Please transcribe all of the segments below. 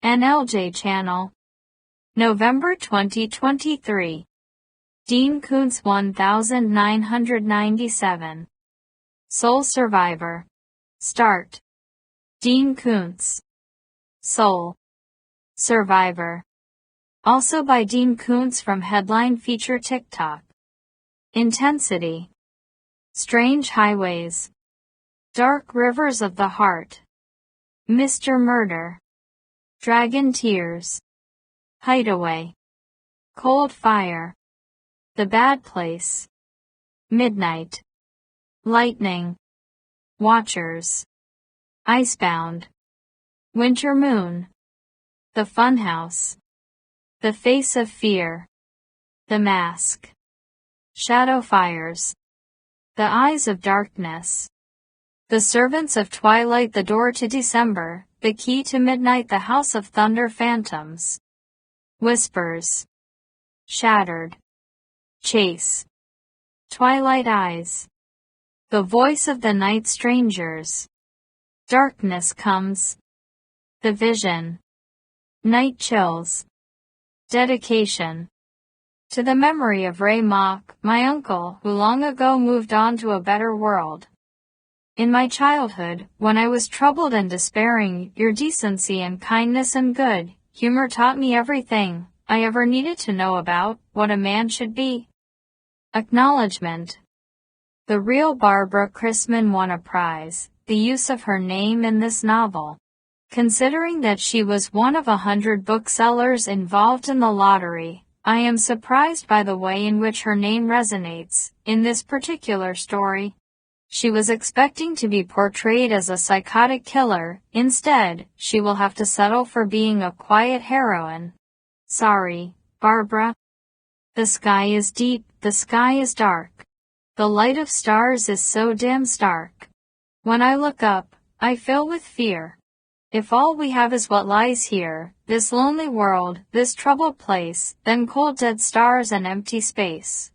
NLJ Channel. November 2023. Dean Koontz 1997. Soul Survivor. Start. Dean Koontz. Soul Survivor. Also by Dean Koontz from Headline Feature TikTok. Intensity. Strange Highways. Dark Rivers of the Heart. Mr. Murder. Dragon Tears. Hideaway. Cold Fire. The Bad Place. Midnight. Lightning. Watchers. Icebound. Winter Moon. The Funhouse. The Face of Fear. The Mask. Shadow Fires. The Eyes of Darkness. The Servants of Twilight, The Door to December, The Key to Midnight, The House of Thunder, Phantoms. Whispers. Shattered. Chase. Twilight Eyes. The Voice of the Night, Strangers. Darkness Comes. The Vision. Night Chills. Dedication. To the memory of Ray Mock, my uncle, who long ago moved on to a better world. In my childhood, when I was troubled and despairing, your decency and kindness and good humor taught me everything I ever needed to know about what a man should be. Acknowledgement. The real Barbara Christman won a prize, the use of her name in this novel. Considering that she was one of 100 booksellers involved in the lottery, I am surprised by the way in which her name resonates in this particular story. She was expecting to be portrayed as a psychotic killer. Instead, she will have to settle for being a quiet heroine. Sorry, Barbara. The sky is deep, the sky is dark. The light of stars is so dim stark. When I look up, I fill with fear. If all we have is what lies here, this lonely world, this troubled place, then cold dead stars and empty space.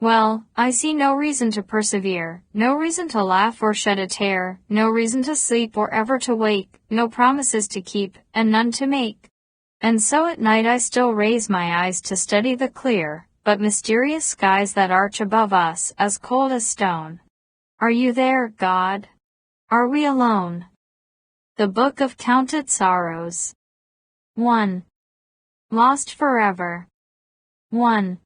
Well, I see no reason to persevere, no reason to laugh or shed a tear, no reason to sleep or ever to wake, no promises to keep, and none to make. And so at night I still raise my eyes to study the clear, but mysterious skies that arch above us, as cold as stone. Are you there, God? Are we alone? The Book of Counted Sorrows. 1. Lost Forever. 1.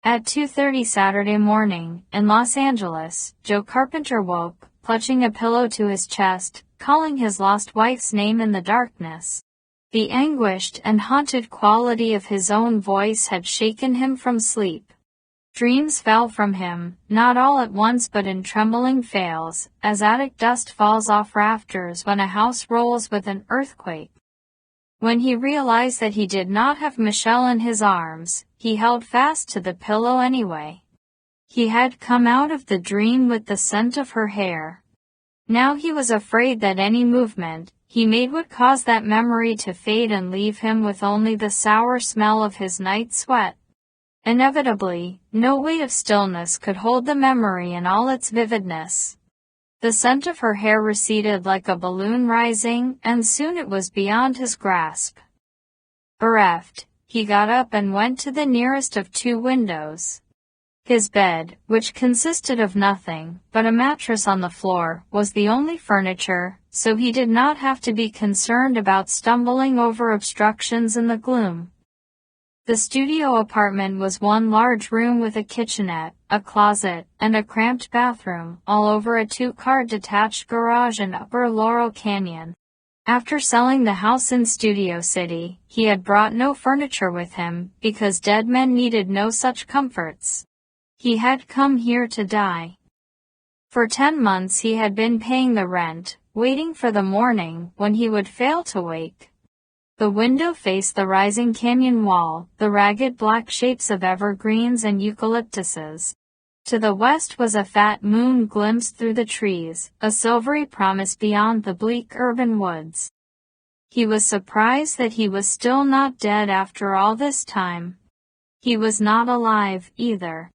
At 2:30 Saturday morning, in Los Angeles, Joe Carpenter woke, clutching a pillow to his chest, calling his lost wife's name in the darkness. The anguished and haunted quality of his own voice had shaken him from sleep. Dreams fell from him, not all at once but in trembling fails, as attic dust falls off rafters when a house rolls with an earthquake. When he realized that he did not have Michelle in his arms, he held fast to the pillow anyway. He had come out of the dream with the scent of her hair. Now he was afraid that any movement he made would cause that memory to fade and leave him with only the sour smell of his night sweat. Inevitably, no weight of stillness could hold the memory in all its vividness. The scent of her hair receded like a balloon rising, and soon it was beyond his grasp. Bereft, he got up and went to the nearest of two windows. His bed, which consisted of nothing but a mattress on the floor, was the only furniture, so he did not have to be concerned about stumbling over obstructions in the gloom. The studio apartment was one large room with a kitchenette, a closet, and a cramped bathroom, all over a two-car detached garage in Upper Laurel Canyon. After selling the house in Studio City, he had brought no furniture with him, because dead men needed no such comforts. He had come here to die. For 10 months he had been paying the rent, waiting for the morning when he would fail to wake. The window faced the rising canyon wall, the ragged black shapes of evergreens and eucalyptuses. To the west was a fat moon glimpsed through the trees, a silvery promise beyond the bleak urban woods. He was surprised that he was still not dead after all this time. He was not alive, either.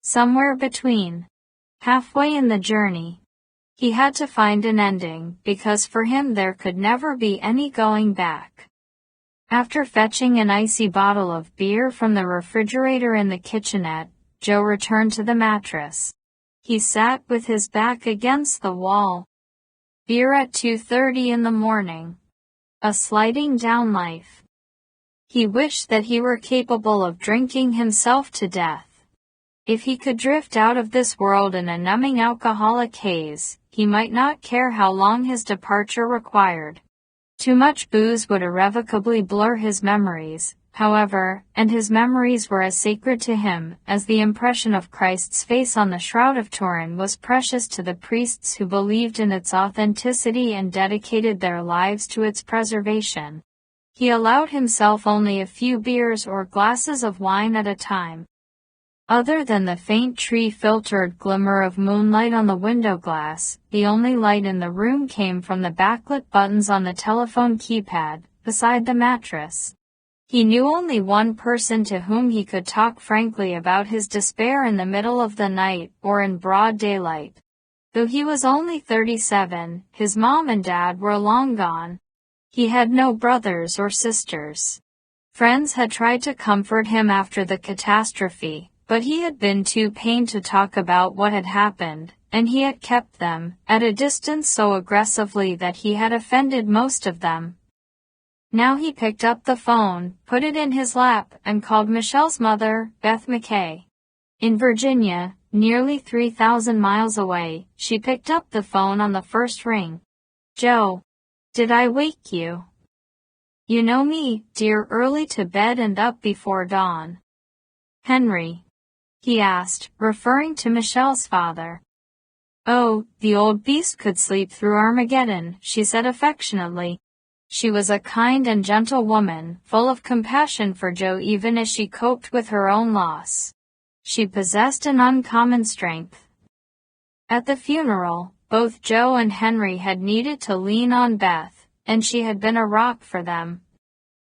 Somewhere between. Halfway in the journey. He had to find an ending, because for him there could never be any going back. After fetching an icy bottle of beer from the refrigerator in the kitchenette, Joe returned to the mattress. He sat with his back against the wall. Beer at 2:30 in the morning. A sliding down life. He wished that he were capable of drinking himself to death. If he could drift out of this world in a numbing alcoholic haze, he might not care how long his departure required. Too much booze would irrevocably blur his memories, however, and his memories were as sacred to him as the impression of Christ's face on the Shroud of Turin was precious to the priests who believed in its authenticity and dedicated their lives to its preservation. He allowed himself only a few beers or glasses of wine at a time. Other than the faint tree-filtered glimmer of moonlight on the window glass, the only light in the room came from the backlit buttons on the telephone keypad, beside the mattress. He knew only one person to whom he could talk frankly about his despair in the middle of the night or in broad daylight. Though he was only 37, his mom and dad were long gone. He had no brothers or sisters. Friends had tried to comfort him after the catastrophe, but he had been too pained to talk about what had happened, and he had kept them at a distance so aggressively that he had offended most of them. Now he picked up the phone, put it in his lap, and called Michelle's mother, Beth McKay. In Virginia, nearly 3,000 miles away, she picked up the phone on the first ring. "Joe. Did I wake you? You know me, dear, early to bed and up before dawn." "Henry?" he asked, referring to Michelle's father. "Oh, the old beast could sleep through Armageddon," she said affectionately. She was a kind and gentle woman, full of compassion for Joe even as she coped with her own loss. She possessed an uncommon strength. At the funeral, both Joe and Henry had needed to lean on Beth, and she had been a rock for them.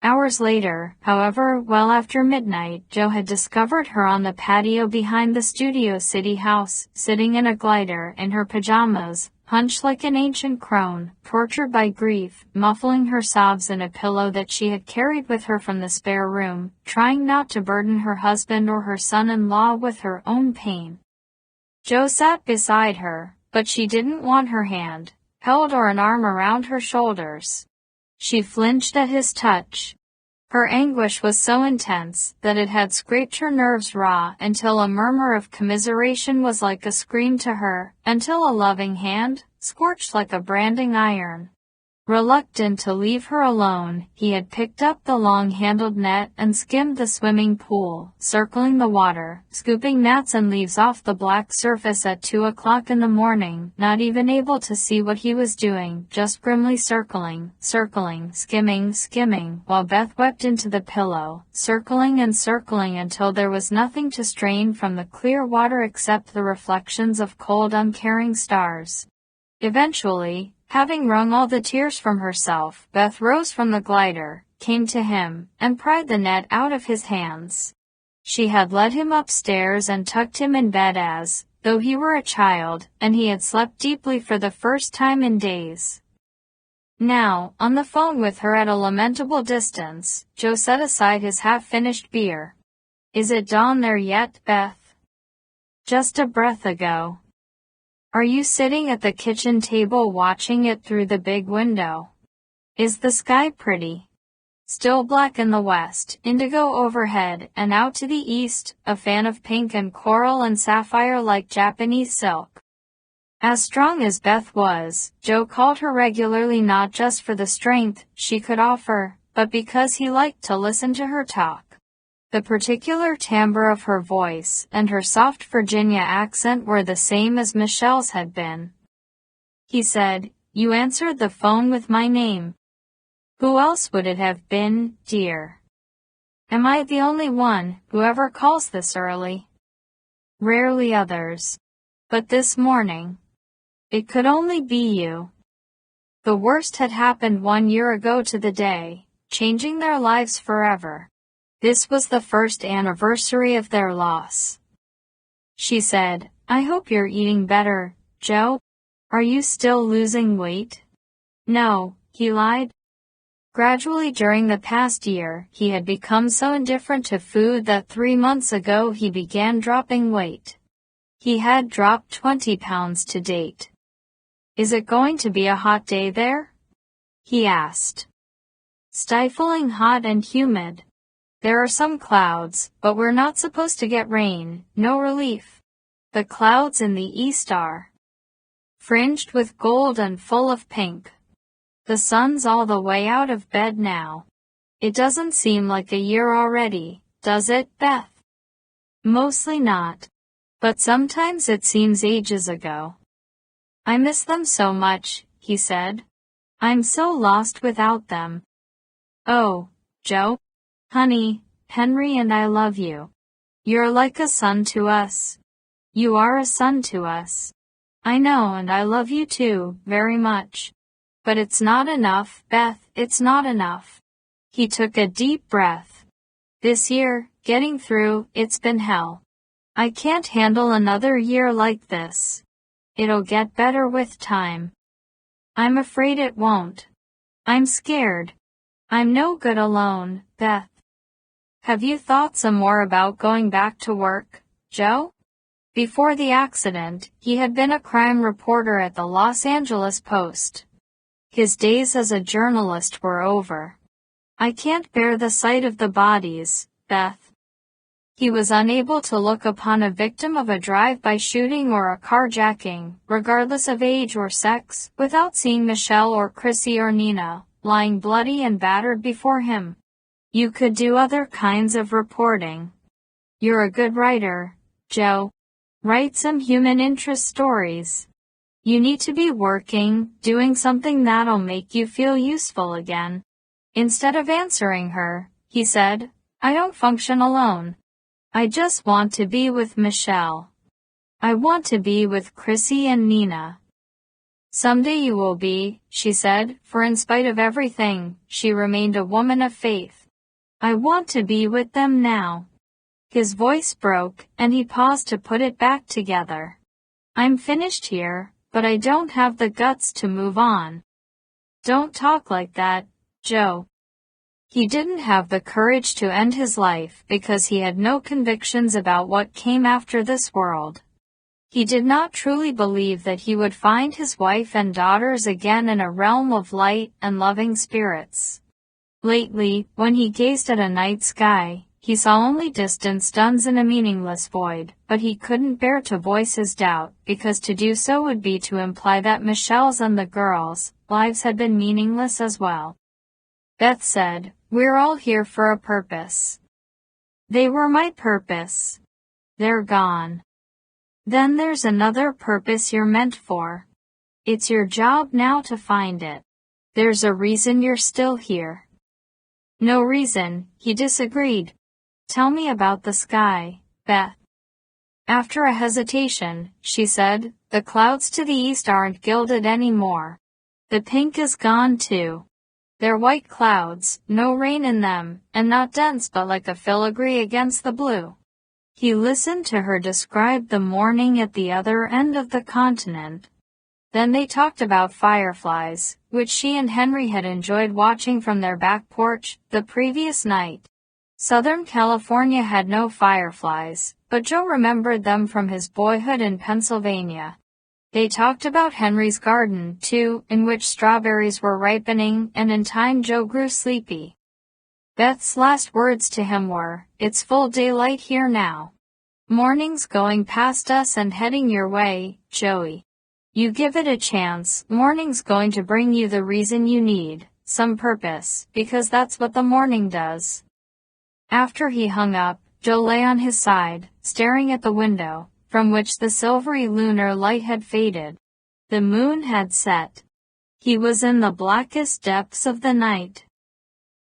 Hours later, however, well after midnight, Joe had discovered her on the patio behind the Studio City house, sitting in a glider in her pajamas, hunched like an ancient crone, tortured by grief, muffling her sobs in a pillow that she had carried with her from the spare room, trying not to burden her husband or her son-in-law with her own pain. Joe sat beside her, but she didn't want her hand held or an arm around her shoulders. She flinched at his touch. Her anguish was so intense that it had scraped her nerves raw until a murmur of commiseration was like a scream to her, until a loving hand, scorched like a branding iron. Reluctant to leave her alone, he had picked up the long-handled net and skimmed the swimming pool, circling the water, scooping gnats and leaves off the black surface at 2 o'clock in the morning, not even able to see what he was doing, just grimly circling, skimming, while Beth wept into the pillow, circling and circling until there was nothing to strain from the clear water except the reflections of cold, uncaring stars. Eventually, having wrung all the tears from herself, Beth rose from the glider, came to him, and pried the net out of his hands. She had led him upstairs and tucked him in bed as though he were a child, and he had slept deeply for the first time in days. Now, on the phone with her at a lamentable distance, Joe set aside his half-finished beer. "Is it dawn there yet, Beth?" "Just a breath ago." "Are you sitting at the kitchen table watching it through the big window? Is the sky pretty?" Still black in the west, indigo overhead, and out to the east, a fan of pink and coral and sapphire like Japanese silk. As strong as Beth was, Joe called her regularly not just for the strength she could offer, but because he liked to listen to her talk. The particular timbre of her voice and her soft Virginia accent were the same as Michelle's had been. He said, "You answered the phone with my name. Who else would it have been, dear? Am I the only one who ever calls this early?" "Rarely others. But this morning. It could only be you." The worst had happened 1 year ago to the day, changing their lives forever. This was the first anniversary of their loss. She said, "I hope you're eating better, Joe. Are you still losing weight?" "No," he lied. Gradually during the past year, he had become so indifferent to food that 3 months ago he began dropping weight. He had dropped 20 pounds to date. "Is it going to be a hot day there?" he asked. "Stifling hot and humid. There are some clouds, but we're not supposed to get rain, no relief. The clouds in the east are fringed with gold and full of pink. The sun's all the way out of bed now. It doesn't seem like a year already, does it, Beth?" "Mostly not. But sometimes it seems ages ago." "I miss them so much," he said. "I'm so lost without them." "Oh, Joe. Honey, Henry and I love you. You're like a son to us. You are a son to us. I know, and I love you too, very much. But it's not enough, Beth, it's not enough." He took a deep breath. "This year, getting through, it's been hell. I can't handle another year like this. It'll get better with time." "I'm afraid it won't. I'm scared. I'm no good alone, Beth." "Have you thought some more about going back to work, Joe?" Before the accident, he had been a crime reporter at the Los Angeles Post. His days as a journalist were over. "I can't bear the sight of the bodies, Beth." He was unable to look upon a victim of a drive-by shooting or a carjacking, regardless of age or sex, without seeing Michelle or Chrissy or Nina, lying bloody and battered before him. "You could do other kinds of reporting. You're a good writer, Joe. Write some human interest stories. You need to be working, doing something that'll make you feel useful again." Instead of answering her, he said, "I don't function alone. I just want to be with Michelle. I want to be with Chrissy and Nina." "Someday you will be," she said, for in spite of everything, she remained a woman of faith. "I want to be with them now." His voice broke, and he paused to put it back together. "I'm finished here, but I don't have the guts to move on." "Don't talk like that, Joe." He didn't have the courage to end his life because he had no convictions about what came after this world. He did not truly believe that he would find his wife and daughters again in a realm of light and loving spirits. Lately, when he gazed at a night sky, he saw only distant suns in a meaningless void, but he couldn't bear to voice his doubt, because to do so would be to imply that Michelle's and the girls' lives had been meaningless as well. Beth said, "We're all here for a purpose." "They were my purpose. They're gone." "Then there's another purpose you're meant for. It's your job now to find it. There's a reason you're still here." "No reason," he disagreed. "Tell me about the sky, Beth." After a hesitation, she said, "The clouds to the east aren't gilded anymore. The pink is gone too. They're white clouds, no rain in them, and not dense but like a filigree against the blue." He listened to her describe the morning at the other end of the continent. Then they talked about fireflies, which she and Henry had enjoyed watching from their back porch the previous night. Southern California had no fireflies, but Joe remembered them from his boyhood in Pennsylvania. They talked about Henry's garden, too, in which strawberries were ripening, and in time Joe grew sleepy. Beth's last words to him were, "It's full daylight here now. Morning's going past us and heading your way, Joey. You give it a chance, morning's going to bring you the reason you need, some purpose, because that's what the morning does." After he hung up, Joe lay on his side, staring at the window, from which the silvery lunar light had faded. The moon had set. He was in the blackest depths of the night.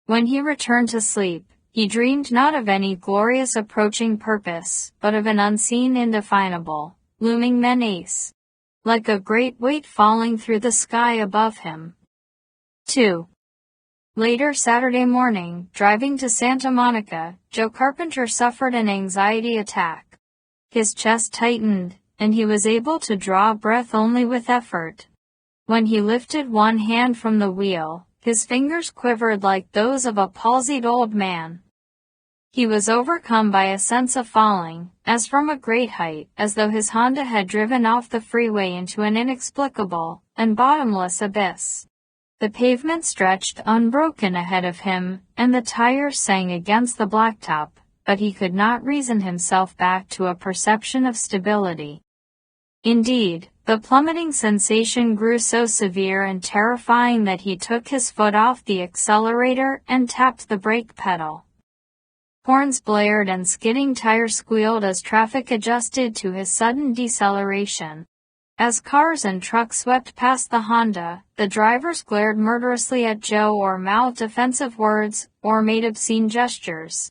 When he returned to sleep, he dreamed not of any glorious approaching purpose, but of an unseen indefinable, looming menace, like a great weight falling through the sky above him. 2. Later Saturday morning, driving to Santa Monica, Joe Carpenter suffered an anxiety attack. His chest tightened, and he was able to draw breath only with effort. When he lifted one hand from the wheel, his fingers quivered like those of a palsied old man. He was overcome by a sense of falling, as from a great height, as though his Honda had driven off the freeway into an inexplicable and bottomless abyss. The pavement stretched unbroken ahead of him, and the tires sang against the blacktop, but he could not reason himself back to a perception of stability. Indeed, the plummeting sensation grew so severe and terrifying that he took his foot off the accelerator and tapped the brake pedal. Horns blared and skidding tires squealed as traffic adjusted to his sudden deceleration. As cars and trucks swept past the Honda, the drivers glared murderously at Joe or mouthed offensive words, or made obscene gestures.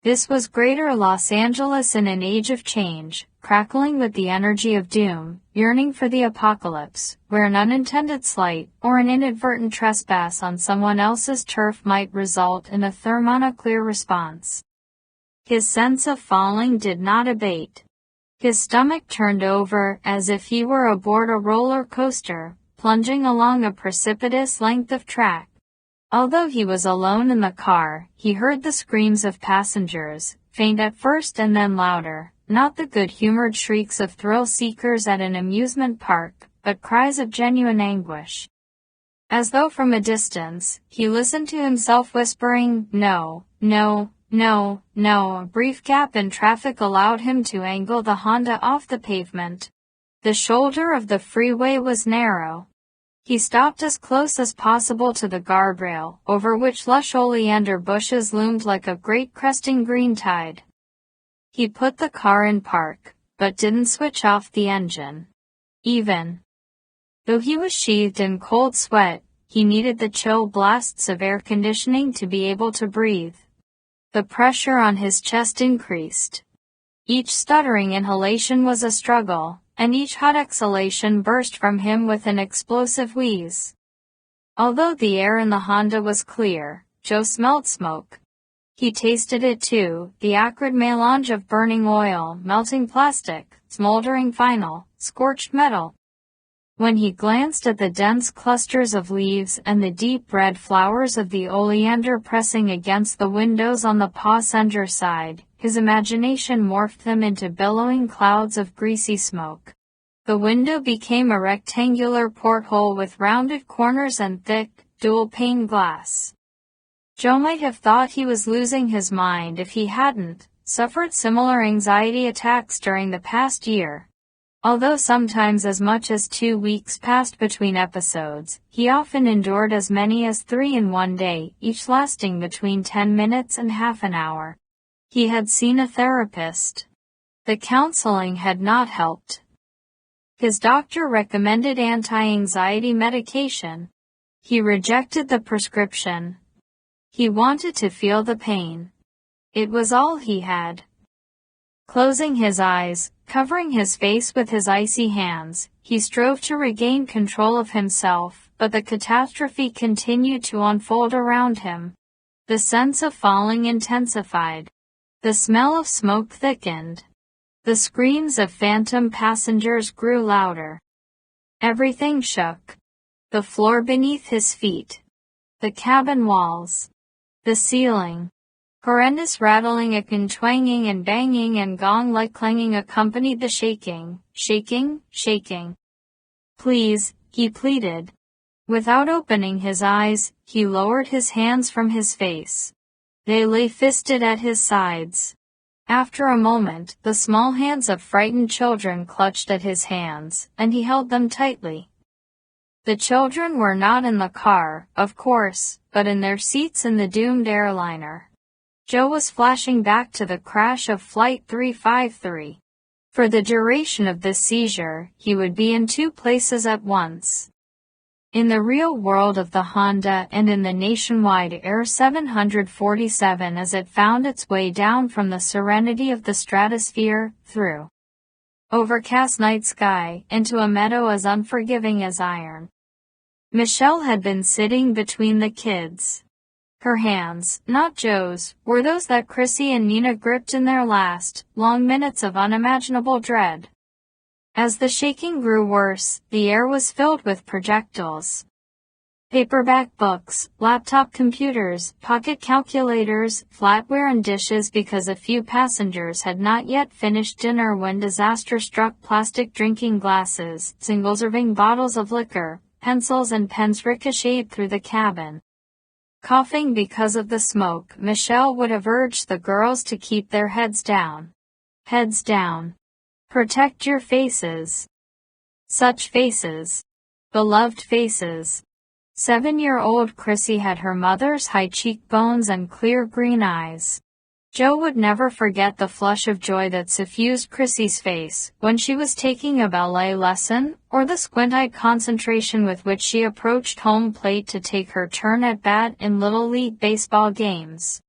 This was Greater Los Angeles in an age of change, crackling with the energy of doom, yearning for the apocalypse, where an unintended slight or an inadvertent trespass on someone else's turf might result in a thermonuclear response. His sense of falling did not abate. His stomach turned over as if he were aboard a roller coaster, plunging along a precipitous length of track. Although he was alone in the car, he heard the screams of passengers, faint at first and then louder, not the good-humored shrieks of thrill-seekers at an amusement park, but cries of genuine anguish. As though from a distance, he listened to himself whispering, "No, no, no, no." A brief gap in traffic allowed him to angle the Honda off the pavement. The shoulder of the freeway was narrow. He stopped as close as possible to the guardrail, over which lush oleander bushes loomed like a great cresting green tide. He put the car in park, but didn't switch off the engine. Even though he was sheathed in cold sweat, he needed the chill blasts of air conditioning to be able to breathe. The pressure on his chest increased. Each stuttering inhalation was a struggle, and each hot exhalation burst from him with an explosive wheeze. Although the air in the Honda was clear, Joe smelled smoke. He tasted it too, the acrid melange of burning oil, melting plastic, smoldering vinyl, scorched metal. When he glanced at the dense clusters of leaves and the deep red flowers of the oleander pressing against the windows on the passenger side, his imagination morphed them into billowing clouds of greasy smoke. The window became a rectangular porthole with rounded corners and thick, dual-pane glass. Joe might have thought he was losing his mind if he hadn't suffered similar anxiety attacks during the past year. Although sometimes as much as 2 weeks passed between episodes, he often endured as many as 3 in one day, each lasting between 10 minutes and half an hour. He had seen a therapist. The counseling had not helped. His doctor recommended anti-anxiety medication. He rejected the prescription. He wanted to feel the pain. It was all he had. Closing his eyes, covering his face with his icy hands, he strove to regain control of himself, but the catastrophe continued to unfold around him. The sense of falling intensified. The smell of smoke thickened. The screams of phantom passengers grew louder. Everything shook. The floor beneath his feet. The cabin walls. The ceiling. Horrendous rattling and twanging and banging and gong-like clanging accompanied the shaking. Shaking. "Please," he pleaded. Without opening his eyes, he lowered his hands from his face. They lay fisted at his sides. After a moment, the small hands of frightened children clutched at his hands, and he held them tightly. The children were not in the car, of course, but in their seats in the doomed airliner. Joe was flashing back to the crash of Flight 353. For the duration of this seizure, he would be in 2 places at once. In the real world of the Honda and in the nationwide Air 747 as it found its way down from the serenity of the stratosphere, through overcast night sky, into a meadow as unforgiving as iron. Michelle had been sitting between the kids. Her hands, not Joe's, were those that Chrissy and Nina gripped in their last, long minutes of unimaginable dread. As the shaking grew worse, the air was filled with projectiles. Paperback books, laptop computers, pocket calculators, flatware and dishes because a few passengers had not yet finished dinner when disaster struck. Plastic drinking glasses, single-serving bottles of liquor, pencils and pens ricocheted through the cabin. Coughing because of the smoke, Michelle would have urged the girls to keep their heads down. Heads down. Protect your faces. Such faces. Beloved faces. 7-year-old Chrissy had her mother's high cheekbones and clear green eyes. Joe would never forget the flush of joy that suffused Chrissy's face when she was taking a ballet lesson, or the squint-eyed concentration with which she approached home plate to take her turn at bat in Little League baseball games.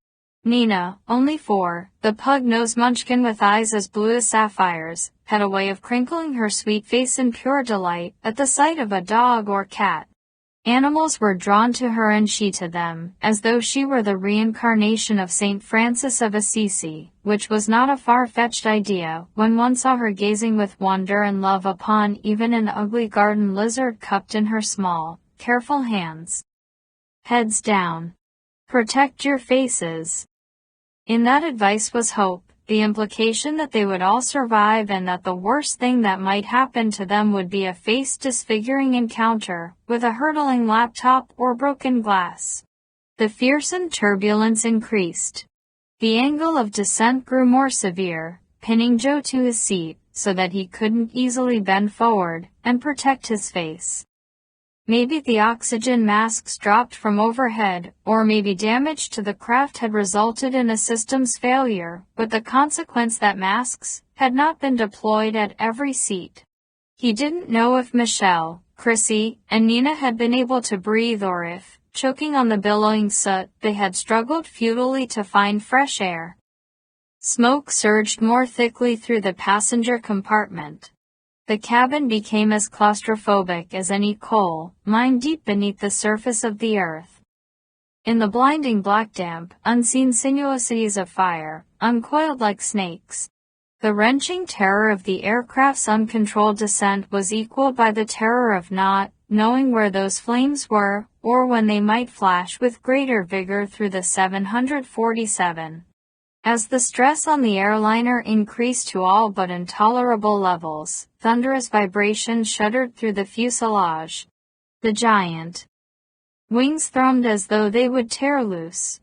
Nina, only 4, the pug-nosed munchkin with eyes as blue as sapphires, had a way of crinkling her sweet face in pure delight at the sight of a dog or cat. Animals were drawn to her and she to them, as though she were the reincarnation of St. Francis of Assisi, which was not a far-fetched idea when one saw her gazing with wonder and love upon even an ugly garden lizard cupped in her small, careful hands. Heads down. Protect your faces. In that advice was hope, the implication that they would all survive and that the worst thing that might happen to them would be a face-disfiguring encounter with a hurtling laptop or broken glass. The fearsome turbulence increased. The angle of descent grew more severe, pinning Joe to his seat so that he couldn't easily bend forward and protect his face. Maybe the oxygen masks dropped from overhead, or maybe damage to the craft had resulted in a systems failure, with the consequence that masks had not been deployed at every seat. He didn't know if Michelle, Chrissy, and Nina had been able to breathe or if, choking on the billowing soot, they had struggled futilely to find fresh air. Smoke surged more thickly through the passenger compartment. The cabin became as claustrophobic as any coal mine deep beneath the surface of the earth. In the blinding black damp, unseen sinuosities of fire uncoiled like snakes. The wrenching terror of the aircraft's uncontrolled descent was equaled by the terror of not knowing where those flames were, or when they might flash with greater vigor through the 747. As the stress on the airliner increased to all but intolerable levels, thunderous vibrations shuddered through the fuselage. The giant wings thrummed as though they would tear loose.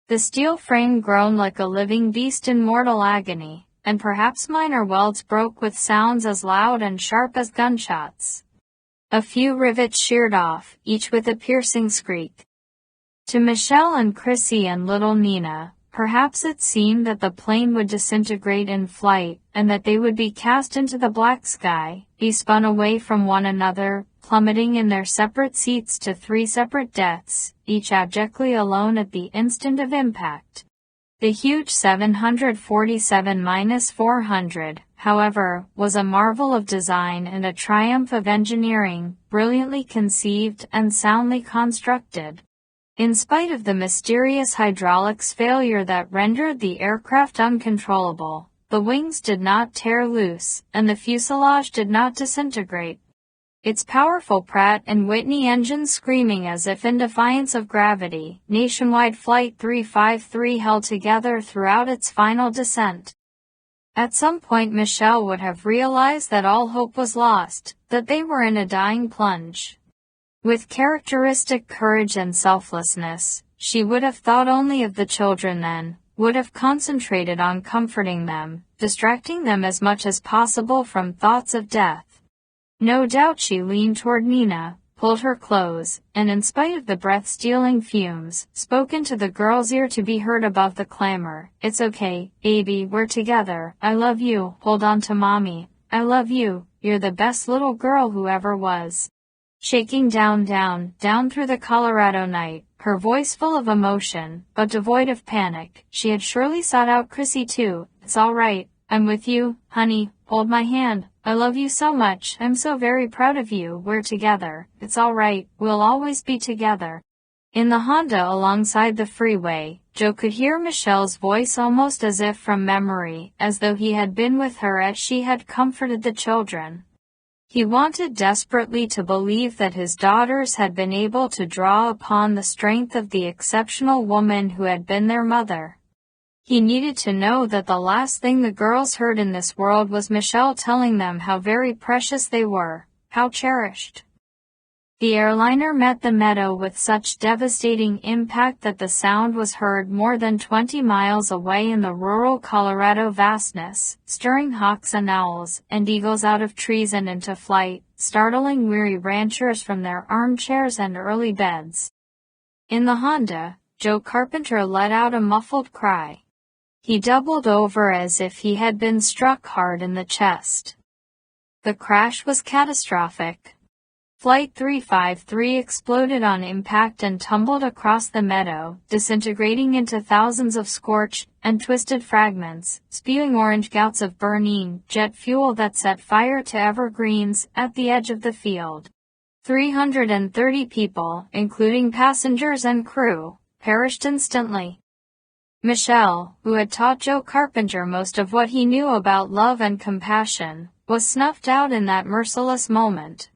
The steel frame groaned like a living beast in mortal agony, and perhaps minor welds broke with sounds as loud and sharp as gunshots. A few rivets sheared off, each with a piercing squeak. To Michelle and Chrissy and little Nina, perhaps it seemed that the plane would disintegrate in flight, and that they would be cast into the black sky, be spun away from one another, plummeting in their separate seats to 3 separate deaths, each abjectly alone at the instant of impact. The huge 747-400, however, was a marvel of design and a triumph of engineering, brilliantly conceived and soundly constructed. In spite of the mysterious hydraulics failure that rendered the aircraft uncontrollable, the wings did not tear loose, and the fuselage did not disintegrate. Its powerful Pratt & Whitney engines screaming as if in defiance of gravity, Nationwide Flight 353 held together throughout its final descent. At some point Michelle would have realized that all hope was lost, that they were in a dying plunge. With characteristic courage and selflessness, she would have thought only of the children then, would have concentrated on comforting them, distracting them as much as possible from thoughts of death. No doubt she leaned toward Nina, pulled her close, and in spite of the breath-stealing fumes, spoke into the girl's ear to be heard above the clamor. "It's okay, baby, we're together. I love you. Hold on to mommy. I love you. You're the best little girl who ever was." Shaking down through the Colorado night, her voice full of emotion, but devoid of panic, she had surely sought out Chrissy too. "It's all right. I'm with you, honey. Hold my hand. I love you so much. I'm so very proud of you. We're together. It's all right. We'll always be together." In the Honda alongside the freeway, Joe could hear Michelle's voice almost as if from memory, as though he had been with her as she had comforted the children. He wanted desperately to believe that his daughters had been able to draw upon the strength of the exceptional woman who had been their mother. He needed to know that the last thing the girls heard in this world was Michelle telling them how very precious they were, how cherished. The airliner met the meadow with such devastating impact that the sound was heard more than 20 miles away in the rural Colorado vastness, stirring hawks and owls and eagles out of trees and into flight, startling weary ranchers from their armchairs and early beds. In the Honda, Joe Carpenter let out a muffled cry. He doubled over as if he had been struck hard in the chest. The crash was catastrophic. Flight 353 exploded on impact and tumbled across the meadow, disintegrating into thousands of scorched and twisted fragments, spewing orange gouts of burning jet fuel that set fire to evergreens at the edge of the field. 330 people, including passengers and crew, perished instantly. Michelle, who had taught Joe Carpenter most of what he knew about love and compassion, was snuffed out in that merciless moment.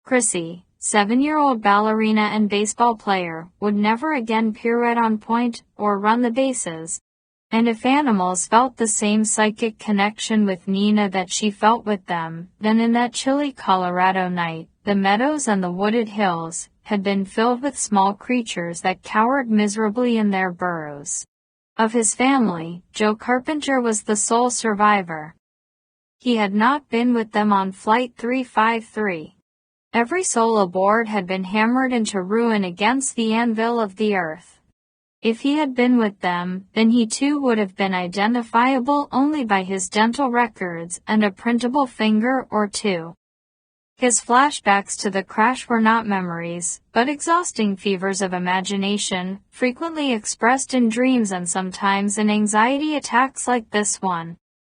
Chrissy, 7-year-old ballerina and baseball player, would never again pirouette on point or run the bases. And if animals felt the same psychic connection with Nina that she felt with them, then in that chilly Colorado night, the meadows and the wooded hills had been filled with small creatures that cowered miserably in their burrows. Of his family, Joe Carpenter was the sole survivor. He had not been with them on Flight 353. Every soul aboard had been hammered into ruin against the anvil of the earth. If he had been with them, then he too would have been identifiable only by his dental records and a printable finger or two. His flashbacks to the crash were not memories, but exhausting fevers of imagination, frequently expressed in dreams and sometimes in anxiety attacks like this one.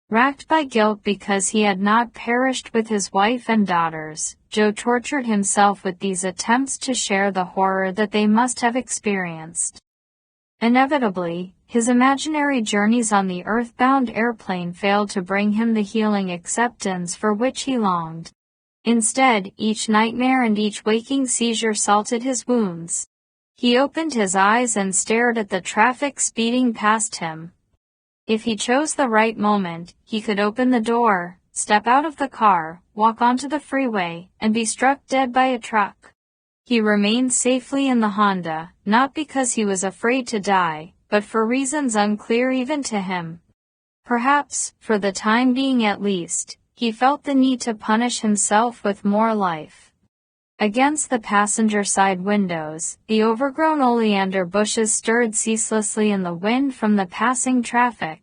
Racked by guilt because he had not perished with his wife and daughters, Joe tortured himself with these attempts to share the horror that they must have experienced. Inevitably, his imaginary journeys on the earthbound airplane failed to bring him the healing acceptance for which he longed. Instead, each nightmare and each waking seizure salted his wounds. He opened his eyes and stared at the traffic speeding past him. If he chose the right moment, he could open the door, step out of the car, walk onto the freeway, and be struck dead by a truck. He remained safely in the Honda, not because he was afraid to die, but for reasons unclear even to him. Perhaps, for the time being at least, he felt the need to punish himself with more life. Against the passenger side windows, the overgrown oleander bushes stirred ceaselessly in the wind from the passing traffic.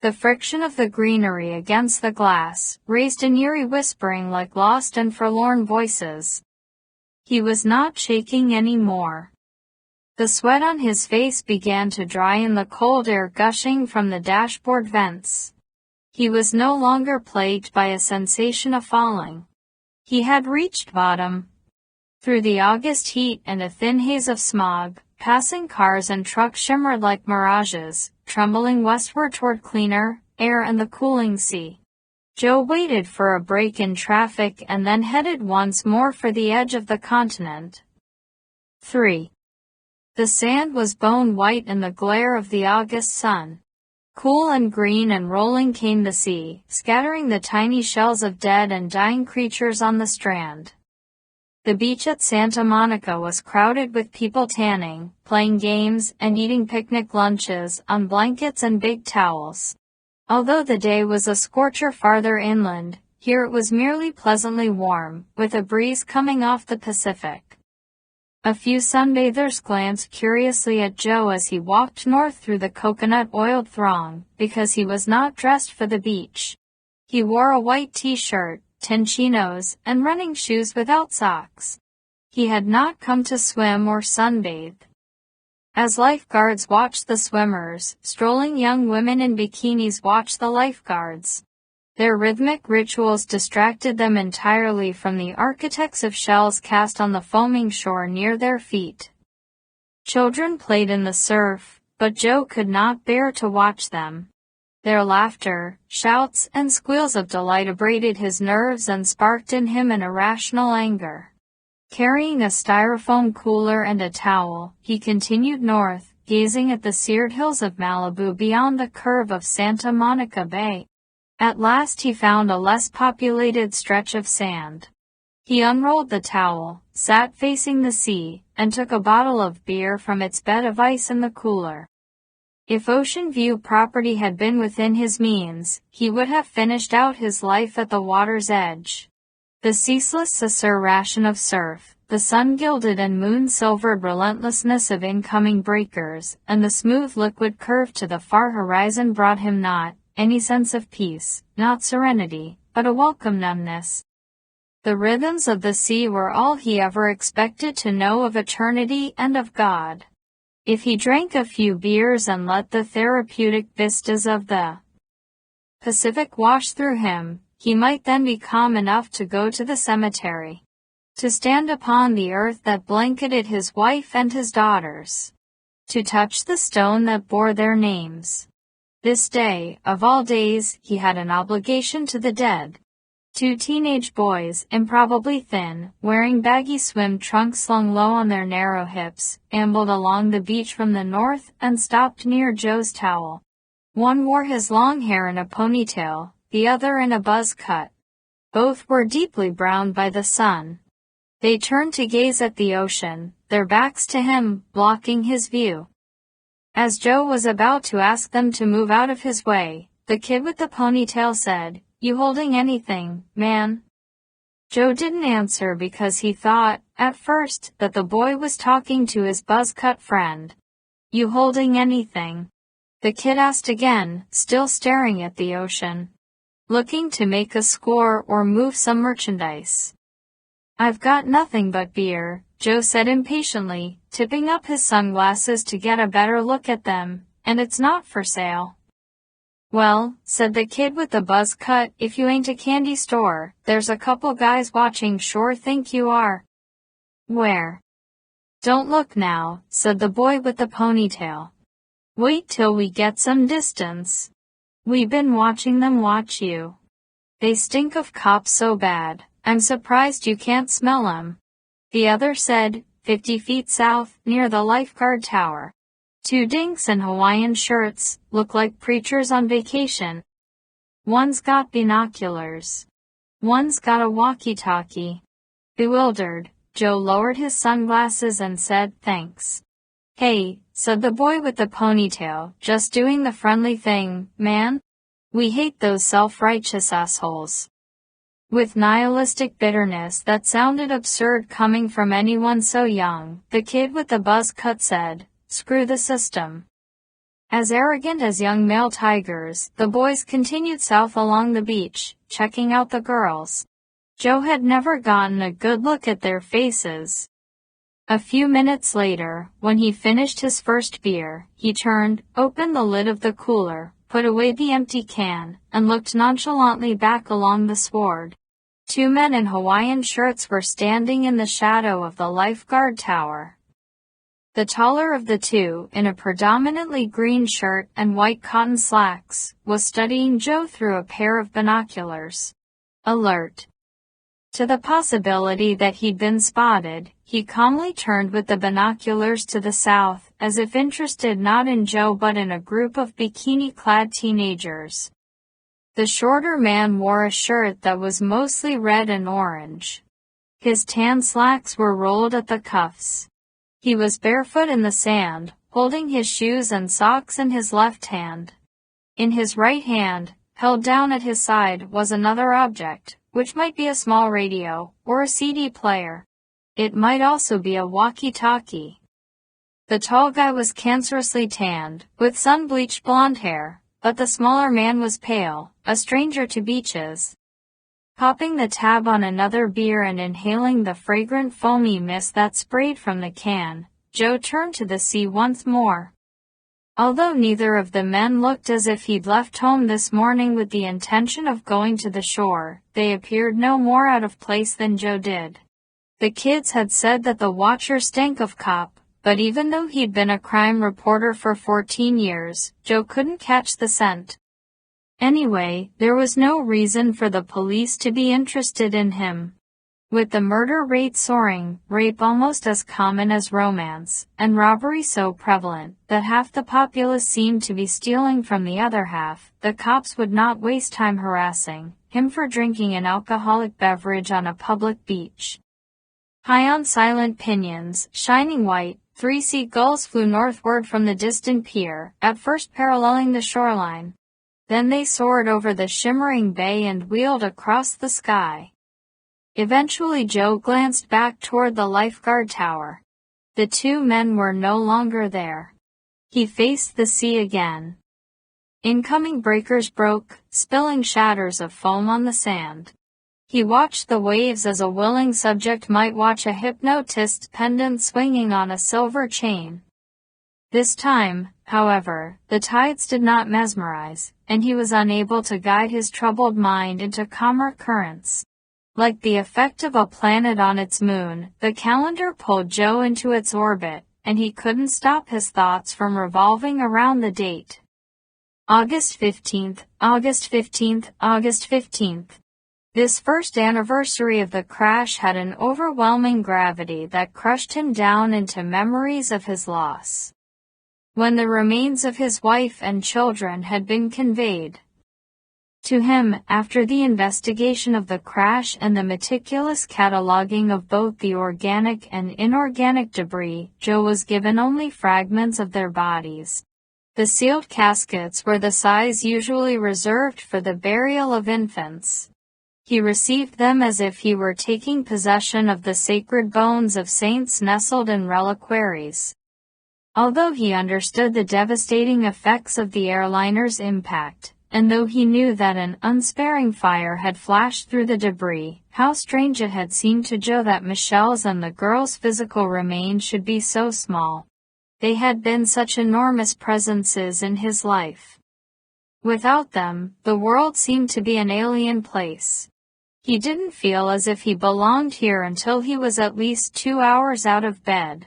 The friction of the greenery against the glass raised an eerie whispering like lost and forlorn voices. He was not shaking anymore. The sweat on his face began to dry in the cold air gushing from the dashboard vents. He was no longer plagued by a sensation of falling. He had reached bottom. Through the August heat and a thin haze of smog, passing cars and trucks shimmered like mirages, trembling westward toward cleaner air and the cooling sea. Joe waited for a break in traffic and then headed once more for the edge of the continent. 3. The sand was bone white in the glare of the August sun. Cool and green and rolling came the sea, scattering the tiny shells of dead and dying creatures on the strand. The beach at Santa Monica was crowded with people tanning, playing games, and eating picnic lunches on blankets and big towels. Although the day was a scorcher farther inland, here it was merely pleasantly warm, with a breeze coming off the Pacific. A few sunbathers glanced curiously at Joe as he walked north through the coconut-oiled throng, because he was not dressed for the beach. He wore a white t-shirt, tin chinos, and running shoes without socks. He had not come to swim or sunbathe. As lifeguards watched the swimmers, strolling young women in bikinis watched the lifeguards. Their rhythmic rituals distracted them entirely from the architects of shells cast on the foaming shore near their feet. Children played in the surf, but Joe could not bear to watch them. Their laughter, shouts, and squeals of delight abraded his nerves and sparked in him an irrational anger. Carrying a styrofoam cooler and a towel, he continued north, gazing at the seared hills of Malibu beyond the curve of Santa Monica Bay. At last he found a less populated stretch of sand. He unrolled the towel, sat facing the sea, and took a bottle of beer from its bed of ice in the cooler. If Ocean View property had been within his means, he would have finished out his life at the water's edge. The ceaseless Saucer ration of surf, the sun-gilded and moon-silvered relentlessness of incoming breakers, and the smooth liquid curve to the far horizon brought him not any sense of peace, not serenity, but a welcome numbness. The rhythms of the sea were all he ever expected to know of eternity and of God. If he drank a few beers and let the therapeutic vistas of the Pacific wash through him, he might then be calm enough to go to the cemetery, to stand upon the earth that blanketed his wife and his daughters, to touch the stone that bore their names. This day, of all days, he had an obligation to the dead. Two teenage boys, improbably thin, wearing baggy swim trunks slung low on their narrow hips, ambled along the beach from the north and stopped near Joe's towel. One wore his long hair in a ponytail, the other in a buzz cut. Both were deeply browned by the sun. They turned to gaze at the ocean, their backs to him, blocking his view. As Joe was about to ask them to move out of his way, the kid with the ponytail said, "You holding anything, man?" Joe didn't answer because he thought, at first, that the boy was talking to his buzz-cut friend. "You holding anything?" The kid asked again, still staring at the ocean. "Looking to make a score or move some merchandise." "I've got nothing but beer," Joe said impatiently, tipping up his sunglasses to get a better look at them, "and it's not for sale." "Well," said the kid with the buzz cut, "if you ain't a candy store, there's a couple guys watching sure think you are." "Where?" "Don't look now," said the boy with the ponytail. "Wait till we get some distance. We been watching them watch you. They stink of cops so bad, I'm surprised you can't smell 'em." The other said, 50 feet south, near the lifeguard tower. Two dinks in Hawaiian shirts, look like preachers on vacation. One's got binoculars. One's got a walkie-talkie. Bewildered, Joe lowered his sunglasses and said thanks. "Hey," said the boy with the ponytail, "just doing the friendly thing, man. We hate those self-righteous assholes." With nihilistic bitterness that sounded absurd coming from anyone so young, the kid with the buzz cut said, "Screw the system." As arrogant as young male tigers, the boys continued south along the beach, checking out the girls. Joe had never gotten a good look at their faces. A few minutes later, when he finished his first beer, he turned, opened the lid of the cooler, put away the empty can, and looked nonchalantly back along the sward. Two men in Hawaiian shirts were standing in the shadow of the lifeguard tower. The taller of the two, in a predominantly green shirt and white cotton slacks, was studying Joe through a pair of binoculars. Alert to the possibility that he'd been spotted, he calmly turned with the binoculars to the south, as if interested not in Joe but in a group of bikini-clad teenagers. The shorter man wore a shirt that was mostly red and orange. His tan slacks were rolled at the cuffs. He was barefoot in the sand, holding his shoes and socks in his left hand. In his right hand, held down at his side, was another object, which might be a small radio, or a CD player. It might also be a walkie-talkie. The tall guy was cancerously tanned, with sun-bleached blonde hair, but the smaller man was pale, a stranger to beaches. Popping the tab on another beer and inhaling the fragrant foamy mist that sprayed from the can, Joe turned to the sea once more. Although neither of the men looked as if he'd left home this morning with the intention of going to the shore, they appeared no more out of place than Joe did. The kids had said that the watcher stank of cop, but even though he'd been a crime reporter for 14 years, Joe couldn't catch the scent. Anyway, there was no reason for the police to be interested in him. With the murder rate soaring, rape almost as common as romance, and robbery so prevalent that half the populace seemed to be stealing from the other half, the cops would not waste time harassing him for drinking an alcoholic beverage on a public beach. High on silent pinions, shining white, 3 seagulls flew northward from the distant pier, at first paralleling the shoreline. Then they soared over the shimmering bay and wheeled across the sky. Eventually Joe glanced back toward the lifeguard tower. The 2 men were no longer there. He faced the sea again. Incoming breakers broke, spilling shatters of foam on the sand. He watched the waves as a willing subject might watch a hypnotist's pendant swinging on a silver chain. This time, however, the tides did not mesmerize, and he was unable to guide his troubled mind into calmer currents. Like the effect of a planet on its moon, the calendar pulled Joe into its orbit, and he couldn't stop his thoughts from revolving around the date. August 15th, August 15th, August 15th. This first anniversary of the crash had an overwhelming gravity that crushed him down into memories of his loss. When the remains of his wife and children had been conveyed to him, after the investigation of the crash and the meticulous cataloging of both the organic and inorganic debris, Joe was given only fragments of their bodies. The sealed caskets were the size usually reserved for the burial of infants. He received them as if he were taking possession of the sacred bones of saints nestled in reliquaries. Although he understood the devastating effects of the airliner's impact, and though he knew that an unsparing fire had flashed through the debris, how strange it had seemed to Joe that Michelle's and the girl's physical remains should be so small. They had been such enormous presences in his life. Without them, the world seemed to be an alien place. He didn't feel as if he belonged here until he was at least 2 hours out of bed.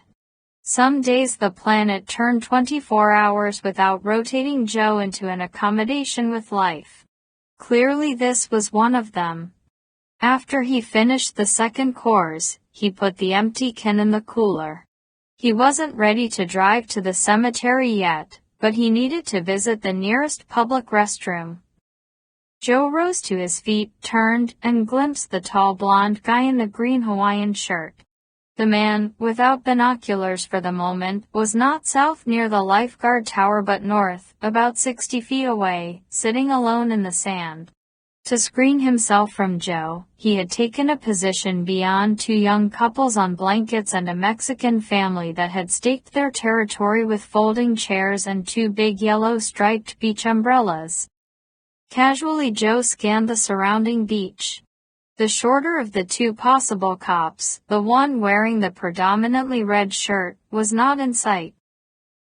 Some days the planet turned 24 hours without rotating Joe into an accommodation with life. Clearly this was one of them. After he finished the second course, he put the empty can in the cooler. He wasn't ready to drive to the cemetery yet, but he needed to visit the nearest public restroom. Joe rose to his feet, turned, and glimpsed the tall blonde guy in the green Hawaiian shirt. The man, without binoculars for the moment, was not south near the lifeguard tower but north, about 60 feet away, sitting alone in the sand. To screen himself from Joe, he had taken a position beyond 2 young couples on blankets and a Mexican family that had staked their territory with folding chairs and 2 big yellow striped beach umbrellas. Casually Joe scanned the surrounding beach. The shorter of the 2 possible cops, the one wearing the predominantly red shirt, was not in sight.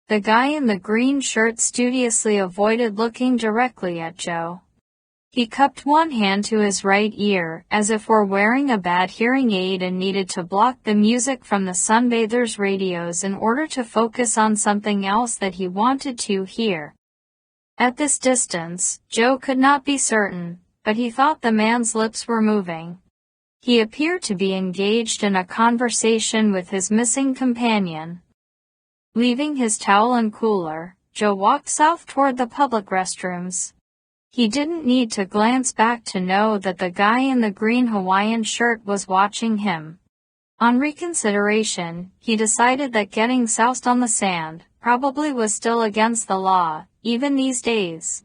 The guy in the green shirt studiously avoided looking directly at Joe. He cupped one hand to his right ear, as if were wearing a bad hearing aid and needed to block the music from the sunbathers' radios in order to focus on something else that he wanted to hear. At this distance, Joe could not be certain, but he thought the man's lips were moving. He appeared to be engaged in a conversation with his missing companion. Leaving his towel and cooler, Joe walked south toward the public restrooms. He didn't need to glance back to know that the guy in the green Hawaiian shirt was watching him. On reconsideration, he decided that getting soused on the sand probably was still against the law, even these days.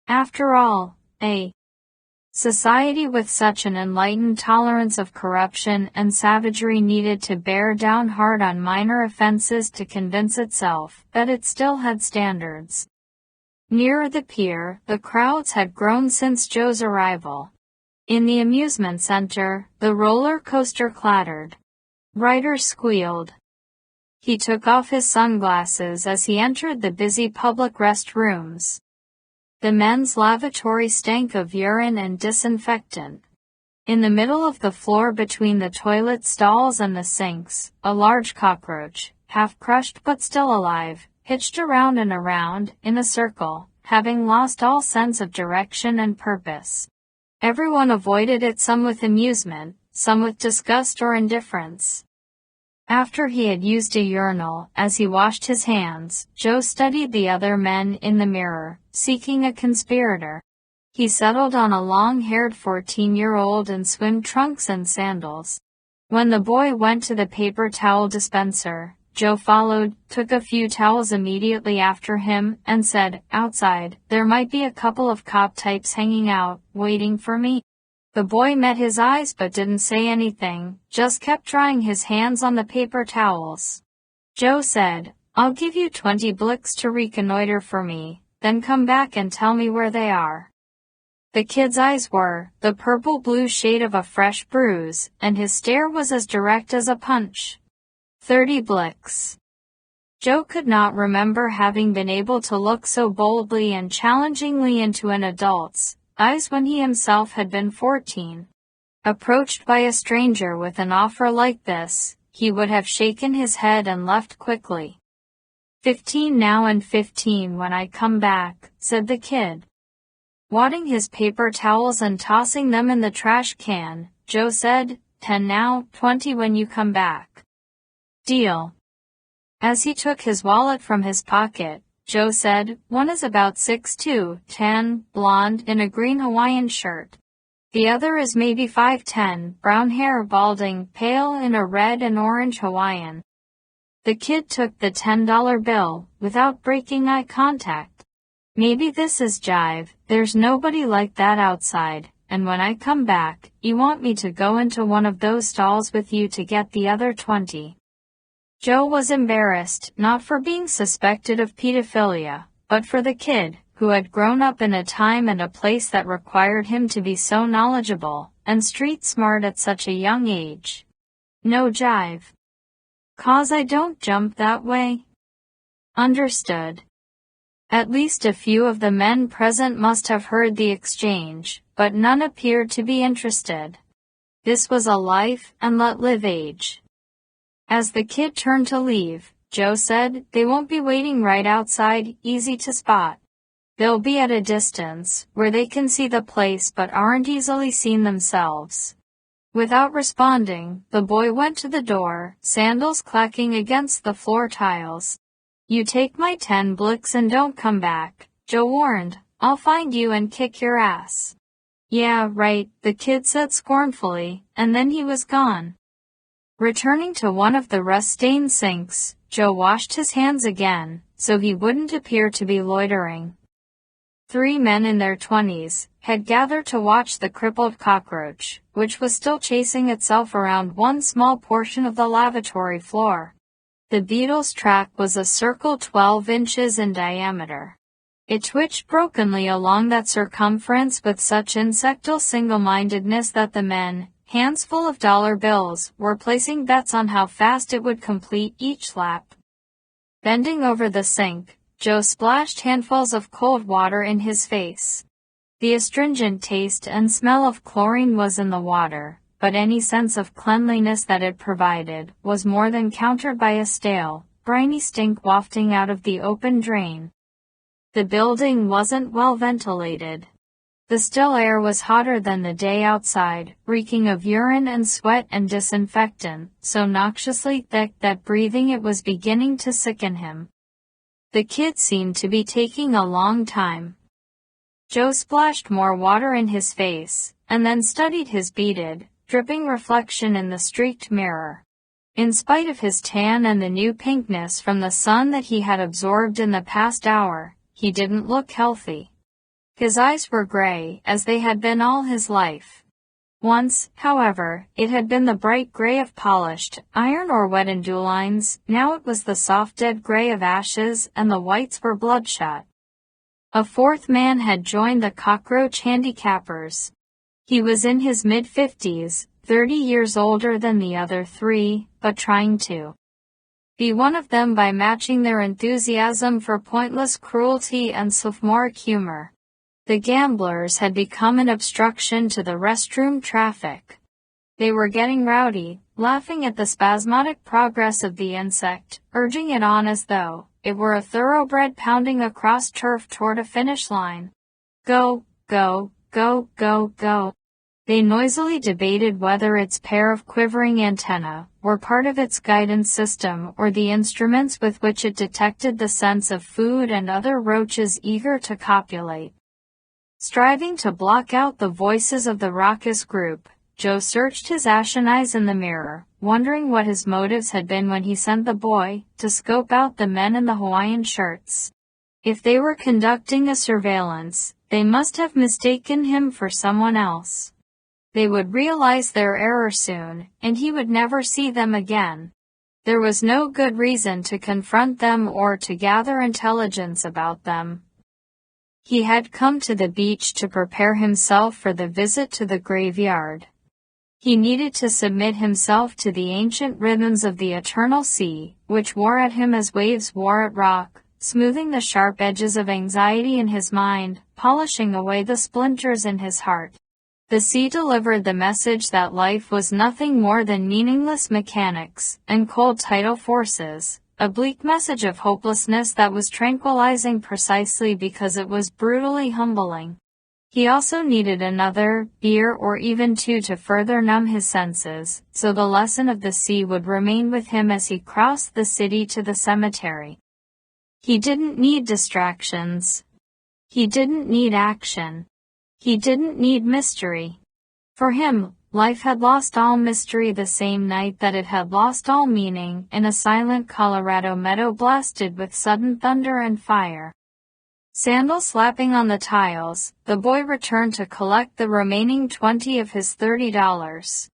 After all, a society with such an enlightened tolerance of corruption and savagery needed to bear down hard on minor offenses to convince itself that it still had standards. Nearer the pier, the crowds had grown since Joe's arrival. In the amusement center, the roller coaster clattered. Riders squealed. He took off his sunglasses as he entered the busy public restrooms. The men's lavatory stank of urine and disinfectant. In the middle of the floor between the toilet stalls and the sinks, a large cockroach, half crushed but still alive, hitched around and around, in a circle, having lost all sense of direction and purpose. Everyone avoided it, some with amusement, some with disgust or indifference. After he had used a urinal, as he washed his hands, Joe studied the other men in the mirror, seeking a conspirator. He settled on a long-haired 14-year-old in swim trunks and sandals. When the boy went to the paper towel dispenser, Joe followed, took a few towels immediately after him, and said, "Outside, there might be a couple of cop types hanging out, waiting for me." The boy met his eyes but didn't say anything, just kept drying his hands on the paper towels. Joe said, "I'll give you 20 blicks to reconnoiter for me, then come back and tell me where they are." The kid's eyes were the purple-blue shade of a fresh bruise, and his stare was as direct as a punch. 30 blicks. Joe could not remember having been able to look so boldly and challengingly into an adult's eyes when he himself had been 14. Approached by a stranger with an offer like this, he would have shaken his head and left quickly. 15 now and 15 when I come back, said the kid. Wadding his paper towels and tossing them in the trash can, Joe said, 10 now, 20 when you come back. Deal. As he took his wallet from his pocket, Joe said, "One is about 6'2", tan, blonde, in a green Hawaiian shirt. The other is maybe 5'10", brown hair, balding, pale in a red and orange Hawaiian." The kid took the $10 bill, without breaking eye contact. "Maybe this is jive, there's nobody like that outside, and when I come back, you want me to go into one of those stalls with you to get the other 20. Joe was embarrassed, not for being suspected of pedophilia, but for the kid, who had grown up in a time and a place that required him to be so knowledgeable and street smart at such a young age. "No jive. 'Cause I don't jump that way." Understood. At least a few of the men present must have heard the exchange, but none appeared to be interested. This was a life and let live age. As the kid turned to leave, Joe said, "They won't be waiting right outside, easy to spot. They'll be at a distance, where they can see the place but aren't easily seen themselves." Without responding, the boy went to the door, sandals clacking against the floor tiles. "You take my 10 blicks and don't come back," Joe warned. "I'll find you and kick your ass." "Yeah, right," the kid said scornfully, and then he was gone. Returning to one of the rust-stained sinks, Joe washed his hands again, so he wouldn't appear to be loitering. 3 men in their 20s had gathered to watch the crippled cockroach, which was still chasing itself around one small portion of the lavatory floor. The beetle's track was a circle 12 inches in diameter. It twitched brokenly along that circumference with such insectal single-mindedness that the men, hands full of dollar bills, were placing bets on how fast it would complete each lap. Bending over the sink, Joe splashed handfuls of cold water in his face. The astringent taste and smell of chlorine was in the water, but any sense of cleanliness that it provided was more than countered by a stale, briny stink wafting out of the open drain. The building wasn't well ventilated. The still air was hotter than the day outside, reeking of urine and sweat and disinfectant, so noxiously thick that breathing it was beginning to sicken him. The kid seemed to be taking a long time. Joe splashed more water in his face, and then studied his beaded, dripping reflection in the streaked mirror. In spite of his tan and the new pinkness from the sun that he had absorbed in the past hour, he didn't look healthy. His eyes were gray, as they had been all his life. Once, however, it had been the bright gray of polished iron or wet indulines, now it was the soft dead gray of ashes, and the whites were bloodshot. A 4th man had joined the cockroach handicappers. He was in his mid-50s, 30 years older than the other 3, but trying to be one of them by matching their enthusiasm for pointless cruelty and sophomoric humor. The gamblers had become an obstruction to the restroom traffic. They were getting rowdy, laughing at the spasmodic progress of the insect, urging it on as though, it were a thoroughbred pounding across turf toward a finish line. Go, go, go, go, go. They noisily debated whether its pair of quivering antennae were part of its guidance system or the instruments with which it detected the scents of food and other roaches eager to copulate. Striving to block out the voices of the raucous group, Joe searched his ashen eyes in the mirror, wondering what his motives had been when he sent the boy to scope out the men in the Hawaiian shirts. If they were conducting a surveillance, they must have mistaken him for someone else. They would realize their error soon, and he would never see them again. There was no good reason to confront them or to gather intelligence about them. He had come to the beach to prepare himself for the visit to the graveyard. He needed to submit himself to the ancient rhythms of the eternal sea, which wore at him as waves wore at rock, smoothing the sharp edges of anxiety in his mind, polishing away the splinters in his heart. The sea delivered the message that life was nothing more than meaningless mechanics and cold tidal forces, a bleak message of hopelessness that was tranquilizing precisely because it was brutally humbling. He also needed another beer or even two to further numb his senses, so the lesson of the sea would remain with him as he crossed the city to the cemetery. He didn't need distractions. He didn't need action. He didn't need mystery. For him, life had lost all mystery the same night that it had lost all meaning in a silent Colorado meadow blasted with sudden thunder and fire. Sandals slapping on the tiles, the boy returned to collect the remaining 20 of his $30.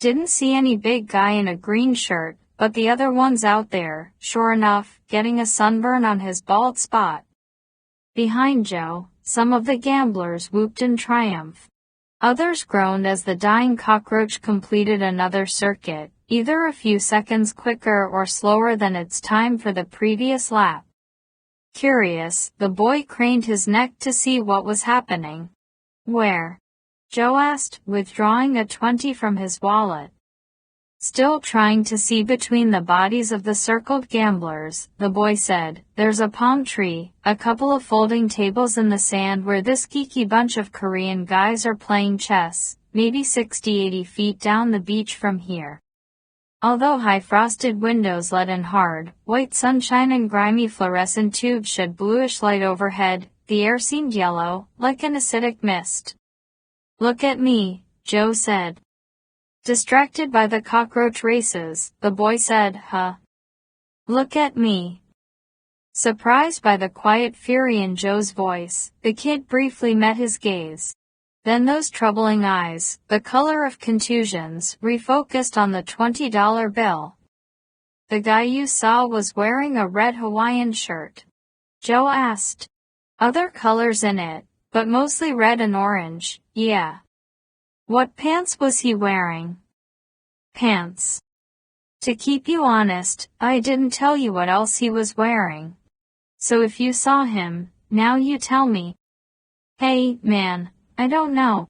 Didn't see any big guy in a green shirt, but the other one's out there, sure enough, getting a sunburn on his bald spot. Behind Joe, some of the gamblers whooped in triumph. Others groaned as the dying cockroach completed another circuit, either a few seconds quicker or slower than its time for the previous lap. Curious, the boy craned his neck to see what was happening. Where? Joe asked, withdrawing a 20 from his wallet. Still trying to see between the bodies of the circled gamblers, the boy said, "There's a palm tree, a couple of folding tables in the sand where this geeky bunch of Korean guys are playing chess, maybe 60-80 feet down the beach from here." Although high frosted windows let in hard, white sunshine and grimy fluorescent tubes shed bluish light overhead, the air seemed yellow, like an acidic mist. "Look at me," Joe said. Distracted by the cockroach races, the boy said, "Huh? Look at me." Surprised by the quiet fury in Joe's voice, the kid briefly met his gaze. Then those troubling eyes, the color of contusions, refocused on the $20 bill. "The guy you saw was wearing a red Hawaiian shirt?" Joe asked. "Other colors in it, but mostly red and orange, yeah." "What pants was he wearing?" "Pants. To keep you honest, I didn't tell you what else he was wearing. So if you saw him, now you tell me." "Hey, man, I don't know.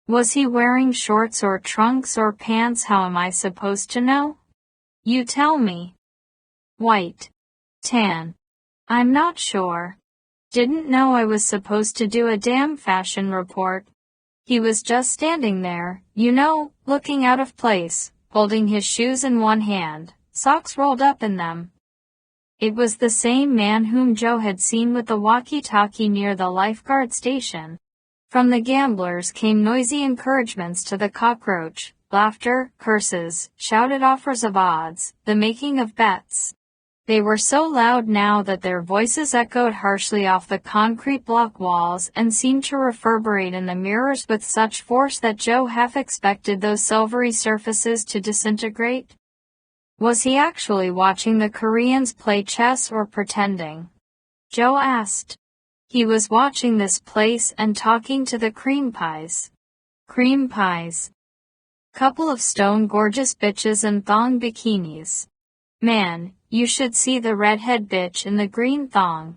Was he wearing shorts or trunks or pants? How am I supposed to know? You tell me." "White. Tan. I'm not sure. Didn't know I was supposed to do a damn fashion report. He was just standing there, you know, looking out of place, holding his shoes in one hand, socks rolled up in them." It was the same man whom Joe had seen with the walkie-talkie near the lifeguard station. From the gamblers came noisy encouragements to the cockroach, laughter, curses, shouted offers of odds, the making of bets. They were so loud now that their voices echoed harshly off the concrete block walls and seemed to reverberate in the mirrors with such force that Joe half expected those silvery surfaces to disintegrate. Was he actually watching the Koreans play chess or pretending? Joe asked. He was watching this place and talking to the cream pies. Cream pies. Couple of stone gorgeous bitches in thong bikinis. Man, you should see the redhead bitch in the green thong.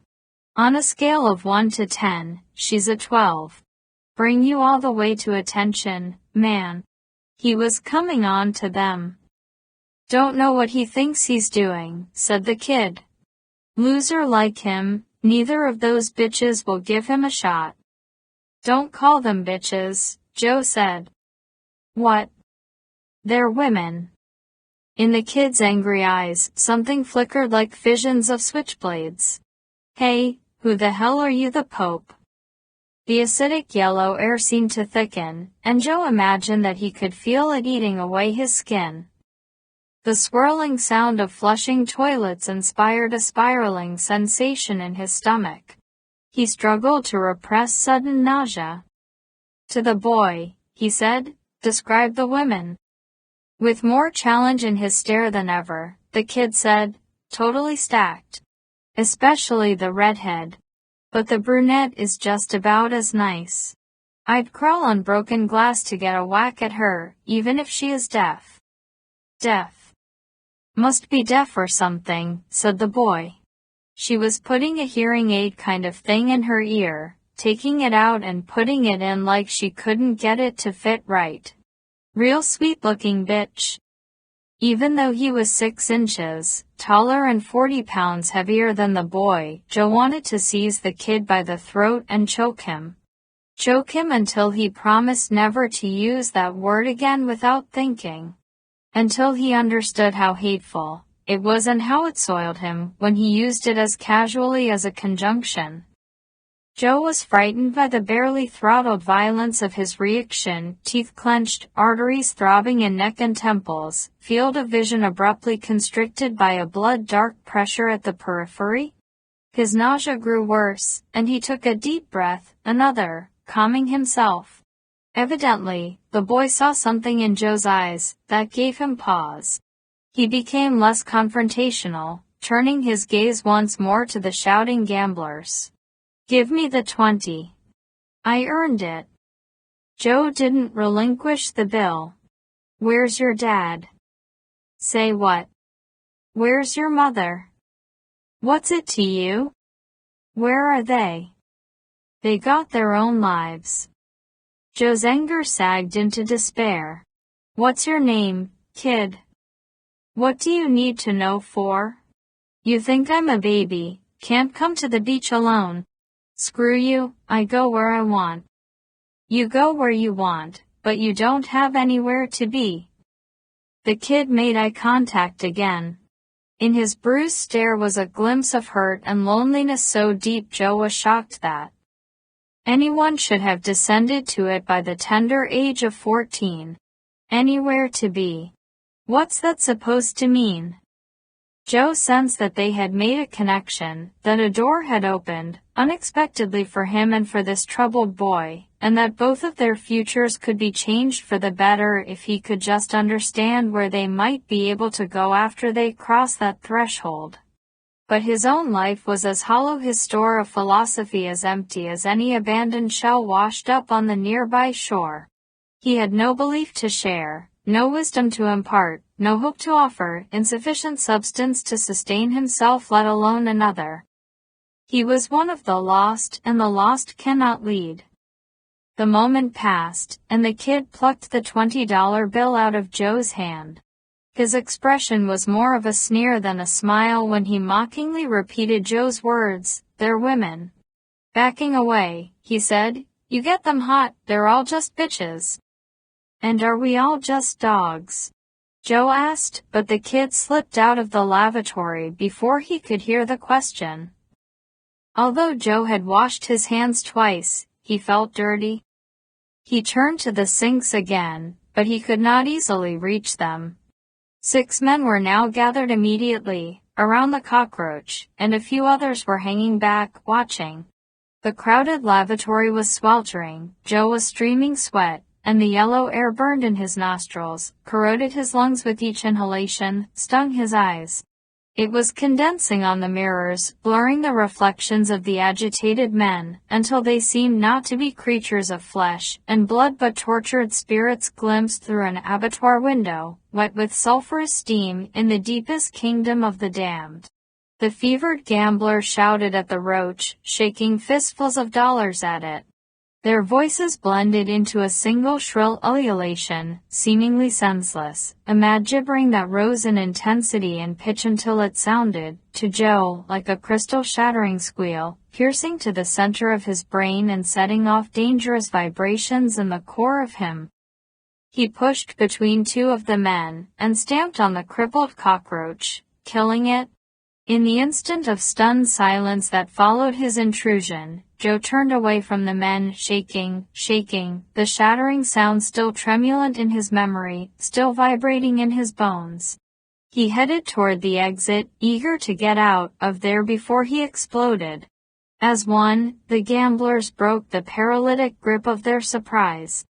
On a scale of 1 to 10, she's a 12. Bring you all the way to attention, man. He was coming on to them. "Don't know what he thinks he's doing," said the kid. Loser like him, neither of those bitches will give him a shot. Don't call them bitches, Joe said. What? They're women. In the kid's angry eyes, something flickered like visions of switchblades. Hey, who the hell are you, the Pope? The acidic yellow air seemed to thicken, and Joe imagined that he could feel it eating away his skin. The swirling sound of flushing toilets inspired a spiraling sensation in his stomach. He struggled to repress sudden nausea. To the boy, he said, describe the women. With more challenge in his stare than ever, the kid said, totally stacked. Especially the redhead. But the brunette is just about as nice. I'd crawl on broken glass to get a whack at her, even if she is deaf. Deaf. Must be deaf or something, said the boy. She was putting a hearing aid kind of thing in her ear, taking it out and putting it in like she couldn't get it to fit right. Real sweet-looking bitch. Even though he was 6 inches taller and 40 pounds heavier than the boy, Joe wanted to seize the kid by the throat and choke him. Choke him until he promised never to use that word again without thinking. Until he understood how hateful it was and how it soiled him when he used it as casually as a conjunction. Joe was frightened by the barely throttled violence of his reaction, teeth clenched, arteries throbbing in neck and temples, field of vision abruptly constricted by a blood-dark pressure at the periphery. His nausea grew worse, and he took a deep breath, another, calming himself. Evidently, the boy saw something in Joe's eyes that gave him pause. He became less confrontational, turning his gaze once more to the shouting gamblers. Give me the 20. I earned it. Joe didn't relinquish the bill. Where's your dad? Say what? Where's your mother? What's it to you? Where are they? They got their own lives. Joe's anger sagged into despair. What's your name, kid? What do you need to know for? You think I'm a baby, can't come to the beach alone. Screw you, I go where I want. You go where you want, but you don't have anywhere to be. The kid made eye contact again. In his bruised stare was a glimpse of hurt and loneliness so deep Joe was shocked that anyone should have descended to it by the tender age of 14. Anywhere to be. What's that supposed to mean? Joe sensed that they had made a connection, that a door had opened, unexpectedly for him and for this troubled boy, and that both of their futures could be changed for the better if he could just understand where they might be able to go after they crossed that threshold. But his own life was as hollow, his store of philosophy as empty as any abandoned shell washed up on the nearby shore. He had no belief to share, no wisdom to impart, no hope to offer, insufficient substance to sustain himself let alone another. He was one of the lost, and the lost cannot lead. The moment passed, and the kid plucked the $20 bill out of Joe's hand. His expression was more of a sneer than a smile when he mockingly repeated Joe's words, "They're women." Backing away, he said, "You get them hot, they're all just bitches." "And are we all just dogs?" Joe asked, but the kid slipped out of the lavatory before he could hear the question. Although Joe had washed his hands twice, he felt dirty. He turned to the sinks again, but he could not easily reach them. 6 men were now gathered immediately around the cockroach, and a few others were hanging back, watching. The crowded lavatory was sweltering, Joe was streaming sweat, and the yellow air burned in his nostrils, corroded his lungs with each inhalation, stung his eyes. It was condensing on the mirrors, blurring the reflections of the agitated men, until they seemed not to be creatures of flesh and blood but tortured spirits glimpsed through an abattoir window, wet with sulphurous steam, in the deepest kingdom of the damned. The fevered gambler shouted at the roach, shaking fistfuls of dollars at it. Their voices blended into a single shrill ululation, seemingly senseless, a mad gibbering that rose in intensity and pitch until it sounded, to Joe, like a crystal-shattering squeal, piercing to the center of his brain and setting off dangerous vibrations in the core of him. He pushed between two of the men, and stamped on the crippled cockroach, killing it. In the instant of stunned silence that followed his intrusion, Joe turned away from the men, shaking, the shattering sound still tremulant in his memory, still vibrating in his bones. He headed toward the exit, eager to get out of there before he exploded. As one, the gamblers broke the paralytic grip of their surprise.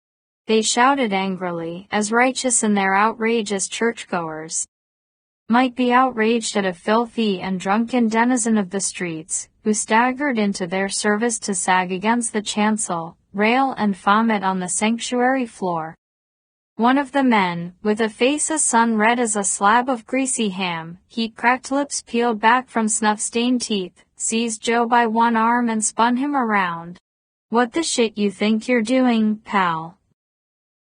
They shouted angrily, as righteous in their outrage as churchgoers might be outraged at a filthy and drunken denizen of the streets, who staggered into their service to sag against the chancel, rail and vomit on the sanctuary floor. One of the men, with a face as sun-red as a slab of greasy ham, heat-cracked lips peeled back from snuff-stained teeth, seized Joe by one arm and spun him around. "What the shit you think you're doing, pal?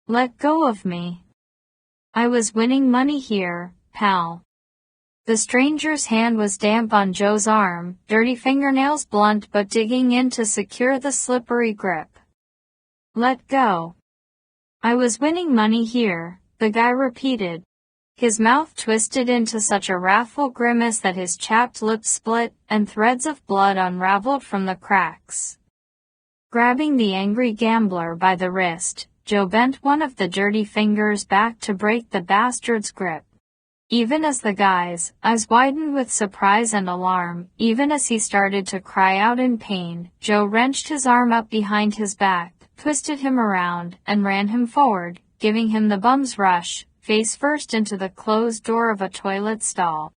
Let go of me. I was winning money here, pal." The stranger's hand was damp on Joe's arm, dirty fingernails blunt but digging in to secure the slippery grip. "Let go. I was winning money here," the guy repeated. His mouth twisted into such a wrathful grimace that his chapped lips split, and threads of blood unraveled from the cracks. Grabbing the angry gambler by the wrist, Joe bent one of the dirty fingers back to break the bastard's grip. Even as the guy's eyes widened with surprise and alarm, even as he started to cry out in pain, Joe wrenched his arm up behind his back, twisted him around, and ran him forward, giving him the bum's rush, face first into the closed door of a toilet stall.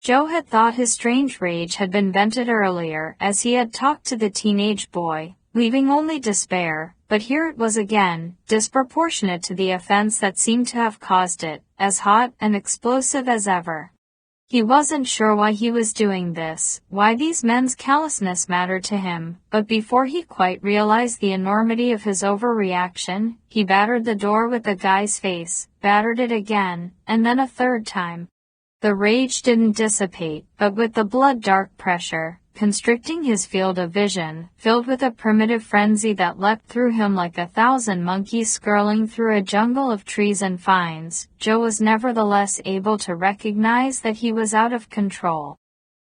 Joe had thought his strange rage had been vented earlier as he had talked to the teenage boy, leaving only despair, but here it was again, disproportionate to the offense that seemed to have caused it, as hot and explosive as ever. He wasn't sure why he was doing this, why these men's callousness mattered to him, but before he quite realized the enormity of his overreaction, he battered the door with the guy's face, battered it again, and then a third time. The rage didn't dissipate, but with the blood-dark pressure, constricting his field of vision, filled with a primitive frenzy that leapt through him like 1,000 monkeys skirling through a jungle of trees and vines, Joe was nevertheless able to recognize that he was out of control.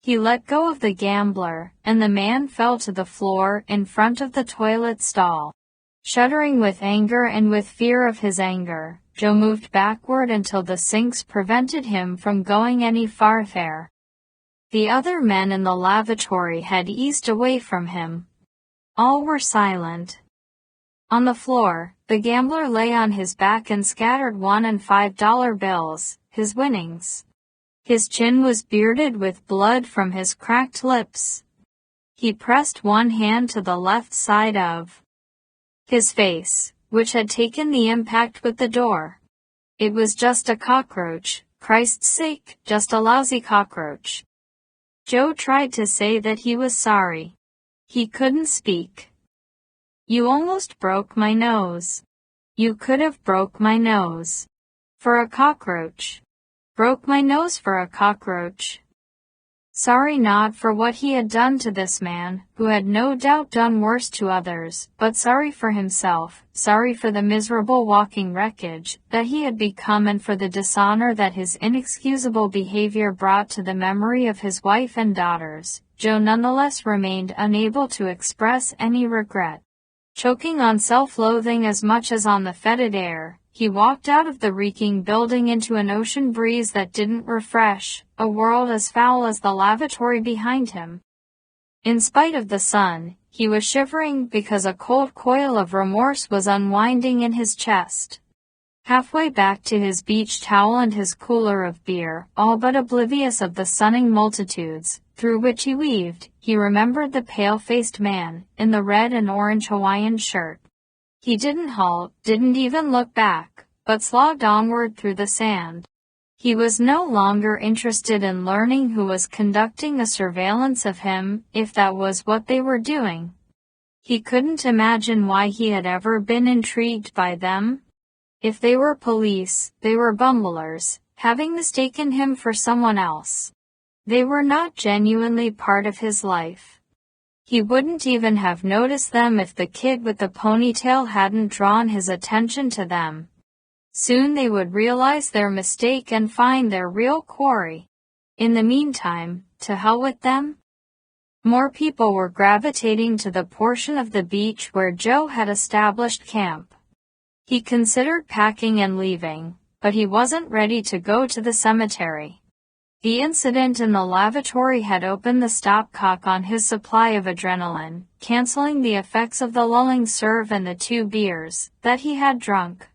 He let go of the gambler, and the man fell to the floor in front of the toilet stall. Shuddering with anger and with fear of his anger, Joe moved backward until the sinks prevented him from going any farther. The other men in the lavatory had eased away from him. All were silent. On the floor, the gambler lay on his back and scattered $1 and $5 bills, his winnings. His chin was bearded with blood from his cracked lips. He pressed one hand to the left side of his face, which had taken the impact with the door. It was just a cockroach, Christ's sake, just a lousy cockroach. Joe tried to say that he was sorry. He couldn't speak. "You almost broke my nose. You could have broke my nose. For a cockroach. Broke my nose for a cockroach." Sorry not for what he had done to this man, who had no doubt done worse to others, but sorry for himself, sorry for the miserable walking wreckage that he had become and for the dishonor that his inexcusable behavior brought to the memory of his wife and daughters. Joe nonetheless remained unable to express any regret. Choking on self-loathing as much as on the fetid air, he walked out of the reeking building into an ocean breeze that didn't refresh, a world as foul as the lavatory behind him. In spite of the sun, he was shivering because a cold coil of remorse was unwinding in his chest. Halfway back to his beach towel and his cooler of beer, all but oblivious of the sunning multitudes through which he weaved, he remembered the pale-faced man in the red and orange Hawaiian shirt. He didn't halt, didn't even look back, but slogged onward through the sand. He was no longer interested in learning who was conducting a surveillance of him, if that was what they were doing. He couldn't imagine why he had ever been intrigued by them. If they were police, they were bumblers, having mistaken him for someone else. They were not genuinely part of his life. He wouldn't even have noticed them if the kid with the ponytail hadn't drawn his attention to them. Soon they would realize their mistake and find their real quarry. In the meantime, to hell with them. More people were gravitating to the portion of the beach where Joe had established camp. He considered packing and leaving, but he wasn't ready to go to the cemetery. The incident in the lavatory had opened the stopcock on his supply of adrenaline, canceling the effects of the lulling serve and the 2 beers that he had drunk.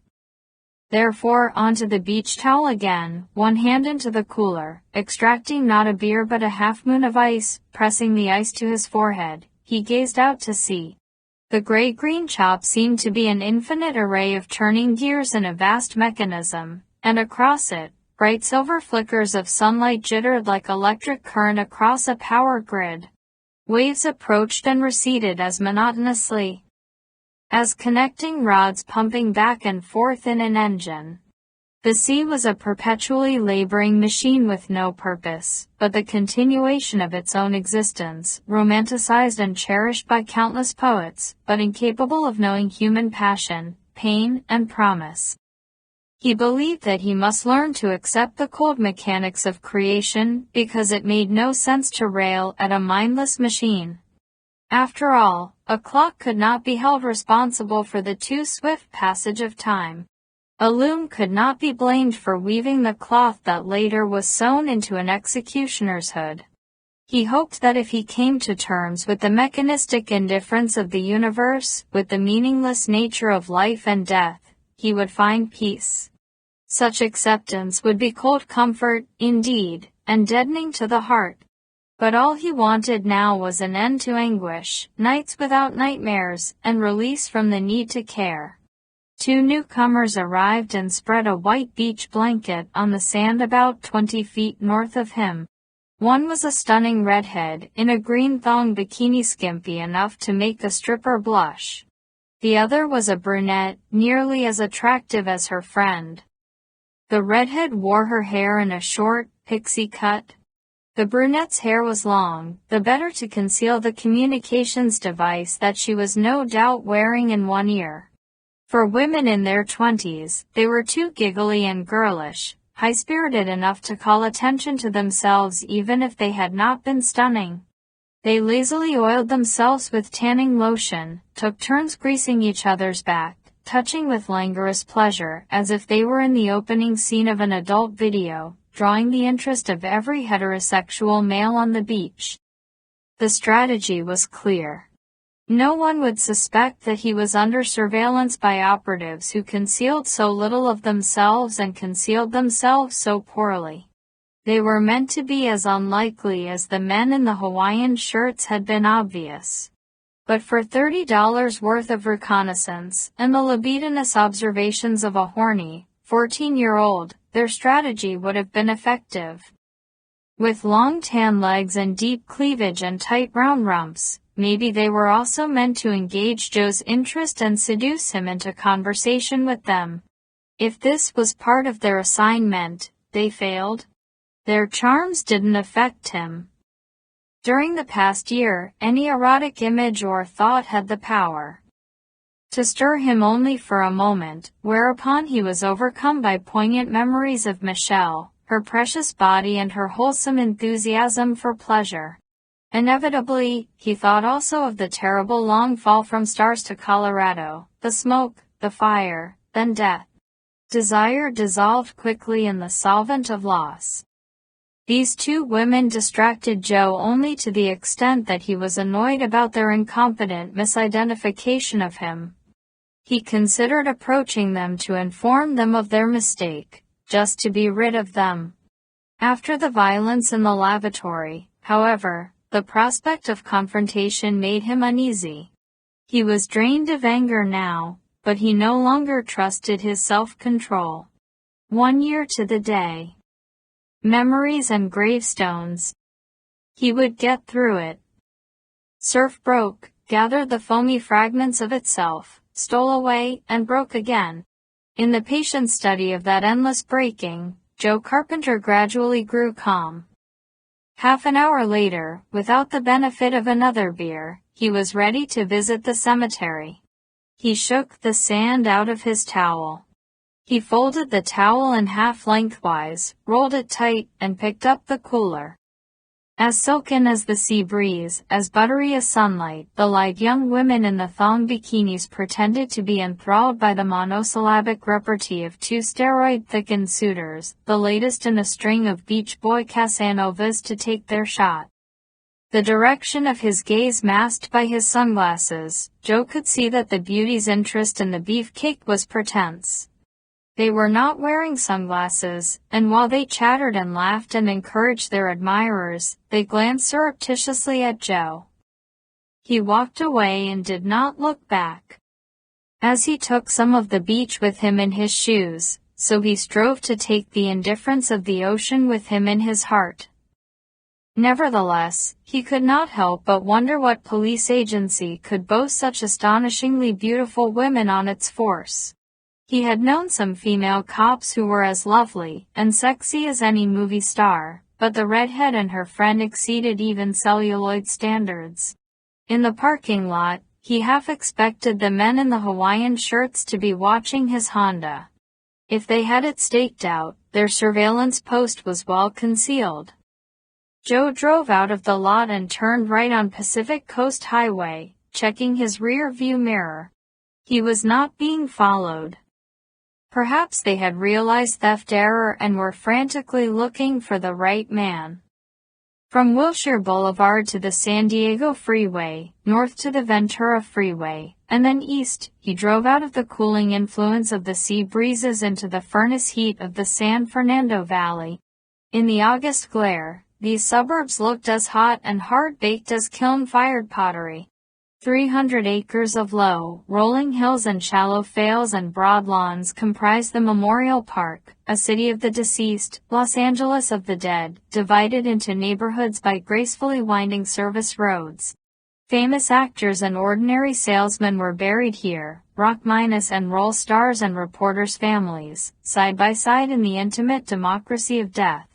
Therefore, onto the beach towel again, one hand into the cooler, extracting not a beer but a half-moon of ice, pressing the ice to his forehead, he gazed out to sea. The gray-green chop seemed to be an infinite array of turning gears in a vast mechanism, and across it, bright silver flickers of sunlight jittered like electric current across a power grid. Waves approached and receded as monotonously as connecting rods pumping back and forth in an engine. The sea was a perpetually laboring machine with no purpose, but the continuation of its own existence, romanticized and cherished by countless poets, but incapable of knowing human passion, pain, and promise. He believed that he must learn to accept the cold mechanics of creation, because it made no sense to rail at a mindless machine. After all, a clock could not be held responsible for the too swift passage of time. A loom could not be blamed for weaving the cloth that later was sewn into an executioner's hood. He hoped that if he came to terms with the mechanistic indifference of the universe, with the meaningless nature of life and death, he would find peace. Such acceptance would be cold comfort, indeed, and deadening to the heart. But all he wanted now was an end to anguish, nights without nightmares, and release from the need to care. 2 newcomers arrived and spread a white beach blanket on the sand about 20 feet north of him. One was a stunning redhead in a green thong bikini skimpy enough to make a stripper blush. The other was a brunette, nearly as attractive as her friend. The redhead wore her hair in a short, pixie cut. The brunette's hair was long, the better to conceal the communications device that she was no doubt wearing in one ear. For women in their 20s, they were too giggly and girlish, high-spirited enough to call attention to themselves even if they had not been stunning. They lazily oiled themselves with tanning lotion, took turns greasing each other's back, touching with languorous pleasure as if they were in the opening scene of an adult video, drawing the interest of every heterosexual male on the beach. The strategy was clear. No one would suspect that he was under surveillance by operatives who concealed so little of themselves and concealed themselves so poorly. They were meant to be as unlikely as the men in the Hawaiian shirts had been obvious. But for $30 worth of reconnaissance and the libidinous observations of a horny, 14-year-old, their strategy would have been effective. With long tan legs and deep cleavage and tight round rumps, maybe they were also meant to engage Joe's interest and seduce him into conversation with them. If this was part of their assignment, they failed. Their charms didn't affect him. During the past year, any erotic image or thought had the power to stir him only for a moment, whereupon he was overcome by poignant memories of Michelle, her precious body and her wholesome enthusiasm for pleasure. Inevitably, he thought also of the terrible long fall from stars to Colorado, the smoke, the fire, then death. Desire dissolved quickly in the solvent of loss. These 2 women distracted Joe only to the extent that he was annoyed about their incompetent misidentification of him. He considered approaching them to inform them of their mistake, just to be rid of them. After the violence in the lavatory, however, the prospect of confrontation made him uneasy. He was drained of anger now, but he no longer trusted his self-control. 1 year to the day. Memories and gravestones. He would get through it. Surf broke, gathered the foamy fragments of itself, stole away, and broke again. In the patient study of that endless breaking, Joe Carpenter gradually grew calm. Half an hour later, without the benefit of another beer, he was ready to visit the cemetery. He shook the sand out of his towel. He folded the towel in half lengthwise, rolled it tight, and picked up the cooler. As silken as the sea breeze, as buttery as sunlight, the light young women in the thong bikinis pretended to be enthralled by the monosyllabic repartee of two steroid-thickened suitors, the latest in a string of beach boy Casanovas to take their shot. The direction of his gaze masked by his sunglasses, Joe could see that the beauty's interest in the beefcake was pretense. They were not wearing sunglasses, and while they chattered and laughed and encouraged their admirers, they glanced surreptitiously at Joe. He walked away and did not look back. As he took some of the beach with him in his shoes, so he strove to take the indifference of the ocean with him in his heart. Nevertheless, he could not help but wonder what police agency could boast such astonishingly beautiful women on its force. He had known some female cops who were as lovely and sexy as any movie star, but the redhead and her friend exceeded even celluloid standards. In the parking lot, he half expected the men in the Hawaiian shirts to be watching his Honda. If they had it staked out, their surveillance post was well concealed. Joe drove out of the lot and turned right on Pacific Coast Highway, checking his rear view mirror. He was not being followed. Perhaps they had realized theft error and were frantically looking for the right man. From Wilshire Boulevard to the San Diego Freeway, north to the Ventura Freeway, and then east, he drove out of the cooling influence of the sea breezes into the furnace heat of the San Fernando Valley. In the August glare, these suburbs looked as hot and hard-baked as kiln-fired pottery. 300 acres of low, rolling hills and shallow vales and broad lawns comprise the Memorial Park, a city of the deceased, Los Angeles of the dead, divided into neighborhoods by gracefully winding service roads. Famous actors and ordinary salesmen were buried here, rock miners and roll stars and reporters' families, side by side in the intimate democracy of death.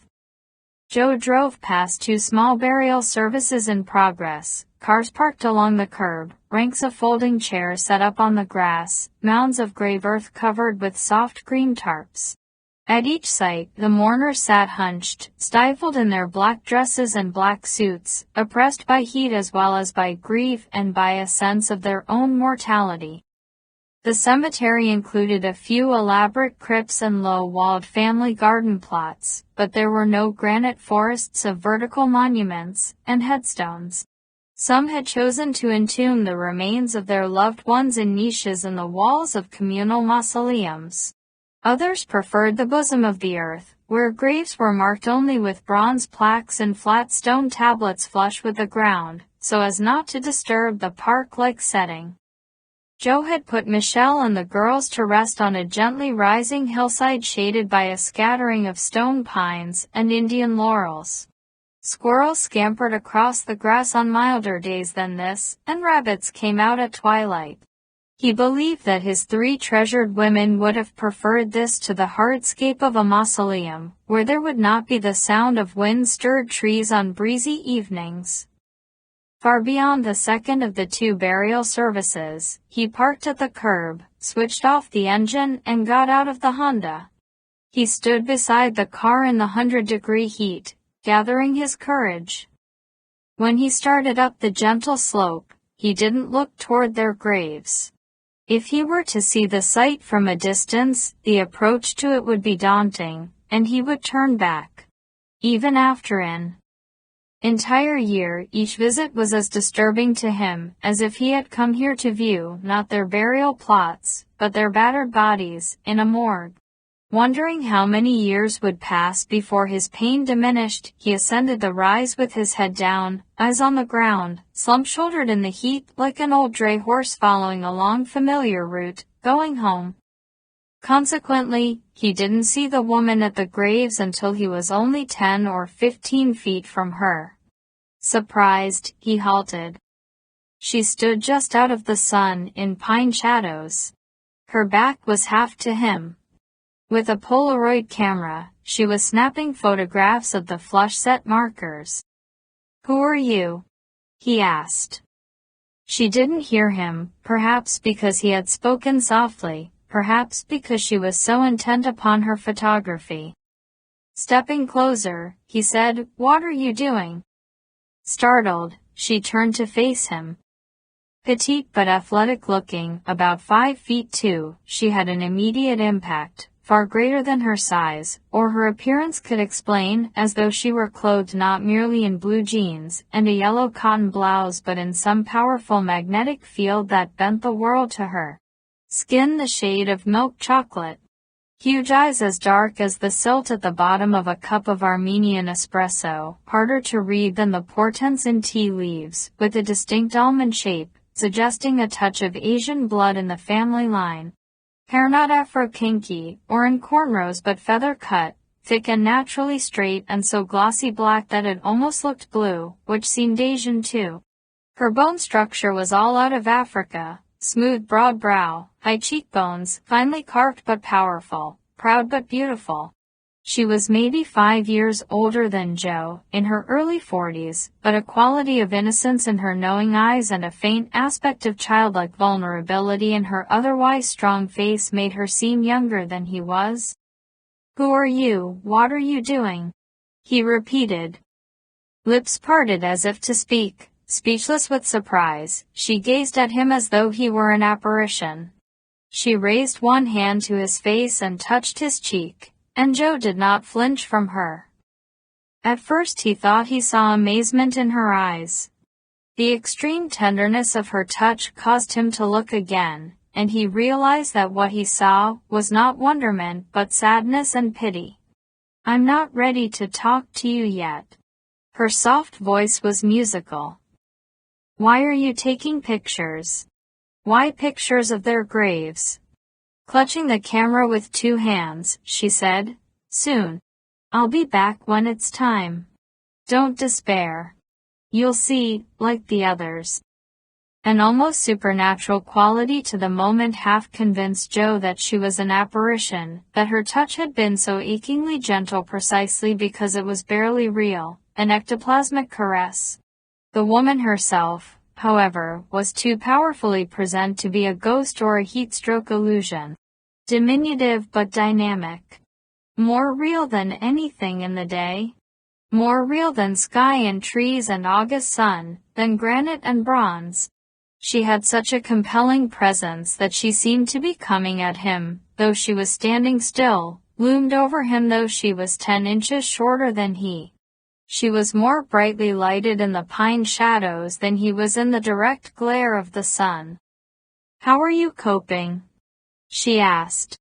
Joe drove past two small burial services in progress, cars parked along the curb, ranks of folding chairs set up on the grass, mounds of grave earth covered with soft green tarps. At each site, the mourners sat hunched, stifled in their black dresses and black suits, oppressed by heat as well as by grief and by a sense of their own mortality. The cemetery included a few elaborate crypts and low-walled family garden plots, but there were no granite forests of vertical monuments and headstones. Some had chosen to entomb the remains of their loved ones in niches in the walls of communal mausoleums. Others preferred the bosom of the earth, where graves were marked only with bronze plaques and flat stone tablets flush with the ground, so as not to disturb the park-like setting. Joe had put Michelle and the girls to rest on a gently rising hillside shaded by a scattering of stone pines and Indian laurels. Squirrels scampered across the grass on milder days than this, and rabbits came out at twilight. He believed that his three treasured women would have preferred this to the hardscape of a mausoleum, where there would not be the sound of wind-stirred trees on breezy evenings. Far beyond the second of the two burial services, he parked at the curb, switched off the engine, and got out of the Honda. He stood beside the car in the 100-degree heat, gathering his courage. When he started up the gentle slope, he didn't look toward their graves. If he were to see the sight from a distance, the approach to it would be daunting, and he would turn back. Even after an entire year, each visit was as disturbing to him as if he had come here to view not their burial plots, but their battered bodies in a morgue. Wondering how many years would pass before his pain diminished, he ascended the rise with his head down, eyes on the ground, slump-shouldered in the heat like an old dray horse following a long familiar route, going home. Consequently, he didn't see the woman at the graves until he was only 10 or 15 feet from her. Surprised, he halted. She stood just out of the sun in pine shadows. Her back was half to him. With a Polaroid camera, she was snapping photographs of the flush-set markers. "Who are you?" he asked. She didn't hear him, perhaps because he had spoken softly, perhaps because she was so intent upon her photography. Stepping closer, he said, "What are you doing?" Startled, she turned to face him. Petite but athletic-looking, about 5 feet 2, she had an immediate impact, far greater than her size, or her appearance could explain, as though she were clothed not merely in blue jeans and a yellow cotton blouse but in some powerful magnetic field that bent the world to her. Skin the shade of milk chocolate. Huge eyes as dark as the silt at the bottom of a cup of Armenian espresso, harder to read than the portents in tea leaves, with a distinct almond shape, suggesting a touch of Asian blood in the family line. Hair not afro-kinky, or in cornrows but feather-cut, thick and naturally straight and so glossy black that it almost looked blue, which seemed Asian too. Her bone structure was all out of Africa. Smooth broad brow, high cheekbones, finely carved but powerful, proud but beautiful. She was maybe 5 years older than Joe, in her early 40s, but a quality of innocence in her knowing eyes and a faint aspect of childlike vulnerability in her otherwise strong face made her seem younger than he was. "Who are you? What are you doing?" he repeated. Lips parted as if to speak. Speechless with surprise, she gazed at him as though he were an apparition. She raised one hand to his face and touched his cheek, and Joe did not flinch from her. At first he thought he saw amazement in her eyes. The extreme tenderness of her touch caused him to look again, and he realized that what he saw was not wonderment but sadness and pity. "I'm not ready to talk to you yet." Her soft voice was musical. "Why are you taking pictures? Why pictures of their graves?" Clutching the camera with 2 hands, she said, "Soon. I'll be back when it's time. Don't despair. You'll see, like the others." An almost supernatural quality to the moment half convinced Joe that she was an apparition, that her touch had been so achingly gentle precisely because it was barely real, an ectoplasmic caress. The woman herself, however, was too powerfully present to be a ghost or a heat-stroke illusion. Diminutive but dynamic. More real than anything in the day. More real than sky and trees and August sun, than granite and bronze. She had such a compelling presence that she seemed to be coming at him, though she was standing still, loomed over him though she was 10 inches shorter than he. She was more brightly lighted in the pine shadows than he was in the direct glare of the sun. "How are you coping?" she asked.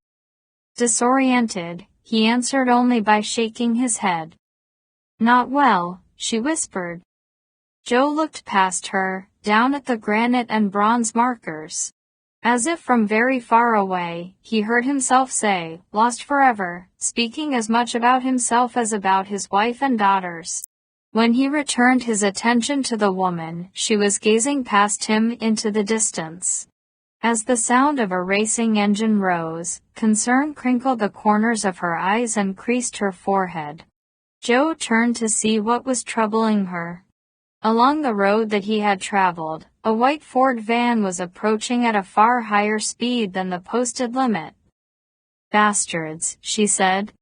Disoriented, he answered only by shaking his head. "Not well," she whispered. Joe looked past her, down at the granite and bronze markers. As if from very far away, he heard himself say, "Lost forever," speaking as much about himself as about his wife and daughters. When he returned his attention to the woman, she was gazing past him into the distance. As the sound of a racing engine rose, concern crinkled the corners of her eyes and creased her forehead. Joe turned to see what was troubling her. Along the road that he had traveled, a white Ford van was approaching at a far higher speed than the posted limit. "Bastards," she said.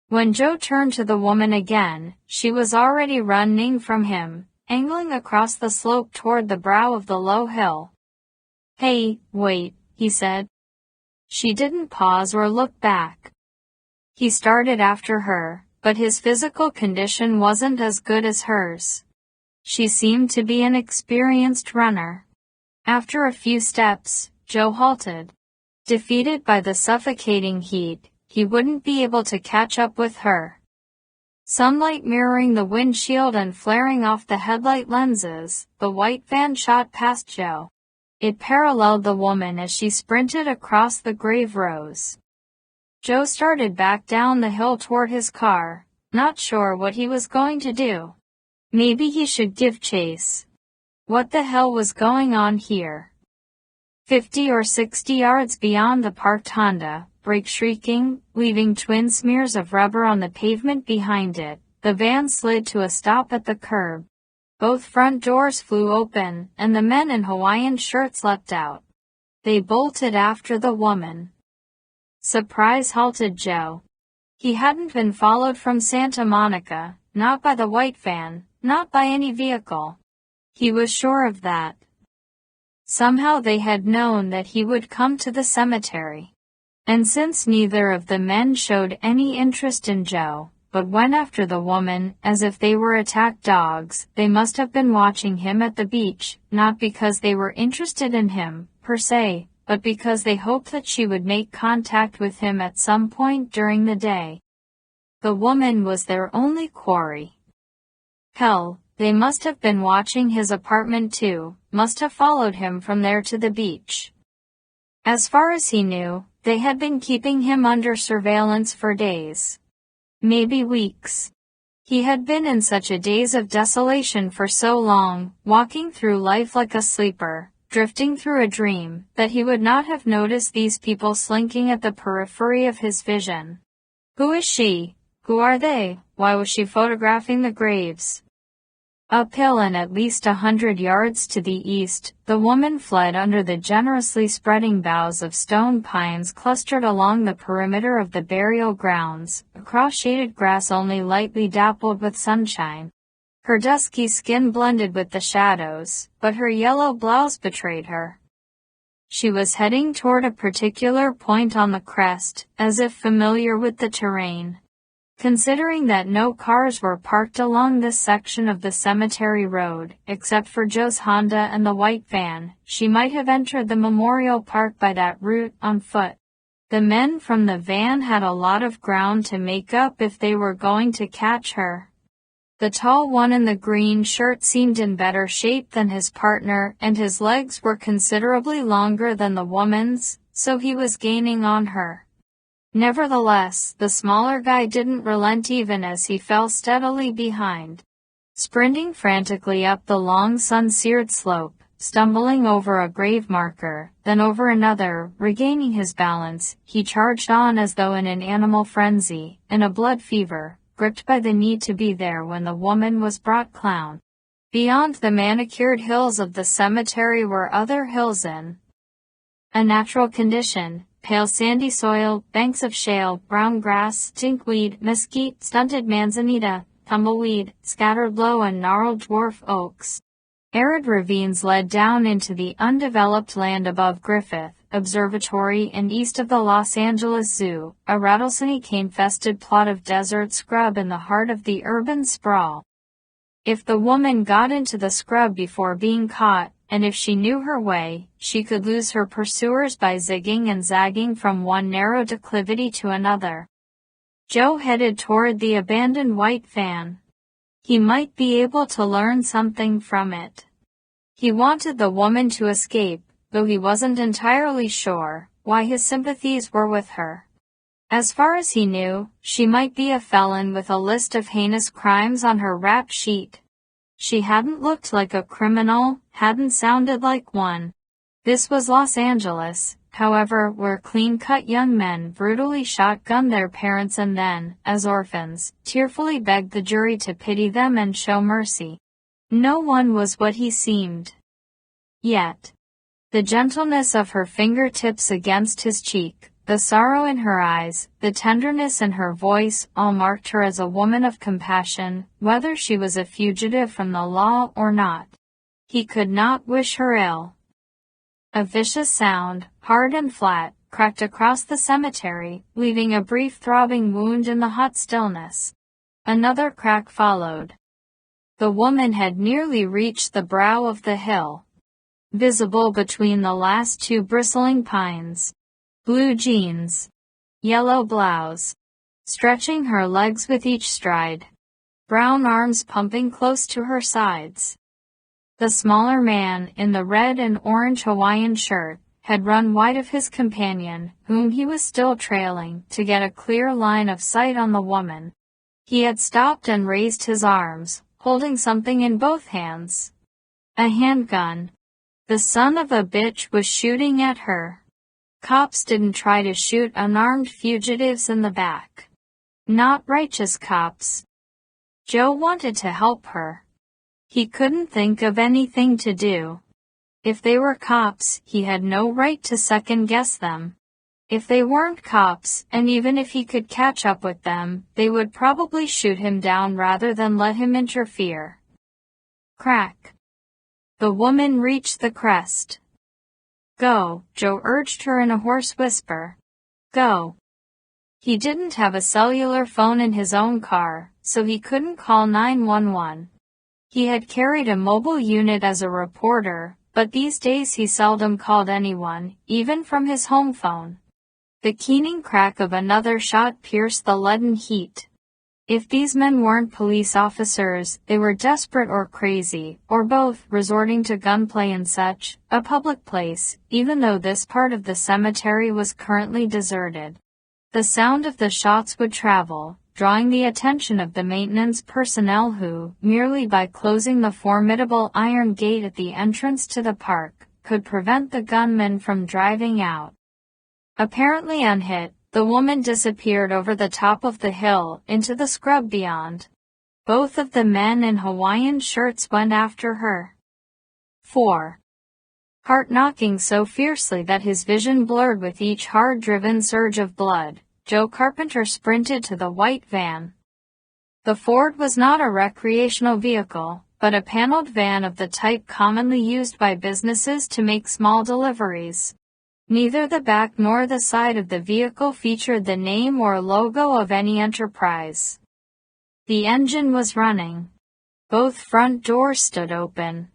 When Joe turned to the woman again, she was already running from him, angling across the slope toward the brow of the low hill. "Hey, wait," he said. She didn't pause or look back. He started after her, but his physical condition wasn't as good as hers. She seemed to be an experienced runner. After a few steps, Joe halted. Defeated by the suffocating heat, he wouldn't be able to catch up with her. Sunlight mirroring the windshield and flaring off the headlight lenses, the white van shot past Joe. It paralleled the woman as she sprinted across the grave rows. Joe started back down the hill toward his car, not sure what he was going to do. Maybe he should give chase. What the hell was going on here? 50 or 60 yards beyond the parked Honda, brake shrieking, leaving twin smears of rubber on the pavement behind it, the van slid to a stop at the curb. Both front doors flew open, and the men in Hawaiian shirts leapt out. They bolted after the woman. Surprise halted Joe. He hadn't been followed from Santa Monica, not by the white van, not by any vehicle. He was sure of that. Somehow they had known that he would come to the cemetery. And since neither of the men showed any interest in Joe, but went after the woman as if they were attacked dogs, they must have been watching him at the beach, not because they were interested in him, per se, but because they hoped that she would make contact with him at some point during the day. The woman was their only quarry. Hell, they must have been watching his apartment too, must have followed him from there to the beach. As far as he knew, they had been keeping him under surveillance for days. Maybe weeks. He had been in such a daze of desolation for so long, walking through life like a sleeper, drifting through a dream, that he would not have noticed these people slinking at the periphery of his vision. Who is she? Who are they? Why was she photographing the graves? Uphill and at least 100 yards to the east, the woman fled under the generously spreading boughs of stone pines clustered along the perimeter of the burial grounds, across shaded grass only lightly dappled with sunshine. Her dusky skin blended with the shadows, but her yellow blouse betrayed her. She was heading toward a particular point on the crest, as if familiar with the terrain. Considering that no cars were parked along this section of the cemetery road, except for Joe's Honda and the white van, she might have entered the memorial park by that route on foot. The men from the van had a lot of ground to make up if they were going to catch her. The tall one in the green shirt seemed in better shape than his partner, and his legs were considerably longer than the woman's, so he was gaining on her. Nevertheless, the smaller guy didn't relent even as he fell steadily behind. Sprinting frantically up the long sun-seared slope, stumbling over a grave marker, then over another, regaining his balance, he charged on as though in an animal frenzy, in a blood fever, gripped by the need to be there when the woman was brought clown. Beyond the manicured hills of the cemetery were other hills in a natural condition. Pale sandy soil, banks of shale, brown grass, stinkweed, mesquite, stunted manzanita, tumbleweed, scattered low and gnarled dwarf oaks. Arid ravines led down into the undeveloped land above Griffith Observatory and east of the Los Angeles Zoo, a rattlesnake-infested plot of desert scrub in the heart of the urban sprawl. If the woman got into the scrub before being caught, and if she knew her way, she could lose her pursuers by zigging and zagging from one narrow declivity to another. Joe headed toward the abandoned white van. He might be able to learn something from it. He wanted the woman to escape, though he wasn't entirely sure why his sympathies were with her. As far as he knew, she might be a felon with a list of heinous crimes on her rap sheet. She hadn't looked like a criminal, hadn't sounded like one. This was Los Angeles, however, where clean-cut young men brutally shotgunned their parents and then, as orphans, tearfully begged the jury to pity them and show mercy. No one was what he seemed. Yet. The gentleness of her fingertips against his cheek, the sorrow in her eyes, the tenderness in her voice, all marked her as a woman of compassion, whether she was a fugitive from the law or not. He could not wish her ill. A vicious sound, hard and flat, cracked across the cemetery, leaving a brief throbbing wound in the hot stillness. Another crack followed. The woman had nearly reached the brow of the hill. Visible between the last two bristling pines. Blue jeans. Yellow blouse. Stretching her legs with each stride. Brown arms pumping close to her sides. The smaller man, in the red and orange Hawaiian shirt, had run wide of his companion, whom he was still trailing, to get a clear line of sight on the woman. He had stopped and raised his arms, holding something in both hands. A handgun. The son of a bitch was shooting at her. Cops didn't try to shoot unarmed fugitives in the back. Not righteous cops. Joe wanted to help her. He couldn't think of anything to do. If they were cops, he had no right to second-guess them. If they weren't cops, and even if he could catch up with them, they would probably shoot him down rather than let him interfere. Crack. The woman reached the crest. Go, Joe urged her in a hoarse whisper. Go. He didn't have a cellular phone in his own car, so he couldn't call 911. He had carried a mobile unit as a reporter, but these days he seldom called anyone, even from his home phone. The keening crack of another shot pierced the leaden heat. If these men weren't police officers, they were desperate or crazy, or both, resorting to gunplay in such a public place, even though this part of the cemetery was currently deserted. The sound of the shots would travel, drawing the attention of the maintenance personnel who, merely by closing the formidable iron gate at the entrance to the park, could prevent the gunmen from driving out. Apparently unhit, the woman disappeared over the top of the hill into the scrub beyond. Both of the men in Hawaiian shirts went after her. 4. Heart knocking so fiercely that his vision blurred with each hard-driven surge of blood, Joe Carpenter sprinted to the white van. The Ford was not a recreational vehicle, but a paneled van of the type commonly used by businesses to make small deliveries. Neither the back nor the side of the vehicle featured the name or logo of any enterprise. The engine was running. Both front doors stood open.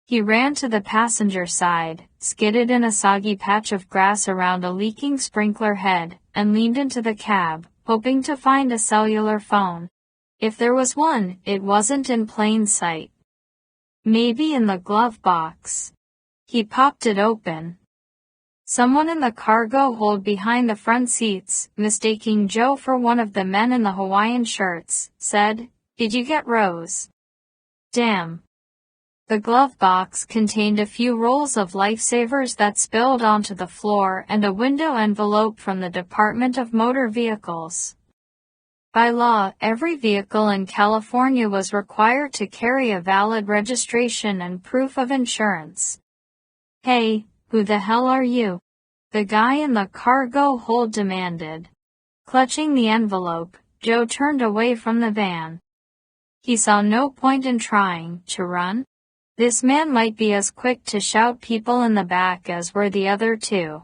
He ran to the passenger side, skidded in a soggy patch of grass around a leaking sprinkler head, and leaned into the cab, hoping to find a cellular phone. If there was one, it wasn't in plain sight. Maybe in the glove box. He popped it open. Someone in the cargo hold behind the front seats, mistaking Joe for one of the men in the Hawaiian shirts, said, "Did you get Rose?" Damn. The glove box contained a few rolls of lifesavers that spilled onto the floor and a window envelope from the Department of Motor Vehicles. By law, every vehicle in California was required to carry a valid registration and proof of insurance. Hey, who the hell are you? The guy in the cargo hold demanded. Clutching the envelope, Joe turned away from the van. He saw no point in trying to run. This man might be as quick to shout people in the back as were the other two.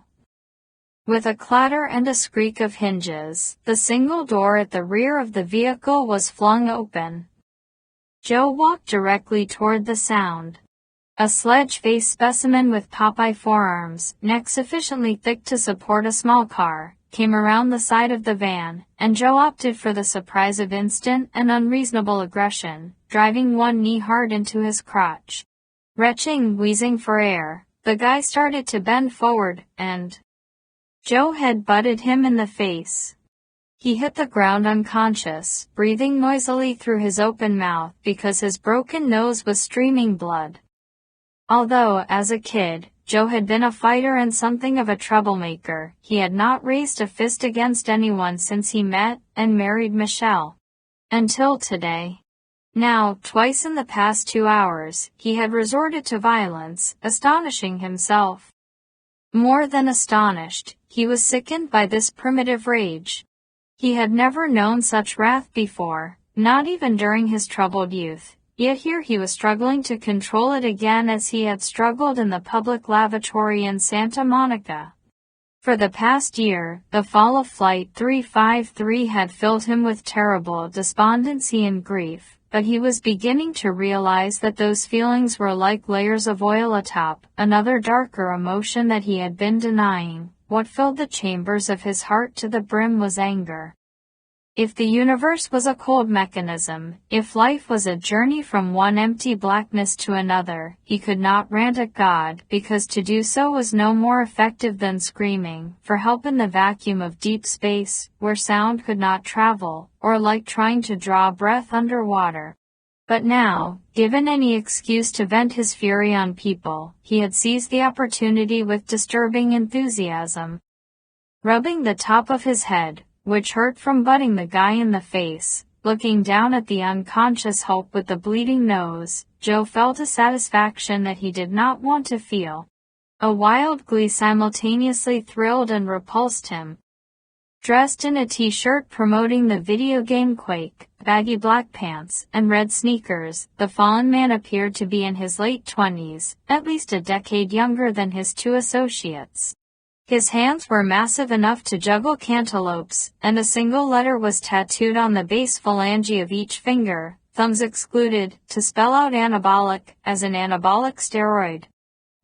With a clatter and a squeak of hinges, the single door at the rear of the vehicle was flung open. Joe walked directly toward the sound. A sledge-faced specimen with Popeye forearms, neck sufficiently thick to support a small car, came around the side of the van, and Joe opted for the surprise of instant and unreasonable aggression, driving one knee hard into his crotch. Retching, wheezing for air, the guy started to bend forward, and Joe had butted him in the face. He hit the ground unconscious, breathing noisily through his open mouth because his broken nose was streaming blood. Although, as a kid, Joe had been a fighter and something of a troublemaker, he had not raised a fist against anyone since he met and married Michelle. Until today. Now, twice in the past 2 hours, he had resorted to violence, astonishing himself. More than astonished, he was sickened by this primitive rage. He had never known such wrath before, not even during his troubled youth. Yet here he was struggling to control it again as he had struggled in the public lavatory in Santa Monica. For the past year, the fall of Flight 353 had filled him with terrible despondency and grief, but he was beginning to realize that those feelings were like layers of oil atop another darker emotion that he had been denying. What filled the chambers of his heart to the brim was anger. If the universe was a cold mechanism, if life was a journey from one empty blackness to another, he could not rant at God because to do so was no more effective than screaming for help in the vacuum of deep space, where sound could not travel, or like trying to draw breath underwater. But now, given any excuse to vent his fury on people, he had seized the opportunity with disturbing enthusiasm. Rubbing the top of his head, which hurt from butting the guy in the face, looking down at the unconscious Hope with the bleeding nose, Joe felt a satisfaction that he did not want to feel. A wild glee simultaneously thrilled and repulsed him. Dressed in a t-shirt promoting the video game Quake, baggy black pants, and red sneakers, the fallen man appeared to be in his late 20s, at least a decade younger than his two associates. His hands were massive enough to juggle cantaloupes, and a single letter was tattooed on the base phalange of each finger, thumbs excluded, to spell out anabolic, as an anabolic steroid.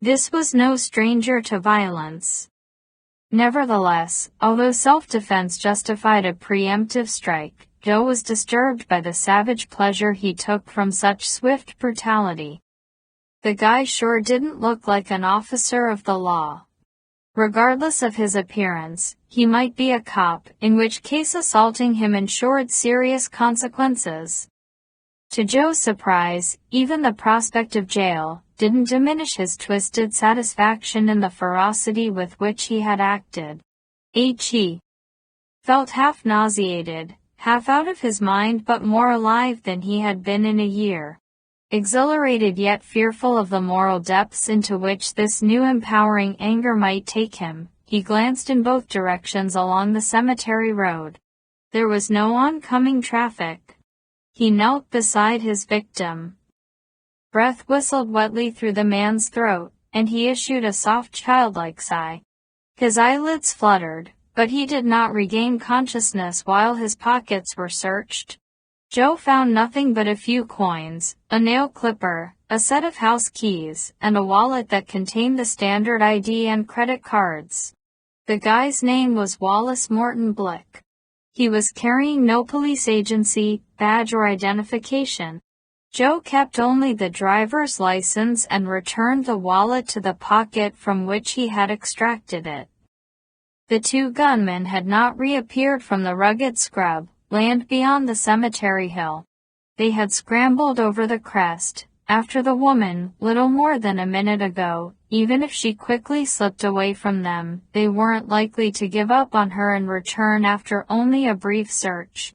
This was no stranger to violence. Nevertheless, although self-defense justified a preemptive strike, Joe was disturbed by the savage pleasure he took from such swift brutality. The guy sure didn't look like an officer of the law. Regardless of his appearance, he might be a cop, in which case assaulting him ensured serious consequences. To Joe's surprise, even the prospect of jail didn't diminish his twisted satisfaction in the ferocity with which he had acted. He felt half nauseated, half out of his mind, but more alive than he had been in a year. Exhilarated yet fearful of the moral depths into which this new empowering anger might take him, he glanced in both directions along the cemetery road. There was no oncoming traffic. He knelt beside his victim. Breath whistled wetly through the man's throat, and he issued a soft childlike sigh. His eyelids fluttered, but he did not regain consciousness while his pockets were searched. Joe found nothing but a few coins, a nail clipper, a set of house keys, and a wallet that contained the standard ID and credit cards. The guy's name was Wallace Morton Blick. He was carrying no police agency, badge or identification. Joe kept only the driver's license and returned the wallet to the pocket from which he had extracted it. The two gunmen had not reappeared from the rugged scrub land beyond the cemetery hill. They had scrambled over the crest, after the woman, little more than a minute ago. Even if she quickly slipped away from them, they weren't likely to give up on her and return after only a brief search.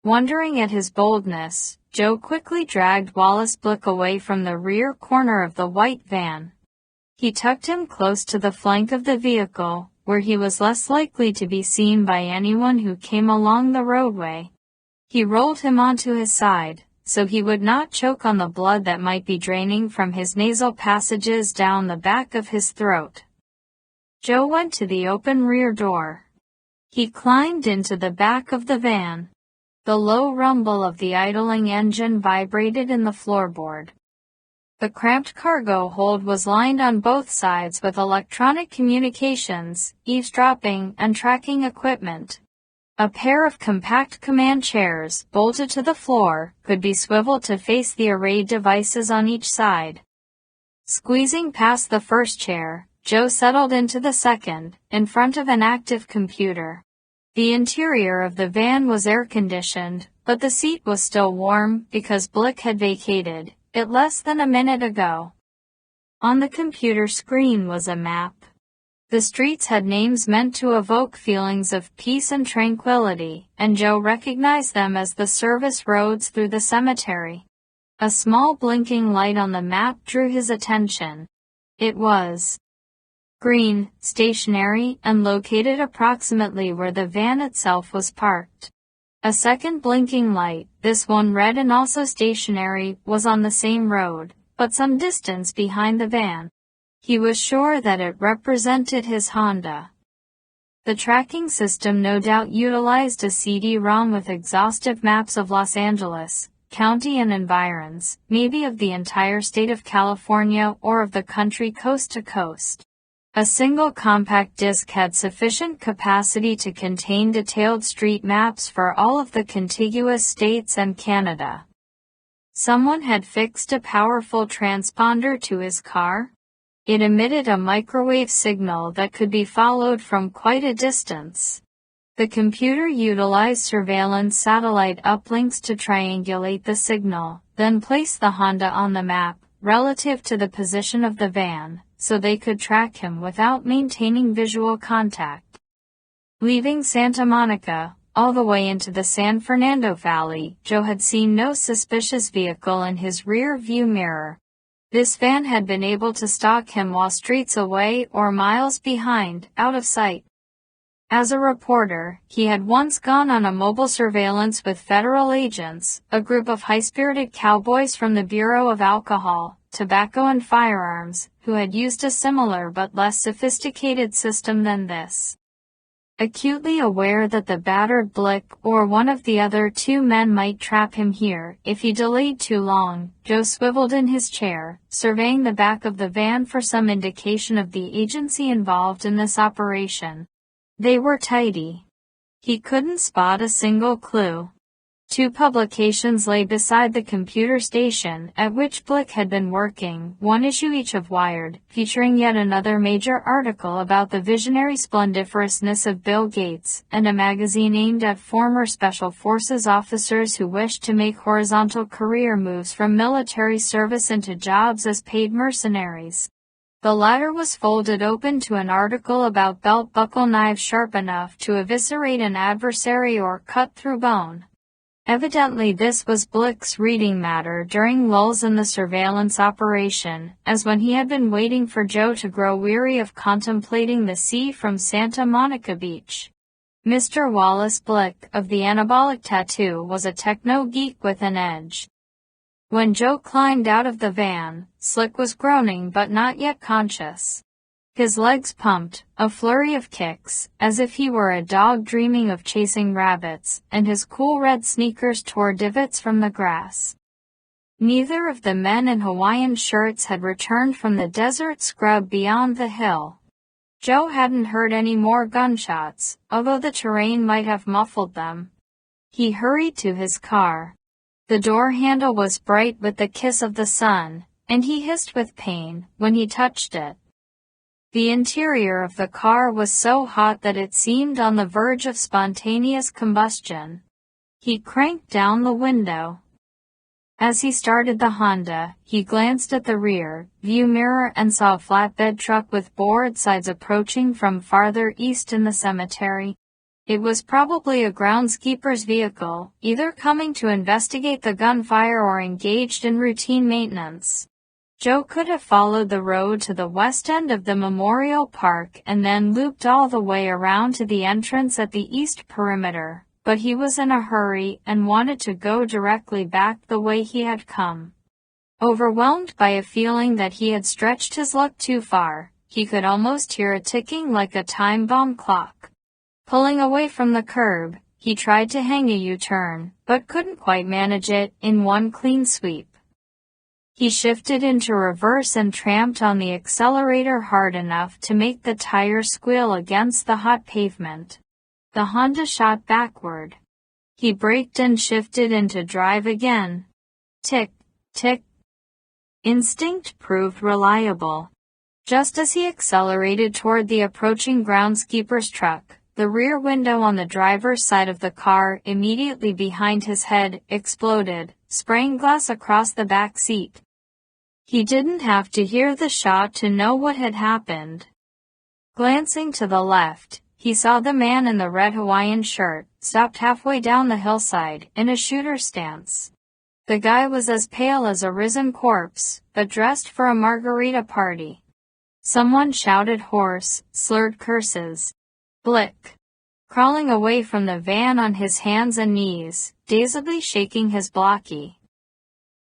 Wondering at his boldness, Joe quickly dragged Wallace Blick away from the rear corner of the white van. He tucked him close to the flank of the vehicle, where he was less likely to be seen by anyone who came along the roadway. He rolled him onto his side, so he would not choke on the blood that might be draining from his nasal passages down the back of his throat. Joe went to the open rear door. He climbed into the back of the van. The low rumble of the idling engine vibrated in the floorboard. The cramped cargo hold was lined on both sides with electronic communications, eavesdropping, and tracking equipment. A pair of compact command chairs, bolted to the floor, could be swiveled to face the arrayed devices on each side. Squeezing past the first chair, Joe settled into the second, in front of an active computer. The interior of the van was air-conditioned, but the seat was still warm because Blick had vacated it less than a minute ago. On the computer screen was a map. The streets had names meant to evoke feelings of peace and tranquility, and Joe recognized them as the service roads through the cemetery. A small blinking light on the map drew his attention. It was green, stationary, and located approximately where the van itself was parked. A second blinking light, this one red and also stationary, was on the same road, but some distance behind the van. He was sure that it represented his Honda. The tracking system no doubt utilized a CD-ROM with exhaustive maps of Los Angeles County and environs, maybe of the entire state of California or of the country coast to coast. A single compact disc had sufficient capacity to contain detailed street maps for all of the contiguous states and Canada. Someone had fixed a powerful transponder to his car. It emitted a microwave signal that could be followed from quite a distance. The computer utilized surveillance satellite uplinks to triangulate the signal, then placed the Honda on the map, relative to the position of the van, so they could track him without maintaining visual contact. Leaving Santa Monica, all the way into the San Fernando Valley, Joe had seen no suspicious vehicle in his rear view mirror. This van had been able to stalk him while streets away or miles behind, out of sight. As a reporter, he had once gone on a mobile surveillance with federal agents, a group of high-spirited cowboys from the Bureau of Alcohol, Tobacco and Firearms, who had used a similar but less sophisticated system than this. Acutely aware that the battered Blick or one of the other two men might trap him here if he delayed too long, Joe swiveled in his chair, surveying the back of the van for some indication of the agency involved in this operation. They were tidy. He couldn't spot a single clue. 2 publications lay beside the computer station at which Blick had been working, one issue each of Wired, featuring yet another major article about the visionary splendiferousness of Bill Gates, and a magazine aimed at former Special Forces officers who wished to make horizontal career moves from military service into jobs as paid mercenaries. The latter was folded open to an article about belt-buckle knives sharp enough to eviscerate an adversary or cut through bone. Evidently this was Blick's reading matter during lulls in the surveillance operation, as when he had been waiting for Joe to grow weary of contemplating the sea from Santa Monica Beach. Mr. Wallace Blick of the anabolic tattoo was a techno-geek with an edge. When Joe climbed out of the van, Slick was groaning but not yet conscious. His legs pumped, a flurry of kicks, as if he were a dog dreaming of chasing rabbits, and his cool red sneakers tore divots from the grass. Neither of the men in Hawaiian shirts had returned from the desert scrub beyond the hill. Joe hadn't heard any more gunshots, although the terrain might have muffled them. He hurried to his car. The door handle was bright with the kiss of the sun, and he hissed with pain when he touched it. The interior of the car was so hot that it seemed on the verge of spontaneous combustion. He cranked down the window. As he started the Honda, he glanced at the rear view mirror and saw a flatbed truck with board sides approaching from farther east in the cemetery. It was probably a groundskeeper's vehicle, either coming to investigate the gunfire or engaged in routine maintenance. Joe could have followed the road to the west end of the Memorial Park and then looped all the way around to the entrance at the east perimeter, but he was in a hurry and wanted to go directly back the way he had come. Overwhelmed by a feeling that he had stretched his luck too far, he could almost hear it ticking like a time bomb clock. Pulling away from the curb, he tried to hang a U-turn, but couldn't quite manage it in one clean sweep. He shifted into reverse and tramped on the accelerator hard enough to make the tire squeal against the hot pavement. The Honda shot backward. He braked and shifted into drive again. Tick, tick. Instinct proved reliable. Just as he accelerated toward the approaching groundskeeper's truck, the rear window on the driver's side of the car immediately behind his head exploded, spraying glass across the back seat. He didn't have to hear the shot to know what had happened. Glancing to the left, he saw the man in the red Hawaiian shirt, stopped halfway down the hillside, in a shooter's stance. The guy was as pale as a risen corpse, but dressed for a margarita party. Someone shouted hoarse, slurred curses. Blick. Crawling away from the van on his hands and knees, dazedly shaking his blocky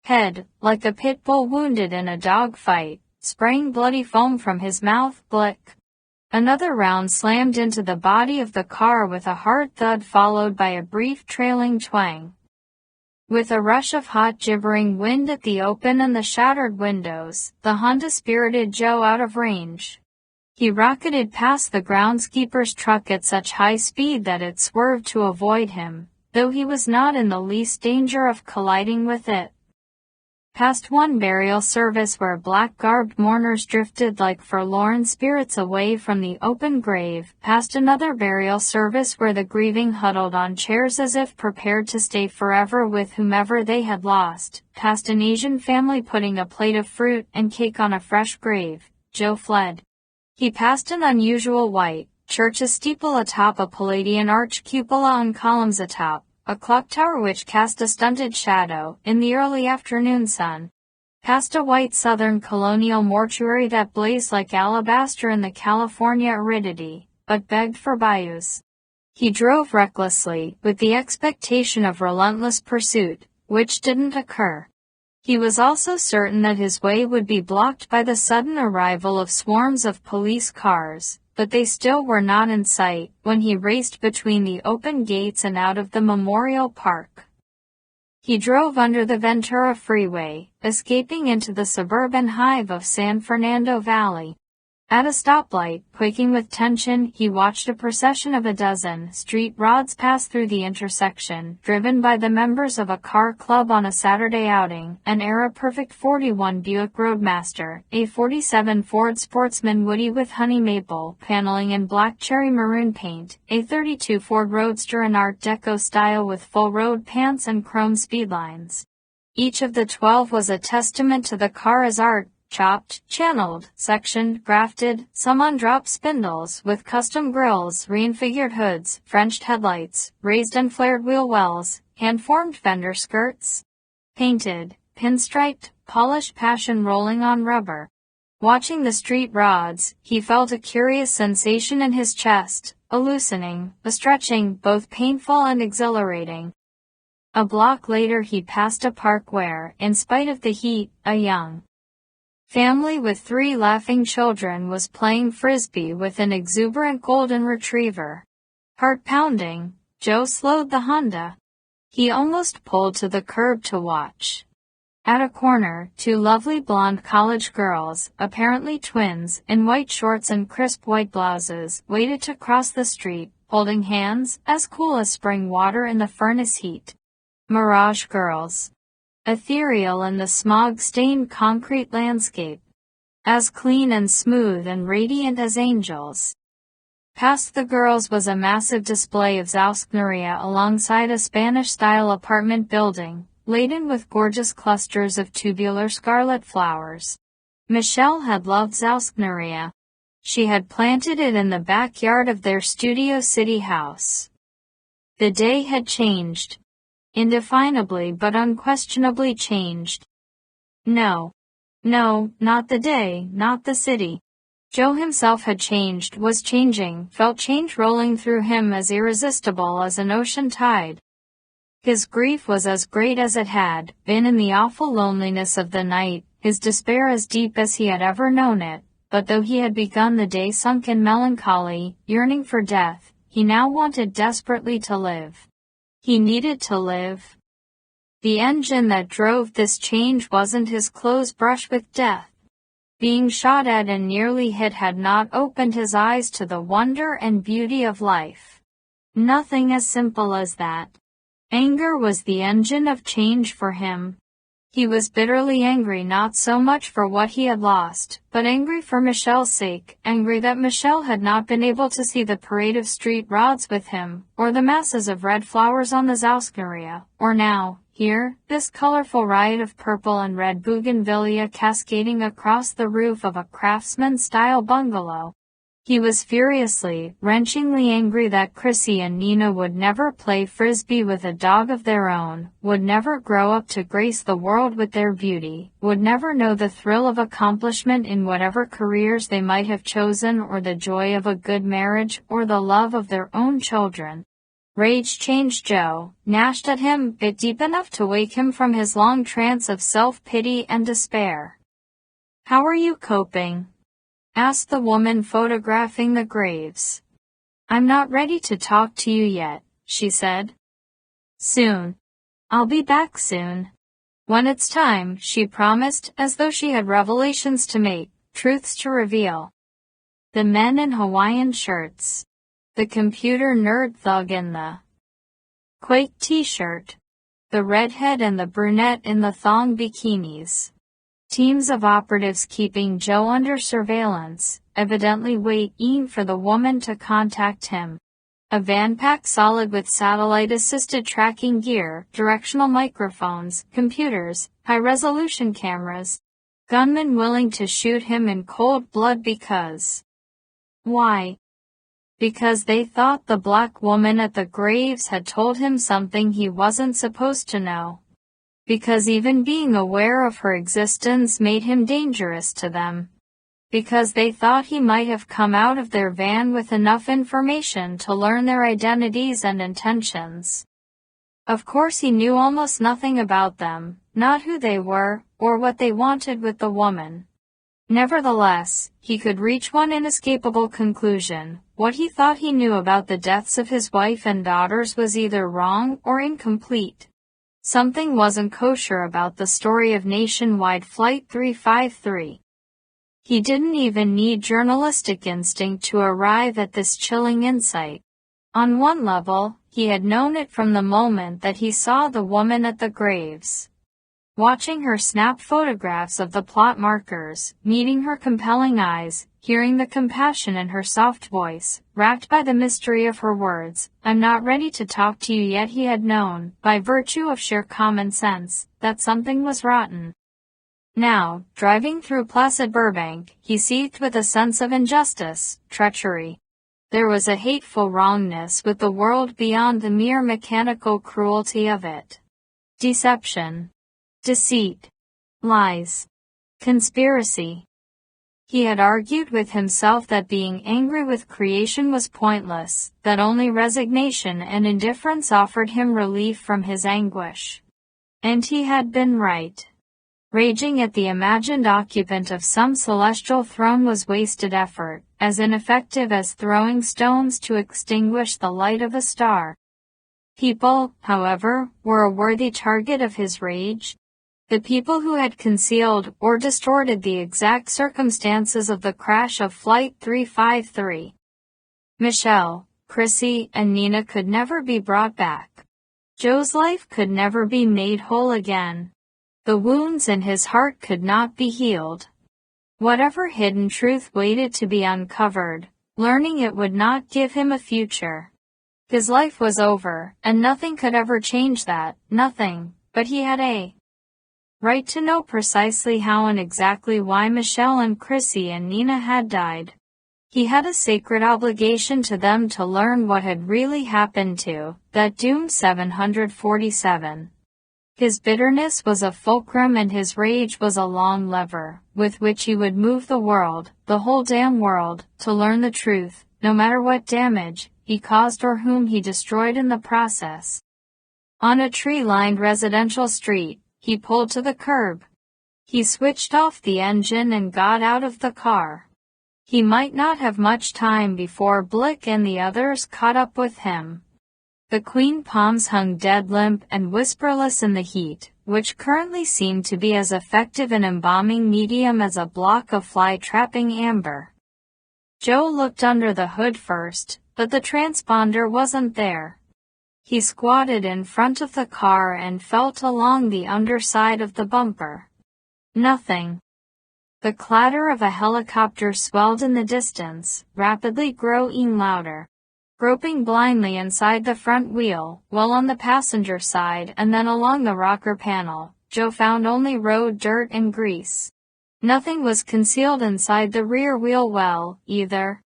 head, like a pit bull wounded in a dog fight, spraying bloody foam from his mouth. Blick. Another round slammed into the body of the car with a hard thud followed by a brief trailing twang. With a rush of hot gibbering wind at the open and the shattered windows, the Honda spirited Joe out of range. He rocketed past the groundskeeper's truck at such high speed that it swerved to avoid him, though he was not in the least danger of colliding with it. Past one burial service where black-garbed mourners drifted like forlorn spirits away from the open grave, past another burial service where the grieving huddled on chairs as if prepared to stay forever with whomever they had lost, past an Asian family putting a plate of fruit and cake on a fresh grave, Joe fled. He passed an unusual white church's steeple atop a Palladian arch cupola on columns atop a clock tower which cast a stunted shadow in the early afternoon sun. Past a white southern colonial mortuary that blazed like alabaster in the California aridity, but begged for bayous. He drove recklessly, with the expectation of relentless pursuit, which didn't occur. He was also certain that his way would be blocked by the sudden arrival of swarms of police cars, but they still were not in sight when he raced between the open gates and out of the Memorial Park. He drove under the Ventura Freeway, escaping into the suburban hive of San Fernando Valley. At a stoplight, quaking with tension, he watched a procession of a dozen street rods pass through the intersection, driven by the members of a car club on a Saturday outing, an era-perfect 41 Buick Roadmaster, a 47 Ford Sportsman Woody with honey maple paneling and black cherry maroon paint, a 32 Ford Roadster in Art Deco style with full road pants and chrome speedlines. Each of the 12 was a testament to the car as art. Chopped, channeled, sectioned, grafted, some on drop spindles, with custom grills, reinfigured hoods, Frenched headlights, raised and flared wheel wells, hand-formed fender skirts. Painted, pinstriped, polished passion rolling on rubber. Watching the street rods, he felt a curious sensation in his chest, a loosening, a stretching, both painful and exhilarating. A block later he passed a park where, in spite of the heat, a young family with 3 laughing children was playing frisbee with an exuberant golden retriever. Heart-pounding, Joe slowed the Honda. He almost pulled to the curb to watch. At a corner, 2 lovely blonde college girls, apparently twins, in white shorts and crisp white blouses, waited to cross the street, holding hands, as cool as spring water in the furnace heat. Mirage girls. Ethereal in the smog-stained concrete landscape. As clean and smooth and radiant as angels. Past the girls was a massive display of Zauskneria alongside a Spanish-style apartment building, laden with gorgeous clusters of tubular scarlet flowers. Michelle had loved Zauskneria. She had planted it in the backyard of their Studio City house. The day had changed. Indefinably but unquestionably changed. No, not the day, not the city. Joe himself had changed, was changing, felt change rolling through him as irresistible as an ocean tide. His grief was as great as it had been in the awful loneliness of the night, his despair as deep as he had ever known it, but though he had begun the day sunk in melancholy, yearning for death, he now wanted desperately to live. He needed to live. The engine that drove this change wasn't his close brush with death. Being shot at and nearly hit had not opened his eyes to the wonder and beauty of life. Nothing as simple as that. Anger was the engine of change for him. He was bitterly angry not so much for what he had lost, but angry for Michelle's sake, angry that Michelle had not been able to see the parade of street rods with him, or the masses of red flowers on the Zauskneria, or now, here, this colorful riot of purple and red bougainvillea cascading across the roof of a craftsman-style bungalow. He was furiously, wrenchingly angry that Chrissy and Nina would never play frisbee with a dog of their own, would never grow up to grace the world with their beauty, would never know the thrill of accomplishment in whatever careers they might have chosen or the joy of a good marriage or the love of their own children. Rage changed Joe, gnashed at him, bit deep enough to wake him from his long trance of self-pity and despair. "How are you coping?" asked the woman photographing the graves. "I'm not ready to talk to you yet," she said. "Soon. I'll be back soon. When it's time," she promised, as though she had revelations to make, truths to reveal. The men in Hawaiian shirts. The computer nerd thug in the Quake t-shirt. the redhead and the brunette in the thong bikinis. Teams of operatives keeping Joe under surveillance, evidently waiting for the woman to contact him. A van packed solid with satellite-assisted tracking gear, directional microphones, computers, high-resolution cameras. Gunmen willing to shoot him in cold blood because... Why? Because they thought the black woman at the graves had told him something he wasn't supposed to know. Because even being aware of her existence made him dangerous to them. Because they thought he might have come out of their van with enough information to learn their identities and intentions. Of course he knew almost nothing about them, not who they were, or what they wanted with the woman. Nevertheless, he could reach one inescapable conclusion. What he thought he knew about the deaths of his wife and daughters was either wrong or incomplete. Something wasn't kosher about the story of Nationwide Flight 353. He didn't even need journalistic instinct to arrive at this chilling insight. On one level, he had known it from the moment that he saw the woman at the graves. Watching her snap photographs of the plot markers, meeting her compelling eyes, hearing the compassion in her soft voice, racked by the mystery of her words, "I'm not ready to talk to you yet," he had known, by virtue of sheer common sense, that something was rotten. Now, driving through placid Burbank, he seethed with a sense of injustice, treachery. There was a hateful wrongness with the world beyond the mere mechanical cruelty of it. Deception. Deceit. Lies. Conspiracy. He had argued with himself that being angry with creation was pointless, that only resignation and indifference offered him relief from his anguish. And he had been right. Raging at the imagined occupant of some celestial throne was wasted effort, as ineffective as throwing stones to extinguish the light of a star. People, however, were a worthy target of his rage. The people who had concealed or distorted the exact circumstances of the crash of Flight 353. Michelle, Chrissy, and Nina could never be brought back. Joe's life could never be made whole again. The wounds in his heart could not be healed. Whatever hidden truth waited to be uncovered, learning it would not give him a future. His life was over, and nothing could ever change that, nothing, but he had a right to know precisely how and exactly why Michelle and Chrissy and Nina had died. He had a sacred obligation to them to learn what had really happened to that doomed 747. His bitterness was a fulcrum and his rage was a long lever, with which he would move the world, the whole damn world, to learn the truth, no matter what damage he caused or whom he destroyed in the process. On a tree-lined residential street, he pulled to the curb. He switched off the engine and got out of the car. He might not have much time before Blick and the others caught up with him. The queen palms hung dead limp and whisperless in the heat, which currently seemed to be as effective an embalming medium as a block of fly-trapping amber. Joe looked under the hood first, but the transponder wasn't there. He squatted in front of the car and felt along the underside of the bumper. Nothing. The clatter of a helicopter swelled in the distance, rapidly growing louder. Groping blindly inside the front wheel, while on the passenger side and then along the rocker panel, Joe found only road dirt and grease. Nothing was concealed inside the rear wheel well, either.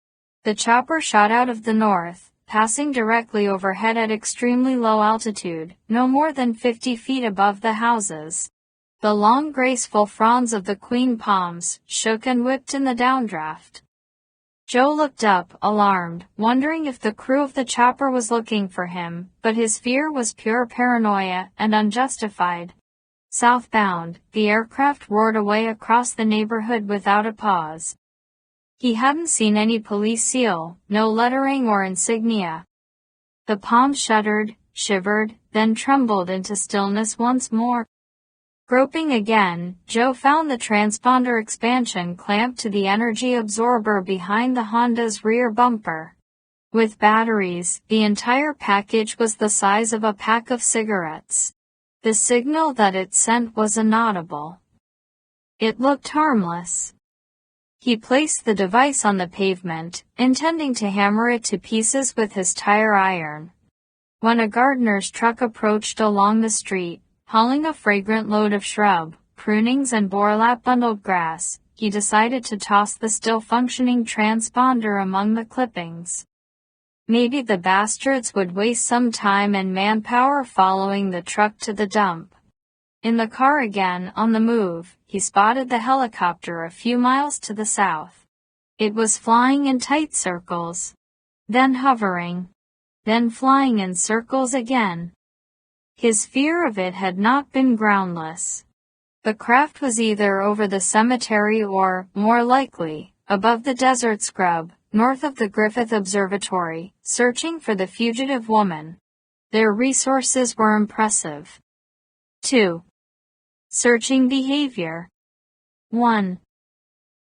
The chopper shot out of the north, passing directly overhead at extremely low altitude, no more than 50 feet above the houses. The long graceful fronds of the queen palms shook and whipped in the downdraft. Joe looked up, alarmed, wondering if the crew of the chopper was looking for him, but his fear was pure paranoia and unjustified. Southbound, the aircraft roared away across the neighborhood without a pause. He hadn't seen any police seal, no lettering or insignia. The palms shuddered, shivered, then trembled into stillness once more. Groping again, Joe found the transponder expansion clamped to the energy absorber behind the Honda's rear bumper. With batteries, the entire package was the size of a pack of cigarettes. The signal that it sent was inaudible. It looked harmless. He placed the device on the pavement, intending to hammer it to pieces with his tire iron. When a gardener's truck approached along the street, hauling a fragrant load of shrub, prunings and burlap bundled grass, he decided to toss the still-functioning transponder among the clippings. Maybe the bastards would waste some time and manpower following the truck to the dump. In the car again, on the move, he spotted the helicopter a few miles to the south. It was flying in tight circles, then hovering, then flying in circles again. His fear of it had not been groundless. The craft was either over the cemetery or, more likely, above the desert scrub, north of the Griffith Observatory, searching for the fugitive woman. Their resources were impressive. 2. Searching behavior. 1.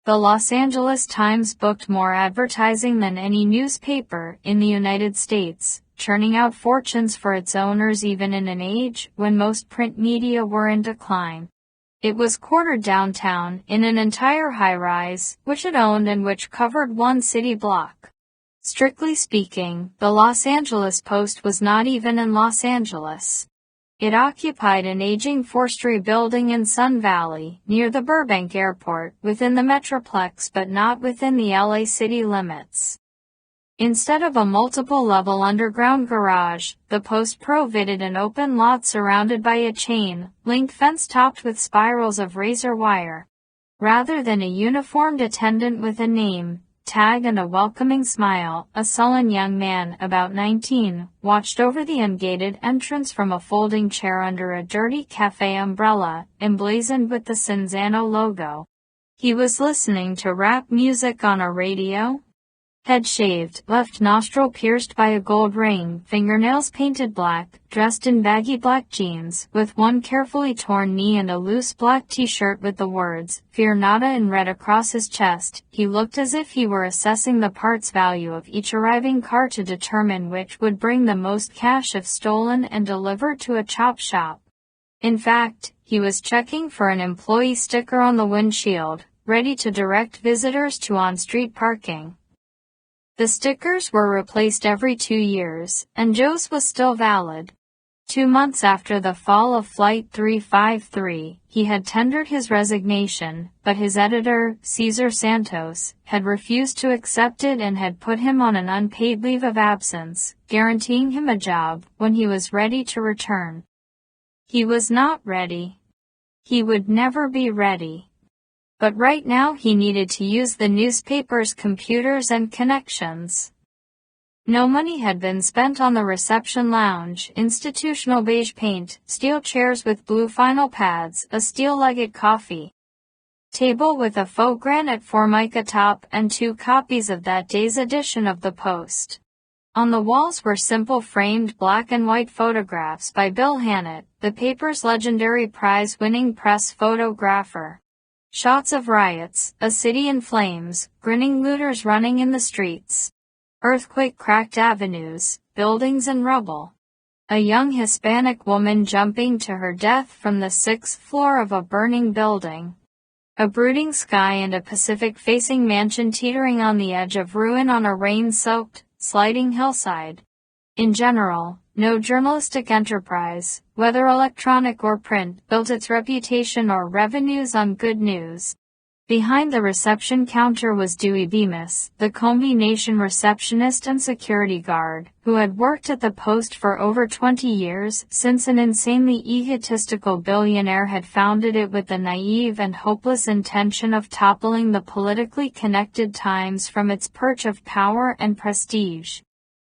The Los Angeles Times booked more advertising than any newspaper in the United States, churning out fortunes for its owners even in an age when most print media were in decline. It was quartered downtown in an entire high-rise, which it owned and which covered one city block. Strictly speaking, the Los Angeles Post was not even in Los Angeles. It occupied an aging four-story building in Sun Valley, near the Burbank Airport, within the Metroplex but not within the LA city limits. Instead of a multiple-level underground garage, the Post provided an open lot surrounded by a chain-link fence topped with spirals of razor wire. Rather than a uniformed attendant with a name tag and a welcoming smile, a sullen young man, about 19, watched over the ungated entrance from a folding chair under a dirty cafe umbrella, emblazoned with the Cinzano logo. He was listening to rap music on a radio. Head shaved, left nostril pierced by a gold ring, fingernails painted black, dressed in baggy black jeans, with one carefully torn knee and a loose black t-shirt with the words, "Fear Nada" in red across his chest, he looked as if he were assessing the parts value of each arriving car to determine which would bring the most cash if stolen and delivered to a chop shop. In fact, he was checking for an employee sticker on the windshield, ready to direct visitors to on-street parking. The stickers were replaced every 2 years, and Joe's was still valid. 2 months after the fall of Flight 353, he had tendered his resignation, but his editor, Cesar Santos, had refused to accept it and had put him on an unpaid leave of absence, guaranteeing him a job when he was ready to return. He was not ready. He would never be ready. But right now he needed to use the newspaper's computers and connections. No money had been spent on the reception lounge, institutional beige paint, steel chairs with blue vinyl pads, a steel-legged coffee table with a faux granite formica top, and 2 copies of that day's edition of the Post. On the walls were simple framed black and white photographs by Bill Hannett, the paper's legendary prize-winning press photographer. Shots of riots, a city in flames, grinning looters running in the streets. Earthquake-cracked avenues, buildings and rubble. A young Hispanic woman jumping to her death from the 6th floor of a burning building. A brooding sky and a Pacific-facing mansion teetering on the edge of ruin on a rain-soaked, sliding hillside. In general, no journalistic enterprise, whether electronic or print, built its reputation or revenues on good news. Behind the reception counter was Dewey Bemis, the combination receptionist and security guard, who had worked at the Post for over 20 years, since an insanely egotistical billionaire had founded it with the naive and hopeless intention of toppling the politically connected Times from its perch of power and prestige.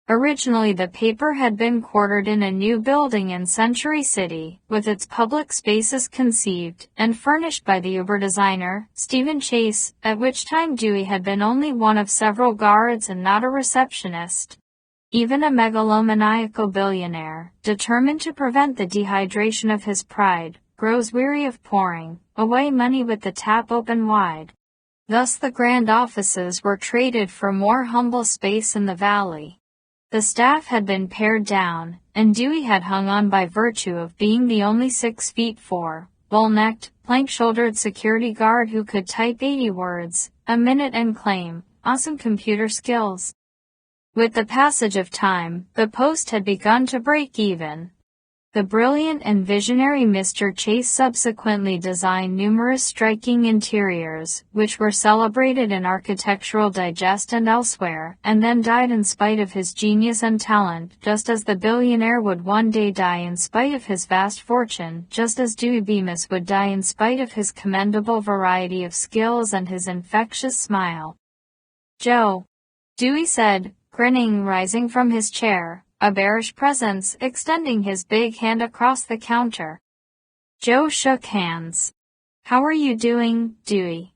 Originally the paper had been quartered in a new building in Century City, with its public spaces conceived and furnished by the Uber designer, Stephen Chase, at which time Dewey had been only one of several guards and not a receptionist. Even a megalomaniacal billionaire, determined to prevent the dehydration of his pride, grows weary of pouring away money with the tap open wide. Thus the grand offices were traded for more humble space in the valley. The staff had been pared down, and Dewey had hung on by virtue of being the only 6'4", bull-necked, plank-shouldered security guard who could type 80 words a minute and claim awesome computer skills. With the passage of time, the post had begun to break even. The brilliant and visionary Mr. Chase subsequently designed numerous striking interiors, which were celebrated in Architectural Digest and elsewhere, and then died in spite of his genius and talent, just as the billionaire would one day die in spite of his vast fortune, just as Dewey Bemis would die in spite of his commendable variety of skills and his infectious smile. "Joe," Dewey said, grinning, rising from his chair, a bearish presence extending his big hand across the counter. Joe shook hands. "How are you doing, Dewey?"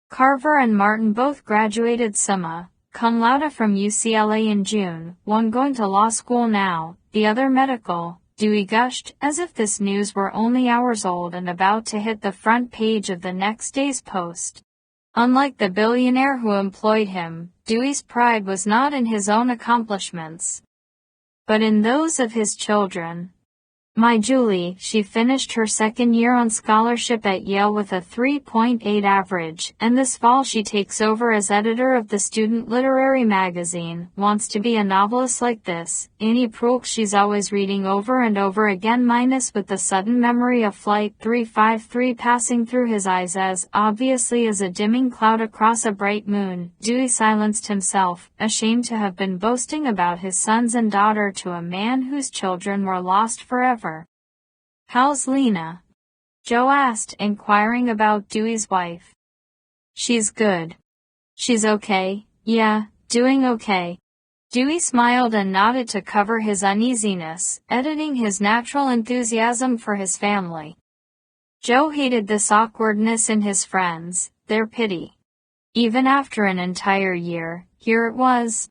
Carver and Martin both graduated summa cum laude from UCLA in June, one going to law school now, the other medical, Dewey gushed, as if this news were only hours old and about to hit the front page of the next day's Post. Unlike the billionaire who employed him, Dewey's pride was not in his own accomplishments, but in those of his children. "My Julie," she finished her second year on scholarship at Yale with a 3.8 average, and this fall she takes over as editor of the student literary magazine, wants to be a novelist like this, Annie Proulx she's always reading over and over again minus with the sudden memory of Flight 353 passing through his eyes as obviously as a dimming cloud across a bright moon. Dewey silenced himself, ashamed to have been boasting about his sons and daughter to a man whose children were lost forever. "How's Lena?" Joe asked, inquiring about Dewey's wife. "She's good. She's okay, yeah, doing okay." Dewey smiled and nodded to cover his uneasiness, editing his natural enthusiasm for his family. Joe hated this awkwardness in his friends, their pity. Even after an entire year, here it was.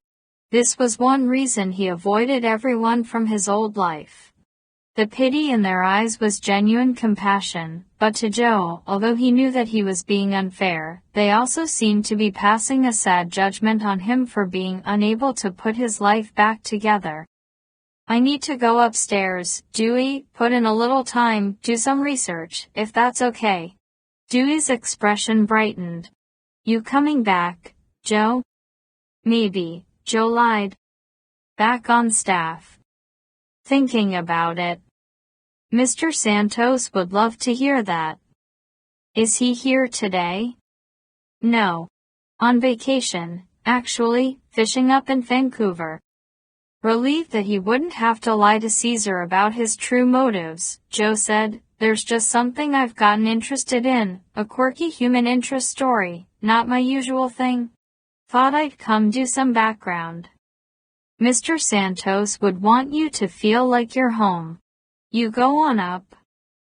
This was one reason he avoided everyone from his old life. The pity in their eyes was genuine compassion, but to Joe, although he knew that he was being unfair, they also seemed to be passing a sad judgment on him for being unable to put his life back together. "I need to go upstairs, Dewey, put in a little time, do some research, if that's okay." Dewey's expression brightened. "You coming back, Joe?" "Maybe," Joe lied. "Back on staff." "Thinking about it." "Mr. Santos would love to hear that." "Is he here today?" "No. On vacation, actually, fishing up in Vancouver." Relieved that he wouldn't have to lie to Caesar about his true motives, Joe said, "There's just something I've gotten interested in, a quirky human interest story, not my usual thing. Thought I'd come do some background. Mr. Santos would want you to feel like you're home. You go on up."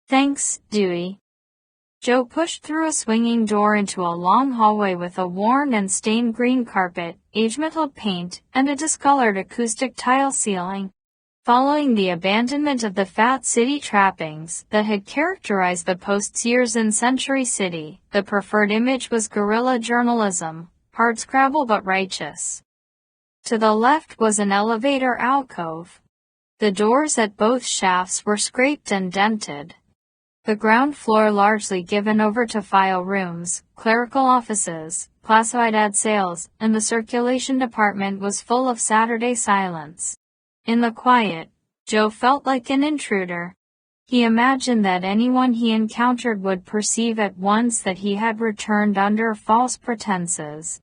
"Thanks, Dewey." Joe pushed through a swinging door into a long hallway with a worn and stained green carpet, age-metalled paint, and a discolored acoustic tile ceiling. Following the abandonment of the fat city trappings that had characterized the Post's years in Century City, the preferred image was guerrilla journalism, hardscrabble but righteous. To the left was an elevator alcove. The doors at both shafts were scraped and dented. The ground floor largely given over to file rooms, clerical offices, classified ad sales, and the circulation department was full of Saturday silence. In the quiet, Joe felt like an intruder. He imagined that anyone he encountered would perceive at once that he had returned under false pretenses.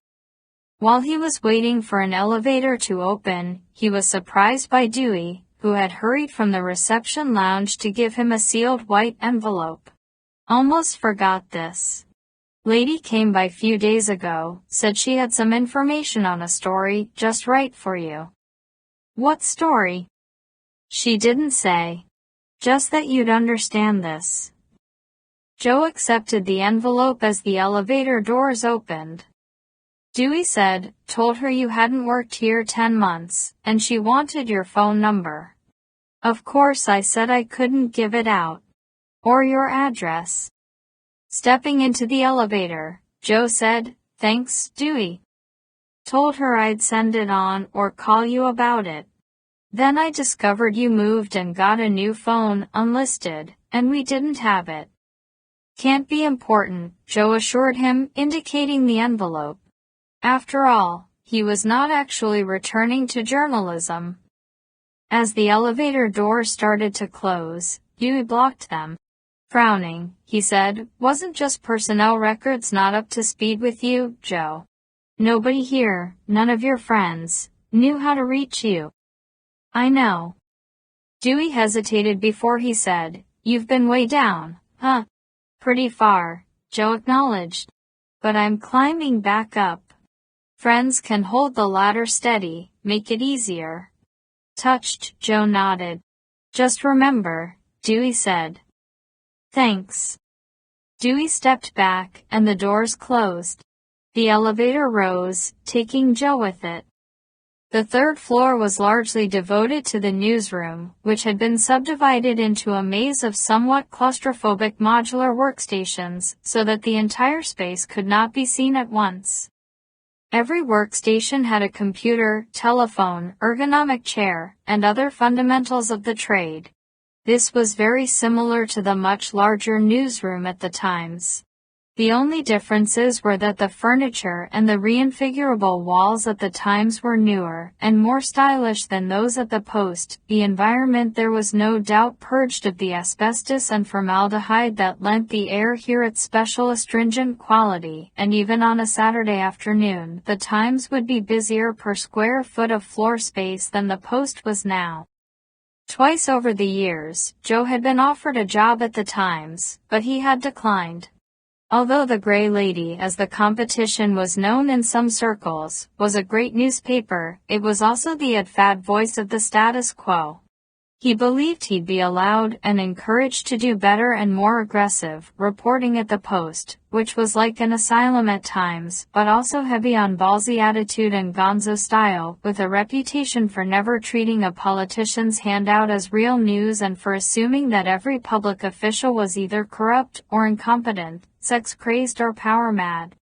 While he was waiting for an elevator to open, he was surprised by Dewey, who had hurried from the reception lounge to give him a sealed white envelope. "Almost forgot this. Lady came by few days ago, said she had some information on a story just right for you." "What story?" "She didn't say. Just that you'd understand this." Joe accepted the envelope as the elevator doors opened. Dewey said, "Told her you hadn't worked here 10 months, and she wanted your phone number. Of course I said I couldn't give it out. Or your address." Stepping into the elevator, Joe said, "Thanks, Dewey." Told her I'd send it on or call you about it. Then I discovered you moved and got a new phone, unlisted, and we didn't have it. Can't be important, Joe assured him, indicating the envelope. After all, he was not actually returning to journalism. As the elevator doors started to close, Dewey blocked them. Frowning, he said, "Wasn't just personnel records not up to speed with you, Joe? Nobody here, none of your friends, knew how to reach you." "I know." Dewey hesitated before he said, "You've been way down, huh?" "Pretty far," Joe acknowledged. "But I'm climbing back up. Friends can hold the ladder steady, make it easier." Touched, Joe nodded. "Just remember," Dewey said. "Thanks." Dewey stepped back, and the doors closed. The elevator rose, taking Joe with it. The third floor was largely devoted to the newsroom, which had been subdivided into a maze of somewhat claustrophobic modular workstations, so that the entire space could not be seen at once. Every workstation had a computer, telephone, ergonomic chair, and other fundamentals of the trade. This was very similar to the much larger newsroom at the Times. The only differences were that the furniture and the reconfigurable walls at the Times were newer and more stylish than those at the Post. The environment there was no doubt purged of the asbestos and formaldehyde that lent the air here its special astringent quality, and even on a Saturday afternoon, the Times would be busier per square foot of floor space than the Post was now. Twice over the years, Joe had been offered a job at the Times, but he had declined. Although the Gray Lady, as the competition was known in some circles, was a great newspaper, it was also the ad-fad voice of the status quo. He believed he'd be allowed and encouraged to do better and more aggressive reporting at the Post, which was like an asylum at times, but also heavy on ballsy attitude and gonzo style, with a reputation for never treating a politician's handout as real news and for assuming that every public official was either corrupt or incompetent, sex-crazed or power-mad.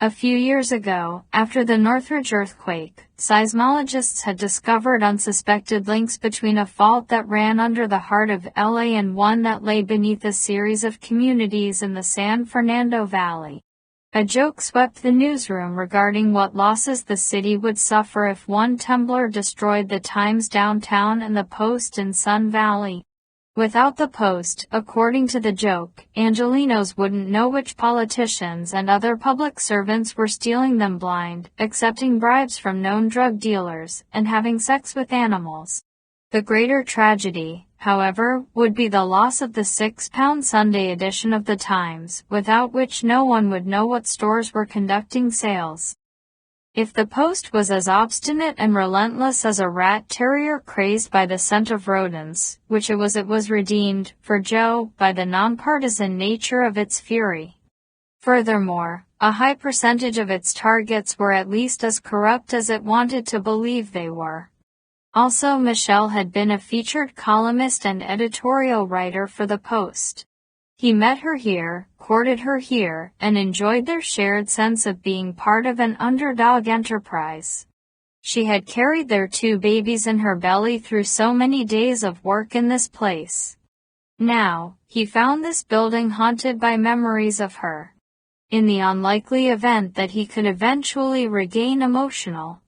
A few years ago, after the Northridge earthquake, seismologists had discovered unsuspected links between a fault that ran under the heart of LA and one that lay beneath a series of communities in the San Fernando Valley. A joke swept the newsroom regarding what losses the city would suffer if one tumbler destroyed the Times downtown and the Post in Sun Valley. Without the Post, according to the joke, Angelenos wouldn't know which politicians and other public servants were stealing them blind, accepting bribes from known drug dealers, and having sex with animals. The greater tragedy, however, would be the loss of the £6 Sunday edition of the Times, without which no one would know what stores were conducting sales. If the Post was as obstinate and relentless as a rat terrier crazed by the scent of rodents, which it was redeemed, for Joe, by the nonpartisan nature of its fury. Furthermore, a high percentage of its targets were at least as corrupt as it wanted to believe they were. Also, Michelle had been a featured columnist and editorial writer for the Post. He met her here, courted her here, and enjoyed their shared sense of being part of an underdog enterprise. She had carried their 2 babies in her belly through so many days of work in this place. Now, he found this building haunted by memories of her. In the unlikely event that he could eventually regain emotional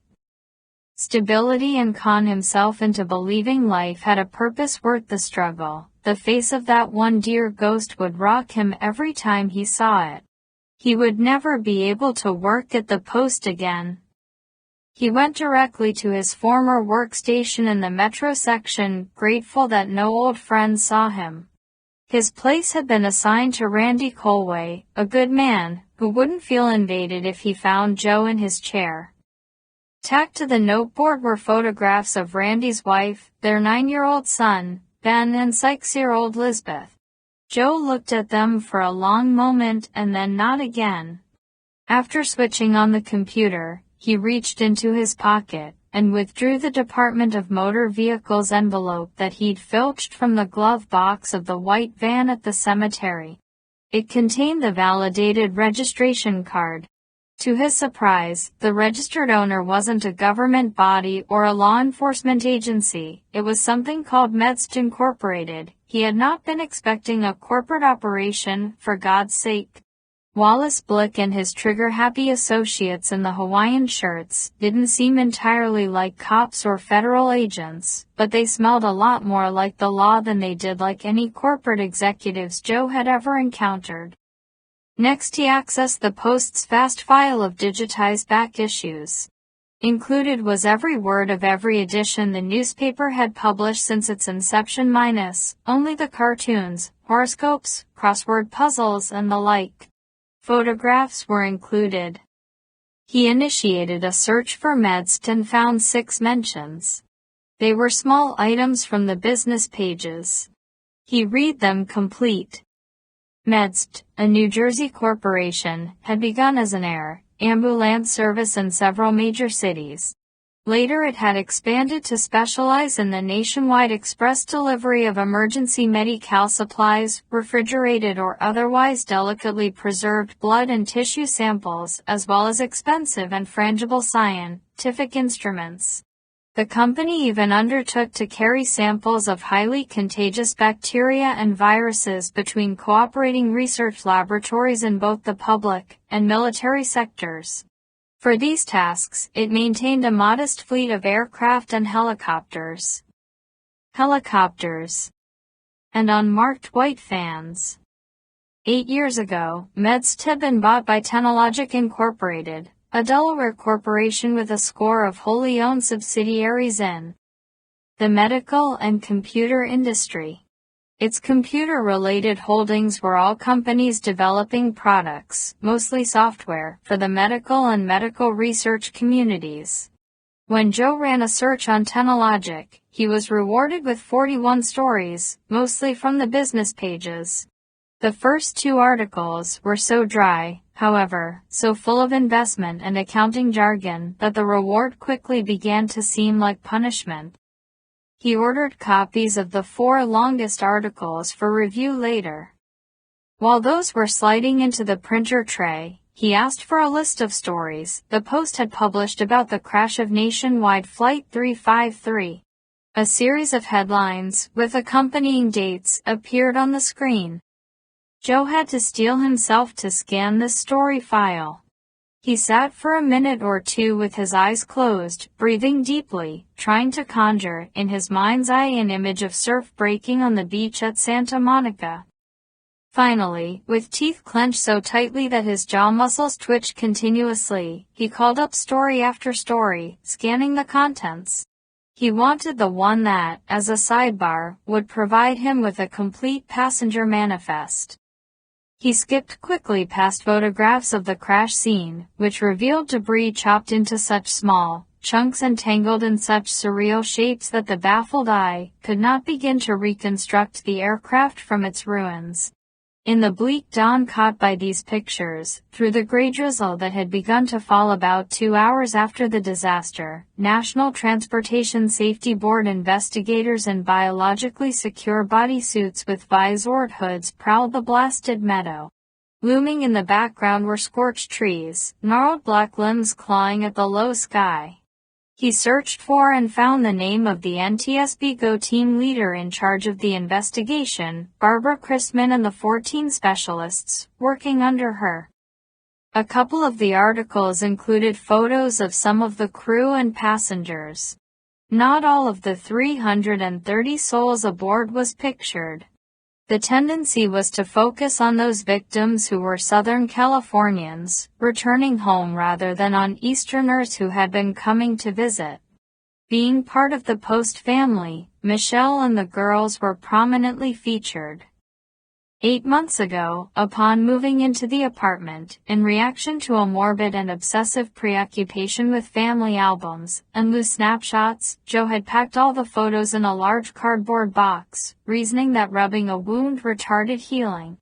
stability and con himself into believing life had a purpose worth the struggle, the face of that one dear ghost would rock him every time he saw it. He would never be able to work at the Post again. He went directly to his former workstation in the metro section, grateful that no old friends saw him. His place had been assigned to Randy Colway, a good man, who wouldn't feel invaded if he found Joe in his chair. Tacked to the noteboard were photographs of Randy's wife, their 9-year-old son, Ben, and 6-year-old Lisbeth. Joe looked at them for a long moment and then not again. After switching on the computer, he reached into his pocket and withdrew the Department of Motor Vehicles envelope that he'd filched from the glove box of the white van at the cemetery. It contained the validated registration card. To his surprise, the registered owner wasn't a government body or a law enforcement agency. It was something called Medst Incorporated. He had not been expecting a corporate operation, for God's sake. Wallace Blick and his trigger-happy associates in the Hawaiian shirts didn't seem entirely like cops or federal agents, but they smelled a lot more like the law than they did like any corporate executives Joe had ever encountered. Next, he accessed the Post's vast file of digitized back issues. Included was every word of every edition the newspaper had published since its inception, minus only the cartoons, horoscopes, crossword puzzles, and the like. Photographs were included. He initiated a search for Medst and found 6 mentions. They were small items from the business pages. He read them complete. Medst, a New Jersey corporation, had begun as an air ambulance service in several major cities. Later it had expanded to specialize in the nationwide express delivery of emergency medical supplies, refrigerated or otherwise delicately preserved blood and tissue samples, as well as expensive and frangible scientific instruments. The company even undertook to carry samples of highly contagious bacteria and viruses between cooperating research laboratories in both the public and military sectors. For these tasks, it maintained a modest fleet of aircraft and helicopters. And unmarked white fans. 8 years ago, Medst had been bought by Tenologic Incorporated, a Delaware corporation with a score of wholly owned subsidiaries in the medical and computer industry. Its computer-related holdings were all companies developing products, mostly software, for the medical and medical research communities. When Joe ran a search on Tenologic, he was rewarded with 41 stories, mostly from the business pages. The first 2 articles were so dry, however, so full of investment and accounting jargon, that the reward quickly began to seem like punishment. He ordered copies of the 4 longest articles for review later. While those were sliding into the printer tray, he asked for a list of stories the Post had published about the crash of nationwide Flight 353. A series of headlines, with accompanying dates, appeared on the screen. Joe had to steel himself to scan this story file. He sat for a minute or 2 with his eyes closed, breathing deeply, trying to conjure in his mind's eye an image of surf breaking on the beach at Santa Monica. Finally, with teeth clenched so tightly that his jaw muscles twitched continuously, he called up story after story, scanning the contents. He wanted the one that, as a sidebar, would provide him with a complete passenger manifest. He skipped quickly past photographs of the crash scene, which revealed debris chopped into such small chunks and tangled in such surreal shapes that the baffled eye could not begin to reconstruct the aircraft from its ruins. In the bleak dawn caught by these pictures, through the gray drizzle that had begun to fall about 2 hours after the disaster, National Transportation Safety Board investigators in biologically secure bodysuits with visored hoods prowled the blasted meadow. Looming in the background were scorched trees, gnarled black limbs clawing at the low sky. He searched for and found the name of the NTSB GO team leader in charge of the investigation, Barbara Christman, and the 14 specialists working under her. A couple of the articles included photos of some of the crew and passengers. Not all of the 330 souls aboard was pictured. The tendency was to focus on those victims who were Southern Californians, returning home rather than on Easterners who had been coming to visit. Being part of the Post family, Michelle and the girls were prominently featured. 8 months ago, upon moving into the apartment, in reaction to a morbid and obsessive preoccupation with family albums and loose snapshots, Joe had packed all the photos in a large cardboard box, reasoning that rubbing a wound retarded healing.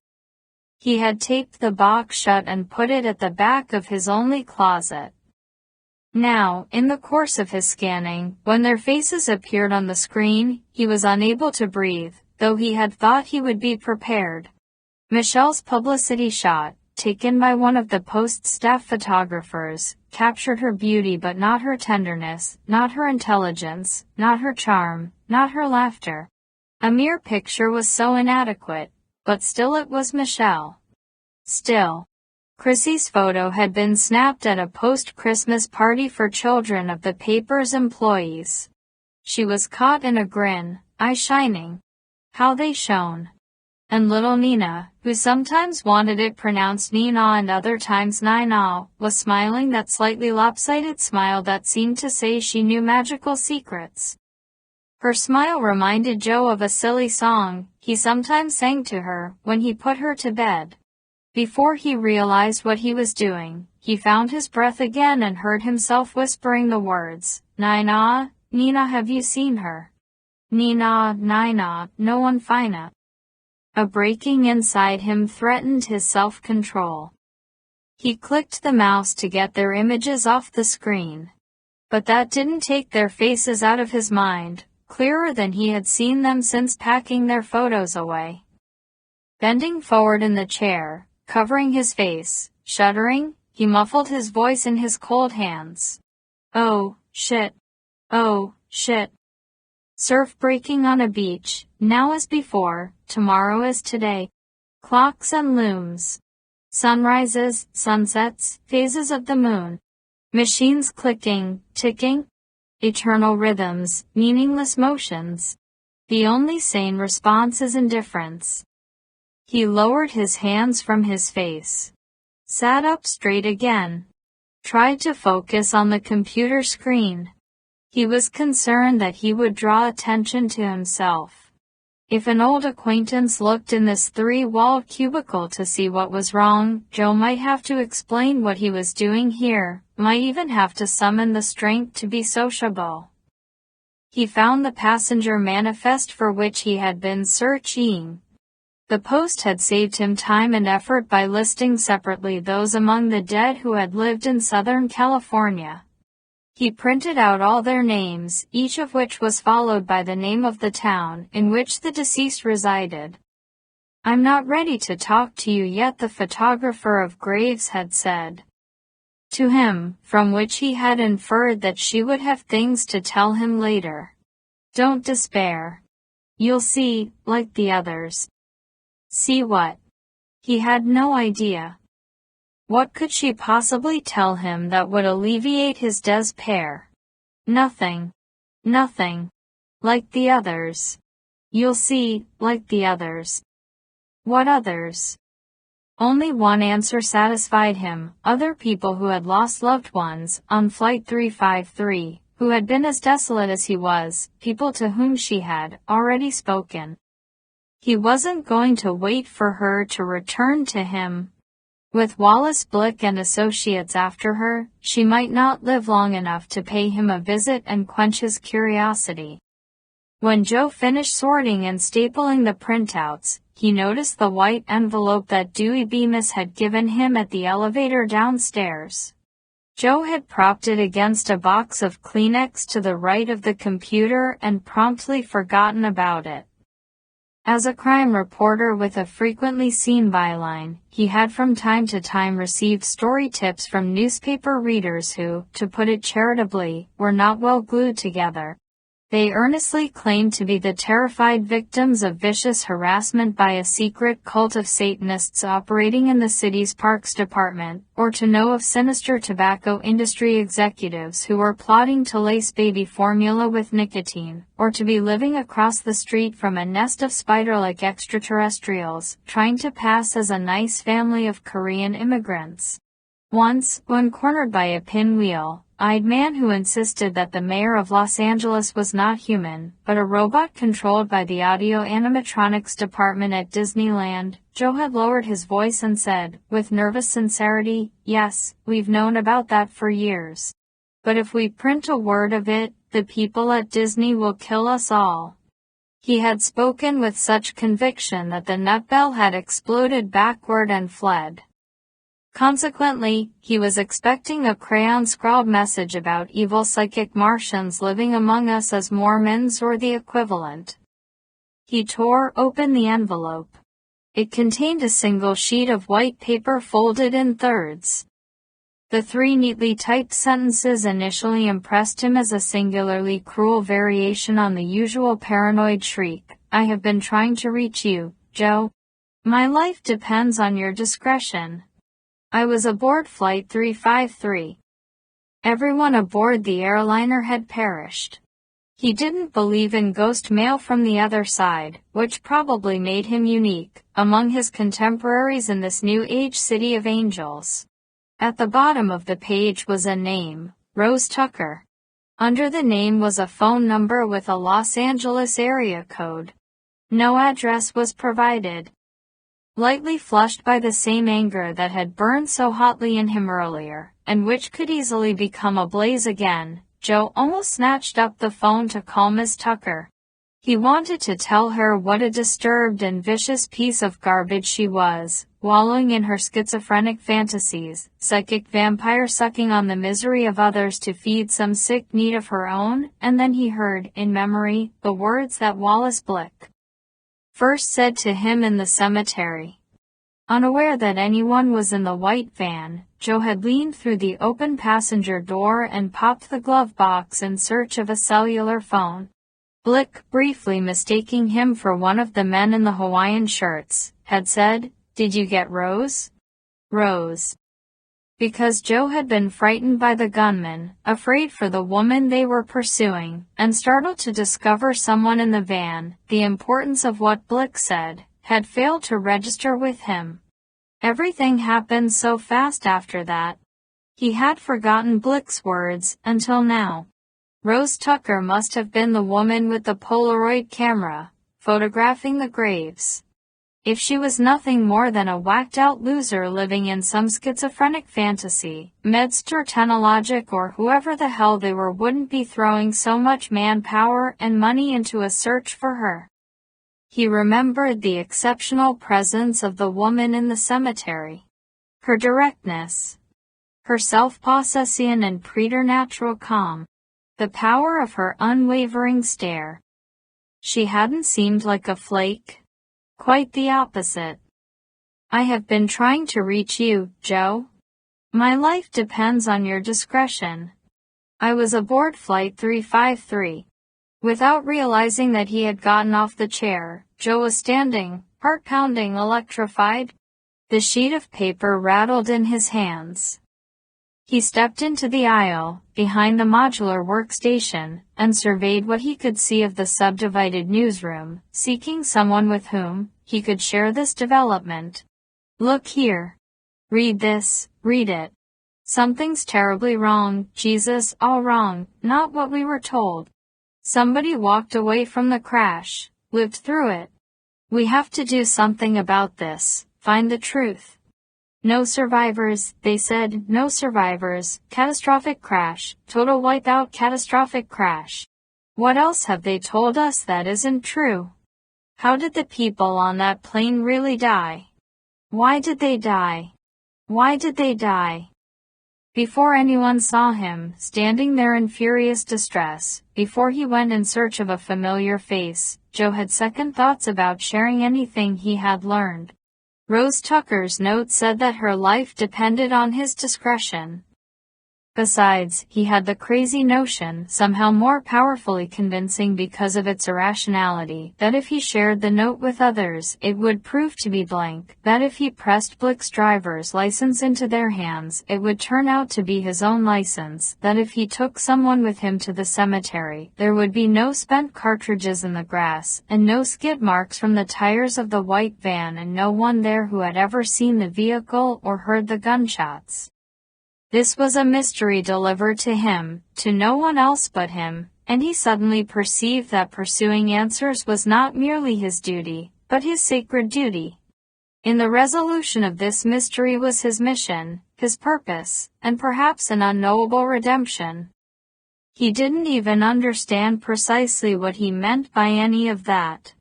He had taped the box shut and put it at the back of his only closet. Now, in the course of his scanning, when their faces appeared on the screen, he was unable to breathe, though he had thought he would be prepared. Michelle's publicity shot, taken by one of the Post's staff photographers, captured her beauty but not her tenderness, not her intelligence, not her charm, not her laughter. A mere picture was so inadequate, but still it was Michelle. Still. Chrissy's photo had been snapped at a post-Christmas party for children of the paper's employees. She was caught in a grin, eyes shining. How they shone. And little Nina, who sometimes wanted it pronounced Nina and other times Nina, was smiling that slightly lopsided smile that seemed to say she knew magical secrets. Her smile reminded Joe of a silly song he sometimes sang to her when he put her to bed. Before he realized what he was doing, he found his breath again and heard himself whispering the words, Nina, Nina, have you seen her? Nina, Nina, no one fina. A breaking inside him threatened his self-control. He clicked the mouse to get their images off the screen. But that didn't take their faces out of his mind, clearer than he had seen them since packing their photos away. Bending forward in the chair, covering his face, shuddering, he muffled his voice in his cold hands. Oh, shit. Oh, shit. Surf breaking on a beach, now as before, tomorrow as today. Clocks and looms. Sunrises, sunsets, phases of the moon. Machines clicking, ticking. Eternal rhythms, meaningless motions. The only sane response is indifference. He lowered his hands from his face. Sat up straight again. Tried to focus on the computer screen. He was concerned that he would draw attention to himself. If an old acquaintance looked in this three-walled cubicle to see what was wrong, Joe might have to explain what he was doing here, might even have to summon the strength to be sociable. He found the passenger manifest for which he had been searching. The Post had saved him time and effort by listing separately those among the dead who had lived in Southern California. He printed out all their names, each of which was followed by the name of the town in which the deceased resided. I'm not ready to talk to you yet, the photographer of graves had said. To him, from which he had inferred that she would have things to tell him later. Don't despair. You'll see, like the others. See what? He had no idea. What could she possibly tell him that would alleviate his despair? Nothing. Nothing. Like the others. You'll see, like the others. What others? Only one answer satisfied him, other people who had lost loved ones, on Flight 353, who had been as desolate as he was, people to whom she had already spoken. He wasn't going to wait for her to return to him. With Wallace Blick and associates after her, she might not live long enough to pay him a visit and quench his curiosity. When Joe finished sorting and stapling the printouts, he noticed the white envelope that Dewey Bemis had given him at the elevator downstairs. Joe had propped it against a box of Kleenex to the right of the computer and promptly forgotten about it. As a crime reporter with a frequently seen byline, he had from time to time received story tips from newspaper readers who, to put it charitably, were not well glued together. They earnestly claimed to be the terrified victims of vicious harassment by a secret cult of Satanists operating in the city's parks department, or to know of sinister tobacco industry executives who were plotting to lace baby formula with nicotine, or to be living across the street from a nest of spider-like extraterrestrials, trying to pass as a nice family of Korean immigrants. Once, when cornered by a pinwheel-eyed man who insisted that the mayor of Los Angeles was not human, but a robot controlled by the audio animatronics department at Disneyland, Joe had lowered his voice and said, with nervous sincerity, "Yes, we've known about that for years. But if we print a word of it, the people at Disney will kill us all." He had spoken with such conviction that the nutbell had exploded backward and fled. Consequently, he was expecting a crayon-scrawled message about evil psychic Martians living among us as Mormons or the equivalent. He tore open the envelope. It contained a single sheet of white paper folded in thirds. The 3 neatly typed sentences initially impressed him as a singularly cruel variation on the usual paranoid shriek, "I have been trying to reach you, Joe. My life depends on your discretion. I was aboard Flight 353. Everyone aboard the airliner had perished." He didn't believe in ghost mail from the other side, which probably made him unique among his contemporaries in this new age city of angels. At the bottom of the page was a name, Rose Tucker. Under the name was a phone number with a Los Angeles area code. No address was provided. Lightly flushed by the same anger that had burned so hotly in him earlier, and which could easily become ablaze again, Joe almost snatched up the phone to call Miss Tucker. He wanted to tell her what a disturbed and vicious piece of garbage she was, wallowing in her schizophrenic fantasies, psychic vampire sucking on the misery of others to feed some sick need of her own, and then he heard, in memory, the words that Wallace Blick first said to him in the cemetery. Unaware that anyone was in the white van, Joe had leaned through the open passenger door and popped the glove box in search of a cellular phone. Blick, briefly mistaking him for one of the men in the Hawaiian shirts, had said, "Did you get Rose?" Rose. Because Joe had been frightened by the gunman, afraid for the woman they were pursuing, and startled to discover someone in the van, the importance of what Blick said had failed to register with him. Everything happened so fast after that. He had forgotten Blick's words until now. Rose Tucker must have been the woman with the Polaroid camera, photographing the graves. If she was nothing more than a whacked-out loser living in some schizophrenic fantasy, Medster Technologic or whoever the hell they were wouldn't be throwing so much manpower and money into a search for her. He remembered the exceptional presence of the woman in the cemetery. Her directness. Her self-possession and preternatural calm. The power of her unwavering stare. She hadn't seemed like a flake. Quite the opposite. "I have been trying to reach you, Joe. My life depends on your discretion. I was aboard Flight 353. Without realizing that he had gotten off the chair, Joe was standing, heart-pounding, electrified. The sheet of paper rattled in his hands. He stepped into the aisle, behind the modular workstation, and surveyed what he could see of the subdivided newsroom, seeking someone with whom he could share this development. "Look here. Read this, read it. Something's terribly wrong, Jesus, all wrong, not what we were told. Somebody walked away from the crash, lived through it. We have to do something about this, find the truth. No survivors, they said, no survivors, catastrophic crash, total wipeout, catastrophic crash. What else have they told us that isn't true? How did the people on that plane really die? Why did they die? Why did they die?" Before anyone saw him, standing there in furious distress, before he went in search of a familiar face, Joe had second thoughts about sharing anything he had learned. Rose Tucker's note said that her life depended on his discretion. Besides, he had the crazy notion, somehow more powerfully convincing because of its irrationality, that if he shared the note with others, it would prove to be blank, that if he pressed Blick's driver's license into their hands, it would turn out to be his own license, that if he took someone with him to the cemetery, there would be no spent cartridges in the grass, and no skid marks from the tires of the white van, and no one there who had ever seen the vehicle or heard the gunshots. This was a mystery delivered to him, to no one else but him, and he suddenly perceived that pursuing answers was not merely his duty, but his sacred duty. In the resolution of this mystery was his mission, his purpose, and perhaps an unknowable redemption. He didn't even understand precisely what he meant by any of that.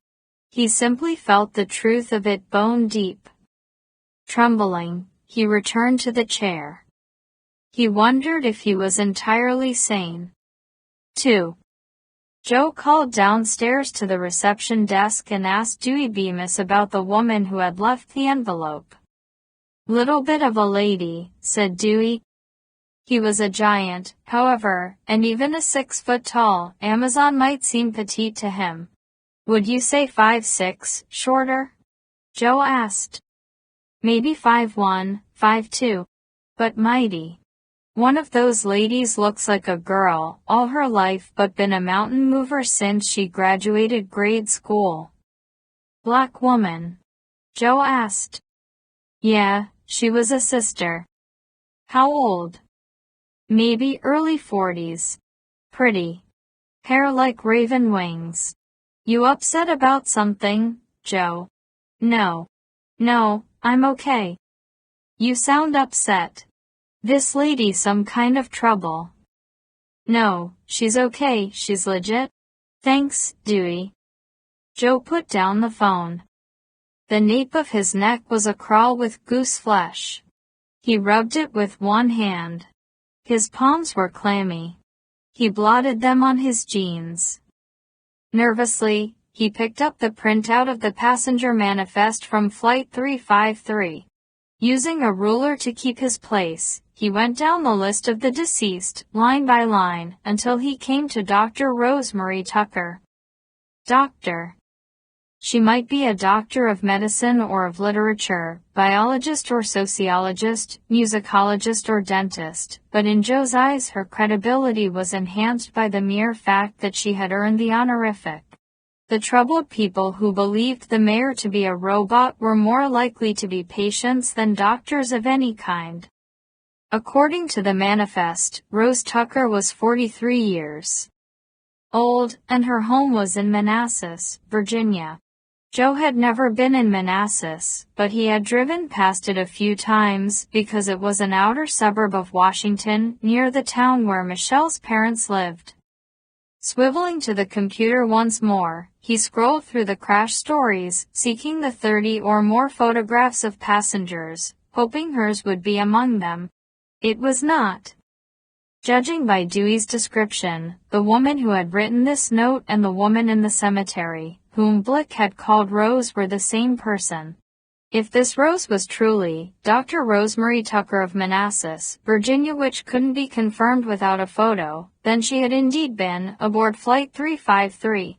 He simply felt the truth of it bone deep. Trembling, he returned to the chair. He wondered if he was entirely sane. 2. Joe called downstairs to the reception desk and asked Dewey Bemis about the woman who had left the envelope. "Little bit of a lady," said Dewey. He was a giant, however, and even a 6-foot tall Amazon might seem petite to him. "Would you say 5'6", shorter?" Joe asked. "Maybe 5'1", 5'2", but mighty. One of those ladies looks like a girl all her life but been a mountain mover since she graduated grade school." "Black woman?" Joe asked. "Yeah, she was a sister." "How old?" "Maybe early 40s. Pretty. Hair like raven wings." "You upset about something, Joe?" No, I'm okay." "You sound upset. This lady some kind of trouble?" "No, she's okay, she's legit." "Thanks, Dewey." Joe put down the phone. The nape of his neck was a crawl with goose flesh. He rubbed it with one hand. His palms were clammy. He blotted them on his jeans. Nervously, he picked up the printout of the passenger manifest from Flight 353. Using a ruler to keep his place, he went down the list of the deceased, line by line, until he came to Dr. Rosemary Tucker. Doctor. She might be a doctor of medicine or of literature, biologist or sociologist, musicologist or dentist, but in Joe's eyes her credibility was enhanced by the mere fact that she had earned the honorific. The troubled people who believed the mayor to be a robot were more likely to be patients than doctors of any kind. According to the manifest, Rose Tucker was 43 years old, and her home was in Manassas, Virginia. Joe had never been in Manassas, but he had driven past it a few times because it was an outer suburb of Washington near the town where Michelle's parents lived. Swiveling to the computer once more, he scrolled through the crash stories, seeking the 30 or more photographs of passengers, hoping hers would be among them. It was not. Judging by Dewey's description, the woman who had written this note and the woman in the cemetery, whom Blick had called Rose, were the same person. If this Rose was truly Dr. Rosemary Tucker of Manassas, Virginia, which couldn't be confirmed without a photo, then she had indeed been aboard Flight 353.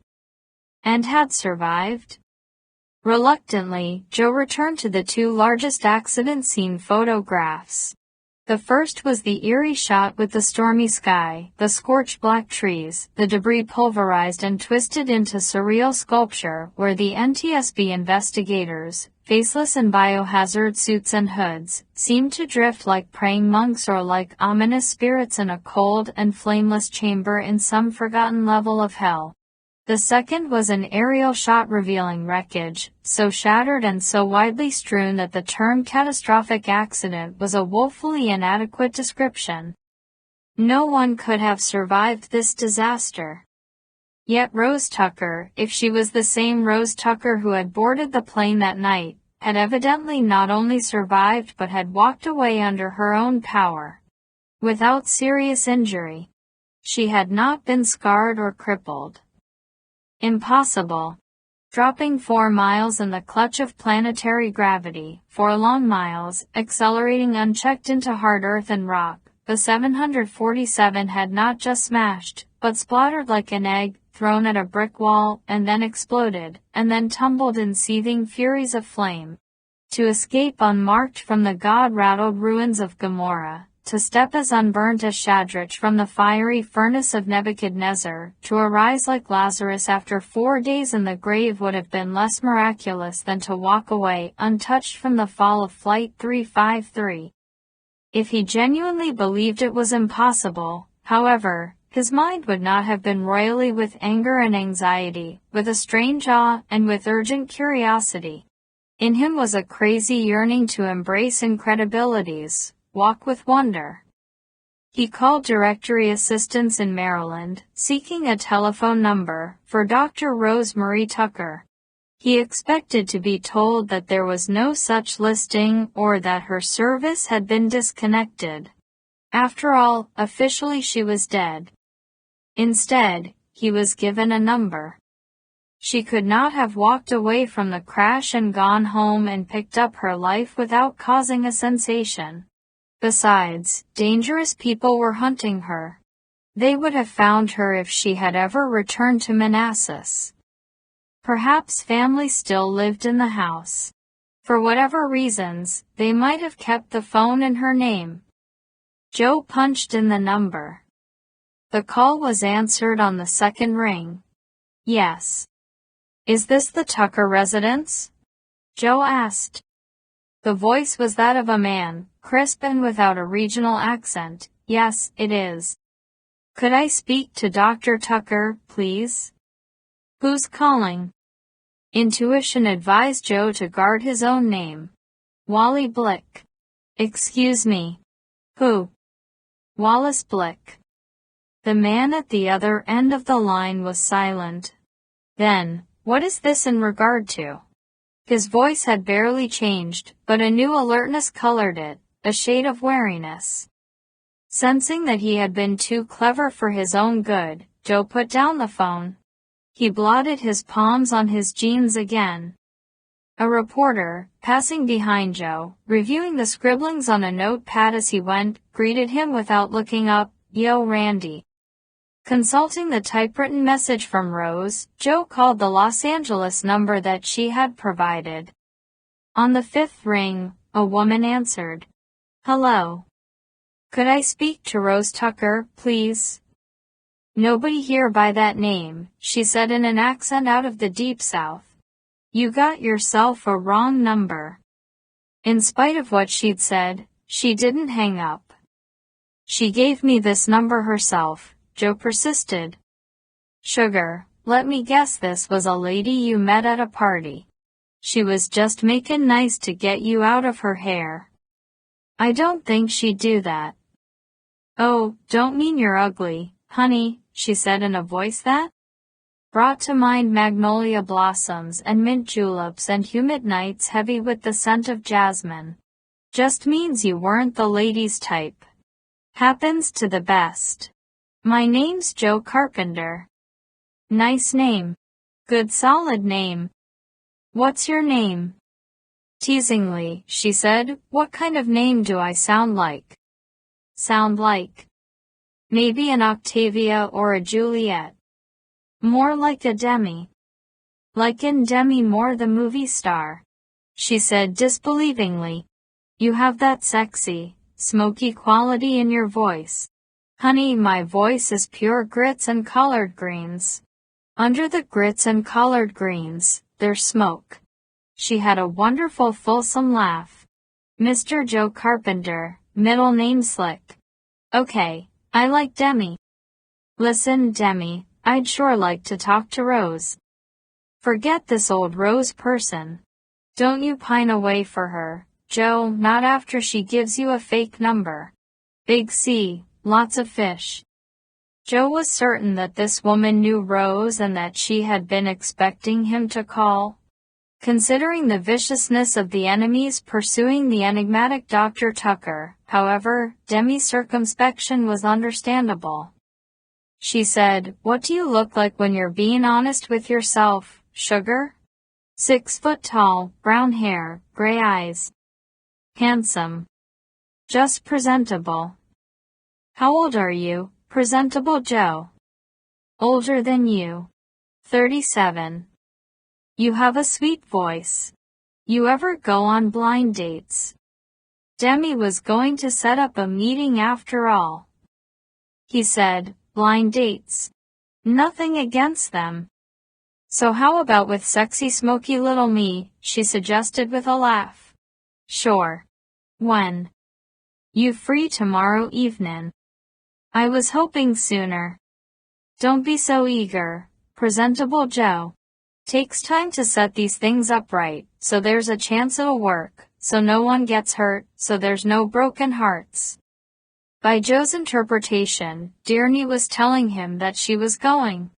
And had survived? Reluctantly, Joe returned to the two largest accident scene photographs. The first was the eerie shot with the stormy sky, the scorched black trees, the debris pulverized and twisted into surreal sculpture, where the NTSB investigators, faceless in biohazard suits and hoods, seemed to drift like praying monks or like ominous spirits in a cold and flameless chamber in some forgotten level of hell. The second was an aerial shot revealing wreckage, so shattered and so widely strewn that the term catastrophic accident was a woefully inadequate description. No one could have survived this disaster. Yet Rose Tucker, if she was the same Rose Tucker who had boarded the plane that night, had evidently not only survived but had walked away under her own power. Without serious injury. She had not been scarred or crippled. Impossible. Dropping 4 miles in the clutch of planetary gravity, 4 long miles, accelerating unchecked into hard earth and rock, the 747 had not just smashed, but splattered like an egg, thrown at a brick wall, and then exploded, and then tumbled in seething furies of flame. To escape unmarked from the god-rattled ruins of Gomorrah, to step as unburnt as Shadrach from the fiery furnace of Nebuchadnezzar, to arise like Lazarus after 4 days in the grave would have been less miraculous than to walk away untouched from the fall of Flight 353. If he genuinely believed it was impossible, however, his mind would not have been roily with anger and anxiety, with a strange awe and with urgent curiosity. In him was a crazy yearning to embrace incredibilities, walk with wonder. He called directory assistance in Maryland, seeking a telephone number for Dr. Rosemary Tucker. He expected to be told that there was no such listing or that her service had been disconnected. After all, officially she was dead. Instead, he was given a number. She could not have walked away from the crash and gone home and picked up her life without causing a sensation. Besides, dangerous people were hunting her. They would have found her if she had ever returned to Manassas. Perhaps family still lived in the house. For whatever reasons, they might have kept the phone in her name. Joe punched in the number. The call was answered on the second ring. Yes. Is this the Tucker residence? Joe asked. The voice was that of a man, crisp and without a regional accent. Yes, it is. Could I speak to Dr. Tucker, please? Who's calling? Intuition advised Joe to guard his own name. Wally Blick. Excuse me. Who? Wallace Blick. The man at the other end of the line was silent. Then, what is this in regard to? His voice had barely changed, but a new alertness colored it, a shade of wariness. Sensing that he had been too clever for his own good, Joe put down the phone. He blotted his palms on his jeans again. A reporter, passing behind Joe, reviewing the scribblings on a notepad as he went, greeted him without looking up. Yo, Randy. Consulting the typewritten message from Rose, Joe called the Los Angeles number that she had provided. On the fifth ring, a woman answered. Hello. Could I speak to Rose Tucker, please? Nobody here by that name, she said in an accent out of the deep south. You got yourself a wrong number. In spite of what she'd said, she didn't hang up. She gave me this number herself, Joe persisted. Sugar, let me guess this was a lady you met at a party. She was just making nice to get you out of her hair. I don't think she'd do that. Oh, don't mean you're ugly, honey, she said in a voice that brought to mind magnolia blossoms and mint juleps and humid nights heavy with the scent of jasmine. Just means you weren't the lady's type. Happens to the best. My name's Joe Carpenter. Nice name. Good solid name. What's your name? Teasingly, she said, what kind of name do I sound like? Sound like? Maybe an Octavia or a Juliet. More like a Demi. Like in Demi Moore the movie star. She said disbelievingly. You have that sexy, smoky quality in your voice. Honey, my voice is pure grits and collard greens. Under the grits and collard greens, there's smoke. She had a wonderful fulsome laugh. Mr. Joe Carpenter, middle name Slick. Okay, I like Demi. Listen, Demi, I'd sure like to talk to Rose. Forget this old Rose person. Don't you pine away for her, Joe, not after she gives you a fake number. Big C, lots of fish. Joe was certain that this woman knew Rose and that she had been expecting him to call. Considering the viciousness of the enemies pursuing the enigmatic Dr. Tucker, however, Demi's circumspection was understandable. She said, what do you look like when you're being honest with yourself, sugar? 6 foot tall, brown hair, gray eyes. Handsome. Just presentable. How old are you, presentable Joe? Older than you. 37. You have a sweet voice. You ever go on blind dates? Demi was going to set up a meeting after all. He said, blind dates. Nothing against them. So how about with sexy smoky little me, she suggested with a laugh. Sure. When? You free tomorrow evening? I was hoping sooner. Don't be so eager, presentable Joe. Takes time to set these things up right, so there's a chance it'll work, so no one gets hurt, so there's no broken hearts. By Joe's interpretation, Dearney was telling him that she was going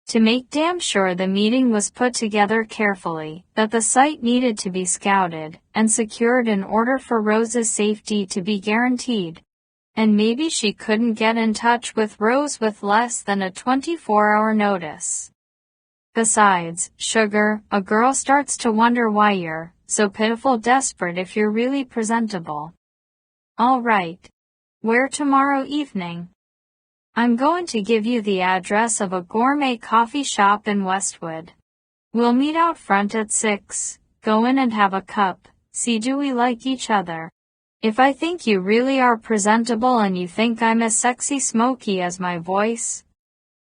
to make damn sure the meeting was put together carefully, that the site needed to be scouted and secured in order for Rose's safety to be guaranteed. And maybe she couldn't get in touch with Rose with less than a 24-hour notice. Besides, sugar, a girl starts to wonder why you're so pitiful desperate if you're really presentable. All right. Where tomorrow evening? I'm going to give you the address of a gourmet coffee shop in Westwood. We'll meet out front at 6, go in and have a cup, see do we like each other. If I think you really are presentable and you think I'm as sexy smoky as my voice,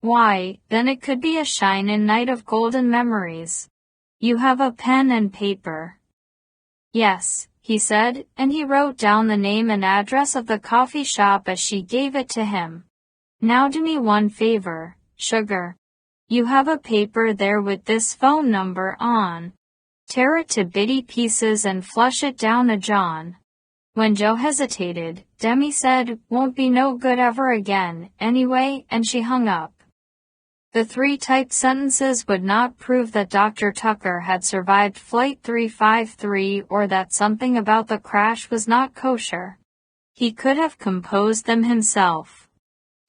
why, then it could be a shinin' night of golden memories. You have a pen and paper? Yes, he said, and he wrote down the name and address of the coffee shop as she gave it to him. Now do me one favor, sugar. You have a paper there with this phone number on. Tear it to bitty pieces and flush it down to John. When Joe hesitated, Demi said, won't be no good ever again, anyway, and she hung up. The 3 typed sentences would not prove that Dr. Tucker had survived Flight 353 or that something about the crash was not kosher. He could have composed them himself.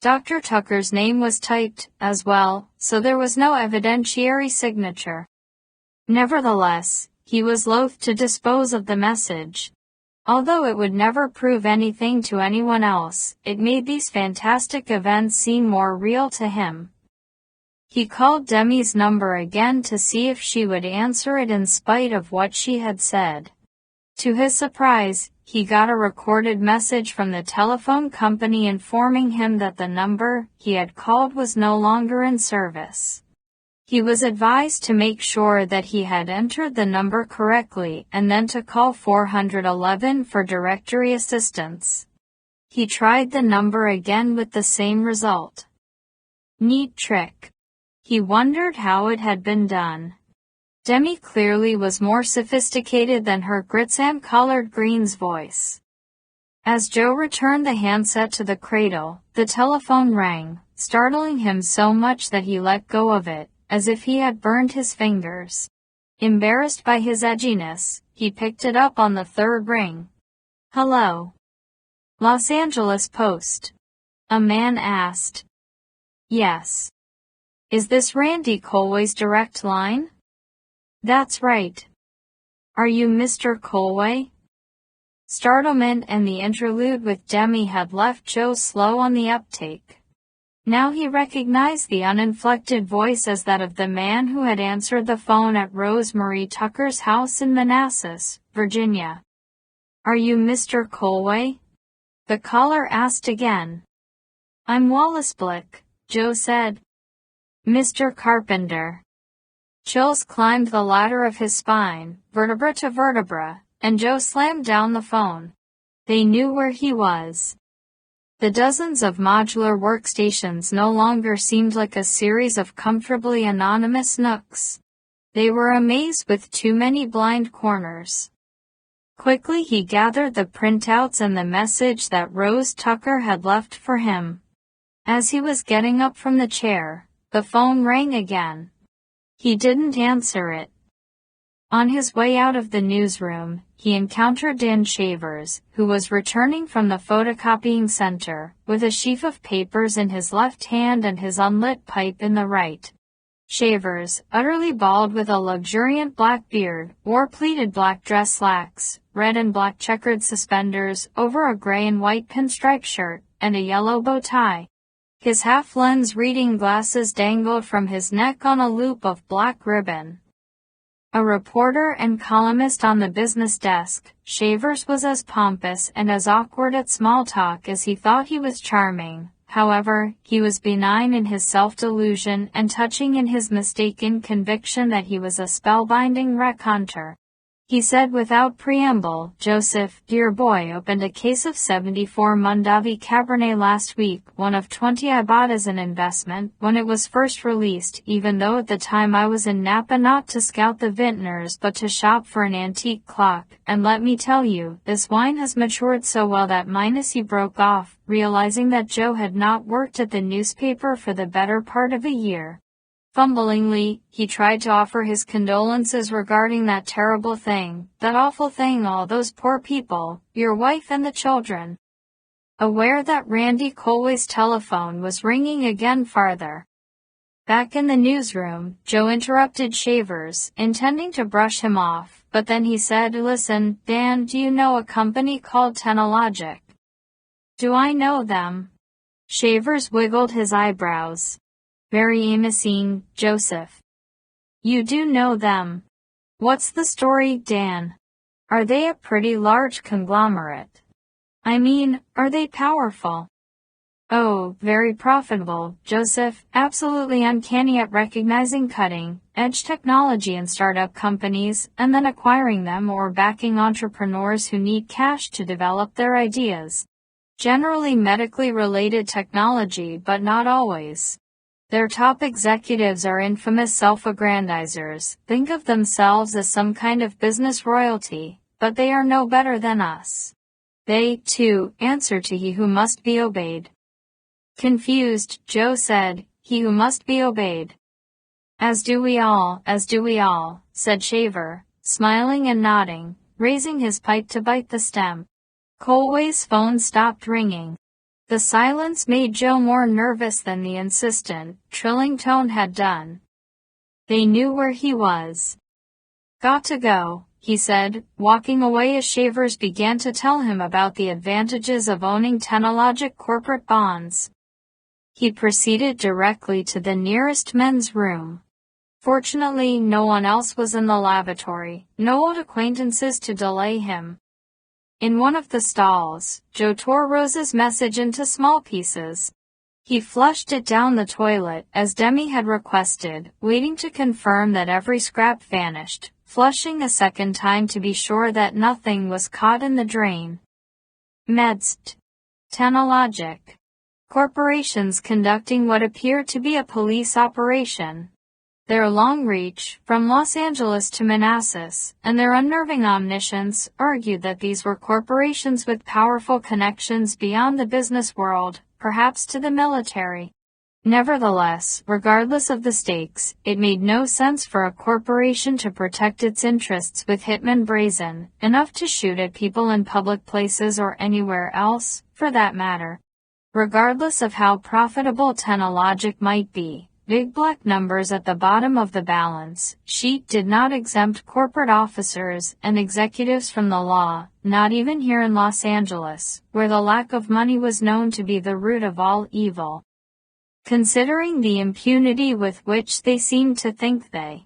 Dr. Tucker's name was typed, as well, so there was no evidentiary signature. Nevertheless, he was loath to dispose of the message. Although it would never prove anything to anyone else, it made these fantastic events seem more real to him. He called Demi's number again to see if she would answer it in spite of what she had said. To his surprise, he got a recorded message from the telephone company informing him that the number he had called was no longer in service. He was advised to make sure that he had entered the number correctly and then to call 411 for directory assistance. He tried the number again with the same result. Neat trick. He wondered how it had been done. Demi clearly was more sophisticated than her gritsam-colored green's voice. As Joe returned the handset to the cradle, the telephone rang, startling him so much that he let go of it, as if he had burned his fingers. Embarrassed by his edginess, he picked it up on the 3rd ring. Hello. Los Angeles Post. A man asked. Yes. Is this Randy Colway's direct line? That's right. Are you Mr. Colway? Startlement and the interlude with Demi had left Joe slow on the uptake. Now he recognized the uninflected voice as that of the man who had answered the phone at Rose Marie Tucker's house in Manassas, Virginia. Are you Mr. Colway? The caller asked again. I'm Wallace Blick, Joe said. Mr. Carpenter. Chills climbed the ladder of his spine, vertebra to vertebra, and Joe slammed down the phone. They knew where he was. The dozens of modular workstations no longer seemed like a series of comfortably anonymous nooks. They were a maze with too many blind corners. Quickly he gathered the printouts and the message that Rose Tucker had left for him. As he was getting up from the chair, the phone rang again. He didn't answer it. On his way out of the newsroom, he encountered Dan Shavers, who was returning from the photocopying center, with a sheaf of papers in his left hand and his unlit pipe in the right. Shavers, utterly bald with a luxuriant black beard, wore pleated black dress slacks, red and black checkered suspenders over a gray and white pinstripe shirt, and a yellow bow tie. His half-lens reading glasses dangled from his neck on a loop of black ribbon. A reporter and columnist on the business desk, Shavers was as pompous and as awkward at small talk as he thought he was charming. However, he was benign in his self-delusion and touching in his mistaken conviction that he was a spellbinding raconteur. He said without preamble, Joseph, dear boy, opened a case of 74 Mondavi Cabernet last week, one of 20 I bought as an investment when it was first released, even though at the time I was in Napa not to scout the vintners but to shop for an antique clock, and let me tell you, this wine has matured so well that he broke off, realizing that Joe had not worked at the newspaper for the better part of a year. Fumblingly, he tried to offer his condolences regarding that terrible thing, that awful thing, all those poor people, your wife and the children. aware that Randy Colway's telephone was ringing again farther. Back in the newsroom, Joe interrupted Shavers, intending to brush him off, but then he said, "Listen, Dan, do you know a company called Technologic?" "Do I know them?" Shavers wiggled his eyebrows. "Very Amosine, Joseph. You do know them. What's the story, Dan? Are they a pretty large conglomerate? I mean, are they powerful?" "Oh, very profitable, Joseph, absolutely uncanny at recognizing cutting-edge technology in startup companies and then acquiring them or backing entrepreneurs who need cash to develop their ideas. Generally medically related technology, but not always. Their top executives are infamous self-aggrandizers, think of themselves as some kind of business royalty, but they are no better than us. They, too, answer to he who must be obeyed." Confused, Joe said, "He who must be obeyed." As do we all, said Shaver, smiling and nodding, raising his pipe to bite the stem. Colway's phone stopped ringing. The silence made Joe more nervous than the insistent, trilling tone had done. They knew where he was. "Got to go," he said, walking away as Shavers began to tell him about the advantages of owning Technologic corporate bonds. He proceeded directly to the nearest men's room. Fortunately, no one else was in the lavatory, no old acquaintances to delay him. In one of the stalls, Joe tore Rose's message into small pieces. He flushed it down the toilet, as Demi had requested, waiting to confirm that every scrap vanished, flushing a second time to be sure that nothing was caught in the drain. Medst. Technologic. Corporations conducting what appeared to be a police operation. Their long reach, from Los Angeles to Manassas, and their unnerving omniscience, argued that these were corporations with powerful connections beyond the business world, perhaps to the military. Nevertheless, regardless of the stakes, it made no sense for a corporation to protect its interests with hitmen brazen enough to shoot at people in public places or anywhere else, for that matter. Regardless of how profitable Technologic might be, big black numbers at the bottom of the balance sheet did not exempt corporate officers and executives from the law, not even here in Los Angeles, where the lack of money was known to be the root of all evil. Considering the impunity with which they seemed to think they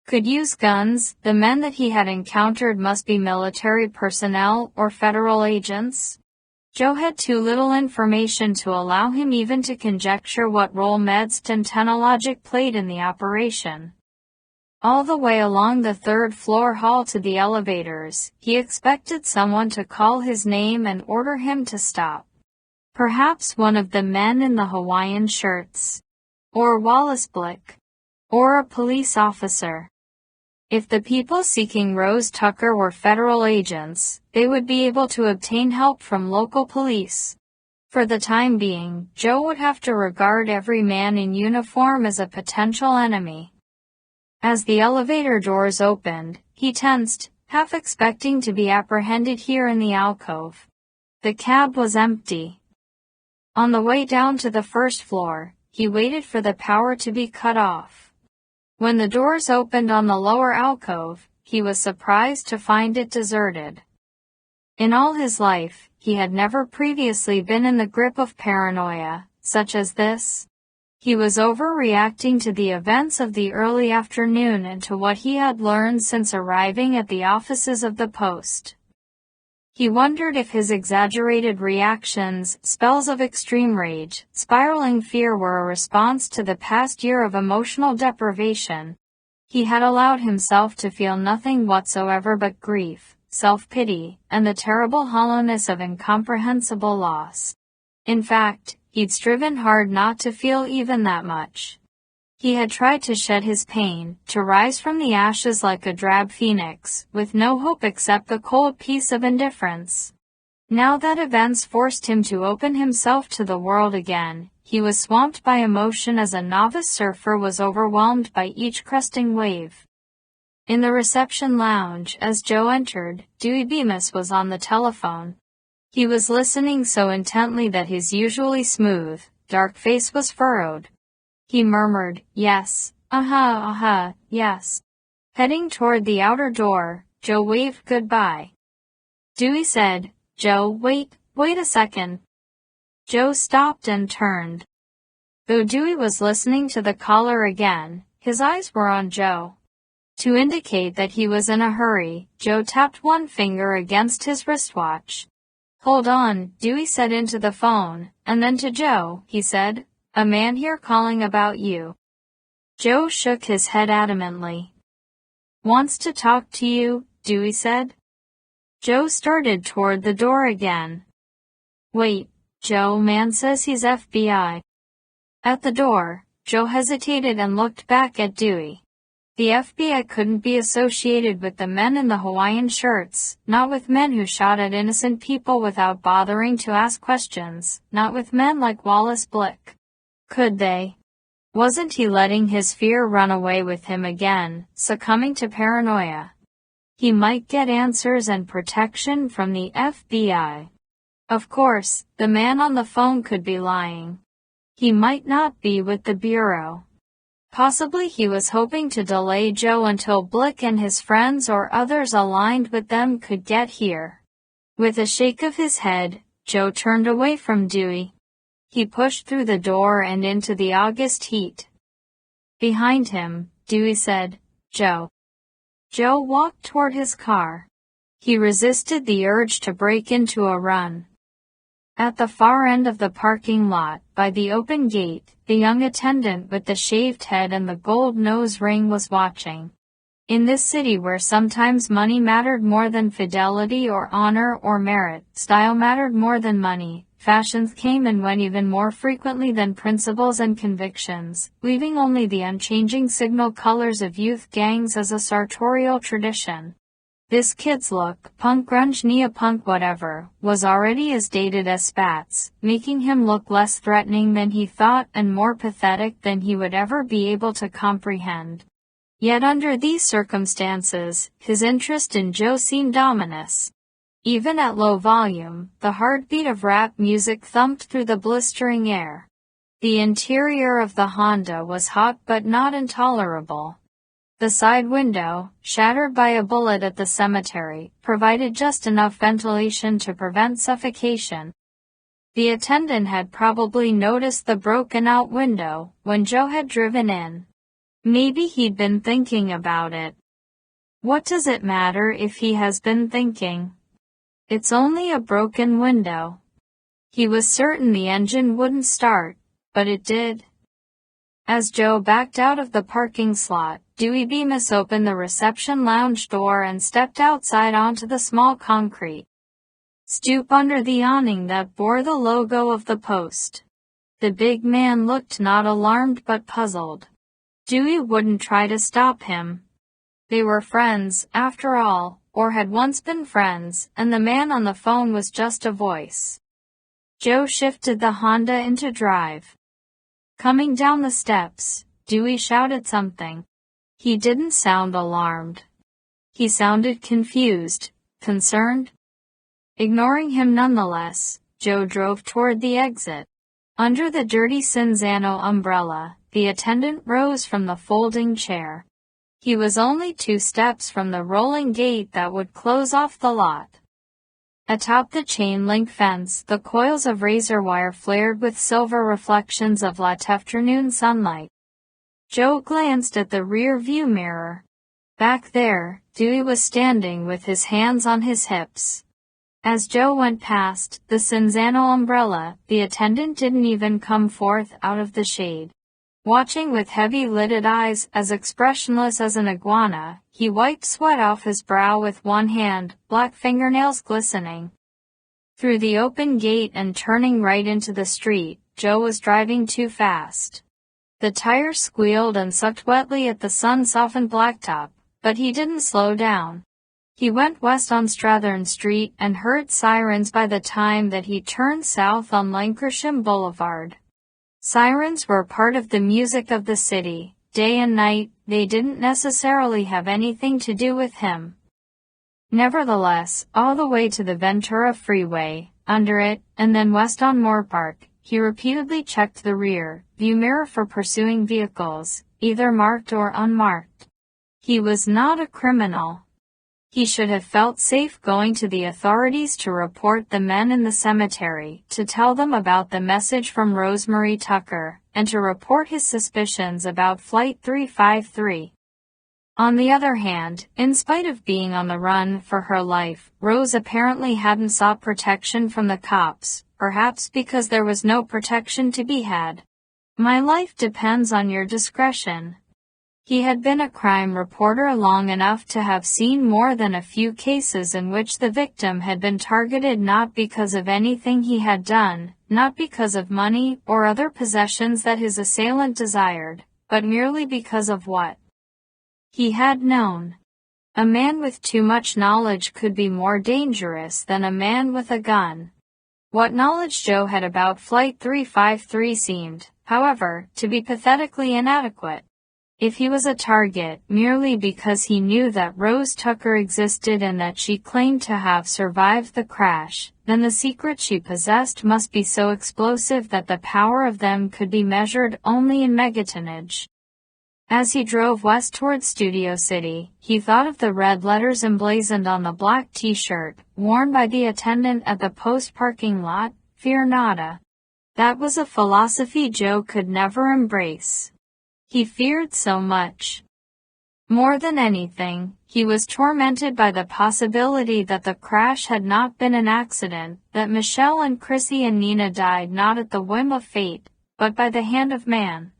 could use guns, the men that he had encountered must be military personnel or federal agents. Joe had too little information to allow him even to conjecture what role Medst and Technologic played in the operation. All the way along the third-floor hall to the elevators, he expected someone to call his name and order him to stop. Perhaps one of the men in the Hawaiian shirts. Or Wallace Blick. Or a police officer. If the people seeking Rose Tucker were federal agents, they would be able to obtain help from local police. For the time being, Joe would have to regard every man in uniform as a potential enemy. As the elevator doors opened, he tensed, half expecting to be apprehended here in the alcove. The cab was empty. On the way down to the first floor, he waited for the power to be cut off. When the doors opened on the lower alcove, he was surprised to find it deserted. In all his life, he had never previously been in the grip of paranoia, such as this. He was overreacting to the events of the early afternoon and to what he had learned since arriving at the offices of the Post. He wondered if his exaggerated reactions, spells of extreme rage, spiraling fear were a response to the past year of emotional deprivation. He had allowed himself to feel nothing whatsoever but grief, self-pity, and the terrible hollowness of incomprehensible loss. In fact, he'd striven hard not to feel even that much. He had tried to shed his pain, to rise from the ashes like a drab phoenix, with no hope except the cold peace of indifference. Now that events forced him to open himself to the world again, he was swamped by emotion as a novice surfer was overwhelmed by each cresting wave. In the reception lounge, as Joe entered, Dewey Bemis was on the telephone. He was listening so intently that his usually smooth, dark face was furrowed. He murmured, "Yes, yes." Heading toward the outer door, Joe waved goodbye. Dewey said, "Joe, wait a second." Joe stopped and turned. Though Dewey was listening to the caller again, his eyes were on Joe. To indicate that he was in a hurry, Joe tapped one finger against his wristwatch. "Hold on," Dewey said into the phone, and then to Joe, he said, "A man here calling about you." Joe shook his head adamantly. "Wants to talk to you," Dewey said. Joe started toward the door again. "Wait, Joe, man says he's FBI." At the door, Joe hesitated and looked back at Dewey. The FBI couldn't be associated with the men in the Hawaiian shirts, not with men who shot at innocent people without bothering to ask questions, not with men like Wallace Blick. Could they? Wasn't he letting his fear run away with him again, succumbing to paranoia? He might get answers and protection from the FBI. Of course, the man on the phone could be lying. He might not be with the Bureau. Possibly he was hoping to delay Joe until Blick and his friends or others aligned with them could get here. With a shake of his head, Joe turned away from Dewey. He pushed through the door and into the August heat. Behind him, Dewey said, "Joe." Joe walked toward his car. He resisted the urge to break into a run. At the far end of the parking lot, by the open gate, the young attendant with the shaved head and the gold nose ring was watching. In this city where sometimes money mattered more than fidelity or honor or merit, style mattered more than money, fashions came and went even more frequently than principles and convictions, leaving only the unchanging signal colors of youth gangs as a sartorial tradition. This kid's look, punk grunge neopunk whatever, was already as dated as spats, making him look less threatening than he thought and more pathetic than he would ever be able to comprehend. Yet under these circumstances, his interest in Joe seemed ominous. Even at low volume, the heartbeat of rap music thumped through the blistering air. The interior of the Honda was hot but not intolerable. The side window, shattered by a bullet at the cemetery, provided just enough ventilation to prevent suffocation. The attendant had probably noticed the broken-out window when Joe had driven in. Maybe he'd been thinking about it. What does it matter if he has been thinking? It's only a broken window. He was certain the engine wouldn't start, but it did. As Joe backed out of the parking slot, Dewey Bemis opened the reception lounge door and stepped outside onto the small concrete stoop under the awning that bore the logo of the Post. The big man looked not alarmed but puzzled. Dewey wouldn't try to stop him. They were friends, after all, or had once been friends, and the man on the phone was just a voice. Joe shifted the Honda into drive. Coming down the steps, Dewey shouted something. He didn't sound alarmed. He sounded confused, concerned. Ignoring him nonetheless, Joe drove toward the exit. Under the dirty Cinzano umbrella, the attendant rose from the folding chair. He was only 2 steps from the rolling gate that would close off the lot. Atop the chain-link fence, the coils of razor wire flared with silver reflections of late afternoon sunlight. Joe glanced at the rear-view mirror. Back there, Dewey was standing with his hands on his hips. As Joe went past the Cinzano umbrella, the attendant didn't even come forth out of the shade. Watching with heavy-lidded eyes, as expressionless as an iguana, he wiped sweat off his brow with one hand, black fingernails glistening. Through the open gate and turning right into the street, Joe was driving too fast. The tires squealed and sucked wetly at the sun-softened blacktop, but he didn't slow down. He went west on Strathern Street and heard sirens by the time that he turned south on Lancashire Boulevard. Sirens were part of the music of the city. Day and night, they didn't necessarily have anything to do with him. Nevertheless, all the way to the Ventura Freeway, under it, and then west on Moore Park. He repeatedly checked the rear view mirror for pursuing vehicles, either marked or unmarked. He was not a criminal. He should have felt safe going to the authorities to report the men in the cemetery, to tell them about the message from Rosemary Tucker, and to report his suspicions about Flight 353. On the other hand, in spite of being on the run for her life, Rose apparently hadn't sought protection from the cops, perhaps because there was no protection to be had. My life depends on your discretion. He had been a crime reporter long enough to have seen more than a few cases in which the victim had been targeted not because of anything he had done, not because of money or other possessions that his assailant desired, but merely because of what he had known. A man with too much knowledge could be more dangerous than a man with a gun. What knowledge Joe had about Flight 353 seemed, however, to be pathetically inadequate. If he was a target merely because he knew that Rose Tucker existed and that she claimed to have survived the crash, then the secret she possessed must be so explosive that the power of them could be measured only in megatonnage. As he drove west toward Studio City, he thought of the red letters emblazoned on the black t-shirt, worn by the attendant at the post parking lot, "Fear Nada." That was a philosophy Joe could never embrace. He feared so much. More than anything, he was tormented by the possibility that the crash had not been an accident, that Michelle and Chrissy and Nina died not at the whim of fate, but by the hand of man.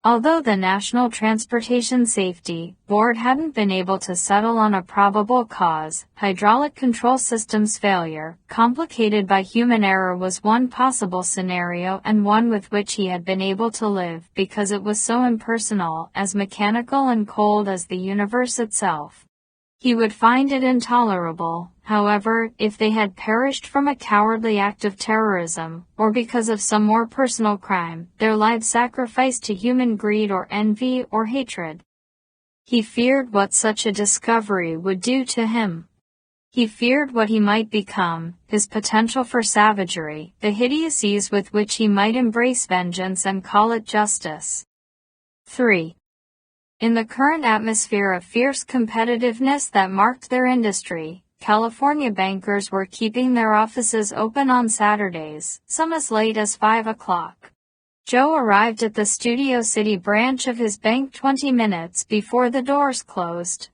Although the National Transportation Safety Board hadn't been able to settle on a probable cause, hydraulic control system's failure, complicated by human error, was one possible scenario and one with which he had been able to live because it was so impersonal, as mechanical and cold as the universe itself. He would find it intolerable, however, if they had perished from a cowardly act of terrorism, or because of some more personal crime, their lives sacrificed to human greed or envy or hatred. He feared what such a discovery would do to him. He feared what he might become, his potential for savagery, the hideous ease with which he might embrace vengeance and call it justice. 3. In the current atmosphere of fierce competitiveness that marked their industry, California bankers were keeping their offices open on Saturdays, some as late as 5 o'clock. Joe arrived at the Studio City branch of his bank 20 minutes before the doors closed.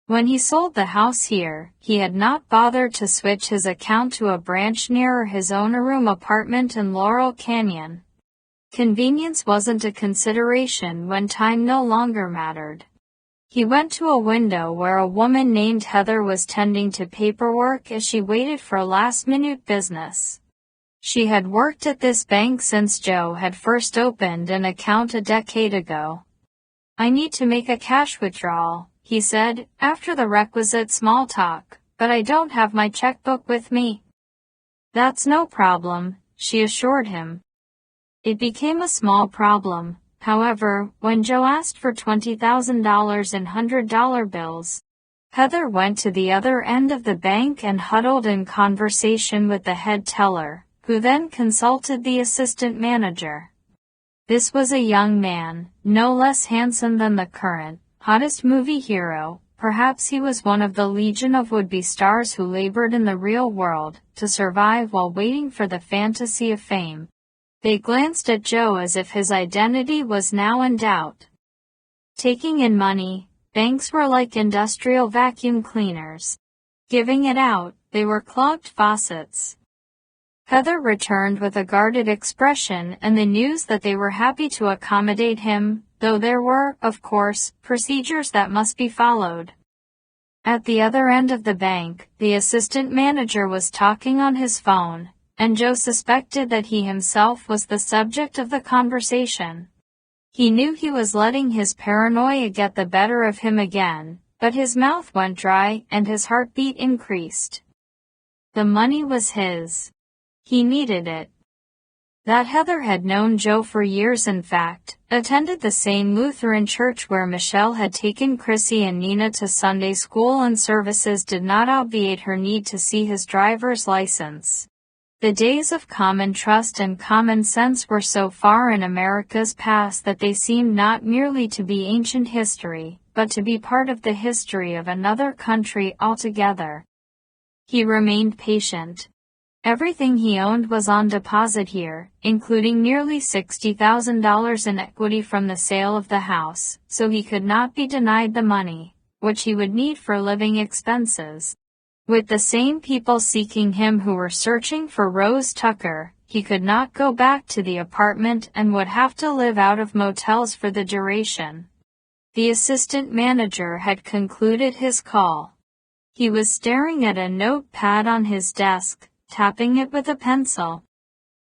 When he sold the house here, he had not bothered to switch his account to a branch nearer his owner-room apartment in Laurel Canyon. Convenience wasn't a consideration when time no longer mattered. He went to a window where a woman named Heather was tending to paperwork as she waited for last-minute business. She had worked at this bank since Joe had first opened an account a decade ago. "I need to make a cash withdrawal," he said, after the requisite small talk, "but I don't have my checkbook with me." "That's no problem," she assured him. It became a small problem, however, when Joe asked for $20,000 in $100 bills. Heather went to the other end of the bank and huddled in conversation with the head teller, who then consulted the assistant manager. This was a young man, no less handsome than the current, hottest movie hero. Perhaps he was one of the legion of would-be stars who labored in the real world to survive while waiting for the fantasy of fame. They glanced at Joe as if his identity was now in doubt. Taking in money, banks were like industrial vacuum cleaners. Giving it out, they were clogged faucets. Heather returned with a guarded expression and the news that they were happy to accommodate him, though there were, of course, procedures that must be followed. At the other end of the bank, the assistant manager was talking on his phone, and Joe suspected that he himself was the subject of the conversation. He knew he was letting his paranoia get the better of him again, but his mouth went dry and his heartbeat increased. The money was his. He needed it. That Heather had known Joe for years, in fact, attended the same Lutheran church where Michelle had taken Chrissy and Nina to Sunday school and services did not obviate her need to see his driver's license. The days of common trust and common sense were so far in America's past that they seemed not merely to be ancient history, but to be part of the history of another country altogether. He remained patient. Everything he owned was on deposit here, including nearly $60,000 in equity from the sale of the house, so he could not be denied the money, which he would need for living expenses. With the same people seeking him who were searching for Rose Tucker, he could not go back to the apartment and would have to live out of motels for the duration. The assistant manager had concluded his call. He was staring at a notepad on his desk, tapping it with a pencil.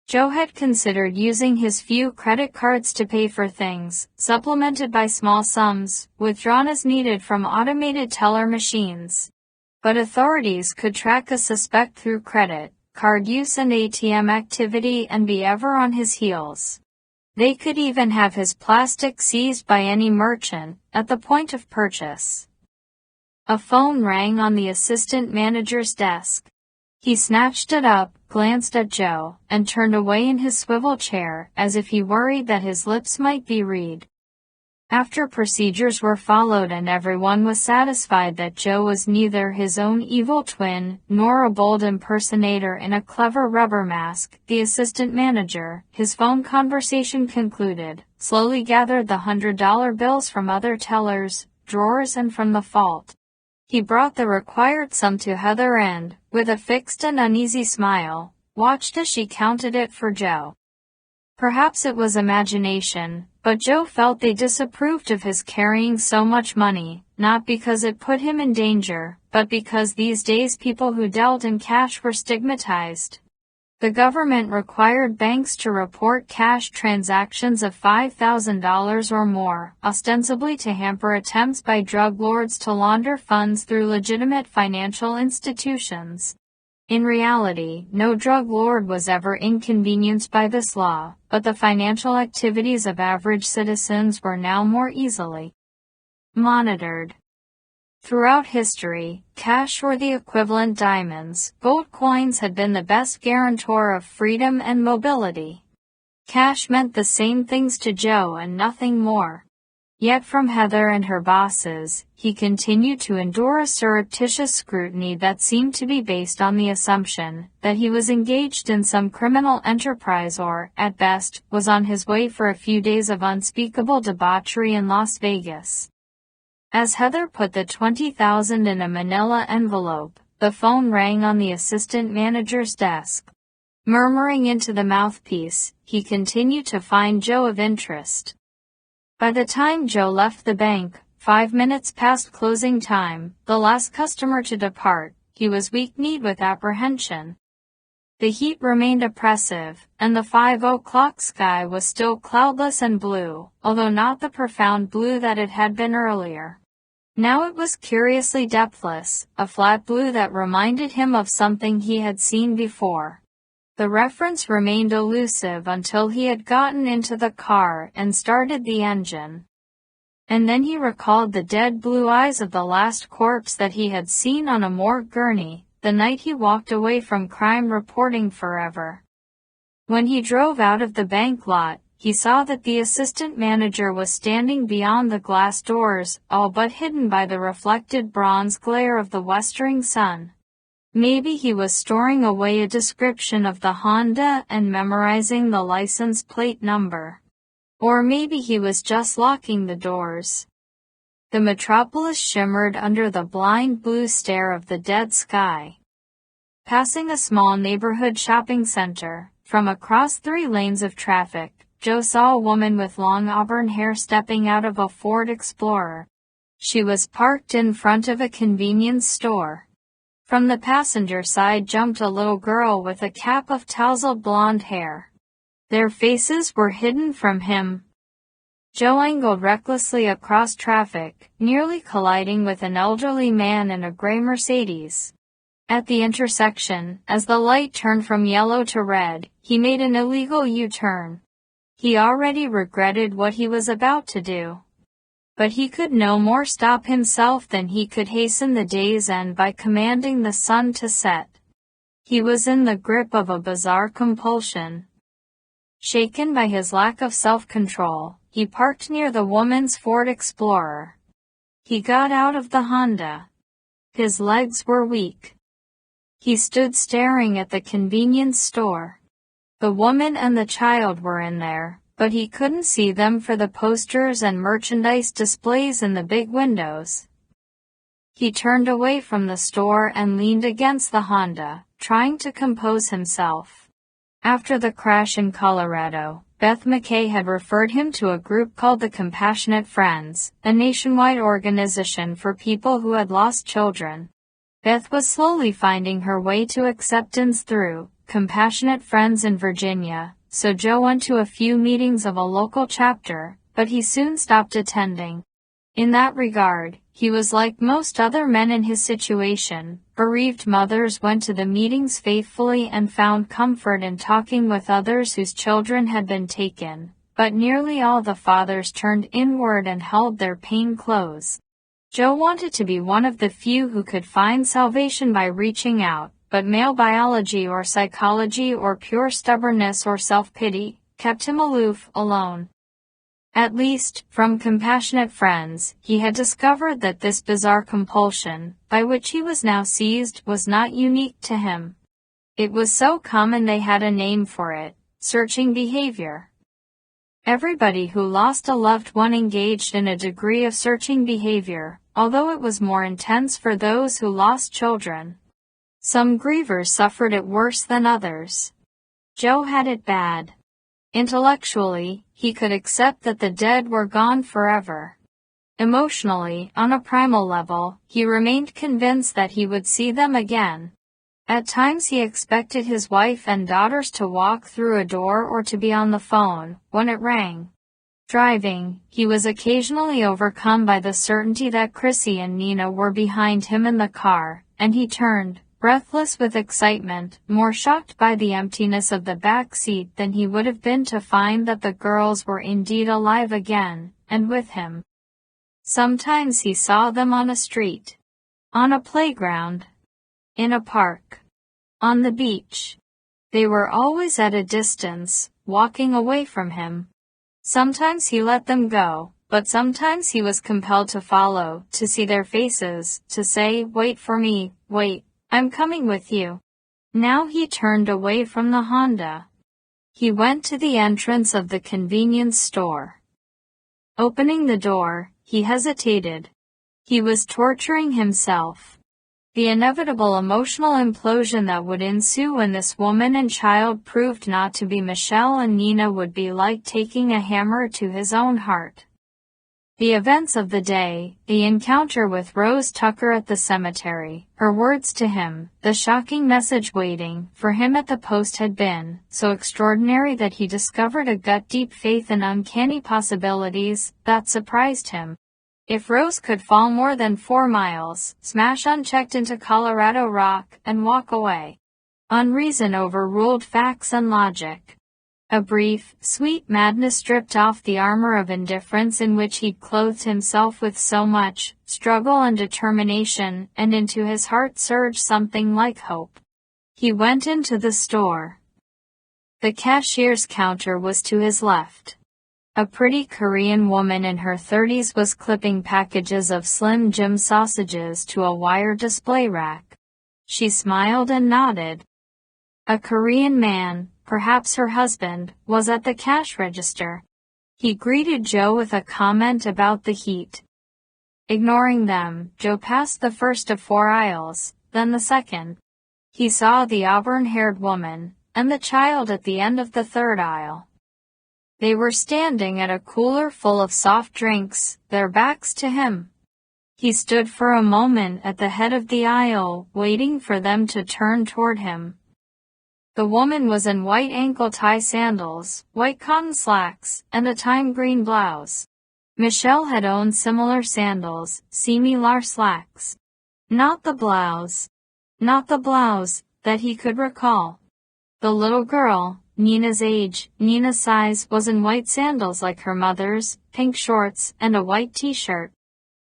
Joe had considered using his few credit cards to pay for things, supplemented by small sums, withdrawn as needed from automated teller machines. But authorities could track a suspect through credit card use and ATM activity and be ever on his heels. They could even have his plastic seized by any merchant at the point of purchase. A phone rang on the assistant manager's desk. He snatched it up, glanced at Joe, and turned away in his swivel chair as if he worried that his lips might be read. After procedures were followed and everyone was satisfied that Joe was neither his own evil twin nor a bold impersonator in a clever rubber mask, the assistant manager, his phone conversation concluded, slowly gathered the $100 bills from other tellers, drawers and from the vault. He brought the required sum to Heather and, with a fixed and uneasy smile, watched as she counted it for Joe. Perhaps it was imagination, but Joe felt they disapproved of his carrying so much money, not because it put him in danger, but because these days people who dealt in cash were stigmatized. The government required banks to report cash transactions of $5,000 or more, ostensibly to hamper attempts by drug lords to launder funds through legitimate financial institutions. In reality, no drug lord was ever inconvenienced by this law, but the financial activities of average citizens were now more easily monitored. Throughout history, cash or the equivalent diamonds, gold coins had been the best guarantor of freedom and mobility. Cash meant the same things to Joe and nothing more. Yet from Heather and her bosses, he continued to endure a surreptitious scrutiny that seemed to be based on the assumption that he was engaged in some criminal enterprise or, at best, was on his way for a few days of unspeakable debauchery in Las Vegas. As Heather put the $20,000 in a manila envelope, the phone rang on the assistant manager's desk. Murmuring into the mouthpiece, he continued to find Joe of interest. By the time Joe left the bank, 5 minutes past closing time, the last customer to depart, he was weak-kneed with apprehension. The heat remained oppressive, and the 5 o'clock sky was still cloudless and blue, although not the profound blue that it had been earlier. Now it was curiously depthless, a flat blue that reminded him of something he had seen before. The reference remained elusive until he had gotten into the car and started the engine. And then he recalled the dead blue eyes of the last corpse that he had seen on a morgue gurney, the night he walked away from crime reporting forever. When he drove out of the bank lot, he saw that the assistant manager was standing beyond the glass doors, all but hidden by the reflected bronze glare of the westering sun. Maybe he was storing away a description of the Honda and memorizing the license plate number. Or maybe he was just locking the doors. The metropolis shimmered under the blind blue stare of the dead sky. Passing a small neighborhood shopping center, from across 3 lanes of traffic, Joe saw a woman with long auburn hair stepping out of a Ford Explorer. She was parked in front of a convenience store. From the passenger side jumped a little girl with a cap of tousled blonde hair. Their faces were hidden from him. Joe angled recklessly across traffic, nearly colliding with an elderly man in a gray Mercedes. At the intersection, as the light turned from yellow to red, he made an illegal U-turn. He already regretted what he was about to do. But he could no more stop himself than he could hasten the day's end by commanding the sun to set. He was in the grip of a bizarre compulsion. Shaken by his lack of self-control, he parked near the woman's Ford Explorer. He got out of the Honda. His legs were weak. He stood staring at the convenience store. The woman and the child were in there, but he couldn't see them for the posters and merchandise displays in the big windows. He turned away from the store and leaned against the Honda, trying to compose himself. After the crash in Colorado, Beth McKay had referred him to a group called the Compassionate Friends, a nationwide organization for people who had lost children. Beth was slowly finding her way to acceptance through Compassionate Friends in Virginia, so Joe went to a few meetings of a local chapter, but he soon stopped attending. In that regard, he was like most other men in his situation. Bereaved mothers went to the meetings faithfully and found comfort in talking with others whose children had been taken, but nearly all the fathers turned inward and held their pain close. Joe wanted to be one of the few who could find salvation by reaching out, but male biology or psychology or pure stubbornness or self-pity kept him aloof, alone. At least, from Compassionate Friends, he had discovered that this bizarre compulsion, by which he was now seized, was not unique to him. It was so common they had a name for it: searching behavior. Everybody who lost a loved one engaged in a degree of searching behavior, although it was more intense for those who lost children. Some grievers suffered it worse than others. Joe had it bad. Intellectually, he could accept that the dead were gone forever. Emotionally, on a primal level, he remained convinced that he would see them again. At times he expected his wife and daughters to walk through a door or to be on the phone when it rang. Driving, he was occasionally overcome by the certainty that Chrissy and Nina were behind him in the car, and he turned, breathless with excitement, more shocked by the emptiness of the back seat than he would have been to find that the girls were indeed alive again, and with him. Sometimes he saw them on a street, on a playground, in a park, on the beach. They were always at a distance, walking away from him. Sometimes he let them go, but sometimes he was compelled to follow, to see their faces, to say, "Wait for me, wait. I'm coming with you." Now he turned away from the Honda. He went to the entrance of the convenience store. Opening the door, he hesitated. He was torturing himself. The inevitable emotional implosion that would ensue when this woman and child proved not to be Michelle and Nina would be like taking a hammer to his own heart. The events of the day, the encounter with Rose Tucker at the cemetery, her words to him, the shocking message waiting for him at the post had been so extraordinary that he discovered a gut-deep faith in uncanny possibilities that surprised him. If Rose could fall more than 4 miles, smash unchecked into Colorado rock, and walk away, unreason overruled facts and logic. A brief, sweet madness stripped off the armor of indifference in which he'd clothed himself with so much struggle and determination, and into his heart surged something like hope. He went into the store. The cashier's counter was to his left. A pretty Korean woman in her 30s was clipping packages of Slim Jim sausages to a wire display rack. She smiled and nodded. A Korean man, perhaps her husband, was at the cash register. He greeted Joe with a comment about the heat. Ignoring them, Joe passed the first of 4 aisles, then the second. He saw the auburn-haired woman, and the child at the end of the 3rd aisle. They were standing at a cooler full of soft drinks, their backs to him. He stood for a moment at the head of the aisle, waiting for them to turn toward him. The woman was in white ankle-tie sandals, white cotton slacks, and a thyme green blouse. Michelle had owned similar sandals, similar slacks. Not the blouse, that he could recall. The little girl, Nina's age, Nina's size, was in white sandals like her mother's, pink shorts, and a white t-shirt.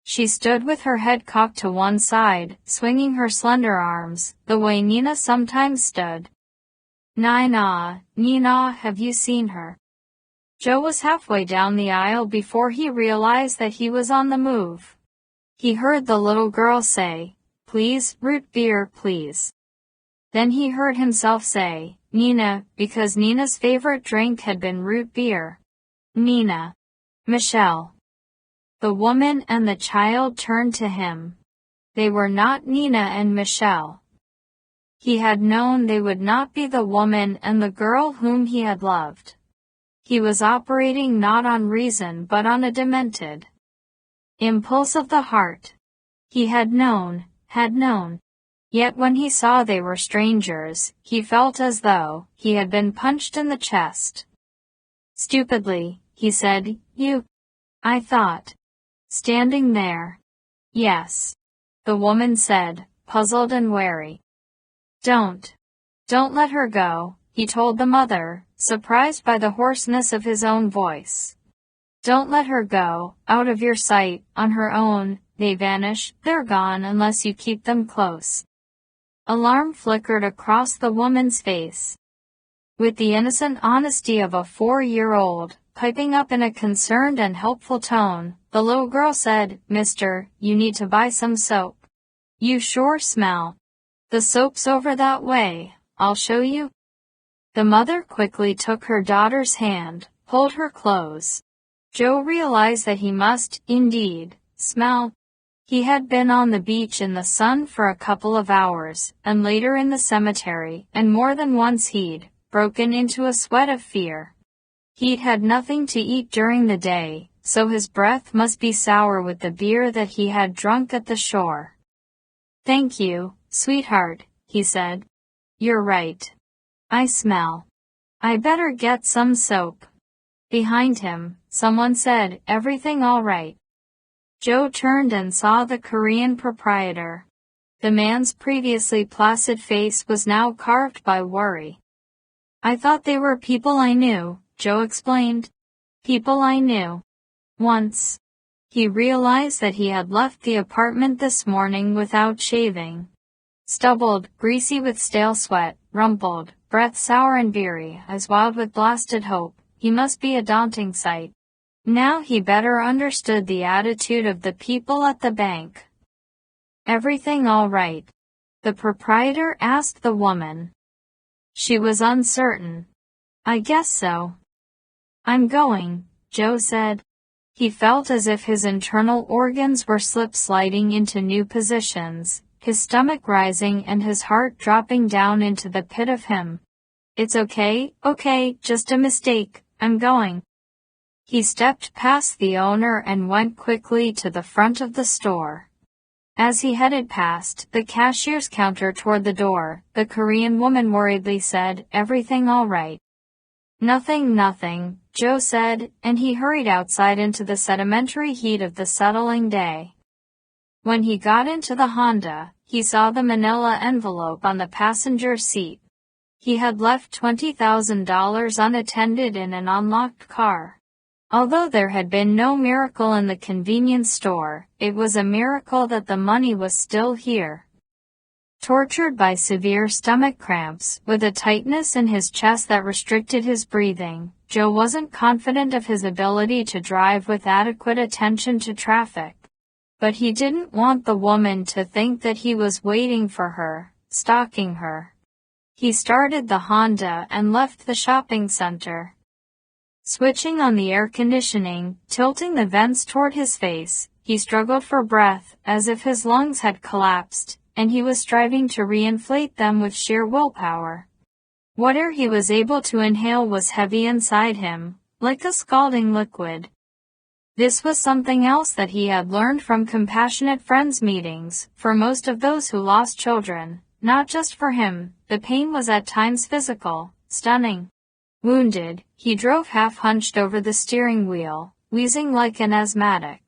She stood with her head cocked to one side, swinging her slender arms, the way Nina sometimes stood. Nina, have you seen her? Joe was halfway down the aisle before he realized that he was on the move. He heard the little girl say, "Please, root beer, please." Then he heard himself say, "Nina," because Nina's favorite drink had been root beer. Nina. Michelle. The woman and the child turned to him. They were not Nina and Michelle. He had known they would not be the woman and the girl whom he had loved. He was operating not on reason but on a demented impulse of the heart. He had known. Yet when he saw they were strangers, he felt as though he had been punched in the chest. Stupidly, he said, "You." "I thought." "Standing there." "Yes," the woman said, puzzled and wary. Don't let her go," he told the mother, surprised by the hoarseness of his own voice. "Don't let her go, out of your sight, on her own. They vanish, they're gone unless you keep them close." Alarm flickered across the woman's face. With the innocent honesty of a 4-year-old, piping up in a concerned and helpful tone, the little girl said, "Mister, you need to buy some soap. You sure smell. The soap's over that way, I'll show you." The mother quickly took her daughter's hand, pulled her close. Joe realized that he must, indeed, smell. He had been on the beach in the sun for a couple of hours, and later in the cemetery, and more than once he'd broken into a sweat of fear. He'd had nothing to eat during the day, so his breath must be sour with the beer that he had drunk at the shore. "Thank you, sweetheart," he said. "You're right. I smell. I better get some soap." Behind him, someone said, "Everything all right?" Joe turned and saw the Korean proprietor. The man's previously placid face was now carved by worry. "I thought they were people I knew," Joe explained. "People I knew. Once." He realized that he had left the apartment this morning without shaving. Stubbled, greasy with stale sweat, rumpled, breath sour and beery, eyes wild with blasted hope, he must be a daunting sight. Now he better understood the attitude of the people at the bank. "Everything all right?" the proprietor asked the woman. She was uncertain. "I guess so." "I'm going," Joe said. He felt as if his internal organs were slip-sliding into new positions, his stomach rising and his heart dropping down into the pit of him. "It's okay, just a mistake, I'm going." He stepped past the owner and went quickly to the front of the store. As he headed past the cashier's counter toward the door, the Korean woman worriedly said, "Everything all right?" Nothing, Joe said, and he hurried outside into the sedimentary heat of the settling day. When he got into the Honda, he saw the manila envelope on the passenger seat. He had left $20,000 unattended in an unlocked car. Although there had been no miracle in the convenience store, it was a miracle that the money was still here. Tortured by severe stomach cramps, with a tightness in his chest that restricted his breathing, Joe wasn't confident of his ability to drive with adequate attention to traffic. But he didn't want the woman to think that he was waiting for her, stalking her. He started the Honda and left the shopping center. Switching on the air conditioning, tilting the vents toward his face, he struggled for breath, as if his lungs had collapsed, and he was striving to reinflate them with sheer willpower. What air he was able to inhale was heavy inside him, like a scalding liquid. This was something else that he had learned from compassionate friends meetings. For most of those who lost children, not just for him, the pain was at times physical, stunning. Wounded, he drove half-hunched over the steering wheel, wheezing like an asthmatic.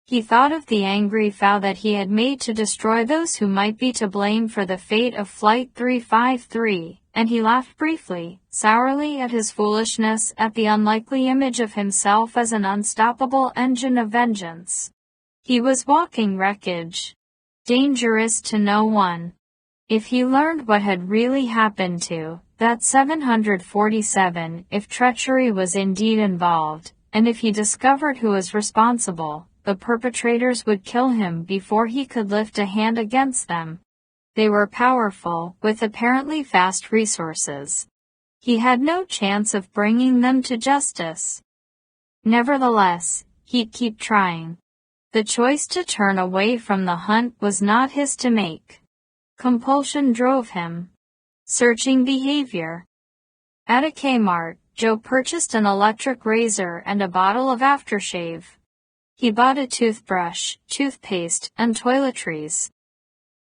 He thought of the angry vow that he had made to destroy those who might be to blame for the fate of Flight 353, and he laughed briefly, sourly at his foolishness, at the unlikely image of himself as an unstoppable engine of vengeance. He was walking wreckage. Dangerous to no one. If he learned what had really happened to that 747, if treachery was indeed involved, and if he discovered who was responsible, the perpetrators would kill him before he could lift a hand against them. They were powerful, with apparently vast resources. He had no chance of bringing them to justice. Nevertheless, he'd keep trying. The choice to turn away from the hunt was not his to make. Compulsion drove him. Searching behavior. At a Kmart, Joe purchased an electric razor and a bottle of aftershave. He bought a toothbrush, toothpaste, and toiletries.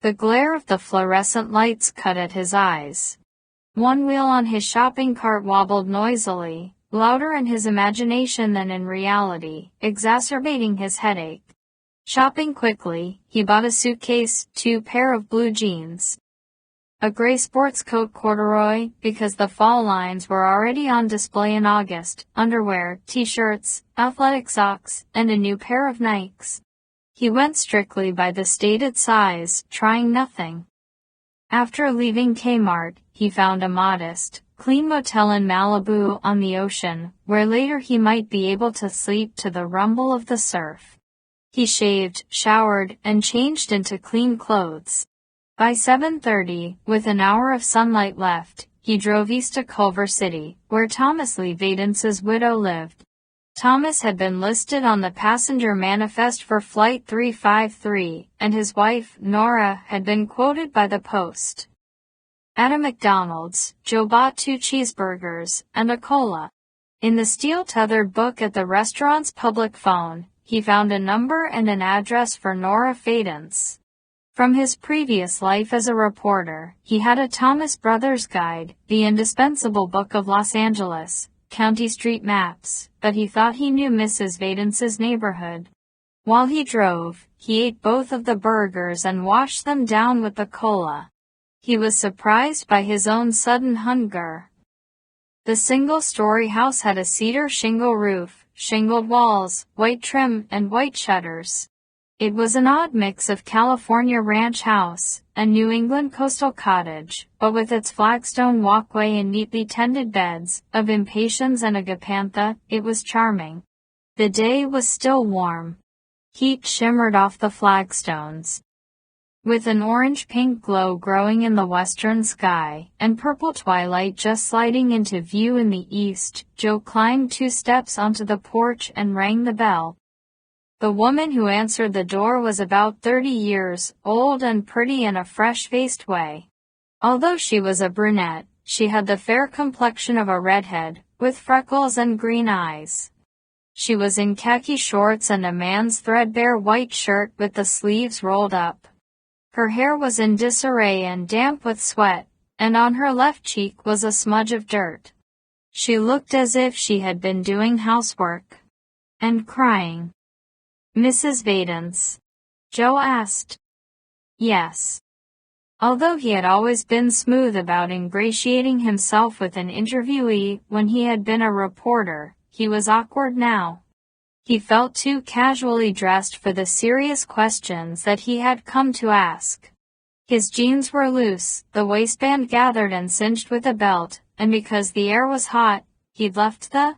The glare of the fluorescent lights cut at his eyes. One wheel on his shopping cart wobbled noisily, louder in his imagination than in reality, exacerbating his headache. Shopping quickly, he bought a suitcase, 2 pair of blue jeans, a gray sports coat corduroy, because the fall lines were already on display in August, underwear, t-shirts, athletic socks, and a new pair of Nikes. He went strictly by the stated size, trying nothing. After leaving Kmart, he found a modest, clean motel in Malibu on the ocean, where later he might be able to sleep to the rumble of the surf. He shaved, showered, and changed into clean clothes. By 7:30, with an hour of sunlight left, he drove east to Culver City, where Thomas Lee Vadence's widow lived. Thomas had been listed on the passenger manifest for Flight 353, and his wife, Nora, had been quoted by the Post. At a McDonald's, Joe bought 2 cheeseburgers and a cola. In the steel-tethered book at the restaurant's public phone, he found a number and an address for Nora Vadence. From his previous life as a reporter, he had a Thomas Brothers Guide, the indispensable book of Los Angeles, County street maps, but he thought he knew Mrs. Vadence's neighborhood. While he drove, he ate both of the burgers and washed them down with the cola. He was surprised by his own sudden hunger. The single-story house had a cedar shingle roof, shingled walls, white trim, and white shutters. It was an odd mix of California ranch house and New England coastal cottage, but with its flagstone walkway and neatly tended beds of impatiens and agapantha, it was charming. The day was still warm. Heat shimmered off the flagstones. With an orange-pink glow growing in the western sky, and purple twilight just sliding into view in the east, Joe climbed 2 steps onto the porch and rang the bell. The woman who answered the door was about 30 years old and pretty in a fresh-faced way. Although she was a brunette, she had the fair complexion of a redhead, with freckles and green eyes. She was in khaki shorts and a man's threadbare white shirt with the sleeves rolled up. Her hair was in disarray and damp with sweat, and on her left cheek was a smudge of dirt. She looked as if she had been doing housework and crying. "Mrs. Vadence?" Joe asked. Yes. Although he had always been smooth about ingratiating himself with an interviewee when he had been a reporter, he was awkward now. He felt too casually dressed for the serious questions that he had come to ask. His jeans were loose, the waistband gathered and cinched with a belt, and because the air was hot, he'd left the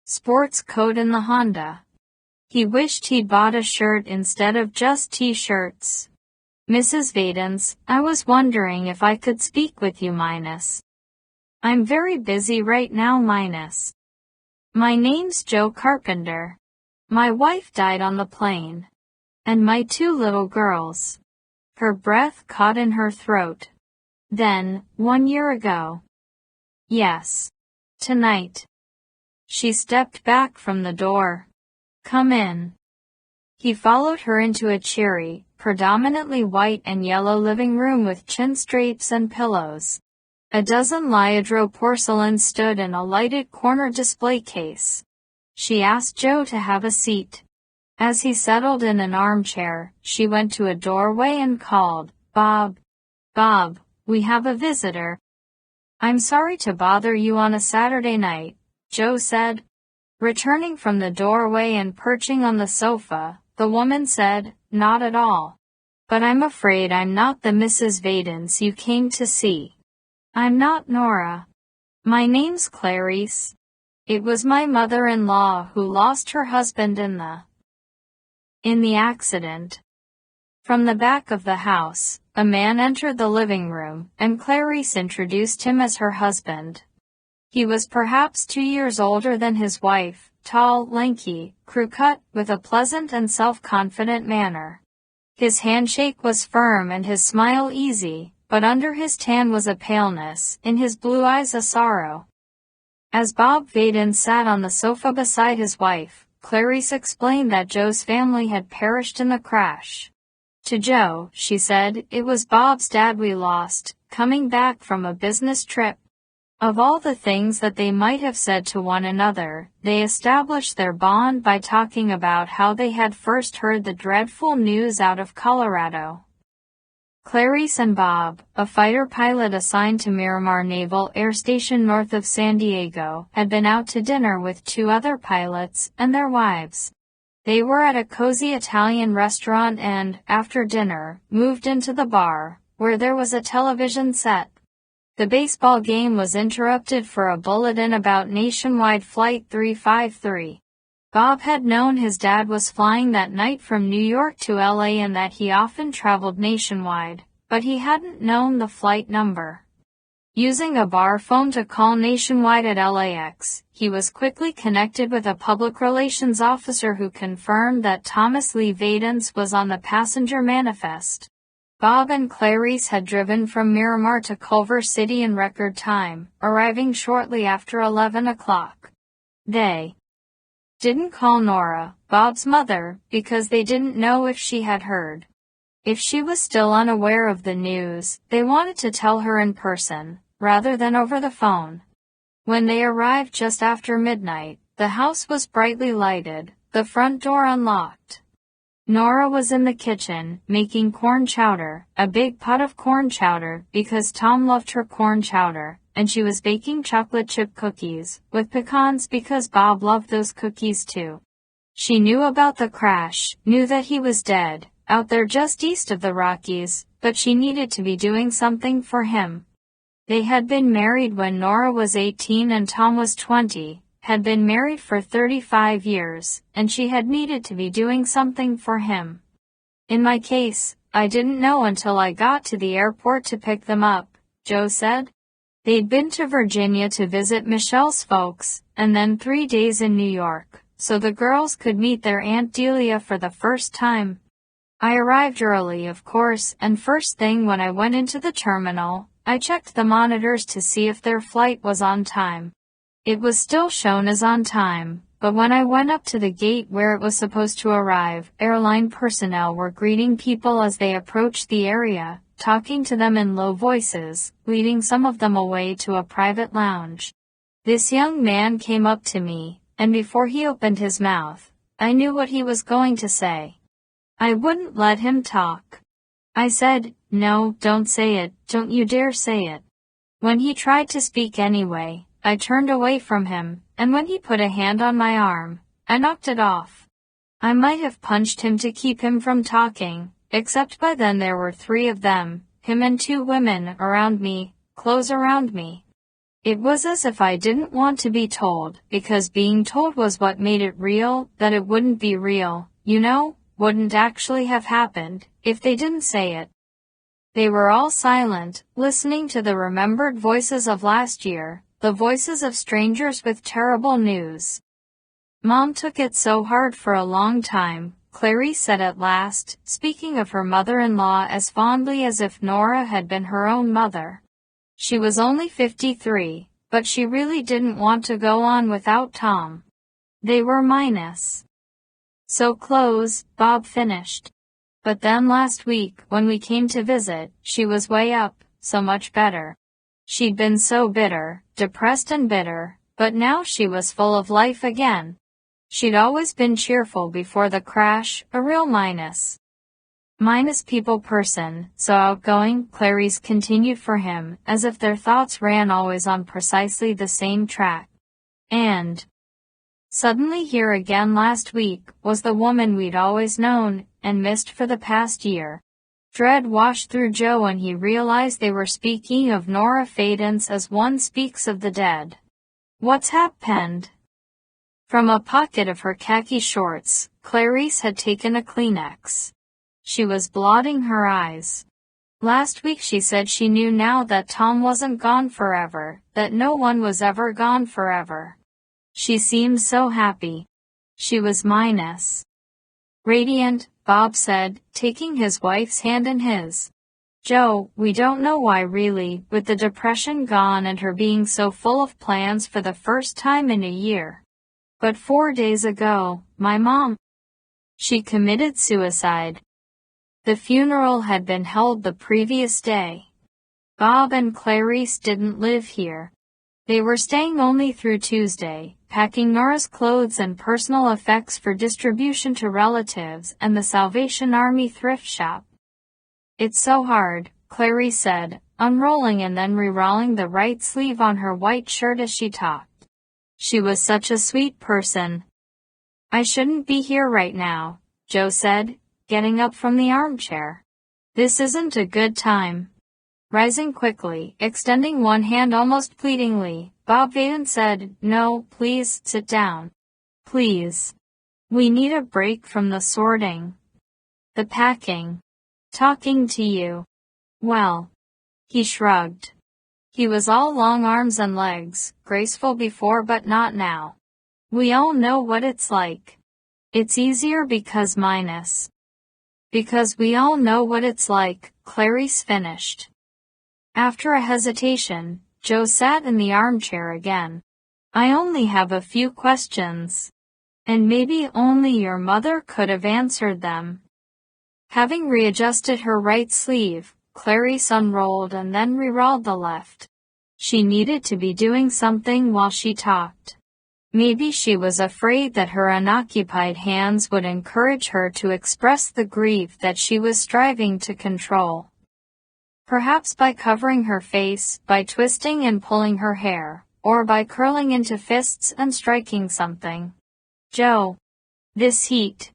sports coat in the Honda. He wished he'd bought a shirt instead of just t-shirts. "Mrs. Vadence, I was wondering if I could speak with you, Minus." "I'm very busy right now, Minus." "My name's Joe Carpenter. My wife died on the plane. And my 2 little girls." Her breath caught in her throat. "Then, 1 year ago." "Yes. Tonight." She stepped back from the door. "Come in." He followed her into a cheery, predominantly white and yellow living room with chintz drapes and pillows. A dozen Lyodro porcelains stood in a lighted corner display case. She asked Joe to have a seat. As he settled in an armchair, she went to a doorway and called, "Bob. Bob, we have a visitor." "I'm sorry to bother you on a Saturday night," Joe said. Returning from the doorway and perching on the sofa, The woman said, "Not at all. But I'm afraid I'm not the Mrs. Vadens you came to see. I'm not Nora. My name's Clarice. It was my mother-in-law who lost her husband in the accident." From the back of the house, a man entered the living room, and Clarice introduced him as her husband. He was perhaps 2 years older than his wife, tall, lanky, crew-cut, with a pleasant and self-confident manner. His handshake was firm and his smile easy, but under his tan was a paleness, in his blue eyes a sorrow. As Bob Vaden sat on the sofa beside his wife, Clarice explained that Joe's family had perished in the crash. To Joe, she said, "It was Bob's dad we lost, coming back from a business trip." Of all the things that they might have said to one another, they established their bond by talking about how they had first heard the dreadful news out of Colorado. Clarice and Bob, a fighter pilot assigned to Miramar Naval Air Station north of San Diego, had been out to dinner with 2 other pilots and their wives. They were at a cozy Italian restaurant and, after dinner, moved into the bar, where there was a television set. The baseball game was interrupted for a bulletin about Nationwide Flight 353. Bob had known his dad was flying that night from New York to LA and that he often traveled nationwide, but he hadn't known the flight number. Using a bar phone to call Nationwide at LAX, he was quickly connected with a public relations officer who confirmed that Thomas Lee Vadens was on the passenger manifest. Bob and Clarice had driven from Miramar to Culver City in record time, arriving shortly after 11 o'clock. They didn't call Nora, Bob's mother, because they didn't know if she had heard. If she was still unaware of the news, they wanted to tell her in person, rather than over the phone. When they arrived just after midnight, the house was brightly lighted, the front door unlocked. Nora was in the kitchen, making corn chowder, a big pot of corn chowder, because Tom loved her corn chowder, and she was baking chocolate chip cookies, with pecans because Bob loved those cookies too. She knew about the crash, knew that he was dead, out there just east of the Rockies, but she needed to be doing something for him. They had been married when Nora was 18 and Tom was 20, had been married for 35 years, and she had needed to be doing something for him. "In my case, I didn't know until I got to the airport to pick them up," Joe said. They'd been to Virginia to visit Michelle's folks, and then 3 days in New York, so the girls could meet their Aunt Delia for the first time. "I arrived early, of course, and first thing when I went into the terminal, I checked the monitors to see if their flight was on time. It was still shown as on time, but when I went up to the gate where it was supposed to arrive, airline personnel were greeting people as they approached the area, talking to them in low voices, leading some of them away to a private lounge. This young man came up to me, and before he opened his mouth, I knew what he was going to say. I wouldn't let him talk. I said, 'No, don't say it, don't you dare say it.' When he tried to speak anyway, I turned away from him, and when he put a hand on my arm, I knocked it off. I might have punched him to keep him from talking, except by then there were 3 of them, him and 2 women, around me, close around me. It was as if I didn't want to be told, because being told was what made it real, that it wouldn't be real, you know, wouldn't actually have happened, if they didn't say it." They were all silent, listening to the remembered voices of last year, the voices of strangers with terrible news. "Mom took it so hard for a long time," Clarice said at last, speaking of her mother-in-law as fondly as if Nora had been her own mother. She was only 53, but she really didn't want to go on without Tom. They were minus. "So close," Bob finished. "But then last week, when we came to visit, she was way up, so much better. She'd been so bitter, depressed and bitter, but now she was full of life again. She'd always been cheerful before the crash, a real minus people person, so outgoing," Clarice continued for him, as if their thoughts ran always on precisely the same track. "And Suddenly here again last week was the woman we'd always known and missed for the past year. Dread washed through Joe and he realized they were speaking of Nora Fadence as one speaks of the dead. What's happened? From a pocket of her khaki shorts, Clarice had taken a Kleenex. She was blotting her eyes. Last week she said she knew now that Tom wasn't gone forever, that no one was ever gone forever. She seemed so happy. She was minus. Radiant, Bob said, taking his wife's hand in his. Joe, we don't know why really, with the depression gone and her being so full of plans for the first time in a year. But 4 days ago, my mom, she committed suicide. The funeral had been held the previous day. Bob and Clarice didn't live here. They were staying only through Tuesday, packing Nora's clothes and personal effects for distribution to relatives and the Salvation Army thrift shop. It's so hard, Clarice said, unrolling and then re-rolling the right sleeve on her white shirt as she talked. She was such a sweet person. I shouldn't be here right now, Joe said, getting up from the armchair. This isn't a good time. Rising quickly, extending one hand almost pleadingly, Bob Vaden said, No, please, sit down. Please. We need a break from the sorting. The packing. Talking to you. Well. He shrugged. He was all long arms and legs, graceful before but not now. We all know what it's like. It's easier because minus. Because we all know what it's like, Clarice finished. After a hesitation, Joe sat in the armchair again. I only have a few questions. And maybe only your mother could have answered them. Having readjusted her right sleeve, Clarice unrolled and then re-rolled the left. She needed to be doing something while she talked. Maybe she was afraid that her unoccupied hands would encourage her to express the grief that she was striving to control. Perhaps by covering her face, by twisting and pulling her hair, or by curling into fists and striking something. Joe. This heat.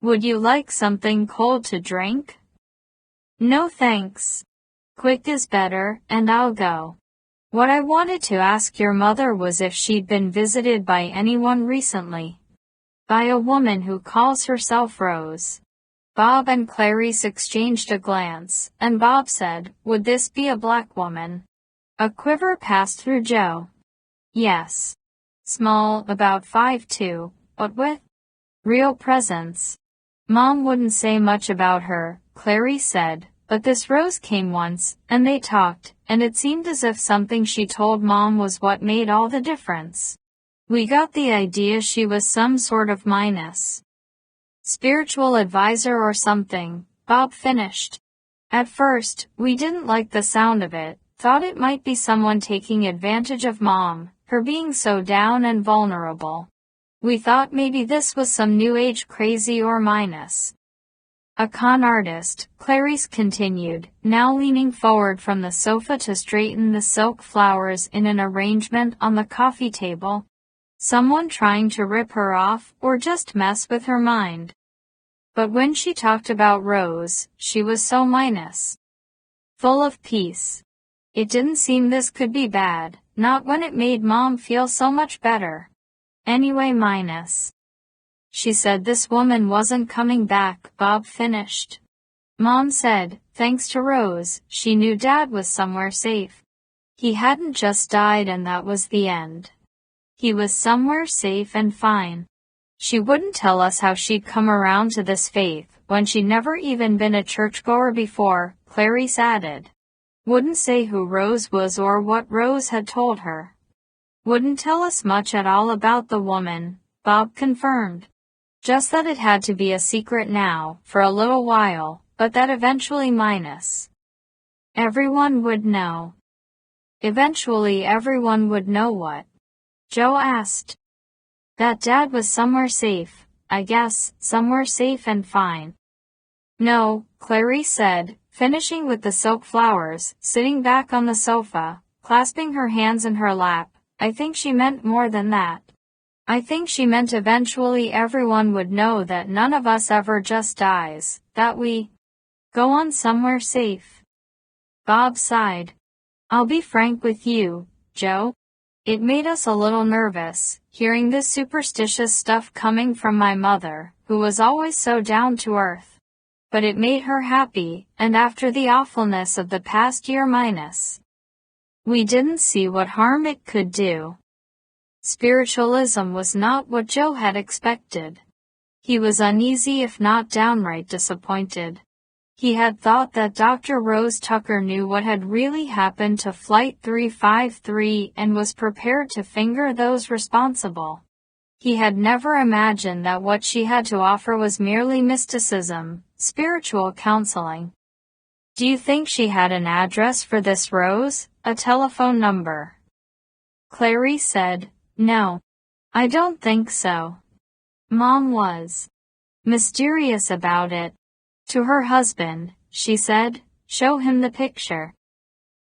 Would you like something cold to drink? No thanks. Quick is better, and I'll go. What I wanted to ask your mother was if she'd been visited by anyone recently. By a woman who calls herself Rose. Bob and Clarice exchanged a glance, and Bob said, Would this be a black woman? A quiver passed through Joe. Yes. Small, about 5'2", but with real presence. Mom wouldn't say much about her, Clarice said, but this Rose came once, and they talked, and it seemed as if something she told Mom was what made all the difference. We got the idea she was some sort of minus. Spiritual advisor or something, Bob finished. At first, we didn't like the sound of it, thought it might be someone taking advantage of Mom, her being so down and vulnerable. We thought maybe this was some new age crazy or minus. A con artist, Clarice continued, now leaning forward from the sofa to straighten the silk flowers in an arrangement on the coffee table. Someone trying to rip her off or just mess with her mind. But when she talked about Rose, she was so minus. Full of peace. It didn't seem this could be bad, not when it made Mom feel so much better. Anyway minus. She said this woman wasn't coming back, Bob finished. Mom said, thanks to Rose, she knew Dad was somewhere safe. He hadn't just died and that was the end. He was somewhere safe and fine. She wouldn't tell us how she'd come around to this faith, when she'd never even been a churchgoer before, Clarice added. Wouldn't say who Rose was or what Rose had told her. Wouldn't tell us much at all about the woman, Bob confirmed. Just that it had to be a secret now, for a little while, but that eventually minus. Everyone would know. Eventually everyone would know what? Joe asked. That Dad was somewhere safe, I guess, somewhere safe and fine. No, Clarice said, finishing with the silk flowers, sitting back on the sofa, clasping her hands in her lap. I think she meant more than that. I think she meant eventually everyone would know that none of us ever just dies, that we go on somewhere safe. Bob sighed. I'll be frank with you, Joe. It made us a little nervous, hearing this superstitious stuff coming from my mother, who was always so down to earth. But it made her happy, and after the awfulness of the past year we didn't see what harm it could do. Spiritualism was not what Joe had expected. He was uneasy if not downright disappointed. He had thought that Dr. Rose Tucker knew what had really happened to Flight 353 and was prepared to finger those responsible. He had never imagined that what she had to offer was merely mysticism, spiritual counseling. Do you think she had an address for this Rose, a telephone number? Clarice said, No. I don't think so. Mom was mysterious about it. To her husband, she said, Show him the picture.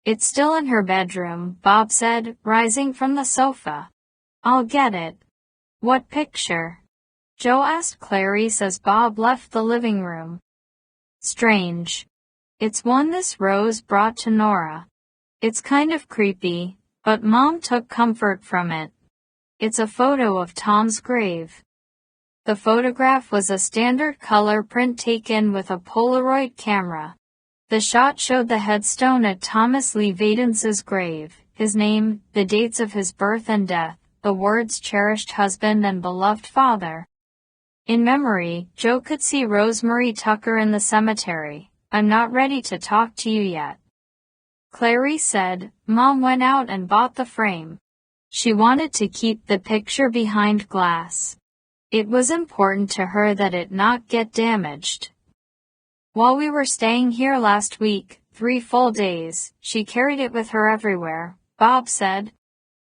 It's still in her bedroom, Bob said, rising from the sofa. I'll get it. What picture? Joe asked Clarice as Bob left the living room. Strange. It's one this Rose brought to Nora. It's kind of creepy, but Mom took comfort from it. It's a photo of Tom's grave. The photograph was a standard color print taken with a Polaroid camera. The shot showed the headstone at Thomas Lee Vadence's grave, his name, the dates of his birth and death, the words cherished husband and beloved father. In memory, Joe could see Rosemary Tucker in the cemetery. I'm not ready to talk to you yet. Clarice said, Mom went out and bought the frame. She wanted to keep the picture behind glass. It was important to her that it not get damaged. While we were staying here last week, 3 full days, she carried it with her everywhere, Bob said.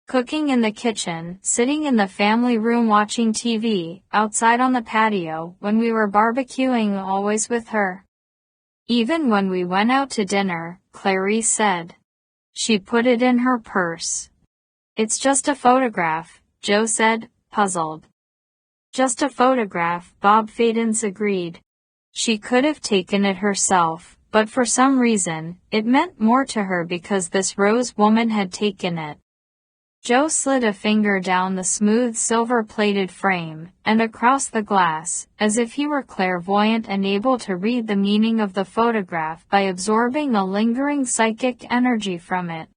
Cooking in the kitchen, sitting in the family room watching TV, outside on the patio, when we were barbecuing, always with her. Even when we went out to dinner, Clarice said. She put it in her purse. It's just a photograph, Joe said, puzzled. Just a photograph, Bob Fadens agreed. She could have taken it herself, but for some reason, it meant more to her because this Rose woman had taken it. Joe slid a finger down the smooth silver-plated frame, and across the glass, as if he were clairvoyant and able to read the meaning of the photograph by absorbing the lingering psychic energy from it.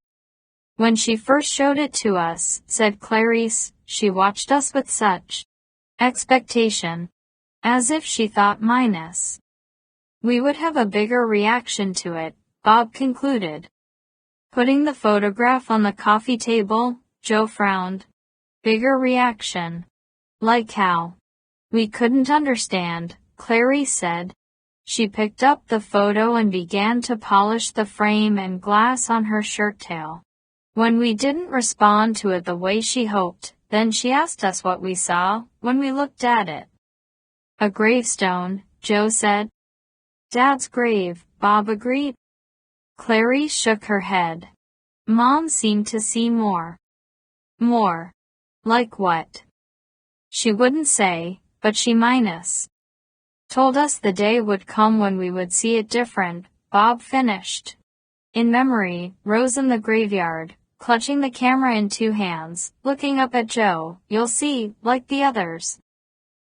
When she first showed it to us, said Clarice, she watched us with such expectation, as if she thought we would have a bigger reaction to it, Bob concluded. Putting the photograph on the coffee table, Joe frowned. Bigger reaction. Like how? We couldn't understand, Clarice said. She picked up the photo and began to polish the frame and glass on her shirt tail. When we didn't respond to it the way she hoped, then she asked us what we saw when we looked at it. A gravestone, Joe said. Dad's grave, Bob agreed. Clarice shook her head. Mom seemed to see more. More. Like what? She wouldn't say, but she told us the day would come when we would see it different, Bob finished. In memory, Rose in the graveyard, clutching the camera in 2 hands, looking up at Joe, you'll see, like the others.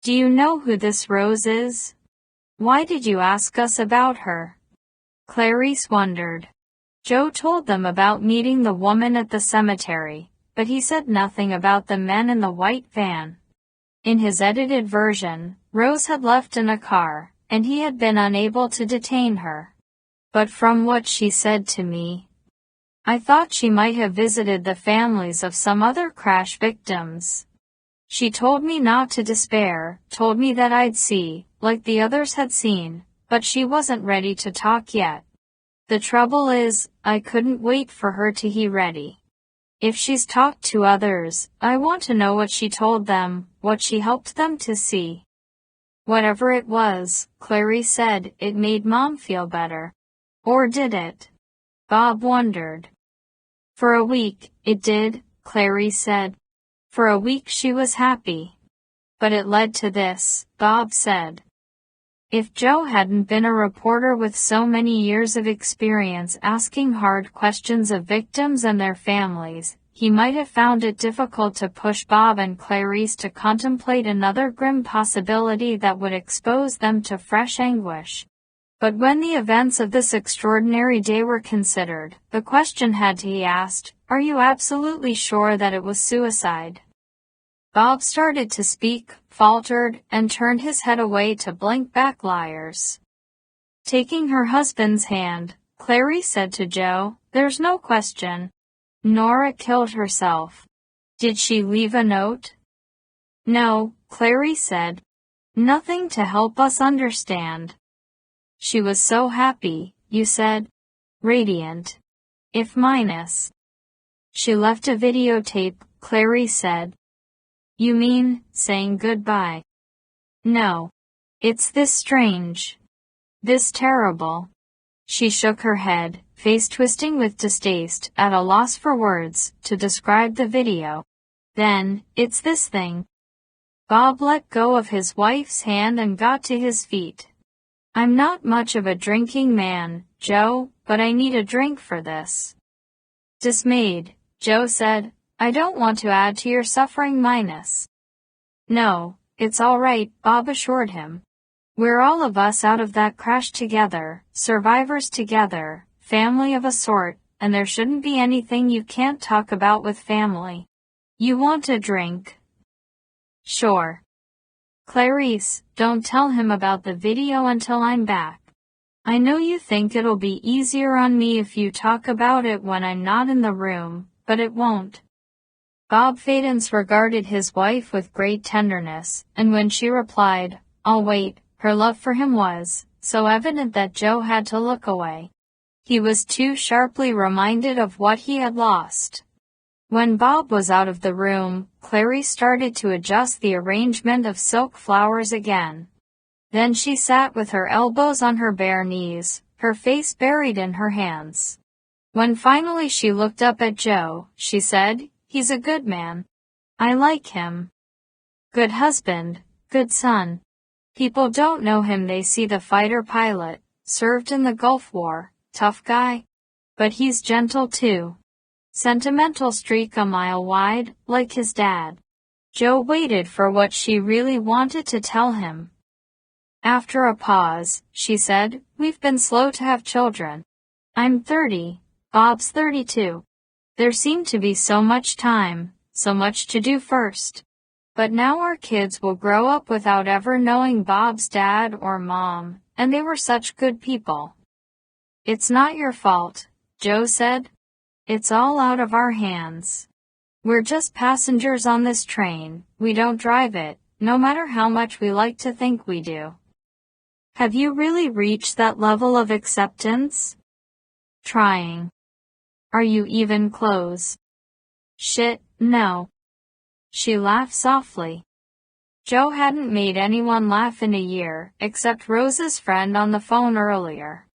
Do you know who this Rose is? Why did you ask us about her? Clarice wondered. Joe told them about meeting the woman at the cemetery, but he said nothing about the men in the white van. In his edited version, Rose had left in a car, and he had been unable to detain her. But from what she said to me, I thought she might have visited the families of some other crash victims. She told me not to despair, told me that I'd see, like the others had seen, but she wasn't ready to talk yet. The trouble is, I couldn't wait for her to be ready. If she's talked to others, I want to know what she told them, what she helped them to see. Whatever it was, Clarice said, it made Mom feel better. Or did it? Bob wondered. For a week, it did, Clarice said. For a week she was happy. But it led to this, Bob said. If Joe hadn't been a reporter with so many years of experience asking hard questions of victims and their families, he might have found it difficult to push Bob and Clarice to contemplate another grim possibility that would expose them to fresh anguish. But when the events of this extraordinary day were considered, the question had to be asked, are you absolutely sure that it was suicide? Bob started to speak, faltered, and turned his head away to blink back liars. Taking her husband's hand, Clarice said to Joe, there's no question. Nora killed herself. Did she leave a note? No, Clarice said. Nothing to help us understand. She was so happy, you said. Radiant. If minus. She left a videotape, Clarice said. You mean, saying goodbye? No. It's this strange. This terrible. She shook her head, face twisting with distaste, at a loss for words to describe the video. Then, it's this thing. Bob let go of his wife's hand and got to his feet. I'm not much of a drinking man, Joe, but I need a drink for this. Dismayed, Joe said, I don't want to add to your suffering minus. No, it's all right, Bob assured him. We're all of us out of that crash together, survivors together, family of a sort, and there shouldn't be anything you can't talk about with family. You want a drink? Sure. Clarice, don't tell him about the video until I'm back. I know you think it'll be easier on me if you talk about it when I'm not in the room, but it won't. Bob Fadens regarded his wife with great tenderness, and when she replied, I'll wait, her love for him was so evident that Joe had to look away. He was too sharply reminded of what he had lost. When Bob was out of the room, Clarice started to adjust the arrangement of silk flowers again. Then she sat with her elbows on her bare knees, her face buried in her hands. When finally she looked up at Joe, she said, He's a good man. I like him. Good husband, good son. People don't know him, they see the fighter pilot, served in the Gulf War, tough guy. But he's gentle too. Sentimental streak a mile wide, like his dad. Joe waited for what she really wanted to tell him. After a pause, she said, We've been slow to have children. I'm 30, Bob's 32. There seemed to be so much time, so much to do first. But now our kids will grow up without ever knowing Bob's dad or mom, and they were such good people. It's not your fault, Joe said. It's all out of our hands. We're just passengers on this train, we don't drive it, no matter how much we like to think we do. Have you really reached that level of acceptance? Trying. Are you even close? Shit, no. She laughed softly. Joe hadn't made anyone laugh in a year, except Rose's friend on the phone earlier.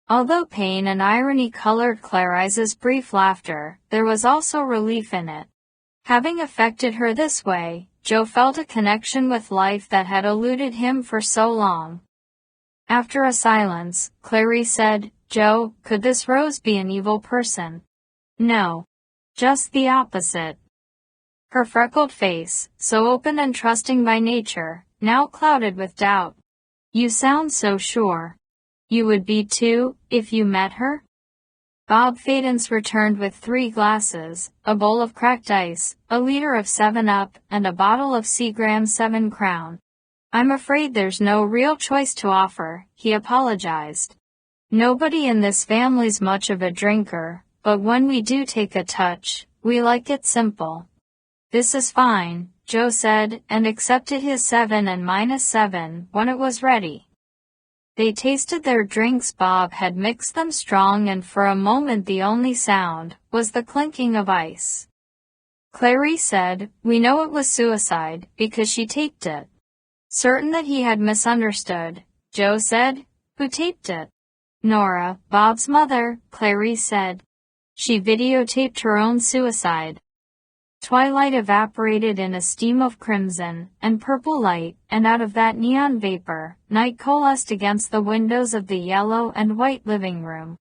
Although pain and irony colored Clarice's brief laughter, there was also relief in it. Having affected her this way, Joe felt a connection with life that had eluded him for so long. After a silence, Clarice said, Joe, could this Rose be an evil person? No. Just the opposite. Her freckled face, so open and trusting by nature, now clouded with doubt. You sound so sure. You would be too, if you met her? Bob Fadens returned with 3 glasses, a bowl of cracked ice, a liter of 7-Up, and a bottle of Seagram 7 Crown. I'm afraid there's no real choice to offer, he apologized. Nobody in this family's much of a drinker, but when we do take a touch, we like it simple. This is fine, Joe said, and accepted his 7 and -7 when it was ready. They tasted their drinks. Bob had mixed them strong, and for a moment the only sound was the clinking of ice. Clarice said, We know it was suicide, because she taped it. Certain that he had misunderstood, Joe said, Who taped it? Nora, Bob's mother, Clarice said. She videotaped her own suicide. Twilight evaporated in a steam of crimson and purple light, and out of that neon vapor, night coalesced against the windows of the yellow and white living room.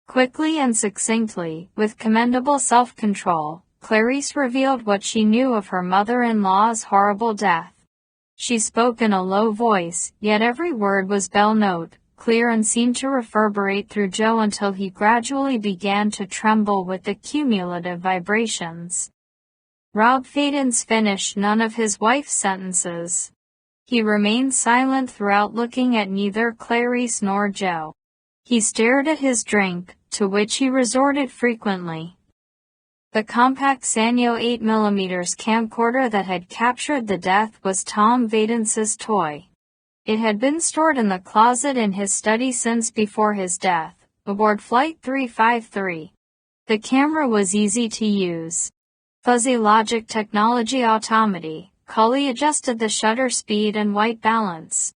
Quickly and succinctly, with commendable self-control, Clarice revealed what she knew of her mother-in-law's horrible death. She spoke in a low voice, yet every word was bell-note, clear, and seemed to reverberate through Joe until he gradually began to tremble with the cumulative vibrations. Rob Fadens finished none of his wife's sentences. He remained silent throughout, looking at neither Clarice nor Joe. He stared at his drink, to which he resorted frequently. The compact Sanyo 8mm camcorder that had captured the death was Tom Vadens's toy. It had been stored in the closet in his study since before his death, aboard Flight 353. The camera was easy to use. Fuzzy logic technology automati, Cully adjusted the shutter speed and white balance.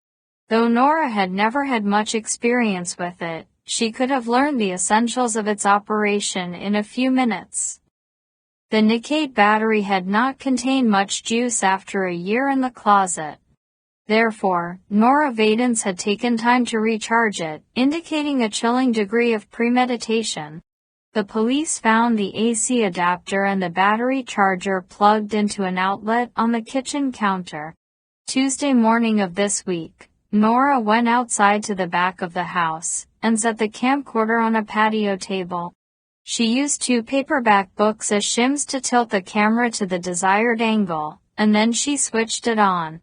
Though Nora had never had much experience with it, she could have learned the essentials of its operation in a few minutes. The Nikkei battery had not contained much juice after a year in the closet. Therefore, Nora Vadens had taken time to recharge it, indicating a chilling degree of premeditation. The police found the AC adapter and the battery charger plugged into an outlet on the kitchen counter. Tuesday morning of this week, Nora went outside to the back of the house and set the camcorder on a patio table. She used 2 paperback books as shims to tilt the camera to the desired angle, and then she switched it on.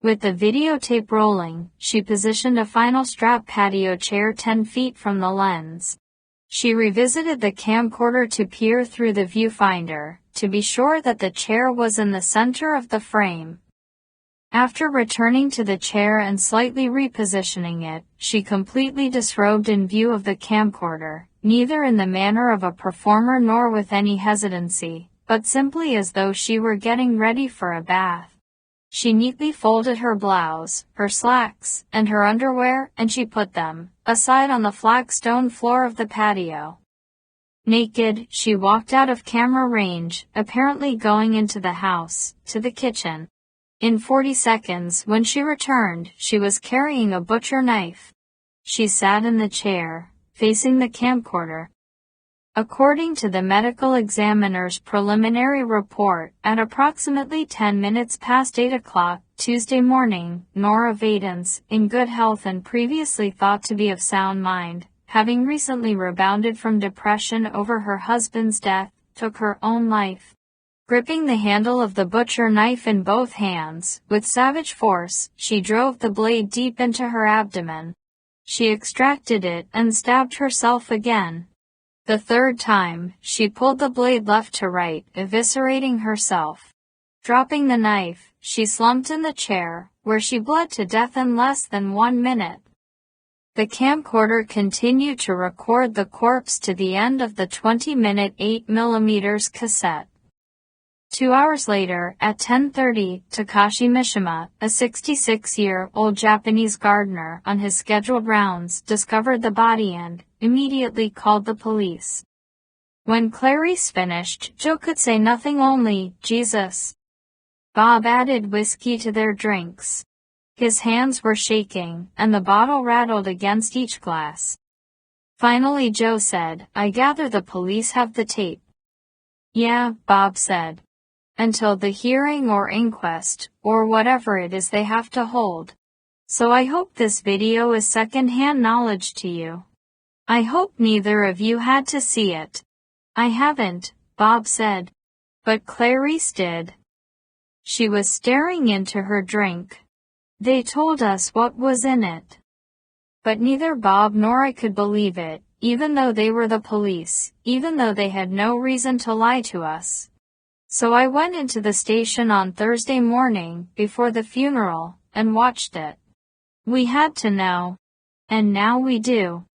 With the videotape rolling, she positioned a final strap patio chair 10 feet from the lens. She revisited the camcorder to peer through the viewfinder, to be sure that the chair was in the center of the frame. After returning to the chair and slightly repositioning it, she completely disrobed in view of the camcorder, neither in the manner of a performer nor with any hesitancy, but simply as though she were getting ready for a bath. She neatly folded her blouse, her slacks, and her underwear, and she put them aside on the flagstone floor of the patio. Naked, she walked out of camera range, apparently going into the house, to the kitchen. In 40 seconds, when she returned, she was carrying a butcher knife. She sat in the chair, facing the camcorder. According to the medical examiner's preliminary report, at approximately 10 minutes past 8 o'clock Tuesday morning, Nora Vadens, in good health and previously thought to be of sound mind, having recently rebounded from depression over her husband's death, took her own life. Gripping the handle of the butcher knife in both hands, with savage force, she drove the blade deep into her abdomen. She extracted it and stabbed herself again. The third time, she pulled the blade left to right, eviscerating herself. Dropping the knife, she slumped in the chair, where she bled to death in less than 1 minute. The camcorder continued to record the corpse to the end of the 20-minute 8mm cassette. 2 hours later, at 10:30, Takashi Mishima, a 66-year-old Japanese gardener on his scheduled rounds, discovered the body and immediately called the police. When Clarice finished, Joe could say nothing, only, "Jesus." Bob added whiskey to their drinks. His hands were shaking, and the bottle rattled against each glass. Finally Joe said, "I gather the police have the tape." "Yeah," Bob said. "Until the hearing or inquest, or whatever it is they have to hold. So I hope this video is second-hand knowledge to you. I hope neither of you had to see it." "I haven't," Bob said. "But Clarice did." She was staring into her drink. "They told us what was in it." But neither Bob nor I could believe it, even though they were the police, even though they had no reason to lie to us. So I went into the station on Thursday morning, before the funeral, and watched it. We had to know. And now we do.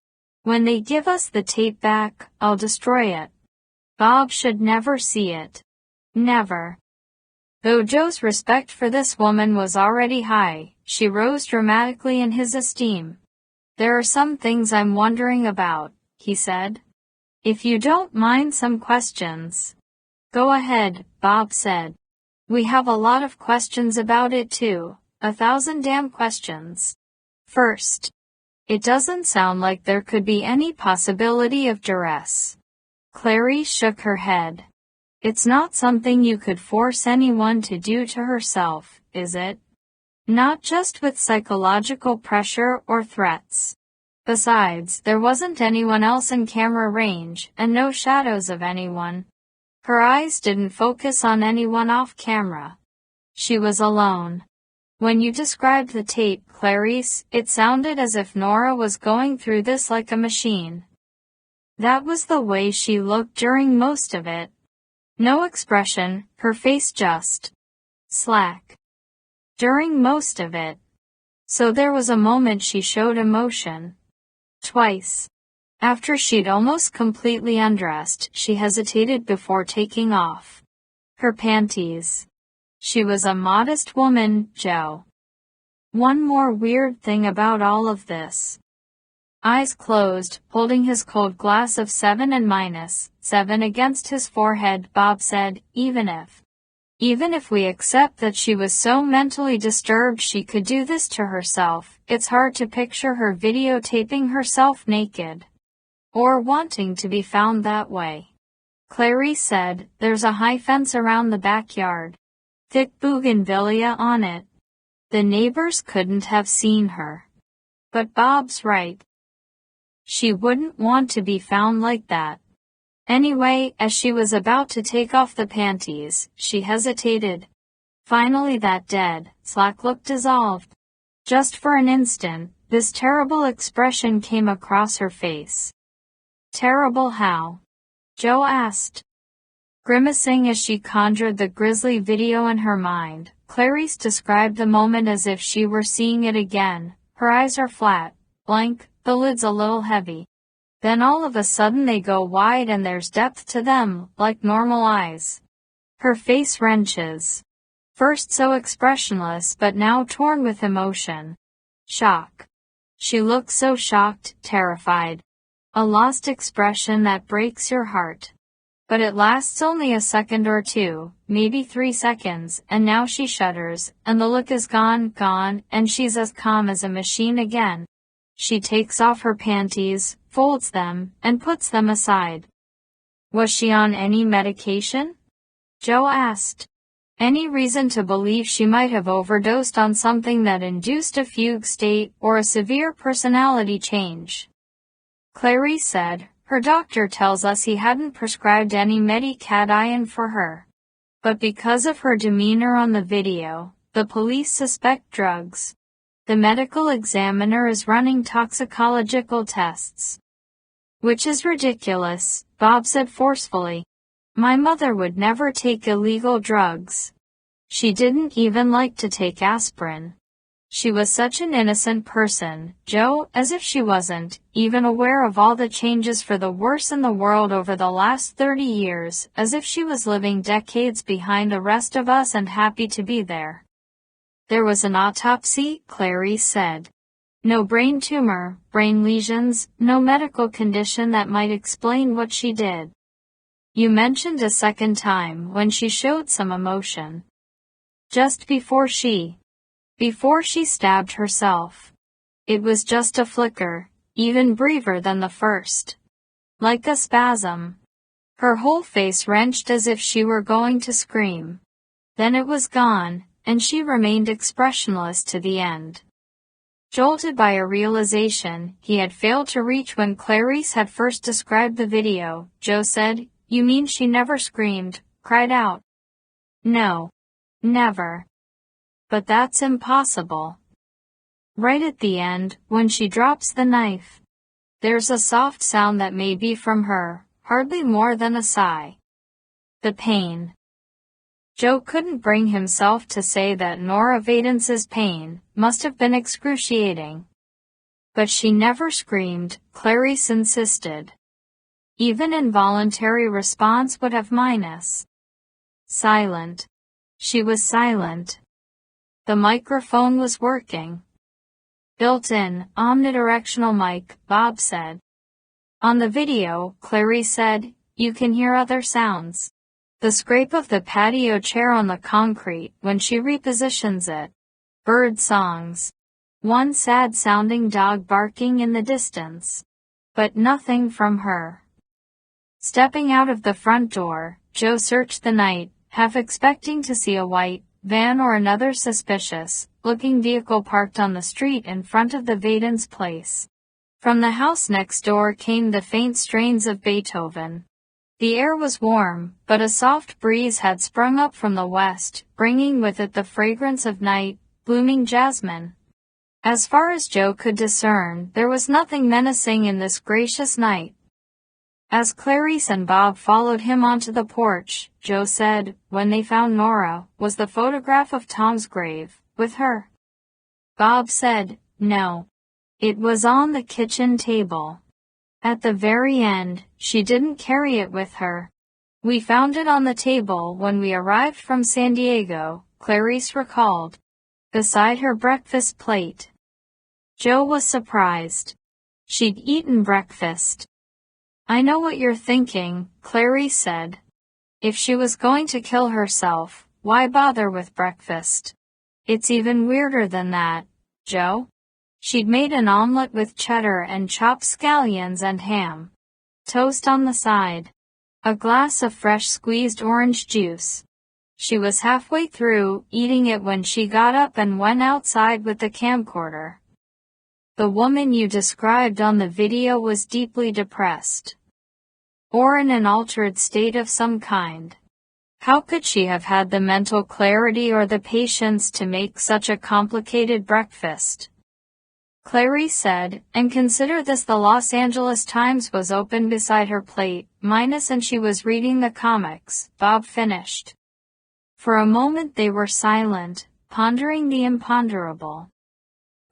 When they give us the tape back, I'll destroy it. Bob should never see it. Never. Though Joe's respect for this woman was already high, she rose dramatically in his esteem. "There are some things I'm wondering about," he said. "If you don't mind some questions." Go ahead, Bob said. We have a lot of questions about it too. 1,000 damn questions. First, it doesn't sound like there could be any possibility of duress. Clarice shook her head. It's not something you could force anyone to do to herself, is it? Not just with psychological pressure or threats. Besides, there wasn't anyone else in camera range, and no shadows of anyone. Her eyes didn't focus on anyone off camera. She was alone. When you described the tape, Clarice, it sounded as if Nora was going through this like a machine. That was the way she looked during most of it. No expression, her face just slack. During most of it. So there was a moment she showed emotion. Twice. After she'd almost completely undressed, she hesitated before taking off her panties. She was a modest woman, Joe. One more weird thing about all of this. Eyes closed, holding his cold glass of 7 and -7 against his forehead, Bob said, even if we accept that she was so mentally disturbed she could do this to herself, it's hard to picture her videotaping herself naked. Or wanting to be found that way. Clarice said, there's a high fence around the backyard. Thick bougainvillea on it. The neighbors couldn't have seen her. But Bob's right. She wouldn't want to be found like that. Anyway, as she was about to take off the panties, she hesitated. Finally that dead, slack look dissolved. Just for an instant, this terrible expression came across her face. Terrible how? Joe asked. Grimacing as she conjured the grisly video in her mind, Clarice described the moment as if she were seeing it again. Her eyes are flat, blank, the lid's a little heavy. Then all of a sudden they go wide and there's depth to them, like normal eyes. Her face wrenches. First so expressionless but now torn with emotion. Shock. She looks so shocked, terrified. A lost expression that breaks your heart. But it lasts only a second or two, maybe 3 seconds, and now she shudders, and the look is gone, and she's as calm as a machine again. She takes off her panties, folds them, and puts them aside. Was she on any medication? Joe asked. Any reason to believe she might have overdosed on something that induced a fugue state or a severe personality change? Clarice said, her doctor tells us he hadn't prescribed any medication for her. But because of her demeanor on the video, the police suspect drugs. The medical examiner is running toxicological tests. Which is ridiculous, Bob said forcefully. My mother would never take illegal drugs. She didn't even like to take aspirin. She was such an innocent person, Joe, as if she wasn't even aware of all the changes for the worse in the world over the last 30 years, as if she was living decades behind the rest of us and happy to be there. There was an autopsy, Clarice said. No brain tumor, brain lesions, no medical condition that might explain what she did. You mentioned a second time when she showed some emotion. Just before she stabbed herself. It was just a flicker, even briefer than the first. Like a spasm. Her whole face wrenched as if she were going to scream. Then it was gone, and she remained expressionless to the end. Jolted by a realization he had failed to reach when Clarice had first described the video, Joe said, You mean she never screamed, cried out? No. Never. But that's impossible. Right at the end, when she drops the knife, there's a soft sound that may be from her, hardly more than a sigh. The pain. Joe couldn't bring himself to say that Nora Vadence's pain must have been excruciating. But she never screamed, Clarice insisted. Even involuntary response would have silent. She was silent. The microphone was working. Built-in, omnidirectional mic, Bob said. On the video, Clarice said, you can hear other sounds. the scrape of the patio chair on the concrete when she repositions it, bird songs, one sad-sounding dog barking in the distance. But nothing from her. Stepping out of the front door, Joe searched the night, half expecting to see a white van or another suspicious-looking vehicle parked on the street in front of the Vadens' place. From the house next door came the faint strains of Beethoven. The air was warm, but a soft breeze had sprung up from the west, bringing with it the fragrance of night, blooming jasmine. As far as Joe could discern, there was nothing menacing in this gracious night. As Clarice and Bob followed him onto the porch, Joe said, when they found Nora, was the photograph of Tom's grave with her? Bob said, no. It was on the kitchen table. At the very end, she didn't carry it with her. We found it on the table when we arrived from San Diego, Clarice recalled, beside her breakfast plate. Joe was surprised. She'd eaten breakfast. I know what you're thinking, Clarice said. If she was going to kill herself, why bother with breakfast? It's even weirder than that, Joe. She'd made an omelet with cheddar and chopped scallions and ham. Toast on the side. A glass of fresh squeezed orange juice. She was halfway through eating it when she got up and went outside with the camcorder. The woman you described on the video was deeply depressed. Or in an altered state of some kind. How could she have had the mental clarity or the patience to make such a complicated breakfast? Clarice said, and consider this, the Los Angeles Times was open beside her plate, and she was reading the comics, Bob finished. For a moment they were silent, pondering the imponderable.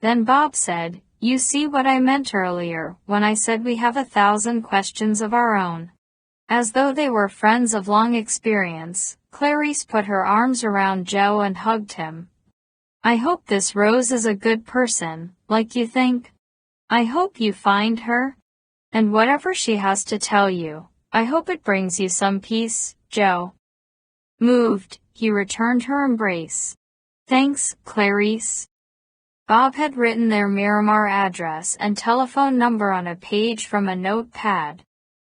Then Bob said, you see what I meant earlier when I said we have 1,000 questions of our own. As though they were friends of long experience, Clarice put her arms around Joe and hugged him. I hope this Rose is a good person, like you think. I hope you find her. And whatever she has to tell you, I hope it brings you some peace, Joe. Moved, he returned her embrace. Thanks, Clarice. Bob had written their Miramar address and telephone number on a page from a notepad.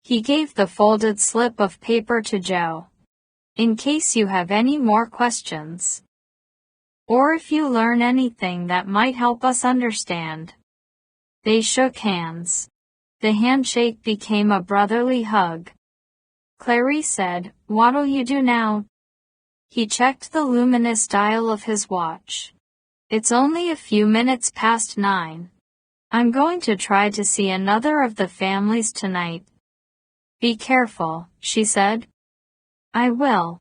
He gave the folded slip of paper to Joe. In case you have any more questions. Or if you learn anything that might help us understand. They shook hands. The handshake became a brotherly hug. Clarice said, what'll you do now? He checked the luminous dial of his watch. It's only a few minutes past 9. I'm going to try to see another of the families tonight. Be careful, she said. I will.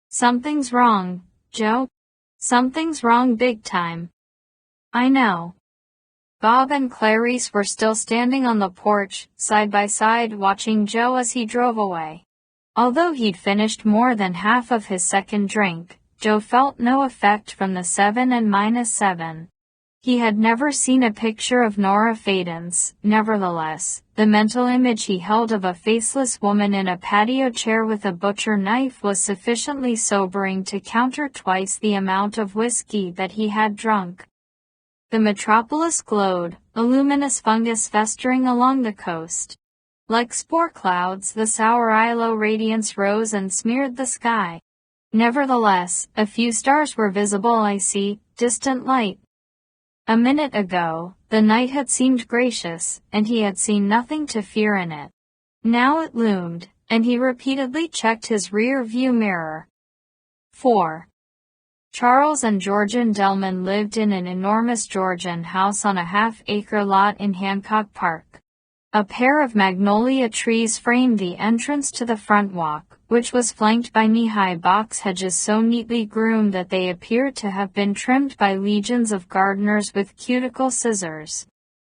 Something's wrong, Joe. Something's wrong big time. I know. Bob and Clarice were still standing on the porch, side by side, watching Joe as he drove away. Although he'd finished more than half of his second drink, Joe felt no effect from the 7 and -7. He had never seen a picture of Nora Vadens. Nevertheless, the mental image he held of a faceless woman in a patio chair with a butcher knife was sufficiently sobering to counter twice the amount of whiskey that he had drunk. The metropolis glowed, a luminous fungus festering along the coast. Like spore clouds, the sour ILO radiance rose and smeared the sky. Nevertheless, a few stars were visible, icy, distant light. A minute ago, the night had seemed gracious, and he had seen nothing to fear in it. Now it loomed, and he repeatedly checked his rear-view mirror. 4. Charles and Georgian Delman lived in an enormous Georgian house on a half-acre lot in Hancock Park. A pair of magnolia trees framed the entrance to the front walk, which was flanked by knee-high box hedges so neatly groomed that they appeared to have been trimmed by legions of gardeners with cuticle scissors.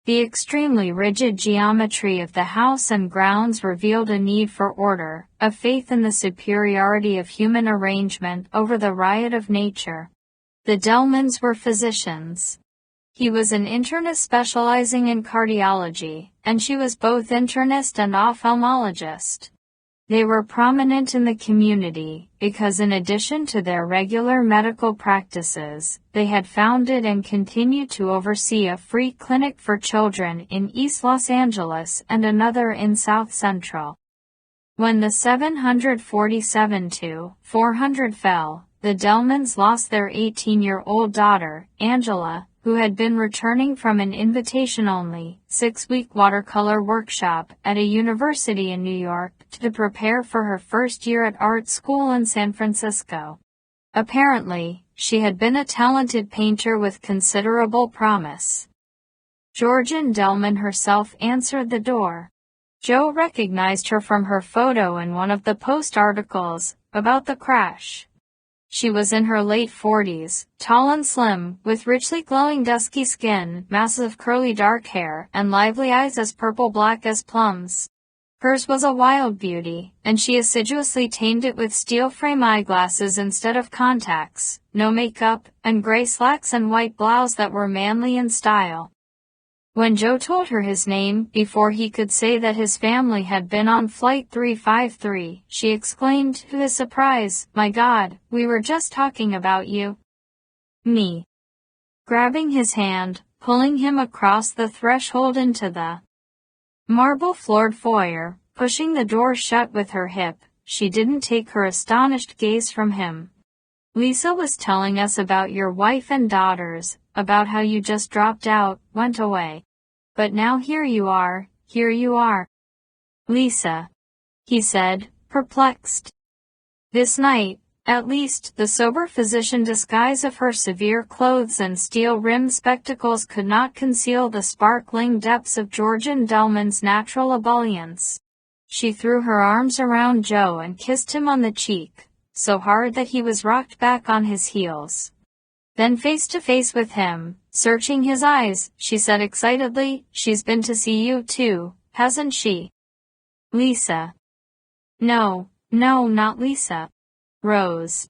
The extremely rigid geometry of the house and grounds revealed a need for order, a faith in the superiority of human arrangement over the riot of nature. The Delmans were physicians. He was an internist specializing in cardiology, and she was both internist and ophthalmologist. They were prominent in the community because in addition to their regular medical practices, they had founded and continued to oversee a free clinic for children in East Los Angeles and another in South Central. When the 747-400 fell, the Delmans lost their 18-year-old daughter, Angela, who had been returning from an invitation-only, 6-week watercolor workshop at a university in New York to prepare for her first year at art school in San Francisco. Apparently, she had been a talented painter with considerable promise. Georgian Delman herself answered the door. Joe recognized her from her photo in one of the Post articles about the crash. She was in her late 40s, tall and slim, with richly glowing dusky skin, massive curly dark hair, and lively eyes as purple-black as plums. Hers was a wild beauty, and she assiduously tamed it with steel-frame eyeglasses instead of contacts, no makeup, and gray slacks and white blouse that were manly in style. When Joe told her his name before he could say that his family had been on Flight 353, she exclaimed to his surprise, "My God, we were just talking about you." Me. Grabbing his hand, pulling him across the threshold into the marble-floored foyer, pushing the door shut with her hip, she didn't take her astonished gaze from him. "Lisa was telling us about your wife and daughters, about how you just dropped out, went away. But now here you are. Lisa," he said, perplexed. This night, at least, the sober physician disguise of her severe clothes and steel-rimmed spectacles could not conceal the sparkling depths of Georgian Delman's natural ebullience. She threw her arms around Joe and kissed him on the cheek, so hard that he was rocked back on his heels. Then face to face with him, searching his eyes, she said excitedly, "She's been to see you too, hasn't she?" "Lisa." No, not Lisa. Rose.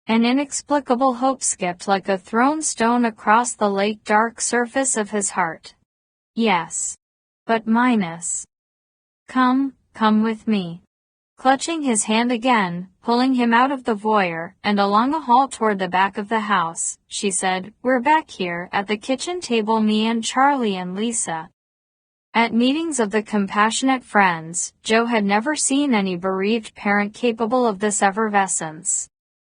An inexplicable hope skipped like a thrown stone across the lake-dark surface of his heart. "Yes. But minus. Come with me." Clutching his hand again, pulling him out of the voyeur, and along a hall toward the back of the house, she said, "We're back here at the kitchen table, me and Charlie and Lisa." At meetings of the Compassionate Friends, Joe had never seen any bereaved parent capable of this effervescence.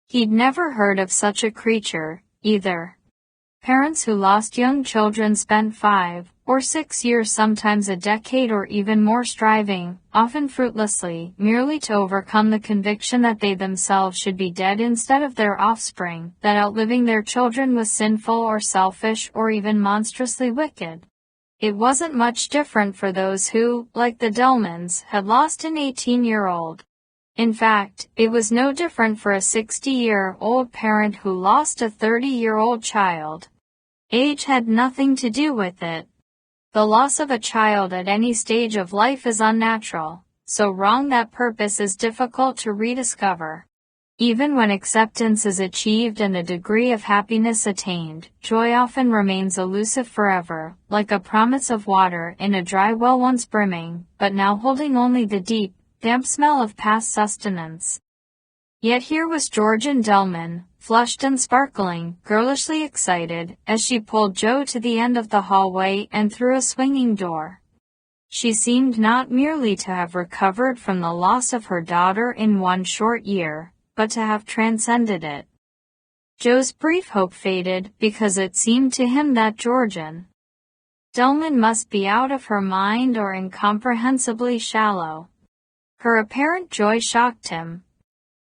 He'd never heard of such a creature, either. Parents who lost young children spent 5 or 6 years, sometimes a decade or even more, striving, often fruitlessly, merely to overcome the conviction that they themselves should be dead instead of their offspring, that outliving their children was sinful or selfish or even monstrously wicked. It wasn't much different for those who, like the Delmans, had lost an 18-year-old. In fact, it was no different for a 60-year-old parent who lost a 30-year-old child. Age had nothing to do with it. The loss of a child at any stage of life is unnatural, so wrong that purpose is difficult to rediscover. Even when acceptance is achieved and a degree of happiness attained, joy often remains elusive forever, like a promise of water in a dry well once brimming, but now holding only the deep, damp smell of past sustenance. Yet here was Georgian Delman, flushed and sparkling, girlishly excited, as she pulled Joe to the end of the hallway and through a swinging door. She seemed not merely to have recovered from the loss of her daughter in one short year, but to have transcended it. Joe's brief hope faded because it seemed to him that Georgian Delman must be out of her mind or incomprehensibly shallow. Her apparent joy shocked him.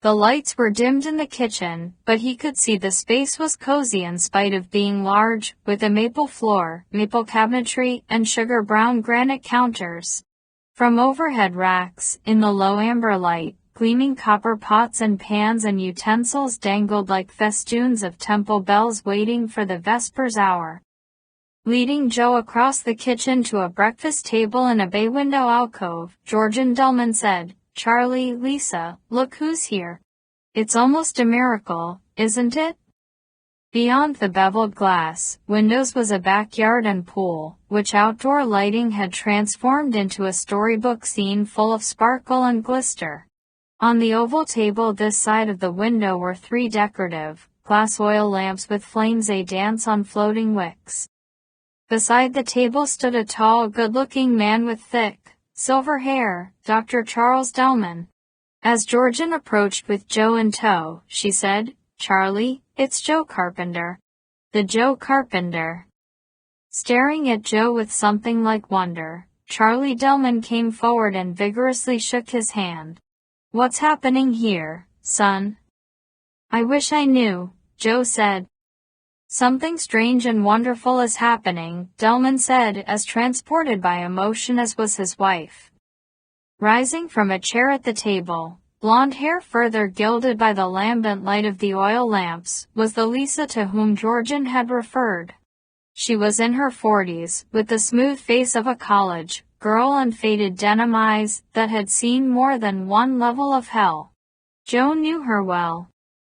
The lights were dimmed in the kitchen, but he could see the space was cozy in spite of being large, with a maple floor, maple cabinetry, and sugar-brown granite counters. From overhead racks, in the low amber light, gleaming copper pots and pans and utensils dangled like festoons of temple bells waiting for the vespers hour. Leading Joe across the kitchen to a breakfast table in a bay window alcove, Georgian Delman said, "Charlie, Lisa, look who's here. It's almost a miracle, isn't it?" Beyond the beveled glass windows was a backyard and pool, which outdoor lighting had transformed into a storybook scene full of sparkle and glister. On the oval table this side of the window were 3 decorative, glass oil lamps with flames a dance on floating wicks. Beside the table stood a tall, good-looking man with thick, silver hair, Dr. Charles Delman. As Georgian approached with Joe in tow, she said, "Charlie, it's Joe Carpenter." The Joe Carpenter. Staring at Joe with something like wonder, Charlie Delman came forward and vigorously shook his hand. "What's happening here, son?" "I wish I knew," Joe said. "Something strange and wonderful is happening," Delman said, as transported by emotion as was his wife. Rising from a chair at the table, blonde hair further gilded by the lambent light of the oil lamps, was the Lisa to whom Georgian had referred. She was in her 40s, with the smooth face of a college girl and faded denim eyes that had seen more than one level of hell. Joe knew her well.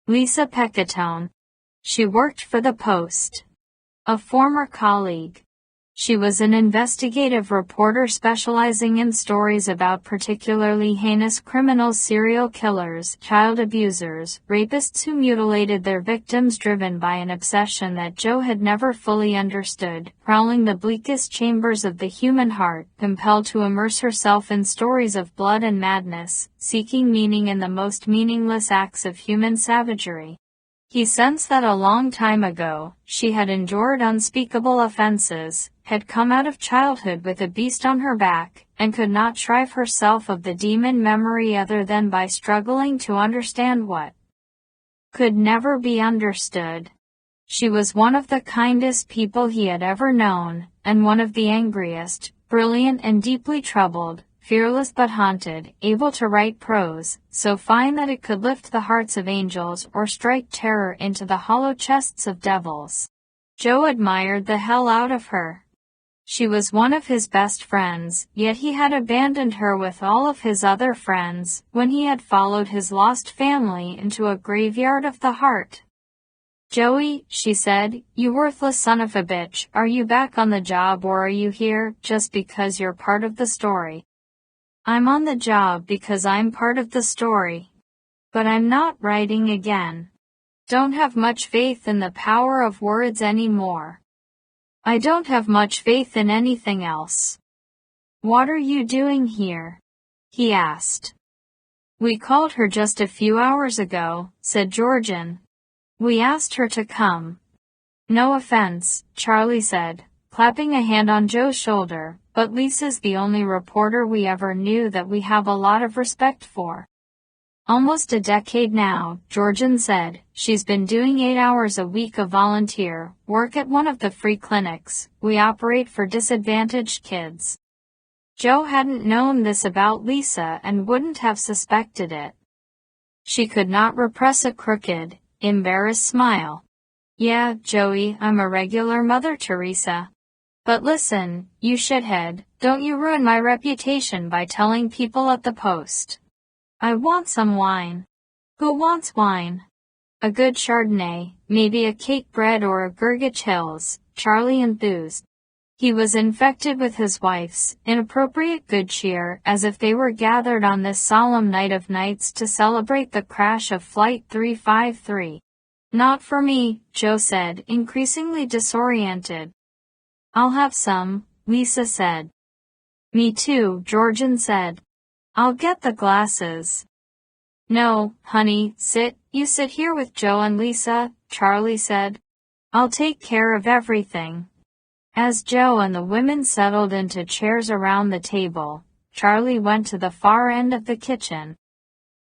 Lisa Pecatone. She worked for the Post. A former colleague. She was an investigative reporter specializing in stories about particularly heinous criminals, serial killers, child abusers, rapists who mutilated their victims, driven by an obsession that Joe had never fully understood, prowling the bleakest chambers of the human heart, compelled to immerse herself in stories of blood and madness, seeking meaning in the most meaningless acts of human savagery. He sensed that a long time ago, she had endured unspeakable offenses, had come out of childhood with a beast on her back, and could not shrive herself of the demon memory other than by struggling to understand what could never be understood. She was one of the kindest people he had ever known, and one of the angriest, brilliant and deeply troubled, fearless but haunted, able to write prose, so fine that it could lift the hearts of angels or strike terror into the hollow chests of devils. Joe admired the hell out of her. She was one of his best friends, yet he had abandoned her with all of his other friends, when he had followed his lost family into a graveyard of the heart. "Joey," she said, "you worthless son of a bitch, are you back on the job or are you here just because you're part of the story?" "I'm on the job because I'm part of the story. But I'm not writing again. Don't have much faith in the power of words anymore. I don't have much faith in anything else." "What are you doing here?" he asked. "We called her just a few hours ago," said Georgian. "We asked her to come." "No offense," Charlie said, clapping a hand on Joe's shoulder, "but Lisa's the only reporter we ever knew that we have a lot of respect for." "Almost a decade now," Georgian said. "She's been doing 8 hours a week of volunteer work at one of the free clinics we operate for disadvantaged kids." Joe hadn't known this about Lisa and wouldn't have suspected it. She could not repress a crooked, embarrassed smile. "Yeah, Joey, I'm a regular Mother Teresa. But listen, you shithead, don't you ruin my reputation by telling people at the Post. I want some wine." "Who wants wine?" "A good Chardonnay, maybe a cake bread or a Gurgich Hills," Charlie enthused. He was infected with his wife's inappropriate good cheer, as if they were gathered on this solemn night of nights to celebrate the crash of Flight 353. "Not for me," Joe said, increasingly disoriented. "I'll have some," Lisa said. "Me too," Georgian said. "I'll get the glasses." "No, honey, you sit here with Joe and Lisa," Charlie said. "I'll take care of everything." As Joe and the women settled into chairs around the table, Charlie went to the far end of the kitchen.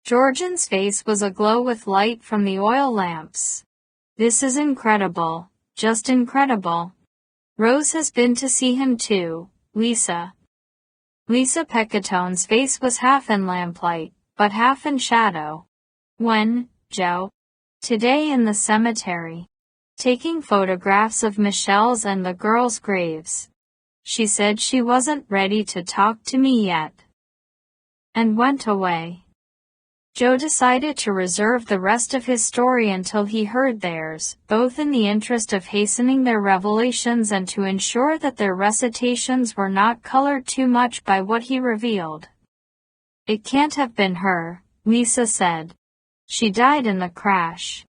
Georgian's face was aglow with light from the oil lamps. "This is incredible, just incredible. Rose has been to see him too, Lisa." Lisa Pecatone's face was half in lamplight, but half in shadow. "When, Joe?" "Today in the cemetery. Taking photographs of Michelle's and the girls' graves. She said she wasn't ready to talk to me yet." And went away. Joe decided to reserve the rest of his story until he heard theirs, both in the interest of hastening their revelations and to ensure that their recitations were not colored too much by what he revealed. "It can't have been her," Lisa said. "She died in the crash.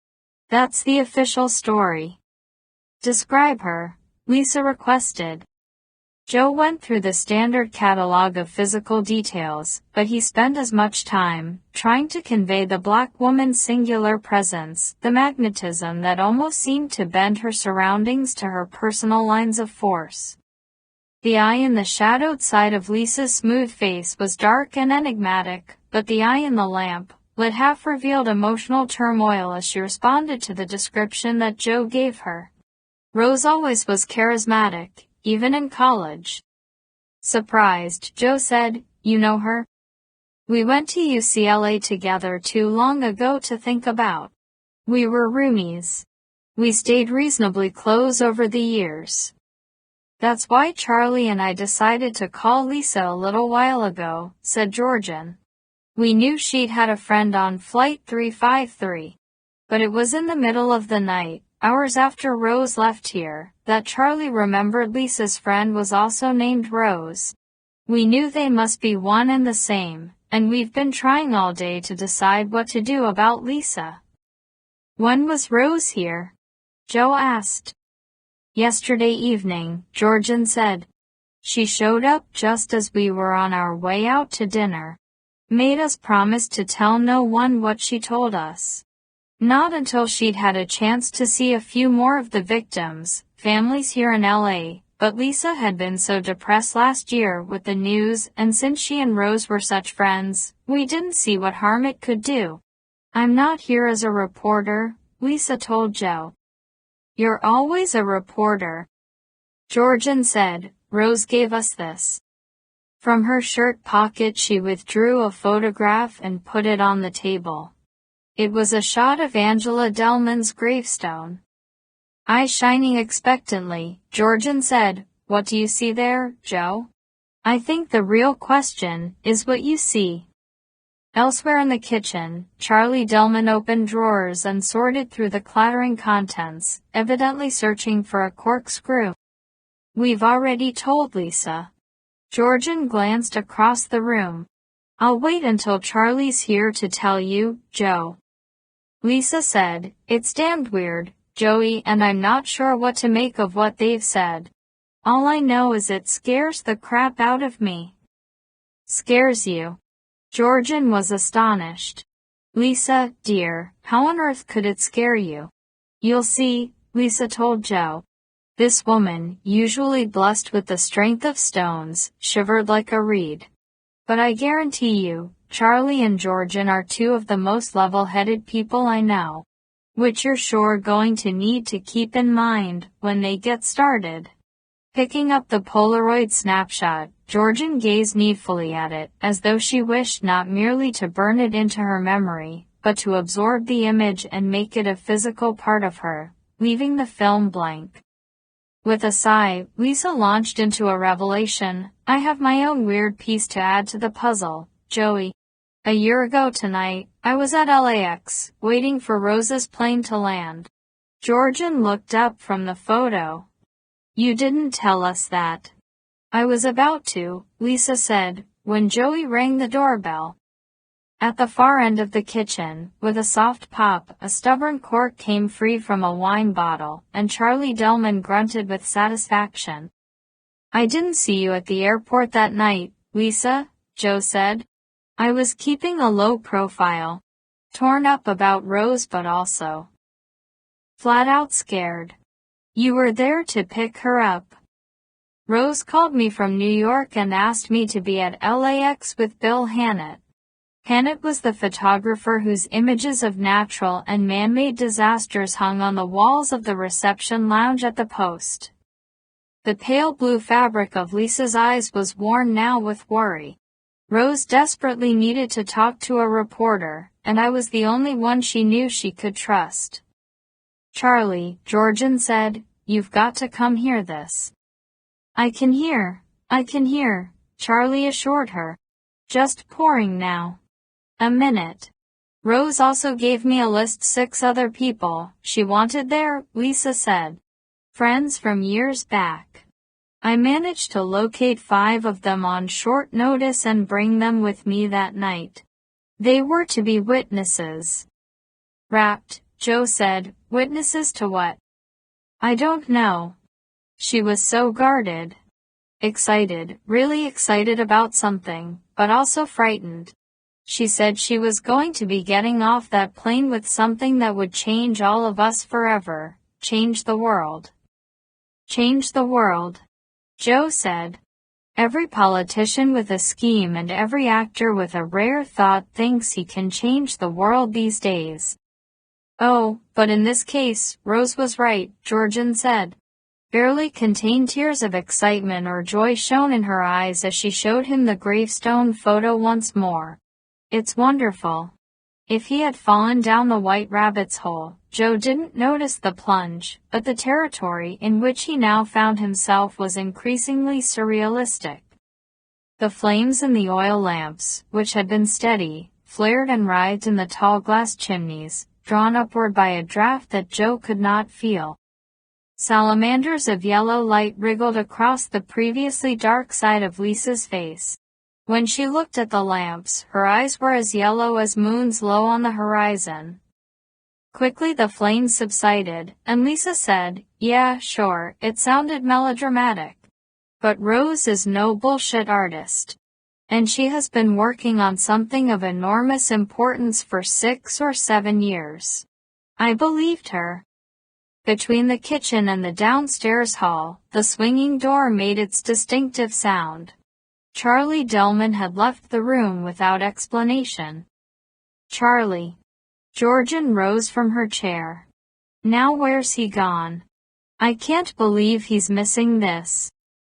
That's the official story." "Describe her," Lisa requested. Joe went through the standard catalog of physical details, but he spent as much time trying to convey the black woman's singular presence, the magnetism that almost seemed to bend her surroundings to her personal lines of force. The eye in the shadowed side of Lisa's smooth face was dark and enigmatic, but the eye in the lamp lit half revealed emotional turmoil as she responded to the description that Joe gave her. "Rose always was charismatic, even in college." Surprised, Joe said, "You know her?" "We went to UCLA together too long ago to think about. We were roomies. We stayed reasonably close over the years. That's why Charlie and I decided to call Lisa a little while ago," said Georgian. "We knew she'd had a friend on Flight 353. But it was in the middle of the night, hours after Rose left here, that Charlie remembered Lisa's friend was also named Rose. We knew they must be one and the same, and we've been trying all day to decide what to do about Lisa." "When was Rose here?" Joe asked. "Yesterday evening," Georgian said. "She showed up just as we were on our way out to dinner. Made us promise to tell no one what she told us. Not until she'd had a chance to see a few more of the victims' families here in LA, but Lisa had been so depressed last year with the news, and since she and Rose were such friends, we didn't see what harm it could do." "I'm not here as a reporter," Lisa told Joe. "You're always a reporter," Georgian said. "Rose gave us this." From her shirt pocket she withdrew a photograph and put it on the table. It was a shot of Angela Delman's gravestone. Eyes shining expectantly, Georgian said, "What do you see there, Joe?" "I think the real question is what you see." Elsewhere in the kitchen, Charlie Delman opened drawers and sorted through the clattering contents, evidently searching for a corkscrew. "We've already told Lisa." Georgian glanced across the room. "I'll wait until Charlie's here to tell you, Joe." Lisa said, "It's damned weird, Joey, and I'm not sure what to make of what they've said. All I know is it scares the crap out of me." "Scares you?" Georgian was astonished. "Lisa, dear, how on earth could it scare you?" "You'll see," Lisa told Joe. This woman, usually blessed with the strength of stones, shivered like a reed. "But I guarantee you, Charlie and Georgian are two of the most level-headed people I know. Which you're sure going to need to keep in mind when they get started." Picking up the Polaroid snapshot, Georgian gazed needfully at it, as though she wished not merely to burn it into her memory, but to absorb the image and make it a physical part of her, leaving the film blank. With a sigh, Lisa launched into a revelation. "I have my own weird piece to add to the puzzle, Joey. A year ago tonight, I was at LAX, waiting for Rose's plane to land." Georgian looked up from the photo. "You didn't tell us that." "I was about to," Lisa said, when Joey rang the doorbell. At the far end of the kitchen, with a soft pop, a stubborn cork came free from a wine bottle, and Charlie Delman grunted with satisfaction. "I didn't see you at the airport that night, Lisa," Joe said. "I was keeping a low profile. Torn up about Rose but also flat out scared. You were there to pick her up." "Rose called me from New York and asked me to be at LAX with Bill Hannett." Hannett was the photographer whose images of natural and man-made disasters hung on the walls of the reception lounge at the Post. The pale blue fabric of Lisa's eyes was worn now with worry. Rose desperately needed to talk to a reporter, and I was the only one she knew she could trust. "Charlie," Georgian said, "you've got to come hear this." I can hear," Charlie assured her. "Just pouring now." "A minute." Rose also gave me a list 6 other people she wanted there, Lisa said. Friends from years back. I managed to locate 5 of them on short notice and bring them with me that night. They were to be witnesses. Rapt, Joe said. Witnesses to what? I don't know. She was so guarded. Excited, really excited about something, but also frightened. She said she was going to be getting off that plane with something that would change all of us forever, change the world. Change the world, Joe said. Every politician with a scheme and every actor with a rare thought thinks he can change the world these days. Oh, but in this case, Rose was right, Georgian said. Barely contained tears of excitement or joy shone in her eyes as she showed him the gravestone photo once more. It's wonderful. If he had fallen down the White Rabbit's hole, Joe didn't notice the plunge, but the territory in which he now found himself was increasingly surrealistic. The flames in the oil lamps, which had been steady, flared and writhed in the tall glass chimneys, drawn upward by a draft that Joe could not feel. Salamanders of yellow light wriggled across the previously dark side of Lisa's face. When she looked at the lamps, her eyes were as yellow as moons low on the horizon. Quickly the flames subsided, and Lisa said, "Yeah, sure, it sounded melodramatic. But Rose is no bullshit artist. And she has been working on something of enormous importance for 6 or 7 years." I believed her. Between the kitchen and the downstairs hall, the swinging door made its distinctive sound. Charlie Dellman had left the room without explanation. Charlie. Georgian rose from her chair. Now where's he gone? I can't believe he's missing this.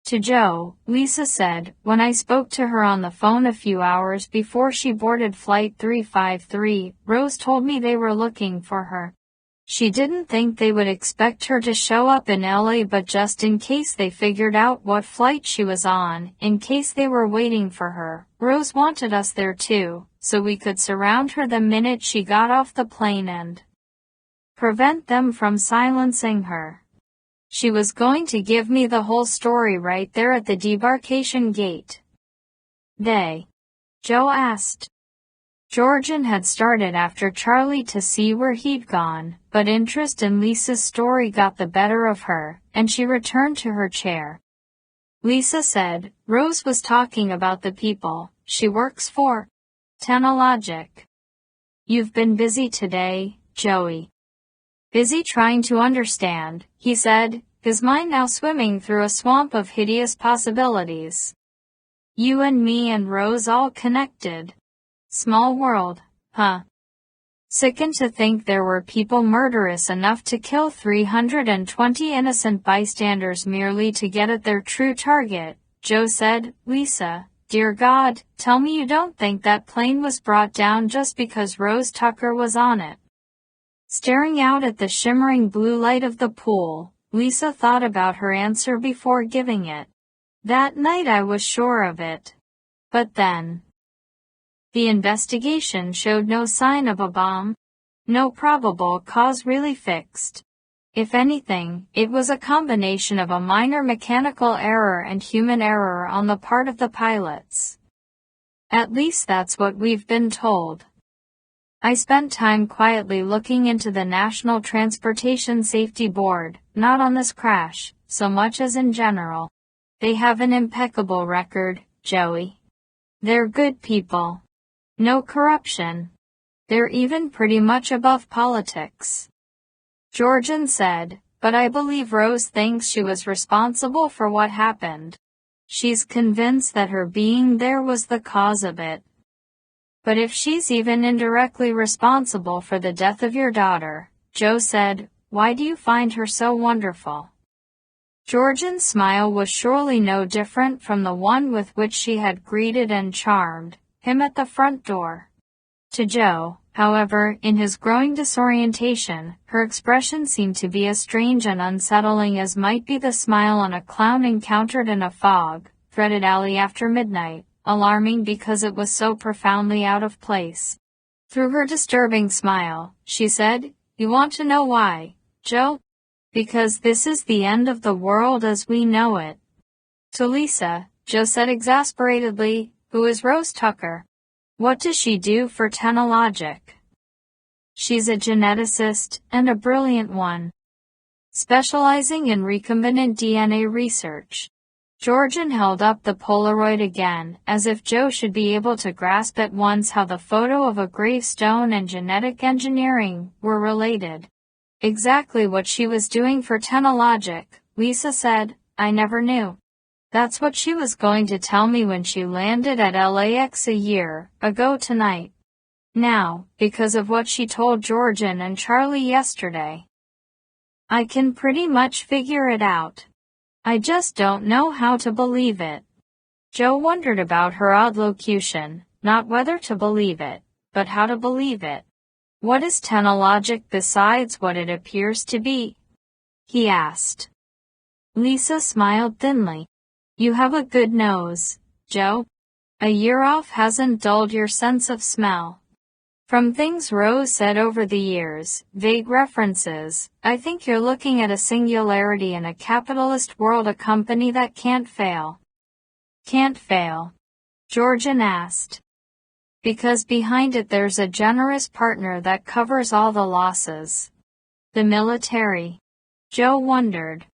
To Joe, Lisa said, when I spoke to her on the phone a few hours before she boarded Flight 353, Rose told me they were looking for her. She didn't think they would expect her to show up in LA, but just in case they figured out what flight she was on, in case they were waiting for her, Rose wanted us there too, so we could surround her the minute she got off the plane and prevent them from silencing her. She was going to give me the whole story right there at the debarkation gate. They? Joe asked. Georgian had started after Charlie to see where he'd gone, but interest in Lisa's story got the better of her, and she returned to her chair. Lisa said, Rose was talking about the people she works for. Technologic. You've been busy today, Joey. Busy trying to understand, he said, his mind now swimming through a swamp of hideous possibilities. You and me and Rose all connected. Small world, huh? Sickened to think there were people murderous enough to kill 320 innocent bystanders merely to get at their true target, Joe said. Lisa, dear God, tell me you don't think that plane was brought down just because Rose Tucker was on it. Staring out at the shimmering blue light of the pool, Lisa thought about her answer before giving it. That night I was sure of it. But then, the investigation showed no sign of a bomb. No probable cause really fixed. If anything, it was a combination of a minor mechanical error and human error on the part of the pilots. At least that's what we've been told. I spent time quietly looking into the National Transportation Safety Board, not on this crash, so much as in general. They have an impeccable record, Joey. They're good people. No corruption. They're even pretty much above politics. Georgian said, but I believe Rose thinks she was responsible for what happened. She's convinced that her being there was the cause of it. But if she's even indirectly responsible for the death of your daughter, Joe said, why do you find her so wonderful? Georgian's smile was surely no different from the one with which she had greeted and charmed him at the front door. To Joe, however, in his growing disorientation, her expression seemed to be as strange and unsettling as might be the smile on a clown encountered in a fog-threaded alley after midnight, alarming because it was so profoundly out of place. Through her disturbing smile, she said, "You want to know why, Joe? Because this is the end of the world as we know it." To Lisa, Joe said exasperatedly, "Who is Rose Tucker? What does she do for Technologic?" "She's a geneticist, and a brilliant one, specializing in recombinant DNA research." Georgian held up the Polaroid again, as if Joe should be able to grasp at once how the photo of a gravestone and genetic engineering were related. "Exactly what she was doing for Technologic," Lisa said. "I never knew. That's what she was going to tell me when she landed at LAX a year ago tonight. Now, because of what she told Georgian and Charlie yesterday, I can pretty much figure it out. I just don't know how to believe it." Joe wondered about her odd locution, not whether to believe it, but how to believe it. "What is Technologic besides what it appears to be?" he asked. Lisa smiled thinly. "You have a good nose, Joe. A year off hasn't dulled your sense of smell. From things Rose said over the years, vague references, I think you're looking at a singularity in a capitalist world, a company that can't fail." "Can't fail?" Georgian asked. "Because behind it there's a generous partner that covers all the losses." "The military?" Joe wondered.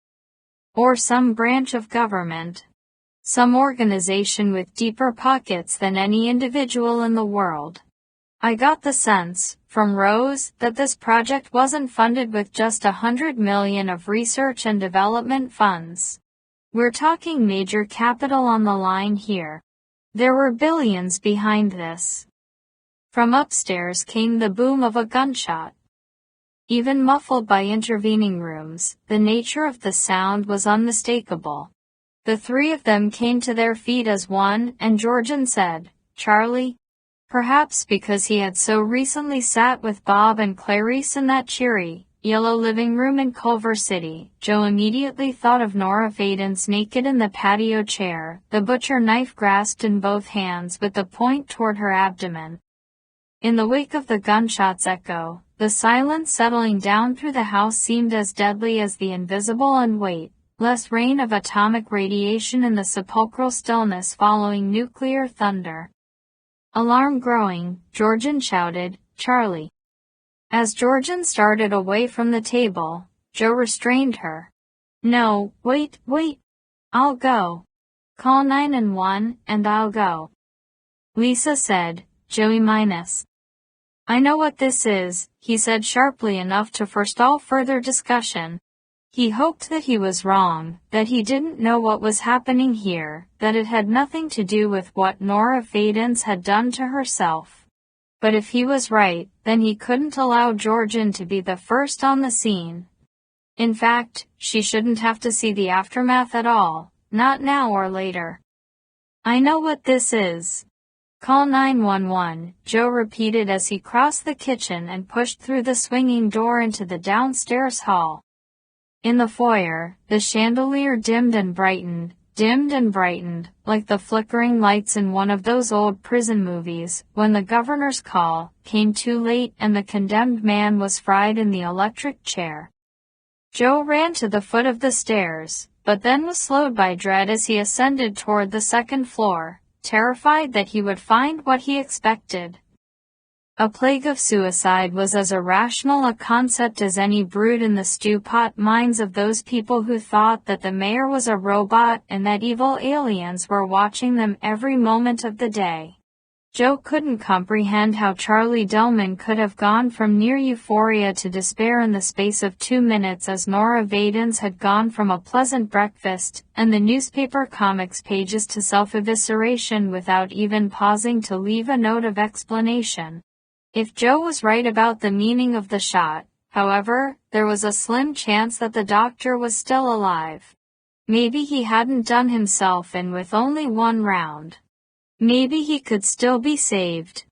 "Or some branch of government. Some organization with deeper pockets than any individual in the world. I got the sense, from Rose, that this project wasn't funded with just $100 million of research and development funds. We're talking major capital on the line here. There were billions behind this." From upstairs came the boom of a gunshot. Even muffled by intervening rooms, the nature of the sound was unmistakable. The three of them came to their feet as one, and Georgian said, "Charlie?" Perhaps because he had so recently sat with Bob and Clarice in that cheery, yellow living room in Culver City, Joe immediately thought of Nora Vaden's naked in the patio chair, the butcher knife grasped in both hands with the point toward her abdomen. In the wake of the gunshot's echo, the silence settling down through the house seemed as deadly as the invisible and rain of atomic radiation in the sepulchral stillness following nuclear thunder. Alarm growing, Georgian shouted, "Charlie." As Georgian started away from the table, Joe restrained her. "No, wait. I'll go. Call 911 and I'll go." Lisa said, "Joey minus." "I know what this is," he said sharply enough to forestall further discussion. He hoped that he was wrong, that he didn't know what was happening here, that it had nothing to do with what Nora Vadens had done to herself. But if he was right, then he couldn't allow Georgian to be the first on the scene. In fact, she shouldn't have to see the aftermath at all, not now or later. "I know what this is. Call 911, Joe repeated as he crossed the kitchen and pushed through the swinging door into the downstairs hall. In the foyer, the chandelier dimmed and brightened, like the flickering lights in one of those old prison movies, when the governor's call came too late and the condemned man was fried in the electric chair. Joe ran to the foot of the stairs, but then was slowed by dread as he ascended toward the second floor, terrified that he would find what he expected. A plague of suicide was as irrational a concept as any brewed in the stew-pot minds of those people who thought that the mayor was a robot and that evil aliens were watching them every moment of the day. Joe couldn't comprehend how Charlie Delman could have gone from near euphoria to despair in the space of 2 minutes, as Nora Vadens had gone from a pleasant breakfast and the newspaper comics pages to self-evisceration without even pausing to leave a note of explanation. If Joe was right about the meaning of the shot, however, there was a slim chance that the doctor was still alive. Maybe he hadn't done himself in with only one round. Maybe he could still be saved.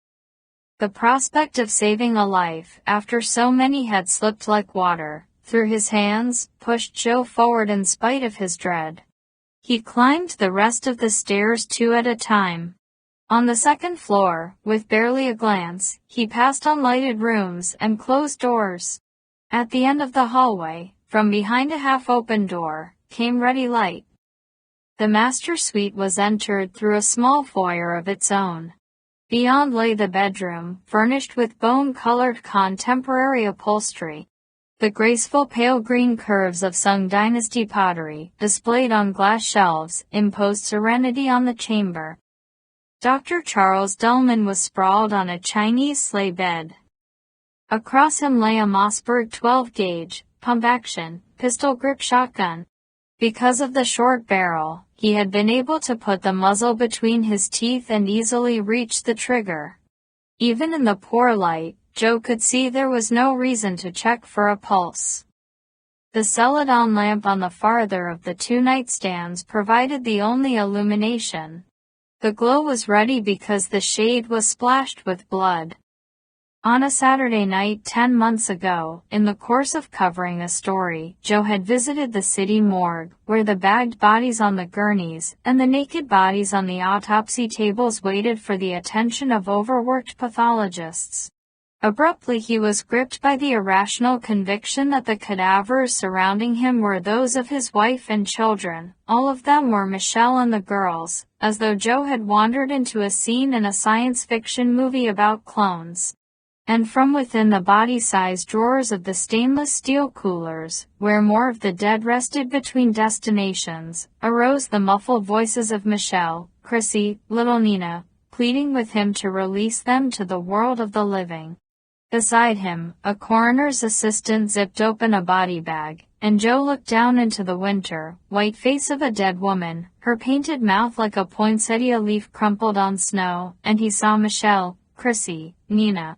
The prospect of saving a life after so many had slipped like water through his hands pushed Joe forward in spite of his dread. He climbed the rest of the stairs 2 at a time. On the second floor, with barely a glance, he passed unlighted rooms and closed doors. At the end of the hallway, from behind a half-open door, came ruddy light. The master suite was entered through a small foyer of its own. Beyond lay the bedroom, furnished with bone-colored contemporary upholstery. The graceful pale green curves of Sung Dynasty pottery, displayed on glass shelves, imposed serenity on the chamber. Dr. Charles Dullman was sprawled on a Chinese sleigh bed. Across him lay a Mossberg 12-gauge, pump-action, pistol-grip shotgun. Because of the short barrel, he had been able to put the muzzle between his teeth and easily reach the trigger. Even in the poor light, Joe could see there was no reason to check for a pulse. The celadon lamp on the farther of the two nightstands provided the only illumination. The glow was ruddy because the shade was splashed with blood. On a Saturday night 10 months ago, in the course of covering a story, Joe had visited the city morgue, where the bagged bodies on the gurneys and the naked bodies on the autopsy tables waited for the attention of overworked pathologists. Abruptly he was gripped by the irrational conviction that the cadavers surrounding him were those of his wife and children. All of them were Michelle and the girls, as though Joe had wandered into a scene in a science fiction movie about clones. And from within the body-sized drawers of the stainless steel coolers, where more of the dead rested between destinations, arose the muffled voices of Michelle, Chrissy, little Nina, pleading with him to release them to the world of the living. Beside him, a coroner's assistant zipped open a body bag, and Joe looked down into the winter, white face of a dead woman, her painted mouth like a poinsettia leaf crumpled on snow, and he saw Michelle, Chrissy, Nina.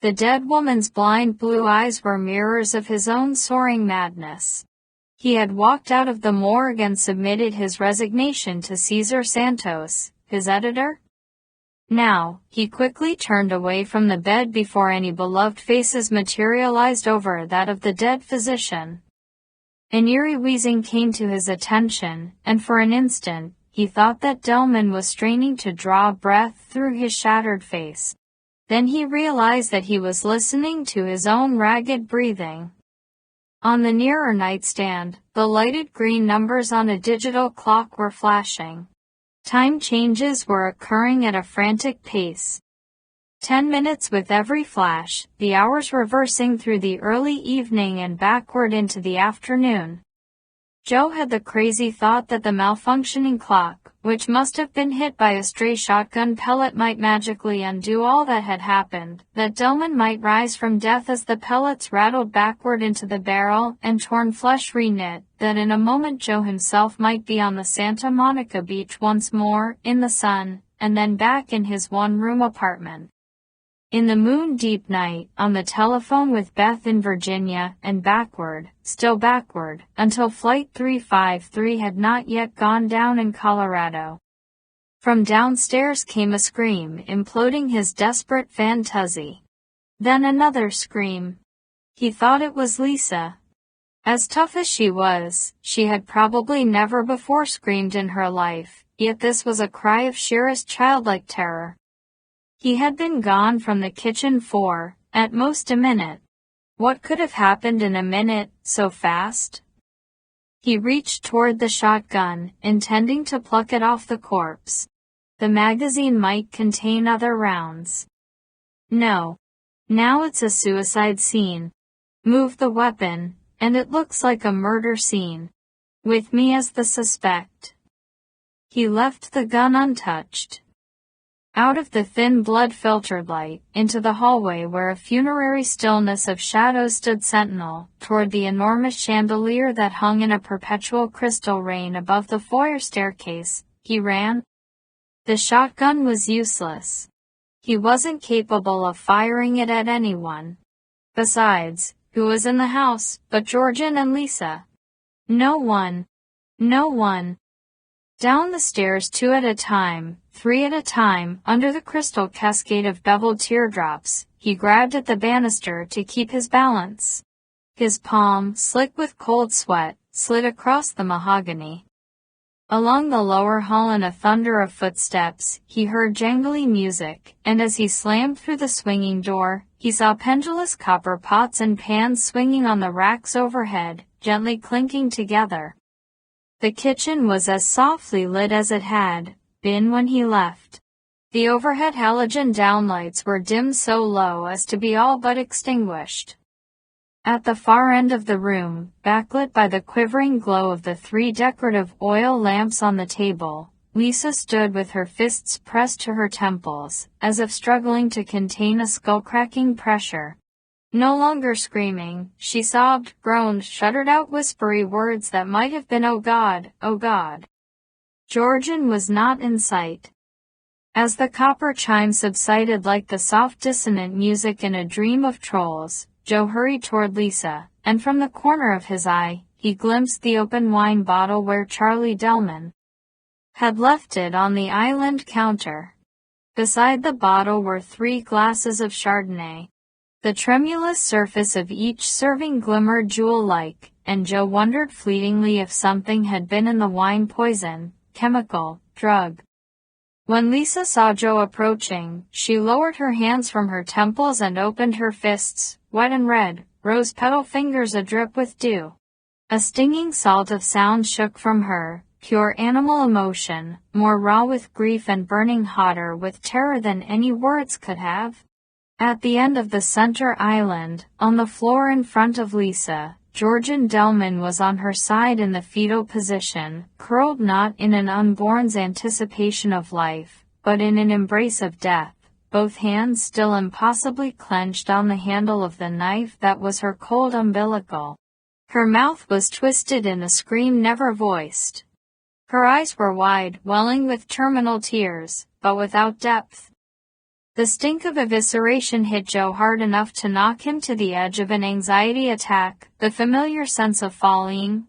The dead woman's blind blue eyes were mirrors of his own soaring madness. He had walked out of the morgue and submitted his resignation to Cesar Santos, his editor. Now, he quickly turned away from the bed before any beloved faces materialized over that of the dead physician. An eerie wheezing came to his attention, and for an instant, he thought that Dullman was straining to draw breath through his shattered face. Then he realized that he was listening to his own ragged breathing. On the nearer nightstand, the lighted green numbers on a digital clock were flashing. Time changes were occurring at a frantic pace. 10 minutes with every flash, the hours reversing through the early evening and backward into the afternoon. Joe had the crazy thought that the malfunctioning clock, which must have been hit by a stray shotgun pellet, might magically undo all that had happened, that Dullman might rise from death as the pellets rattled backward into the barrel and torn flesh reknit, that in a moment Joe himself might be on the Santa Monica beach once more, in the sun, and then back in his one-room apartment. In the moon-deep night, on the telephone with Beth in Virginia, and backward, still backward, until Flight 353 had not yet gone down in Colorado. From downstairs came a scream, imploding his desperate fantasy. Then another scream. He thought it was Lisa. As tough as she was, she had probably never before screamed in her life, yet this was a cry of sheerest childlike terror. He had been gone from the kitchen for, at most, a minute. What could have happened in a minute, so fast? He reached toward the shotgun, intending to pluck it off the corpse. The magazine might contain other rounds. No. Now it's a suicide scene. Move the weapon, and it looks like a murder scene. With me as the suspect. He left the gun untouched. Out of the thin blood-filtered light, into the hallway where a funerary stillness of shadows stood sentinel, toward the enormous chandelier that hung in a perpetual crystal rain above the foyer staircase, he ran. The shotgun was useless. He wasn't capable of firing it at anyone. Besides, who was in the house, but Georgian and Lisa? No one. No one. Down the stairs 2 at a time, 3 at a time, under the crystal cascade of beveled teardrops, he grabbed at the banister to keep his balance. His palm, slick with cold sweat, slid across the mahogany. Along the lower hall in a thunder of footsteps, he heard jangly music, and as he slammed through the swinging door, he saw pendulous copper pots and pans swinging on the racks overhead, gently clinking together. The kitchen was as softly lit as it had been when he left. The overhead halogen downlights were dimmed so low as to be all but extinguished. At the far end of the room, backlit by the quivering glow of the 3 decorative oil lamps on the table, Lisa stood with her fists pressed to her temples, as if struggling to contain a skull-cracking pressure. No longer screaming, she sobbed, groaned, shuddered out whispery words that might have been "Oh God, oh God." Georgian was not in sight. As the copper chime subsided like the soft dissonant music in a dream of trolls, Joe hurried toward Lisa, and from the corner of his eye, he glimpsed the open wine bottle where Charlie Delman had left it on the island counter. Beside the bottle were 3 glasses of Chardonnay. The tremulous surface of each serving glimmered jewel-like, and Joe wondered fleetingly if something had been in the wine: poison, chemical, drug. When Lisa saw Joe approaching, she lowered her hands from her temples and opened her fists, wet and red, rose-petal fingers adrip with dew. A stinging salt of sound shook from her, pure animal emotion, more raw with grief and burning hotter with terror than any words could have. At the end of the center island, on the floor in front of Lisa, Georgian Delman was on her side in the fetal position, curled not in an unborn's anticipation of life, but in an embrace of death, both hands still impossibly clenched on the handle of the knife that was her cold umbilical. Her mouth was twisted in a scream never voiced. Her eyes were wide, welling with terminal tears, but without depth. The stink of evisceration hit Joe hard enough to knock him to the edge of an anxiety attack, the familiar sense of falling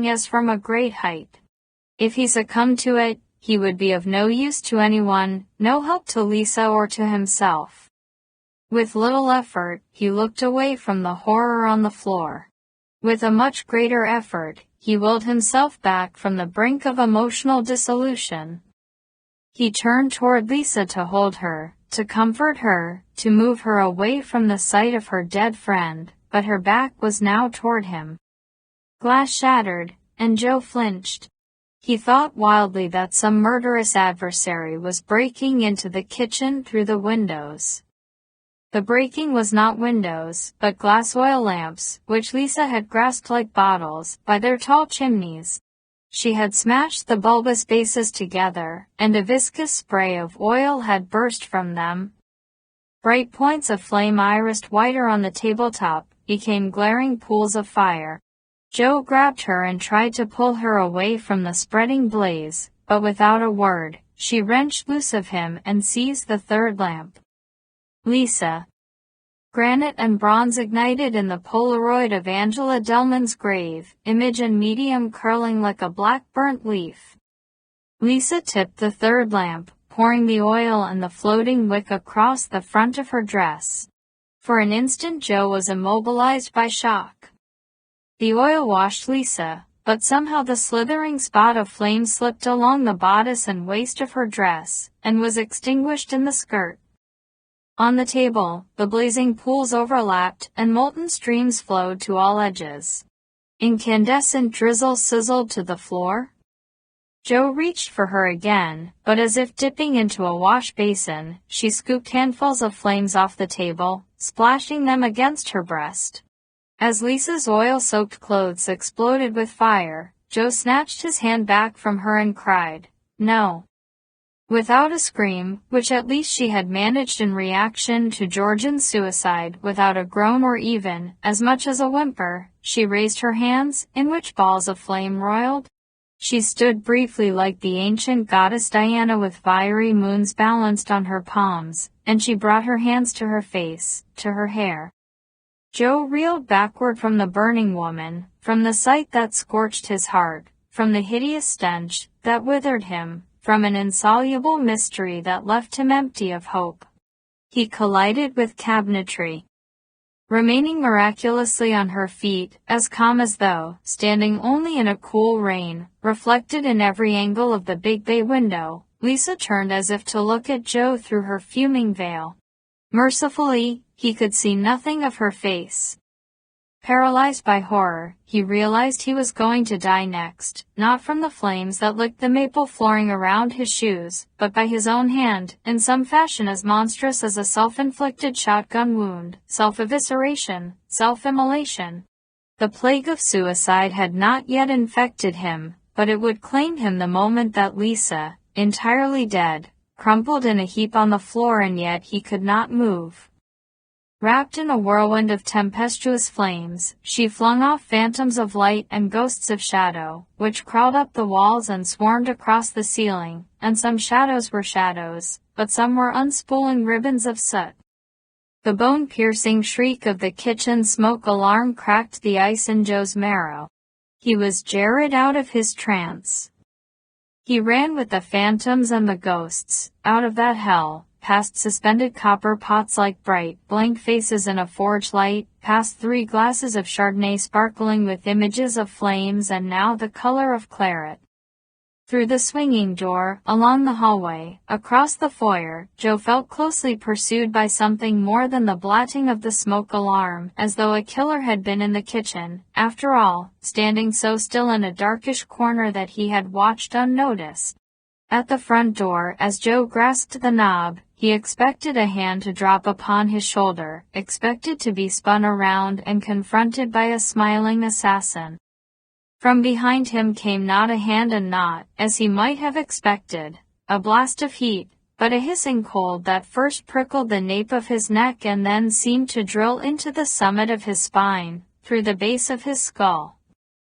as from a great height. If he succumbed to it, he would be of no use to anyone, no help to Lisa or to himself. With little effort, he looked away from the horror on the floor. With a much greater effort, he willed himself back from the brink of emotional dissolution. He turned toward Lisa to hold her, to comfort her, to move her away from the sight of her dead friend, but her back was now toward him. Glass shattered, and Joe flinched. He thought wildly that some murderous adversary was breaking into the kitchen through the windows. The breaking was not windows, but glass oil lamps, which Lisa had grasped like bottles, by their tall chimneys. She had smashed the bulbous bases together, and a viscous spray of oil had burst from them. Bright points of flame irised whiter on the tabletop, became glaring pools of fire. Joe grabbed her and tried to pull her away from the spreading blaze, but without a word, she wrenched loose of him and seized the 3rd lamp. Lisa. Granite and bronze ignited in the Polaroid of Angela Delman's grave, image and medium curling like a black burnt leaf. Lisa tipped the 3rd lamp, pouring the oil and the floating wick across the front of her dress. For an instant Joe was immobilized by shock. The oil washed Lisa, but somehow the slithering spot of flame slipped along the bodice and waist of her dress, and was extinguished in the skirt. On the table, the blazing pools overlapped, and molten streams flowed to all edges. Incandescent drizzle sizzled to the floor. Joe reached for her again, but as if dipping into a wash basin, she scooped handfuls of flames off the table, splashing them against her breast. As Lisa's oil-soaked clothes exploded with fire, Joe snatched his hand back from her and cried, "No." Without a scream, which at least she had managed in reaction to Georgian's suicide, without a groan or even as much as a whimper, she raised her hands, in which balls of flame roiled. She stood briefly like the ancient goddess Diana with fiery moons balanced on her palms, and she brought her hands to her face, to her hair. Joe reeled backward from the burning woman, from the sight that scorched his heart, from the hideous stench that withered him, from an insoluble mystery that left him empty of hope. He collided with cabinetry. remaining miraculously on her feet, as calm as though standing only in a cool rain. Reflected in every angle of the big bay window, Lisa turned as if to look at Joe through her fuming veil. Mercifully, he could see nothing of her face. Paralyzed by horror, he realized he was going to die next, not from the flames that licked the maple flooring around his shoes, but by his own hand, in some fashion as monstrous as a self-inflicted shotgun wound, self-evisceration, self-immolation. The plague of suicide had not yet infected him, but it would claim him the moment that Lisa, entirely dead, crumpled in a heap on the floor, and yet he could not move. Wrapped in a whirlwind of tempestuous flames, she flung off phantoms of light and ghosts of shadow, which crawled up the walls and swarmed across the ceiling, and some shadows were shadows, but some were unspooling ribbons of soot. The bone-piercing shriek of the kitchen smoke alarm cracked the ice in Joe's marrow. He was jarred out of his trance. He ran with the phantoms and the ghosts, out of that hell, past suspended copper pots like bright, blank faces in a forge light, past 3 glasses of Chardonnay sparkling with images of flames and now the color of claret. Through the swinging door, along the hallway, across the foyer, Joe felt closely pursued by something more than the blatting of the smoke alarm, as though a killer had been in the kitchen, after all, standing so still in a darkish corner that he had watched unnoticed. At the front door, as Joe grasped the knob, he expected a hand to drop upon his shoulder, expected to be spun around and confronted by a smiling assassin. From behind him came not a hand and not, as he might have expected, a blast of heat, but a hissing cold that first prickled the nape of his neck and then seemed to drill into the summit of his spine, through the base of his skull.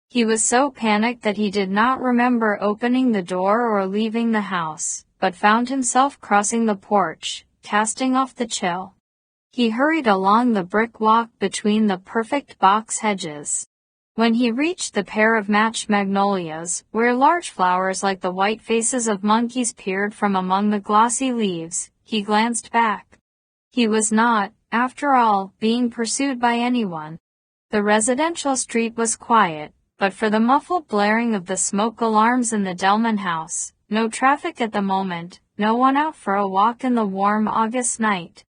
He was so panicked that he did not remember opening the door or leaving the house, but found himself crossing the porch, casting off the chill. He hurried along the brick walk between the perfect box hedges. When he reached the pair of matched magnolias, where large flowers like the white faces of monkeys peered from among the glossy leaves, he glanced back. He was not, after all, being pursued by anyone. The residential street was quiet, but for the muffled blaring of the smoke alarms in the Delman house, no traffic at the moment, no one out for a walk in the warm August night.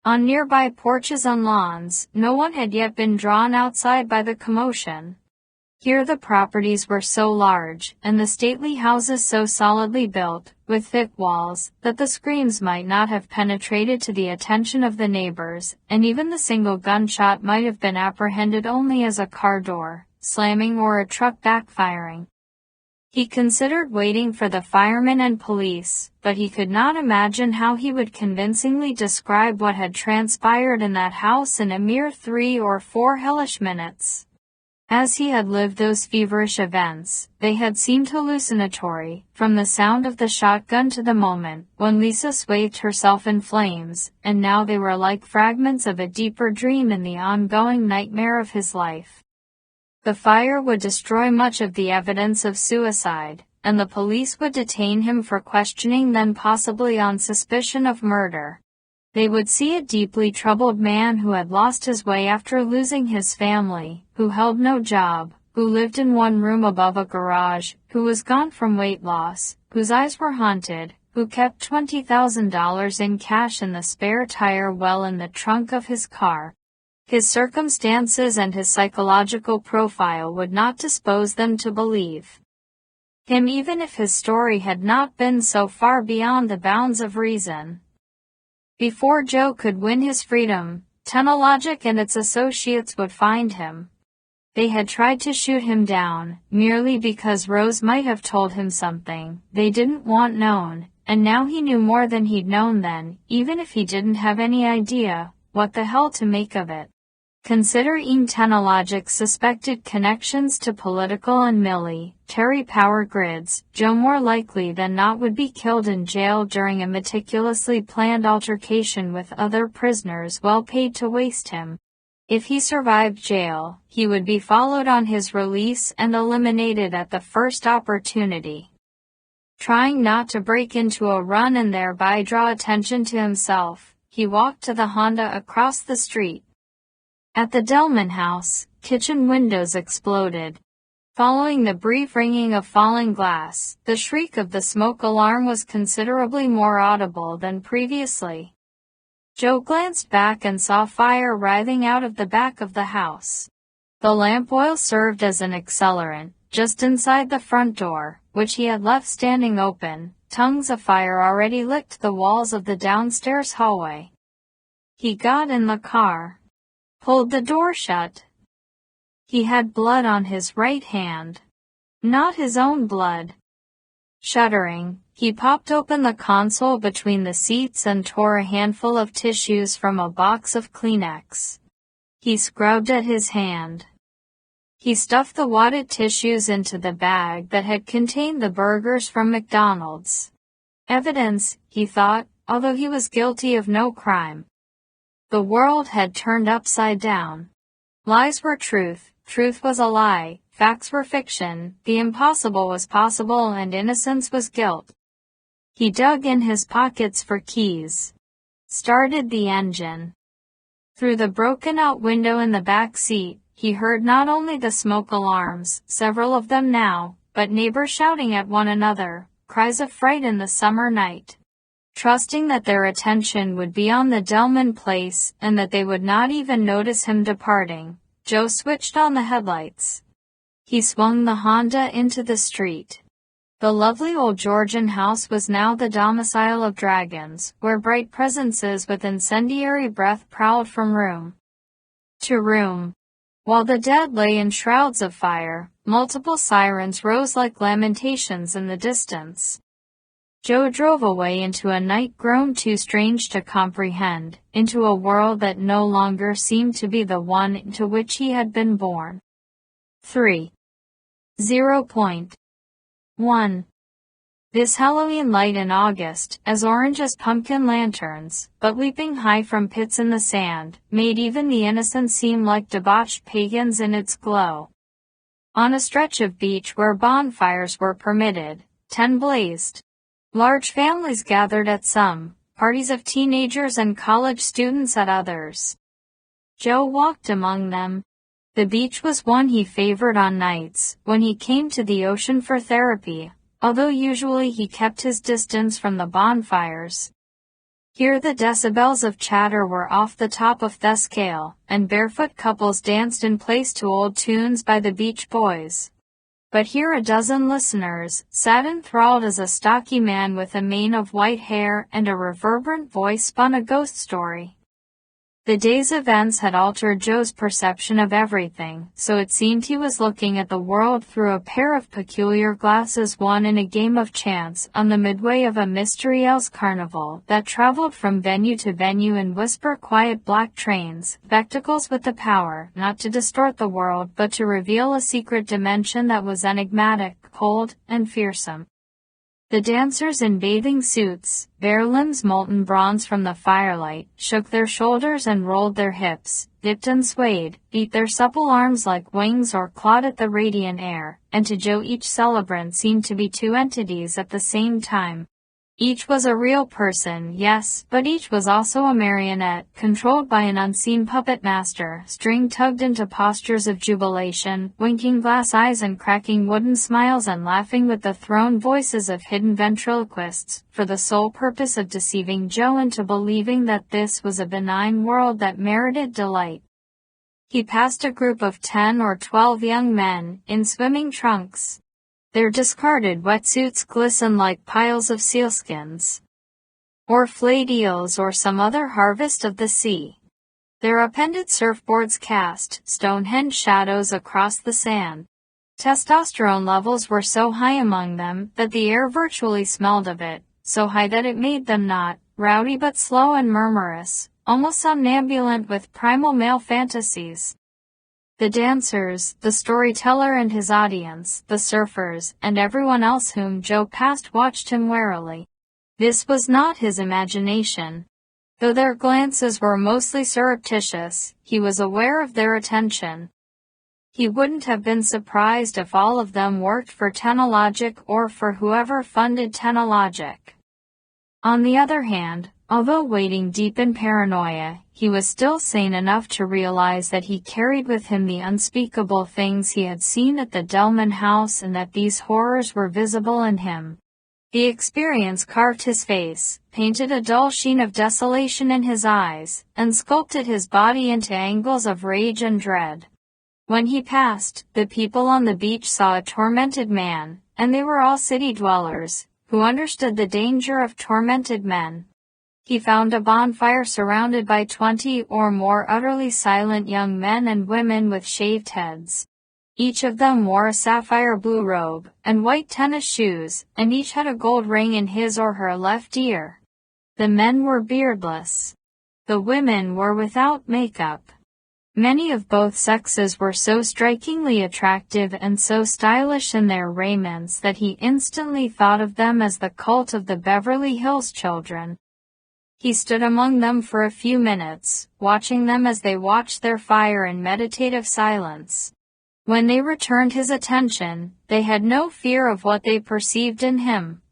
On nearby porches and lawns, no one had yet been drawn outside by the commotion. Here the properties were so large, and the stately houses so solidly built, with thick walls, that the screams might not have penetrated to the attention of the neighbors, and even the single gunshot might have been apprehended only as a car door slamming or a truck backfiring. He considered waiting for the firemen and police, but he could not imagine how he would convincingly describe what had transpired in that house in a mere 3 or 4 hellish minutes. As he had lived those feverish events, they had seemed hallucinatory, from the sound of the shotgun to the moment when Lisa swathed herself in flames, and now they were like fragments of a deeper dream in the ongoing nightmare of his life. The fire would destroy much of the evidence of suicide, and the police would detain him for questioning, then possibly on suspicion of murder. They would see a deeply troubled man who had lost his way after losing his family, who held no job, who lived in one room above a garage, who was gone from weight loss, whose eyes were haunted, who kept $20,000 in cash in the spare tire well in the trunk of his car. His circumstances and his psychological profile would not dispose them to believe him, even if his story had not been so far beyond the bounds of reason. Before Joe could win his freedom, Technologic and its associates would find him. They had tried to shoot him down, merely because Rose might have told him something they didn't want known, and now he knew more than he'd known then, even if he didn't have any idea what the hell to make of it. Considering Technologic's suspected connections to political and military power grids, Joe more likely than not would be killed in jail during a meticulously planned altercation with other prisoners well paid to waste him. If he survived jail, he would be followed on his release and eliminated at the first opportunity. Trying not to break into a run and thereby draw attention to himself, he walked to the Honda across the street. At the Delman house, kitchen windows exploded. Following the brief ringing of falling glass, the shriek of the smoke alarm was considerably more audible than previously. Joe glanced back and saw fire writhing out of the back of the house. The lamp oil served as an accelerant. Just inside the front door, which he had left standing open, tongues of fire already licked the walls of the downstairs hallway. He got in the car, pulled the door shut. He had blood on his right hand. Not his own blood. Shuddering, he popped open the console between the seats and tore a handful of tissues from a box of Kleenex. He scrubbed at his hand. He stuffed the wadded tissues into the bag that had contained the burgers from McDonald's. Evidence, he thought, although he was guilty of no crime. The world had turned upside down. Lies were truth, truth was a lie, facts were fiction, the impossible was possible and innocence was guilt. He dug in his pockets for keys. Started the engine. Through the broken-out window in the back seat, he heard not only the smoke alarms, several of them now, but neighbors shouting at one another, cries of fright in the summer night. Trusting that their attention would be on the Delman place and that they would not even notice him departing, Joe switched on the headlights. He swung the Honda into the street. The lovely old Georgian house was now the domicile of dragons, where bright presences with incendiary breath prowled from room to room. While the dead lay in shrouds of fire, multiple sirens rose like lamentations in the distance. Joe drove away into a night grown too strange to comprehend, into a world that no longer seemed to be the one into which he had been born. 3.0.1 This Halloween light in August, as orange as pumpkin lanterns, but leaping high from pits in the sand, made even the innocent seem like debauched pagans in its glow. On a stretch of beach where bonfires were permitted, 10 blazed. Large families gathered at some, parties of teenagers and college students at others. Joe walked among them. The beach was one he favored on nights when he came to the ocean for therapy, although usually he kept his distance from the bonfires. Here the decibels of chatter were off the top of the scale, and barefoot couples danced in place to old tunes by the Beach Boys. But here a dozen listeners sat enthralled as a stocky man with a mane of white hair and a reverberant voice spun a ghost story. The day's events had altered Joe's perception of everything, so it seemed he was looking at the world through a pair of peculiar glasses won in a game of chance on the midway of a Mystery Elves carnival that traveled from venue to venue in whisper-quiet black trains, spectacles with the power not to distort the world but to reveal a secret dimension that was enigmatic, cold, and fearsome. The dancers in bathing suits, bare limbs molten bronze from the firelight, shook their shoulders and rolled their hips, dipped and swayed, beat their supple arms like wings or clawed at the radiant air, and to Joe each celebrant seemed to be two entities at the same time. Each was a real person, yes, but each was also a marionette, controlled by an unseen puppet master, string-tugged into postures of jubilation, winking glass eyes and cracking wooden smiles and laughing with the thrown voices of hidden ventriloquists, for the sole purpose of deceiving Joe into believing that this was a benign world that merited delight. He passed a group of 10 or 12 young men, in swimming trunks. Their discarded wetsuits glistened like piles of sealskins, or flayed eels or some other harvest of the sea. Their appended surfboards cast Stonehenge shadows across the sand. Testosterone levels were so high among them that the air virtually smelled of it, so high that it made them not rowdy but slow and murmurous, almost somnambulant with primal male fantasies. The dancers, the storyteller and his audience, the surfers, and everyone else whom Joe passed watched him warily. This was not his imagination. Though their glances were mostly surreptitious, he was aware of their attention. He wouldn't have been surprised if all of them worked for Technologic or for whoever funded Technologic. On the other hand, Although wading deep in paranoia, he was still sane enough to realize that he carried with him the unspeakable things he had seen at the Delman house and that these horrors were visible in him. The experience carved his face, painted a dull sheen of desolation in his eyes, and sculpted his body into angles of rage and dread. When he passed, the people on the beach saw a tormented man, and they were all city dwellers, who understood the danger of tormented men. He found a bonfire surrounded by 20 or more utterly silent young men and women with shaved heads. Each of them wore a sapphire blue robe and white tennis shoes, and each had a gold ring in his or her left ear. The men were beardless. The women were without makeup. Many of both sexes were so strikingly attractive and so stylish in their raiments that he instantly thought of them as the cult of the Beverly Hills Children. He stood among them for a few minutes, watching them as they watched their fire in meditative silence. When they returned his attention, they had no fear of what they perceived in him.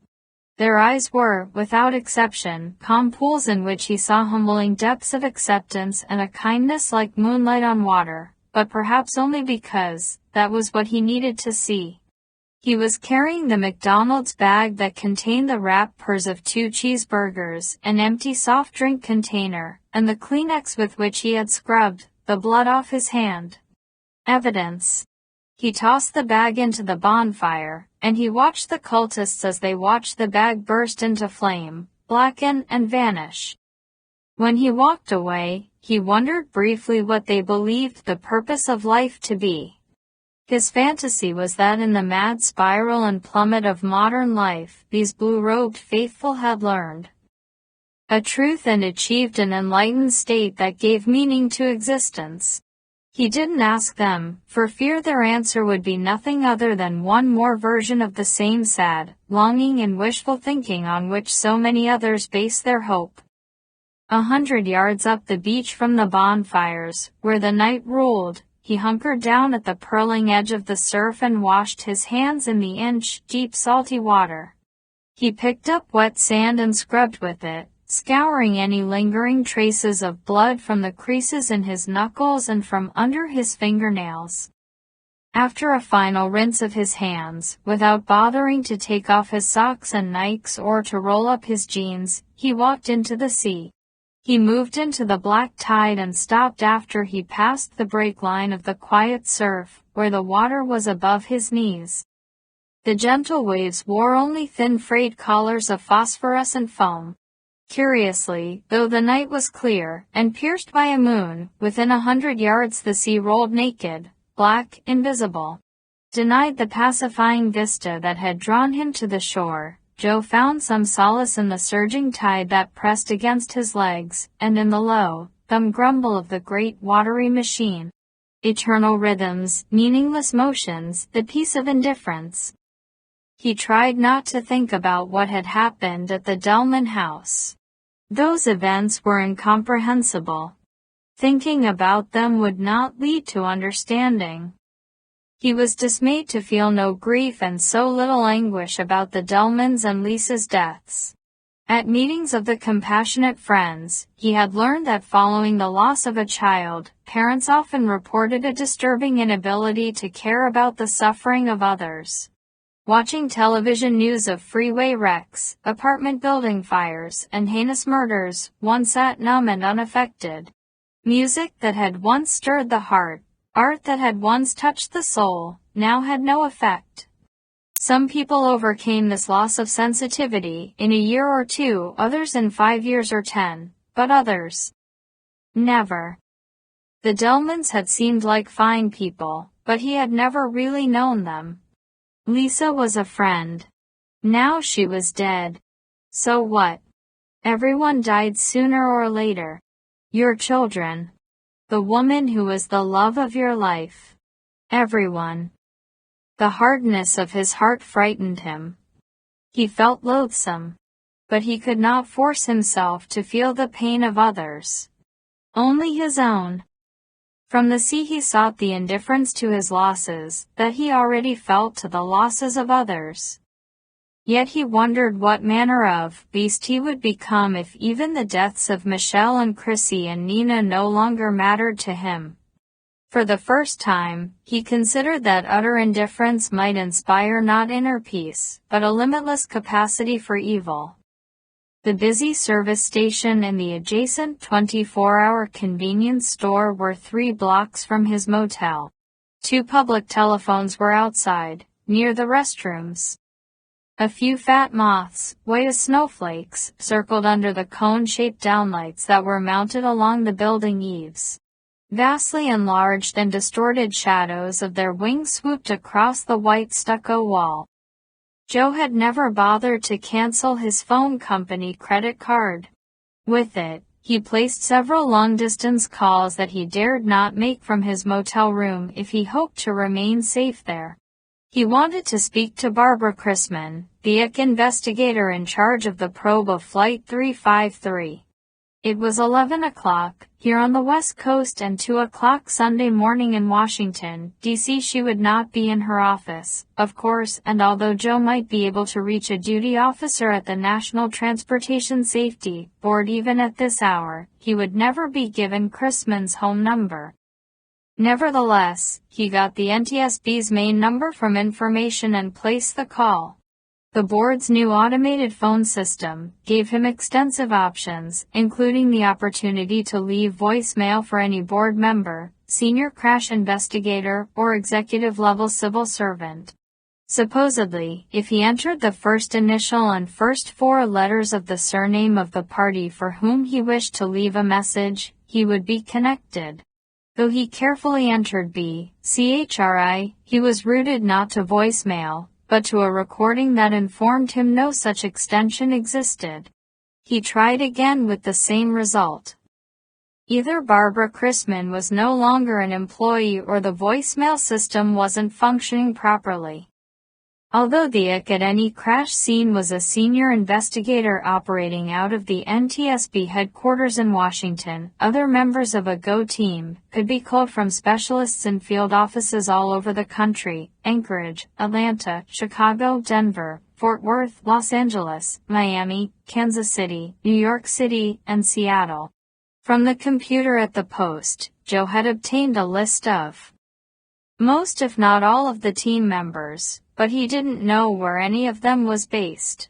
Their eyes were, without exception, calm pools in which he saw humbling depths of acceptance and a kindness like moonlight on water, but perhaps only because that was what he needed to see. He was carrying the McDonald's bag that contained the wrappers of 2 cheeseburgers, an empty soft drink container, and the Kleenex with which he had scrubbed the blood off his hand. Evidence. He tossed the bag into the bonfire, and he watched the cultists as they watched the bag burst into flame, blacken, and vanish. When he walked away, he wondered briefly what they believed the purpose of life to be. His fantasy was that in the mad spiral and plummet of modern life, these blue-robed faithful had learned a truth and achieved an enlightened state that gave meaning to existence. He didn't ask them, for fear their answer would be nothing other than one more version of the same sad, longing and wishful thinking on which so many others base their hope. 100 yards up the beach from the bonfires, where the night ruled, he hunkered down at the purling edge of the surf and washed his hands in the inch-deep salty water. He picked up wet sand and scrubbed with it, scouring any lingering traces of blood from the creases in his knuckles and from under his fingernails. After a final rinse of his hands, without bothering to take off his socks and Nikes or to roll up his jeans, he walked into the sea. He moved into the black tide and stopped after he passed the break line of the quiet surf, where the water was above his knees. The gentle waves wore only thin frayed collars of phosphorescent foam. Curiously, though the night was clear, and pierced by a moon, within 100 yards the sea rolled naked, black, invisible. Denied the pacifying vista that had drawn him to the shore, Joe found some solace in the surging tide that pressed against his legs, and in the low, dumb grumble of the great watery machine. Eternal rhythms, meaningless motions, the peace of indifference. He tried not to think about what had happened at the Delman house. Those events were incomprehensible. Thinking about them would not lead to understanding. He was dismayed to feel no grief and so little anguish about the Delmans and Lisa's deaths. At meetings of the Compassionate Friends, he had learned that following the loss of a child, parents often reported a disturbing inability to care about the suffering of others. Watching television news of freeway wrecks, apartment building fires, and heinous murders, one sat numb and unaffected. Music that had once stirred the heart, art that had once touched the soul, now had no effect. Some people overcame this loss of sensitivity in a year or 2, others in 5 years or 10, but others never. The Delmans had seemed like fine people, but he had never really known them. Lisa was a friend. Now she was dead. So what? Everyone died sooner or later. Your children. The woman who was the love of your life. Everyone. The hardness of his heart frightened him. He felt loathsome. But he could not force himself to feel the pain of others. Only his own. From the sea he sought the indifference to his losses that he already felt to the losses of others. Yet he wondered what manner of beast he would become if even the deaths of Michelle and Chrissy and Nina no longer mattered to him. For the first time, he considered that utter indifference might inspire not inner peace, but a limitless capacity for evil. The busy service station and the adjacent 24-hour convenience store were 3 blocks from his motel. 2 public telephones were outside, near the restrooms. A few fat moths, white as snowflakes, circled under the cone-shaped downlights that were mounted along the building eaves. Vastly enlarged and distorted shadows of their wings swooped across the white stucco wall. Joe had never bothered to cancel his phone company credit card. With it, he placed several long-distance calls that he dared not make from his motel room if he hoped to remain safe there. He wanted to speak to Barbara Chrisman, the IC investigator in charge of the probe of Flight 353. It was 11 o'clock, here on the West Coast, and 2 o'clock Sunday morning in Washington, D.C. She would not be in her office, of course, and although Joe might be able to reach a duty officer at the National Transportation Safety Board even at this hour, he would never be given Chrisman's home number. Nevertheless, he got the NTSB's main number from information and placed the call. The board's new automated phone system gave him extensive options, including the opportunity to leave voicemail for any board member, senior crash investigator, or executive-level civil servant. Supposedly, if he entered the first initial and first 4 letters of the surname of the party for whom he wished to leave a message, he would be connected. Though he carefully entered BCHRI, he was routed not to voicemail, but to a recording that informed him no such extension existed. He tried again with the same result. Either Barbara Chrisman was no longer an employee or the voicemail system wasn't functioning properly. Although the IC at any crash scene was a senior investigator operating out of the NTSB headquarters in Washington, other members of a GO team could be called from specialists in field offices all over the country: Anchorage, Atlanta, Chicago, Denver, Fort Worth, Los Angeles, Miami, Kansas City, New York City, and Seattle. From the computer at the post, Joe had obtained a list of most if not all of the team members, but he didn't know where any of them was based.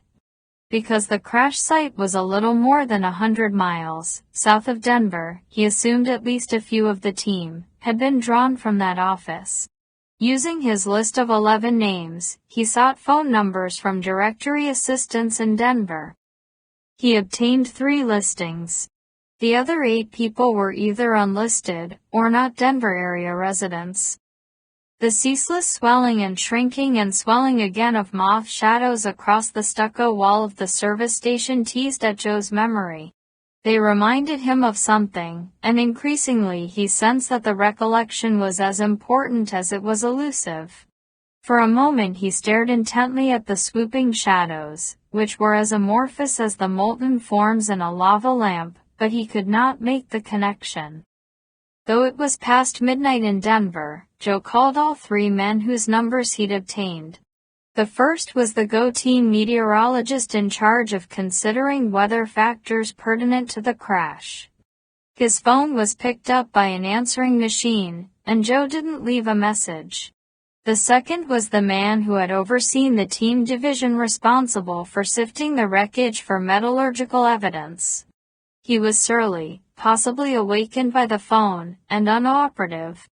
Because the crash site was a little more than 100 miles south of Denver, he assumed at least a few of the team had been drawn from that office. Using his list of 11 names, he sought phone numbers from directory assistants in Denver. He obtained 3 listings. The other 8 people were either unlisted or not Denver area residents. The ceaseless swelling and shrinking and swelling again of moth shadows across the stucco wall of the service station teased at Joe's memory. They reminded him of something, and increasingly he sensed that the recollection was as important as it was elusive. For a moment he stared intently at the swooping shadows, which were as amorphous as the molten forms in a lava lamp, but he could not make the connection. Though it was past midnight in Denver, Joe called all 3 men whose numbers he'd obtained. The first was the GO team meteorologist in charge of considering weather factors pertinent to the crash. His phone was picked up by an answering machine, and Joe didn't leave a message. The second was the man who had overseen the team division responsible for sifting the wreckage for metallurgical evidence. He was surly, possibly awakened by the phone, and unoperative.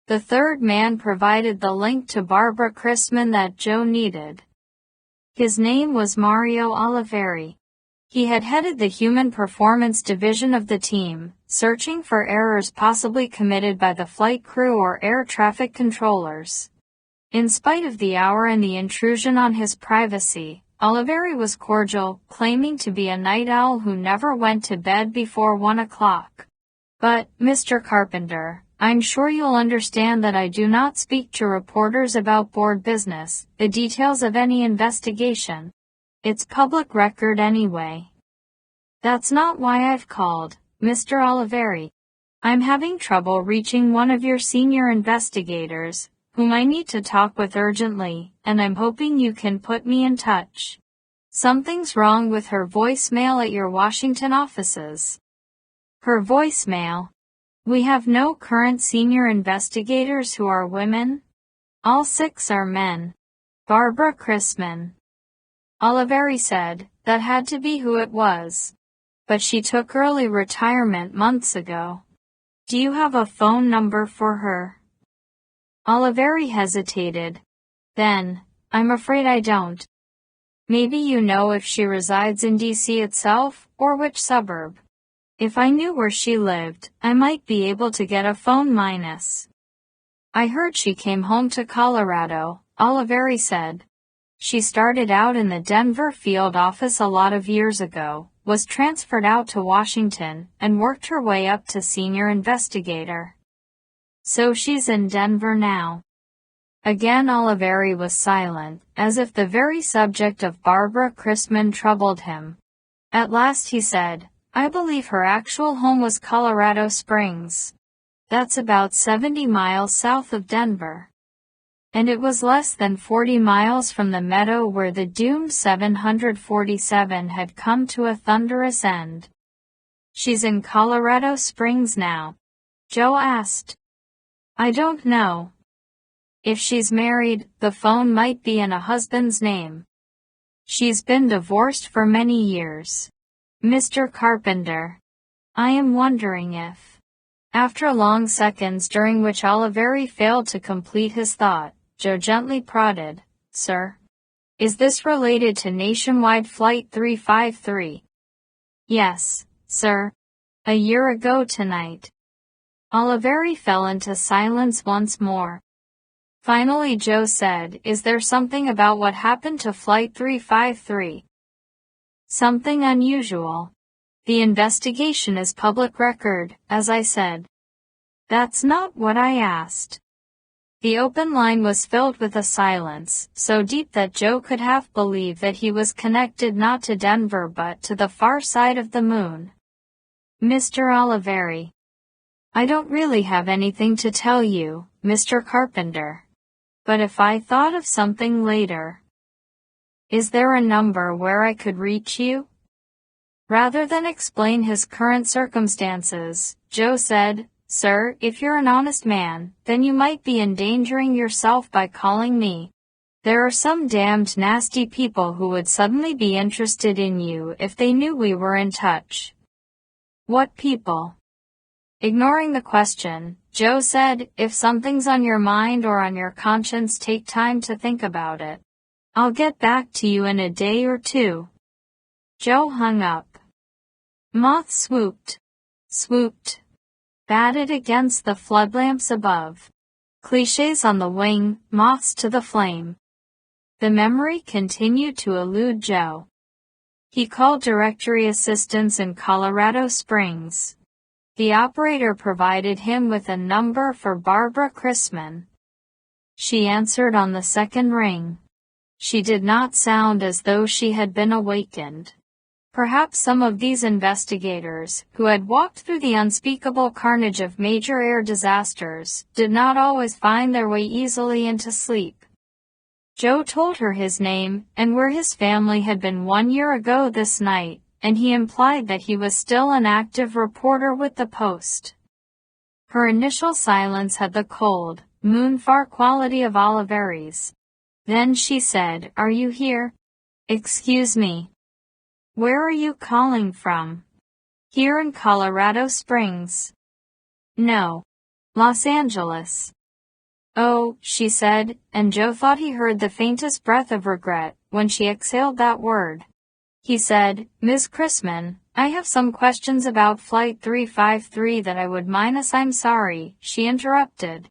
The third man provided the link to Barbara Chrisman that Joe needed. His name was Mario Oliveri. He had headed the Human Performance Division of the team, searching for errors possibly committed by the flight crew or air traffic controllers. In spite of the hour and the intrusion on his privacy, Oliveri was cordial, claiming to be a night owl who never went to bed before 1 o'clock. "But, Mr. Carpenter, I'm sure you'll understand that I do not speak to reporters about board business, the details of any investigation. It's public record anyway." "That's not why I've called, Mr. Oliveri. I'm having trouble reaching one of your senior investigators, whom I need to talk with urgently, and I'm hoping you can put me in touch." Something's wrong with her voicemail at your Washington offices. Her voicemail. We have no current senior investigators who are women. All 6 are men. Barbara Chrisman. Oliveri said, that had to be who it was. But she took early retirement months ago. Do you have a phone number for her? Oliveri hesitated. Then, I'm afraid I don't. Maybe you know if she resides in D.C. itself, or which suburb. If I knew where she lived, I might be able to get a phone minus. I heard she came home to Colorado, Oliveri said. She started out in the Denver field office a lot of years ago, was transferred out to Washington, and worked her way up to senior investigator. So she's in Denver now. Again Oliveri was silent, as if the very subject of Barbara Chrisman troubled him. At last he said, I believe her actual home was Colorado Springs. That's about 70 miles south of Denver. And it was less than 40 miles from the meadow where the doomed 747 had come to a thunderous end. She's in Colorado Springs now? Joe asked. I don't know. If she's married, the phone might be in a husband's name. She's been divorced for many years. Mr. Carpenter. I am wondering if. After long seconds during which Oliveri failed to complete his thought, Joe gently prodded, Sir? Is this related to Nationwide Flight 353? Yes, sir. A year ago tonight. Oliveri fell into silence once more. Finally Joe said, Is there something about what happened to Flight 353? Something unusual. The investigation is public record, as I said. That's not what I asked. The open line was filled with a silence, so deep that Joe could half believe that he was connected not to Denver but to the far side of the moon. Mr. Oliveri. I don't really have anything to tell you, Mr. Carpenter. But if I thought of something later. Is there a number where I could reach you? Rather than explain his current circumstances, Joe said, Sir, if you're an honest man, then you might be endangering yourself by calling me. There are some damned nasty people who would suddenly be interested in you if they knew we were in touch. What people? Ignoring the question, Joe said, if something's on your mind or on your conscience, take time to think about it. I'll get back to you in a day or two. Joe hung up. Moth swooped, batted against the floodlamps above. Clichés on the wing, moths to the flame. The memory continued to elude Joe. He called directory assistance in Colorado Springs. The operator provided him with a number for Barbara Chrisman. She answered on the second ring. She did not sound as though she had been awakened. Perhaps some of these investigators, who had walked through the unspeakable carnage of major air disasters, did not always find their way easily into sleep. Joe told her his name and where his family had been 1 year ago this night, and he implied that he was still an active reporter with the Post. Her initial silence had the cold, moon-far quality of Oliveri's. Then she said, Are you here? Excuse me. Where are you calling from? Here in Colorado Springs. No. Los Angeles. Oh, she said, and Joe thought he heard the faintest breath of regret when she exhaled that word. He said, Ms. Chrisman, I have some questions about Flight 353 that I would minus. I'm sorry, she interrupted.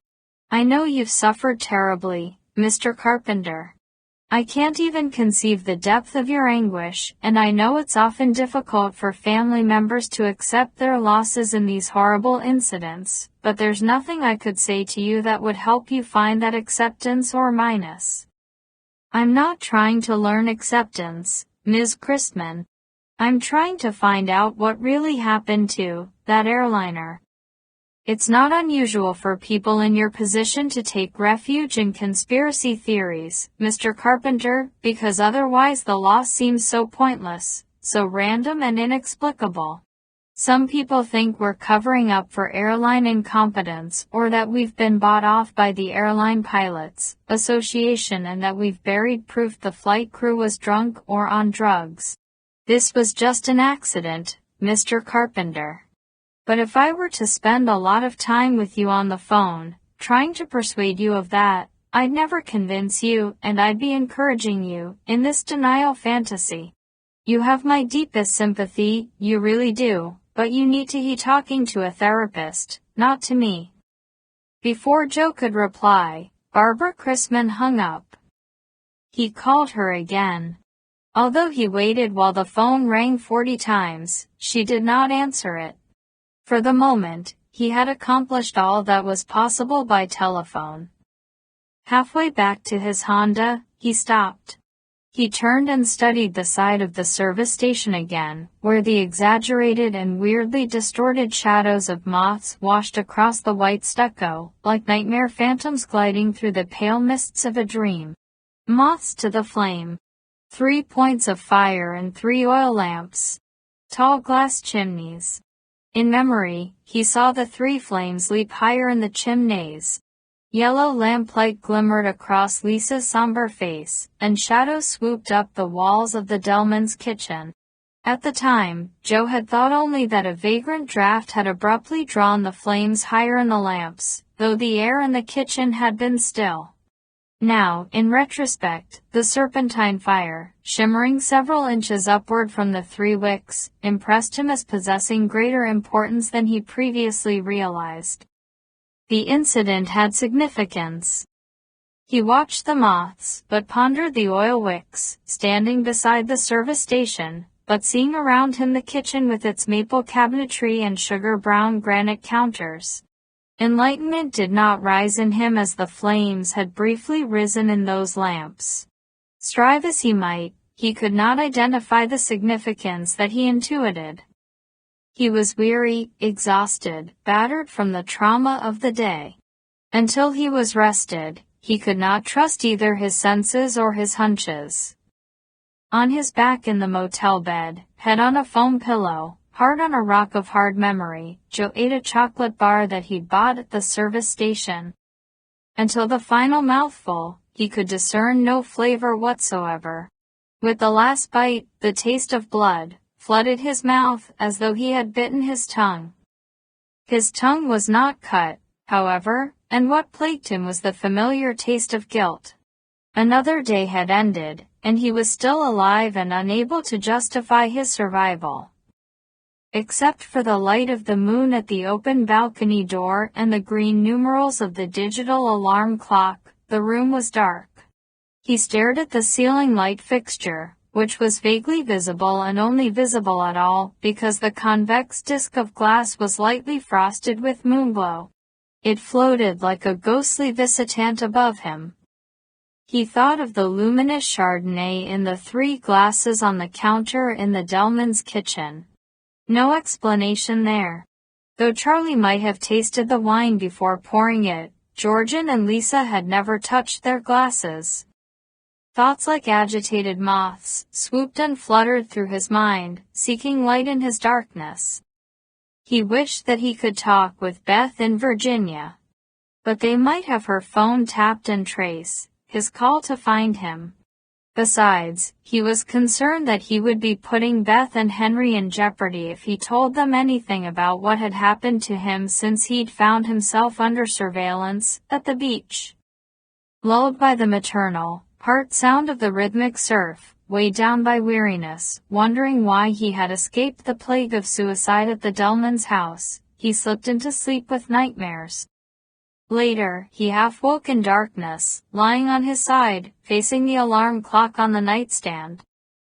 I know you've suffered terribly, Mr. Carpenter. I can't even conceive the depth of your anguish, and I know it's often difficult for family members to accept their losses in these horrible incidents, but there's nothing I could say to you that would help you find that acceptance or minus. I'm not trying to learn acceptance, Ms. Chrisman. I'm trying to find out what really happened to that airliner. It's not unusual for people in your position to take refuge in conspiracy theories, Mr. Carpenter, because otherwise the loss seems so pointless, so random and inexplicable. Some people think we're covering up for airline incompetence or that we've been bought off by the Airline Pilots Association and that we've buried proof the flight crew was drunk or on drugs. This was just an accident, Mr. Carpenter. But if I were to spend a lot of time with you on the phone, trying to persuade you of that, I'd never convince you and I'd be encouraging you in this denial fantasy. You have my deepest sympathy, you really do. But you need to be talking to a therapist, not to me. Before Joe could reply, Barbara Chrisman hung up. He called her again. Although he waited while the phone rang 40 times, she did not answer it. For the moment, he had accomplished all that was possible by telephone. Halfway back to his Honda, he stopped. He turned and studied the side of the service station again, where the exaggerated and weirdly distorted shadows of moths washed across the white stucco, like nightmare phantoms gliding through the pale mists of a dream. Moths to the flame. 3 points of fire and 3 oil lamps. Tall glass chimneys. In memory, he saw the 3 flames leap higher in the chimneys. Yellow lamplight glimmered across Lisa's somber face, and shadows swooped up the walls of the Delmans' kitchen. At the time, Joe had thought only that a vagrant draft had abruptly drawn the flames higher in the lamps, though the air in the kitchen had been still. Now, in retrospect, the serpentine fire, shimmering several inches upward from the 3 wicks, impressed him as possessing greater importance than he previously realized. The incident had significance. He watched the moths, but pondered the oil wicks, standing beside the service station, but seeing around him the kitchen with its maple cabinetry and sugar-brown granite counters. Enlightenment did not rise in him as the flames had briefly risen in those lamps. Strive as he might, he could not identify the significance that he intuited. He was weary, exhausted, battered from the trauma of the day. Until he was rested, he could not trust either his senses or his hunches. On his back in the motel bed, head on a foam pillow, heart on a rock of hard memory, Joe ate a chocolate bar that he'd bought at the service station. Until the final mouthful, he could discern no flavor whatsoever. With the last bite, the taste of blood flooded his mouth as though he had bitten his tongue. His tongue was not cut, however, and what plagued him was the familiar taste of guilt. Another day had ended, and he was still alive and unable to justify his survival. Except for the light of the moon at the open balcony door and the green numerals of the digital alarm clock, the room was dark. He stared at the ceiling light fixture, which was vaguely visible and only visible at all because the convex disk of glass was lightly frosted with moonglow. It floated like a ghostly visitant above him. He thought of the luminous Chardonnay in the 3 glasses on the counter in the Delmans' kitchen. No explanation there. Though Charlie might have tasted the wine before pouring it, Georgian and Lisa had never touched their glasses. Thoughts like agitated moths swooped and fluttered through his mind, seeking light in his darkness. He wished that he could talk with Beth in Virginia. But they might have her phone tapped and trace his call to find him. Besides, he was concerned that he would be putting Beth and Henry in jeopardy if he told them anything about what had happened to him since he'd found himself under surveillance at the beach. Lulled by the maternal heart sound of the rhythmic surf, weighed down by weariness, wondering why he had escaped the plague of suicide at the Delmans' house, he slipped into sleep with nightmares. Later, he half woke in darkness, lying on his side, facing the alarm clock on the nightstand.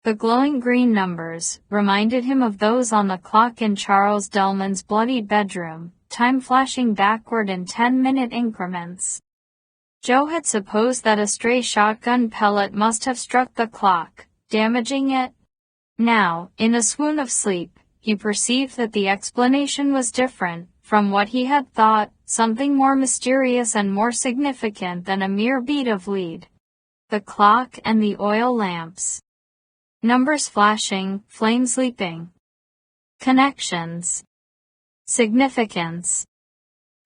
The glowing green numbers reminded him of those on the clock in Charles Delman's bloodied bedroom, time flashing backward in 10-minute increments. Joe had supposed that a stray shotgun pellet must have struck the clock, damaging it. Now, in a swoon of sleep, he perceived that the explanation was different from what he had thought, something more mysterious and more significant than a mere bead of lead. The clock and the oil lamps. Numbers flashing, flames leaping. Connections. Significance.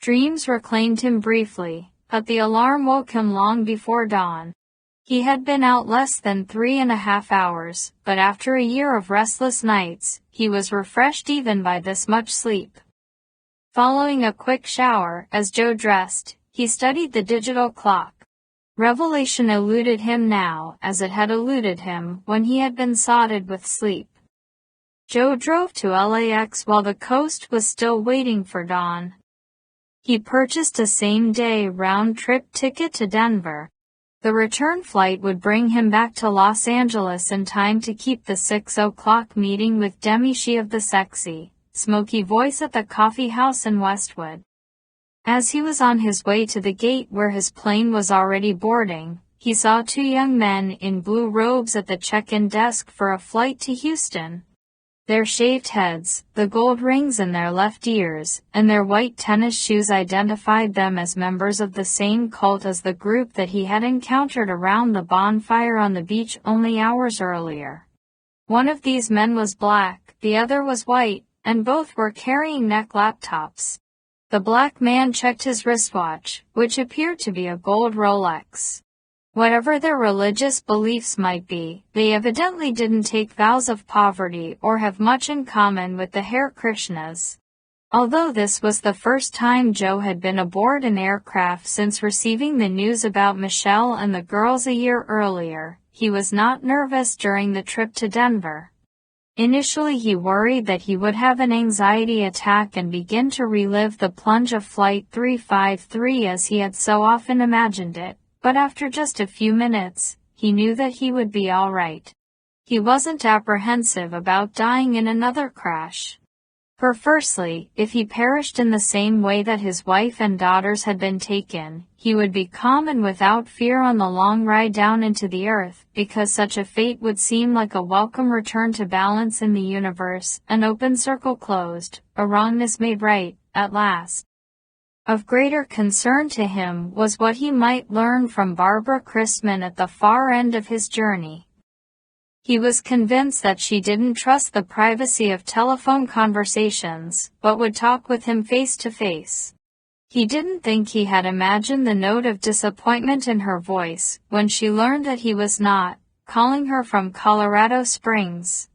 Dreams reclaimed him briefly, but the alarm woke him long before dawn. He had been out less than 3.5 hours, but after a year of restless nights, he was refreshed even by this much sleep. Following a quick shower, as Joe dressed, he studied the digital clock. Revelation eluded him now, as it had eluded him when he had been sotted with sleep. Joe drove to LAX while the coast was still waiting for dawn. He purchased a same-day round-trip ticket to Denver. The return flight would bring him back to Los Angeles in time to keep the 6 o'clock meeting with Demi She of the sexy, smoky voice at the coffee house in Westwood. As he was on his way to the gate where his plane was already boarding, he saw 2 young men in blue robes at the check-in desk for a flight to Houston. Their shaved heads, the gold rings in their left ears, and their white tennis shoes identified them as members of the same cult as the group that he had encountered around the bonfire on the beach only hours earlier. One of these men was black, the other was white, and both were carrying neck laptops. The black man checked his wristwatch, which appeared to be a gold Rolex. Whatever their religious beliefs might be, they evidently didn't take vows of poverty or have much in common with the Hare Krishnas. Although this was the first time Joe had been aboard an aircraft since receiving the news about Michelle and the girls a year earlier, he was not nervous during the trip to Denver. Initially he worried that he would have an anxiety attack and begin to relive the plunge of Flight 353 as he had so often imagined it. But after just a few minutes, he knew that he would be all right. He wasn't apprehensive about dying in another crash. For firstly, if he perished in the same way that his wife and daughters had been taken, he would be calm and without fear on the long ride down into the earth, because such a fate would seem like a welcome return to balance in the universe, an open circle closed, a wrongness made right, at last. Of greater concern to him was what he might learn from Barbara Christman at the far end of his journey. He was convinced that she didn't trust the privacy of telephone conversations, but would talk with him face to face. He didn't think he had imagined the note of disappointment in her voice when she learned that he was not calling her from Colorado Springs.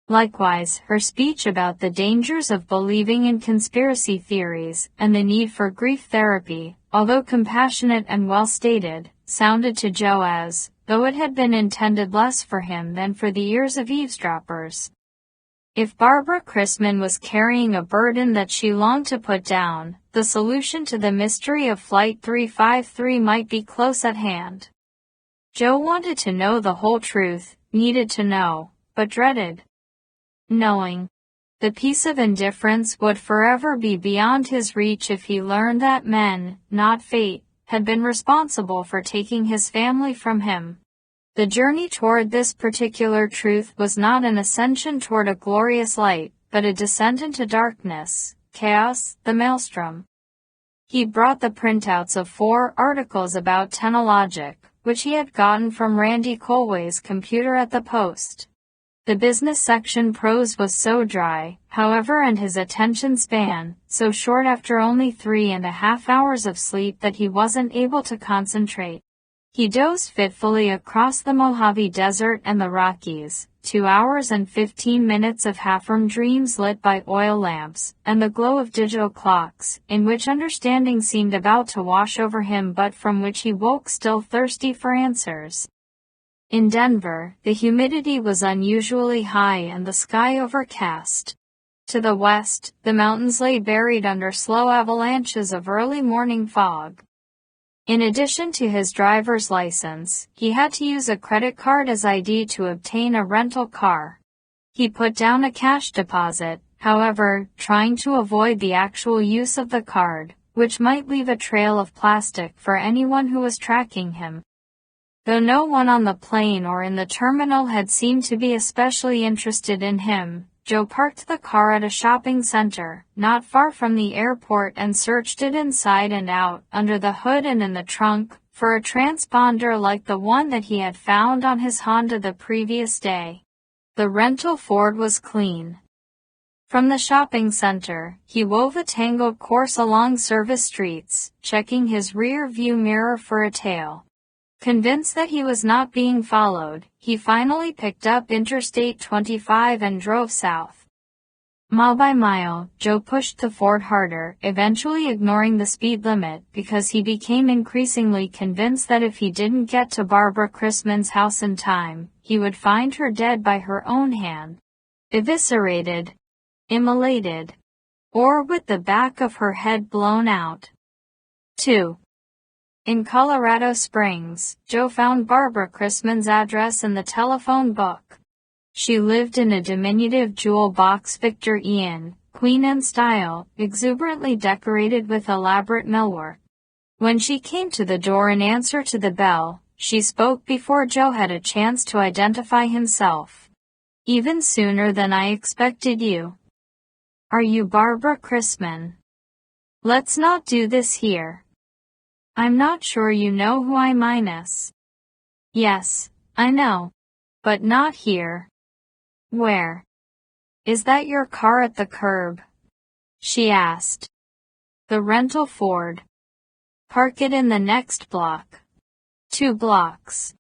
Likewise, her speech about the dangers of believing in conspiracy theories and the need for grief therapy, although compassionate and well-stated, sounded to Joe as though it had been intended less for him than for the ears of eavesdroppers. If Barbara Christman was carrying a burden that she longed to put down, the solution to the mystery of Flight 353 might be close at hand. Joe wanted to know the whole truth, needed to know, but dreaded knowing. The peace of indifference would forever be beyond his reach if he learned that men, not fate, had been responsible for taking his family from him. The journey toward this particular truth was not an ascension toward a glorious light, but a descent into darkness, chaos, the maelstrom. He brought the printouts of 4 articles about Technologic, which he had gotten from Randy Colway's computer at the Post. The business section prose was so dry, however, and his attention span so short after only 3.5 hours of sleep that he wasn't able to concentrate. He dozed fitfully across the Mojave Desert and the Rockies, 2 hours and 15 minutes of half-formed dreams lit by oil lamps, and the glow of digital clocks, in which understanding seemed about to wash over him but from which he woke still thirsty for answers. In Denver, the humidity was unusually high and the sky overcast. To the west, the mountains lay buried under slow avalanches of early morning fog. In addition to his driver's license, he had to use a credit card as ID to obtain a rental car. He put down a cash deposit, however, trying to avoid the actual use of the card, which might leave a trail of plastic for anyone who was tracking him. Though no one on the plane or in the terminal had seemed to be especially interested in him, Joe parked the car at a shopping center, not far from the airport, and searched it inside and out, under the hood and in the trunk, for a transponder like the one that he had found on his Honda the previous day. The rental Ford was clean. From the shopping center, he wove a tangled course along service streets, checking his rear view mirror for a tail. Convinced that he was not being followed, he finally picked up Interstate 25 and drove south. Mile by mile, Joe pushed the Ford harder, eventually ignoring the speed limit because he became increasingly convinced that if he didn't get to Barbara Chrisman's house in time, he would find her dead by her own hand. Eviscerated, immolated, or with the back of her head blown out. 2. In Colorado Springs, Joe found Barbara Chrisman's address in the telephone book. She lived in a diminutive jewel box Victorian, Queen Anne style, exuberantly decorated with elaborate millwork. When she came to the door in answer to the bell, she spoke before Joe had a chance to identify himself. "Even sooner than I expected you. Are you Barbara Chrisman? Let's not do this here. I'm not sure you know who I minus." "Yes, I know. But not here." "Where? Is that your car at the curb?" she asked. "The rental Ford. Park it in the next block." 2 blocks.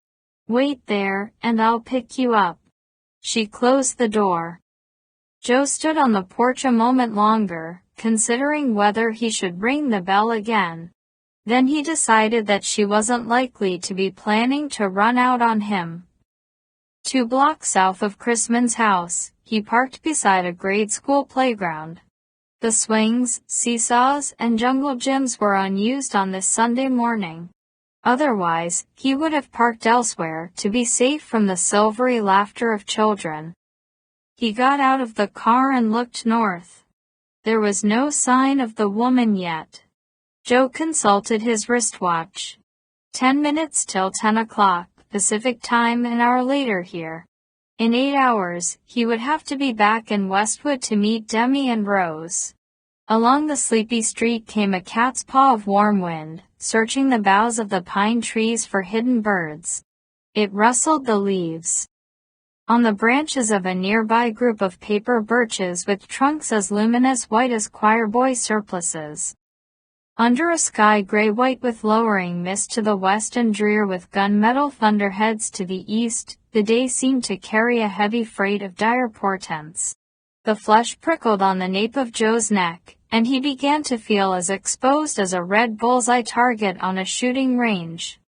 "Wait there, and I'll pick you up." She closed the door. Joe stood on the porch a moment longer, considering whether he should ring the bell again. Then he decided that she wasn't likely to be planning to run out on him. 2 blocks south of Chrisman's house, he parked beside a grade school playground. The swings, seesaws, and jungle gyms were unused on this Sunday morning. Otherwise, he would have parked elsewhere to be safe from the silvery laughter of children. He got out of the car and looked north. There was no sign of the woman yet. Joe consulted his wristwatch. 10 minutes till 10 o'clock, Pacific time, an hour later here. In 8 hours, he would have to be back in Westwood to meet Demi and Rose. Along the sleepy street came a cat's paw of warm wind, searching the boughs of the pine trees for hidden birds. It rustled the leaves. On the branches of a nearby group of paper birches with trunks as luminous white as choirboy surplices. Under a sky gray-white with lowering mist to the west and drear with gunmetal thunderheads to the east, the day seemed to carry a heavy freight of dire portents. The flesh prickled on the nape of Joe's neck, and he began to feel as exposed as a red bullseye target on a shooting range.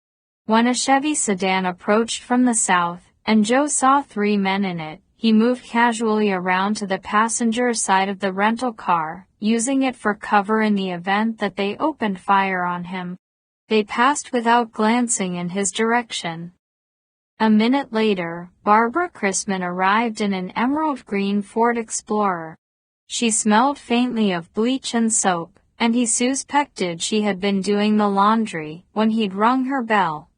When a Chevy sedan approached from the south, and Joe saw 3 men in it, he moved casually around to the passenger side of the rental car, using it for cover in the event that they opened fire on him. They passed without glancing in his direction. A minute later, Barbara Chrisman arrived in an emerald green Ford Explorer. She smelled faintly of bleach and soap, and he suspected she had been doing the laundry when he'd rung her bell.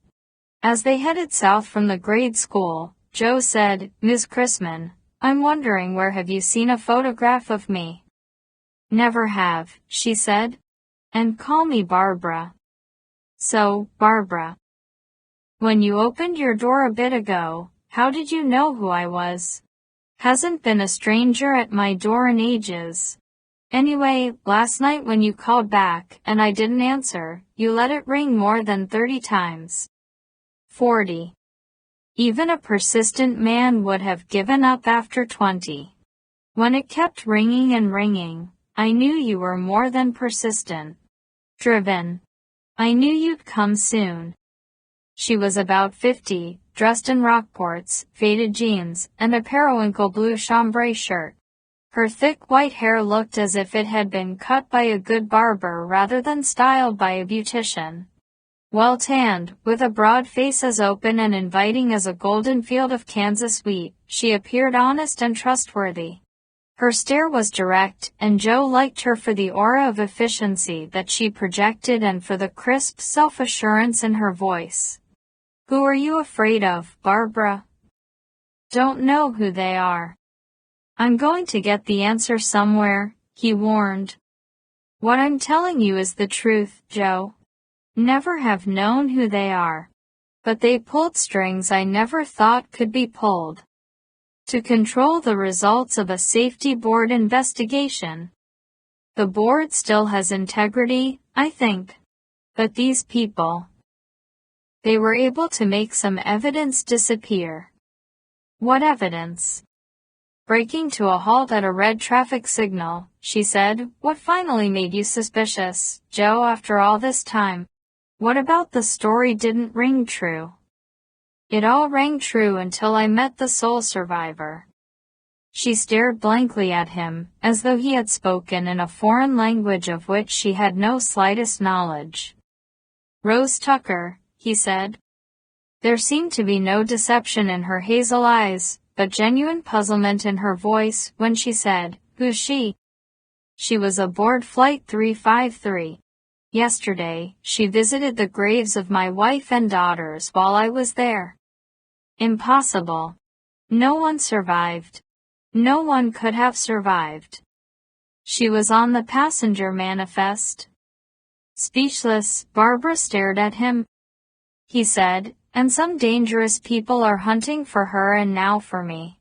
As they headed south from the grade school, Joe said, "Ms. Chrisman, I'm wondering where have you seen a photograph of me?" "Never have," she said. "And call me Barbara." "So, Barbara. When you opened your door a bit ago, how did you know who I was? Hasn't been a stranger at my door in ages. Anyway, last night when you called back and I didn't answer, you let it ring more than 30 times. 40. Even a persistent man would have given up after 20. When it kept ringing and ringing, I knew you were more than persistent. Driven. I knew you'd come soon." She was about 50, dressed in Rockports, faded jeans, and a periwinkle blue chambray shirt. Her thick white hair looked as if it had been cut by a good barber rather than styled by a beautician. Well tanned, with a broad face as open and inviting as a golden field of Kansas wheat, she appeared honest and trustworthy. Her stare was direct, and Joe liked her for the aura of efficiency that she projected and for the crisp self-assurance in her voice. "Who are you afraid of, Barbara?" "Don't know who they are." I'm going to get the answer somewhere, he warned. What I'm telling you is the truth, Joe. Never have known who they are. But they pulled strings I never thought could be pulled. To control the results of a safety board investigation. The board still has integrity, I think. But these people. They were able to make some evidence disappear. What evidence? Braking to a halt at a red traffic signal, she said. What finally made you suspicious, Joe, after all this time? What about the story didn't ring true? It all rang true until I met the sole survivor. She stared blankly at him, as though he had spoken in a foreign language of which she had no slightest knowledge. Rose Tucker, he said. There seemed to be no deception in her hazel eyes, but genuine puzzlement in her voice when she said, "Who's she?" She was aboard Flight 353. Yesterday, she visited the graves of my wife and daughters while I was there. Impossible. No one survived. No one could have survived. She was on the passenger manifest. Speechless, Barbara stared at him. He said, and some dangerous people are hunting for her and now for me.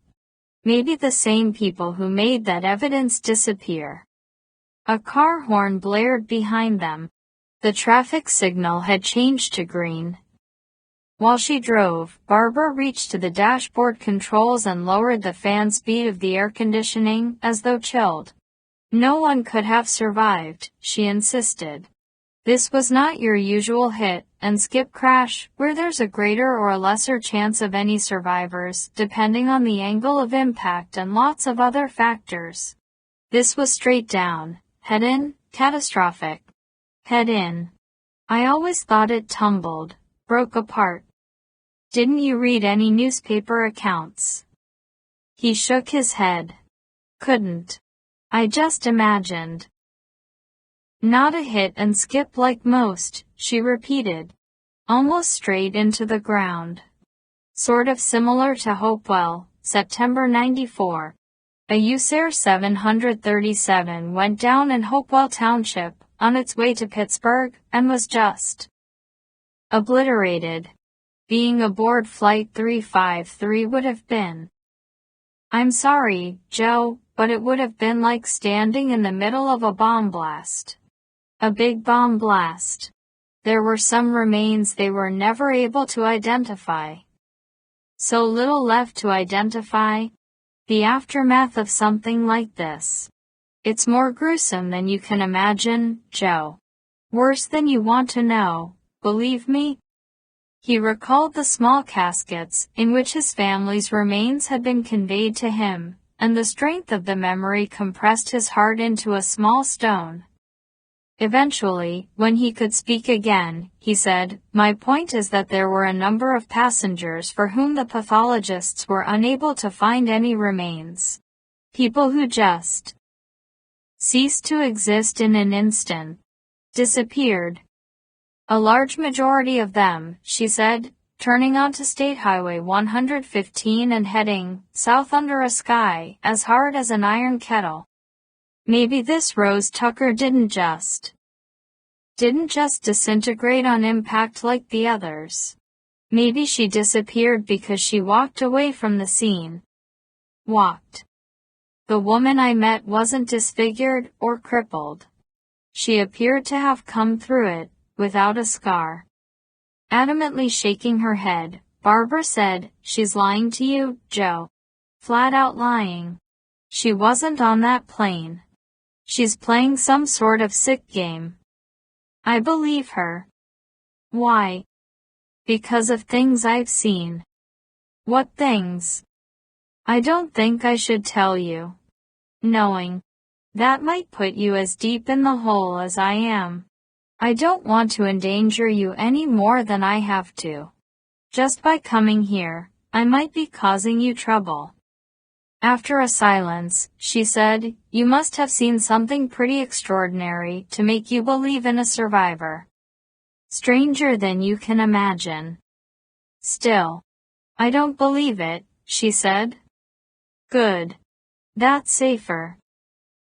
Maybe the same people who made that evidence disappear. A car horn blared behind them. The traffic signal had changed to green. While she drove, Barbara reached to the dashboard controls and lowered the fan speed of the air conditioning as though chilled. No one could have survived, she insisted. This was not your usual hit and skip crash, where there's a greater or lesser chance of any survivors, depending on the angle of impact and lots of other factors. This was straight down, head-in, catastrophic. Head-in. I always thought it tumbled, broke apart. Didn't you read any newspaper accounts? He shook his head. Couldn't. I just imagined. Not a hit and skip like most, she repeated. Almost straight into the ground. Sort of similar to Hopewell, September 94. A USAIR 737 went down in Hopewell Township, on its way to Pittsburgh, and was just obliterated. Being aboard Flight 353 would have been. I'm sorry, Joe, but it would have been like standing in the middle of a bomb blast. A big bomb blast. There were some remains they were never able to identify. So little left to identify. The aftermath of something like this. It's more gruesome than you can imagine, Joe. Worse than you want to know, believe me. He recalled the small caskets in which his family's remains had been conveyed to him, and the strength of the memory compressed his heart into a small stone. Eventually, when he could speak again, he said, My point is that there were a number of passengers for whom the pathologists were unable to find any remains. People who just ceased to exist in an instant. Disappeared. A large majority of them, she said, turning onto State Highway 115 and heading south under a sky as hard as an iron kettle. Maybe this Rose Tucker didn't just disintegrate on impact like the others. Maybe she disappeared because she walked away from the scene. Walked. The woman I met wasn't disfigured or crippled. She appeared to have come through it, without a scar. Adamantly shaking her head, Barbara said, She's lying to you, Joe. Flat out lying. She wasn't on that plane. She's playing some sort of sick game. I believe her. Why? Because of things I've seen. What things? I don't think I should tell you. Knowing. That might put you as deep in the hole as I am. I don't want to endanger you any more than I have to. Just by coming here, I might be causing you trouble. After a silence, she said, You must have seen something pretty extraordinary to make you believe in a survivor. Stranger than you can imagine. Still. I don't believe it, she said. Good. That's safer.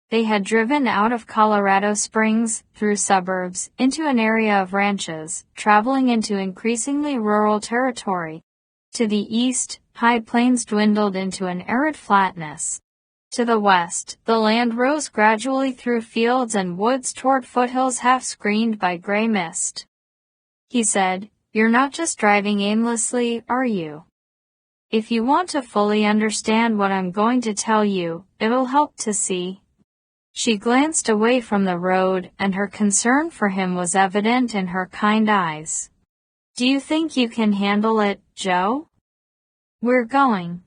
They had driven out of Colorado Springs, through suburbs, into an area of ranches, traveling into increasingly rural territory. To the east, high plains dwindled into an arid flatness. To the west, the land rose gradually through fields and woods toward foothills half screened by gray mist. He said, "You're not just driving aimlessly, are you? If you want to fully understand what I'm going to tell you, it'll help to see." She glanced away from the road, and her concern for him was evident in her kind eyes. "Do you think you can handle it, Joe? We're going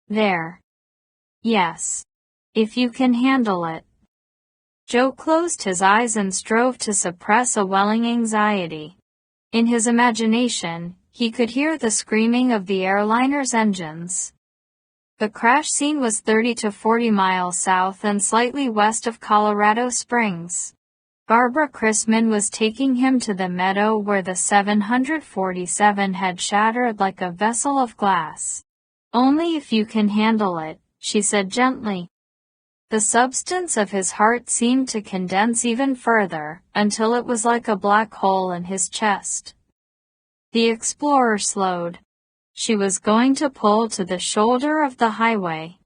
there." "Yes. If you can handle it." Joe closed his eyes and strove to suppress a welling anxiety. In his imagination, he could hear the screaming of the airliner's engines. The crash scene was 30 to 40 miles south and slightly west of Colorado Springs. Barbara Chrisman was taking him to the meadow where the 747 had shattered like a vessel of glass. "Only if you can handle it," she said gently. The substance of his heart seemed to condense even further, until it was like a black hole in his chest. The explorer slowed. She was going to pull to the shoulder of the highway.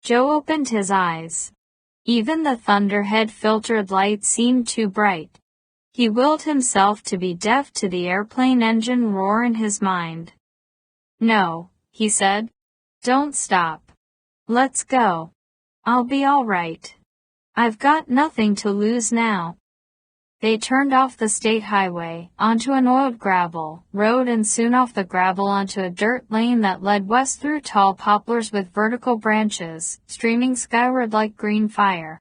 Joe opened his eyes. Even the thunderhead-filtered light seemed too bright. He willed himself to be deaf to the airplane engine roar in his mind. "No," he said. "Don't stop. Let's go. I'll be all right. I've got nothing to lose now." They turned off the state highway, onto an oiled gravel road and soon off the gravel onto a dirt lane that led west through tall poplars with vertical branches, streaming skyward like green fire.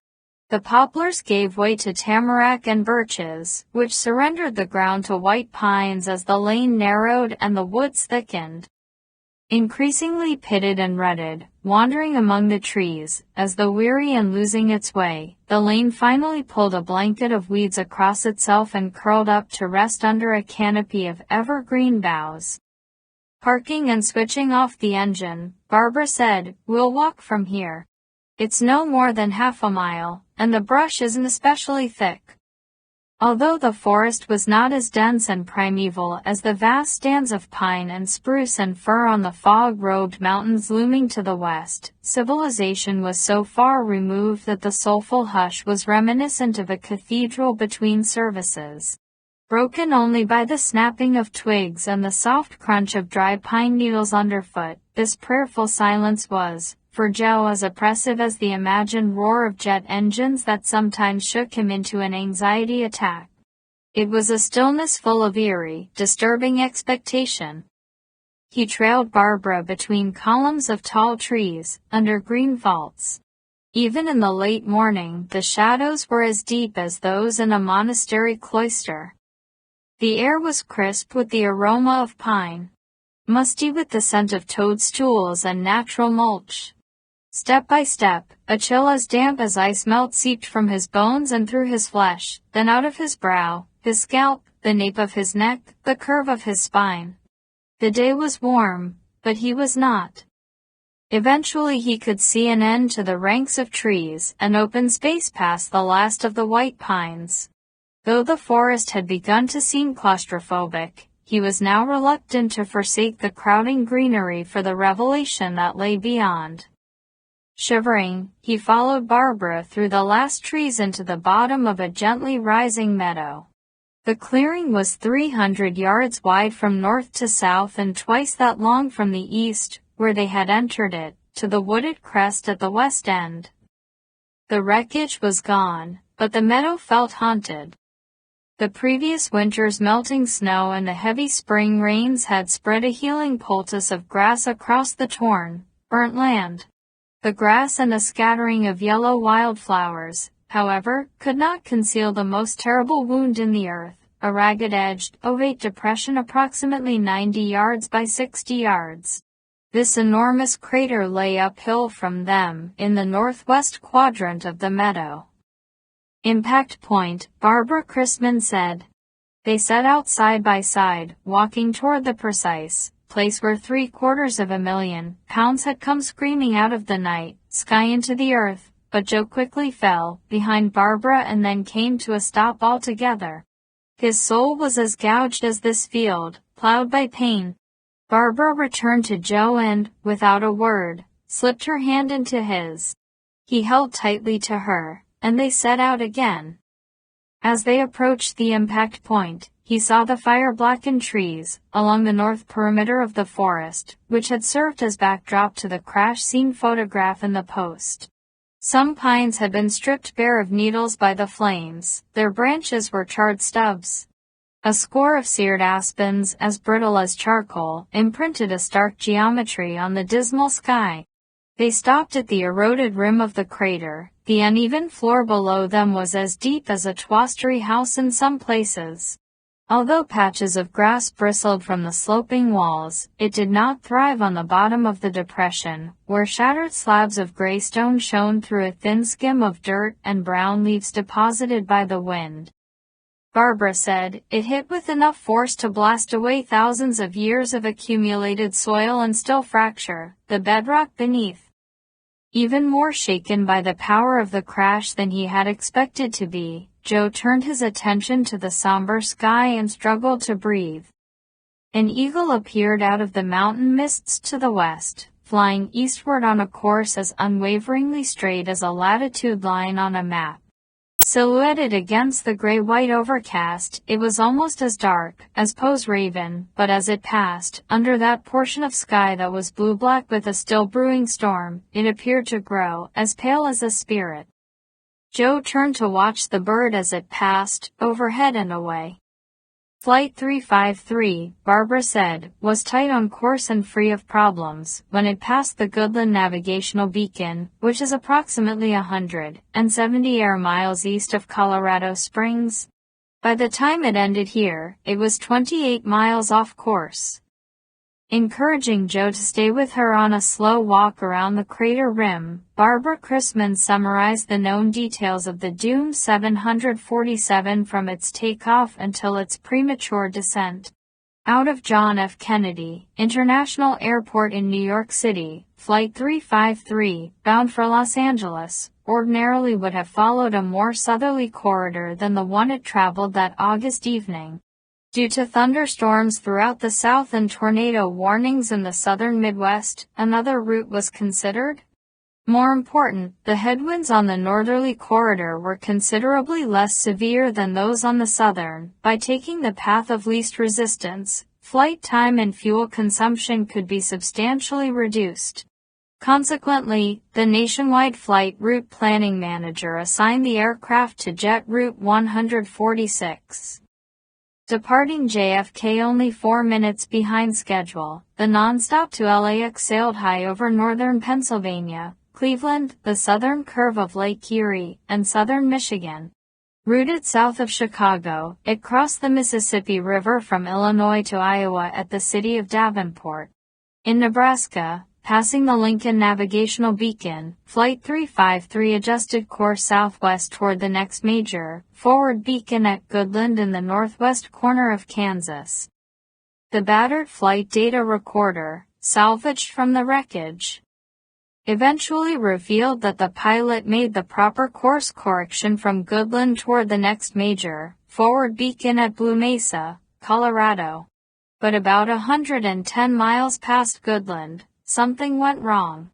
The poplars gave way to tamarack and birches, which surrendered the ground to white pines as the lane narrowed and the woods thickened. Increasingly pitted and rutted, wandering among the trees, as though weary and losing its way, the lane finally pulled a blanket of weeds across itself and curled up to rest under a canopy of evergreen boughs. Parking and switching off the engine, Barbara said, "We'll walk from here. It's no more than half a mile, and the brush isn't especially thick." Although the forest was not as dense and primeval as the vast stands of pine and spruce and fir on the fog-robed mountains looming to the west, civilization was so far removed that the soulful hush was reminiscent of a cathedral between services. Broken only by the snapping of twigs and the soft crunch of dry pine needles underfoot, this prayerful silence was, for Joe, as oppressive as the imagined roar of jet engines that sometimes shook him into an anxiety attack. It was a stillness full of eerie, disturbing expectation. He trailed Barbara between columns of tall trees, under green vaults. Even in the late morning, the shadows were as deep as those in a monastery cloister. The air was crisp with the aroma of pine, musty with the scent of toadstools and natural mulch. Step by step, a chill as damp as ice melt seeped from his bones and through his flesh, then out of his brow, his scalp, the nape of his neck, the curve of his spine. The day was warm, but he was not. Eventually he could see an end to the ranks of trees, an open space past the last of the white pines. Though the forest had begun to seem claustrophobic, he was now reluctant to forsake the crowding greenery for the revelation that lay beyond. Shivering, he followed Barbara through the last trees into the bottom of a gently rising meadow. The clearing was 300 yards wide from north to south and twice that long from the east, where they had entered it, to the wooded crest at the west end. The wreckage was gone, but the meadow felt haunted. The previous winter's melting snow and the heavy spring rains had spread a healing poultice of grass across the torn, burnt land. The grass and a scattering of yellow wildflowers, however, could not conceal the most terrible wound in the earth, a ragged-edged, ovate depression approximately 90 yards by 60 yards. This enormous crater lay uphill from them, in the northwest quadrant of the meadow. "Impact point," Barbara Chrisman said. They set out side by side, walking toward the precise place where 750,000 pounds had come screaming out of the night, sky into the earth, but Joe quickly fell behind Barbara and then came to a stop altogether. His soul was as gouged as this field, plowed by pain. Barbara returned to Joe and, without a word, slipped her hand into his. He held tightly to her, and they set out again. As they approached the impact point, he saw the fire-blackened trees along the north perimeter of the forest, which had served as backdrop to the crash scene photograph in the post. Some pines had been stripped bare of needles by the flames, their branches were charred stubs. A score of seared aspens, as brittle as charcoal, imprinted a stark geometry on the dismal sky. They stopped at the eroded rim of the crater. The uneven floor below them was as deep as a twa-story house in some places. Although patches of grass bristled from the sloping walls, it did not thrive on the bottom of the depression, where shattered slabs of gray stone shone through a thin skim of dirt and brown leaves deposited by the wind. Barbara said, "It hit with enough force to blast away thousands of years of accumulated soil and still fracture the bedrock beneath." Even more shaken by the power of the crash than he had expected to be, Joe turned his attention to the somber sky and struggled to breathe. An eagle appeared out of the mountain mists to the west, flying eastward on a course as unwaveringly straight as a latitude line on a map. Silhouetted against the gray-white overcast, it was almost as dark as Poe's raven, but as it passed under that portion of sky that was blue-black with a still brewing storm, it appeared to grow as pale as a spirit. Joe turned to watch the bird as it passed, overhead and away. Flight 353, Barbara said, was tight on course and free of problems when it passed the Goodland Navigational Beacon, which is approximately 170 air miles east of Colorado Springs. By the time it ended here, it was 28 miles off course. Encouraging Joe to stay with her on a slow walk around the crater rim, Barbara Chrisman summarized the known details of the doomed 747 from its takeoff until its premature descent. Out of John F. Kennedy International Airport in New York City, Flight 353, bound for Los Angeles, ordinarily would have followed a more southerly corridor than the one it traveled that August evening. Due to thunderstorms throughout the South and tornado warnings in the southern Midwest, another route was considered. More important, the headwinds on the northerly corridor were considerably less severe than those on the southern. By taking the path of least resistance, flight time and fuel consumption could be substantially reduced. Consequently, the nationwide flight route planning manager assigned the aircraft to Jet Route 146. Departing JFK only 4 minutes behind schedule, the nonstop to LAX sailed high over northern Pennsylvania, Cleveland, the southern curve of Lake Erie, and southern Michigan. Routed south of Chicago, it crossed the Mississippi River from Illinois to Iowa at the city of Davenport. In Nebraska, passing the Lincoln Navigational Beacon, Flight 353 adjusted course southwest toward the next major, forward beacon at Goodland in the northwest corner of Kansas. The battered flight data recorder, salvaged from the wreckage, eventually revealed that the pilot made the proper course correction from Goodland toward the next major, forward beacon at Blue Mesa, Colorado. But about 110 miles past Goodland, something went wrong.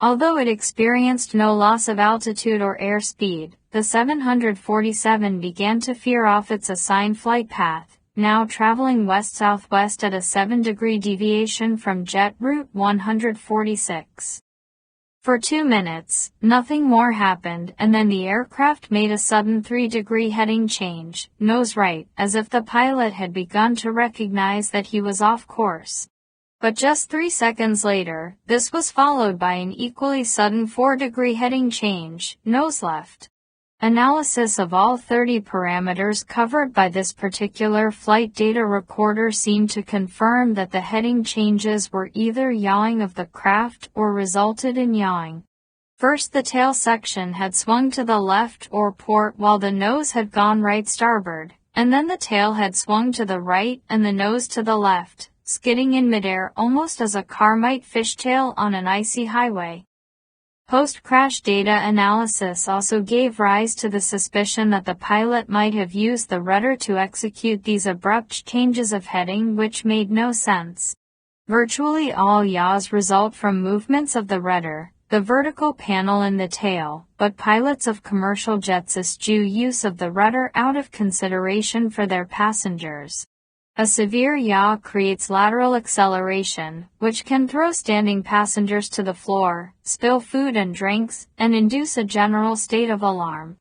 Although it experienced no loss of altitude or airspeed, the 747 began to veer off its assigned flight path, now traveling west-southwest at a 7-degree deviation from Jet Route 146. For 2 minutes, nothing more happened, and then the aircraft made a sudden 3-degree heading change, nose right, as if the pilot had begun to recognize that he was off course. But just 3 seconds later, this was followed by an equally sudden 4-degree heading change, nose left. Analysis of all 30 parameters covered by this particular flight data recorder seemed to confirm that the heading changes were either yawing of the craft or resulted in yawing. First, the tail section had swung to the left or port while the nose had gone right starboard, and then the tail had swung to the right and the nose to the left, skidding in midair almost as a car might fishtail on an icy highway. Post-crash data analysis also gave rise to the suspicion that the pilot might have used the rudder to execute these abrupt changes of heading, which made no sense. Virtually all yaws result from movements of the rudder, the vertical panel and the tail, but pilots of commercial jets eschew use of the rudder out of consideration for their passengers. A severe yaw creates lateral acceleration, which can throw standing passengers to the floor, spill food and drinks, and induce a general state of alarm.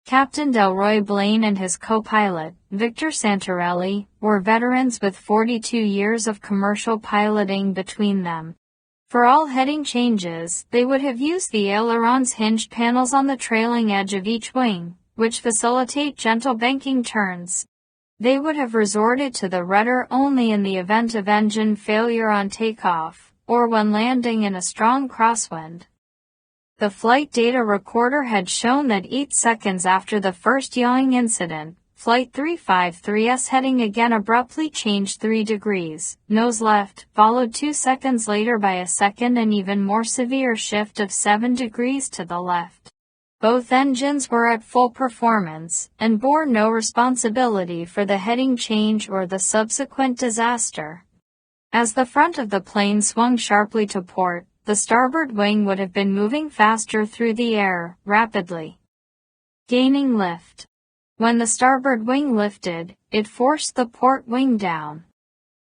Captain Delroy Blaine and his co-pilot, Victor Santarelli, were veterans with 42 years of commercial piloting between them. For all heading changes, they would have used the aileron's hinged panels on the trailing edge of each wing, which facilitate gentle banking turns. They would have resorted to the rudder only in the event of engine failure on takeoff, or when landing in a strong crosswind. The flight data recorder had shown that 8 seconds after the first yawing incident, Flight 353's heading again abruptly changed 3 degrees, nose left, followed 2 seconds later by a second and even more severe shift of 7 degrees to the left. Both engines were at full performance, and bore no responsibility for the heading change or the subsequent disaster. As the front of the plane swung sharply to port, the starboard wing would have been moving faster through the air, rapidly gaining lift. When the starboard wing lifted, it forced the port wing down.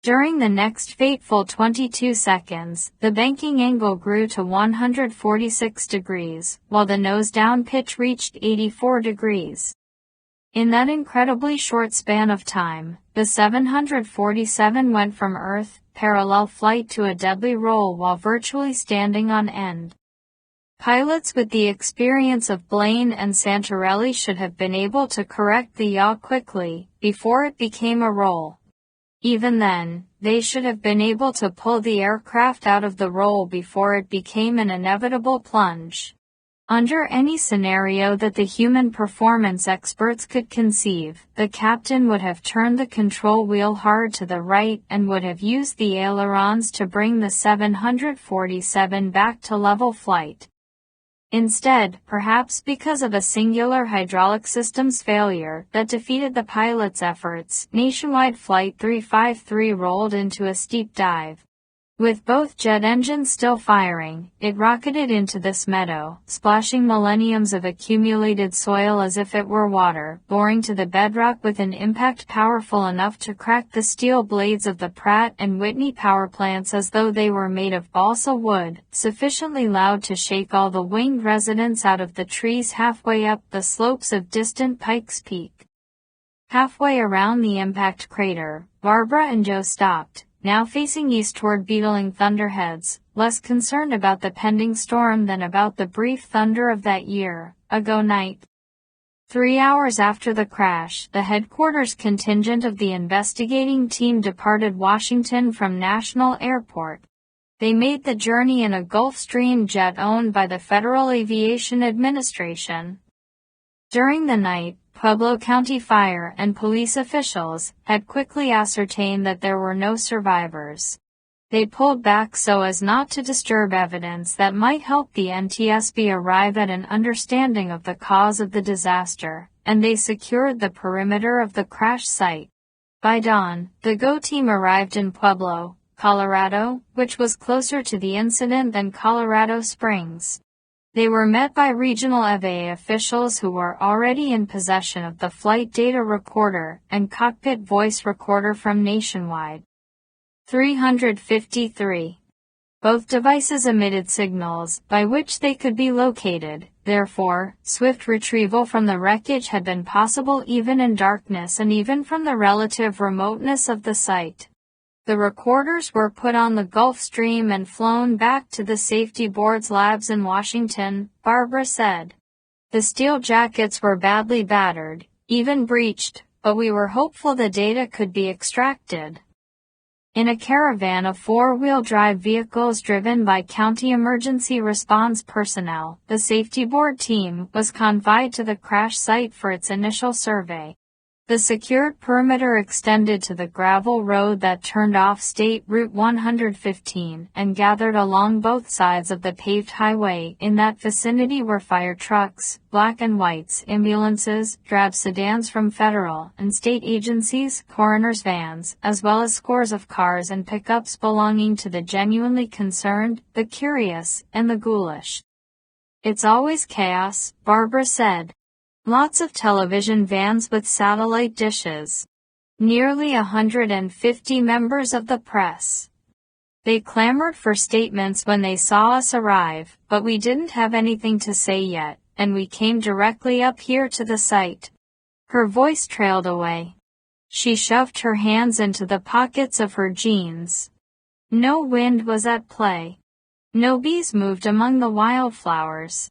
During the next fateful 22 seconds, the banking angle grew to 146 degrees, while the nose-down pitch reached 84 degrees. In that incredibly short span of time, the 747 went from Earth, parallel flight to a deadly roll while virtually standing on end. Pilots with the experience of Blaine and Santarelli should have been able to correct the yaw quickly, before it became a roll. Even then, they should have been able to pull the aircraft out of the roll before it became an inevitable plunge. Under any scenario that the human performance experts could conceive, the captain would have turned the control wheel hard to the right and would have used the ailerons to bring the 747 back to level flight. Instead, perhaps because of a singular hydraulic system's failure that defeated the pilot's efforts, nationwide Flight 353 rolled into a steep dive. With both jet engines still firing, it rocketed into this meadow, splashing millenniums of accumulated soil as if it were water, boring to the bedrock with an impact powerful enough to crack the steel blades of the Pratt and Whitney power plants as though they were made of balsa wood, sufficiently loud to shake all the winged residents out of the trees halfway up the slopes of distant Pikes Peak. Halfway around the impact crater, Barbara and Joe stopped, now facing east toward beetling thunderheads, less concerned about the pending storm than about the brief thunder of that year-ago night. 3 hours after the crash, the headquarters contingent of the investigating team departed Washington from National Airport. They made the journey in a Gulfstream jet owned by the Federal Aviation Administration. During the night, Pueblo County fire and police officials had quickly ascertained that there were no survivors. They pulled back so as not to disturb evidence that might help the NTSB arrive at an understanding of the cause of the disaster, and they secured the perimeter of the crash site. By dawn, the GO team arrived in Pueblo, Colorado, which was closer to the incident than Colorado Springs. They were met by regional FAA officials who were already in possession of the flight data recorder and cockpit voice recorder from Nationwide. 353. Both devices emitted signals by which they could be located, therefore, swift retrieval from the wreckage had been possible even in darkness and even from the relative remoteness of the site. The recorders were put on the Gulfstream and flown back to the Safety Board's labs in Washington, Barbara said. The steel jackets were badly battered, even breached, but we were hopeful the data could be extracted. In a caravan of four-wheel drive vehicles driven by county emergency response personnel, the Safety Board team was conveyed to the crash site for its initial survey. The secured perimeter extended to the gravel road that turned off State Route 115 and gathered along both sides of the paved highway. In that vicinity were fire trucks, black and whites, ambulances, drab sedans from federal and state agencies, coroner's vans, as well as scores of cars and pickups belonging to the genuinely concerned, the curious, and the ghoulish. "It's always chaos," Barbara said. "Lots of television vans with satellite dishes. Nearly 150 members of the press. They clamored for statements when they saw us arrive, but we didn't have anything to say yet, and we came directly up here to the site." Her voice trailed away. She shoved her hands into the pockets of her jeans. No wind was at play. No bees moved among the wildflowers.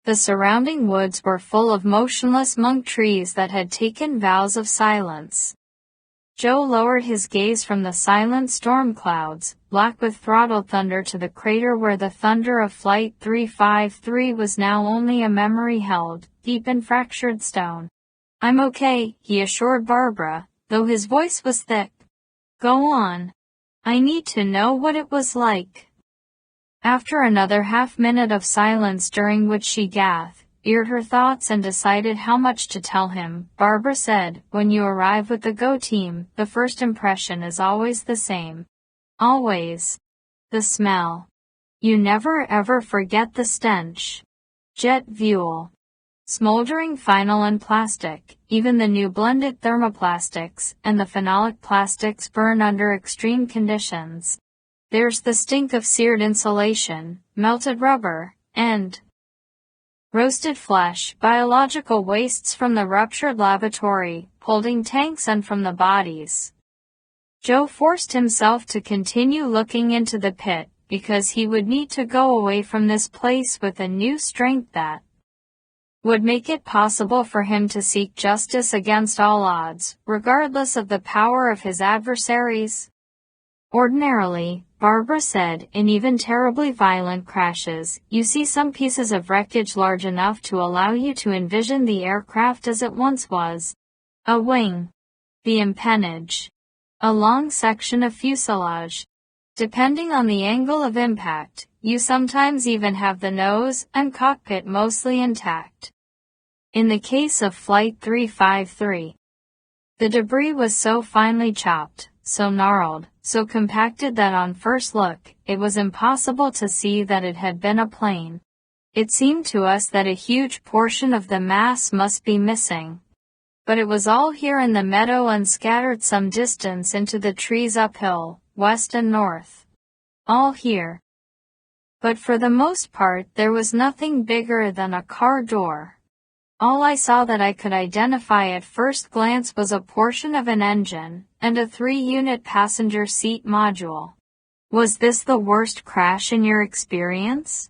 The surrounding woods were full of motionless monk trees that had taken vows of silence. Joe lowered his gaze from the silent storm clouds, black with throttled thunder, to the crater where the thunder of Flight 353 was now only a memory held, deep in fractured stone. "I'm okay," he assured Barbara, though his voice was thick. "Go on. I need to know what it was like." After another half-minute of silence during which she gathered her thoughts and decided how much to tell him, Barbara said, "When you arrive with the Go team, the first impression is always the same. Always. The smell. You never ever forget the stench. Jet fuel. Smoldering vinyl and plastic, even the new blended thermoplastics and the phenolic plastics burn under extreme conditions. There's the stink of seared insulation, melted rubber, and roasted flesh, biological wastes from the ruptured laboratory, holding tanks, and from the bodies." Joe forced himself to continue looking into the pit, because he would need to go away from this place with a new strength that would make it possible for him to seek justice against all odds, regardless of the power of his adversaries. "Ordinarily," Barbara said, "in even terribly violent crashes, you see some pieces of wreckage large enough to allow you to envision the aircraft as it once was. A wing. The empennage. A long section of fuselage. Depending on the angle of impact, you sometimes even have the nose and cockpit mostly intact. In the case of Flight 353, the debris was so finely chopped, so gnarled, so compacted that on first look, it was impossible to see that it had been a plane. It seemed to us that a huge portion of the mass must be missing. But it was all here in the meadow and scattered some distance into the trees uphill, west and north. All here. But for the most part there was nothing bigger than a car door. All I saw that I could identify at first glance was a portion of an engine, and a 3-unit passenger seat module." "Was this the worst crash in your experience?"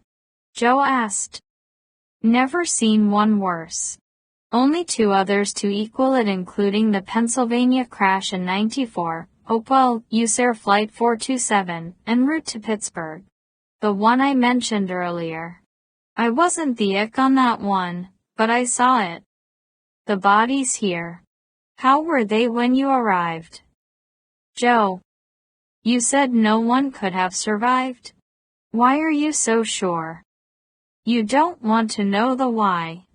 Joe asked. "Never seen one worse. Only 2 others to equal it, including the Pennsylvania crash in '94, Hopewell, USAir Flight 427, en route to Pittsburgh. The one I mentioned earlier. I wasn't the ick on that one, but I saw it. The bodies here. How were they when you arrived?" "Joe, you said no one could have survived? Why are you so sure?" "You don't want to know the why."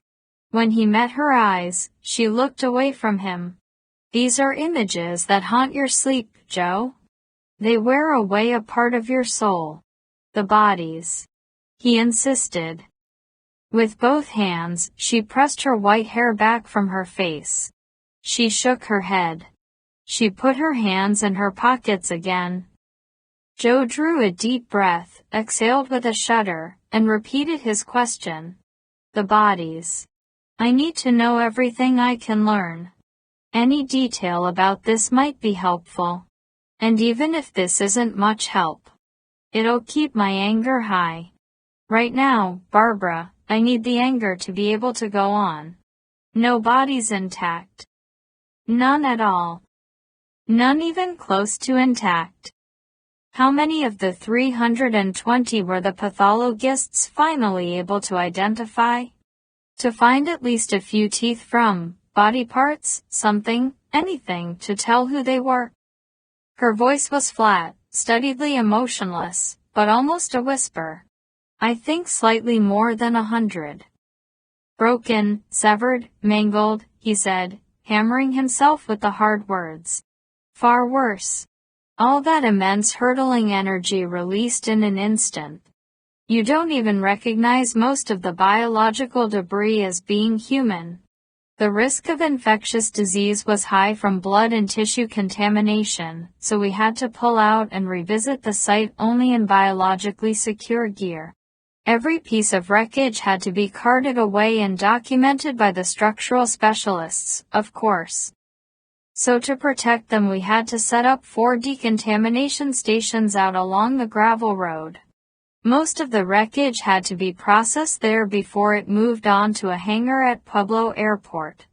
When he met her eyes, she looked away from him. "These are images that haunt your sleep, Joe. They wear away a part of your soul. The bodies," he insisted. With both hands, she pressed her white hair back from her face. She shook her head. She put her hands in her pockets again. Joe drew a deep breath, exhaled with a shudder, and repeated his question. "The bodies. I need to know everything I can learn. Any detail about this might be helpful. And even if this isn't much help, it'll keep my anger high. Right now, Barbara, I need the anger to be able to go on. No bodies intact. None at all. None even close to intact." How many of the 320 were the pathologists finally able to identify? "To find at least a few teeth from, body parts, something, anything to tell who they were. Her voice was flat, studiedly emotionless, but almost a whisper. I think slightly more than 100. Broken, severed, mangled, he said, hammering himself with the hard words. Far worse. All that immense hurtling energy released in an instant. You don't even recognize most of the biological debris as being human. The risk of infectious disease was high from blood and tissue contamination, so we had to pull out and revisit the site only in biologically secure gear. Every piece of wreckage had to be carted away and documented by the structural specialists, of course. So to protect them we had to set up 4 decontamination stations out along the gravel road. Most of the wreckage had to be processed there before it moved on to a hangar at Pueblo Airport.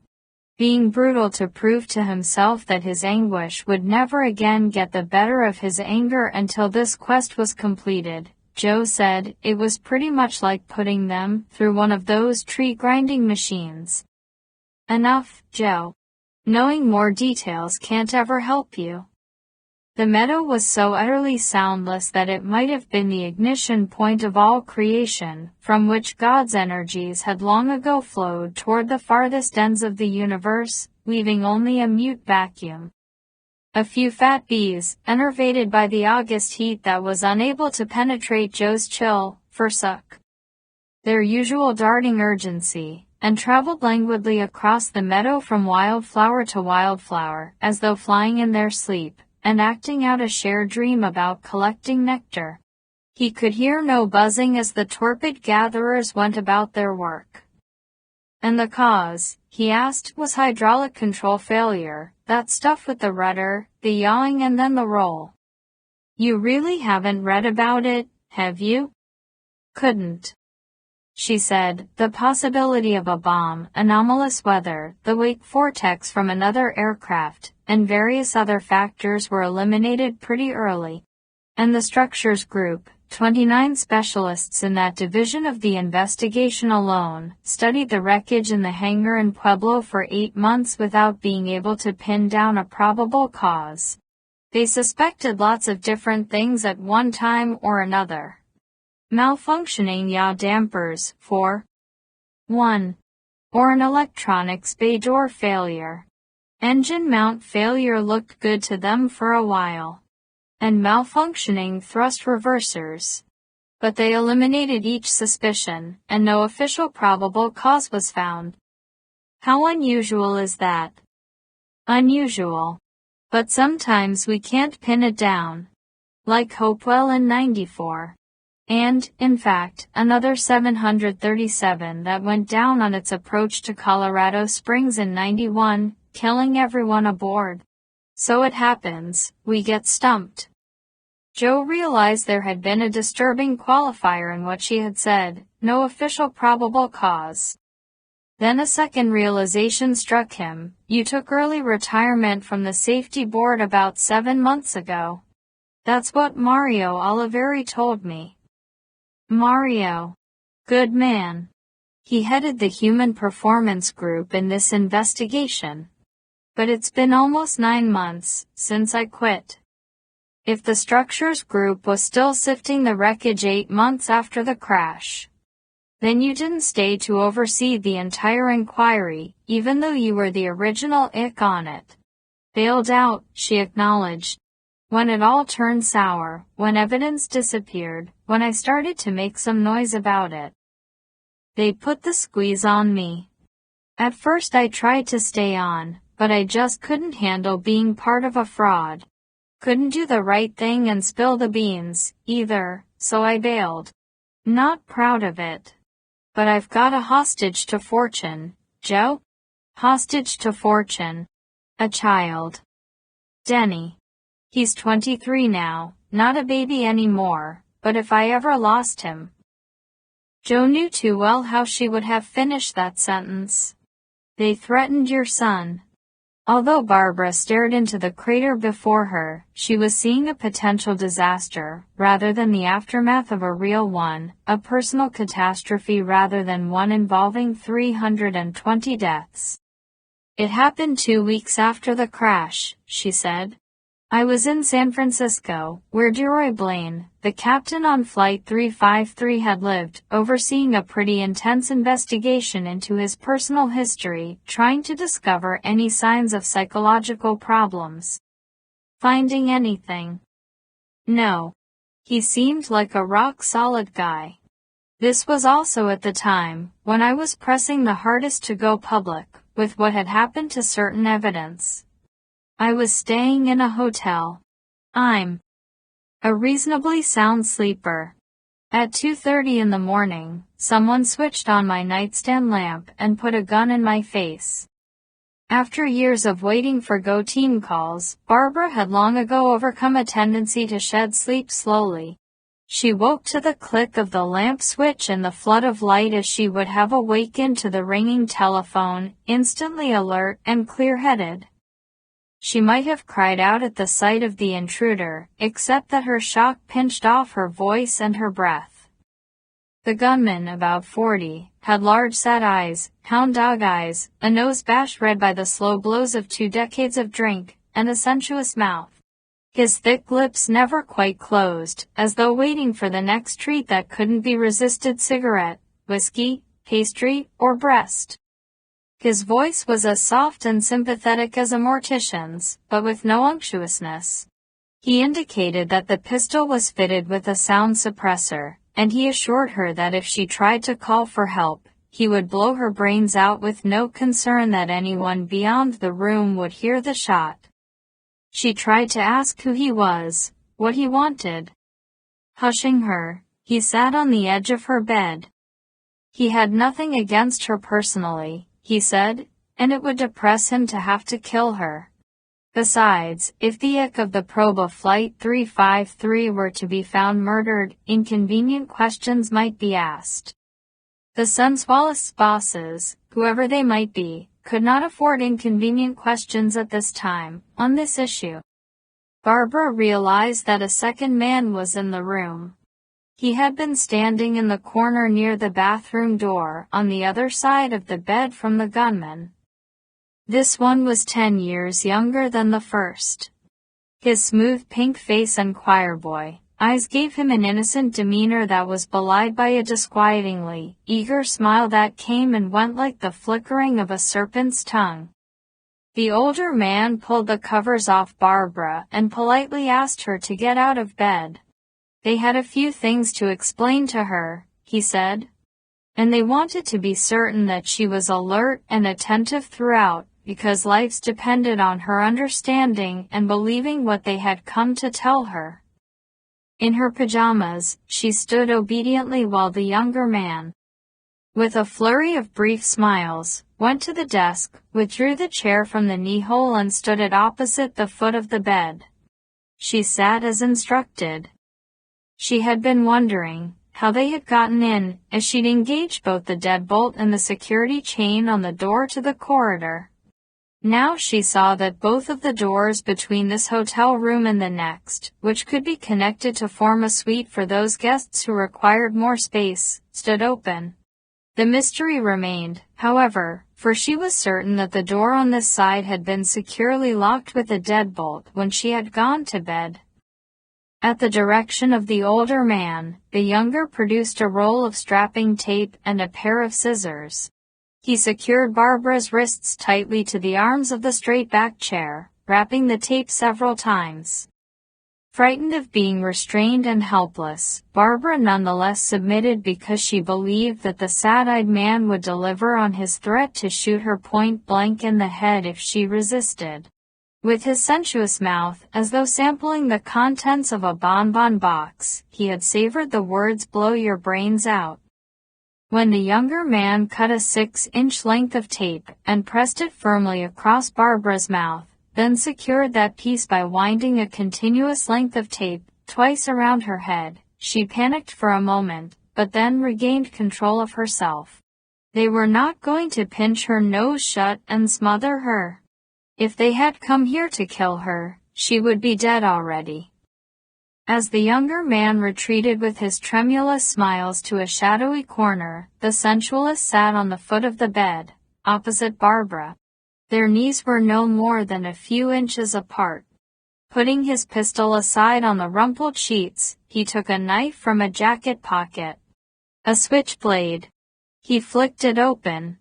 Being brutal to prove to himself that his anguish would never again get the better of his anger until this quest was completed, Joe said, it was pretty much like putting them through one of those tree-grinding machines. Enough, Joe. Knowing more details can't ever help you. The meadow was so utterly soundless that it might have been the ignition point of all creation, from which God's energies had long ago flowed toward the farthest ends of the universe, leaving only a mute vacuum. A few fat bees, enervated by the August heat that was unable to penetrate Joe's chill, forsook their usual darting urgency, and traveled languidly across the meadow from wildflower to wildflower, as though flying in their sleep, and acting out a shared dream about collecting nectar. He could hear no buzzing as the torpid gatherers went about their work. And the cause, he asked, was hydraulic control failure, that stuff with the rudder, the yawing and then the roll. You really haven't read about it, have you? Couldn't. She said, the possibility of a bomb, anomalous weather, the wake vortex from another aircraft, and various other factors were eliminated pretty early. And the structures group, 29 specialists in that division of the investigation alone, studied the wreckage in the hangar in Pueblo for 8 months without being able to pin down a probable cause. They suspected lots of different things at one time or another. Malfunctioning yaw dampers, for 1. Or an electronics bay door failure. Engine mount failure looked good to them for a while. And malfunctioning thrust reversers. But they eliminated each suspicion, and no official probable cause was found. How unusual is that? Unusual. But sometimes we can't pin it down. Like Hopewell in '94. And, in fact, another 737 that went down on its approach to Colorado Springs in '91, killing everyone aboard. So it happens, we get stumped. Joe realized there had been a disturbing qualifier in what she had said, no official probable cause. Then a second realization struck him, you took early retirement from the safety board about 7 months ago. That's what Mario Oliveri told me. Mario. Good man. He headed the Human Performance Group in this investigation. But it's been almost 9 months since I quit. If the Structures Group was still sifting the wreckage 8 months after the crash, then you didn't stay to oversee the entire inquiry, even though you were the original ick on it. Bailed out, she acknowledged. When it all turned sour, when evidence disappeared, when I started to make some noise about it. They put the squeeze on me. At first I tried to stay on, but I just couldn't handle being part of a fraud. Couldn't do the right thing and spill the beans, either, so I bailed. Not proud of it. But I've got a hostage to fortune, Joe? Hostage to fortune. A child. Denny. He's 23 now, not a baby anymore, but if I ever lost him. Joe knew too well how she would have finished that sentence. They threatened your son. Although Barbara stared into the crater before her, she was seeing a potential disaster, rather than the aftermath of a real one, a personal catastrophe rather than one involving 320 deaths. It happened 2 weeks after the crash, she said. I was in San Francisco, where DeRoy Blaine, the captain on Flight 353, had lived, overseeing a pretty intense investigation into his personal history, trying to discover any signs of psychological problems. Finding anything? No. He seemed like a rock-solid guy. This was also at the time when I was pressing the hardest to go public with what had happened to certain evidence. I was staying in a hotel. I'm a reasonably sound sleeper. At 2:30 in the morning, someone switched on my nightstand lamp and put a gun in my face. After years of waiting for go team calls, Barbara had long ago overcome a tendency to shed sleep slowly. She woke to the click of the lamp switch and the flood of light as she would have awakened to the ringing telephone, instantly alert and clear-headed. She might have cried out at the sight of the intruder, except that her shock pinched off her voice and her breath. The gunman, about 40, had large sad eyes, hound dog eyes, a nose bashed red by the slow blows of 2 decades of drink, and a sensuous mouth. His thick lips never quite closed, as though waiting for the next treat that couldn't be resisted: cigarette, whiskey, pastry, or breast. His voice was as soft and sympathetic as a mortician's, but with no unctuousness. He indicated that the pistol was fitted with a sound suppressor, and he assured her that if she tried to call for help, he would blow her brains out with no concern that anyone beyond the room would hear the shot. She tried to ask who he was, what he wanted. Hushing her, he sat on the edge of her bed. He had nothing against her personally, he said, and it would depress him to have to kill her. Besides, if the ick of the probe of Flight 353 were to be found murdered, inconvenient questions might be asked. The sensualist's bosses, whoever they might be, could not afford inconvenient questions at this time, on this issue. Barbara realized that a second man was in the room. He had been standing in the corner near the bathroom door, on the other side of the bed from the gunman. This one was 10 years younger than the first. His smooth pink face and choirboy eyes gave him an innocent demeanor that was belied by a disquietingly eager smile that came and went like the flickering of a serpent's tongue. The older man pulled the covers off Barbara and politely asked her to get out of bed. They had a few things to explain to her, he said, and they wanted to be certain that she was alert and attentive throughout, because lives depended on her understanding and believing what they had come to tell her. In her pajamas, she stood obediently while the younger man, with a flurry of brief smiles, went to the desk, withdrew the chair from the knee-hole and stood it opposite the foot of the bed. She sat as instructed. She had been wondering how they had gotten in, as she'd engaged both the deadbolt and the security chain on the door to the corridor. Now she saw that both of the doors between this hotel room and the next, which could be connected to form a suite for those guests who required more space, stood open. The mystery remained, however, for she was certain that the door on this side had been securely locked with a deadbolt when she had gone to bed. At the direction of the older man, the younger produced a roll of strapping tape and a pair of scissors. He secured Barbara's wrists tightly to the arms of the straight-back chair, wrapping the tape several times. Frightened of being restrained and helpless, Barbara nonetheless submitted because she believed that the sad-eyed man would deliver on his threat to shoot her point-blank in the head if she resisted. With his sensuous mouth, as though sampling the contents of a bonbon box, he had savored the words "blow your brains out." When the younger man cut a 6-inch length of tape and pressed it firmly across Barbara's mouth, then secured that piece by winding a continuous length of tape twice around her head, she panicked for a moment, but then regained control of herself. They were not going to pinch her nose shut and smother her. If they had come here to kill her, she would be dead already. As the younger man retreated with his tremulous smiles to a shadowy corner, the sensualist sat on the foot of the bed, opposite Barbara. Their knees were no more than a few inches apart. Putting his pistol aside on the rumpled sheets, he took a knife from a jacket pocket. A switchblade. He flicked it open.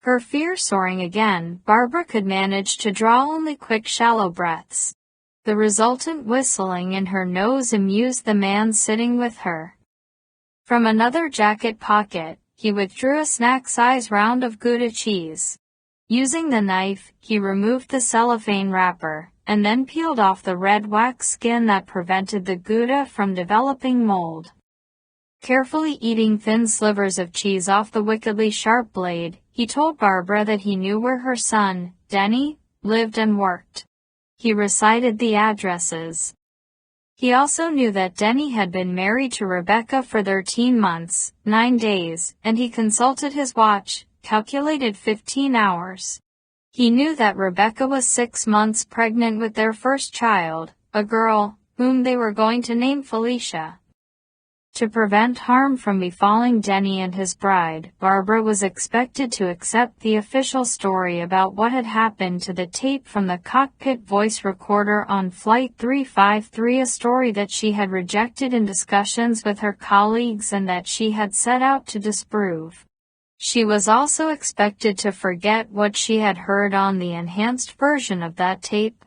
Her fear soaring again, Barbara could manage to draw only quick shallow breaths. The resultant whistling in her nose amused the man sitting with her. From another jacket pocket, he withdrew a snack-size round of Gouda cheese. Using the knife, he removed the cellophane wrapper, and then peeled off the red wax skin that prevented the Gouda from developing mold. Carefully eating thin slivers of cheese off the wickedly sharp blade, he told Barbara that he knew where her son, Denny, lived and worked. He recited the addresses. He also knew that Denny had been married to Rebecca for 13 months, 9 days, and he consulted his watch, calculated 15 hours. He knew that Rebecca was 6 months pregnant with their first child, a girl, whom they were going to name Felicia. To prevent harm from befalling Denny and his bride, Barbara was expected to accept the official story about what had happened to the tape from the cockpit voice recorder on Flight 353, a story that she had rejected in discussions with her colleagues and that she had set out to disprove. She was also expected to forget what she had heard on the enhanced version of that tape.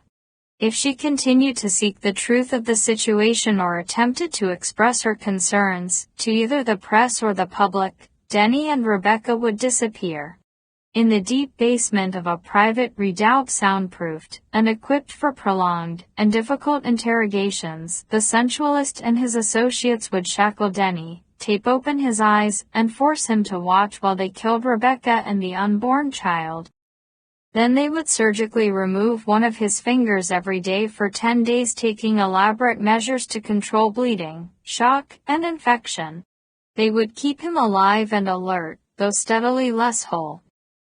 If she continued to seek the truth of the situation or attempted to express her concerns to either the press or the public, Denny and Rebecca would disappear. In the deep basement of a private redoubt soundproofed and equipped for prolonged and difficult interrogations, the sensualist and his associates would shackle Denny, tape open his eyes, and force him to watch while they killed Rebecca and the unborn child. Then they would surgically remove one of his fingers every day for 10 days, taking elaborate measures to control bleeding, shock, and infection. They would keep him alive and alert, though steadily less whole.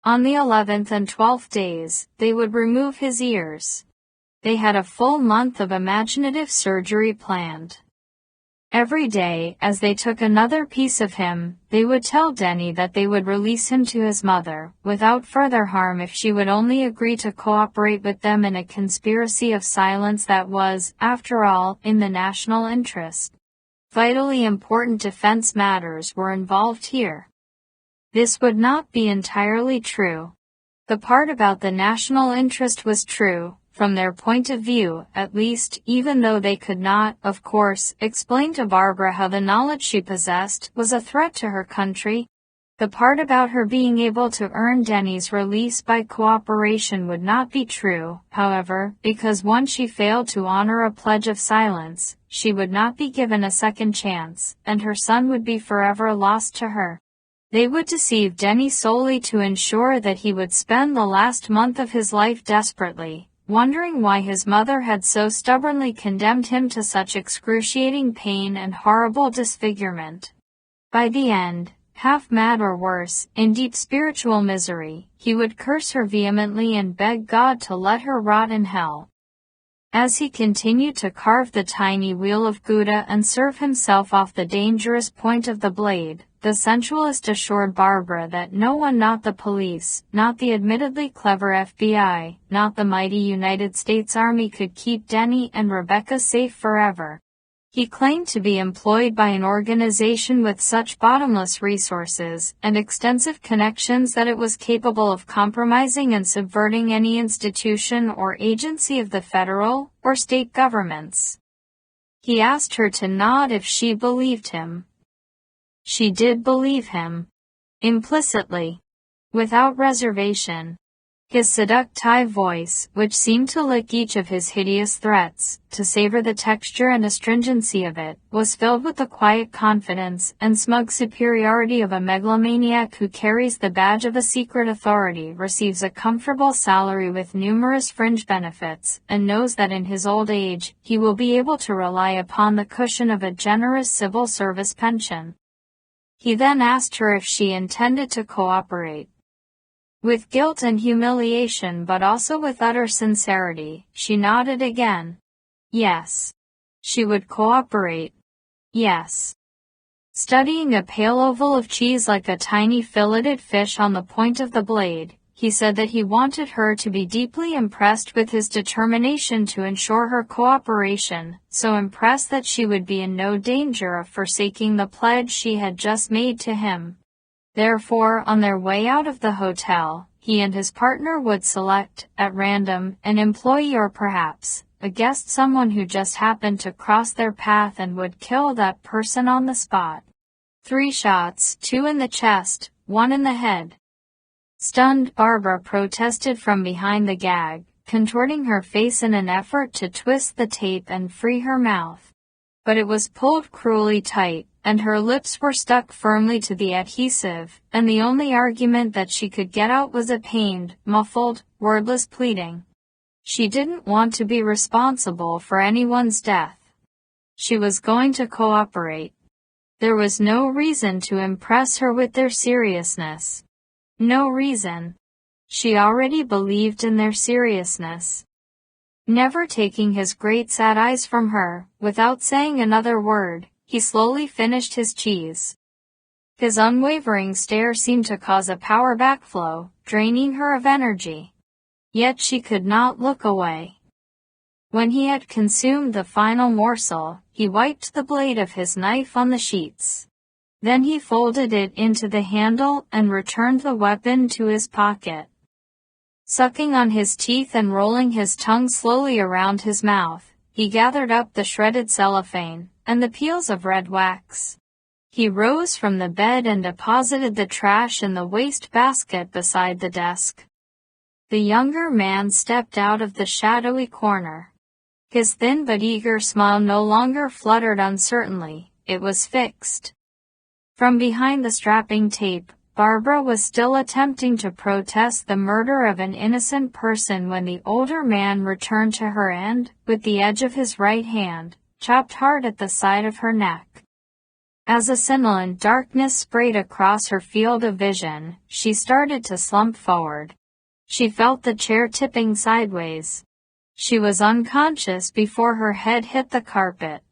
On the 11th and 12th days, they would remove his ears. They had a full month of imaginative surgery planned. Every day, as they took another piece of him, they would tell Denny that they would release him to his mother, without further harm, if she would only agree to cooperate with them in a conspiracy of silence that was, after all, in the national interest. Vitally important defense matters were involved here. This would not be entirely true. The part about the national interest was true, from their point of view, at least, even though they could not, of course, explain to Barbara how the knowledge she possessed was a threat to her country. The part about her being able to earn Denny's release by cooperation would not be true, however, because once she failed to honor a pledge of silence, she would not be given a second chance, and her son would be forever lost to her. They would deceive Denny solely to ensure that he would spend the last month of his life desperately, wondering why his mother had so stubbornly condemned him to such excruciating pain and horrible disfigurement. By the end, half mad or worse, in deep spiritual misery, he would curse her vehemently and beg God to let her rot in hell. As he continued to carve the tiny wheel of Gouda and serve himself off the dangerous point of the blade, the sensualist assured Barbara that no one, not the police, not the admittedly clever FBI, not the mighty United States Army, could keep Denny and Rebecca safe forever. He claimed to be employed by an organization with such bottomless resources and extensive connections that it was capable of compromising and subverting any institution or agency of the federal or state governments. He asked her to nod if she believed him. She did believe him. Implicitly. Without reservation. His seductive voice, which seemed to lick each of his hideous threats, to savor the texture and astringency of it, was filled with the quiet confidence and smug superiority of a megalomaniac who carries the badge of a secret authority, receives a comfortable salary with numerous fringe benefits, and knows that in his old age, he will be able to rely upon the cushion of a generous civil service pension. He then asked her if she intended to cooperate. With guilt and humiliation, but also with utter sincerity, she nodded again. Yes. She would cooperate. Yes. Studying a pale oval of cheese like a tiny filleted fish on the point of the blade, He said that he wanted her to be deeply impressed with his determination to ensure her cooperation, so impressed that she would be in no danger of forsaking the pledge she had just made to him. Therefore, on their way out of the hotel, he and his partner would select, at random, an employee or perhaps a guest, someone who just happened to cross their path, and would kill that person on the spot. 3 shots, 2 in the chest, 1 in the head. Stunned, Barbara protested from behind the gag, contorting her face in an effort to twist the tape and free her mouth. But it was pulled cruelly tight, and her lips were stuck firmly to the adhesive, and the only argument that she could get out was a pained, muffled, wordless pleading. She didn't want to be responsible for anyone's death. She was going to cooperate. There was no reason to impress her with their seriousness. No reason. She already believed in their seriousness. Never taking his great sad eyes from her, without saying another word, he slowly finished his cheese. His unwavering stare seemed to cause a power backflow, draining her of energy. Yet she could not look away. When he had consumed the final morsel, he wiped the blade of his knife on the sheets. Then he folded it into the handle and returned the weapon to his pocket. Sucking on his teeth and rolling his tongue slowly around his mouth, he gathered up the shredded cellophane and the peels of red wax. He rose from the bed and deposited the trash in the waste basket beside the desk. The younger man stepped out of the shadowy corner. His thin but eager smile no longer fluttered uncertainly, it was fixed. From behind the strapping tape, Barbara was still attempting to protest the murder of an innocent person when the older man returned to her and, with the edge of his right hand, chopped hard at the side of her neck. As a sibilant darkness sprayed across her field of vision, she started to slump forward. She felt the chair tipping sideways. She was unconscious before her head hit the carpet.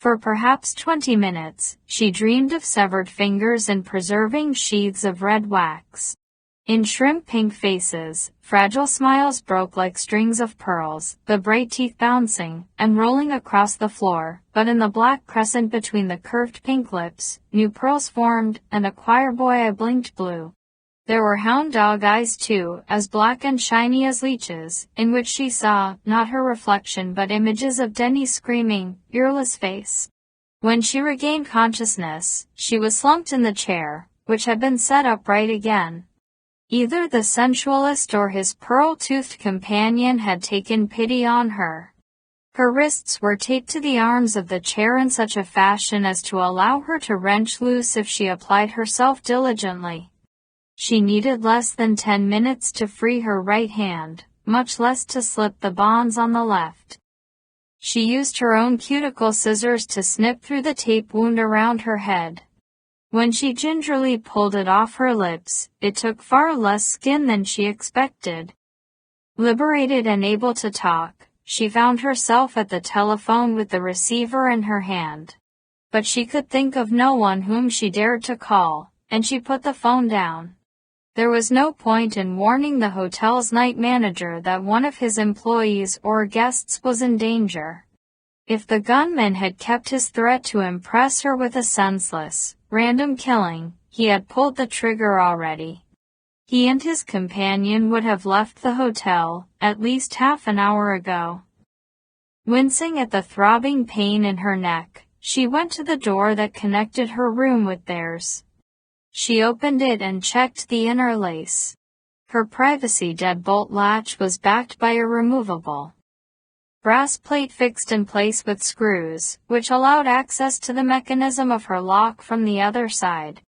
For perhaps 20 minutes, she dreamed of severed fingers in preserving sheaths of red wax. In shrimp-pink faces, fragile smiles broke like strings of pearls, the bright teeth bouncing and rolling across the floor, but in the black crescent between the curved pink lips, new pearls formed, and a choir boy eye blinked blue. There were hound dog eyes too, as black and shiny as leeches, in which she saw, not her reflection but images of Denny's screaming, earless face. When she regained consciousness, she was slumped in the chair, which had been set upright again. Either the sensualist or his pearl-toothed companion had taken pity on her. Her wrists were taped to the arms of the chair in such a fashion as to allow her to wrench loose if she applied herself diligently. She needed less than 10 minutes to free her right hand, much less to slip the bonds on the left. She used her own cuticle scissors to snip through the tape wound around her head. When she gingerly pulled it off her lips, it took far less skin than she expected. Liberated and able to talk, she found herself at the telephone with the receiver in her hand. But she could think of no one whom she dared to call, and she put the phone down. There was no point in warning the hotel's night manager that one of his employees or guests was in danger. If the gunman had kept his threat to impress her with a senseless, random killing, he had pulled the trigger already. He and his companion would have left the hotel, at least half an hour ago. Wincing at the throbbing pain in her neck, she went to the door that connected her room with theirs. She opened it and checked the inner lace. Her privacy deadbolt latch was backed by a removable brass plate fixed in place with screws, which allowed access to the mechanism of her lock from the other side.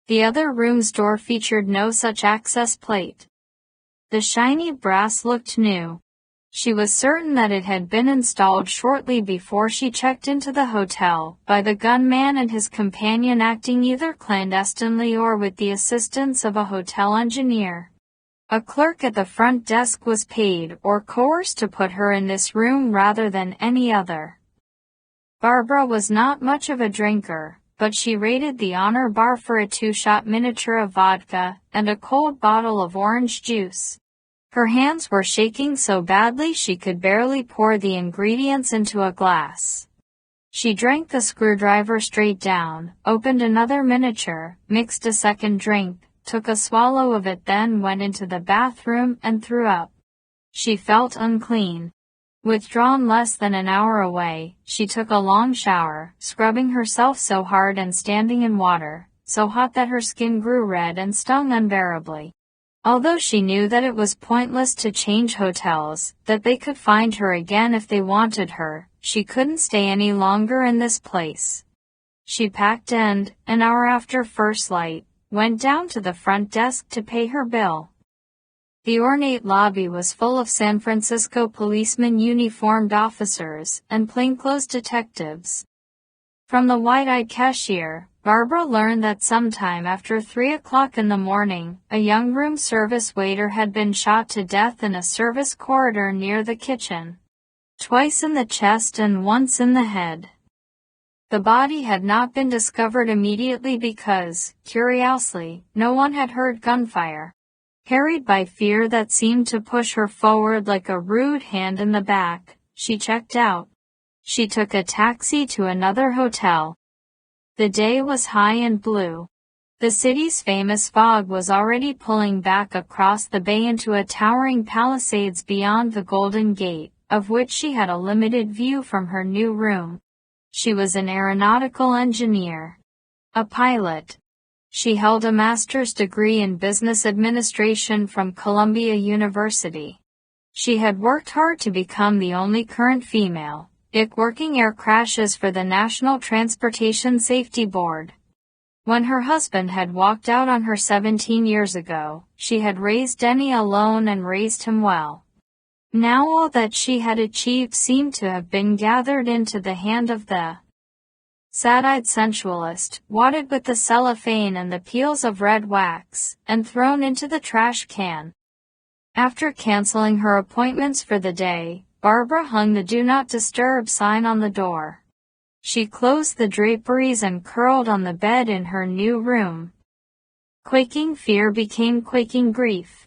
The other room's door featured no such access plate. The shiny brass looked new. She was certain that it had been installed shortly before she checked into the hotel, by the gunman and his companion acting either clandestinely or with the assistance of a hotel engineer. A clerk at the front desk was paid or coerced to put her in this room rather than any other. Barbara was not much of a drinker, but she raided the honor bar for a 2-shot miniature of vodka and a cold bottle of orange juice. Her hands were shaking so badly she could barely pour the ingredients into a glass. She drank the screwdriver straight down, opened another miniature, mixed a second drink, took a swallow of it, then went into the bathroom and threw up. She felt unclean. Withdrawn less than an hour away, she took a long shower, scrubbing herself so hard and standing in water, so hot that her skin grew red and stung unbearably. Although she knew that it was pointless to change hotels, that they could find her again if they wanted her, she couldn't stay any longer in this place. She packed and, an hour after first light, went down to the front desk to pay her bill. The ornate lobby was full of San Francisco policemen, uniformed officers, and plainclothes detectives. From the wide-eyed cashier, Barbara learned that sometime after 3 o'clock in the morning, a young room service waiter had been shot to death in a service corridor near the kitchen. Twice in the chest and once in the head. The body had not been discovered immediately because, curiously, no one had heard gunfire. Harried by fear that seemed to push her forward like a rude hand in the back, she checked out. She took a taxi to another hotel. The day was high and blue. The city's famous fog was already pulling back across the bay into a towering palisades beyond the Golden Gate, of which she had a limited view from her new room. She was an aeronautical engineer. A pilot. She held a master's degree in business administration from Columbia University. She had worked hard to become the only current female working air crashes for the National Transportation Safety Board. When her husband had walked out on her 17 years ago, she had raised Denny alone and raised him well. Now all that she had achieved seemed to have been gathered into the hand of the sad-eyed sensualist, wadded with the cellophane and the peels of red wax, and thrown into the trash can. After canceling her appointments for the day, Barbara hung the Do Not Disturb sign on the door. She closed the draperies and curled on the bed in her new room. Quaking fear became quaking grief.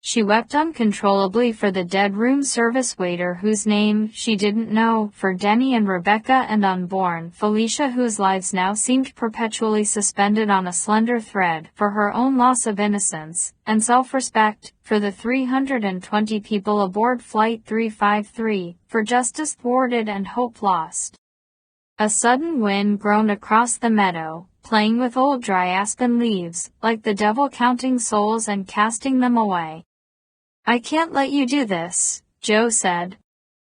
She wept uncontrollably for the dead room service waiter whose name she didn't know, for Denny and Rebecca and unborn Felicia whose lives now seemed perpetually suspended on a slender thread, for her own loss of innocence and self-respect, for the 320 people aboard Flight 353, for justice thwarted and hope lost. A sudden wind groaned across the meadow, playing with old dry aspen leaves, like the devil counting souls and casting them away. "I can't let you do this," Joe said.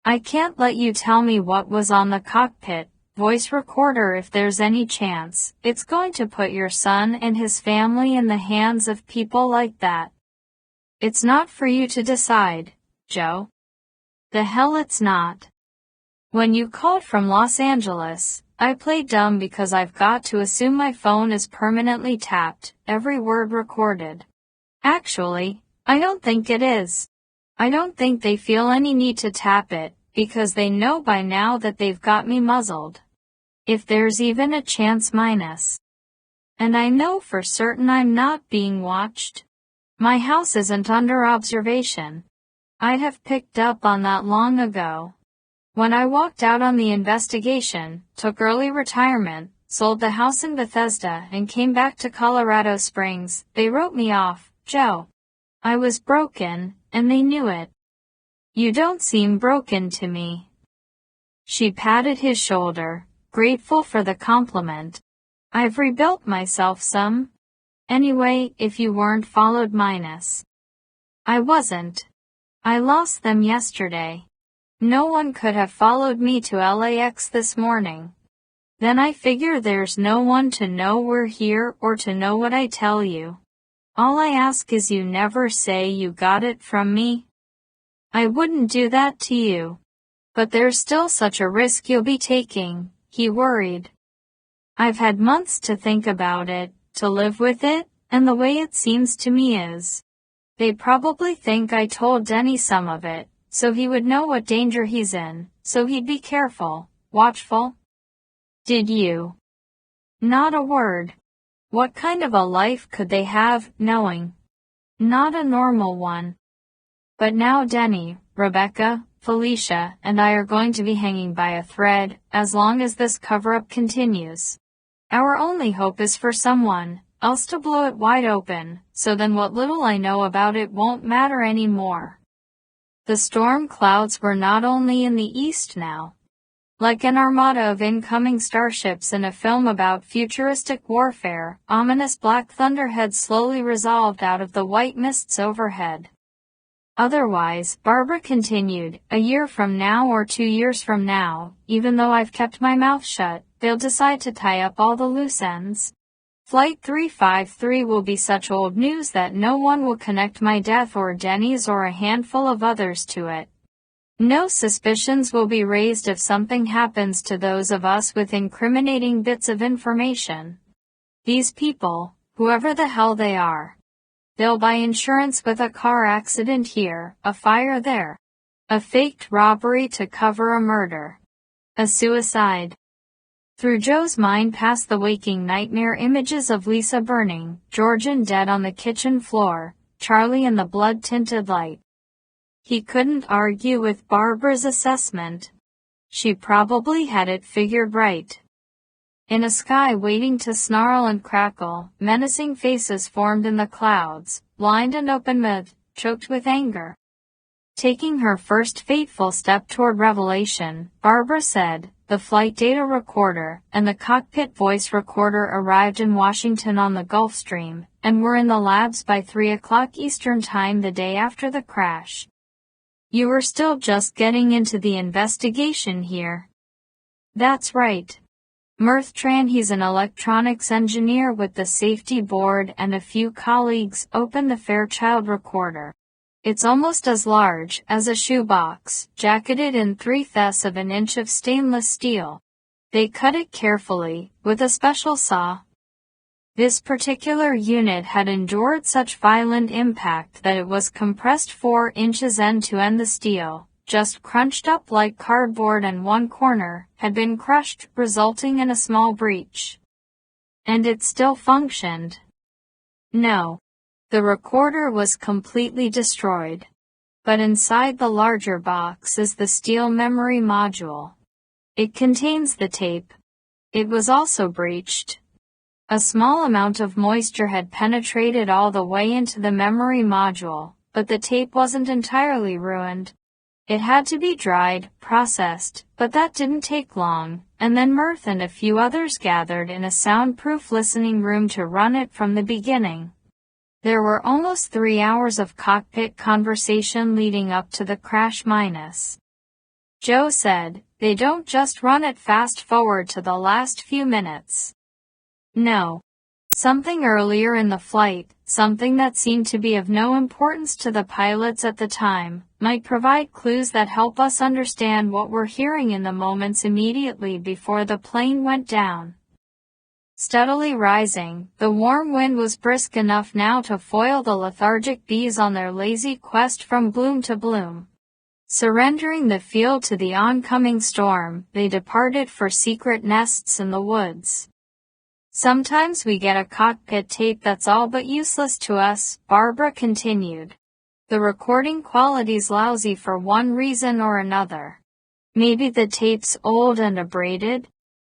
"I can't let you tell me what was on the cockpit voice recorder if there's any chance. It's going to put your son and his family in the hands of people like that." "It's not for you to decide, Joe." "The hell it's not. When you called from Los Angeles, I played dumb because I've got to assume my phone is permanently tapped, every word recorded. Actually, I don't think it is. I don't think they feel any need to tap it, because they know by now that they've got me muzzled. If there's even a chance minus. And I know for certain I'm not being watched. My house isn't under observation. I'd have picked up on that long ago. When I walked out on the investigation, took early retirement, sold the house in Bethesda and came back to Colorado Springs, they wrote me off, Joe. I was broken, and they knew it. You don't seem broken to me." She patted his shoulder, grateful for the compliment. "I've rebuilt myself some. Anyway, if you weren't followed minus." "I wasn't. I lost them yesterday. No one could have followed me to LAX this morning. Then I figure there's no one to know we're here or to know what I tell you. All I ask is you never say you got it from me. I wouldn't do that to you. But there's still such a risk you'll be taking," he worried. "I've had months to think about it, to live with it, and the way it seems to me is. They probably think I told Denny some of it, so he would know what danger he's in, so he'd be careful, watchful." "Did you?" Not a word. What kind of a life could they have, knowing? Not a normal one. But now Denny, Rebecca, Felicia, and I are going to be hanging by a thread, as long as this cover-up continues. Our only hope is for someone else to blow it wide open, so then what little I know about it won't matter anymore. The storm clouds were not only in the east now. Like an armada of incoming starships in a film about futuristic warfare, ominous black thunderheads slowly resolved out of the white mists overhead. Otherwise, Barbara continued, a year from now or 2 years from now, even though I've kept my mouth shut, they'll decide to tie up all the loose ends. Flight 353 will be such old news that no one will connect my death or Denny's or a handful of others to it. No suspicions will be raised if something happens to those of us with incriminating bits of information. These people, whoever the hell they are, they'll buy insurance with a car accident here, a fire there, a faked robbery to cover a murder, a suicide. Through Joe's mind passed the waking nightmare images of Lisa burning, Georgian dead on the kitchen floor, Charlie in the blood-tinted light. He couldn't argue with Barbara's assessment. She probably had it figured right. In a sky waiting to snarl and crackle, menacing faces formed in the clouds, blind and open-mouthed, choked with anger. Taking her first fateful step toward revelation, Barbara said, the flight data recorder and the cockpit voice recorder arrived in Washington on the Gulf Stream, and were in the labs by 3 o'clock Eastern Time the day after the crash. You were still just getting into the investigation here. That's right. Mirth Tran, he's an electronics engineer with the safety board and a few colleagues, opened the Fairchild recorder. It's almost as large as a shoebox, jacketed in 3/8 of an inch of stainless steel. They cut it carefully, with a special saw. This particular unit had endured such violent impact that it was compressed 4 inches end to end. The steel, just crunched up like cardboard, and one corner had been crushed, resulting in a small breach. And it still functioned. No. The recorder was completely destroyed. But inside the larger box is the steel memory module. It contains the tape. It was also breached. A small amount of moisture had penetrated all the way into the memory module, but the tape wasn't entirely ruined. It had to be dried, processed, but that didn't take long, and then Mirth and a few others gathered in a soundproof listening room to run it from the beginning. There were almost 3 hours of cockpit conversation leading up to the crash. Joe said, they don't just run it fast forward to the last few minutes. No. Something earlier in the flight, something that seemed to be of no importance to the pilots at the time, might provide clues that help us understand what we're hearing in the moments immediately before the plane went down. Steadily rising, the warm wind was brisk enough now to foil the lethargic bees on their lazy quest from bloom to bloom. Surrendering the field to the oncoming storm, they departed for secret nests in the woods. Sometimes we get a cockpit tape that's all but useless to us, Barbara continued. The recording quality's lousy for one reason or another. Maybe the tape's old and abraded.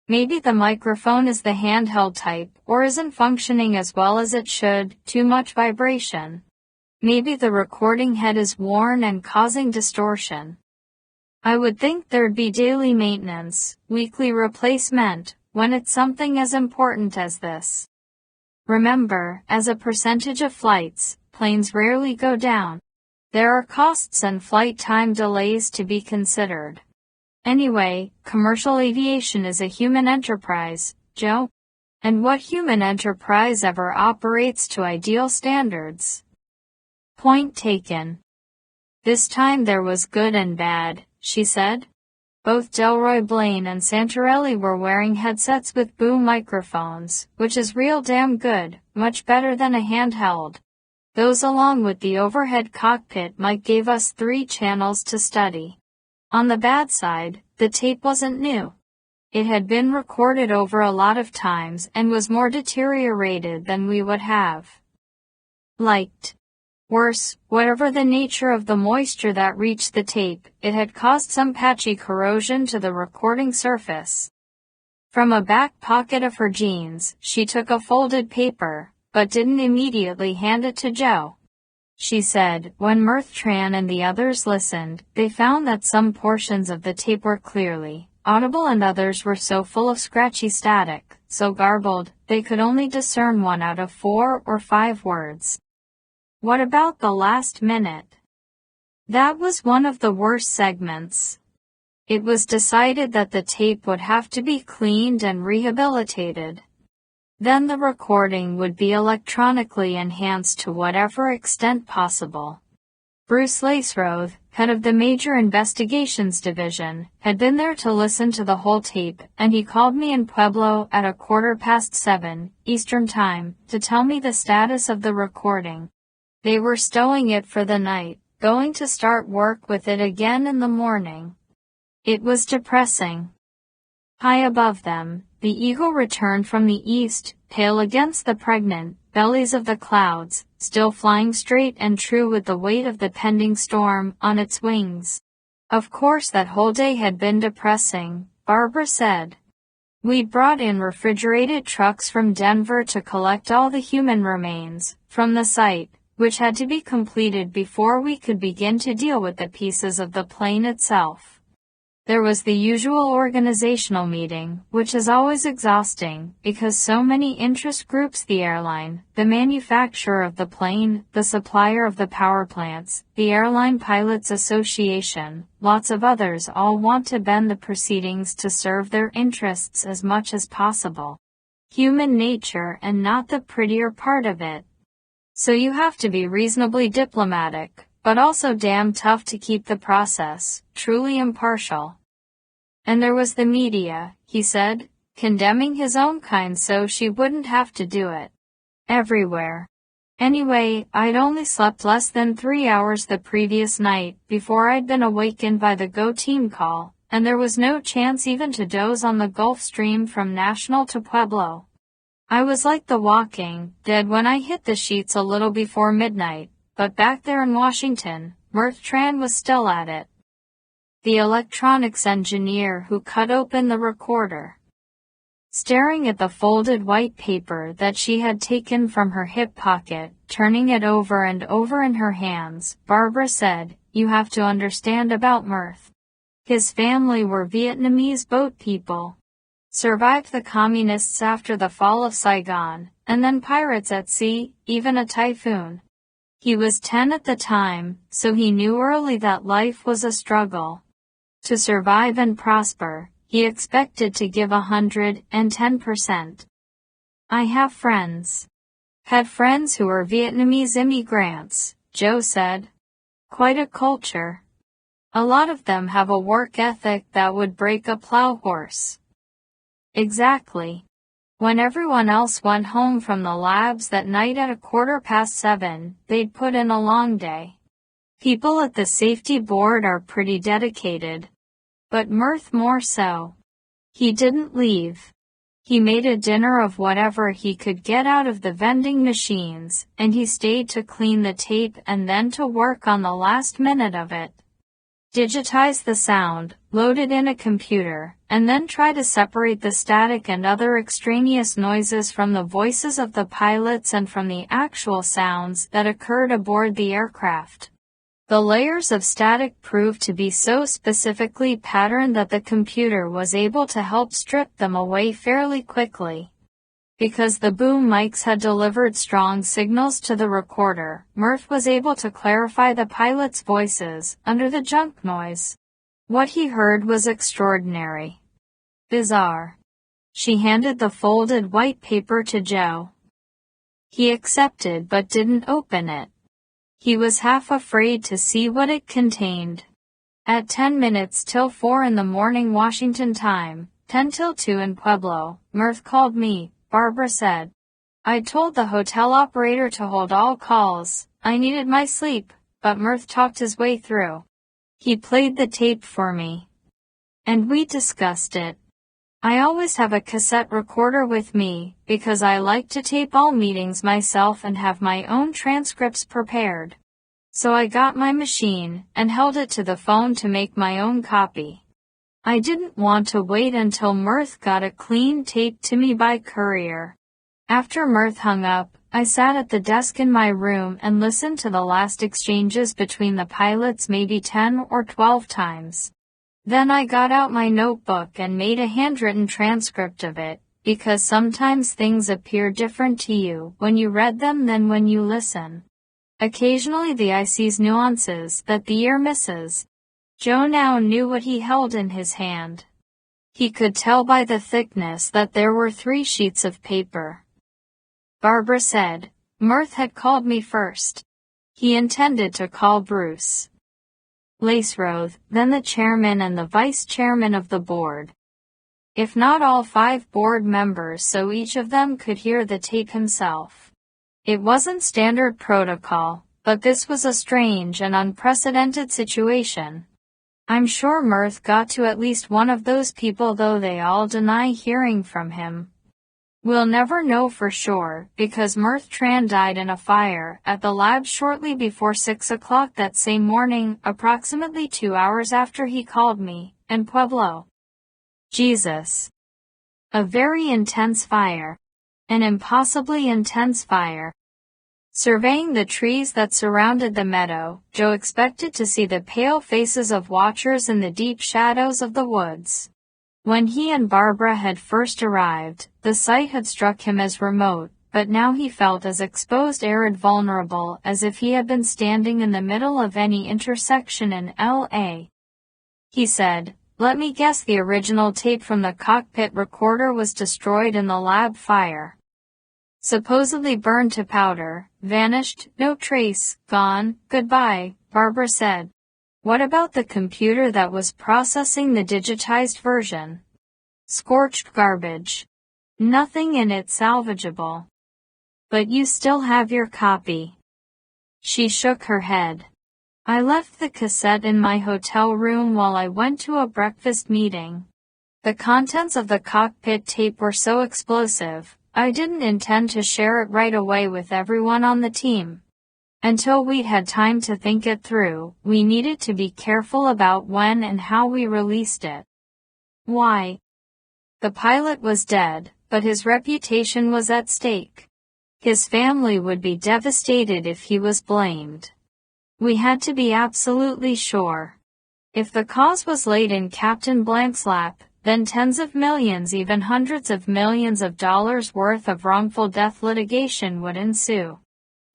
Maybe the microphone is the handheld type, or isn't functioning as well as it should, too much vibration. Maybe the recording head is worn and causing distortion. I would think there'd be daily maintenance, weekly replacement, when it's something as important as this. Remember, as a percentage of flights, planes rarely go down. There are costs and flight time delays to be considered. Anyway, commercial aviation is a human enterprise, Joe. And what human enterprise ever operates to ideal standards? Point taken. This time there was good and bad, she said. Both Delroy Blaine and Santarelli were wearing headsets with boom microphones, which is real damn good, much better than a handheld. Those along with the overhead cockpit mic gave us 3 channels to study. On the bad side, the tape wasn't new. It had been recorded over a lot of times and was more deteriorated than we would have liked. Worse, whatever the nature of the moisture that reached the tape, it had caused some patchy corrosion to the recording surface. From a back pocket of her jeans, she took a folded paper, but didn't immediately hand it to Joe. She said, when Mirth Tran and the others listened, they found that some portions of the tape were clearly audible and others were so full of scratchy static, so garbled, they could only discern 1 out of 4 or 5 words. What about the last minute? That was one of the worst segments. It was decided that the tape would have to be cleaned and rehabilitated. Then the recording would be electronically enhanced to whatever extent possible. Bruce Laceroth, head of the Major Investigations Division, had been there to listen to the whole tape, and he called me in Pueblo at 7:15 Eastern Time to tell me the status of the recording. They were stowing it for the night, going to start work with it again in the morning. It was depressing. High above them, the eagle returned from the east, pale against the pregnant bellies of the clouds, still flying straight and true with the weight of the pending storm on its wings. Of course that whole day had been depressing, Barbara said. We'd brought in refrigerated trucks from Denver to collect all the human remains from the site, which had to be completed before we could begin to deal with the pieces of the plane itself. There was the usual organizational meeting, which is always exhausting, because so many interest groups, the airline, the manufacturer of the plane, the supplier of the power plants, the Airline Pilots Association, lots of others all want to bend the proceedings to serve their interests as much as possible. Human nature and not the prettier part of it. So you have to be reasonably diplomatic, but also damn tough to keep the process truly impartial. And there was the media, he said, condemning his own kind so she wouldn't have to do it. Everywhere. Anyway, I'd only slept less than 3 hours the previous night before I'd been awakened by the Go Team call, and there was no chance even to doze on the Gulf Stream from National to Pueblo. I was like The Walking Dead when I hit the sheets a little before midnight, but back there in Washington, Mirth Tran was still at it. The electronics engineer who cut open the recorder. Staring at the folded white paper that she had taken from her hip pocket, turning it over and over in her hands, Barbara said, "You have to understand about Mirth. His family were Vietnamese boat people. Survived the communists after the fall of Saigon, and then pirates at sea, even a typhoon. He was 10 at the time, so he knew early that life was a struggle. To survive and prosper, he expected to give 110%. I have friends. Had friends who were Vietnamese immigrants," Joe said. "Quite a culture. A lot of them have a work ethic that would break a plow horse." Exactly. When everyone else went home from the labs that night at 7:15, they'd put in a long day. People at the safety board are pretty dedicated. But Mirth more so. He didn't leave. He made a dinner of whatever he could get out of the vending machines, and he stayed to clean the tape and then to work on the last minute of it. Digitize the sound, load it in a computer, and then try to separate the static and other extraneous noises from the voices of the pilots and from the actual sounds that occurred aboard the aircraft. The layers of static proved to be so specifically patterned that the computer was able to help strip them away fairly quickly. Because the boom mics had delivered strong signals to the recorder, Mirth was able to clarify the pilots' voices under the junk noise. What he heard was extraordinary. Bizarre. She handed the folded white paper to Joe. He accepted but didn't open it. He was half afraid to see what it contained. At 10 minutes till 4 in the morning Washington time, 10 till 2 in Pueblo, Mirth called me, Barbara said. I told the hotel operator to hold all calls. I needed my sleep, but Mirth talked his way through. He played the tape for me. And we discussed it. I always have a cassette recorder with me, because I like to tape all meetings myself and have my own transcripts prepared. So I got my machine, and held it to the phone to make my own copy. I didn't want to wait until Mirth got it clean taped to me by courier. After Mirth hung up, I sat at the desk in my room and listened to the last exchanges between the pilots maybe 10 or 12 times. Then I got out my notebook and made a handwritten transcript of it, because sometimes things appear different to you when you read them than when you listen. Occasionally the eye sees nuances that the ear misses. Joe now knew what he held in his hand. He could tell by the thickness that there were 3 sheets of paper. Barbara said, Mirth had called me first. He intended to call Bruce Laceroth, then the chairman and the vice chairman of the board. If not all 5 board members, so each of them could hear the tape himself. It wasn't standard protocol, but this was a strange and unprecedented situation. I'm sure Mirth got to at least one of those people, though they all deny hearing from him. We'll never know for sure, because Mirth Tran died in a fire at the lab shortly before 6 o'clock that same morning, approximately 2 hours after he called me, in Pueblo. Jesus. A very intense fire. An impossibly intense fire. Surveying the trees that surrounded the meadow, Joe expected to see the pale faces of watchers in the deep shadows of the woods. When he and Barbara had first arrived, the sight had struck him as remote, but now he felt as exposed, arid, vulnerable as if he had been standing in the middle of any intersection in L.A. He said, "Let me guess, the original tape from the cockpit recorder was destroyed in the lab fire. Supposedly burned to powder, vanished, no trace, gone, goodbye," Barbara said. "What about the computer that was processing the digitized version?" "Scorched garbage. Nothing in it salvageable." "But you still have your copy." She shook her head. "I left the cassette in my hotel room while I went to a breakfast meeting. The contents of the cockpit tape were so explosive, I didn't intend to share it right away with everyone on the team. Until we'd had time to think it through, we needed to be careful about when and how we released it." "Why?" "The pilot was dead, but his reputation was at stake. His family would be devastated if he was blamed. We had to be absolutely sure. If the cause was laid in Captain Blank's lap, then tens of millions, even hundreds of millions of dollars worth of wrongful death litigation would ensue.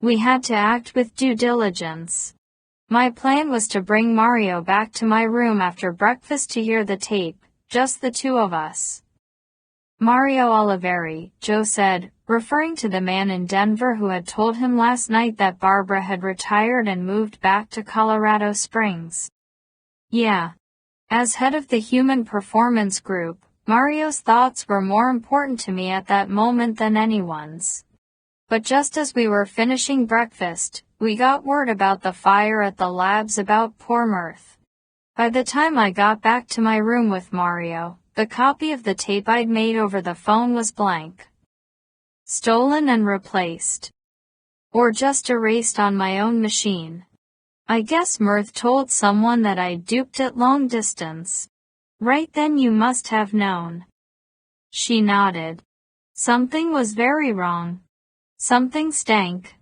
We had to act with due diligence. My plan was to bring Mario back to my room after breakfast to hear the tape, just the 2 of us." "Mario Oliveri," Joe said, referring to the man in Denver who had told him last night that Barbara had retired and moved back to Colorado Springs. "Yeah. As head of the Human Performance Group, Mario's thoughts were more important to me at that moment than anyone's. But just as we were finishing breakfast, we got word about the fire at the labs, about poor Mirth. By the time I got back to my room with Mario, the copy of the tape I'd made over the phone was blank. Stolen and replaced. Or just erased on my own machine. I guess Mirth told someone that I'd duped it long distance. Right then you must have known." She nodded. Something was very wrong. Something stank.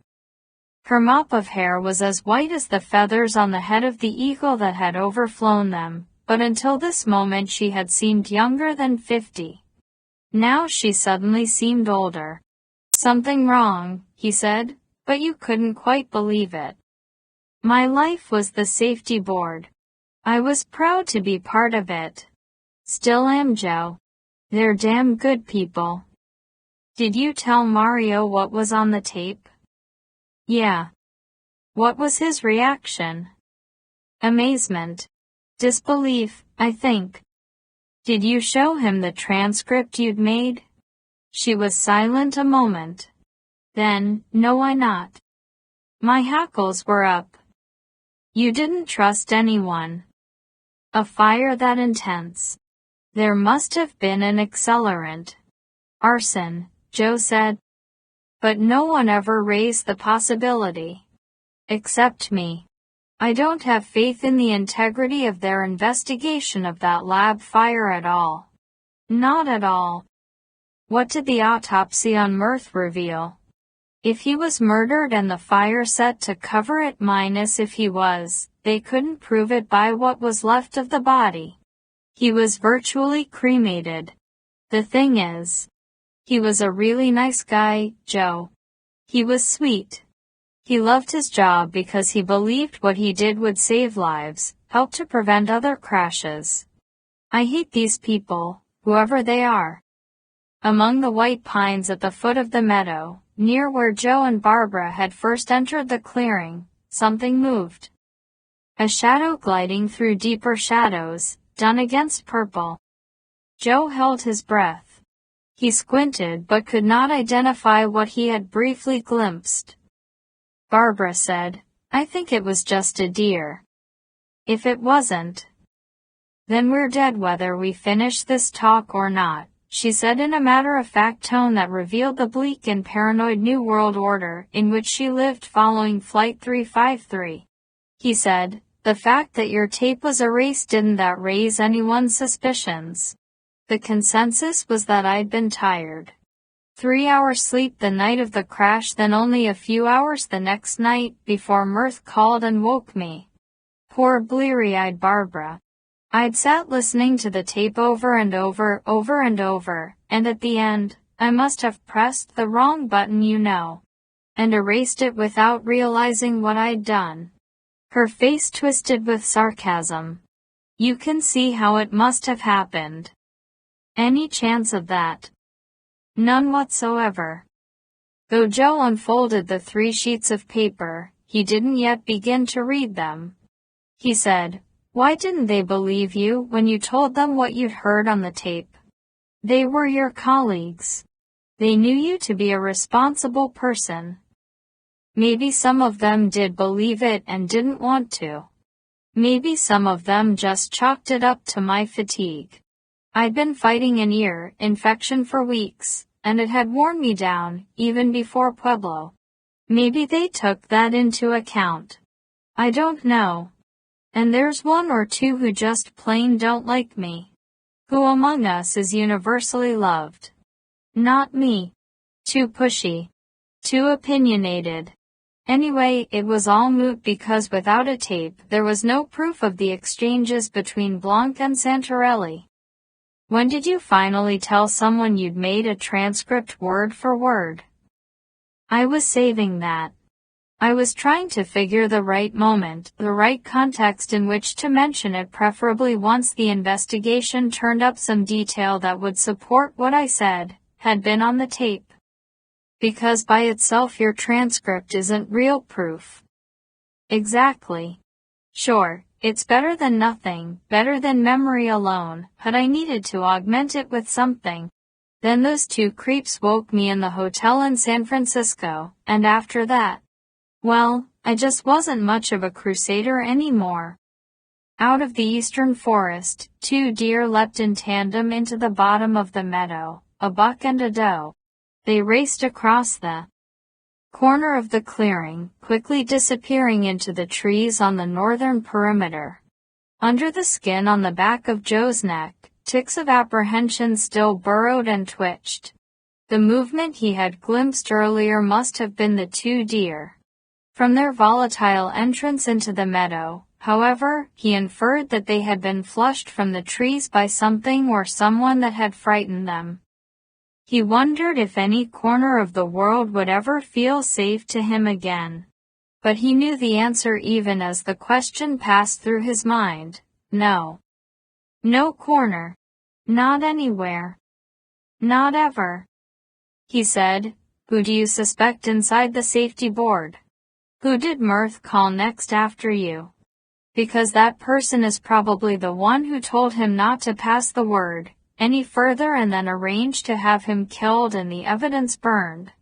Her mop of hair was as white as the feathers on the head of the eagle that had overflown them, but until this moment she had seemed younger than 50. Now she suddenly seemed older. "Something wrong," he said, but you couldn't quite believe it. "My life was the safety board. I was proud to be part of it. Still am, Joe. They're damn good people." "Did you tell Mario what was on the tape?" "Yeah." "What was his reaction?" "Amazement. Disbelief, I think." "Did you show him the transcript you'd made?" She was silent a moment. Then, "No, why not?" My hackles were up. "You didn't trust anyone. A fire that intense. There must have been an accelerant. Arson, Joe said. But no one ever raised the possibility. Except me. I don't have faith in the integrity of their investigation of that lab fire at all. Not at all. What did the autopsy on Mirth reveal? If he was murdered and the fire set to cover it minus if he was, they couldn't prove it by what was left of the body. He was virtually cremated. The thing is, he was a really nice guy, Joe. He was sweet. He loved his job because he believed what he did would save lives, help to prevent other crashes. I hate these people, whoever they are. Among the white pines at the foot of the meadow, near where Joe and Barbara had first entered the clearing, something moved. A shadow gliding through deeper shadows, dun against purple. Joe held his breath. He squinted but could not identify what he had briefly glimpsed. Barbara said, "I think it was just a deer." "If it wasn't, then we're dead whether we finish this talk or not," she said in a matter-of-fact tone that revealed the bleak and paranoid New World Order in which she lived following Flight 353. He said, "The fact that your tape was erased didn't that raise anyone's suspicions?" The consensus was that I'd been tired. 3 hours sleep the night of the crash, then only a few hours the next night before Mirth called and woke me. Poor bleary-eyed Barbara. I'd sat listening to the tape over and over, and at the end, I must have pressed the wrong button, and erased it without realizing what I'd done. Her face twisted with sarcasm. "You can see how it must have happened." "Any chance of that?" "None whatsoever." Though Joe unfolded the 3 sheets of paper, he didn't yet begin to read them. He said, "Why didn't they believe you when you told them what you'd heard on the tape? They were your colleagues. They knew you to be a responsible person." "Maybe some of them did believe it and didn't want to. Maybe some of them just chalked it up to my fatigue. I'd been fighting an ear infection for weeks, and it had worn me down, even before Pueblo. Maybe they took that into account. I don't know. And there's 1 or 2 who just plain don't like me. Who among us is universally loved? Not me. Too pushy. Too opinionated. Anyway, it was all moot because without a tape there was no proof of the exchanges between Blanc and Santarelli." "When did you finally tell someone you'd made a transcript word for word?" "I was saving that. I was trying to figure the right moment, the right context in which to mention it, preferably once the investigation turned up some detail that would support what I said had been on the tape. Because by itself your transcript isn't real proof." "Exactly. Sure. It's better than nothing, better than memory alone, but I needed to augment it with something. Then those 2 creeps woke me in the hotel in San Francisco, and after that, well, I just wasn't much of a crusader anymore." Out of the eastern forest, 2 deer leapt in tandem into the bottom of the meadow, a buck and a doe. They raced across the corner of the clearing, quickly disappearing into the trees on the northern perimeter. Under the skin on the back of Joe's neck, ticks of apprehension still burrowed and twitched. The movement he had glimpsed earlier must have been the 2 deer. From their volatile entrance into the meadow, however, he inferred that they had been flushed from the trees by something or someone that had frightened them. He wondered if any corner of the world would ever feel safe to him again. But he knew the answer even as the question passed through his mind. No. No corner. Not anywhere. Not ever. He said, "Who do you suspect inside the safety board? Who did Mirth call next after you? Because that person is probably the one who told him not to pass the word any further and then arranged to have him killed and the evidence burned.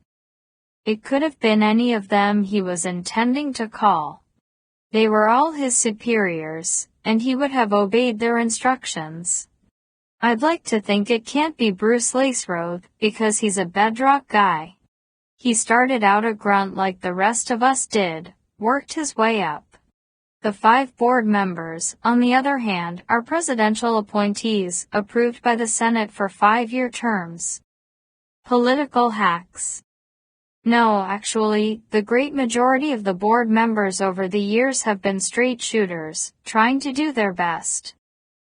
It could have been any of them he was intending to call. They were all his superiors, and he would have obeyed their instructions. I'd like to think it can't be Bruce Laceroth, because he's a bedrock guy. He started out a grunt like the rest of us did, worked his way up. The 5 board members, on the other hand, are presidential appointees, approved by the Senate for 5-year terms. Political hacks. No, actually, the great majority of the board members over the years have been straight shooters, trying to do their best.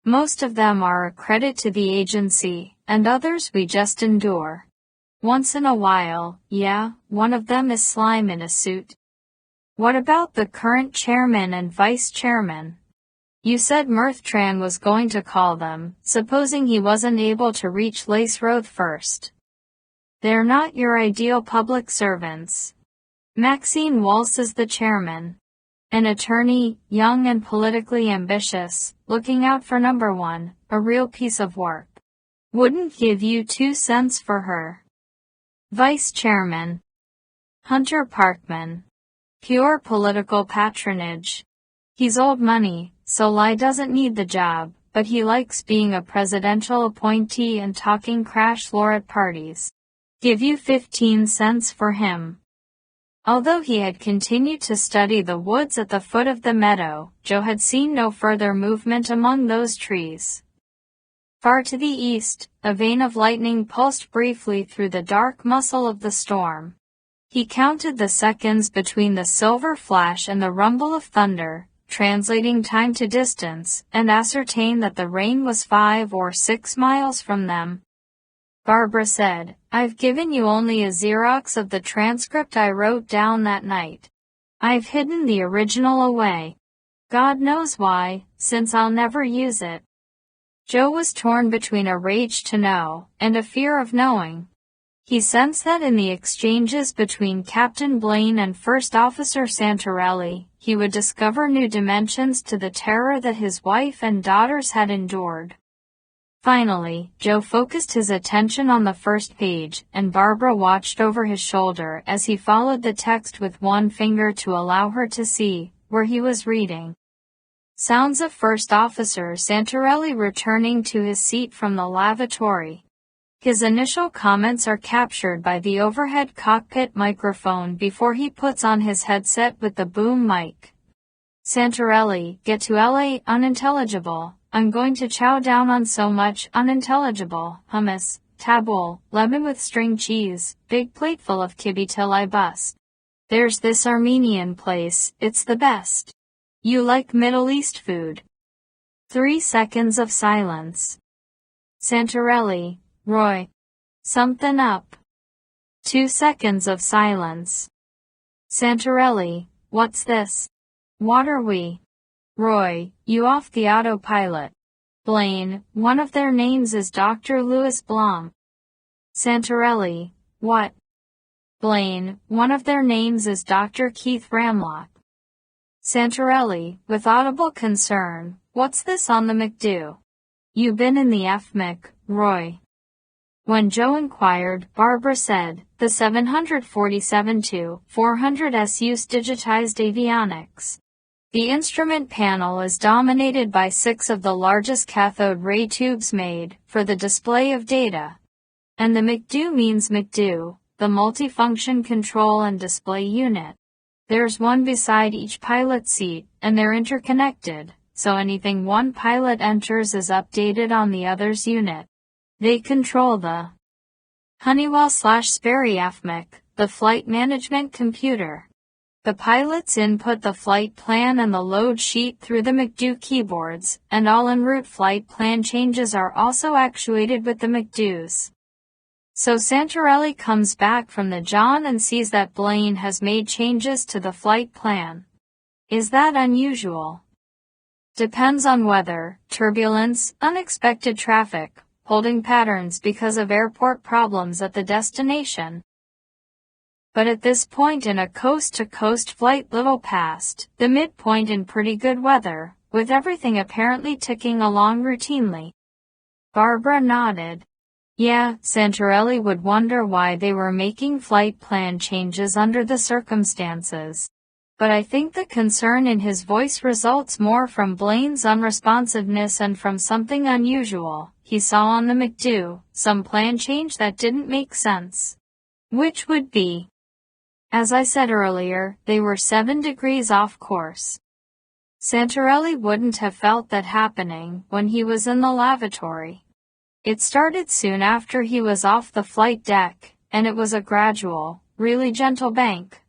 Most of them are a credit to the agency, and others we just endure. Once in a while, yeah, one of them is slime in a suit. What about the current chairman and vice chairman? You said Mirthtran was going to call them, supposing he wasn't able to reach Laceroth first. They're not your ideal public servants. Maxine Walsh is the chairman. An attorney, young and politically ambitious, looking out for number one, a real piece of work. Wouldn't give you 2 cents for her. Vice chairman. Hunter Parkman. Pure political patronage. He's old money, so Lai doesn't need the job, but he likes being a presidential appointee and talking crash lore at parties. Give you 15 cents for him. Although he had continued to study the woods at the foot of the meadow, Joe had seen no further movement among those trees. Far to the east, a vein of lightning pulsed briefly through the dark muzzle of the storm. He counted the seconds between the silver flash and the rumble of thunder, translating time to distance, and ascertained that the rain was 5 or 6 miles from them. Barbara said, "I've given you only a Xerox of the transcript I wrote down that night. I've hidden the original away. God knows why, since I'll never use it." Joe was torn between a rage to know, and a fear of knowing. He sensed that in the exchanges between Captain Blaine and First Officer Santarelli, he would discover new dimensions to the terror that his wife and daughters had endured. Finally, Joe focused his attention on the first page, and Barbara watched over his shoulder as he followed the text with one finger to allow her to see where he was reading. Sounds of First Officer Santarelli returning to his seat from the lavatory. His initial comments are captured by the overhead cockpit microphone before he puts on his headset with the boom mic. Santarelli, get to LA, unintelligible. I'm going to chow down on so much unintelligible hummus, tabbouleh, lemon with string cheese, big plate full of kibbe till I bust. There's this Armenian place, it's the best. You like Middle East food? 3 seconds of silence. Santarelli, Roy. Something up. 2 seconds of silence. Santarelli, what's this? What are we? Roy, you off the autopilot. Blaine, one of their names is Dr. Louis Blum. Santarelli, what? Blaine, one of their names is Dr. Keith Ramlock. Santarelli, with audible concern, what's this on the McDo? You been in the FMIC, Roy? When Joe inquired, Barbara said, the 747-400S use digitized avionics. The instrument panel is dominated by 6 of the largest cathode ray tubes made for the display of data. And the McDo means McDo, the multifunction control and display unit. There's one beside each pilot seat, and they're interconnected, so anything one pilot enters is updated on the other's unit. They control the Honeywell/Sperry FMIC, the flight management computer. The pilots input the flight plan and the load sheet through the McDo keyboards, and all en route flight plan changes are also actuated with the McDos. So Santarelli comes back from the John and sees that Blaine has made changes to the flight plan. Is that unusual? Depends on weather, turbulence, unexpected traffic, holding patterns because of airport problems at the destination. But at this point in a coast-to-coast flight little past the midpoint in pretty good weather, with everything apparently ticking along routinely. Barbara nodded. Yeah, Santarelli would wonder why they were making flight plan changes under the circumstances. but I think the concern in his voice results more from Blaine's unresponsiveness and from something unusual he saw on the McDo, some plan change that didn't make sense. Which would be? As I said earlier, they were 7 degrees off course. Santarelli wouldn't have felt that happening when he was in the lavatory. It started soon after he was off the flight deck, and it was a gradual, really gentle bank.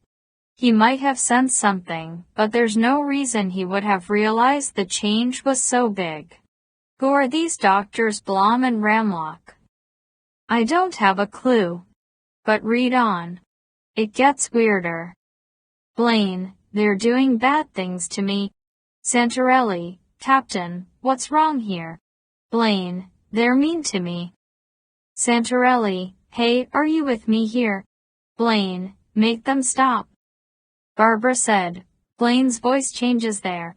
He might have sensed something, but there's no reason he would have realized the change was so big. Who are these doctors Blom and Ramlock? I don't have a clue. But read on. It gets weirder. Blaine, they're doing bad things to me. Santarelli, Captain, what's wrong here? Blaine, they're mean to me. Santarelli, hey, are you with me here? Blaine, make them stop. Barbara said. Blaine's voice changes there.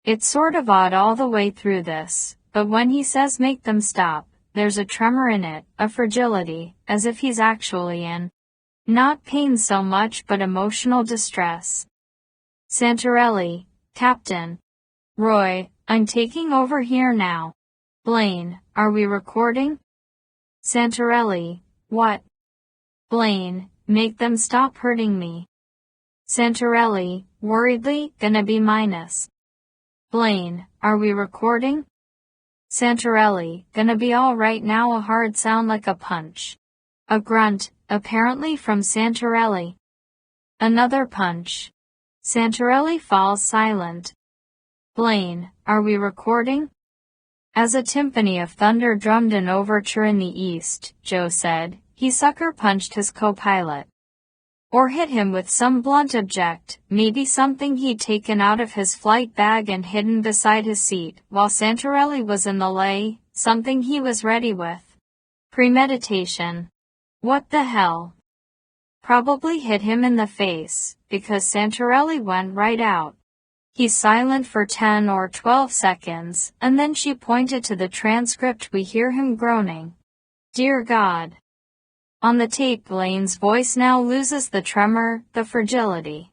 It's sort of odd all the way through this, but when he says make them stop, there's a tremor in it, a fragility, as if he's actually in. Not pain so much but emotional distress. Santarelli, Captain. Roy, I'm taking over here now. Blaine, are we recording? Santarelli, what? Blaine, make them stop hurting me. Santarelli, worriedly, gonna be minus. Blaine, are we recording? Santarelli, gonna be all right now. A hard sound like a punch. A grunt, apparently from Santarelli. Another punch. Santarelli falls silent. Blaine, are we recording? As a timpani of thunder drummed an overture in the east, Joe said, he sucker punched his co-pilot. Or hit him with some blunt object, maybe something he'd taken out of his flight bag and hidden beside his seat while Santarelli was in the lay, something he was ready with. Premeditation. What the hell? Probably hit him in the face, because Santarelli went right out. He's silent for 10 or 12 seconds, and then she pointed to the transcript. We hear him groaning. Dear God. On the tape, Blaine's voice now loses the tremor, the fragility.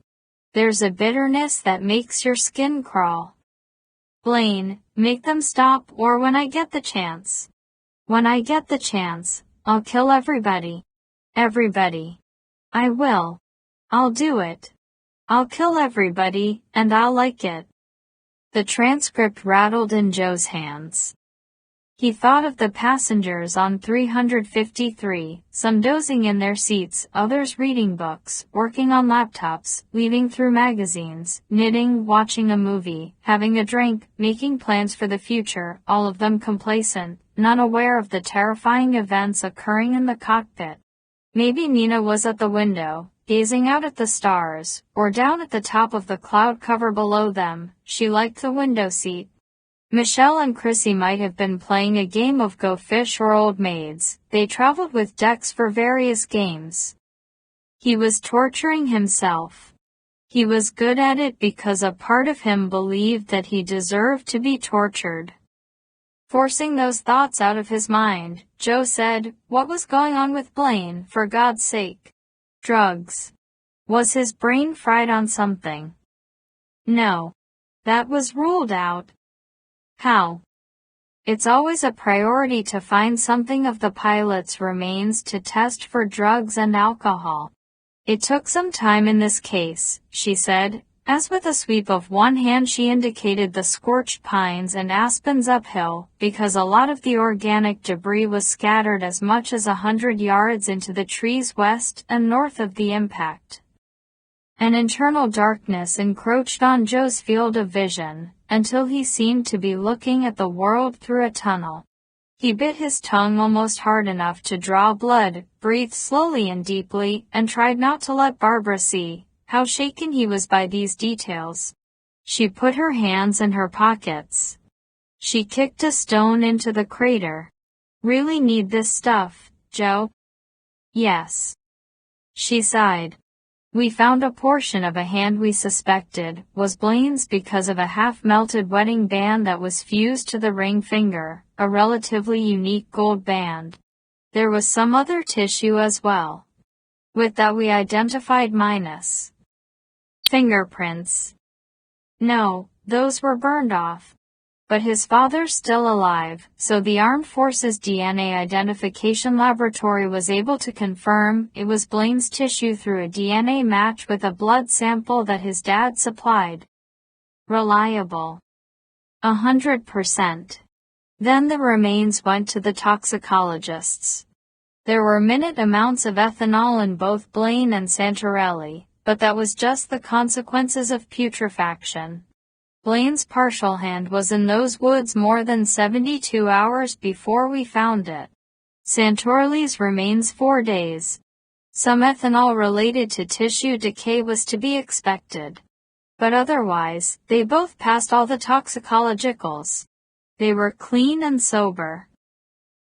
There's a bitterness that makes your skin crawl. Blaine, make them stop, or when I get the chance. When I get the chance, I'll kill everybody. Everybody. I will. I'll do it. I'll kill everybody, and I'll like it. The transcript rattled in Joe's hands. He thought of the passengers on 353, some dozing in their seats, others reading books, working on laptops, leaving through magazines, knitting, watching a movie, having a drink, making plans for the future, all of them complacent, none aware of the terrifying events occurring in the cockpit. Maybe Nina was at the window, gazing out at the stars, or down at the top of the cloud cover below them. She liked the window seat. Michelle and Chrissy might have been playing a game of Go Fish or Old Maids. They traveled with decks for various games. He was torturing himself. He was good at it because a part of him believed that he deserved to be tortured. Forcing those thoughts out of his mind, Joe said, what was going on with Blaine, for God's sake? Drugs. Was his brain fried on something? No. That was ruled out. How? It's always a priority to find something of the pilot's remains to test for drugs and alcohol. It took some time in this case, she said, as with a sweep of one hand she indicated the scorched pines and aspens uphill, because a lot of the organic debris was scattered as much as 100 yards into the trees west and north of the impact. An internal darkness encroached on Joe's field of vision, until he seemed to be looking at the world through a tunnel. He bit his tongue almost hard enough to draw blood, breathed slowly and deeply, and tried not to let Barbara see how shaken he was by these details. She put her hands in her pockets. She kicked a stone into the crater. Really need this stuff, Joe? Yes. She sighed. We found a portion of a hand we suspected was Blaine's because of a half-melted wedding band that was fused to the ring finger, a relatively unique gold band. There was some other tissue as well. With that we identified minus. Fingerprints. No, those were burned off. But his father's still alive, so the Armed Forces DNA Identification Laboratory was able to confirm it was Blaine's tissue through a DNA match with a blood sample that his dad supplied. Reliable. 100%. Then the remains went to the toxicologists. There were minute amounts of ethanol in both Blaine and Santorelli, but that was just the consequences of putrefaction. Blaine's partial hand was in those woods more than 72 hours before we found it. Santorelli's remains 4 days. Some ethanol related to tissue decay was to be expected. But otherwise, they both passed all the toxicologicals. They were clean and sober.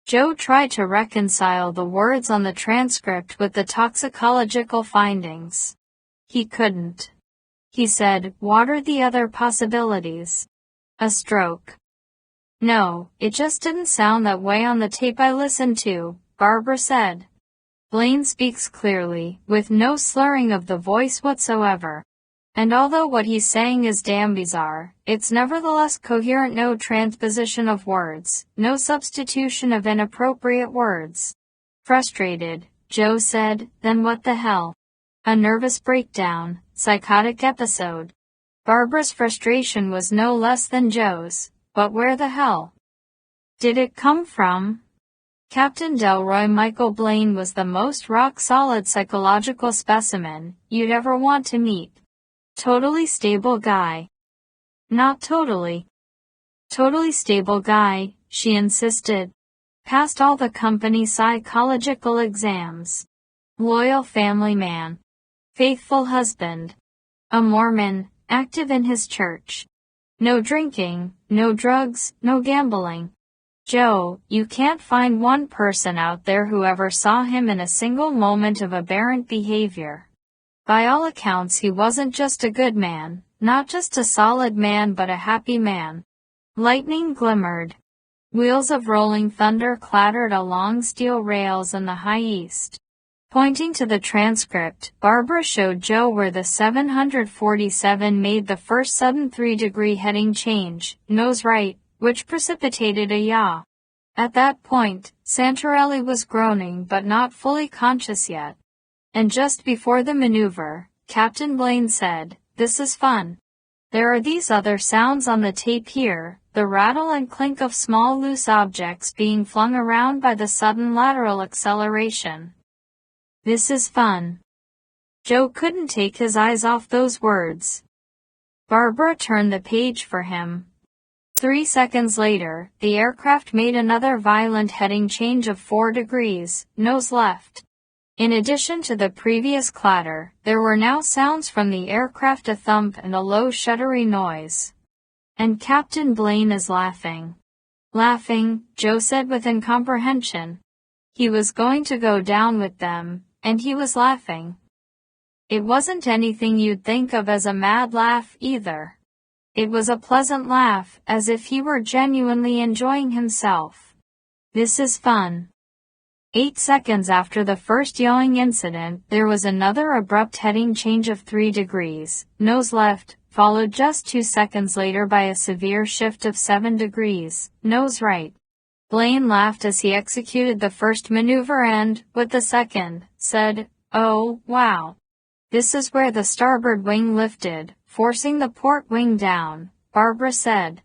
Joe tried to reconcile the words on the transcript with the toxicological findings. He couldn't. He said, "What are the other possibilities?" A stroke. "No, it just didn't sound that way on the tape I listened to," Barbara said. Blaine speaks clearly, with no slurring of the voice whatsoever. And although what he's saying is damn bizarre, it's nevertheless coherent. No transposition of words, no substitution of inappropriate words. Frustrated, Joe said, "Then what the hell? A nervous breakdown, psychotic episode." Barbara's frustration was no less than Joe's, but where the hell did it come from? Captain Delroy Michael Blaine was the most rock-solid psychological specimen you'd ever want to meet. Totally stable guy. Not totally. Totally stable guy, she insisted. Passed all the company psychological exams. Loyal family man. Faithful husband. A Mormon, active in his church. No drinking, no drugs, no gambling. Joe, you can't find one person out there who ever saw him in a single moment of aberrant behavior. By all accounts he wasn't just a good man, not just a solid man but a happy man. Lightning glimmered. Wheels of rolling thunder clattered along steel rails in the high east. Pointing to the transcript, Barbara showed Joe where the 747 made the first sudden 3-degree heading change, nose right, which precipitated a yaw. At that point, Santorelli was groaning but not fully conscious yet. And just before the maneuver, Captain Blaine said, "This is fun. There are these other sounds on the tape here, the rattle and clink of small loose objects being flung around by the sudden lateral acceleration. This is fun." Joe couldn't take his eyes off those words. Barbara turned the page for him. 3 seconds later, the aircraft made another violent heading change of 4 degrees, nose left. In addition to the previous clatter, there were now sounds from the aircraft, a thump and a low shuddery noise. "And Captain Blaine is laughing." "Laughing," Joe said with incomprehension. He was going to go down with them, and he was laughing. It wasn't anything you'd think of as a mad laugh either. It was a pleasant laugh, as if he were genuinely enjoying himself. "This is fun." 8 seconds after the first yawing incident, there was another abrupt heading change of 3 degrees, nose left, followed just 2 seconds later by a severe shift of 7 degrees, nose right. Blaine laughed as he executed the first maneuver and, with the second, said, "Oh, wow. This is where the starboard wing lifted, forcing the port wing down," Barbara said.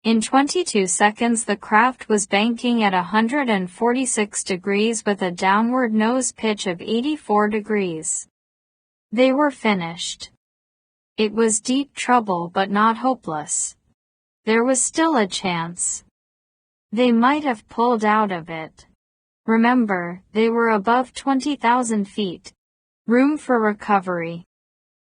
In 22 seconds the craft was banking at 146 degrees with a downward nose pitch of 84 degrees. They were finished. It was deep trouble but not hopeless. There was still a chance. They might have pulled out of it. Remember, they were above 20,000 feet. Room for recovery.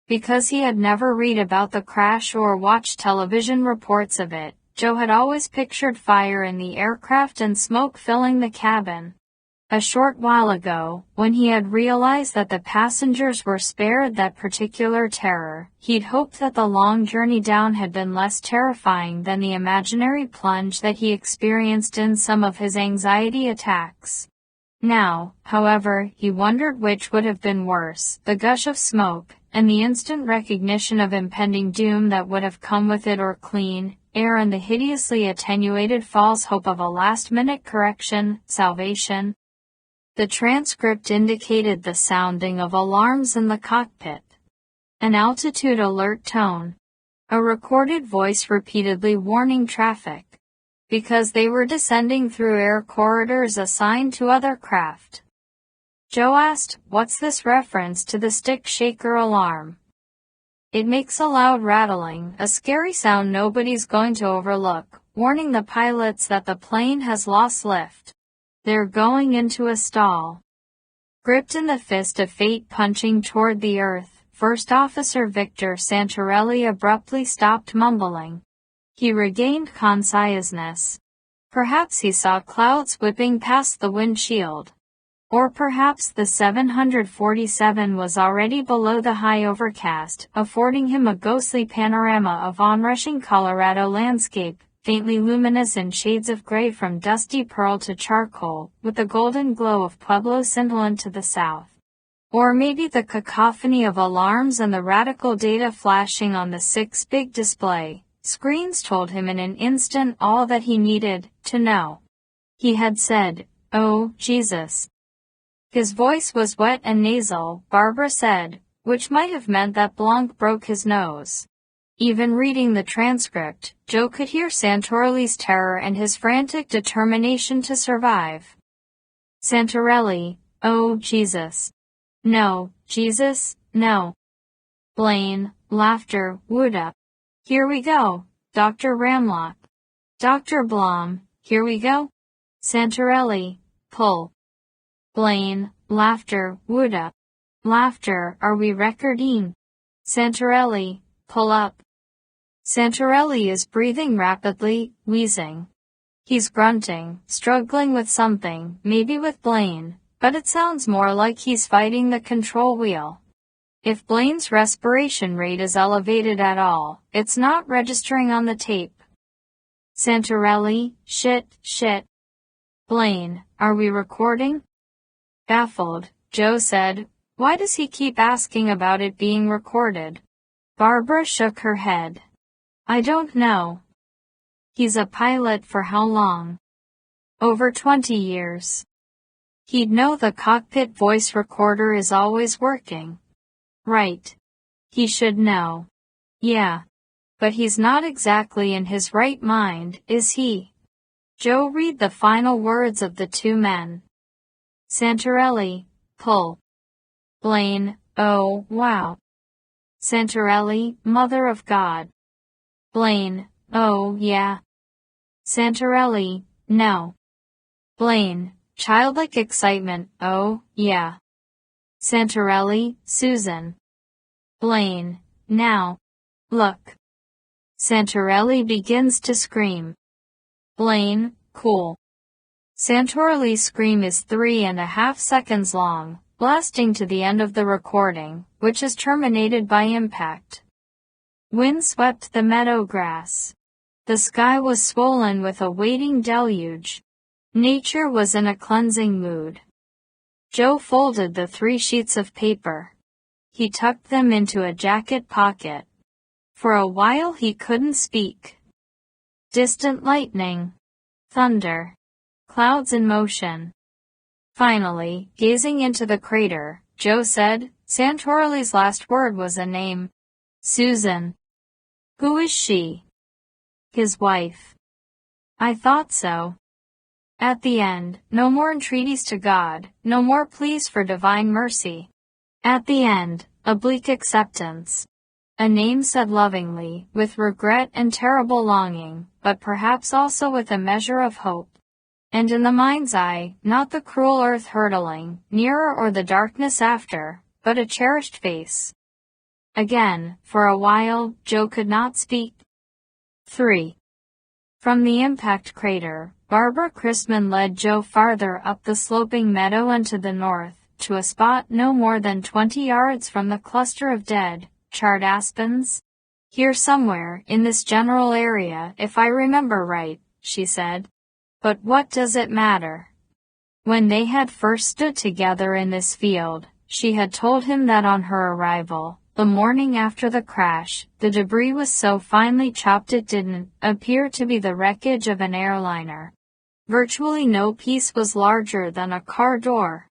Because he had never read about the crash or watched television reports of it, Joe had always pictured fire in the aircraft and smoke filling the cabin. A short while ago, when he had realized that the passengers were spared that particular terror, he'd hoped that the long journey down had been less terrifying than the imaginary plunge that he experienced in some of his anxiety attacks. Now, however, he wondered which would have been worse, the gush of smoke, and the instant recognition of impending doom that would have come with it, or clean air and the hideously attenuated false hope of a last-minute correction, salvation. The transcript indicated the sounding of alarms in the cockpit. An altitude alert tone. A recorded voice repeatedly warning traffic, because they were descending through air corridors assigned to other craft. Joe asked, "What's this reference to the stick shaker alarm?" "It makes a loud rattling, a scary sound nobody's going to overlook, warning the pilots that the plane has lost lift. They're going into a stall." Gripped in the fist of fate punching toward the earth, First Officer Victor Santarelli abruptly stopped mumbling. He regained consciousness. Perhaps he saw clouds whipping past the windshield. Or perhaps the 747 was already below the high overcast, affording him a ghostly panorama of onrushing Colorado landscape, faintly luminous in shades of gray from dusty pearl to charcoal, with the golden glow of Pueblo scintillant to the south. Or maybe the cacophony of alarms and the radical data flashing on the 6 big display screens told him in an instant all that he needed to know. He had said, "Oh, Jesus." His voice was wet and nasal, Barbara said, which might have meant that Blanc broke his nose. Even reading the transcript, Joe could hear Santorelli's terror and his frantic determination to survive. Santarelli, "Oh, Jesus. No, Jesus, no." Blaine, laughter, wooed up. "Here we go, Dr. Ramlock. Dr. Blom, here we go." Santarelli, pull. Blaine, laughter, wooed up. Laughter, are we recording? Santarelli, pull up. Santarelli is breathing rapidly, wheezing. He's grunting, struggling with something, maybe with Blaine, but it sounds more like he's fighting the control wheel. If Blaine's respiration rate is elevated at all, it's not registering on the tape. Santarelli, shit. Blaine, are we recording? Baffled, Joe said, "Why does he keep asking about it being recorded?" Barbara shook her head. "I don't know." "He's a pilot for how long?" "Over 20 years. He'd know the cockpit voice recorder is always working." "Right. He should know." "Yeah. But he's not exactly in his right mind, is he?" Joe read the final words of the 2 men. Santarelli, pull. Blaine, oh, wow. Santarelli, Mother of God. Blaine, oh, yeah. Santarelli, no. Blaine, childlike excitement, oh, yeah. Santarelli, Susan. Blaine, now. Look. Santarelli begins to scream. Blaine, cool. Santarelli's scream is 3.5 seconds long, blasting to the end of the recording, which is terminated by impact. Wind swept the meadow grass. The sky was swollen with a waiting deluge. Nature was in a cleansing mood. Joe folded the 3 sheets of paper. He tucked them into a jacket pocket. For a while he couldn't speak. Distant lightning. Thunder. Clouds in motion. Finally, gazing into the crater, Joe said, Santorelli's last word was a name. Susan. Who is she? His wife. I thought so. At the end, no more entreaties to God, no more pleas for divine mercy. At the end, a bleak acceptance. A name said lovingly, with regret and terrible longing, but perhaps also with a measure of hope. And in the mind's eye, not the cruel earth hurtling, nearer or the darkness after, but a cherished face. Again, for a while, Joe could not speak. 3. From the impact crater, Barbara Christman led Joe farther up the sloping meadow and to the north, to a spot no more than 20 yards from the cluster of dead, charred aspens. Here somewhere, in this general area, if I remember right, she said. But what does it matter? When they had first stood together in this field, she had told him that on her arrival, The morning after the crash, the debris was so finely chopped it didn't appear to be the wreckage of an airliner. Virtually no piece was larger than a car door.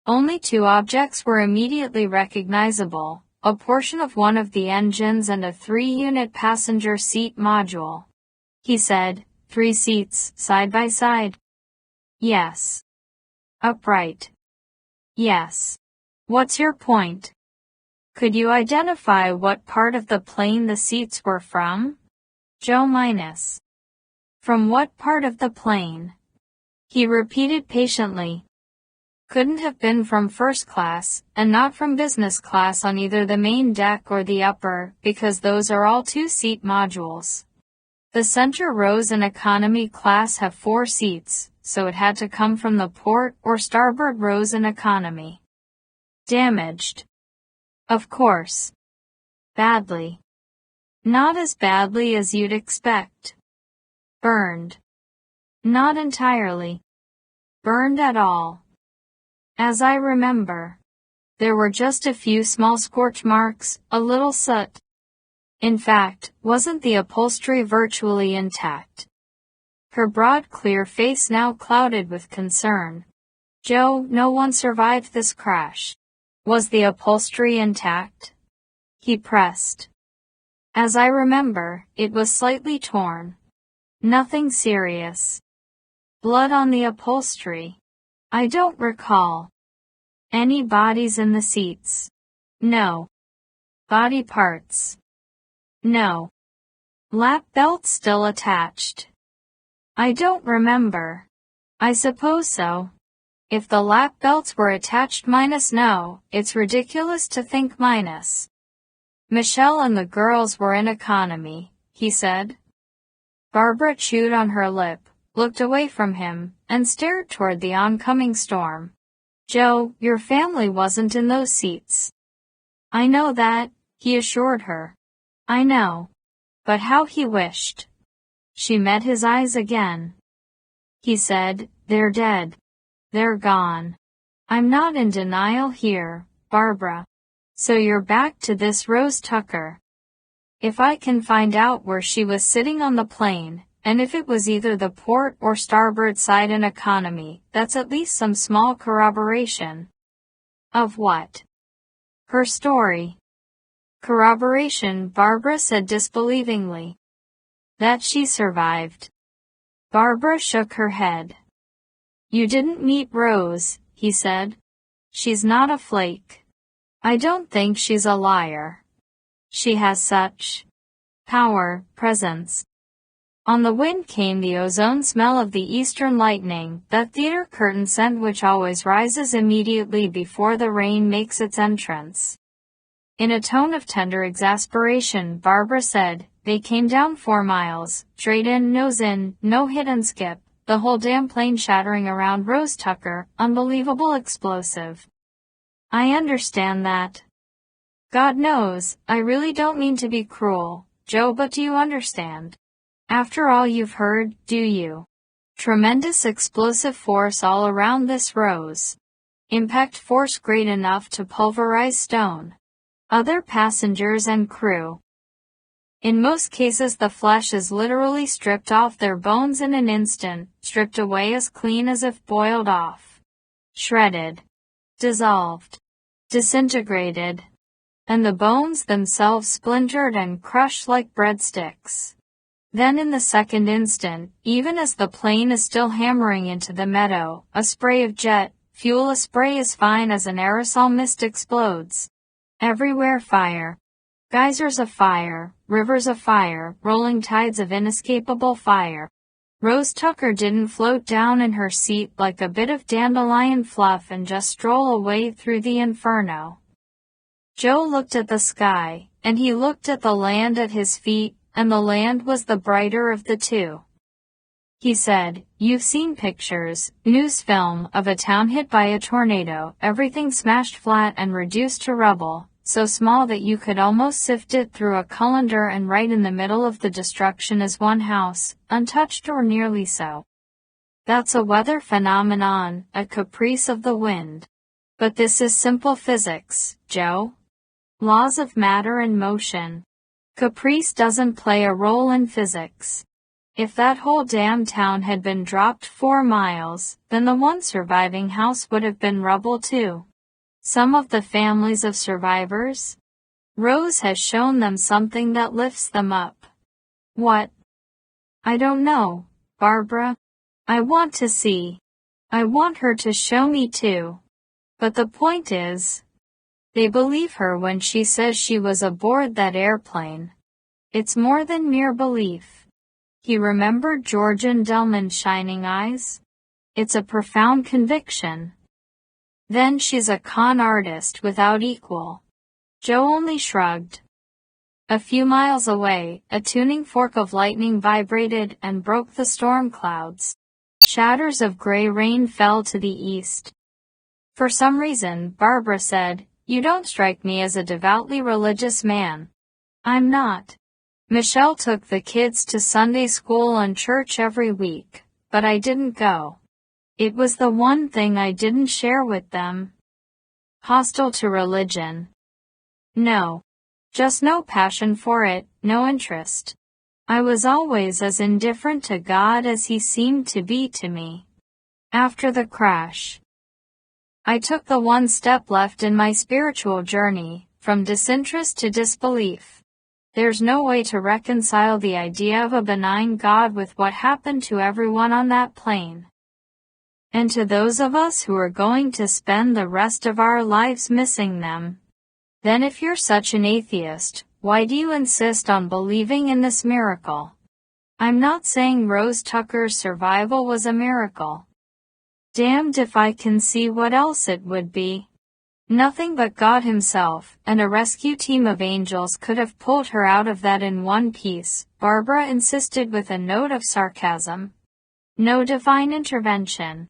Only two objects were immediately recognizable, a portion of one of the engines and a 3-unit passenger seat module. He said, 3 seats, side by side. Yes. Upright. Yes. What's your point? Could you identify what part of the plane the seats were from? Joe minus. From what part of the plane? He repeated patiently. Couldn't have been from first class, and not from business class on either the main deck or the upper, because those are all 2-seat modules. The center rows in economy class have 4 seats, so it had to come from the port or starboard rows in economy. Damaged. Of course. Badly. Not as badly as you'd expect. Burned. Not entirely. Burned at all. As I remember. There were just a few small scorch marks, a little soot. In fact, wasn't the upholstery virtually intact? Her broad, clear face now clouded with concern. Joe, no one survived this crash. Was the upholstery intact? He pressed. As I remember, it was slightly torn. Nothing serious. Blood on the upholstery. I don't recall. Any bodies in the seats? No. Body parts? No. Lap belt still attached? I don't remember. I suppose so. If the lap belts were attached minus no, it's ridiculous to think minus. Michelle and the girls were in economy, he said. Barbara chewed on her lip, looked away from him, and stared toward the oncoming storm. Joe, your family wasn't in those seats. I know that, he assured her. I know. But how he wished. She met his eyes again. He said, they're dead. They're gone. I'm not in denial here, Barbara. So you're back to this Rose Tucker. If I can find out where she was sitting on the plane, and if it was either the port or starboard side in economy, that's at least some small corroboration. Of what? Her story. Corroboration, Barbara said disbelievingly. That she survived. Barbara shook her head. You didn't meet Rose, he said. She's not a flake. I don't think she's a liar. She has such power, presence. On the wind came the ozone smell of the eastern lightning, that theater curtain scent which always rises immediately before the rain makes its entrance. In a tone of tender exasperation, Barbara said, they came down 4 miles, straight in, nose in, no hit and skip, the whole damn plane shattering around Rose Tucker, unbelievable explosive. I understand that. God knows, I really don't mean to be cruel, Joe, but do you understand? After all you've heard, do you? Tremendous explosive force all around this Rose. Impact force great enough to pulverize stone. Other passengers and crew. In most cases the flesh is literally stripped off their bones in an instant, stripped away as clean as if boiled off. Shredded. Dissolved. Disintegrated. And the bones themselves splintered and crushed like breadsticks. Then in the second instant, even as the plane is still hammering into the meadow, a spray of jet fuel, a spray as fine as an aerosol mist explodes. Everywhere fire. Geysers of fire, rivers of fire, rolling tides of inescapable fire. Rose Tucker didn't float down in her seat like a bit of dandelion fluff and just stroll away through the inferno. Joe looked at the sky, and he looked at the land at his feet, and the land was the brighter of the two. He said, you've seen pictures, news film, of a town hit by a tornado, everything smashed flat and reduced to rubble, so small that you could almost sift it through a colander, and right in the middle of the destruction is one house, untouched or nearly so. That's a weather phenomenon, a caprice of the wind. But this is simple physics, Joe. Laws of matter and motion. Caprice doesn't play a role in physics. If that whole damn town had been dropped 4 miles, then the one surviving house would have been rubble too. Some of the families of survivors? Rose has shown them something that lifts them up. What? I don't know, Barbara. I want to see. I want her to show me too. But the point is, they believe her when she says she was aboard that airplane. It's more than mere belief. He remembered George and Delman's shining eyes. It's a profound conviction. Then she's a con artist without equal. Joe only shrugged. A few miles away, a tuning fork of lightning vibrated and broke the storm clouds. Shatters of gray rain fell to the east. For some reason, Barbara said, "You don't strike me as a devoutly religious man." I'm not. Michelle took the kids to Sunday school and church every week, but I didn't go. It was the one thing I didn't share with them. Hostile to religion. No. Just no passion for it, no interest. I was always as indifferent to God as he seemed to be to me. After the crash, I took the one step left in my spiritual journey, from disinterest to disbelief. There's no way to reconcile the idea of a benign God with what happened to everyone on that plane. And to those of us who are going to spend the rest of our lives missing them. Then if you're such an atheist, why do you insist on believing in this miracle? I'm not saying Rose Tucker's survival was a miracle. Damned if I can see what else it would be. Nothing but God himself and a rescue team of angels could have pulled her out of that in one piece, Barbara insisted with a note of sarcasm. No divine intervention.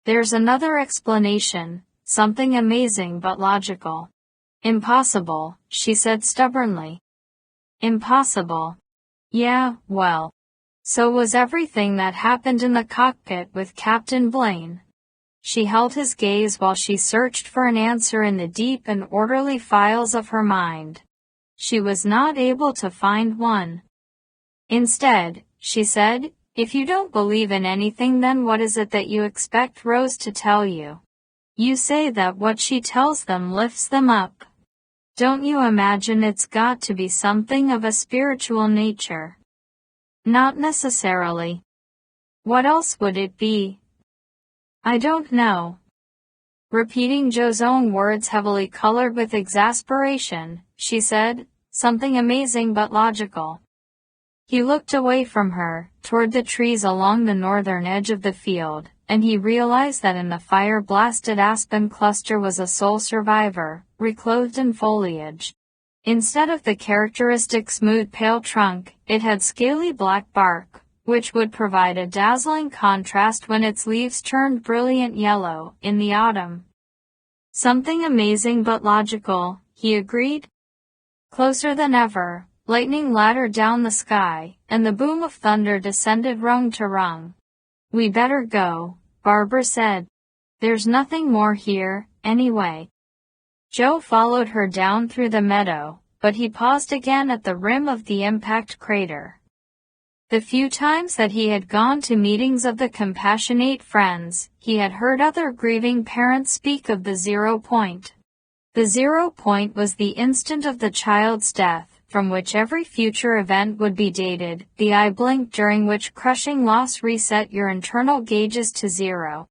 There's another explanation, something amazing but logical. Impossible, she said stubbornly. Impossible. Yeah, well. So was everything that happened in the cockpit with Captain Blaine. She held his gaze while she searched for an answer in the deep and orderly files of her mind. She was not able to find one. Instead, she said, if you don't believe in anything, then what is it that you expect Rose to tell you? You say that what she tells them lifts them up. Don't you imagine it's got to be something of a spiritual nature? Not necessarily. What else would it be? I don't know. Repeating Joe's own words heavily colored with exasperation, she said, something amazing but logical. He looked away from her, toward the trees along the northern edge of the field, and he realized that in the fire-blasted aspen cluster was a sole survivor, reclothed in foliage. Instead of the characteristic smooth pale trunk, it had scaly black bark, which would provide a dazzling contrast when its leaves turned brilliant yellow in the autumn. Something amazing but logical, he agreed. Closer than ever, lightning laddered down the sky, and the boom of thunder descended rung to rung. We better go, Barbara said. There's nothing more here, anyway. Joe followed her down through the meadow, but he paused again at the rim of the impact crater. The few times that he had gone to meetings of the Compassionate Friends, he had heard other grieving parents speak of the 0 point. The 0 point was the instant of the child's death, from which every future event would be dated, the eye blinked during which crushing loss reset your internal gauges to 0.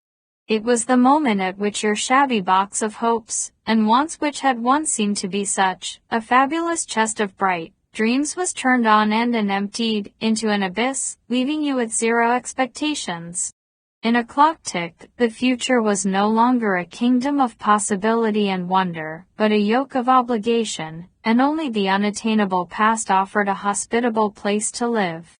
It was the moment at which your shabby box of hopes, and wants which had once seemed to be such a fabulous chest of bright dreams was turned on end and emptied into an abyss, leaving you with 0 expectations. In a clock tick, the future was no longer a kingdom of possibility and wonder, but a yoke of obligation, and only the unattainable past offered a hospitable place to live.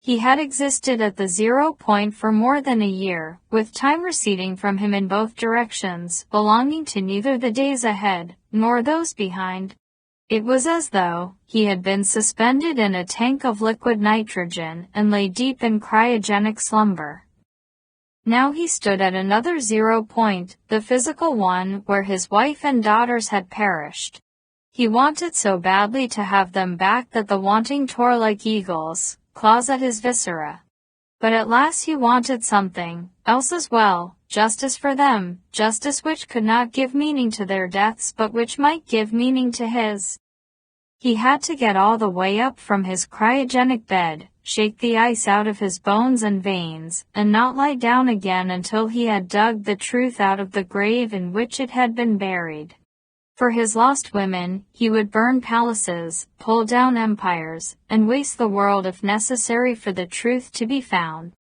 He had existed at the 0 point for more than a year, with time receding from him in both directions, belonging to neither the days ahead, nor those behind. It was as though he had been suspended in a tank of liquid nitrogen and lay deep in cryogenic slumber. Now he stood at another 0 point, the physical one where his wife and daughters had perished. He wanted so badly to have them back that the wanting tore like eagles' claws at his viscera. But at last he wanted something else as well, justice for them, justice which could not give meaning to their deaths but which might give meaning to his. He had to get all the way up from his cryogenic bed, shake the ice out of his bones and veins, and not lie down again until he had dug the truth out of the grave in which it had been buried. For his lost women, he would burn palaces, pull down empires, and waste the world if necessary for the truth to be found.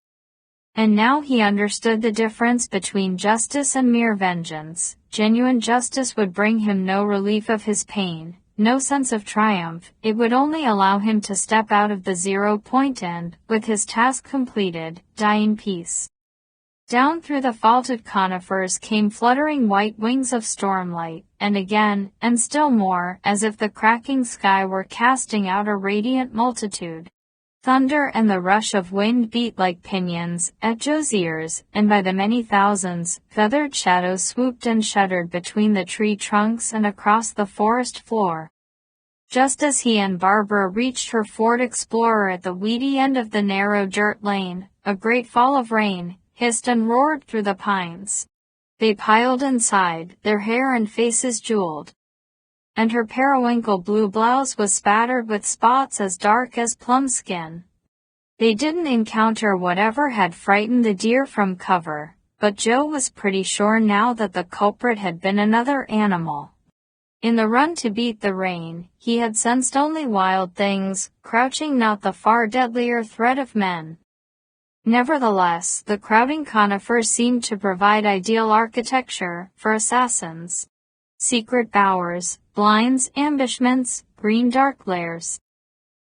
And now he understood the difference between justice and mere vengeance. Genuine justice would bring him no relief of his pain, no sense of triumph. It would only allow him to step out of the 0 point and, with his task completed, die in peace. Down through the faulted conifers came fluttering white wings of stormlight, and again, and still more, as if the cracking sky were casting out a radiant multitude. Thunder and the rush of wind beat like pinions at Joe's ears, and by the many thousands, feathered shadows swooped and shuddered between the tree trunks and across the forest floor. Just as he and Barbara reached her Ford Explorer at the weedy end of the narrow dirt lane, a great fall of rain hissed and roared through the pines. They piled inside, their hair and faces jeweled. And her periwinkle blue blouse was spattered with spots as dark as plum skin. They didn't encounter whatever had frightened the deer from cover, but Joe was pretty sure now that the culprit had been another animal. In the run to beat the rain, he had sensed only wild things, crouching not the far deadlier threat of men. Nevertheless, the crowding conifers seemed to provide ideal architecture for assassins. Secret bowers, blinds, ambushments, green dark lairs.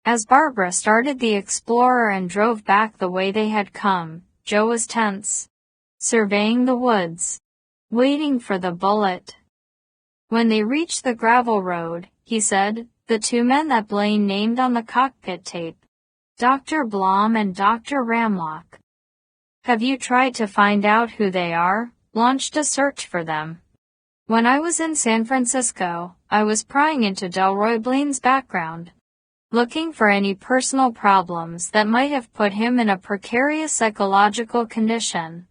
As Barbara started the Explorer and drove back the way they had come, Joe was tense, surveying the woods, waiting for the bullet. When they reached the gravel road, he said, the two men that Blaine named on the cockpit tape, Dr. Blom and Dr. Ramlock. Have you tried to find out who they are? Launched a search for them. When I was in San Francisco, I was prying into Delroy Blaine's background, looking for any personal problems that might have put him in a precarious psychological condition.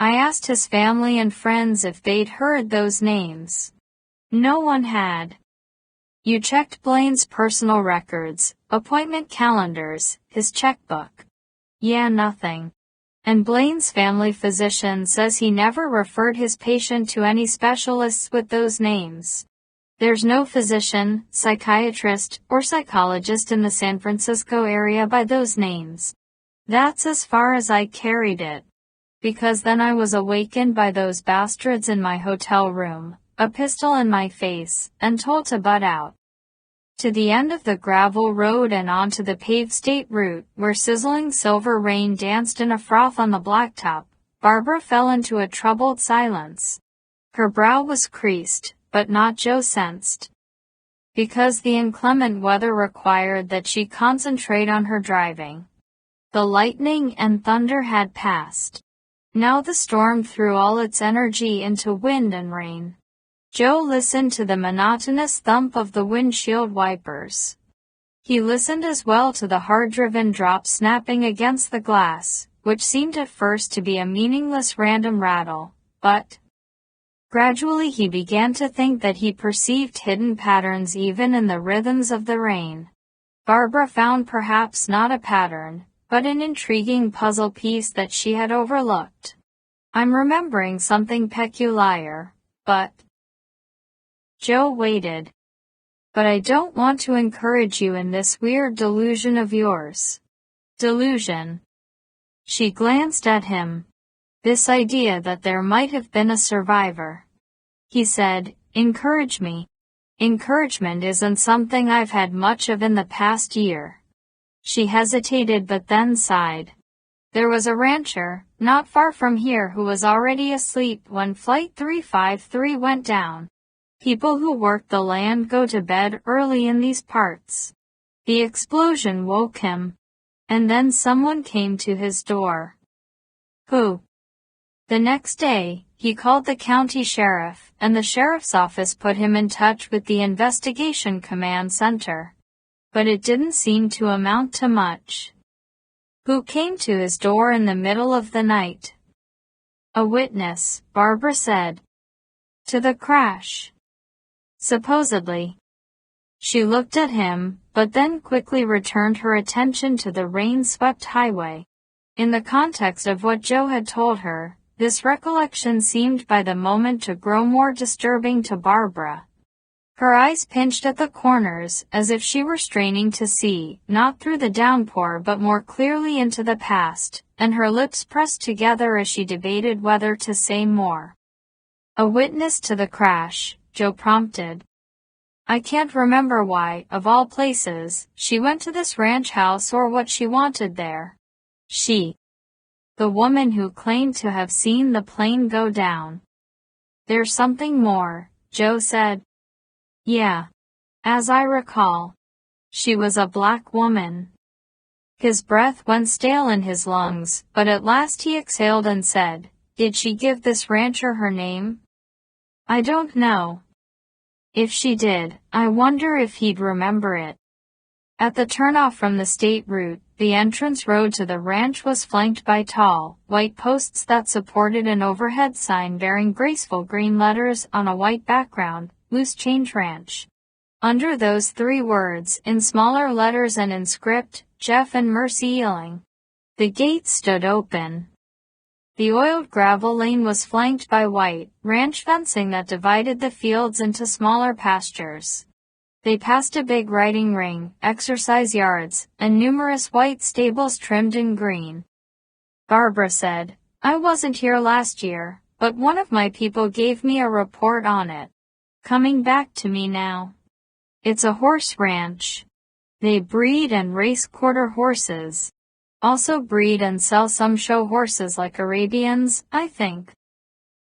I asked his family and friends if they'd heard those names. No one had. You checked Blaine's personal records, appointment calendars, his checkbook. Yeah, nothing. And Blaine's family physician says he never referred his patient to any specialists with those names. There's no physician, psychiatrist, or psychologist in the San Francisco area by those names. That's as far as I carried it. Because then I was awakened by those bastards in my hotel room, a pistol in my face, and told to butt out. To the end of the gravel road and onto the paved state route, where sizzling silver rain danced in a froth on the blacktop, Barbara fell into a troubled silence. Her brow was creased, but not Joe sensed. Because the inclement weather required that she concentrate on her driving. The lightning and thunder had passed. Now the storm threw all its energy into wind and rain. Joe listened to the monotonous thump of the windshield wipers. He listened as well to the hard-driven drops snapping against the glass, which seemed at first to be a meaningless random rattle, but gradually he began to think that he perceived hidden patterns even in the rhythms of the rain. Barbara found perhaps not a pattern, but an intriguing puzzle piece that she had overlooked. I'm remembering something peculiar, but Joe waited. But I don't want to encourage you in this weird delusion of yours. Delusion. She glanced at him. This idea that there might have been a survivor. He said, encourage me. Encouragement isn't something I've had much of in the past year. She hesitated but then sighed. There was a rancher, not far from here, who was already asleep when Flight 353 went down. People who work the land go to bed early in these parts. The explosion woke him. And then someone came to his door. Who? The next day, he called the county sheriff, and the sheriff's office put him in touch with the investigation command center. But it didn't seem to amount to much. Who came to his door in the middle of the night? A witness, Barbara said. To the crash. Supposedly. She looked at him, but then quickly returned her attention to the rain-swept highway. In the context of what Joe had told her, this recollection seemed by the moment to grow more disturbing to Barbara. Her eyes pinched at the corners, as if she were straining to see, not through the downpour but more clearly into the past, and her lips pressed together as she debated whether to say more. A witness to the crash, Joe prompted. I can't remember why, of all places, she went to this ranch house or what she wanted there. She. The woman who claimed to have seen the plane go down. There's something more, Joe said. Yeah. As I recall. She was a black woman. His breath went stale in his lungs, but at last he exhaled and said, Did she give this rancher her name? I don't know. If she did, I wonder if he'd remember it. At the turnoff from the state route, the entrance road to the ranch was flanked by tall, white posts that supported an overhead sign bearing graceful green letters on a white background, Loose Change Ranch. Under those 3 words, in smaller letters and in script, Jeff and Mercy Ealing. The gate stood open. The oiled gravel lane was flanked by white, ranch fencing that divided the fields into smaller pastures. They passed a big riding ring, exercise yards, and numerous white stables trimmed in green. Barbara said, I wasn't here last year, but one of my people gave me a report on it. Coming back to me now. It's a horse ranch. They breed and race quarter horses. Also breed and sell some show horses like Arabians, I think.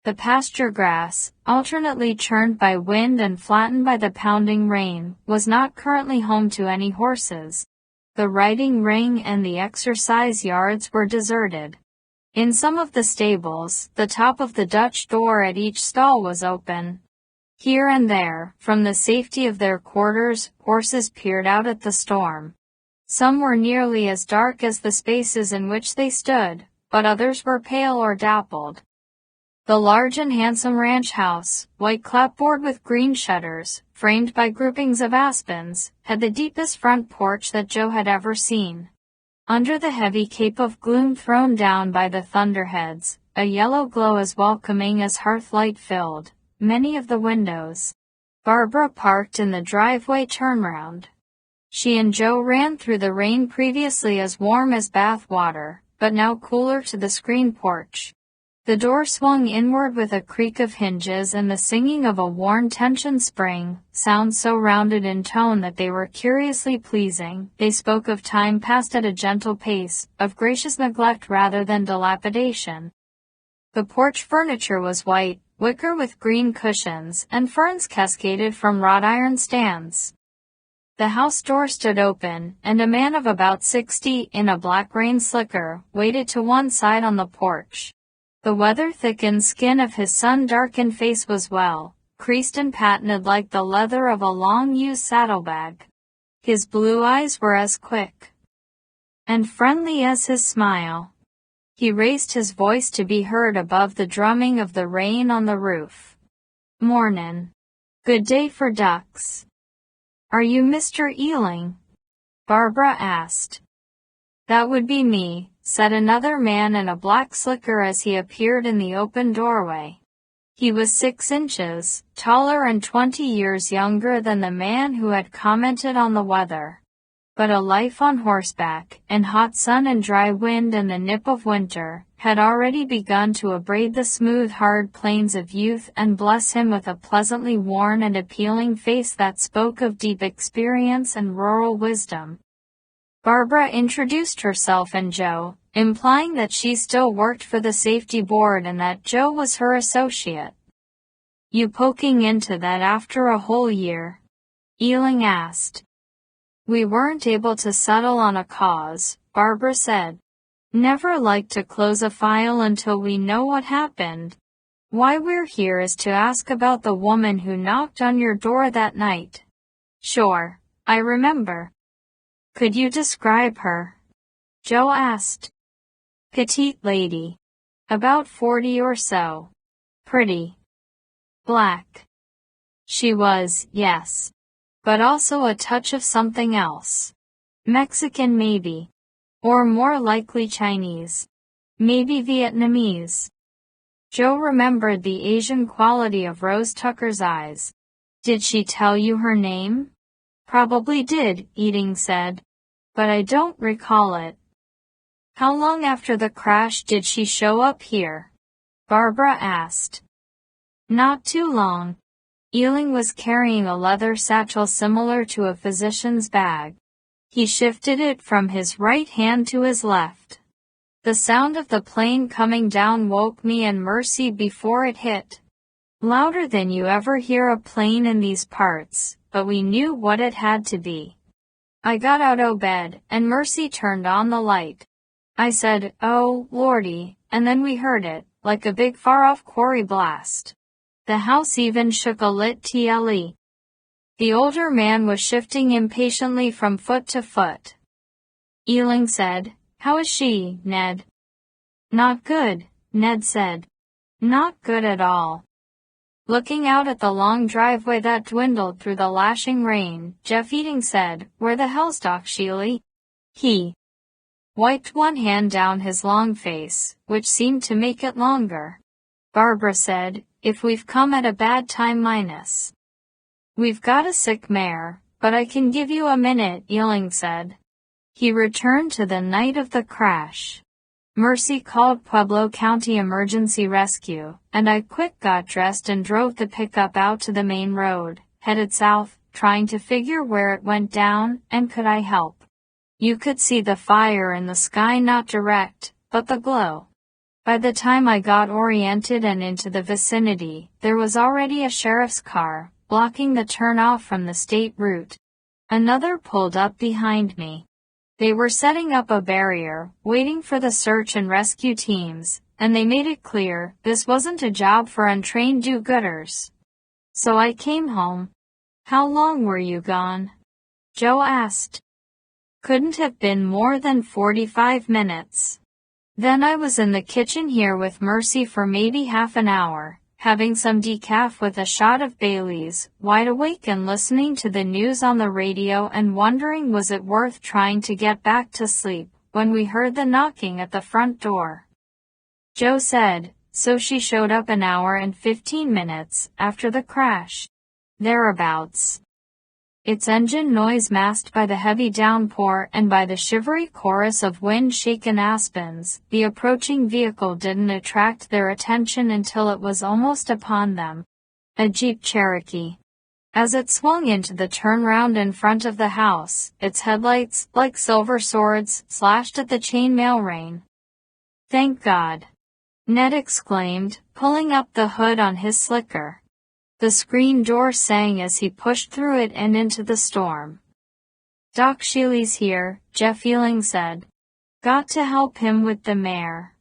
The pasture grass, alternately churned by wind and flattened by the pounding rain, was not currently home to any horses. The riding ring and the exercise yards were deserted. In some of the stables, the top of the Dutch door at each stall was open. Here and there, from the safety of their quarters, horses peered out at the storm. Some were nearly as dark as the spaces in which they stood, but others were pale or dappled. The large and handsome ranch house, white clapboard with green shutters, framed by groupings of aspens, had the deepest front porch that Joe had ever seen. Under the heavy cape of gloom thrown down by the thunderheads, a yellow glow as welcoming as hearthlight filled many of the windows. Barbara parked in the driveway turnaround. She and Joe ran through the rain previously as warm as bath water, but now cooler to the screen porch. The door swung inward with a creak of hinges and the singing of a worn tension spring, sounds so rounded in tone that they were curiously pleasing. They spoke of time passed at a gentle pace, of gracious neglect rather than dilapidation. The porch furniture was white, wicker with green cushions, and ferns cascaded from wrought iron stands. The house door stood open, and a man of about 60, in a black rain slicker, waited to one side on the porch. The weather-thickened skin of his sun-darkened face was well creased and patented like the leather of a long-used saddlebag. His blue eyes were as quick and friendly as his smile. He raised his voice to be heard above the drumming of the rain on the roof. Mornin'. Good day for ducks. Are you Mr. Ealing? Barbara asked. That would be me, said another man in a black slicker as he appeared in the open doorway. He was 6 inches taller and 20 years younger than the man who had commented on the weather. But a life on horseback, and hot sun and dry wind and the nip of winter, had already begun to abrade the smooth hard plains of youth and bless him with a pleasantly worn and appealing face that spoke of deep experience and rural wisdom. Barbara introduced herself and Joe, implying that she still worked for the safety board and that Joe was her associate. You poking into that after a whole year? Ealing asked. We weren't able to settle on a cause, Barbara said. Never like to close a file until we know what happened. Why we're here is to ask about the woman who knocked on your door that night. Sure, I remember. Could you describe her? Joe asked. Petite lady. About 40 or so. Pretty. Black. She was, yes. But also a touch of something else. Mexican maybe. Or more likely Chinese. Maybe Vietnamese. Joe remembered the Asian quality of Rose Tucker's eyes. Did she tell you her name? Probably did, Eating said. But I don't recall it. How long after the crash did she show up here? Barbara asked. Not too long. Ealing was carrying a leather satchel similar to a physician's bag. He shifted it from his right hand to his left. The sound of the plane coming down woke me and Mercy before it hit. Louder than you ever hear a plane in these parts, but we knew what it had to be. I got out of bed, and Mercy turned on the light. I said, "Oh, Lordy," and then we heard it, like a big far-off quarry blast. The house even shook a little. The older man was shifting impatiently from foot to foot. Ealing said, "How is she, Ned?" "Not good," Ned said. "Not good at all." Looking out at the long driveway that dwindled through the lashing rain, Jeff Eating said, "Where the hell's Doc Sheely?" He wiped one hand down his long face, which seemed to make it longer. Barbara said, "If we've come at a bad time minus. We've got a sick mare, but I can give you a minute," Ealing said. He returned to the night of the crash. Mercy called Pueblo County Emergency Rescue, and I quick got dressed and drove the pickup out to the main road, headed south, trying to figure where it went down, and could I help. You could see the fire in the sky, not direct, but the glow. By the time I got oriented and into the vicinity, there was already a sheriff's car, blocking the turnoff from the state route. Another pulled up behind me. They were setting up a barrier, waiting for the search and rescue teams, and they made it clear this wasn't a job for untrained do-gooders. So I came home. How long were you gone? Joe asked. Couldn't have been more than 45 minutes. Then I was in the kitchen here with Mercy for maybe half an hour, having some decaf with a shot of Bailey's, wide awake and listening to the news on the radio and wondering was it worth trying to get back to sleep, when we heard the knocking at the front door. Joe said, "So she showed up an hour and 15 minutes after the crash." Thereabouts. Its engine noise masked by the heavy downpour and by the shivery chorus of wind-shaken aspens, the approaching vehicle didn't attract their attention until it was almost upon them. A Jeep Cherokee. As it swung into the turnaround in front of the house, its headlights, like silver swords, slashed at the chainmail rain. "Thank God," Ned exclaimed, pulling up the hood on his slicker. The screen door sang as he pushed through it and into the storm. "Doc Sheely's here," Jeff Ealing said. "Got to help him with the mare.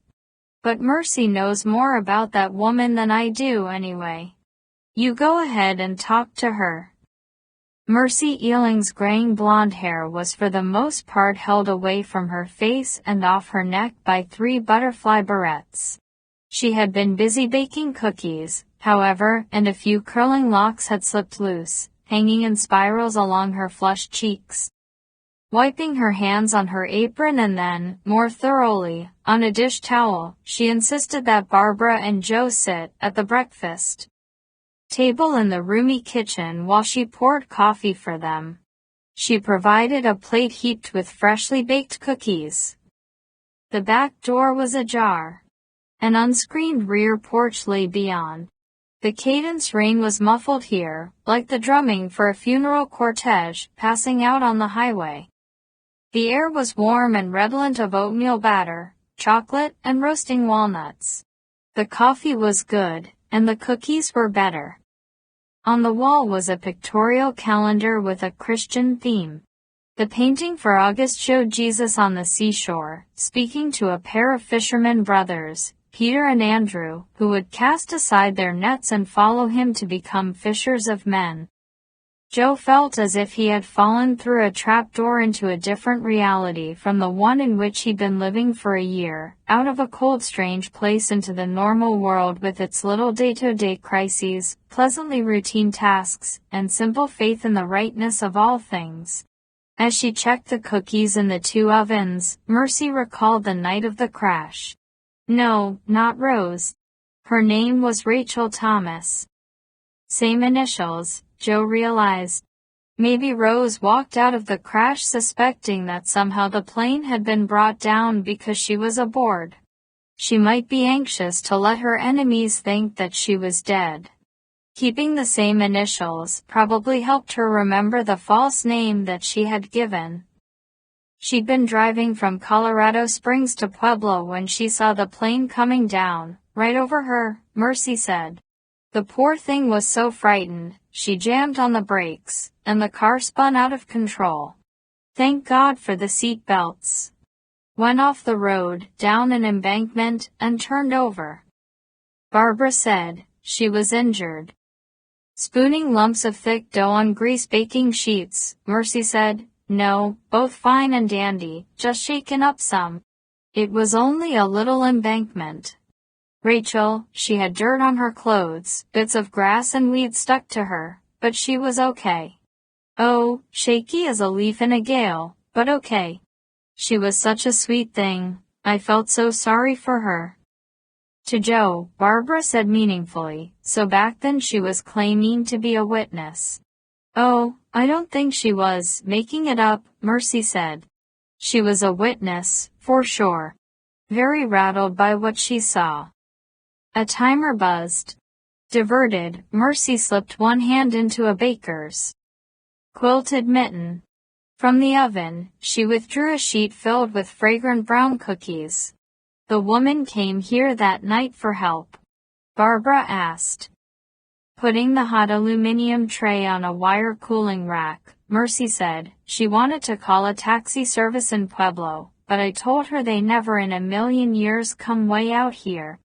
But Mercy knows more about that woman than I do anyway. You go ahead and talk to her." Mercy Ealing's graying blonde hair was for the most part held away from her face and off her neck by 3 butterfly barrettes. She had been busy baking cookies, however, and a few curling locks had slipped loose, hanging in spirals along her flushed cheeks. Wiping her hands on her apron and then, more thoroughly, on a dish towel, she insisted that Barbara and Joe sit at the breakfast table in the roomy kitchen while she poured coffee for them. She provided a plate heaped with freshly baked cookies. The back door was ajar. An unscreened rear porch lay beyond. The cadence rain was muffled here, like the drumming for a funeral cortege passing out on the highway. The air was warm and redolent of oatmeal batter, chocolate, and roasting walnuts. The coffee was good, and the cookies were better. On the wall was a pictorial calendar with a Christian theme. The painting for August showed Jesus on the seashore, speaking to a pair of fishermen brothers, Peter and Andrew, who would cast aside their nets and follow him to become fishers of men. Joe felt as if he had fallen through a trapdoor into a different reality from the one in which he'd been living for a year, out of a cold, strange place into the normal world with its little day-to-day crises, pleasantly routine tasks, and simple faith in the rightness of all things. As she checked the cookies in the 2 ovens, Mercy recalled the night of the crash. No, not Rose. Her name was Rachel Thomas. Same initials, Joe realized. Maybe Rose walked out of the crash suspecting that somehow the plane had been brought down because she was aboard. She might be anxious to let her enemies think that she was dead. Keeping the same initials probably helped her remember the false name that she had given. She'd been driving from Colorado Springs to Pueblo when she saw the plane coming down, right over her, Mercy said. The poor thing was so frightened, she jammed on the brakes, and the car spun out of control. Thank God for the seat belts. Went off the road, down an embankment, and turned over. Barbara said she was injured. Spooning lumps of thick dough on grease baking sheets, Mercy said, no, both fine and dandy, just shaken up some. It was only a little embankment. Rachel, she had dirt on her clothes, bits of grass and weeds stuck to her, but she was okay. Oh, shaky as a leaf in a gale, but okay. She was such a sweet thing, I felt so sorry for her. To Joe, Barbara said meaningfully, so back then she was claiming to be a witness. Oh, I don't think she was making it up, Mercy said. She was a witness, for sure. Very rattled by what she saw. A timer buzzed. Diverted, Mercy slipped one hand into a baker's quilted mitten. From the oven, she withdrew a sheet filled with fragrant brown cookies. The woman came here that night for help? Barbara asked. Putting the hot aluminum tray on a wire cooling rack, Mercy said, she wanted to call a taxi service in Pueblo, but I told her they never in a million years come way out here.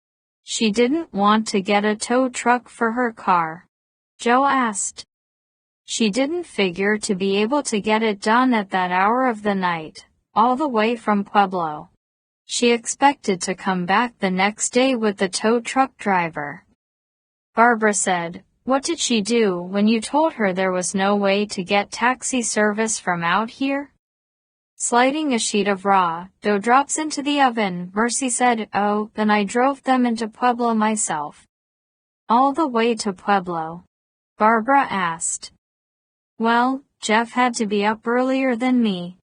She didn't want to get a tow truck for her car. Joe asked. She didn't figure to be able to get it done at that hour of the night, all the way from Pueblo. She expected to come back the next day with the tow truck driver. Barbara said, what did she do when you told her there was no way to get taxi service from out here? Sliding a sheet of raw dough drops into the oven, Mercy said, oh, then I drove them into Pueblo myself. All the way to Pueblo? Barbara asked. Well, Jeff had to be up earlier than me.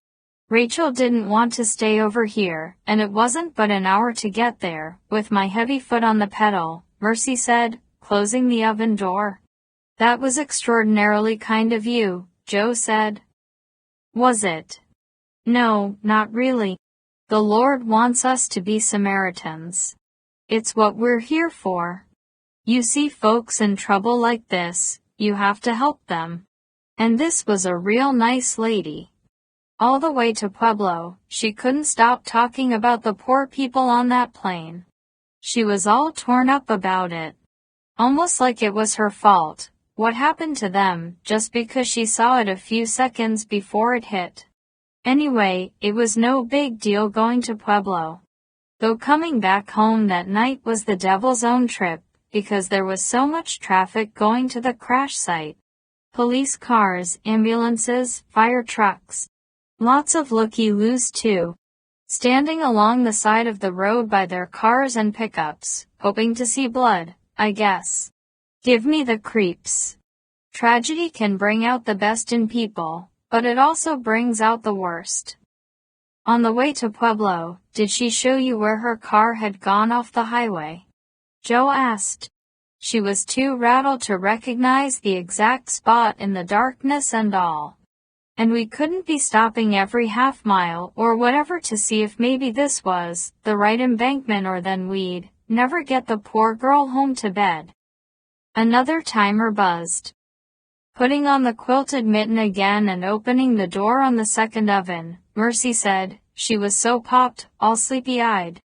Rachel didn't want to stay over here, and it wasn't but an hour to get there, with my heavy foot on the pedal, Mercy said, closing the oven door. That was extraordinarily kind of you, Joe said. Was it? No, not really. The Lord wants us to be Samaritans. It's what we're here for. You see folks in trouble like this, you have to help them. And this was a real nice lady. All the way to Pueblo, she couldn't stop talking about the poor people on that plane. She was all torn up about it. Almost like it was her fault, what happened to them, just because she saw it a few seconds before it hit. Anyway, it was no big deal going to Pueblo. Though coming back home that night was the devil's own trip, because there was so much traffic going to the crash site. Police cars, ambulances, fire trucks. Lots of looky-loos too. Standing along the side of the road by their cars and pickups, hoping to see blood, I guess. Give me the creeps. Tragedy can bring out the best in people, but it also brings out the worst. On the way to Pueblo, did she show you where her car had gone off the highway? Joe asked. She was too rattled to recognize the exact spot in the darkness and all. And we couldn't be stopping every half mile or whatever to see if maybe this was the right embankment, or then we'd never get the poor girl home to bed. Another timer buzzed. Putting on the quilted mitten again and opening the door on the second oven, Mercy said, she was so popped, all sleepy-eyed.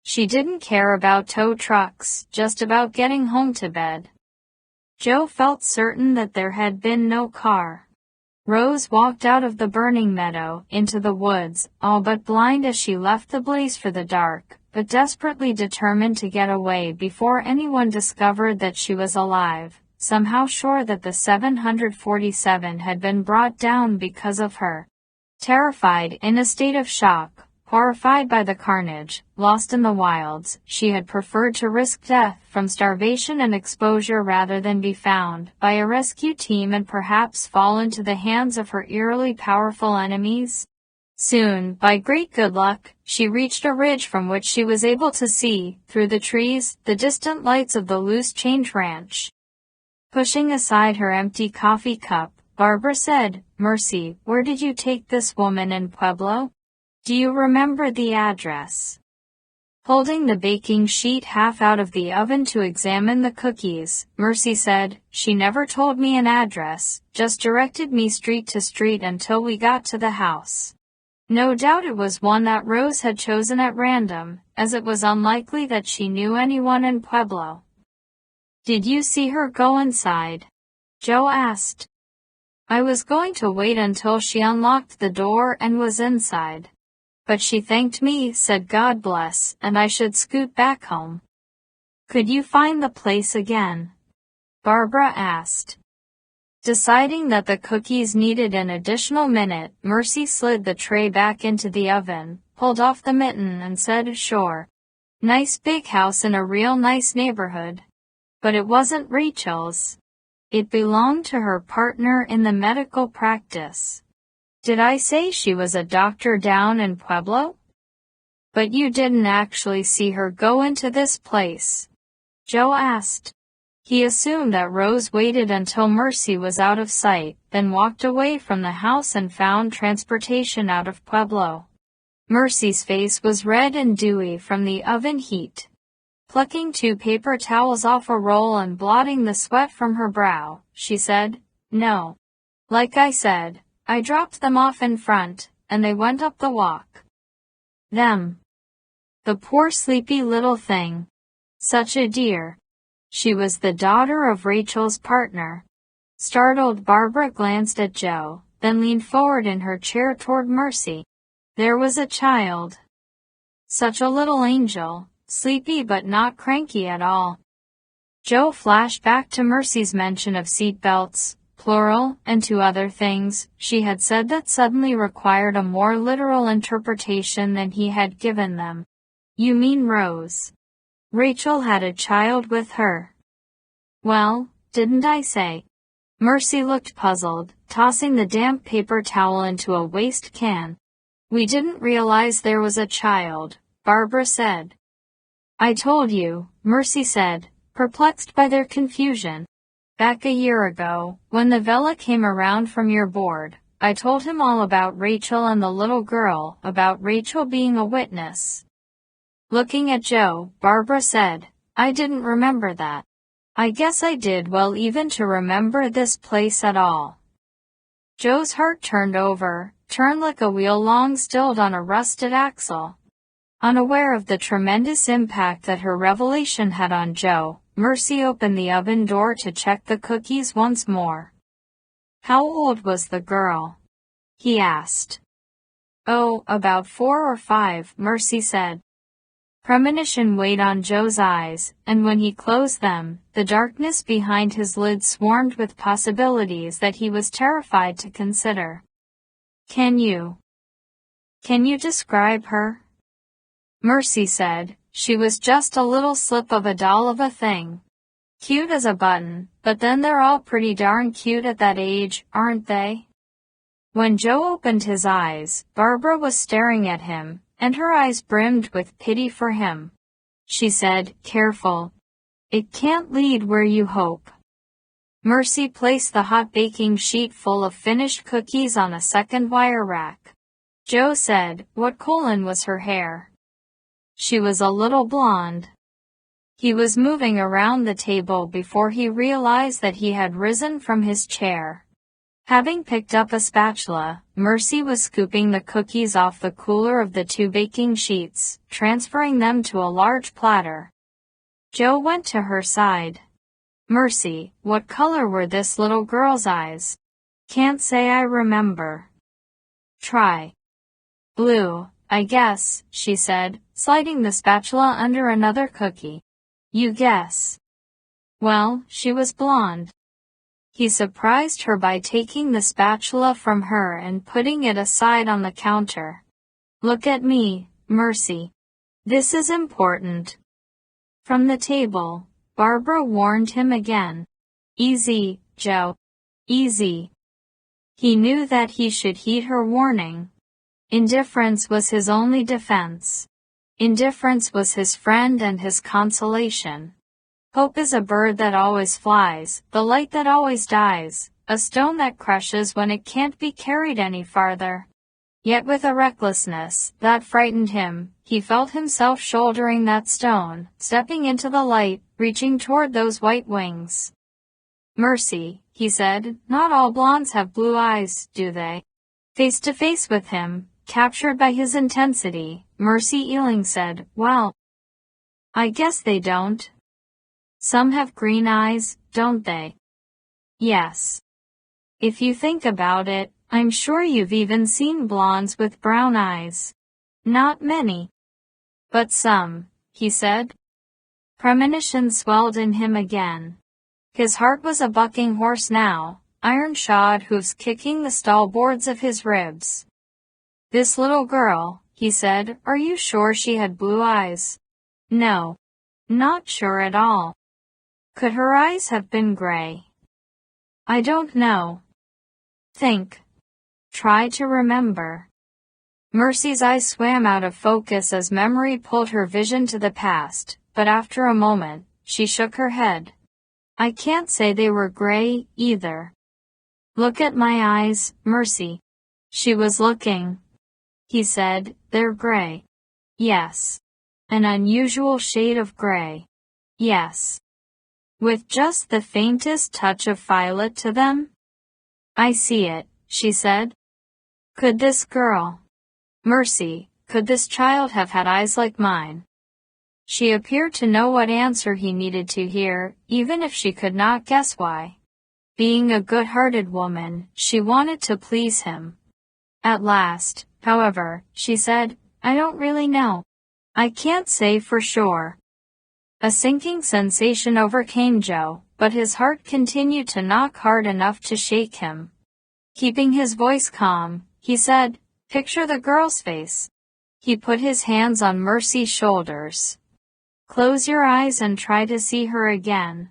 She didn't care about tow trucks, just about getting home to bed. Joe felt certain that there had been no car. Rose walked out of the burning meadow, into the woods, all but blind as she left the blaze for the dark, but desperately determined to get away before anyone discovered that she was alive, somehow sure that the 747 had been brought down because of her. Terrified, in a state of shock, horrified by the carnage, lost in the wilds, she had preferred to risk death from starvation and exposure rather than be found by a rescue team and perhaps fall into the hands of her eerily powerful enemies. Soon, by great good luck, she reached a ridge from which she was able to see, through the trees, the distant lights of the Loose Change Ranch. Pushing aside her empty coffee cup, Barbara said, "Mercy, where did you take this woman in Pueblo? Do you remember the address?" Holding the baking sheet half out of the oven to examine the cookies, Mercy said, "She never told me an address, just directed me street to street until we got to the house. No doubt it was one that Rose had chosen at random, as it was unlikely that she knew anyone in Pueblo." "Did you see her go inside?" Joe asked. "I was going to wait until she unlocked the door and was inside. But she thanked me, said God bless, and I should scoot back home." "Could you find the place again?" Barbara asked. Deciding that the cookies needed an additional minute, Mercy slid the tray back into the oven, pulled off the mitten and said, "Sure. Nice big house in a real nice neighborhood. But it wasn't Rachel's. It belonged to her partner in the medical practice. Did I say she was a doctor down in Pueblo?" "But you didn't actually see her go into this place?" Joe asked. He assumed that Rose waited until Mercy was out of sight, then walked away from the house and found transportation out of Pueblo. Mercy's face was red and dewy from the oven heat. Plucking 2 paper towels off a roll and blotting the sweat from her brow, she said, "No. Like I said, I dropped them off in front, and they went up the walk." Them. The poor sleepy little thing. Such a dear. She was the daughter of Rachel's partner. Startled, Barbara glanced at Joe, then leaned forward in her chair toward Mercy. There was a child. Such a little angel, sleepy but not cranky at all. Joe flashed back to Mercy's mention of seat belts, plural, and 2 other things she had said that suddenly required a more literal interpretation than he had given them. "You mean Rose? Rachel had a child with her." "Well, didn't I say?" Mercy looked puzzled, tossing the damp paper towel into a waste can. "We didn't realize there was a child," Barbara said. "I told you," Mercy said, perplexed by their confusion. "Back a year ago, when the Vela came around from your board, I told him all about Rachel and the little girl, about Rachel being a witness." Looking at Joe, Barbara said, "I didn't remember that. I guess I did well even to remember this place at all." Joe's heart turned like a wheel long stilled on a rusted axle. Unaware of the tremendous impact that her revelation had on Joe, Mercy opened the oven door to check the cookies once more. "How old was the girl?" he asked. "Oh, about 4 or 5, Mercy said. Premonition weighed on Joe's eyes, and when he closed them, the darkness behind his lids swarmed with possibilities that he was terrified to consider. Can you describe her?" Mercy said, "She was just a little slip of a doll of a thing. Cute as a button, but then they're all pretty darn cute at that age, aren't they?" When Joe opened his eyes, Barbara was staring at him, and her eyes brimmed with pity for him. She said, "Careful. It can't lead where you hope." Mercy placed the hot baking sheet full of finished cookies on a second wire rack. Joe said, "What color was her hair?" "She was a little blonde." He was moving around the table before he realized that he had risen from his chair. Having picked up a spatula, Mercy was scooping the cookies off the cooler of the 2 baking sheets, transferring them to a large platter. Joe went to her side. "Mercy, what color were this little girl's eyes?" "Can't say I remember." "Try." "Blue, I guess," she said, sliding the spatula under another cookie. "You guess." "Well, she was blonde." He surprised her by taking the spatula from her and putting it aside on the counter. "Look at me, Mercy. This is important." From the table, Barbara warned him again. "Easy, Joe. Easy." He knew that he should heed her warning. Indifference was his only defense. Indifference was his friend and his consolation. Hope is a bird that always flies, the light that always dies, a stone that crushes when it can't be carried any farther. Yet with a recklessness that frightened him, he felt himself shouldering that stone, stepping into the light, reaching toward those white wings. "Mercy," he said, "not all blondes have blue eyes, do they?" Face to face with him, captured by his intensity, Mercy Ealing said, "Well, I guess they don't. Some have green eyes, don't they?" "Yes. If you think about it, I'm sure you've even seen blondes with brown eyes." "Not many. But some," he said. Premonition swelled in him again. His heart was a bucking horse now, iron-shod hooves kicking the stallboards of his ribs. "This little girl," he said, "are you sure she had blue eyes?" "No. Not sure at all." "Could her eyes have been gray?" "I don't know." "Think. Try to remember." Mercy's eyes swam out of focus as memory pulled her vision to the past, but after a moment, she shook her head. "I can't say they were gray, either." "Look at my eyes, Mercy." She was looking. He said, "They're gray." "Yes." "An unusual shade of gray." "Yes." "With just the faintest touch of violet to them?" "I see it," she said. "Could this girl, Mercy, could this child have had eyes like mine?" She appeared to know what answer he needed to hear, even if she could not guess why. Being a good-hearted woman, she wanted to please him. At last, however, she said, "I don't really know. I can't say for sure." A sinking sensation overcame Joe, but his heart continued to knock hard enough to shake him. Keeping his voice calm, he said, "Picture the girl's face." He put his hands on Mercy's shoulders. "Close your eyes and try to see her again."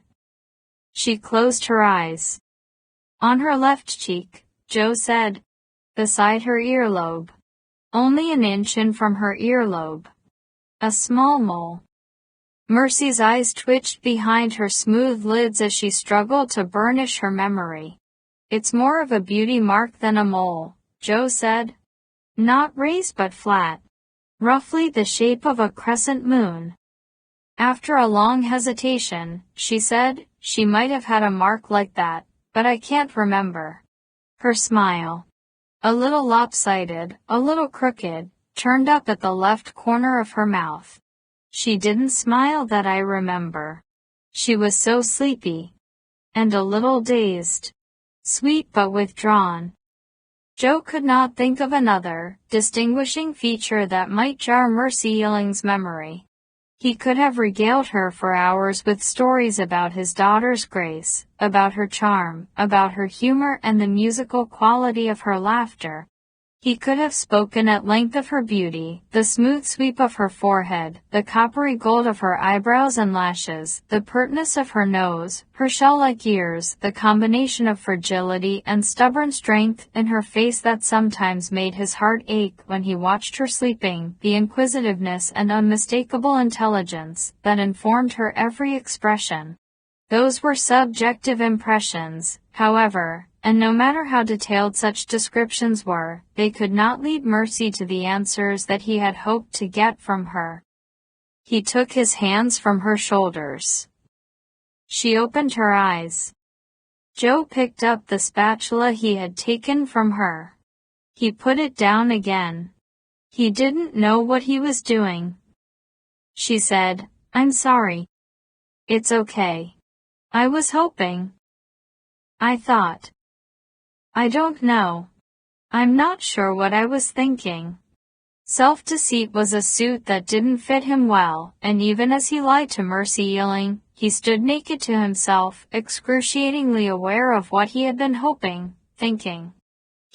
She closed her eyes. "On her left cheek," Joe said. "Beside her earlobe. Only an inch in from her earlobe. A small mole." Mercy's eyes twitched behind her smooth lids as she struggled to burnish her memory. "It's more of a beauty mark than a mole," Joe said. "Not raised but flat. Roughly the shape of a crescent moon." After a long hesitation, she said, "She might have had a mark like that, but I can't remember." Her smile, a little lopsided, a little crooked, turned up at the left corner of her mouth. "She didn't smile that I remember. She was so sleepy. And a little dazed. Sweet but withdrawn." Joe could not think of another, distinguishing feature that might jar Mercy Ealing's memory. He could have regaled her for hours with stories about his daughter's grace, about her charm, about her humor and the musical quality of her laughter. He could have spoken at length of her beauty, the smooth sweep of her forehead, the coppery gold of her eyebrows and lashes, the pertness of her nose, her shell-like ears, the combination of fragility and stubborn strength in her face that sometimes made his heart ache when he watched her sleeping, the inquisitiveness and unmistakable intelligence that informed her every expression. Those were subjective impressions, however, and no matter how detailed such descriptions were, they could not lead Mercy to the answers that he had hoped to get from her. He took his hands from her shoulders. She opened her eyes. Joe picked up the spatula he had taken from her. He put it down again. He didn't know what he was doing. She said, "I'm sorry." "It's okay. I was hoping. I thought. I don't know. I'm not sure what I was thinking." Self-deceit was a suit that didn't fit him well, and even as he lied to Mercy Ealing, he stood naked to himself, excruciatingly aware of what he had been hoping, thinking.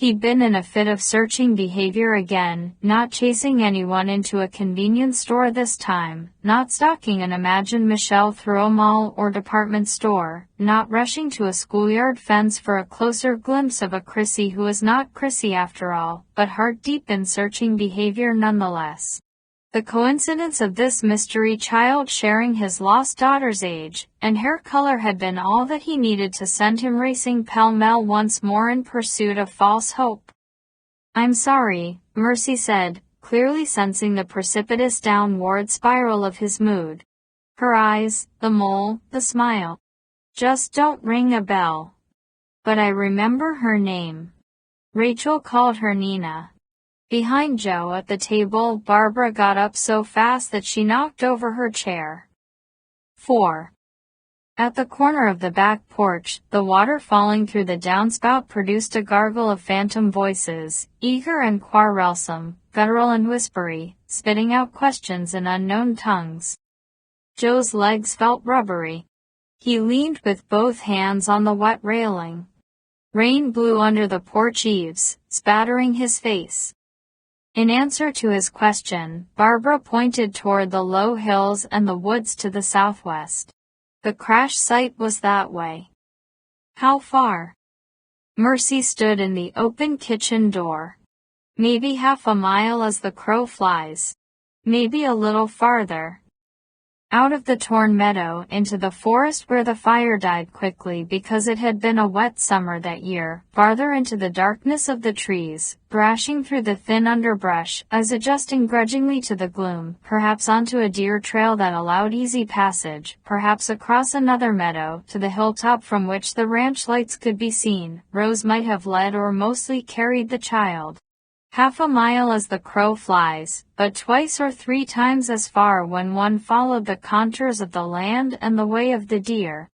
He'd been in a fit of searching behavior again, not chasing anyone into a convenience store this time, not stalking an imagined Michelle through a mall or department store, not rushing to a schoolyard fence for a closer glimpse of a Chrissy who was not Chrissy after all, but heart-deep in searching behavior nonetheless. The coincidence of this mystery child sharing his lost daughter's age and hair color had been all that he needed to send him racing pell-mell once more in pursuit of false hope. "I'm sorry," Mercy said, clearly sensing the precipitous downward spiral of his mood. Her eyes, the mole, the smile. "Just don't ring a bell." "But I remember her name." Rachel called her Nina. Behind Joe at the table, Barbara got up so fast that she knocked over her chair. 4. At the corner of the back porch, the water falling through the downspout produced a gargle of phantom voices, eager and quarrelsome, guttural and whispery, spitting out questions in unknown tongues. Joe's legs felt rubbery. He leaned with both hands on the wet railing. Rain blew under the porch eaves, spattering his face. In answer to his question, Barbara pointed toward the low hills and the woods to the southwest. The crash site was that way. "How far?" Mercy stood in the open kitchen door. "Maybe half a mile as the crow flies. Maybe a little farther." Out of the torn meadow into the forest where the fire died quickly because it had been a wet summer that year, farther into the darkness of the trees, thrashing through the thin underbrush, as adjusting grudgingly to the gloom, perhaps onto a deer trail that allowed easy passage, perhaps across another meadow, to the hilltop from which the ranch lights could be seen. Rose might have led or mostly carried the child. Half a mile as the crow flies, but twice or three times as far when one followed the contours of the land and the way of the deer.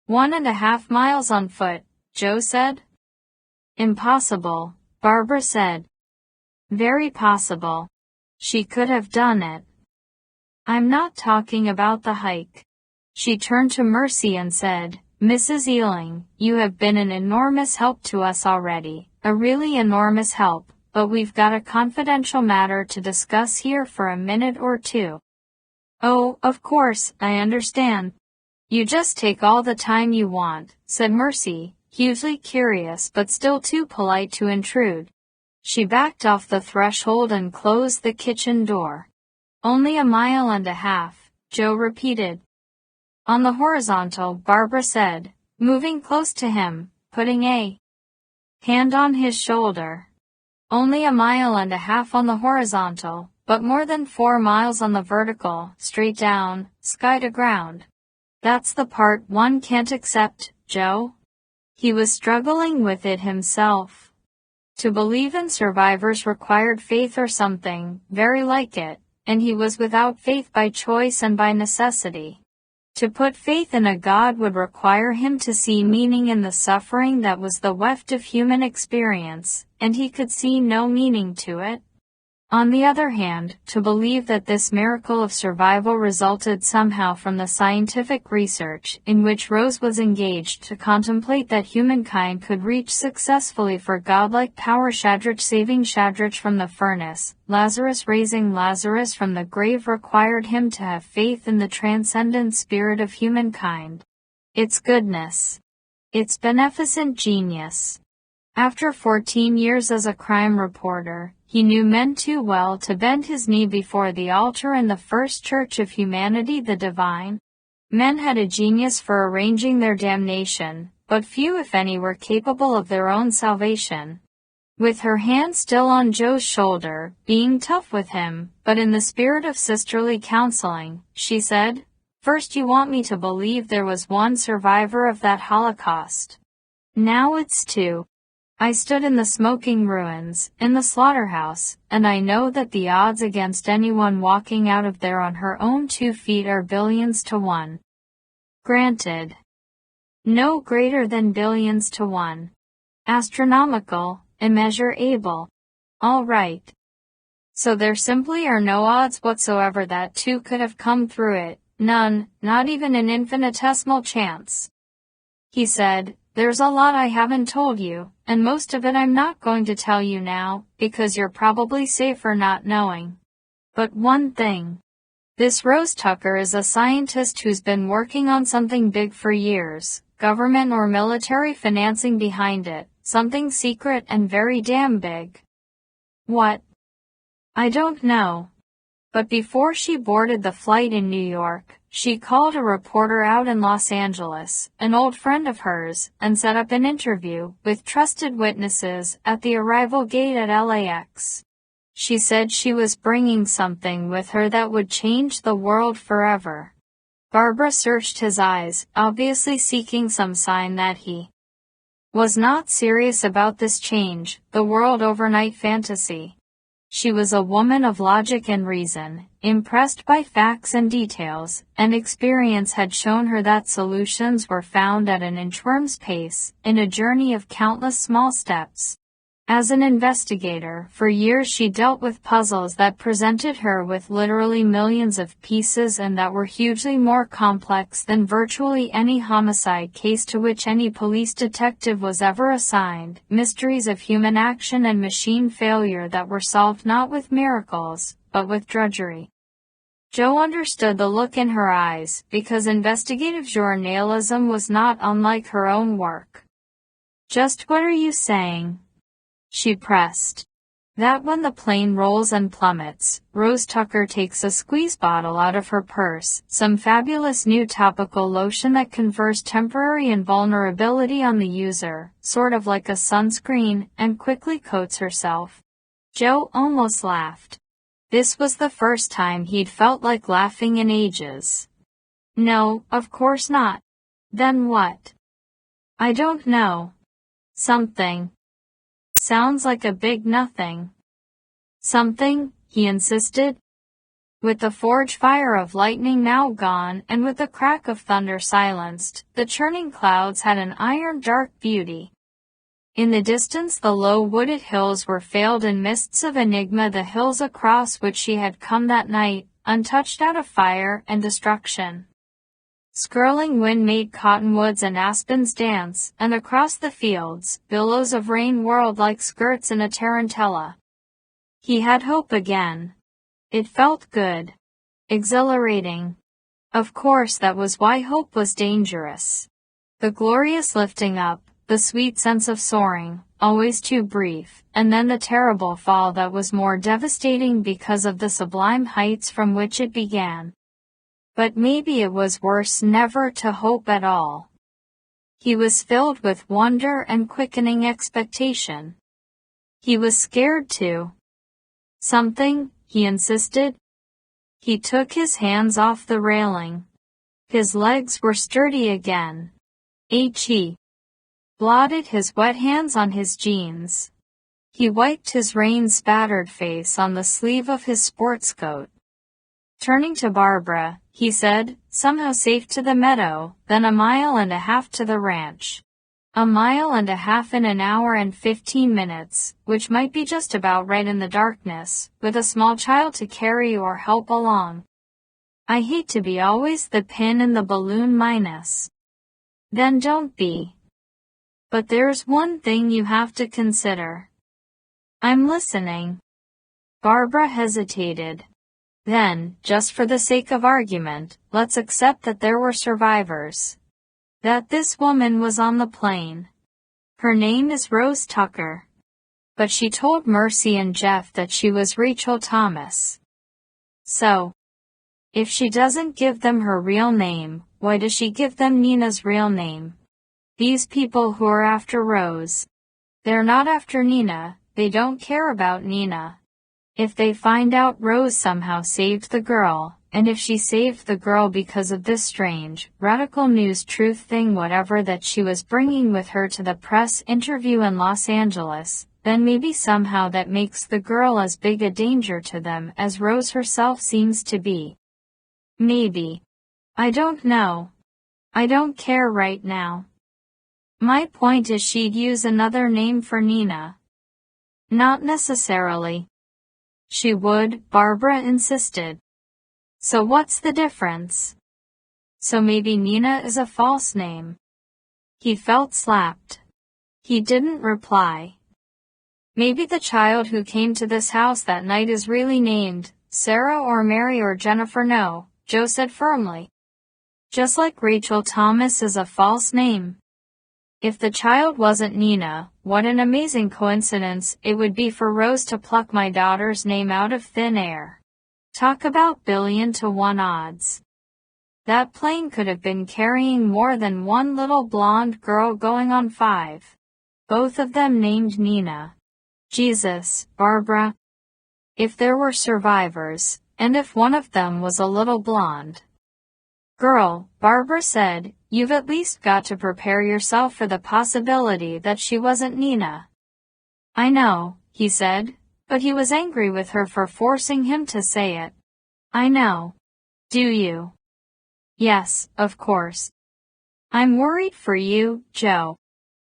1.5 miles on foot, Joe said. "Impossible," Barbara said. "Very possible. She could have done it." "I'm not talking about the hike." She turned to Mercy and said, "Mrs. Ealing, you have been an enormous help to us already, a really enormous help. But we've got a confidential matter to discuss here for a minute or two." "Oh, of course, I understand. You just take all the time you want," said Mercy, hugely curious but still too polite to intrude. She backed off the threshold and closed the kitchen door. "Only 1.5 miles," Joe repeated. "On the horizontal," Barbara said, moving close to him, putting a hand on his shoulder. "Only 1.5 miles on the horizontal, but more than 4 miles on the vertical, straight down, sky to ground. That's the part one can't accept, Joe." He was struggling with it himself. To believe in survivors required faith or something very like it, and he was without faith by choice and by necessity. To put faith in a God would require him to see meaning in the suffering that was the weft of human experience, and he could see no meaning to it. On the other hand, to believe that this miracle of survival resulted somehow from the scientific research in which Rose was engaged to contemplate that humankind could reach successfully for godlike power, Shadrach saving Shadrach from the furnace, Lazarus raising Lazarus from the grave, required him to have faith in the transcendent spirit of humankind. Its goodness. Its beneficent genius. After 14 years as a crime reporter, he knew men too well to bend his knee before the altar in the first church of humanity, the divine. Men had a genius for arranging their damnation, but few if any were capable of their own salvation. With her hand still on Joe's shoulder, being tough with him, but in the spirit of sisterly counseling, she said, "First you want me to believe there was one survivor of that Holocaust. Now it's two. I stood in the smoking ruins, in the slaughterhouse, and I know that the odds against anyone walking out of there on her own 2 feet are billions to 1. Granted. No greater than billions to 1. Astronomical, immeasurable. All right. So there simply are no odds whatsoever that 2 could have come through it, none, not even an infinitesimal chance." He said, "There's a lot I haven't told you, and most of it I'm not going to tell you now, because you're probably safer not knowing. But one thing. This Rose Tucker is a scientist who's been working on something big for years, government or military financing behind it, something secret and very damn big." "What?" "I don't know. But before she boarded the flight in New York, she called a reporter out in Los Angeles, an old friend of hers, and set up an interview with trusted witnesses at the arrival gate at LAX. She said she was bringing something with her that would change the world forever." Barbara searched his eyes, obviously seeking some sign that he was not serious about this change, the world overnight fantasy. She was a woman of logic and reason, impressed by facts and details, and experience had shown her that solutions were found at an inchworm's pace, in a journey of countless small steps. As an investigator, for years she dealt with puzzles that presented her with literally millions of pieces and that were hugely more complex than virtually any homicide case to which any police detective was ever assigned, mysteries of human action and machine failure that were solved not with miracles, but with drudgery. Joe understood the look in her eyes, because investigative journalism was not unlike her own work. "Just what are you saying?" she pressed. "That when the plane rolls and plummets, Rose Tucker takes a squeeze bottle out of her purse, some fabulous new topical lotion that confers temporary invulnerability on the user, sort of like a sunscreen, and quickly coats herself." Joe almost laughed. This was the first time he'd felt like laughing in ages. "No, of course not." "Then what?" "I don't know. Something. Sounds like a big nothing." "Something?" he insisted. With the forge fire of lightning now gone and with the crack of thunder silenced, the churning clouds had an iron dark beauty. In the distance the low wooded hills were veiled in mists of enigma, the hills across which she had come that night, untouched out of fire and destruction. Skirling wind made cottonwoods and aspens dance, and across the fields, billows of rain whirled like skirts in a tarantella. He had hope again. It felt good. Exhilarating. Of course that was why hope was dangerous. The glorious lifting up, the sweet sense of soaring, always too brief, and then the terrible fall that was more devastating because of the sublime heights from which it began. But maybe it was worse never to hope at all. He was filled with wonder and quickening expectation. He was scared too. "Something?" he insisted. He took his hands off the railing. His legs were sturdy again. He blotted his wet hands on his jeans. He wiped his rain-spattered face on the sleeve of his sports coat. Turning to Barbara, he said, "Somehow safe to the meadow, then a mile and a half to the ranch. A mile and a half in an hour and 15 minutes, which might be just about right in the darkness, with a small child to carry or help along. I hate to be always the pin in the balloon minus." "Then don't be. But there's one thing you have to consider." "I'm listening." Barbara hesitated. "Then, just for the sake of argument, let's accept that there were survivors. That this woman was on the plane. Her name is Rose Tucker. But she told Mercy and Jeff that she was Rachel Thomas. So, if she doesn't give them her real name, why does she give them Nina's real name? These people who are after Rose. They're not after Nina, they don't care about Nina. If they find out Rose somehow saved the girl, and if she saved the girl because of this strange, radical news truth thing whatever that she was bringing with her to the press interview in Los Angeles, then maybe somehow that makes the girl as big a danger to them as Rose herself seems to be. Maybe. I don't know. I don't care right now. My point is she'd use another name for Nina. Not necessarily. She would, Barbara insisted. So what's the difference? So maybe Nina is a false name. He felt slapped. He didn't reply. Maybe the child who came to this house that night is really named Sarah or Mary or Jennifer. No, Joe said firmly. Just like Rachel Thomas is a false name. If the child wasn't Nina, what an amazing coincidence it would be for Rose to pluck my daughter's name out of thin air. Talk about 1,000,000,000 odds. That plane could have been carrying more than one little blonde girl going on 5. Both of them named Nina. Jesus, Barbara. If there were survivors, and if one of them was a little blonde girl, Barbara said, you've at least got to prepare yourself for the possibility that she wasn't Nina. I know, he said, but he was angry with her for forcing him to say it. I know. Do you? Yes, of course. I'm worried for you, Joe.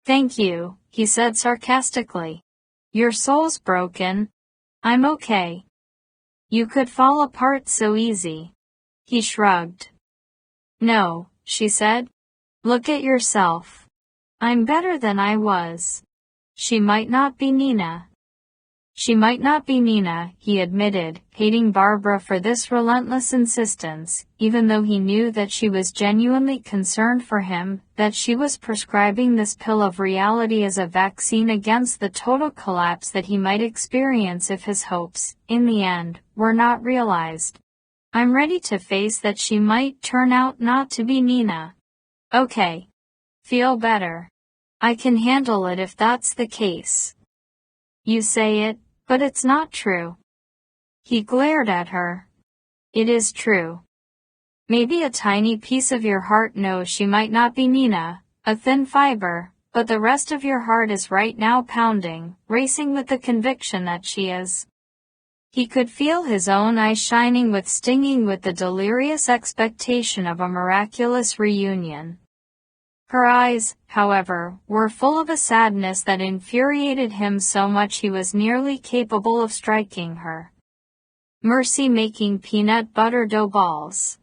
Thank you, he said sarcastically. Your soul's broken. I'm okay. You could fall apart so easy. He shrugged. No, she said. Look at yourself. I'm better than I was. She might not be Nina. She might not be Nina, he admitted, hating Barbara for this relentless insistence, even though he knew that she was genuinely concerned for him, that she was prescribing this pill of reality as a vaccine against the total collapse that he might experience if his hopes, in the end, were not realized. I'm ready to face that she might turn out not to be Nina. Okay. Feel better. I can handle it if that's the case. You say it, but it's not true. He glared at her. It is true. Maybe a tiny piece of your heart knows she might not be Nina, a thin fiber, but the rest of your heart is right now pounding, racing with the conviction that she is. He could feel his own eyes shining with stinging with the delirious expectation of a miraculous reunion. Her eyes, however, were full of a sadness that infuriated him so much he was nearly capable of striking her. Mercy making peanut butter dough balls.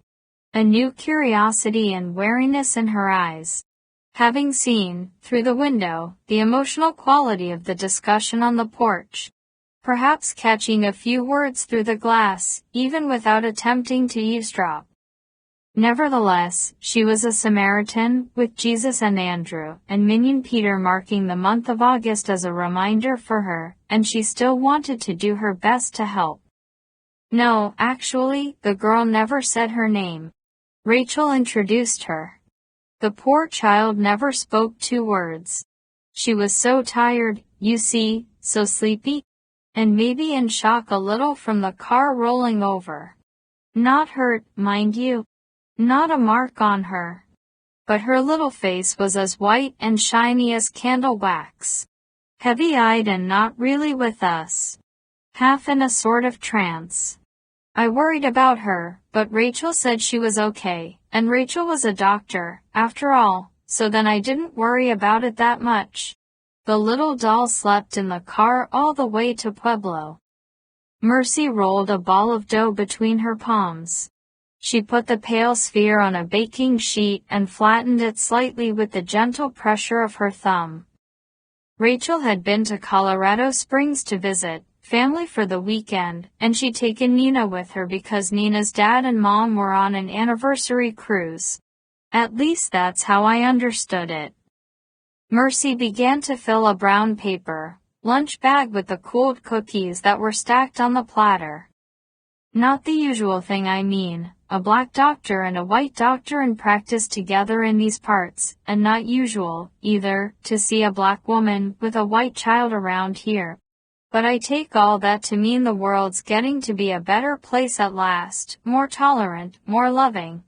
A new curiosity and wariness in her eyes. Having seen, through the window, the emotional quality of the discussion on the porch. Perhaps catching a few words through the glass, even without attempting to eavesdrop. Nevertheless, she was a Samaritan, with Jesus and Andrew and Minion Peter marking the month of August as a reminder for her, and she still wanted to do her best to help. No, actually, the girl never said her name. Rachel introduced her. The poor child never spoke 2 words. She was so tired, you see, so sleepy, and maybe in shock a little from the car rolling over. Not hurt, mind you. Not a mark on her. But her little face was as white and shiny as candle wax. Heavy-eyed and not really with us. Half in a sort of trance. I worried about her, but Rachel said she was okay, and Rachel was a doctor, after all, so then I didn't worry about it that much. The little doll slept in the car all the way to Pueblo. Mercy rolled a ball of dough between her palms. She put the pale sphere on a baking sheet and flattened it slightly with the gentle pressure of her thumb. Rachel had been to Colorado Springs to visit family for the weekend, and she'd taken Nina with her because Nina's dad and mom were on an anniversary cruise. At least that's how I understood it. Mercy began to fill a brown paper lunch bag with the cooled cookies that were stacked on the platter. Not the usual thing, I mean. A black doctor and a white doctor in practice together in these parts, and not usual, either, to see a black woman with a white child around here. But I take all that to mean the world's getting to be a better place at last, more tolerant, more loving.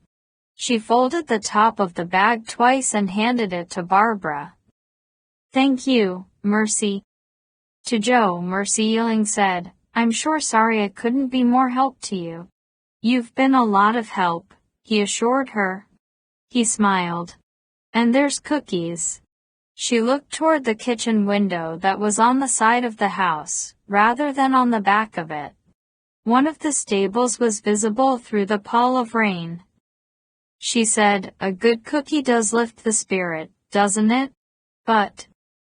She folded the top of the bag twice and handed it to Barbara. Thank you, Mercy. To Joe, Mercy Ewing said, I'm sure sorry I couldn't be more help to you. You've been a lot of help, he assured her. He smiled. And there's cookies. She looked toward the kitchen window that was on the side of the house, rather than on the back of it. One of the stables was visible through the pall of rain. She said, a good cookie does lift the spirit, doesn't it? But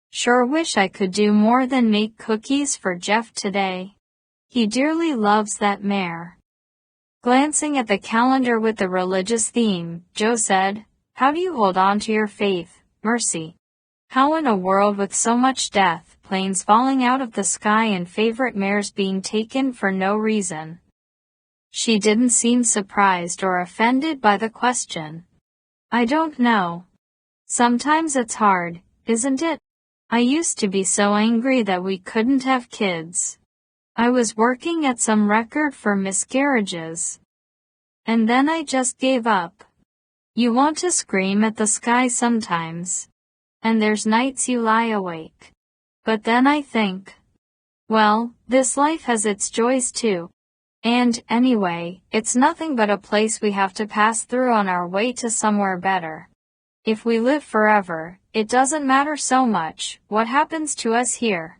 sure wish I could do more than make cookies for Jeff today. He dearly loves that mare. Glancing at the calendar with the religious theme, Joe said, how do you hold on to your faith, Mercy? How in a world with so much death, planes falling out of the sky and favorite mares being taken for no reason? She didn't seem surprised or offended by the question. I don't know. Sometimes it's hard, isn't it? I used to be so angry that we couldn't have kids. I was working at some record for miscarriages. And then I just gave up. You want to scream at the sky sometimes. And there's nights you lie awake. But then I think, well, this life has its joys too. And, anyway, it's nothing but a place we have to pass through on our way to somewhere better. If we live forever, it doesn't matter so much what happens to us here.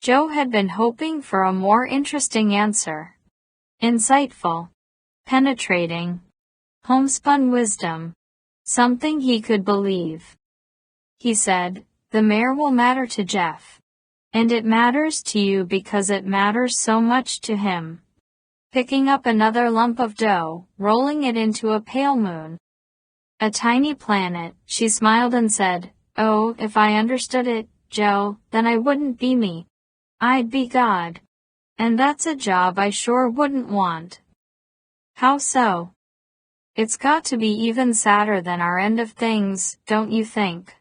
Joe had been hoping for a more interesting answer. Insightful. Penetrating. Homespun wisdom. Something he could believe. He said, the mare will matter to Jeff. And it matters to you because it matters so much to him. Picking up another lump of dough, rolling it into a pale moon. A tiny planet, she smiled and said, oh, if I understood it, Joe, then I wouldn't be me. I'd be God. And that's a job I sure wouldn't want. How so? It's got to be even sadder than our end of things, don't you think?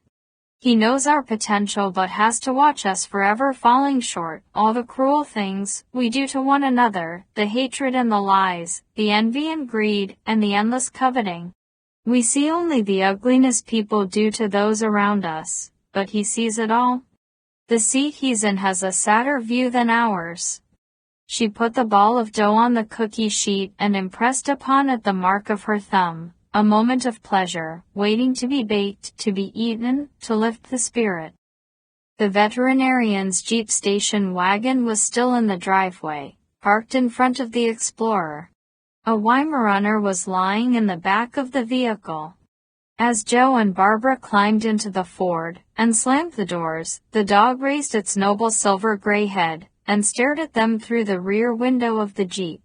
He knows our potential but has to watch us forever falling short, all the cruel things we do to one another, the hatred and the lies, the envy and greed, and the endless coveting. We see only the ugliness people do to those around us, but he sees it all. The seat he's in has a sadder view than ours. She put the ball of dough on the cookie sheet and impressed upon it the mark of her thumb. A moment of pleasure, waiting to be baked, to be eaten, to lift the spirit. The veterinarian's Jeep station wagon was still in the driveway, parked in front of the Explorer. A Weimaraner was lying in the back of the vehicle. As Joe and Barbara climbed into the Ford and slammed the doors, the dog raised its noble silver-gray head and stared at them through the rear window of the Jeep.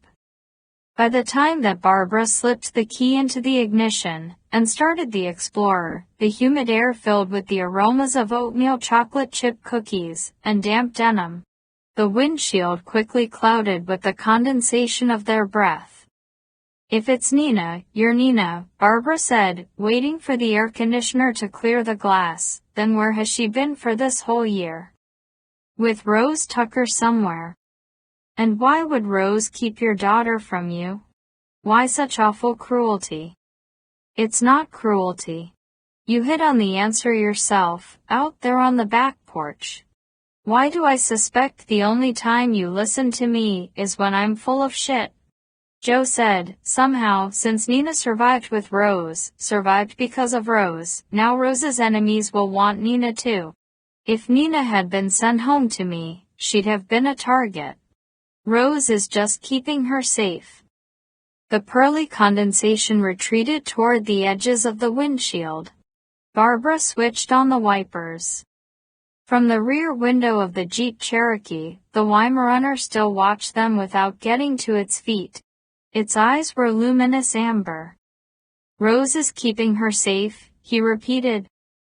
By the time that Barbara slipped the key into the ignition and started the Explorer, the humid air filled with the aromas of oatmeal chocolate chip cookies and damp denim. The windshield quickly clouded with the condensation of their breath. If it's Nina, you're Nina, Barbara said, waiting for the air conditioner to clear the glass. Then where has she been for this whole year? With Rose Tucker somewhere. And why would Rose keep your daughter from you? Why such awful cruelty? It's not cruelty. You hit on the answer yourself, out there on the back porch. Why do I suspect the only time you listen to me is when I'm full of shit? Joe said, somehow, since Nina survived with Rose, survived because of Rose, now Rose's enemies will want Nina too. If Nina had been sent home to me, she'd have been a target. Rose is just keeping her safe. The pearly condensation retreated toward the edges of the windshield. Barbara switched on the wipers. From the rear window of the Jeep Cherokee, the Weimaraner still watched them without getting to its feet. Its eyes were luminous amber. Rose is keeping her safe, he repeated.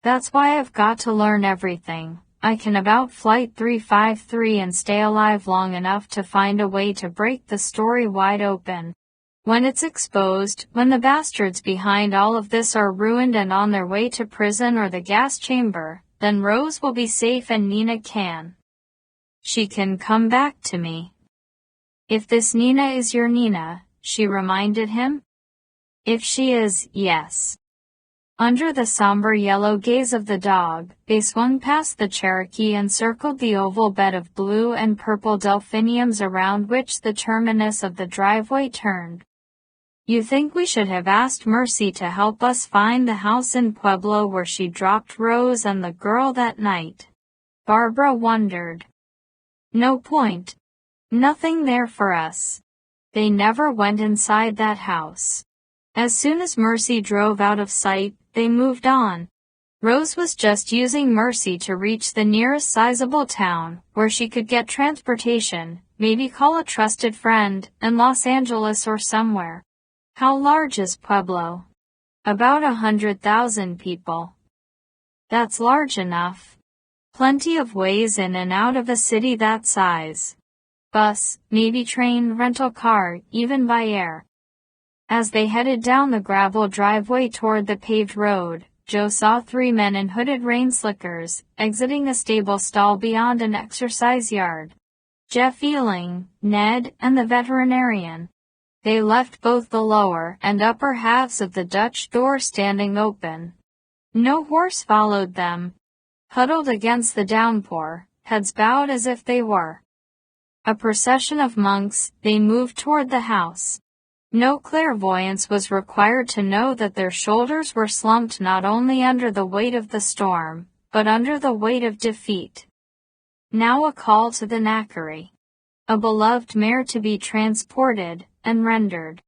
That's why I've got to learn everything. I can about Flight 353 and stay alive long enough to find a way to break the story wide open. When it's exposed, when the bastards behind all of this are ruined and on their way to prison or the gas chamber, then Rose will be safe and Nina can She can come back to me. If this Nina is your Nina, she reminded him. If she is, yes. Under the somber yellow gaze of the dog, they swung past the Cherokee and circled the oval bed of blue and purple delphiniums around which the terminus of the driveway turned. You think we should have asked Mercy to help us find the house in Pueblo where she dropped Rose and the girl that night? Barbara wondered. No point. Nothing there for us. They never went inside that house. As soon as Mercy drove out of sight, they moved on. Rose was just using Mercy to reach the nearest sizable town, where she could get transportation, maybe call a trusted friend, in Los Angeles or somewhere. How large is Pueblo? About 100,000 people. That's large enough. Plenty of ways in and out of a city that size. Bus, maybe train, rental car, even by air. As they headed down the gravel driveway toward the paved road, Joe saw 3 men in hooded rain slickers, exiting a stable stall beyond an exercise yard. Jeff Ealing, Ned, and the veterinarian. They left both the lower and upper halves of the Dutch door standing open. No horse followed them. Huddled against the downpour, heads bowed as if they were a procession of monks, they moved toward the house. No clairvoyance was required to know that their shoulders were slumped not only under the weight of the storm, but under the weight of defeat. Now a call to the knackery. A beloved mare to be transported and rendered.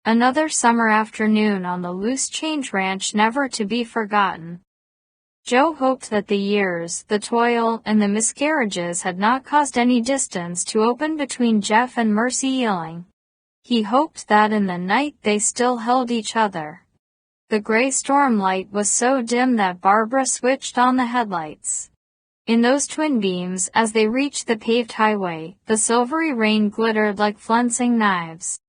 Another summer afternoon on the Loose Change Ranch never to be forgotten. Joe hoped that the years, the toil, and the miscarriages had not caused any distance to open between Jeff and Mercy Ealing. He hoped that in the night they still held each other. The gray storm light was so dim that Barbara switched on the headlights. In those twin beams, as they reached the paved highway, the silvery rain glittered like flensing knives.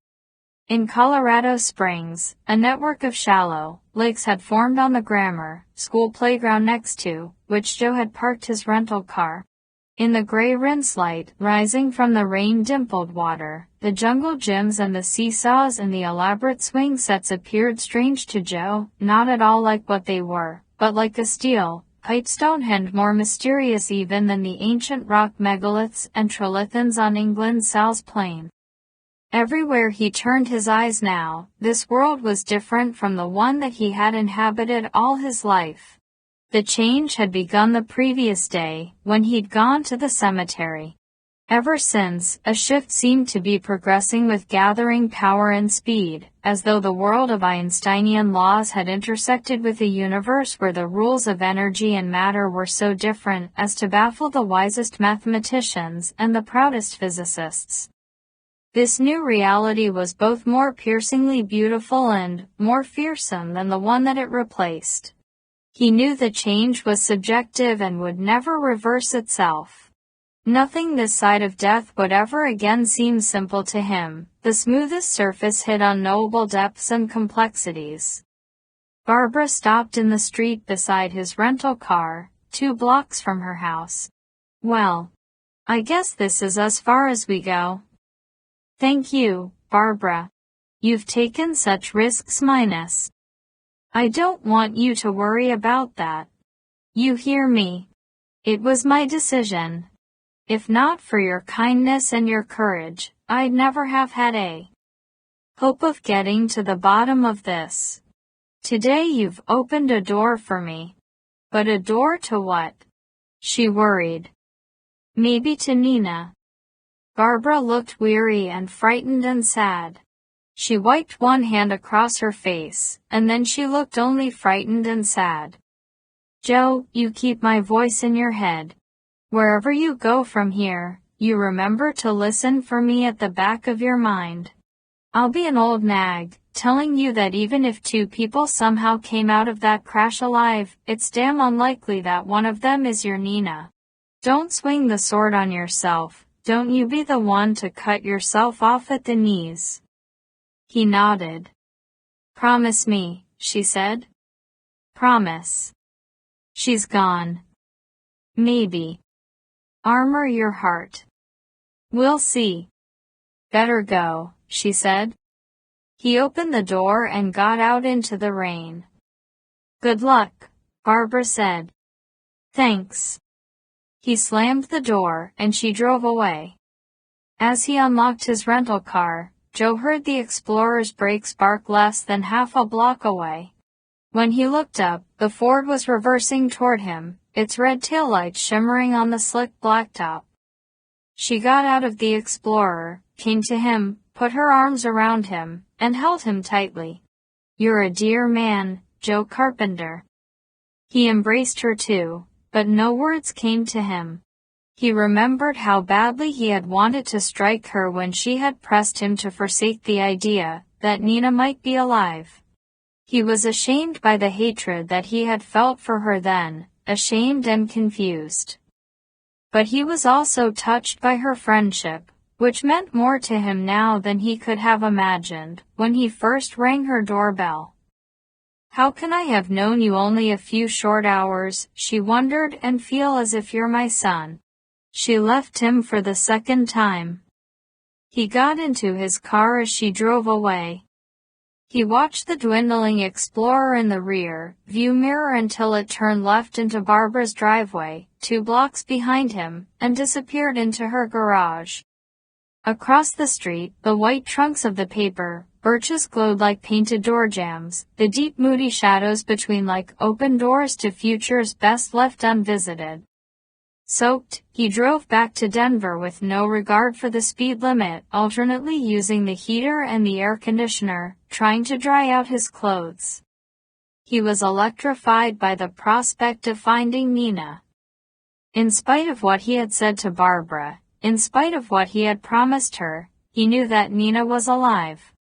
In Colorado Springs, a network of shallow lakes had formed on the grammar school playground next to which Joe had parked his rental car. In the gray rinse light rising from the rain-dimpled water, the jungle gyms and the seesaws and the elaborate swing sets appeared strange to Joe, not at all like what they were, but like a steel, Pipestone more mysterious even than the ancient rock megaliths and trilithons on England's South Plain. Everywhere he turned his eyes now, this world was different from the one that he had inhabited all his life. The change had begun the previous day, when he'd gone to the cemetery. Ever since, a shift seemed to be progressing with gathering power and speed, as though the world of Einsteinian laws had intersected with a universe where the rules of energy and matter were so different as to baffle the wisest mathematicians and the proudest physicists. This new reality was both more piercingly beautiful and more fearsome than the one that it replaced. He knew the change was subjective and would never reverse itself. Nothing this side of death would ever again seem simple to him. The smoothest surface hid unknowable depths and complexities. Barbara stopped in the street beside his rental car, 2 blocks from her house. Well, I guess this is as far as we go. Thank you, Barbara. You've taken such risks, Minus. I don't want you to worry about that. You hear me? It was my decision. If not for your kindness and your courage, I'd never have had a hope of getting to the bottom of this. Today you've opened a door for me. But a door to what? She worried. Maybe to Nina. Barbara looked weary and frightened and sad. She wiped one hand across her face, and then she looked only frightened and sad. Joe, you keep my voice in your head. Wherever you go from here, you remember to listen for me at the back of your mind. I'll be an old nag, telling you that even if 2 people somehow came out of that crash alive, it's damn unlikely that one of them is your Nina. Don't swing the sword on yourself, don't you be the one to cut yourself off at the knees. He nodded. Promise me, she said. Promise. She's gone. Maybe. Armor your heart. We'll see. Better go, she said. He opened the door and got out into the rain. Good luck, Barbara said. Thanks. He slammed the door and she drove away. As he unlocked his rental car, Joe heard the Explorer's brakes bark less than half a block away. When he looked up, the Ford was reversing toward him, its red taillights shimmering on the slick blacktop. She got out of the Explorer, came to him, put her arms around him, and held him tightly. You're a dear man, Joe Carpenter. He embraced her too, but no words came to him. He remembered how badly he had wanted to strike her when she had pressed him to forsake the idea that Nina might be alive. He was ashamed by the hatred that he had felt for her then, ashamed and confused. But he was also touched by her friendship, which meant more to him now than he could have imagined when he first rang her doorbell. How can I have known you only a few short hours, she wondered, and feel as if you're my son? She left him for the second time. He got into his car as she drove away. He watched the dwindling Explorer in the rear view mirror until it turned left into Barbara's driveway, 2 blocks behind him, and disappeared into her garage. Across the street, the white trunks of the paper birches glowed like painted door jambs, the deep moody shadows between like open doors to futures best left unvisited. Soaked, he drove back to Denver with no regard for the speed limit, alternately using the heater and the air conditioner, trying to dry out his clothes. He was electrified by the prospect of finding Nina. In spite of what he had said to Barbara, in spite of what he had promised her, he knew that Nina was alive.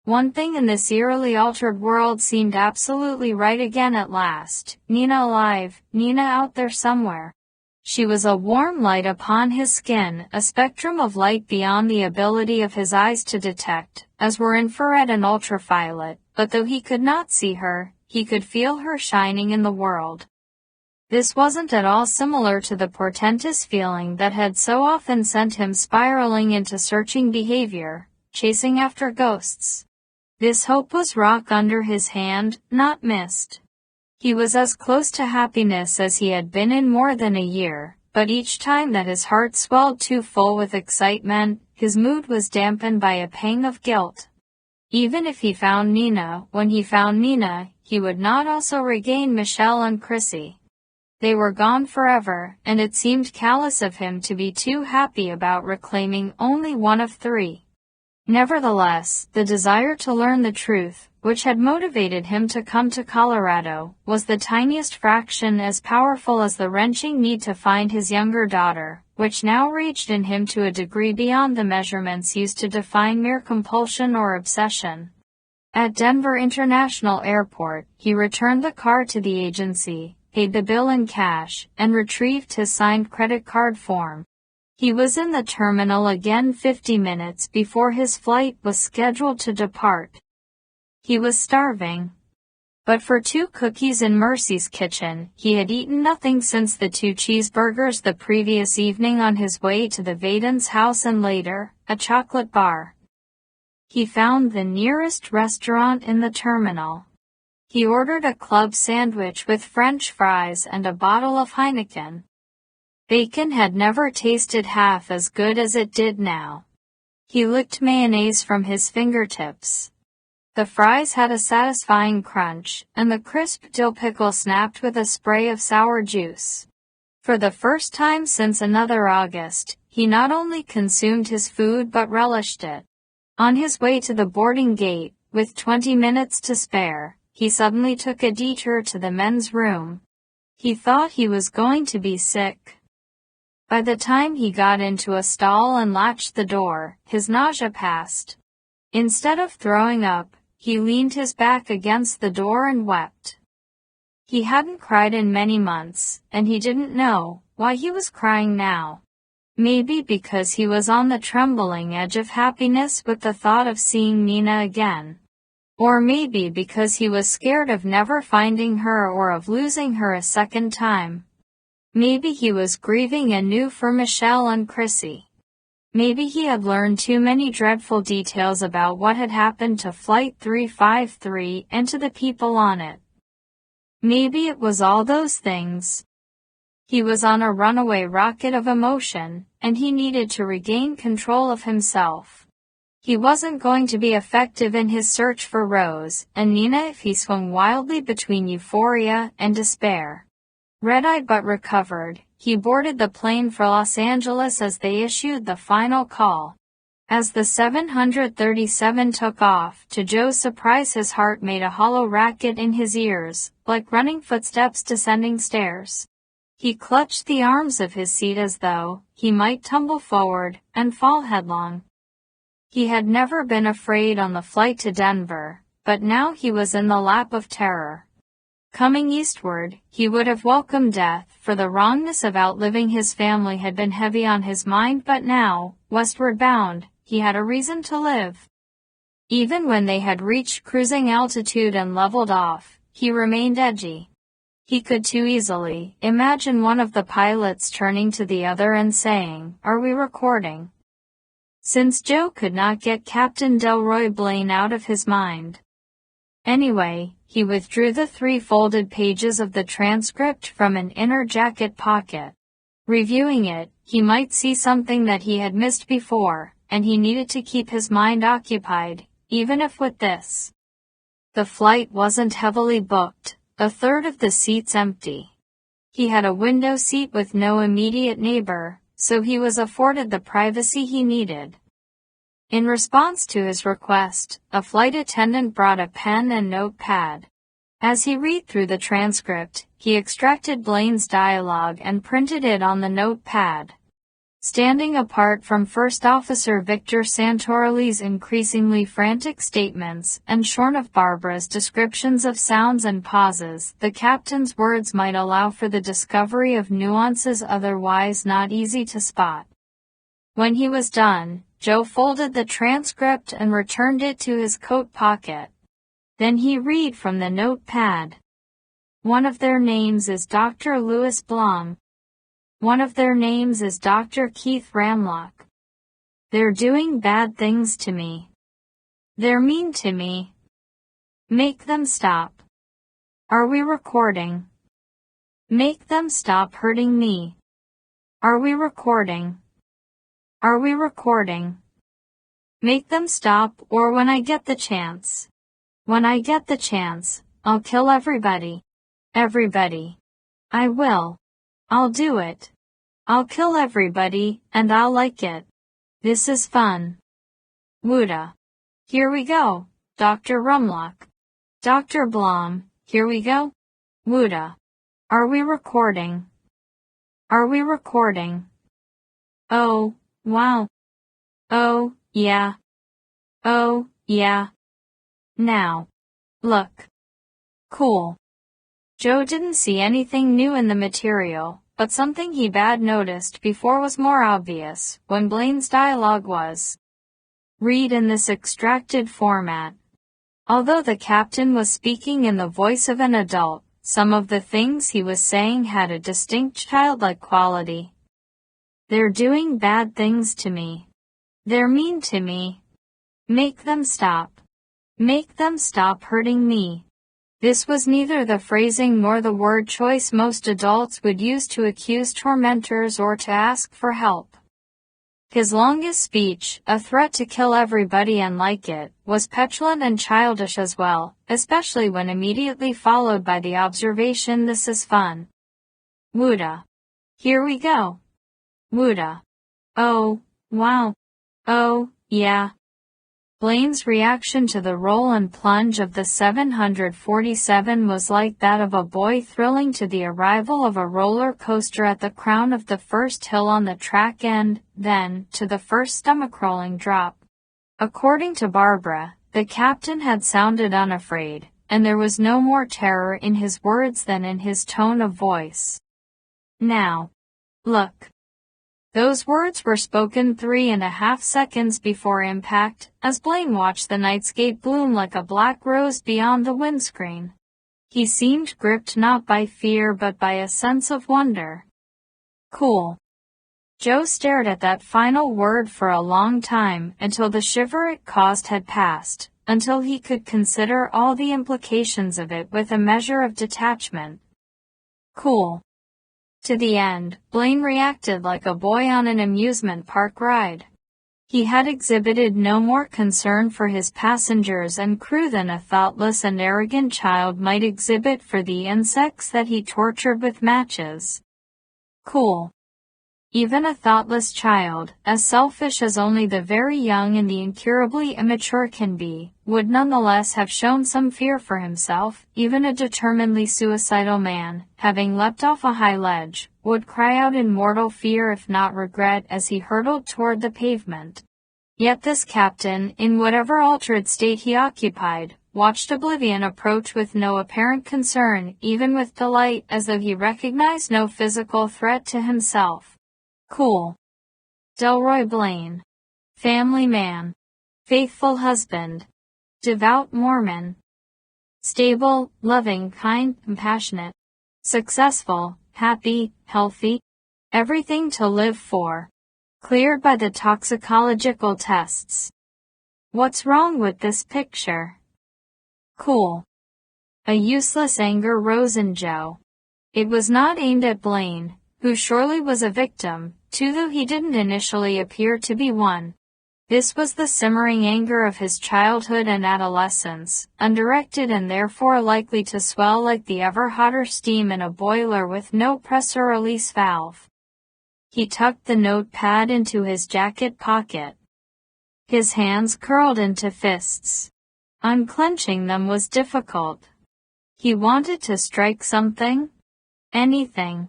One thing in this eerily altered world seemed absolutely right again at last. Nina alive, Nina out there somewhere. She was a warm light upon his skin, a spectrum of light beyond the ability of his eyes to detect, as were infrared and ultraviolet, but though he could not see her, he could feel her shining in the world. This wasn't at all similar to the portentous feeling that had so often sent him spiraling into searching behavior, chasing after ghosts. This hope was rock under his hand, not mist. He was as close to happiness as he had been in more than a year, but each time that his heart swelled too full with excitement, his mood was dampened by a pang of guilt. Even if he found Nina, when he found Nina, he would not also regain Michelle and Chrissy. They were gone forever, and it seemed callous of him to be too happy about reclaiming only one of 3. Nevertheless, the desire to learn the truth, which had motivated him to come to Colorado, was the tiniest fraction as powerful as the wrenching need to find his younger daughter, which now reached in him to a degree beyond the measurements used to define mere compulsion or obsession. At Denver International Airport, he returned the car to the agency, paid the bill in cash, and retrieved his signed credit card form. He was in the terminal again 50 minutes before his flight was scheduled to depart. He was starving. But for 2 cookies in Mercy's kitchen, he had eaten nothing since the 2 cheeseburgers the previous evening on his way to the Vadens' house and later, a chocolate bar. He found the nearest restaurant in the terminal. He ordered a club sandwich with French fries and a bottle of Heineken. Bacon had never tasted half as good as it did now. He licked mayonnaise from his fingertips. The fries had a satisfying crunch, and the crisp dill pickle snapped with a spray of sour juice. For the first time since another August, he not only consumed his food but relished it. On his way to the boarding gate, with 20 minutes to spare, he suddenly took a detour to the men's room. He thought he was going to be sick. By the time he got into a stall and latched the door, his nausea passed. Instead of throwing up, he leaned his back against the door and wept. He hadn't cried in many months, and he didn't know why he was crying now. Maybe because he was on the trembling edge of happiness with the thought of seeing Nina again. Or maybe because he was scared of never finding her or of losing her a second time. Maybe he was grieving anew for Michelle and Chrissy. Maybe he had learned too many dreadful details about what had happened to Flight 353 and to the people on it. Maybe it was all those things. He was on a runaway rocket of emotion, and he needed to regain control of himself. He wasn't going to be effective in his search for Rose and Nina if he swung wildly between euphoria and despair. Red-eyed but recovered, he boarded the plane for Los Angeles as they issued the final call. As the 737 took off, to Joe's surprise his heart made a hollow racket in his ears, like running footsteps descending stairs. He clutched the arms of his seat as though he might tumble forward and fall headlong. He had never been afraid on the flight to Denver, but now he was in the lap of terror. Coming eastward, he would have welcomed death, for the wrongness of outliving his family had been heavy on his mind, but now, westward bound, he had a reason to live. Even when they had reached cruising altitude and leveled off, he remained edgy. He could too easily imagine one of the pilots turning to the other and saying, "Are we recording?" Since Joe could not get Captain Delroy Blaine out of his mind. Anyway, he withdrew the 3 folded pages of the transcript from an inner jacket pocket. Reviewing it, he might see something that he had missed before, and he needed to keep his mind occupied, even if with this. The flight wasn't heavily booked, a third of the seats empty. He had a window seat with no immediate neighbor, so he was afforded the privacy he needed. In response to his request, a flight attendant brought a pen and notepad. As he read through the transcript, he extracted Blaine's dialogue and printed it on the notepad. Standing apart from First Officer Victor Santorelli's increasingly frantic statements and shorn of Barbara's descriptions of sounds and pauses, the captain's words might allow for the discovery of nuances otherwise not easy to spot. When he was done, Joe folded the transcript and returned it to his coat pocket. Then he read from the notepad. One of their names is Dr. Louis Blum. One of their names is Dr. Keith Ramlock. They're doing bad things to me. They're mean to me. Make them stop. Are we recording? Make them stop hurting me. Are we recording? Are we recording? Make them stop, or when I get the chance. When I get the chance, I'll kill everybody. Everybody. I will. I'll do it. I'll kill everybody, and I'll like it. This is fun. Wooda. Here we go, Dr. Rumlock. Dr. Blum, here we go. Wooda. Are we recording? Are we recording? Oh, wow. Oh, yeah. Oh, yeah. Now. Look. Cool. Joe didn't see anything new in the material, but something he had noticed before was more obvious when Blaine's dialogue was. Read in this extracted format. Although the captain was speaking in the voice of an adult, some of the things he was saying had a distinct childlike quality. They're doing bad things to me. They're mean to me. Make them stop. Make them stop hurting me. This was neither the phrasing nor the word choice most adults would use to accuse tormentors or to ask for help. His longest speech, a threat to kill everybody and like it, was petulant and childish as well, especially when immediately followed by the observation, "This is fun." Wooda. Here we go. Wooda. Oh, wow. Oh, yeah. Blaine's reaction to the roll and plunge of the 747 was like that of a boy thrilling to the arrival of a roller coaster at the crown of the first hill on the track and, then, to the first stomach-rolling drop. According to Barbara, the captain had sounded unafraid, and there was no more terror in his words than in his tone of voice. Now. Look. Those words were spoken 3.5 seconds before impact, as Blaine watched the nightscape bloom like a black rose beyond the windscreen. He seemed gripped not by fear but by a sense of wonder. Cool. Joe stared at that final word for a long time until the shiver it caused had passed, until he could consider all the implications of it with a measure of detachment. Cool. To the end, Blaine reacted like a boy on an amusement park ride. He had exhibited no more concern for his passengers and crew than a thoughtless and arrogant child might exhibit for the insects that he tortured with matches. Cool. Even a thoughtless child, as selfish as only the very young and the incurably immature can be, would nonetheless have shown some fear for himself. Even a determinedly suicidal man, having leapt off a high ledge, would cry out in mortal fear if not regret as he hurtled toward the pavement. Yet this captain, in whatever altered state he occupied, watched oblivion approach with no apparent concern, even with delight, as though he recognized no physical threat to himself. Cool. Delroy Blaine. Family man. Faithful husband. Devout Mormon. Stable, loving, kind, compassionate. Successful, happy, healthy. Everything to live for. Cleared by the toxicological tests. What's wrong with this picture? Cool. A useless anger rose in Joe. It was not aimed at Blaine, who surely was a victim, too, though he didn't initially appear to be one. This was the simmering anger of his childhood and adolescence, undirected and therefore likely to swell like the ever-hotter steam in a boiler with no pressure release valve. He tucked the notepad into his jacket pocket. His hands curled into fists. Unclenching them was difficult. He wanted to strike something. Anything.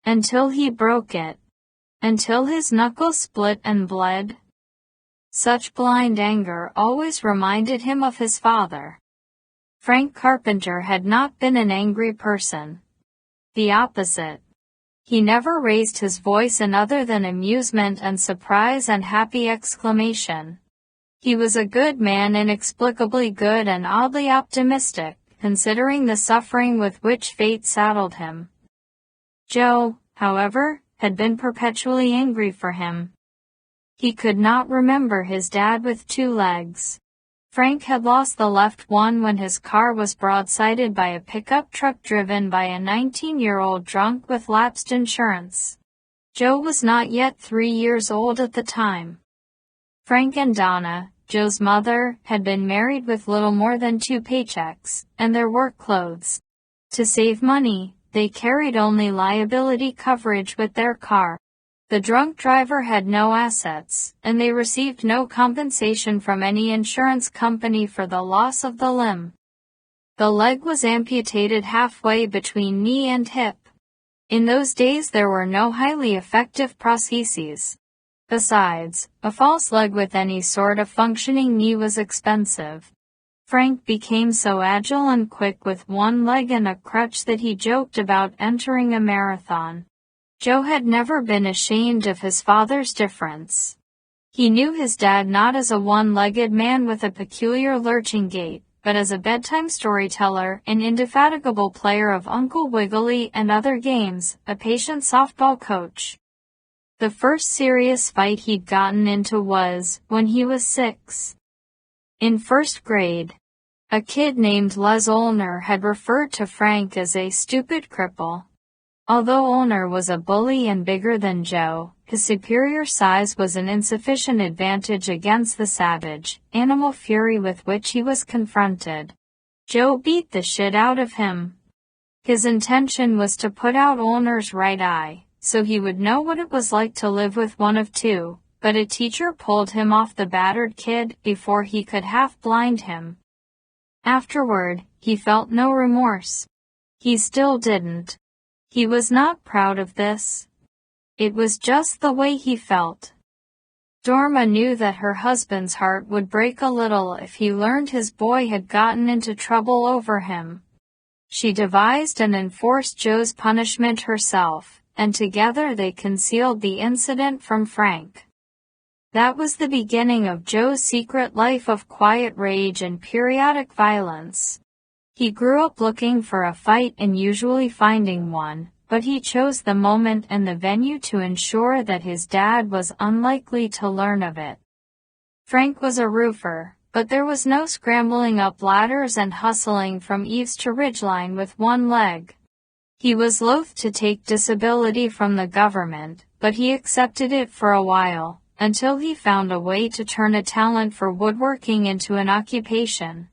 Until he broke it. Until his knuckles split and bled. Such blind anger always reminded him of his father. Frank Carpenter had not been an angry person. The opposite. He never raised his voice in other than amusement and surprise and happy exclamation. He was a good man, inexplicably good and oddly optimistic, considering the suffering with which fate saddled him. Joe, however, had been perpetually angry for him. He could not remember his dad with two legs. Frank had lost the left one when his car was broadsided by a pickup truck driven by a 19-year-old drunk with lapsed insurance. Joe was not yet 3 years old at the time. Frank and Donna, Joe's mother, had been married with little more than 2 paychecks, and their work clothes. To save money, they carried only liability coverage with their car. The drunk driver had no assets, and they received no compensation from any insurance company for the loss of the limb. The leg was amputated halfway between knee and hip. In those days there were no highly effective prostheses. Besides, a false leg with any sort of functioning knee was expensive. Frank became so agile and quick with one leg and a crutch that he joked about entering a marathon. Joe had never been ashamed of his father's difference. He knew his dad not as a one-legged man with a peculiar lurching gait, but as a bedtime storyteller, an indefatigable player of Uncle Wiggily and other games, a patient softball coach. The first serious fight he'd gotten into was when he was 6. In first grade. A kid named Les Olner had referred to Frank as a stupid cripple. Although Olner was a bully and bigger than Joe, his superior size was an insufficient advantage against the savage, animal fury with which he was confronted. Joe beat the shit out of him. His intention was to put out Olner's right eye, so he would know what it was like to live with one of two, but a teacher pulled him off the battered kid before he could half blind him. Afterward, he felt no remorse. He still didn't. He was not proud of this. It was just the way he felt. Dorma knew that her husband's heart would break a little if he learned his boy had gotten into trouble over him. She devised and enforced Joe's punishment herself, and together they concealed the incident from Frank. That was the beginning of Joe's secret life of quiet rage and periodic violence. He grew up looking for a fight and usually finding one, but he chose the moment and the venue to ensure that his dad was unlikely to learn of it. Frank was a roofer, but there was no scrambling up ladders and hustling from eaves to ridgeline with one leg. He was loath to take disability from the government, but he accepted it for a while, until he found a way to turn a talent for woodworking into an occupation.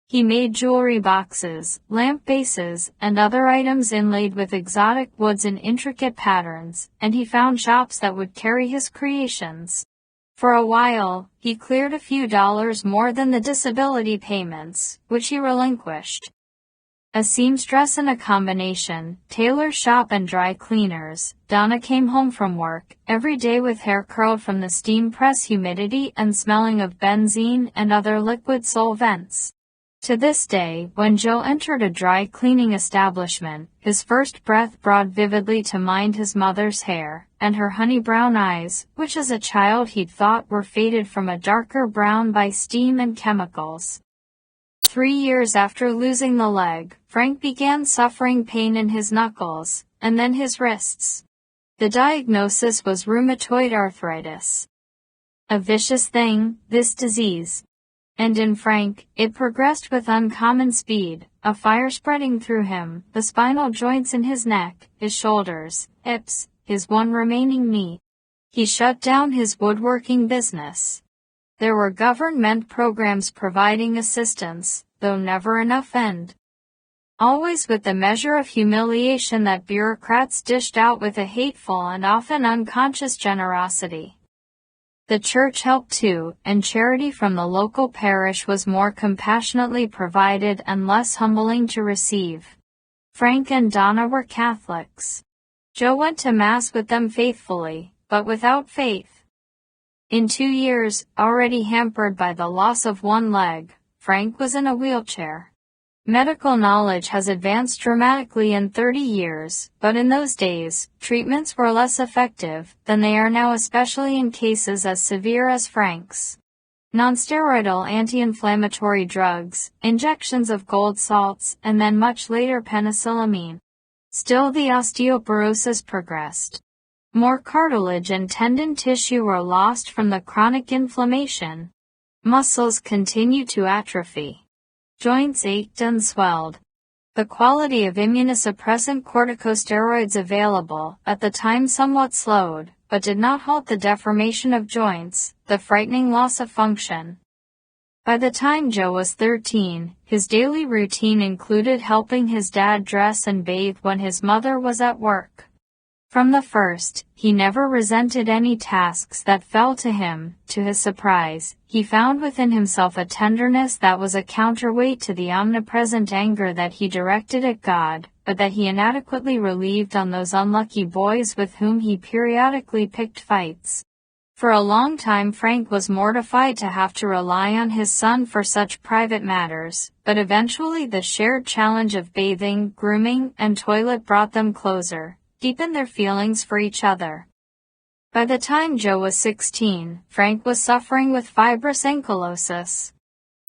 He made jewelry boxes, lamp bases, and other items inlaid with exotic woods in intricate patterns, and he found shops that would carry his creations. For a while, he cleared a few dollars more than the disability payments, which he relinquished. A seamstress and a combination, tailor shop and dry cleaners, Donna came home from work every day with hair curled from the steam press, humidity and smelling of benzene and other liquid solvents. To this day, when Joe entered a dry cleaning establishment, his first breath brought vividly to mind his mother's hair, and her honey brown eyes, which as a child he'd thought were faded from a darker brown by steam and chemicals. 3 years after losing the leg, Frank began suffering pain in his knuckles, and then his wrists. The diagnosis was rheumatoid arthritis. A vicious thing, this disease. And in Frank, it progressed with uncommon speed, a fire spreading through him, the spinal joints in his neck, his shoulders, hips, his one remaining knee. He shut down his woodworking business. There were government programs providing assistance, though never enough and always with the measure of humiliation that bureaucrats dished out with a hateful and often unconscious generosity. The church helped too, and charity from the local parish was more compassionately provided and less humbling to receive. Frank and Donna were Catholics. Joe went to Mass with them faithfully, but without faith. In 2 years, already hampered by the loss of one leg, Frank was in a wheelchair. Medical knowledge has advanced dramatically in 30 years, but in those days, treatments were less effective than they are now, especially in cases as severe as Frank's. Nonsteroidal anti-inflammatory drugs, injections of gold salts, and then much later penicillamine. Still, the osteoporosis progressed. More cartilage and tendon tissue were lost from the chronic inflammation. Muscles continued to atrophy. Joints ached and swelled. The quality of immunosuppressant corticosteroids available at the time somewhat slowed, but did not halt the deformation of joints, the frightening loss of function. By the time Joe was 13, his daily routine included helping his dad dress and bathe when his mother was at work. From the first, he never resented any tasks that fell to him. To his surprise, he found within himself a tenderness that was a counterweight to the omnipresent anger that he directed at God, but that he inadequately relieved on those unlucky boys with whom he periodically picked fights. For a long time Frank was mortified to have to rely on his son for such private matters, but eventually the shared challenge of bathing, grooming, and toilet brought them closer, deepened their feelings for each other. By the time Joe was 16, Frank was suffering with fibrous ankylosis.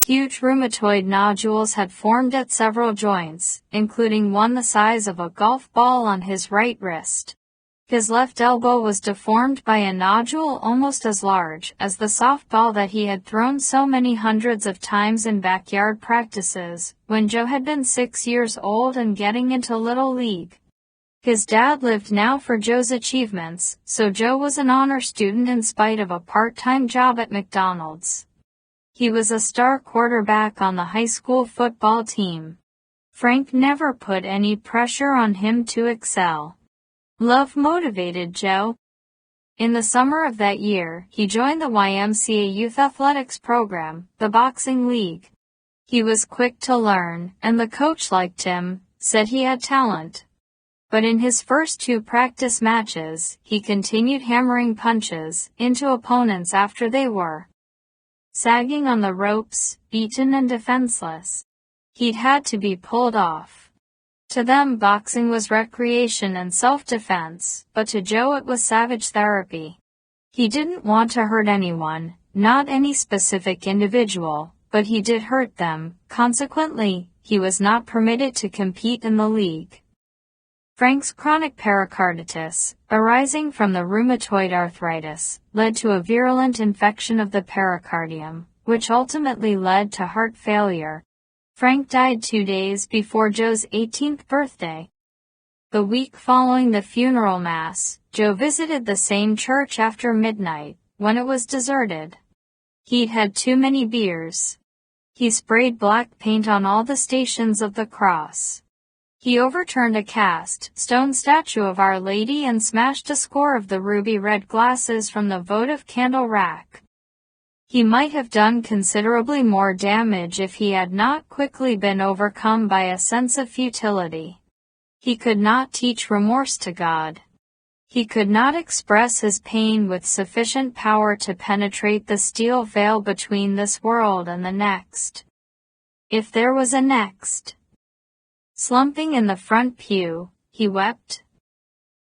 Huge rheumatoid nodules had formed at several joints, including one the size of a golf ball on his right wrist. His left elbow was deformed by a nodule almost as large as the softball that he had thrown so many hundreds of times in backyard practices, when Joe had been 6 years old and getting into Little League. His dad lived now for Joe's achievements, so Joe was an honor student in spite of a part-time job at McDonald's. He was a star quarterback on the high school football team. Frank never put any pressure on him to excel. Love motivated Joe. In the summer of that year, he joined the YMCA Youth Athletics program, the boxing league. He was quick to learn, and the coach liked him, said he had talent. But in his first 2 practice matches, he continued hammering punches into opponents after they were sagging on the ropes, beaten and defenseless. He'd had to be pulled off. To them, boxing was recreation and self-defense, but to Joe it was savage therapy. He didn't want to hurt anyone, not any specific individual, but he did hurt them. Consequently, he was not permitted to compete in the league. Frank's chronic pericarditis, arising from the rheumatoid arthritis, led to a virulent infection of the pericardium, which ultimately led to heart failure. Frank died 2 days before Joe's 18th birthday. The week following the funeral mass, Joe visited the same church after midnight, when it was deserted. He'd had too many beers. He sprayed black paint on all the stations of the cross. He overturned a cast stone statue of Our Lady and smashed a score of the ruby-red glasses from the votive candle rack. He might have done considerably more damage if he had not quickly been overcome by a sense of futility. He could not teach remorse to God. He could not express his pain with sufficient power to penetrate the steel veil between this world and the next. If there was a next. Slumping in the front pew, he wept.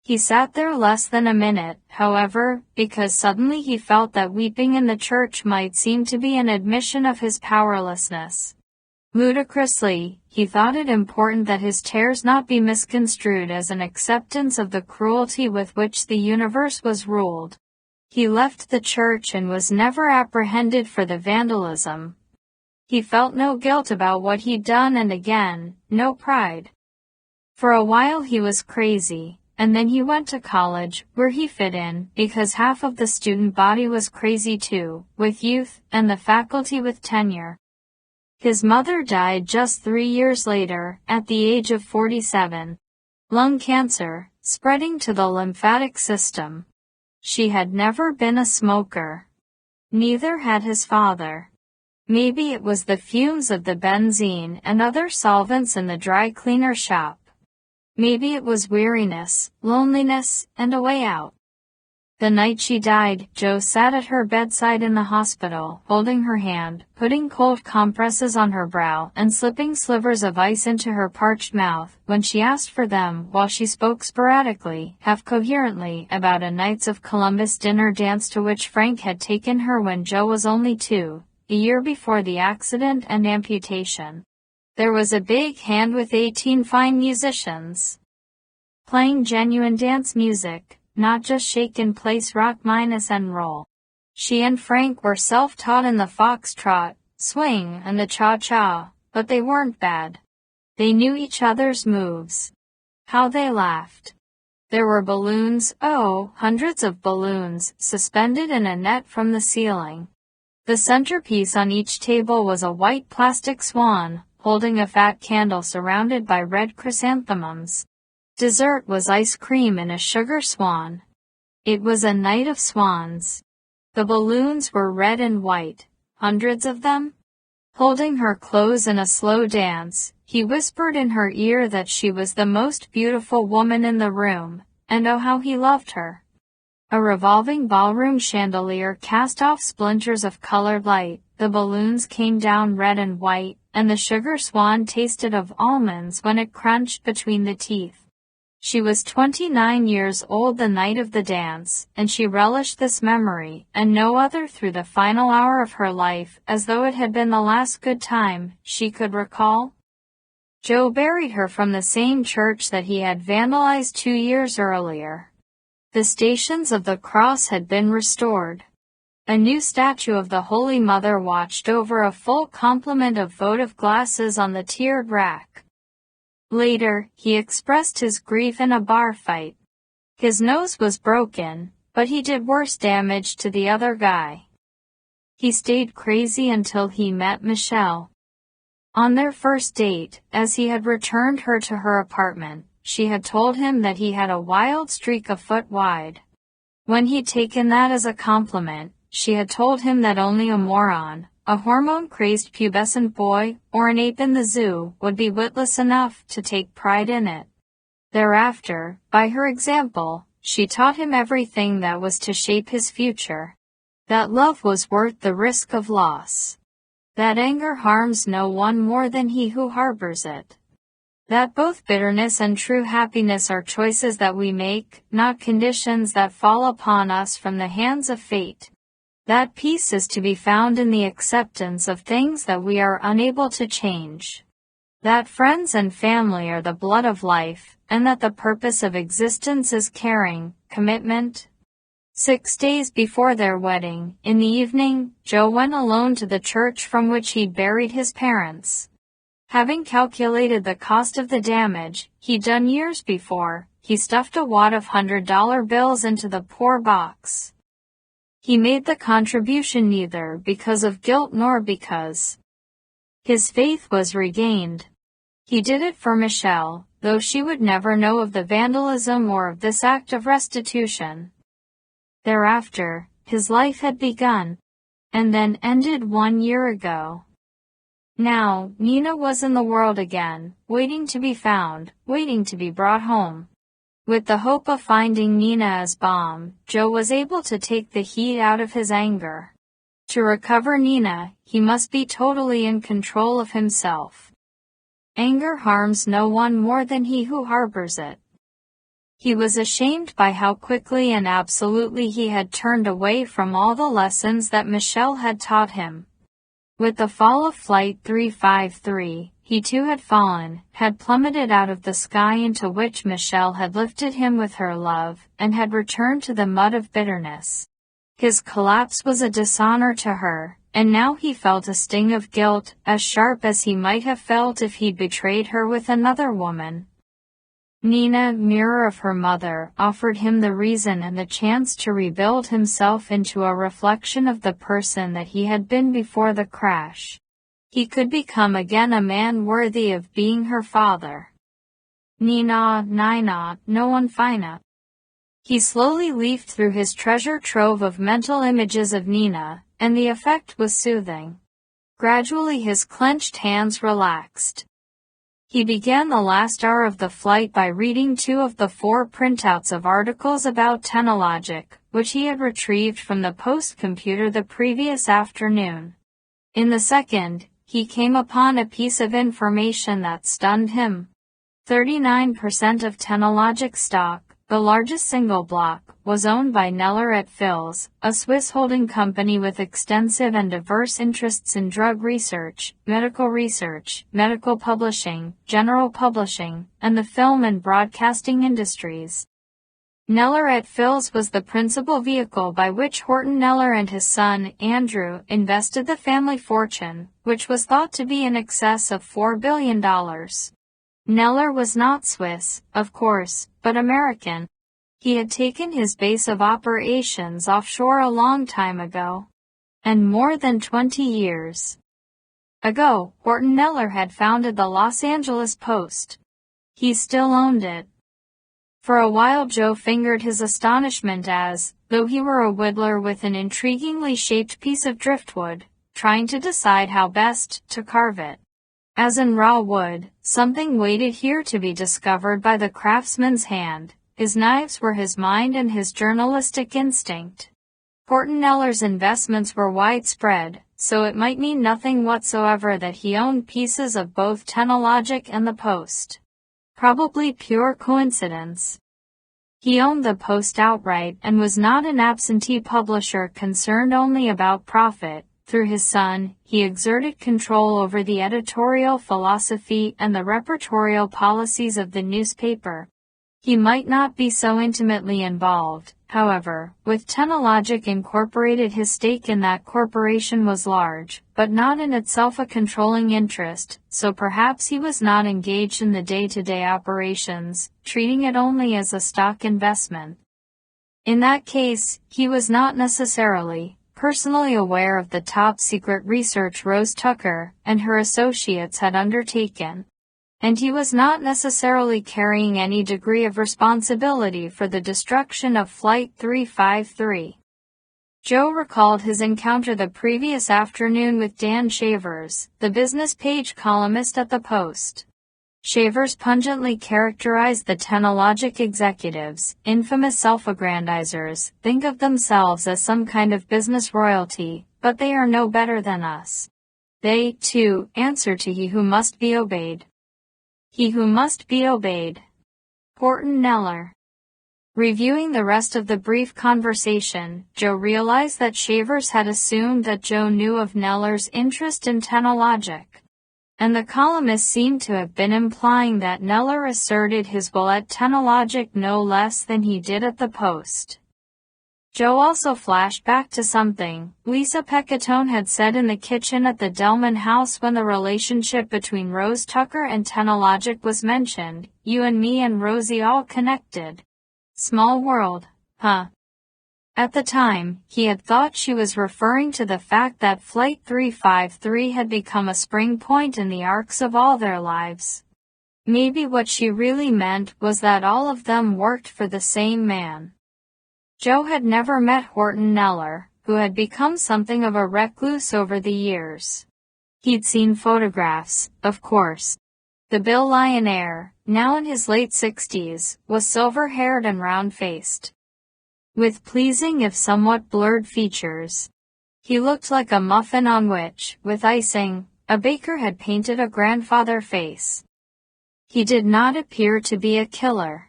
He sat there less than a minute, however, because suddenly he felt that weeping in the church might seem to be an admission of his powerlessness. Ludicrously, he thought it important that his tears not be misconstrued as an acceptance of the cruelty with which the universe was ruled. He left the church and was never apprehended for the vandalism. He felt no guilt about what he'd done and again, no pride. For a while he was crazy, and then he went to college, where he fit in, because half of the student body was crazy too, with youth, and the faculty with tenure. His mother died just 3 years later, at the age of 47. Lung cancer, spreading to the lymphatic system. She had never been a smoker. Neither had his father. Maybe it was the fumes of the benzene and other solvents in the dry cleaner shop. Maybe it was weariness, loneliness, and a way out. The night she died, Joe sat at her bedside in the hospital, holding her hand, putting cold compresses on her brow, and slipping slivers of ice into her parched mouth, when she asked for them, while she spoke sporadically, half coherently, about a Knights of Columbus dinner dance to which Frank had taken her when Joe was only 2. A year before the accident and amputation. There was a big hand with 18 fine musicians. Playing genuine dance music, not just shake-in-place rock minus and roll. She and Frank were self-taught in the foxtrot, swing, and the cha-cha, but they weren't bad. They knew each other's moves. How they laughed. There were balloons, hundreds of balloons, suspended in a net from the ceiling. The centerpiece on each table was a white plastic swan, holding a fat candle surrounded by red chrysanthemums. Dessert was ice cream in a sugar swan. It was a night of swans. The balloons were red and white, hundreds of them. Holding her close in a slow dance, he whispered in her ear that she was the most beautiful woman in the room, and oh how he loved her. A revolving ballroom chandelier cast off splinters of colored light, the balloons came down red and white, and the sugar swan tasted of almonds when it crunched between the teeth. She was 29 years old the night of the dance, and she relished this memory, and no other through the final hour of her life, as though it had been the last good time she could recall. Joe buried her from the same church that he had vandalized 2 years earlier. The Stations of the Cross had been restored. A new statue of the Holy Mother watched over a full complement of votive glasses on the tiered rack. Later, he expressed his grief in a bar fight. His nose was broken, but he did worse damage to the other guy. He stayed crazy until he met Michelle. On their first date, as he had returned her to her apartment, she had told him that he had a wild streak a foot wide. When he'd taken that as a compliment, she had told him that only a moron, a hormone-crazed pubescent boy, or an ape in the zoo, would be witless enough to take pride in it. Thereafter, by her example, she taught him everything that was to shape his future. That love was worth the risk of loss. That anger harms no one more than he who harbors it. That both bitterness and true happiness are choices that we make, not conditions that fall upon us from the hands of fate. That peace is to be found in the acceptance of things that we are unable to change. that friends and family are the blood of life, and that the purpose of existence is caring, commitment. 6 days before their wedding, in the evening, Joe went alone to the church from which he'd buried his parents. Having calculated the cost of the damage he'd done years before, he stuffed a wad of $100 bills into the poor box. He made the contribution neither because of guilt nor because his faith was regained. He did it for Michelle, though she would never know of the vandalism or of this act of restitution. Thereafter, his life had begun, and then ended 1 year ago. Now, Nina was in the world again, waiting to be found, waiting to be brought home. With the hope of finding Nina as bomb, Joe was able to take the heat out of his anger. To recover Nina, he must be totally in control of himself. Anger harms no one more than he who harbors it. He was ashamed by how quickly and absolutely he had turned away from all the lessons that Michelle had taught him. With the fall of Flight 353, he too had fallen, had plummeted out of the sky into which Michelle had lifted him with her love, and had returned to the mud of bitterness. His collapse was a dishonor to her, and now he felt a sting of guilt, as sharp as he might have felt if he'd betrayed her with another woman. Nina, mirror of her mother, offered him the reason and the chance to rebuild himself into a reflection of the person that he had been before the crash. He could become again a man worthy of being her father. Nina, no one fina. He slowly leafed through his treasure trove of mental images of Nina, and the effect was soothing. Gradually his clenched hands relaxed. He began the last hour of the flight by reading 2 of the 4 printouts of articles about Technologic, which he had retrieved from the Post computer the previous afternoon. In the second, he came upon a piece of information that stunned him. 39% of Technologic stock, the largest single block, was owned by Neller at Fils, a Swiss holding company with extensive and diverse interests in drug research, medical publishing, general publishing, and the film and broadcasting industries. Neller at Fils was the principal vehicle by which Horton Neller and his son, Andrew, invested the family fortune, which was thought to be in excess of $4 billion. Neller was not Swiss, of course, but American. He had taken his base of operations offshore a long time ago. And more than 20 years ago, Horton Neller had founded the Los Angeles Post. He still owned it. For a while Joe fingered his astonishment as, though he were a whittler with an intriguingly shaped piece of driftwood, trying to decide how best to carve it. As in raw wood, something waited here to be discovered by the craftsman's hand. His knives were his mind and his journalistic instinct. Horton Neller's investments were widespread, so it might mean nothing whatsoever that he owned pieces of both Technologic and the Post. Probably pure coincidence. He owned the Post outright and was not an absentee publisher concerned only about profit. Through his son, he exerted control over the editorial philosophy and the repertorial policies of the newspaper. He might not be so intimately involved, however, with Technologic Incorporated. His stake in that corporation was large, but not in itself a controlling interest, so perhaps he was not engaged in the day-to-day operations, treating it only as a stock investment. In that case, he was not necessarily personally aware of the top-secret research Rose Tucker and her associates had undertaken. And he was not necessarily carrying any degree of responsibility for the destruction of Flight 353. Joe recalled his encounter the previous afternoon with Dan Shavers, the business page columnist at the Post. Shavers pungently characterized the Technologic executives, infamous self-aggrandizers, think of themselves as some kind of business royalty, but they are no better than us. They, too, answer to he who must be obeyed. He who must be obeyed. Horton Neller. Reviewing the rest of the brief conversation, Joe realized that Shavers had assumed that Joe knew of Neller's interest in Technologic. and the columnist seemed to have been implying that Neller asserted his will at Technologic no less than he did at the Post. Joe also flashed back to something Lisa Peccatone had said in the kitchen at the Delman house when the relationship between Rose Tucker and Technologic was mentioned. You and me and Rosie all connected. Small world, huh? At the time, he had thought she was referring to the fact that Flight 353 had become a spring point in the arcs of all their lives. Maybe what she really meant was that all of them worked for the same man. Joe had never met Horton Neller, who had become something of a recluse over the years. He'd seen photographs, of course. The billionaire, now in his late 60s, was silver-haired and round-faced, with pleasing if somewhat blurred features. He looked like a muffin on which, with icing, a baker had painted a grandfather face. He did not appear to be a killer.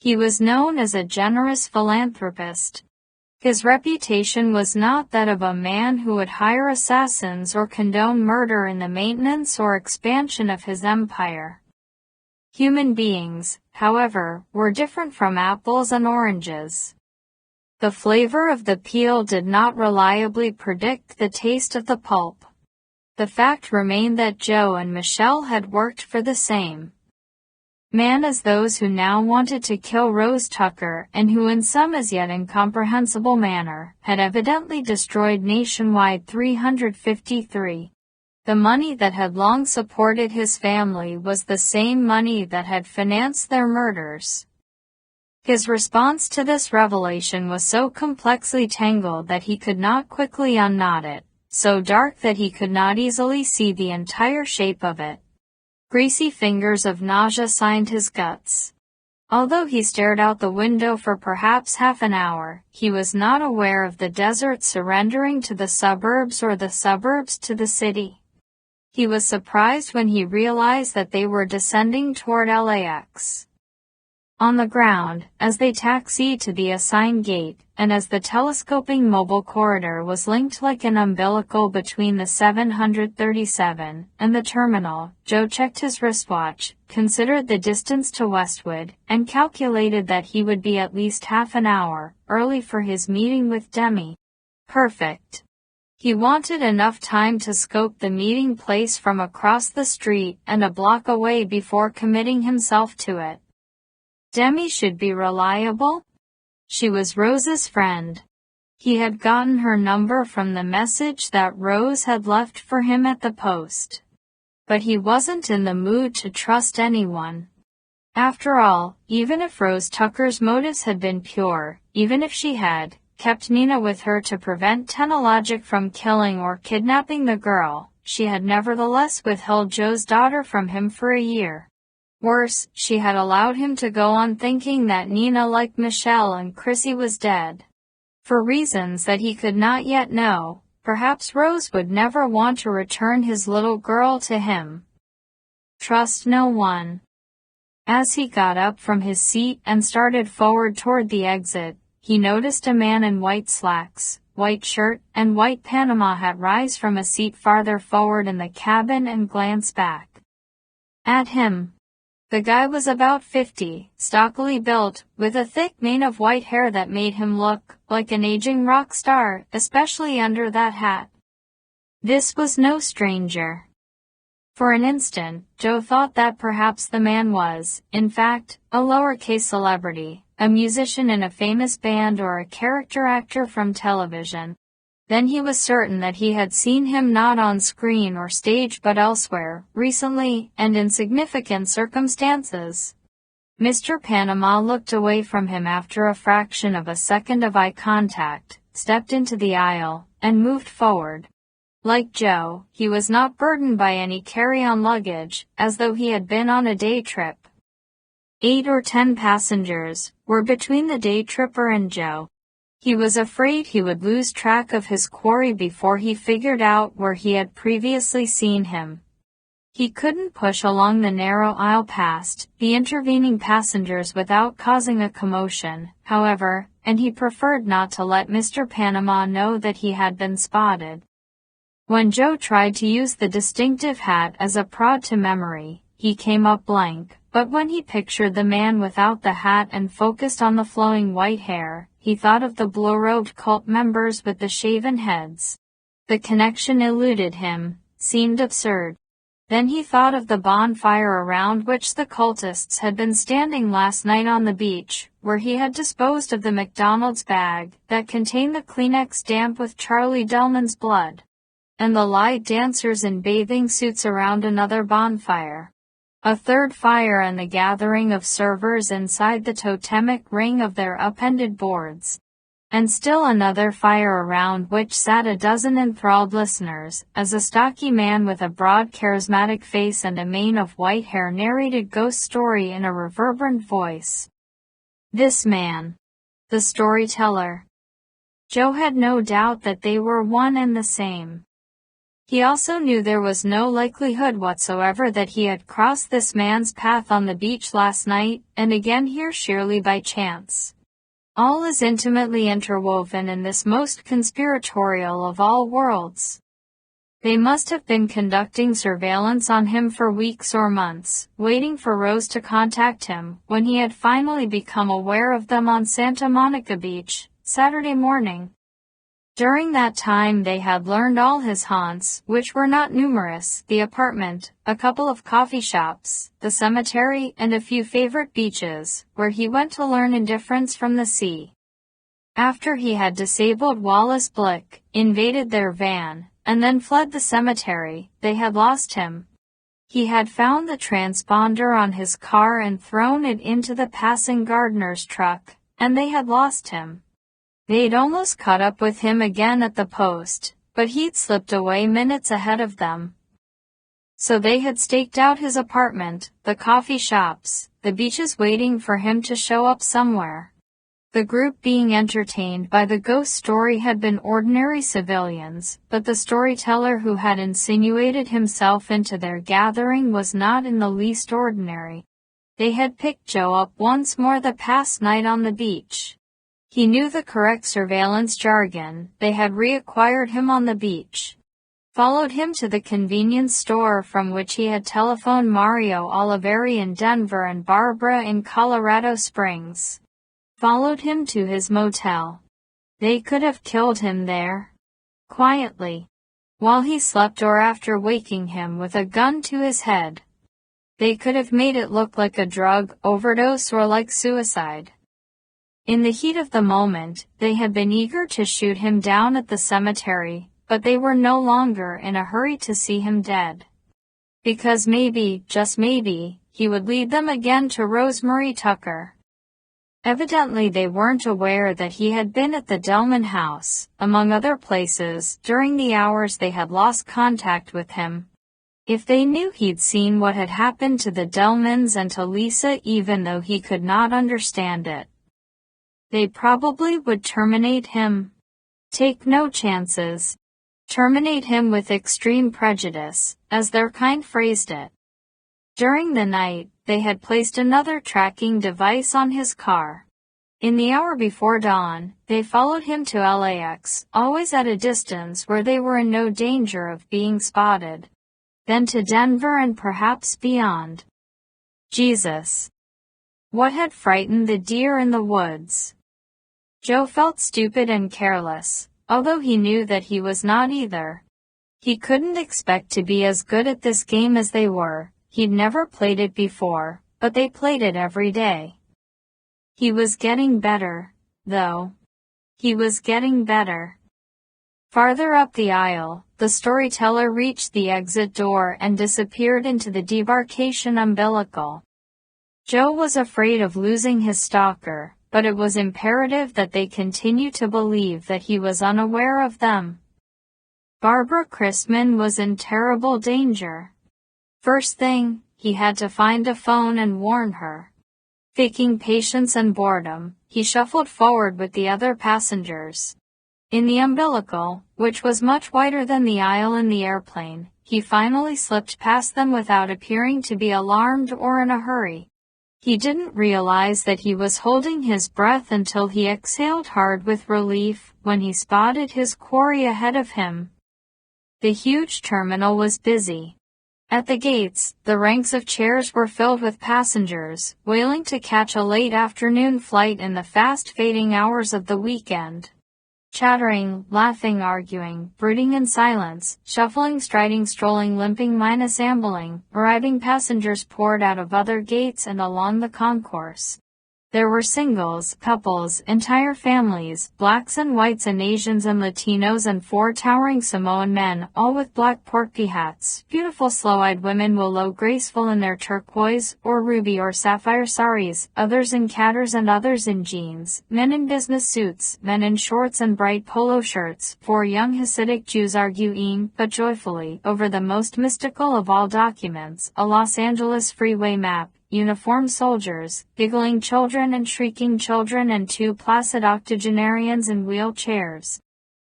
He was known as a generous philanthropist. His reputation was not that of a man who would hire assassins or condone murder in the maintenance or expansion of his empire. Human beings, however, were different from apples and oranges. The flavor of the peel did not reliably predict the taste of the pulp. The fact remained that Joe and Michelle had worked for the same man as those who now wanted to kill Rose Tucker and who in some as yet incomprehensible manner had evidently destroyed Nationwide 353. The money that had long supported his family was the same money that had financed their murders. His response to this revelation was so complexly tangled that he could not quickly unknot it, so dark that he could not easily see the entire shape of it. Greasy fingers of nausea signed his guts. Although he stared out the window for perhaps half an hour, he was not aware of the desert surrendering to the suburbs or the suburbs to the city. He was surprised when he realized that they were descending toward LAX. On the ground, as they taxied to the assigned gate, and as the telescoping mobile corridor was linked like an umbilical between the 737 and the terminal, Joe checked his wristwatch, considered the distance to Westwood, and calculated that he would be at least half an hour early for his meeting with Demi. Perfect. He wanted enough time to scope the meeting place from across the street and a block away before committing himself to it. Demi should be reliable. She was Rose's friend. He had gotten her number from the message that Rose had left for him at the Post. But he wasn't in the mood to trust anyone. After all, even if Rose Tucker's motives had been pure, even if she had kept Nina with her to prevent Technologic from killing or kidnapping the girl, she had nevertheless withheld Joe's daughter from him for a year. Worse, she had allowed him to go on thinking that Nina, like Michelle and Chrissy, was dead. For reasons that he could not yet know, perhaps Rose would never want to return his little girl to him. Trust no one. As he got up from his seat and started forward toward the exit, he noticed a man in white slacks, white shirt, and white Panama hat rise from a seat farther forward in the cabin and glance back at him. The guy was about 50, stockily built, with a thick mane of white hair that made him look like an aging rock star, especially under that hat. This was no stranger. For an instant, Joe thought that perhaps the man was, in fact, a lowercase celebrity, a musician in a famous band or a character actor from television. Then he was certain that he had seen him not on screen or stage but elsewhere, recently, and in significant circumstances. Mr. Panama looked away from him after a fraction of a second of eye contact, stepped into the aisle, and moved forward. Like Joe, he was not burdened by any carry-on luggage, as though he had been on a day trip. 8 or 10 passengers were between the day tripper and Joe. He was afraid he would lose track of his quarry before he figured out where he had previously seen him. He couldn't push along the narrow aisle past the intervening passengers without causing a commotion, however, and he preferred not to let Mr. Panama know that he had been spotted. When Joe tried to use the distinctive hat as a prod to memory, he came up blank, but when he pictured the man without the hat and focused on the flowing white hair, he thought of the blue-robed cult members with the shaven heads. The connection eluded him, seemed absurd. Then he thought of the bonfire around which the cultists had been standing last night on the beach, where he had disposed of the McDonald's bag that contained the Kleenex damp with Charlie Delman's blood, and the light dancers in bathing suits around another bonfire. A third fire and the gathering of servers inside the totemic ring of their upended boards. And still another fire around which sat a dozen enthralled listeners, as a stocky man with a broad charismatic face and a mane of white hair narrated ghost story in a reverberant voice. This man. The storyteller. Joe had no doubt that they were one and the same. He also knew there was no likelihood whatsoever that he had crossed this man's path on the beach last night, and again here sheerly by chance. All is intimately interwoven in this most conspiratorial of all worlds. They must have been conducting surveillance on him for weeks or months, waiting for Rose to contact him when he had finally become aware of them on Santa Monica Beach, Saturday morning. During that time they had learned all his haunts, which were not numerous: the apartment, a couple of coffee shops, the cemetery, and a few favorite beaches, where he went to learn indifference from the sea. After he had disabled Wallace Blick, invaded their van, and then fled the cemetery, they had lost him. He had found the transponder on his car and thrown it into the passing gardener's truck, and they had lost him. They'd almost caught up with him again at the post, but he'd slipped away minutes ahead of them. So they had staked out his apartment, the coffee shops, the beaches, waiting for him to show up somewhere. The group being entertained by the ghost story had been ordinary civilians, but the storyteller who had insinuated himself into their gathering was not in the least ordinary. They had picked Joe up once more the past night on the beach. He knew the correct surveillance jargon. They had reacquired him on the beach. Followed him to the convenience store from which he had telephoned Mario Oliveri in Denver and Barbara in Colorado Springs. Followed him to his motel. They could have killed him there. Quietly. While he slept or after waking him with a gun to his head. They could have made it look like a drug overdose or like suicide. In the heat of the moment, they had been eager to shoot him down at the cemetery, but they were no longer in a hurry to see him dead. Because maybe, just maybe, he would lead them again to Rosemary Tucker. Evidently they weren't aware that he had been at the Delman house, among other places, during the hours they had lost contact with him. If they knew he'd seen what had happened to the Delmans and to Lisa, even though he could not understand it, they probably would terminate him. Take no chances. Terminate him with extreme prejudice, as their kind phrased it. During the night, they had placed another tracking device on his car. In the hour before dawn, they followed him to LAX, always at a distance where they were in no danger of being spotted. Then to Denver and perhaps beyond. Jesus! What had frightened the deer in the woods? Joe felt stupid and careless, although he knew that he was not either. He couldn't expect to be as good at this game as they were. He'd never played it before, but they played it every day. He was getting better, though. He was getting better. Farther up the aisle, the storyteller reached the exit door and disappeared into the debarkation umbilical. Joe was afraid of losing his stalker, but it was imperative that they continue to believe that he was unaware of them. Barbara Christman was in terrible danger. First thing, he had to find a phone and warn her. Faking patience and boredom, he shuffled forward with the other passengers. In the umbilical, which was much wider than the aisle in the airplane, he finally slipped past them without appearing to be alarmed or in a hurry. He didn't realize that he was holding his breath until he exhaled hard with relief when he spotted his quarry ahead of him. The huge terminal was busy. At the gates, the ranks of chairs were filled with passengers, waiting to catch a late afternoon flight in the fast-fading hours of the weekend. Chattering, laughing, arguing, brooding in silence, shuffling, striding, strolling, limping, minus ambling, arriving passengers poured out of other gates and along the concourse. There were singles, couples, entire families, blacks and whites and Asians and Latinos and 4 towering Samoan men, all with black porky hats, beautiful slow-eyed women willow graceful in their turquoise, or ruby or sapphire saris, others in catters and others in jeans, men in business suits, men in shorts and bright polo shirts, 4 young Hasidic Jews arguing, but joyfully, over the most mystical of all documents, a Los Angeles freeway map. Uniformed soldiers, giggling children and shrieking children and 2 placid octogenarians in wheelchairs.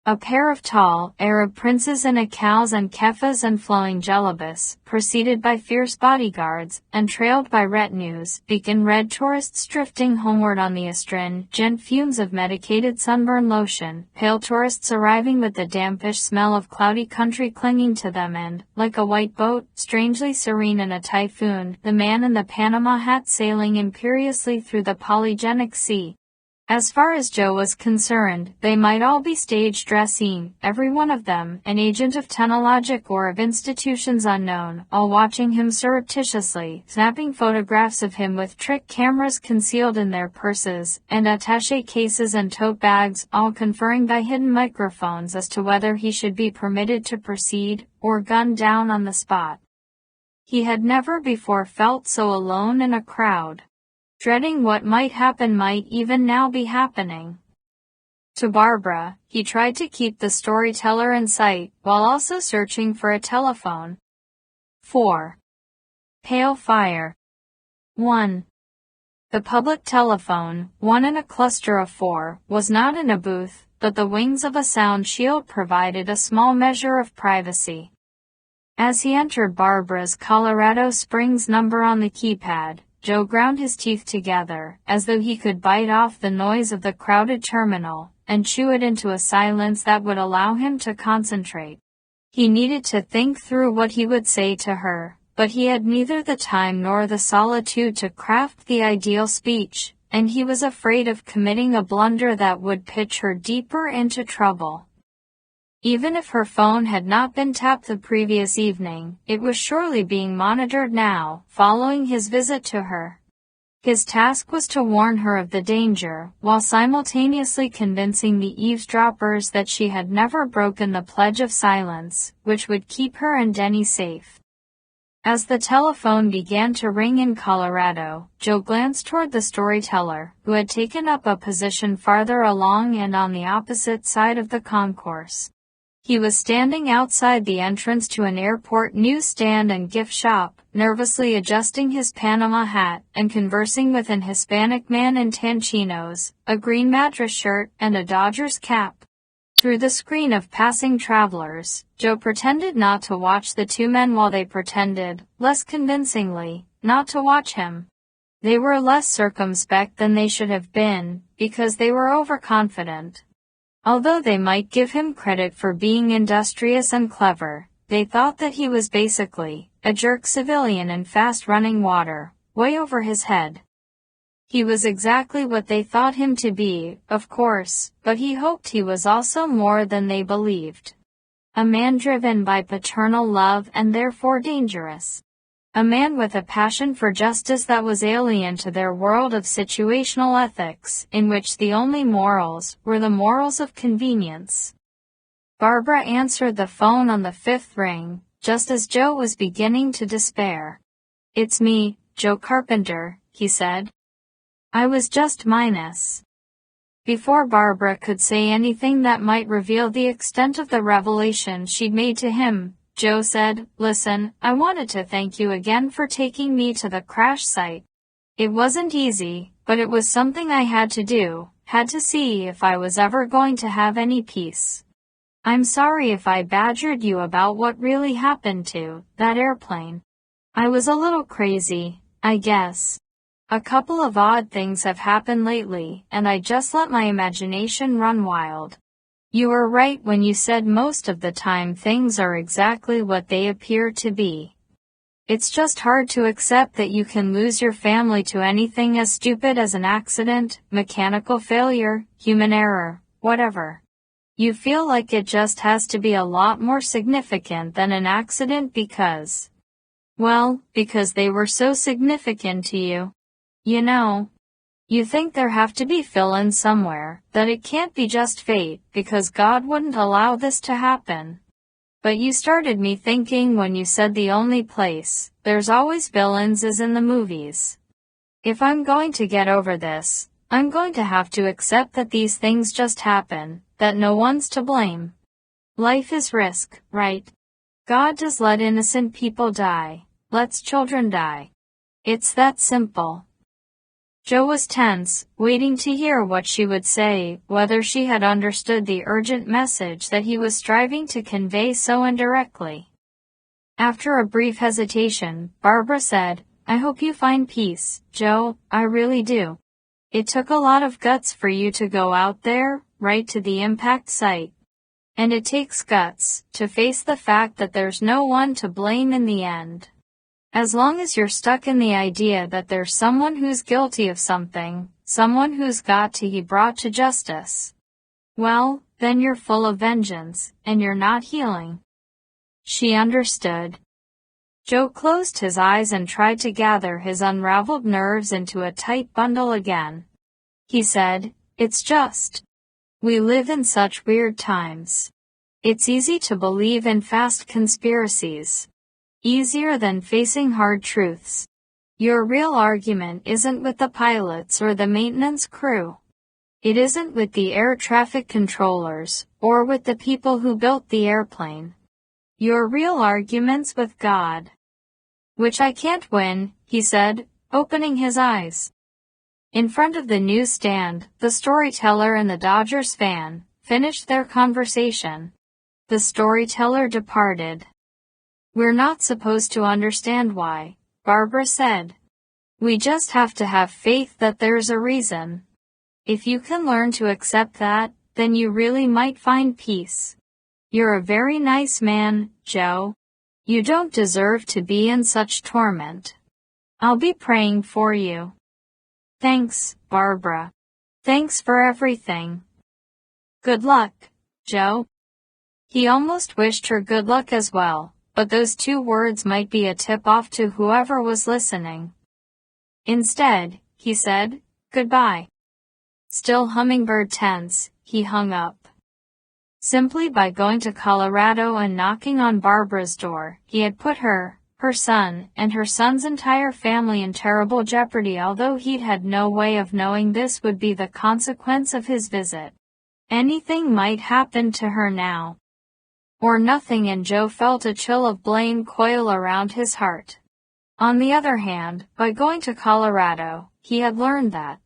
A pair of tall, Arab princes in akals and keffas and flowing jalabis, preceded by fierce bodyguards, and trailed by retinues, beacon red tourists drifting homeward on the astringent fumes of medicated sunburn lotion, pale tourists arriving with the dampish smell of cloudy country clinging to them and, like a white boat, strangely serene in a typhoon, the man in the Panama hat sailing imperiously through the polygenic sea. As far as Joe was concerned, they might all be stage dressing, every one of them, an agent of technologic or of institutions unknown, all watching him surreptitiously, snapping photographs of him with trick cameras concealed in their purses, and attaché cases and tote bags, all conferring by hidden microphones as to whether he should be permitted to proceed, or gunned down on the spot. He had never before felt so alone in a crowd. Dreading what might happen might even now be happening. To Barbara, he tried to keep the storyteller in sight, while also searching for a telephone. 4. Pale fire. 1. The public telephone, one in a cluster of 4, was not in a booth, but the wings of a sound shield provided a small measure of privacy. As he entered Barbara's Colorado Springs number on the keypad, Joe ground his teeth together, as though he could bite off the noise of the crowded terminal, and chew it into a silence that would allow him to concentrate. He needed to think through what he would say to her, but he had neither the time nor the solitude to craft the ideal speech, and he was afraid of committing a blunder that would pitch her deeper into trouble. Even if her phone had not been tapped the previous evening, it was surely being monitored now, following his visit to her. His task was to warn her of the danger, while simultaneously convincing the eavesdroppers that she had never broken the pledge of silence, which would keep her and Denny safe. As the telephone began to ring in Colorado, Joe glanced toward the storyteller, who had taken up a position farther along and on the opposite side of the concourse. He was standing outside the entrance to an airport newsstand and gift shop, nervously adjusting his Panama hat and conversing with an Hispanic man in tan chinos, a green Madras shirt, and a Dodgers cap. Through the screen of passing travelers, Joe pretended not to watch the 2 men while they pretended, less convincingly, not to watch him. They were less circumspect than they should have been, because they were overconfident. Although they might give him credit for being industrious and clever, they thought that he was basically a jerk civilian in fast-running water, way over his head. He was exactly what they thought him to be, of course, but he hoped he was also more than they believed. A man driven by paternal love and therefore dangerous. A man with a passion for justice that was alien to their world of situational ethics, in which the only morals were the morals of convenience. Barbara answered the phone on the 5th ring, just as Joe was beginning to despair. "It's me, Joe Carpenter," he said. "I was just minus." Before Barbara could say anything that might reveal the extent of the revelation she'd made to him, Joe said, "Listen, I wanted to thank you again for taking me to the crash site. It wasn't easy, but it was something I had to do, had to see if I was ever going to have any peace. I'm sorry if I badgered you about what really happened to that airplane. I was a little crazy, I guess. A couple of odd things have happened lately, and I just let my imagination run wild. You were right when you said most of the time things are exactly what they appear to be. It's just hard to accept that you can lose your family to anything as stupid as an accident, mechanical failure, human error, whatever. You feel like it just has to be a lot more significant than an accident because they were so significant to you. You know, you think there have to be fill-ins somewhere, that it can't be just fate because God wouldn't allow this to happen. But you started me thinking when you said the only place there's always villains is in the movies. If I'm going to get over this, I'm going to have to accept that these things just happen, that no one's to blame. Life is risk, right? God does let innocent people die, lets children die. It's that simple. Joe was tense, waiting to hear what she would say, whether she had understood the urgent message that he was striving to convey so indirectly. After a brief hesitation, Barbara said, "I hope you find peace, Joe, I really do. It took a lot of guts for you to go out there, right to the impact site. And it takes guts to face the fact that there's no one to blame in the end. As long as you're stuck in the idea that there's someone who's guilty of something, someone who's got to be brought to justice, well, then you're full of vengeance, and you're not healing." She understood. Joe closed his eyes and tried to gather his unraveled nerves into a tight bundle again. He said, "It's just, we live in such weird times. It's easy to believe in fast conspiracies. Easier than facing hard truths. Your real argument isn't with the pilots or the maintenance crew. It isn't with the air traffic controllers, or with the people who built the airplane. Your real argument's with God." "Which I can't win," he said, opening his eyes. In front of the newsstand, the storyteller and the Dodgers fan finished their conversation. The storyteller departed. "We're not supposed to understand why," Barbara said. "We just have to have faith that there's a reason. If you can learn to accept that, then you really might find peace. You're a very nice man, Joe. You don't deserve to be in such torment. I'll be praying for you." "Thanks, Barbara. Thanks for everything." "Good luck, Joe." He almost wished her good luck as well, but those two words might be a tip-off to whoever was listening. Instead, he said, "Goodbye." Still hummingbird tense, he hung up. Simply by going to Colorado and knocking on Barbara's door, he had put her son, and her son's entire family in terrible jeopardy, although he'd had no way of knowing this would be the consequence of his visit. Anything might happen to her now. Or nothing, and Joe felt a chill of blame coil around his heart. On the other hand, by going to Colorado, he had learned that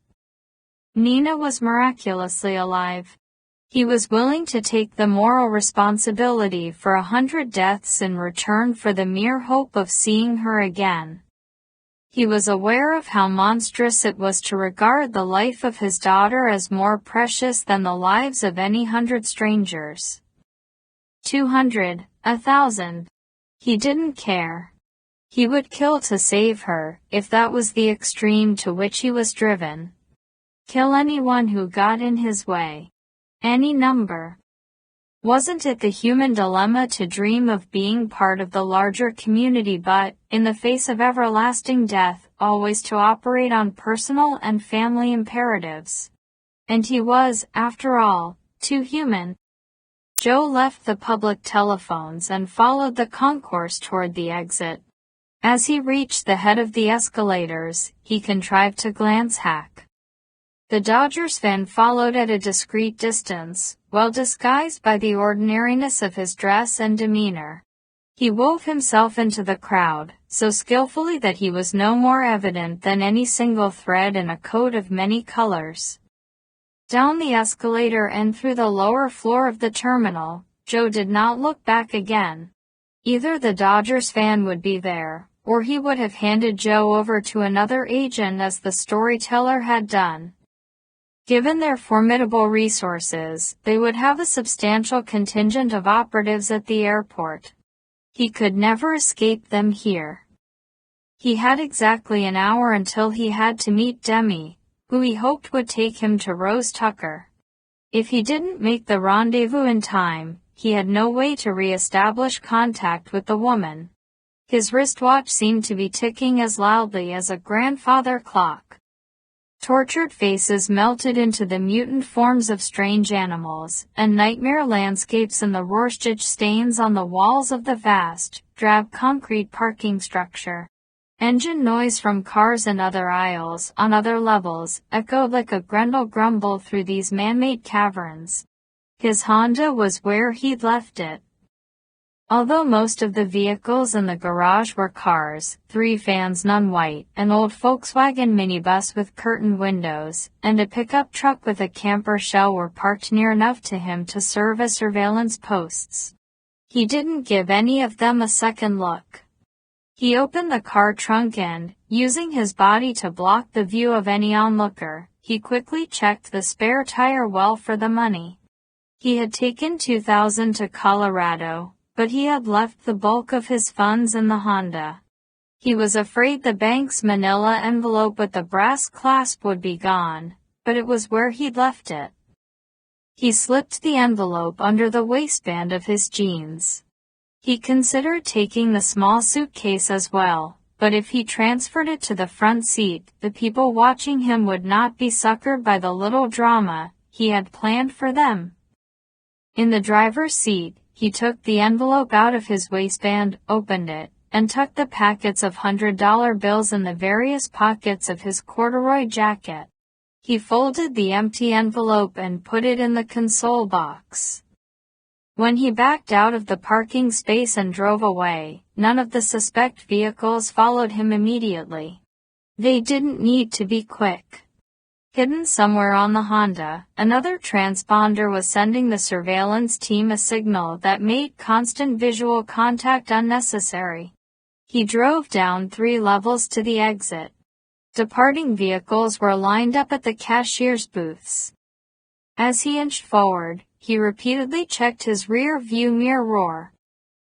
Nina was miraculously alive. He was willing to take the moral responsibility for 100 deaths in return for the mere hope of seeing her again. He was aware of how monstrous it was to regard the life of his daughter as more precious than the lives of any 100 strangers. 200, 1,000. He didn't care. He would kill to save her, if that was the extreme to which he was driven. Kill anyone who got in his way. Any number. Wasn't it the human dilemma to dream of being part of the larger community but, in the face of everlasting death, always to operate on personal and family imperatives? And he was, after all, too human. Joe left the public telephones and followed the concourse toward the exit. As he reached the head of the escalators, he contrived to glance back. The Dodgers fan followed at a discreet distance, well disguised by the ordinariness of his dress and demeanor. He wove himself into the crowd, so skillfully that he was no more evident than any single thread in a coat of many colors. Down the escalator and through the lower floor of the terminal, Joe did not look back again. Either the Dodgers fan would be there, or he would have handed Joe over to another agent as the storyteller had done. Given their formidable resources, they would have a substantial contingent of operatives at the airport. He could never escape them here. He had exactly an hour until he had to meet Demi, who he hoped would take him to Rose Tucker. If he didn't make the rendezvous in time, he had no way to re-establish contact with the woman. His wristwatch seemed to be ticking as loudly as a grandfather clock. Tortured faces melted into the mutant forms of strange animals, and nightmare landscapes in the Rorschach stains on the walls of the vast, drab concrete parking structure. Engine noise from cars in other aisles, on other levels, echoed like a Grendel grumble through these man-made caverns. His Honda was where he'd left it. Although most of the vehicles in the garage were cars, 3 vans, none white, an old Volkswagen minibus with curtained windows, and a pickup truck with a camper shell were parked near enough to him to serve as surveillance posts. He didn't give any of them a second look. He opened the car trunk and, using his body to block the view of any onlooker, he quickly checked the spare tire well for the money. He had taken $2,000 to Colorado, but he had left the bulk of his funds in the Honda. He was afraid the bank's manila envelope with the brass clasp would be gone, but it was where he'd left it. He slipped the envelope under the waistband of his jeans. He considered taking the small suitcase as well, but if he transferred it to the front seat, the people watching him would not be suckered by the little drama he had planned for them. In the driver's seat, he took the envelope out of his waistband, opened it, and tucked the packets of $100 bills in the various pockets of his corduroy jacket. He folded the empty envelope and put it in the console box. When he backed out of the parking space and drove away, none of the suspect vehicles followed him immediately. They didn't need to be quick. Hidden somewhere on the Honda, another transponder was sending the surveillance team a signal that made constant visual contact unnecessary. He drove down 3 levels to the exit. Departing vehicles were lined up at the cashier's booths. As he inched forward, he repeatedly checked his rear view mirror.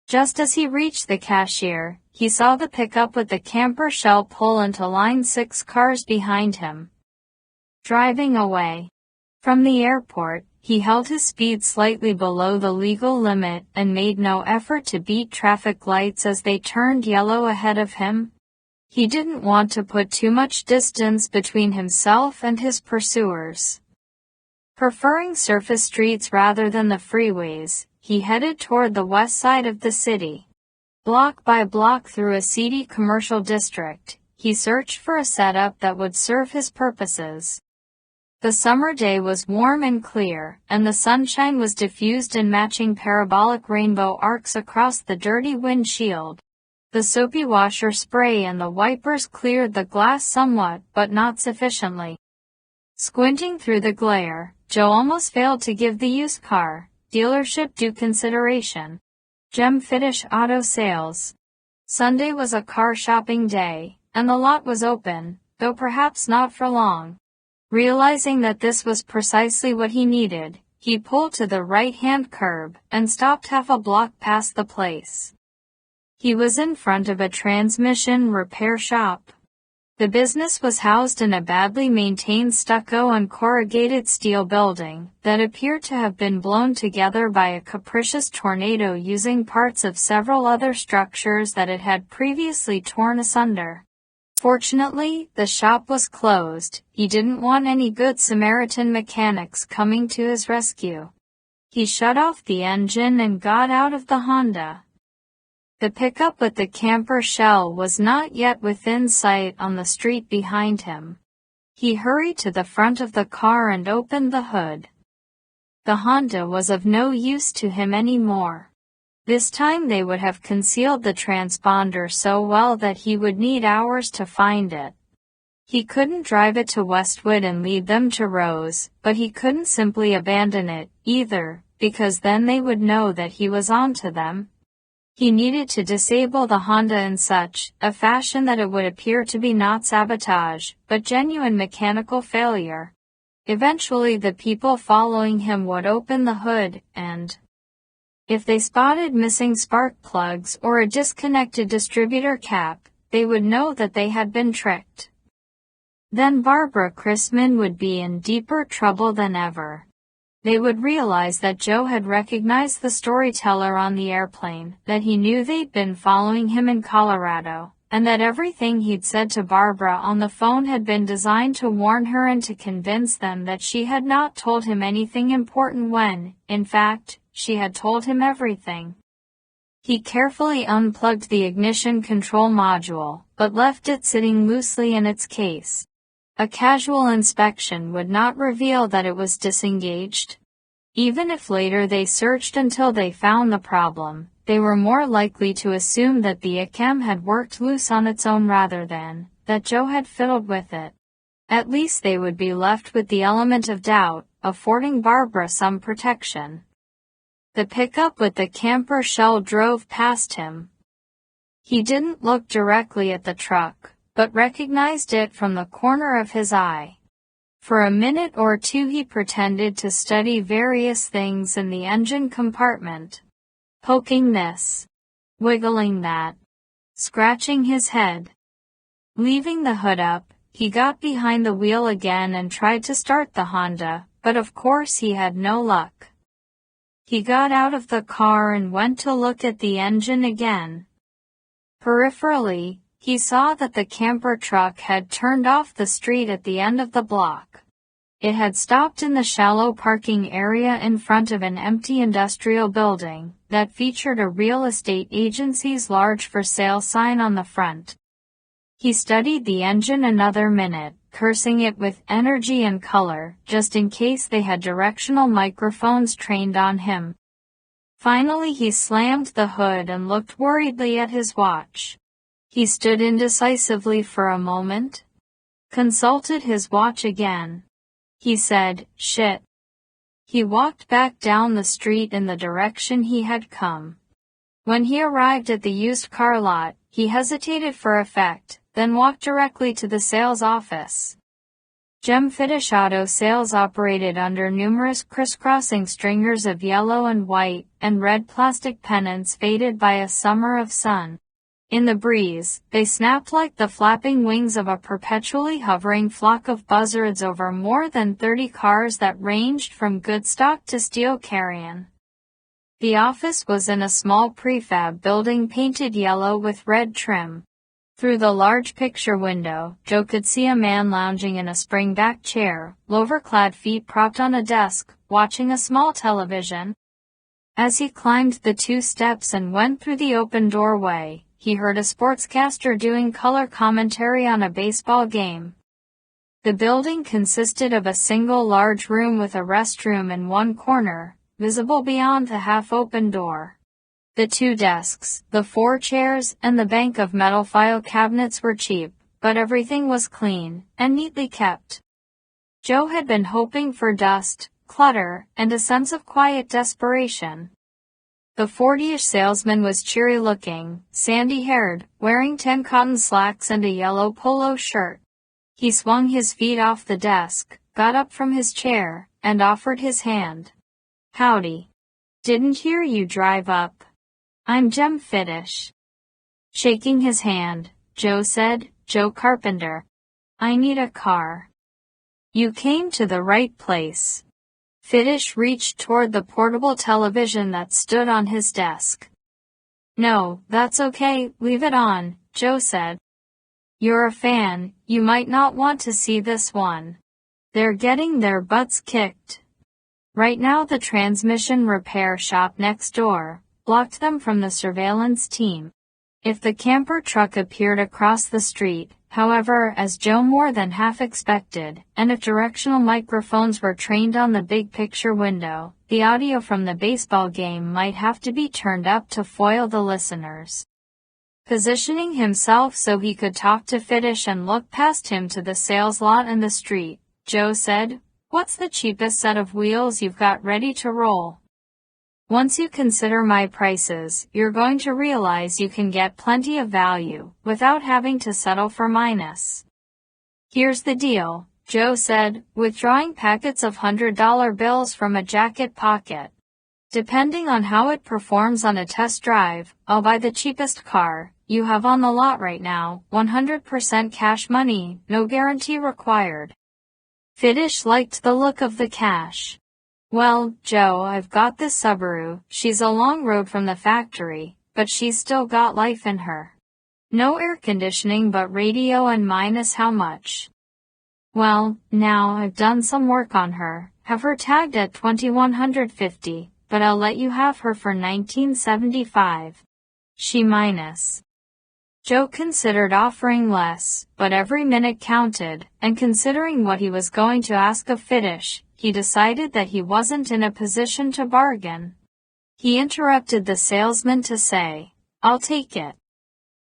Just as he reached the cashier, he saw the pickup with the camper shell pull into line 6 cars behind him. Driving away from the airport, he held his speed slightly below the legal limit and made no effort to beat traffic lights as they turned yellow ahead of him. He didn't want to put too much distance between himself and his pursuers. Preferring surface streets rather than the freeways, he headed toward the west side of the city. Block by block through a seedy commercial district, he searched for a setup that would serve his purposes. The summer day was warm and clear, and the sunshine was diffused in matching parabolic rainbow arcs across the dirty windshield. The soapy washer spray and the wipers cleared the glass somewhat, but not sufficiently. Squinting through the glare, Joe almost failed to give the used car dealership due consideration. Gem Finish Auto Sales. Sunday was a car shopping day, and the lot was open, though perhaps not for long. Realizing that this was precisely what he needed, he pulled to the right-hand curb and stopped half a block past the place. He was in front of a transmission repair shop. The business was housed in a badly maintained stucco and corrugated steel building that appeared to have been blown together by a capricious tornado using parts of several other structures that it had previously torn asunder. Fortunately, the shop was closed. He didn't want any Good Samaritan mechanics coming to his rescue. He shut off the engine and got out of the Honda. The pickup with the camper shell was not yet within sight on the street behind him. He hurried to the front of the car and opened the hood. The Honda was of no use to him anymore. This time they would have concealed the transponder so well that he would need hours to find it. He couldn't drive it to Westwood and lead them to Rose, but he couldn't simply abandon it, either, because then they would know that he was on to them. He needed to disable the Honda in such a fashion that it would appear to be not sabotage, but genuine mechanical failure. Eventually the people following him would open the hood, and if they spotted missing spark plugs or a disconnected distributor cap, they would know that they had been tricked. Then Barbara Chrisman would be in deeper trouble than ever. They would realize that Joe had recognized the storyteller on the airplane, that he knew they'd been following him in Colorado, and that everything he'd said to Barbara on the phone had been designed to warn her and to convince them that she had not told him anything important when, in fact, she had told him everything. He carefully unplugged the ignition control module, but left it sitting loosely in its case. A casual inspection would not reveal that it was disengaged. Even if later they searched until they found the problem, they were more likely to assume that the ICM had worked loose on its own rather than that Joe had fiddled with it. At least they would be left with the element of doubt, affording Barbara some protection. The pickup with the camper shell drove past him. He didn't look directly at the truck, but recognized it from the corner of his eye. For a minute or two he pretended to study various things in the engine compartment. Poking this, wiggling that, scratching his head. Leaving the hood up, he got behind the wheel again and tried to start the Honda, but of course he had no luck. He got out of the car and went to look at the engine again. Peripherally, he saw that the camper truck had turned off the street at the end of the block. It had stopped in the shallow parking area in front of an empty industrial building that featured a real estate agency's large for sale sign on the front. He studied the engine another minute, cursing it with energy and color, just in case they had directional microphones trained on him. Finally he slammed the hood and looked worriedly at his watch. He stood indecisively for a moment, consulted his watch again. He said, "Shit." He walked back down the street in the direction he had come. When he arrived at the used car lot, he hesitated for effect, then walked directly to the sales office. Gem Finish Auto Sales operated under numerous crisscrossing stringers of yellow and white and red plastic pennants faded by a summer of sun. In the breeze, they snapped like the flapping wings of a perpetually hovering flock of buzzards over more than 30 cars that ranged from good stock to steel carrion. The office was in a small prefab building painted yellow with red trim. Through the large picture window, Joe could see a man lounging in a spring-back chair, lover-clad feet propped on a desk, watching a small television. As he climbed the 2 steps and went through the open doorway, he heard a sportscaster doing color commentary on a baseball game. The building consisted of a single large room with a restroom in one corner, visible beyond the half-open door. The 2 desks, the 4 chairs, and the bank of metal file cabinets were cheap, but everything was clean and neatly kept. Joe had been hoping for dust, clutter, and a sense of quiet desperation. The 40-ish salesman was cheery-looking, sandy-haired, wearing tan cotton slacks and a yellow polo shirt. He swung his feet off the desk, got up from his chair, and offered his hand. "Howdy. Didn't hear you drive up. I'm Gem Finish." Shaking his hand, Joe said, "Joe Carpenter. I need a car." "You came to the right place." Fiddish reached toward the portable television that stood on his desk. "No, that's okay, leave it on," Joe said. "You're a fan, you might not want to see this one. They're getting their butts kicked. Right now the transmission repair shop next door blocked them from the surveillance team." If the camper truck appeared across the street, however, as Joe more than half expected, and if directional microphones were trained on the big picture window, the audio from the baseball game might have to be turned up to foil the listeners. Positioning himself so he could talk to Fiddish and look past him to the sales lot and the street, Joe said, "What's the cheapest set of wheels you've got ready to roll? Once you consider my prices, you're going to realize you can get plenty of value without having to settle for minus. Here's the deal, Joe said, withdrawing packets of $100 bills from a jacket pocket. Depending on how it performs on a test drive, I'll buy the cheapest car you have on the lot right now, 100% cash money, no guarantee required. Fiddish liked the look of the cash. Well, Joe, I've got this Subaru, she's a long road from the factory, but she's still got life in her. No air conditioning but radio and minus how much? Well, now I've done some work on her, have her tagged at $2,150, but I'll let you have her for $1,975. She minus. Joe considered offering less, but every minute counted, and considering what he was going to ask of Fiddish, he decided that he wasn't in a position to bargain. He interrupted the salesman to say, "I'll take it."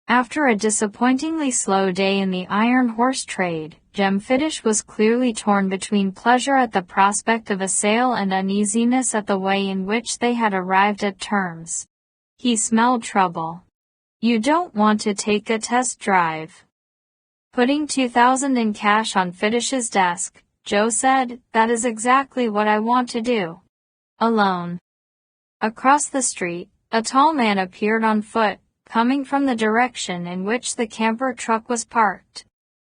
After a disappointingly slow day in the iron horse trade, Jem Fiddish was clearly torn between pleasure at the prospect of a sale and uneasiness at the way in which they had arrived at terms. He smelled trouble. "You don't want to take a test drive?" Putting $2,000 in cash on Fiddish's desk, Joe said, "That is exactly what I want to do." Alone. Across the street, a tall man appeared on foot, coming from the direction in which the camper truck was parked.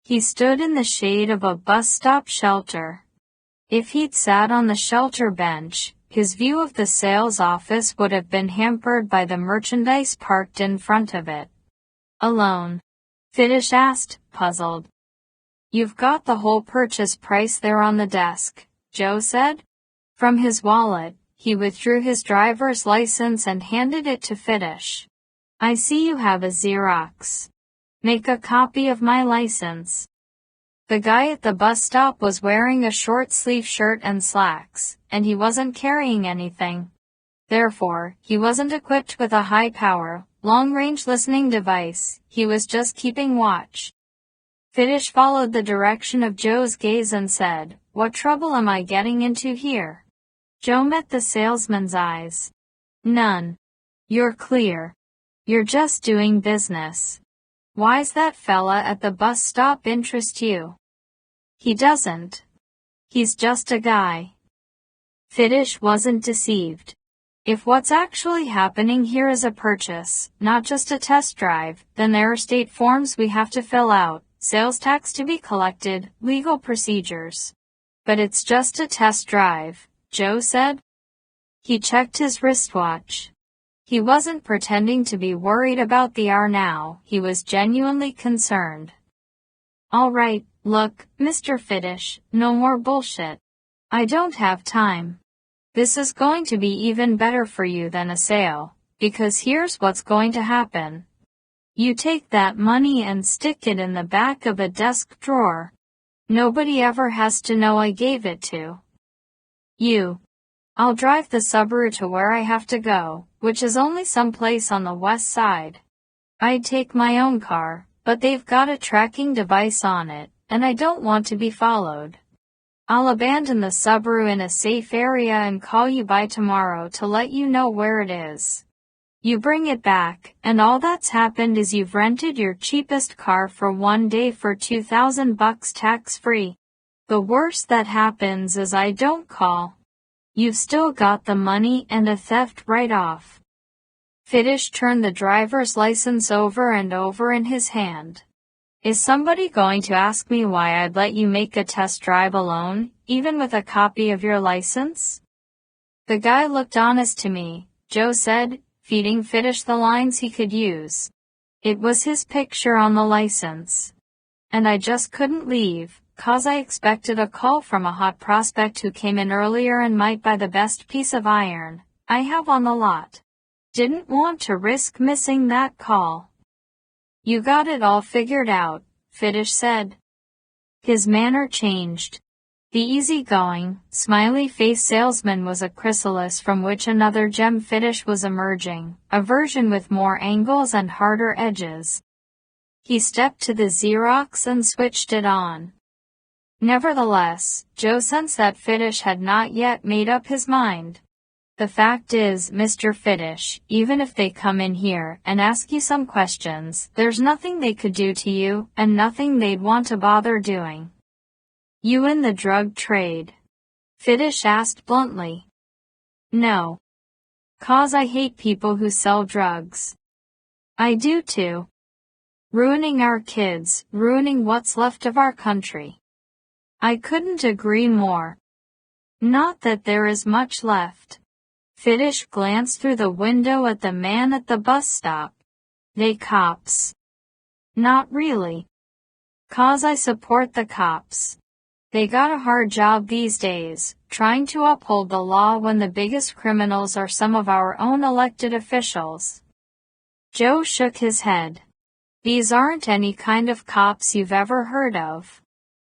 He stood in the shade of a bus stop shelter. If he'd sat on the shelter bench, his view of the sales office would have been hampered by the merchandise parked in front of it. "Alone?" Fiddish asked, puzzled. "You've got the whole purchase price there on the desk," Joe said. From his wallet, he withdrew his driver's license and handed it to Fiddish. "I see you have a Xerox. Make a copy of my license." The guy at the bus stop was wearing a short-sleeve shirt and slacks, and he wasn't carrying anything. Therefore, he wasn't equipped with a high-power, long-range listening device, he was just keeping watch. Fiddish followed the direction of Joe's gaze and said, "What trouble am I getting into here?" Joe met the salesman's eyes. "None. You're clear. You're just doing business. Why's that fella at the bus stop interest you?" "He doesn't. He's just a guy." Fiddish wasn't deceived. If what's actually happening here is a purchase, not just a test drive, then there are state forms we have to fill out, sales tax to be collected, legal procedures. "But it's just a test drive," Joe said. He checked his wristwatch. He wasn't pretending to be worried about the hour now, he was genuinely concerned. "All right, look, Mr. Fiddish, no more bullshit. I don't have time. This is going to be even better for you than a sale, because here's what's going to happen. You take that money and stick it in the back of a desk drawer. Nobody ever has to know I gave it to you. I'll drive the Subaru to where I have to go, which is only someplace on the west side. I'd take my own car, but they've got a tracking device on it, and I don't want to be followed. I'll abandon the Subaru in a safe area and call you by tomorrow to let you know where it is. You bring it back, and all that's happened is you've rented your cheapest car for one day for $2,000 tax-free. The worst that happens is I don't call. You've still got the money and a theft write-off." Fiddish turned the driver's license over and over in his hand. "Is somebody going to ask me why I'd let you make a test drive alone, even with a copy of your license?" "The guy looked honest to me," Joe said, feeding Fiddish the lines he could use. "It was his picture on the license. And I just couldn't leave, 'cause I expected a call from a hot prospect who came in earlier and might buy the best piece of iron I have on the lot. Didn't want to risk missing that call." "You got it all figured out," Fiddish said. His manner changed. The easygoing, smiley-faced salesman was a chrysalis from which another Jem Fiddish was emerging, a version with more angles and harder edges. He stepped to the Xerox and switched it on. Nevertheless, Joe sensed that Fiddish had not yet made up his mind. "The fact is, Mr. Fiddish, even if they come in here and ask you some questions, there's nothing they could do to you, and nothing they'd want to bother doing." You in the drug trade? Fiddish asked bluntly. No. 'Cause I hate people who sell drugs. I do too. Ruining our kids, ruining what's left of our country. I couldn't agree more. Not that there is much left. Fiddish glanced through the window at the man at the bus stop. They cops. Not really. 'Cause I support the cops. They got a hard job these days, trying to uphold the law when the biggest criminals are some of our own elected officials. Joe shook his head. These aren't any kind of cops you've ever heard of.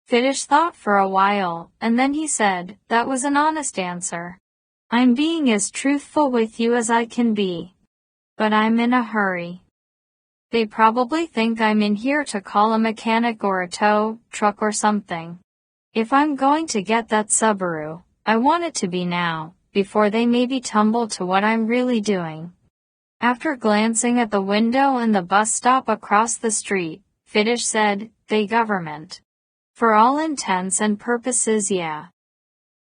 Fiddish thought for a while, and then he said, that was an honest answer. I'm being as truthful with you as I can be. But I'm in a hurry. They probably think I'm in here to call a mechanic or a tow truck or something. If I'm going to get that Subaru, I want it to be now, before they maybe tumble to what I'm really doing. After glancing at the window and the bus stop across the street, Fiddish said, they government. For all intents and purposes, yeah.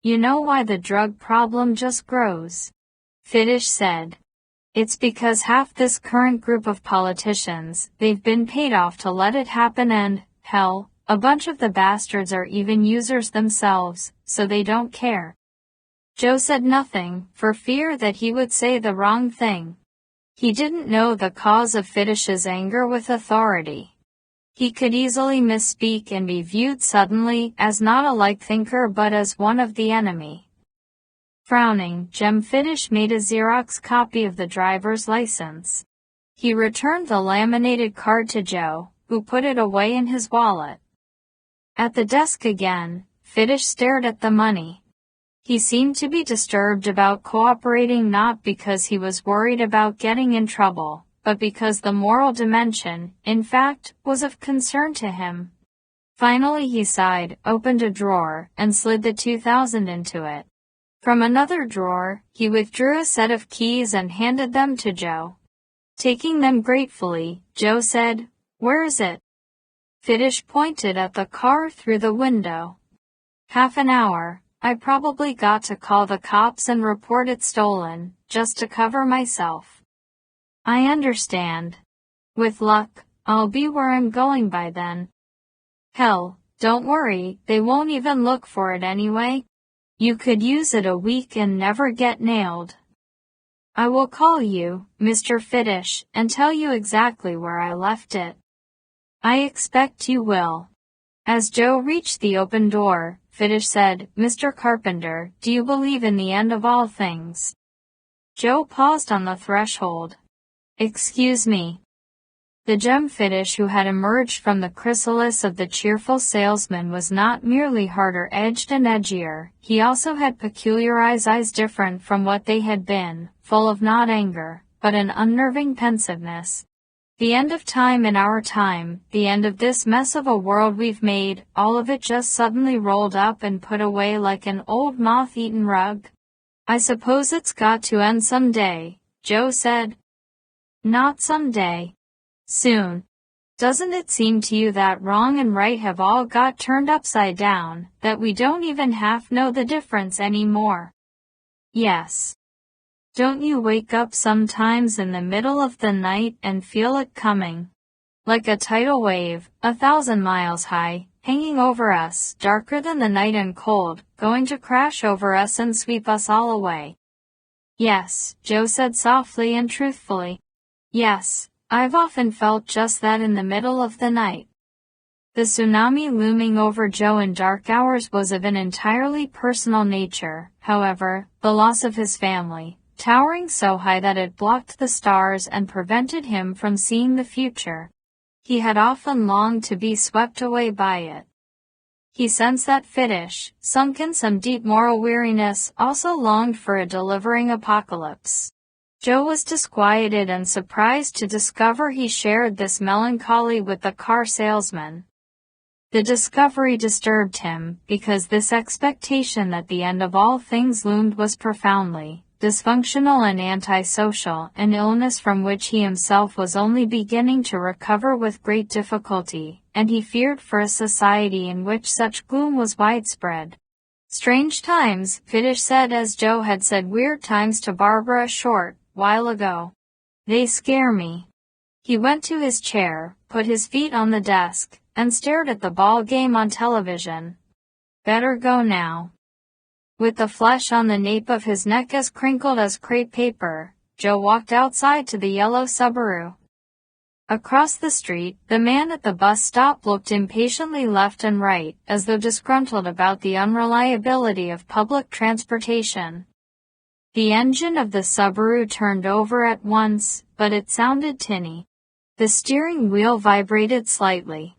You know why the drug problem just grows? Fiddish said. It's because half this current group of politicians, they've been paid off to let it happen and, hell, a bunch of the bastards are even users themselves, so they don't care. Joe said nothing, for fear that he would say the wrong thing. He didn't know the cause of Fiddish's anger with authority. He could easily misspeak and be viewed suddenly as not a like thinker but as one of the enemy. Frowning, Jem Fiddish made a Xerox copy of the driver's license. He returned the laminated card to Joe, who put it away in his wallet. At the desk again, Fiddish stared at the money. He seemed to be disturbed about cooperating not because he was worried about getting in trouble, but because the moral dimension, in fact, was of concern to him. Finally he sighed, opened a drawer, and slid the $2,000 into it. From another drawer, he withdrew a set of keys and handed them to Joe. Taking them gratefully, Joe said, "Where is it?" Fiddish pointed at the car through the window. "Half an hour. I probably got to call the cops and report it stolen, just to cover myself." "I understand. With luck, I'll be where I'm going by then." "Hell, don't worry, they won't even look for it anyway. You could use it a week and never get nailed." "I will call you, Mr. Fiddish, and tell you exactly where I left it." "I expect you will." As Joe reached the open door, Fiddish said, "Mr. Carpenter, do you believe in the end of all things?" Joe paused on the threshold. "Excuse me." The Jem Fiddish who had emerged from the chrysalis of the cheerful salesman was not merely harder-edged and edgier, he also had peculiar eyes different from what they had been, full of not anger, but an unnerving pensiveness. The end of time in our time, the end of this mess of a world we've made, all of it just suddenly rolled up and put away like an old moth-eaten rug. "I suppose it's got to end someday," Joe said. "Not someday. Soon. Doesn't it seem to you that wrong and right have all got turned upside down, that we don't even half know the difference anymore?" "Yes. Don't you wake up sometimes in the middle of the night and feel it coming? Like a tidal wave, 1,000 miles high, hanging over us, darker than the night and cold, going to crash over us and sweep us all away." "Yes," Joe said softly and truthfully. "Yes, I've often felt just that in the middle of the night." The tsunami looming over Joe in dark hours was of an entirely personal nature, however, the loss of his family, towering so high that it blocked the stars and prevented him from seeing the future. He had often longed to be swept away by it. He sensed that Fiddish, sunk in some deep moral weariness, also longed for a delivering apocalypse. Joe was disquieted and surprised to discover he shared this melancholy with the car salesman. The discovery disturbed him, because this expectation that the end of all things loomed was profoundly dysfunctional and antisocial, an illness from which he himself was only beginning to recover with great difficulty, and he feared for a society in which such gloom was widespread. "Strange times," Fiddish said as Joe had said weird times to Barbara a short while ago. "They scare me." He went to his chair, put his feet on the desk, and stared at the ball game on television. "Better go now." With the flesh on the nape of his neck as crinkled as crepe paper, Joe walked outside to the yellow Subaru. Across the street, the man at the bus stop looked impatiently left and right, as though disgruntled about the unreliability of public transportation. The engine of the Subaru turned over at once, but it sounded tinny. The steering wheel vibrated slightly.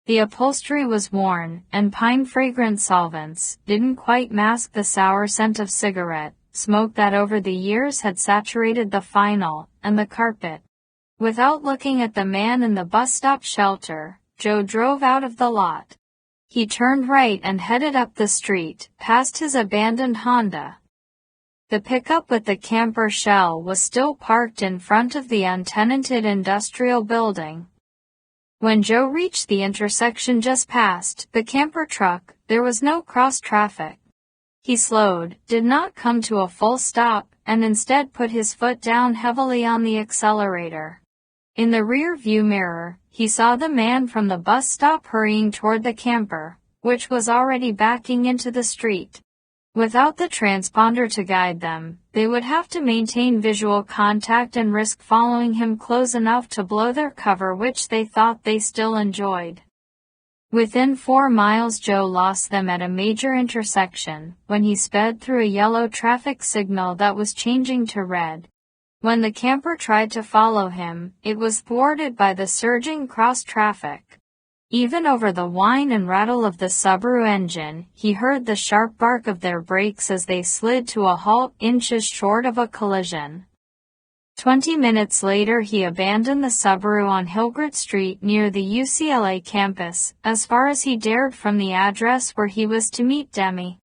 The upholstery was worn, and pine-fragrant solvents didn't quite mask the sour scent of cigarette smoke that over the years had saturated the vinyl and the carpet. Without looking at the man in the bus stop shelter, Joe drove out of the lot. He turned right and headed up the street, past his abandoned Honda. The pickup with the camper shell was still parked in front of the untenanted industrial building. When Joe reached the intersection just past the camper truck, there was no cross traffic. He slowed, did not come to a full stop, and instead put his foot down heavily on the accelerator. In the rear-view mirror, he saw the man from the bus stop hurrying toward the camper, which was already backing into the street. Without the transponder to guide them, they would have to maintain visual contact and risk following him close enough to blow their cover, which they thought they still enjoyed. Within 4 miles, Joe lost them at a major intersection, when he sped through a yellow traffic signal that was changing to red. When the camper tried to follow him, it was thwarted by the surging cross-traffic. Even over the whine and rattle of the Subaru engine, he heard the sharp bark of their brakes as they slid to a halt inches short of a collision. 20 minutes later, he abandoned the Subaru on Hillgrit Street near the UCLA campus, as far as he dared from the address where he was to meet Demi.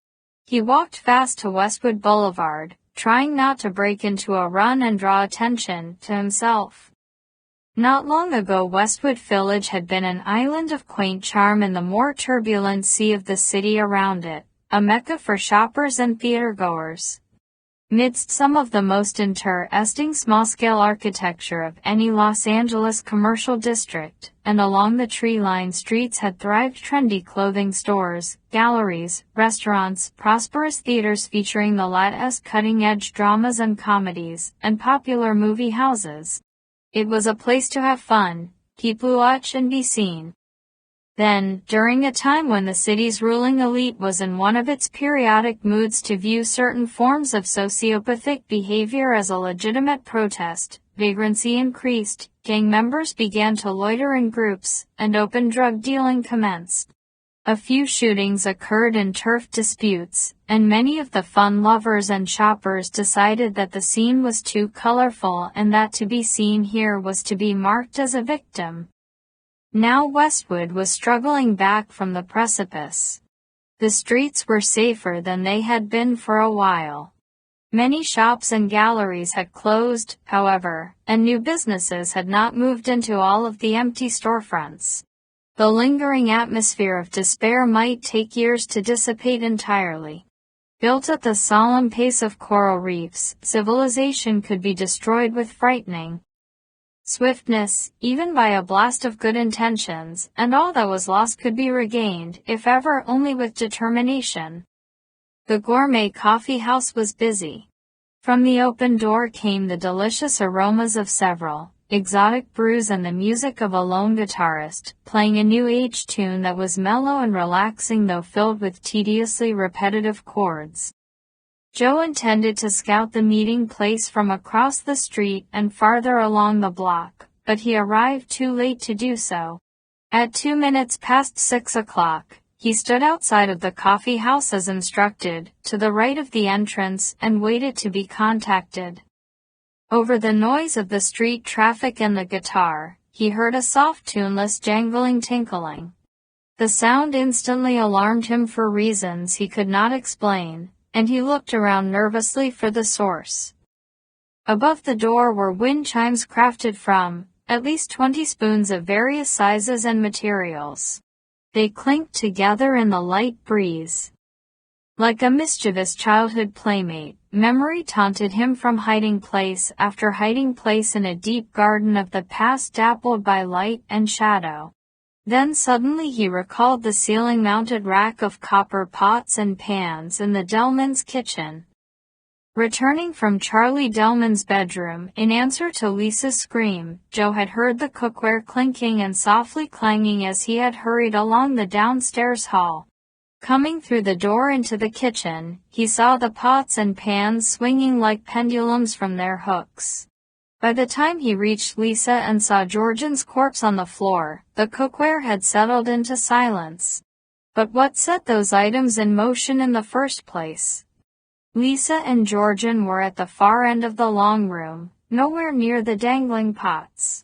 He walked fast to Westwood Boulevard, trying not to break into a run and draw attention to himself. Not long ago, Westwood Village had been an island of quaint charm in the more turbulent sea of the city around it, a mecca for shoppers and theatergoers. Midst some of the most interesting small-scale architecture of any Los Angeles commercial district, and along the tree-lined streets had thrived trendy clothing stores, galleries, restaurants, prosperous theaters featuring the latest cutting-edge dramas and comedies, and popular movie houses. It was a place to have fun, keep watch and be seen. Then, during a time when the city's ruling elite was in one of its periodic moods to view certain forms of sociopathic behavior as a legitimate protest, vagrancy increased, gang members began to loiter in groups, and open drug dealing commenced. A few shootings occurred in turf disputes, and many of the fun lovers and shoppers decided that the scene was too colorful and that to be seen here was to be marked as a victim. Now Westwood was struggling back from the precipice. The streets were safer than they had been for a while. Many shops and galleries had closed, however, and new businesses had not moved into all of the empty storefronts. The lingering atmosphere of despair might take years to dissipate entirely. Built at the solemn pace of coral reefs, civilization could be destroyed with frightening swiftness, even by a blast of good intentions, and all that was lost could be regained, if ever, only with determination. The gourmet coffee house was busy. From the open door came the delicious aromas of several exotic brews and the music of a lone guitarist, playing a new age tune that was mellow and relaxing though filled with tediously repetitive chords. Joe intended to scout the meeting place from across the street and farther along the block, but he arrived too late to do so. At 2 minutes past 6 o'clock, he stood outside of the coffee house as instructed, to the right of the entrance, and waited to be contacted. Over the noise of the street traffic and the guitar, he heard a soft tuneless jangling tinkling. The sound instantly alarmed him for reasons he could not explain, and he looked around nervously for the source. Above the door were wind chimes crafted from at least 20 spoons of various sizes and materials. They clinked together in the light breeze. Like a mischievous childhood playmate, memory taunted him from hiding place after hiding place in a deep garden of the past dappled by light and shadow. Then suddenly he recalled the ceiling-mounted rack of copper pots and pans in the Delman's kitchen. Returning from Charlie Delman's bedroom in answer to Lisa's scream, Joe had heard the cookware clinking and softly clanging as he had hurried along the downstairs hall. Coming through the door into the kitchen, he saw the pots and pans swinging like pendulums from their hooks. By the time he reached Lisa and saw Georgian's corpse on the floor, the cookware had settled into silence. But what set those items in motion in the first place? Lisa and Georgian were at the far end of the long room, nowhere near the dangling pots.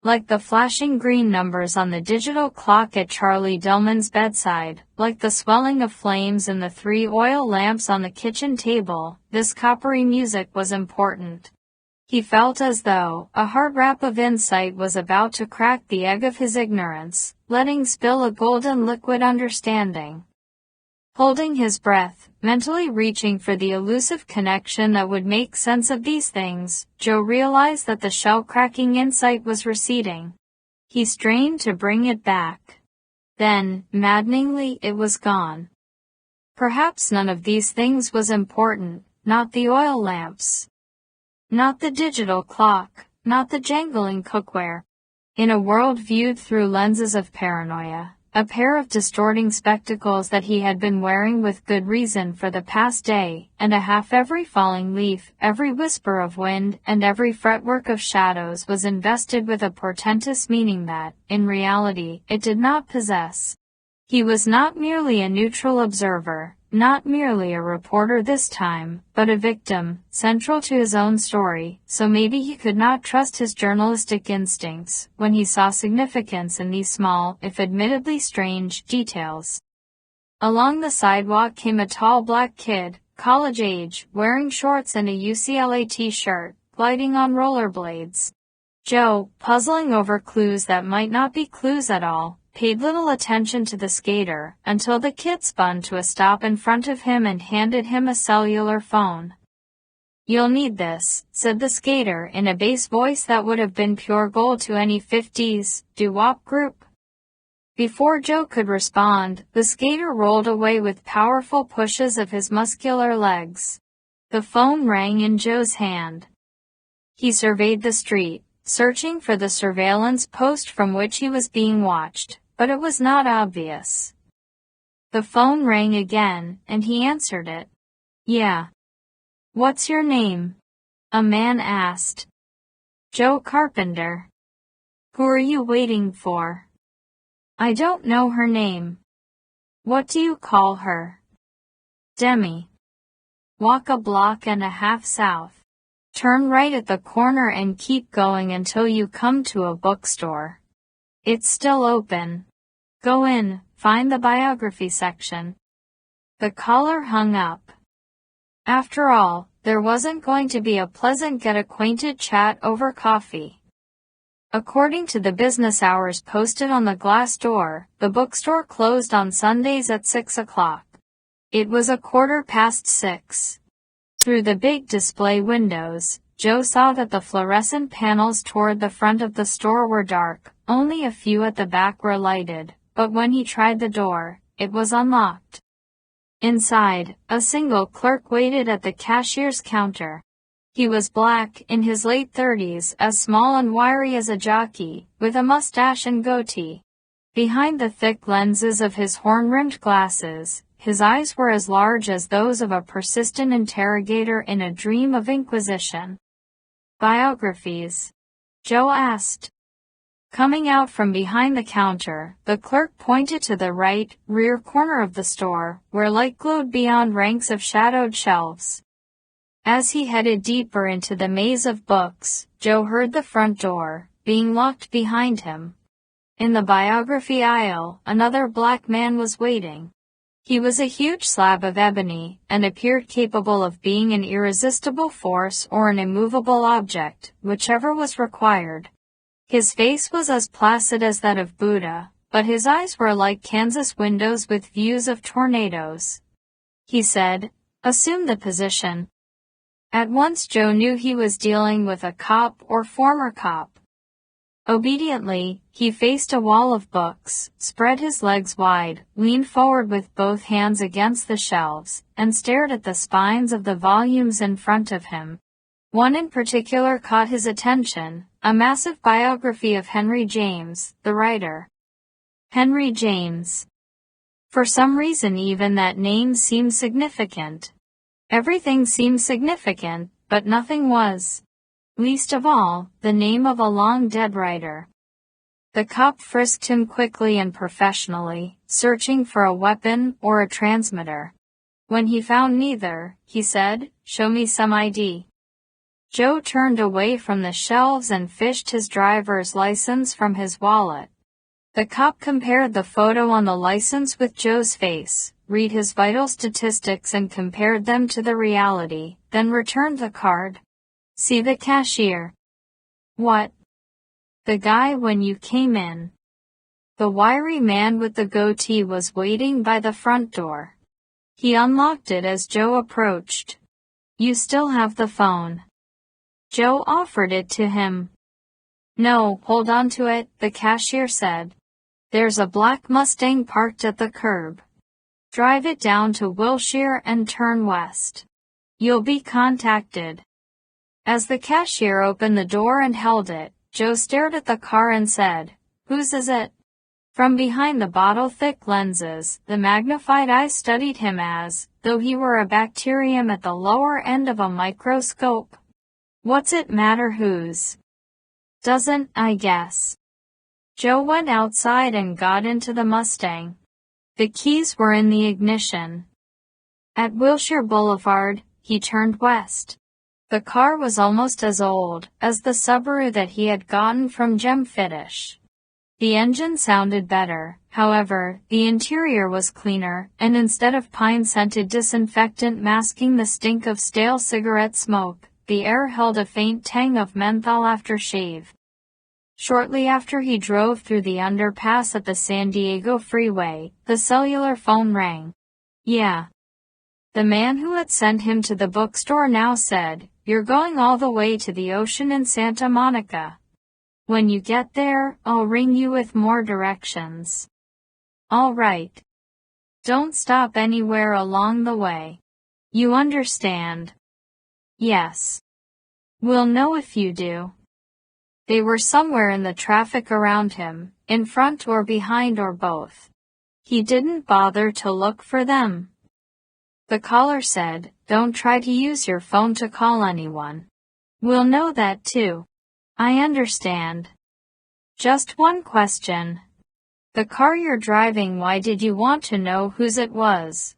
Like the flashing green numbers on the digital clock at Charlie Delman's bedside, like the swelling of flames in the 3 oil lamps on the kitchen table, this coppery music was important. He felt as though a hard wrap of insight was about to crack the egg of his ignorance, letting spill a golden liquid understanding. Holding his breath, mentally reaching for the elusive connection that would make sense of these things, Joe realized that the shell-cracking insight was receding. He strained to bring it back. Then, maddeningly, it was gone. Perhaps none of these things was important, not the oil lamps. Not the digital clock, not the jangling cookware. In a world viewed through lenses of paranoia, a pair of distorting spectacles that he had been wearing with good reason for the past day and a half, every falling leaf, every whisper of wind, and every fretwork of shadows was invested with a portentous meaning that, in reality, it did not possess. He was not merely a neutral observer, not merely a reporter this time, but a victim, central to his own story, so maybe he could not trust his journalistic instincts when he saw significance in these small, if admittedly strange, details. Along the sidewalk came a tall black kid, college age, wearing shorts and a UCLA t-shirt, gliding on rollerblades. Joe, puzzling over clues that might not be clues at all, paid little attention to the skater until the kid spun to a stop in front of him and handed him a cellular phone. "You'll need this," said the skater in a bass voice that would have been pure gold to any 50s doo-wop group. Before Joe could respond, the skater rolled away with powerful pushes of his muscular legs. The phone rang in Joe's hand. He surveyed the street, searching for the surveillance post from which he was being watched. But it was not obvious. The phone rang again, and he answered it. "Yeah. What's your name?" a man asked. "Joe Carpenter." "Who are you waiting for?" "I don't know her name." "What do you call her?" "Demi." "Walk a block and a half south. Turn right at the corner and keep going until you come to a bookstore. It's still open. Go in, find the biography section." The caller hung up. After all, there wasn't going to be a pleasant get-acquainted chat over coffee. According to the business hours posted on the glass door, the bookstore closed on Sundays at 6 o'clock. It was 6:15. Through the big display windows, Joe saw that the fluorescent panels toward the front of the store were dark, only a few at the back were lighted, but when he tried the door, it was unlocked. Inside, a single clerk waited at the cashier's counter. He was black, in his late 30s, as small and wiry as a jockey, with a mustache and goatee. Behind the thick lenses of his horn-rimmed glasses, his eyes were as large as those of a persistent interrogator in a dream of inquisition. "Biographies?" Joe asked. Coming out from behind the counter, the clerk pointed to the right, rear corner of the store, where light glowed beyond ranks of shadowed shelves. As he headed deeper into the maze of books, Joe heard the front door being locked behind him. In the biography aisle, another black man was waiting. He was a huge slab of ebony, and appeared capable of being an irresistible force or an immovable object, whichever was required. His face was as placid as that of Buddha, but his eyes were like Kansas windows with views of tornadoes. He said, "Assume the position." At once Joe knew he was dealing with a cop or former cop. Obediently, he faced a wall of books, spread his legs wide, leaned forward with both hands against the shelves, and stared at the spines of the volumes in front of him. One in particular caught his attention, a massive biography of Henry James, the writer. Henry James. For some reason even that name seemed significant. Everything seemed significant, but nothing was. Least of all, the name of a long-dead writer. The cop frisked him quickly and professionally, searching for a weapon or a transmitter. When he found neither, he said, "Show me some ID." Joe turned away from the shelves and fished his driver's license from his wallet. The cop compared the photo on the license with Joe's face, read his vital statistics and compared them to the reality, then returned the card. "See the cashier." "What?" "The guy when you came in." The wiry man with the goatee was waiting by the front door. He unlocked it as Joe approached. "You still have the phone." Joe offered it to him. "No, hold on to it," the cashier said. "There's a black Mustang parked at the curb. Drive it down to Wilshire and turn west. You'll be contacted." As the cashier opened the door and held it, Joe stared at the car and said, "Whose is it?" From behind the bottle-thick lenses, the magnified eye studied him as though he were a bacterium at the lower end of a microscope. "What's it matter whose?" "Doesn't, I guess." Joe went outside and got into the Mustang. The keys were in the ignition. At Wilshire Boulevard, he turned west. The car was almost as old as the Subaru that he had gotten from Gem Fitish. The engine sounded better, however, the interior was cleaner, and instead of pine-scented disinfectant masking the stink of stale cigarette smoke, the air held a faint tang of menthol aftershave. Shortly after he drove through the underpass at the San Diego freeway, the cellular phone rang. "Yeah." The man who had sent him to the bookstore now said, "You're going all the way to the ocean in Santa Monica. When you get there, I'll ring you with more directions." "All right. Don't stop anywhere along the way. You understand?" "Yes. We'll know if you do." They were somewhere in the traffic around him, in front or behind or both. He didn't bother to look for them. The caller said, "Don't try to use your phone to call anyone. We'll know that too." "I understand. Just one question. The car you're driving, why did you want to know whose it was?"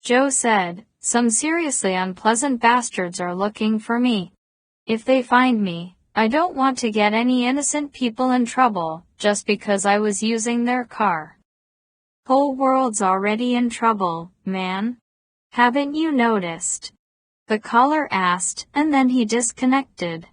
Joe said, "Some seriously unpleasant bastards are looking for me. If they find me, I don't want to get any innocent people in trouble just because I was using their car." "Whole world's already in trouble, man. Haven't you noticed?" the caller asked, and then he disconnected.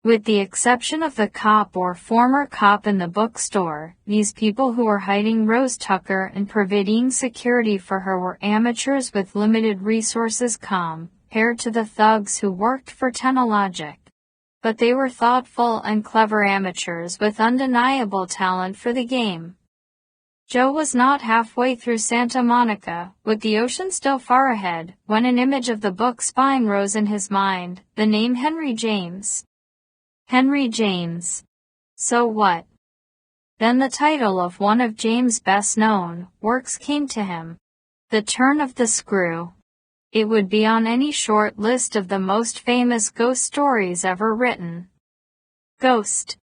With the exception of the cop or former cop in the bookstore, these people who were hiding Rose Tucker and providing security for her were amateurs with limited resources compared to the thugs who worked for Technologic. But they were thoughtful and clever amateurs with undeniable talent for the game. Joe was not halfway through Santa Monica, with the ocean still far ahead, when an image of the book spine rose in his mind, the name Henry James. Henry James. So what? Then the title of one of James' best-known works came to him. The Turn of the Screw. It would be on any short list of the most famous ghost stories ever written. Ghost.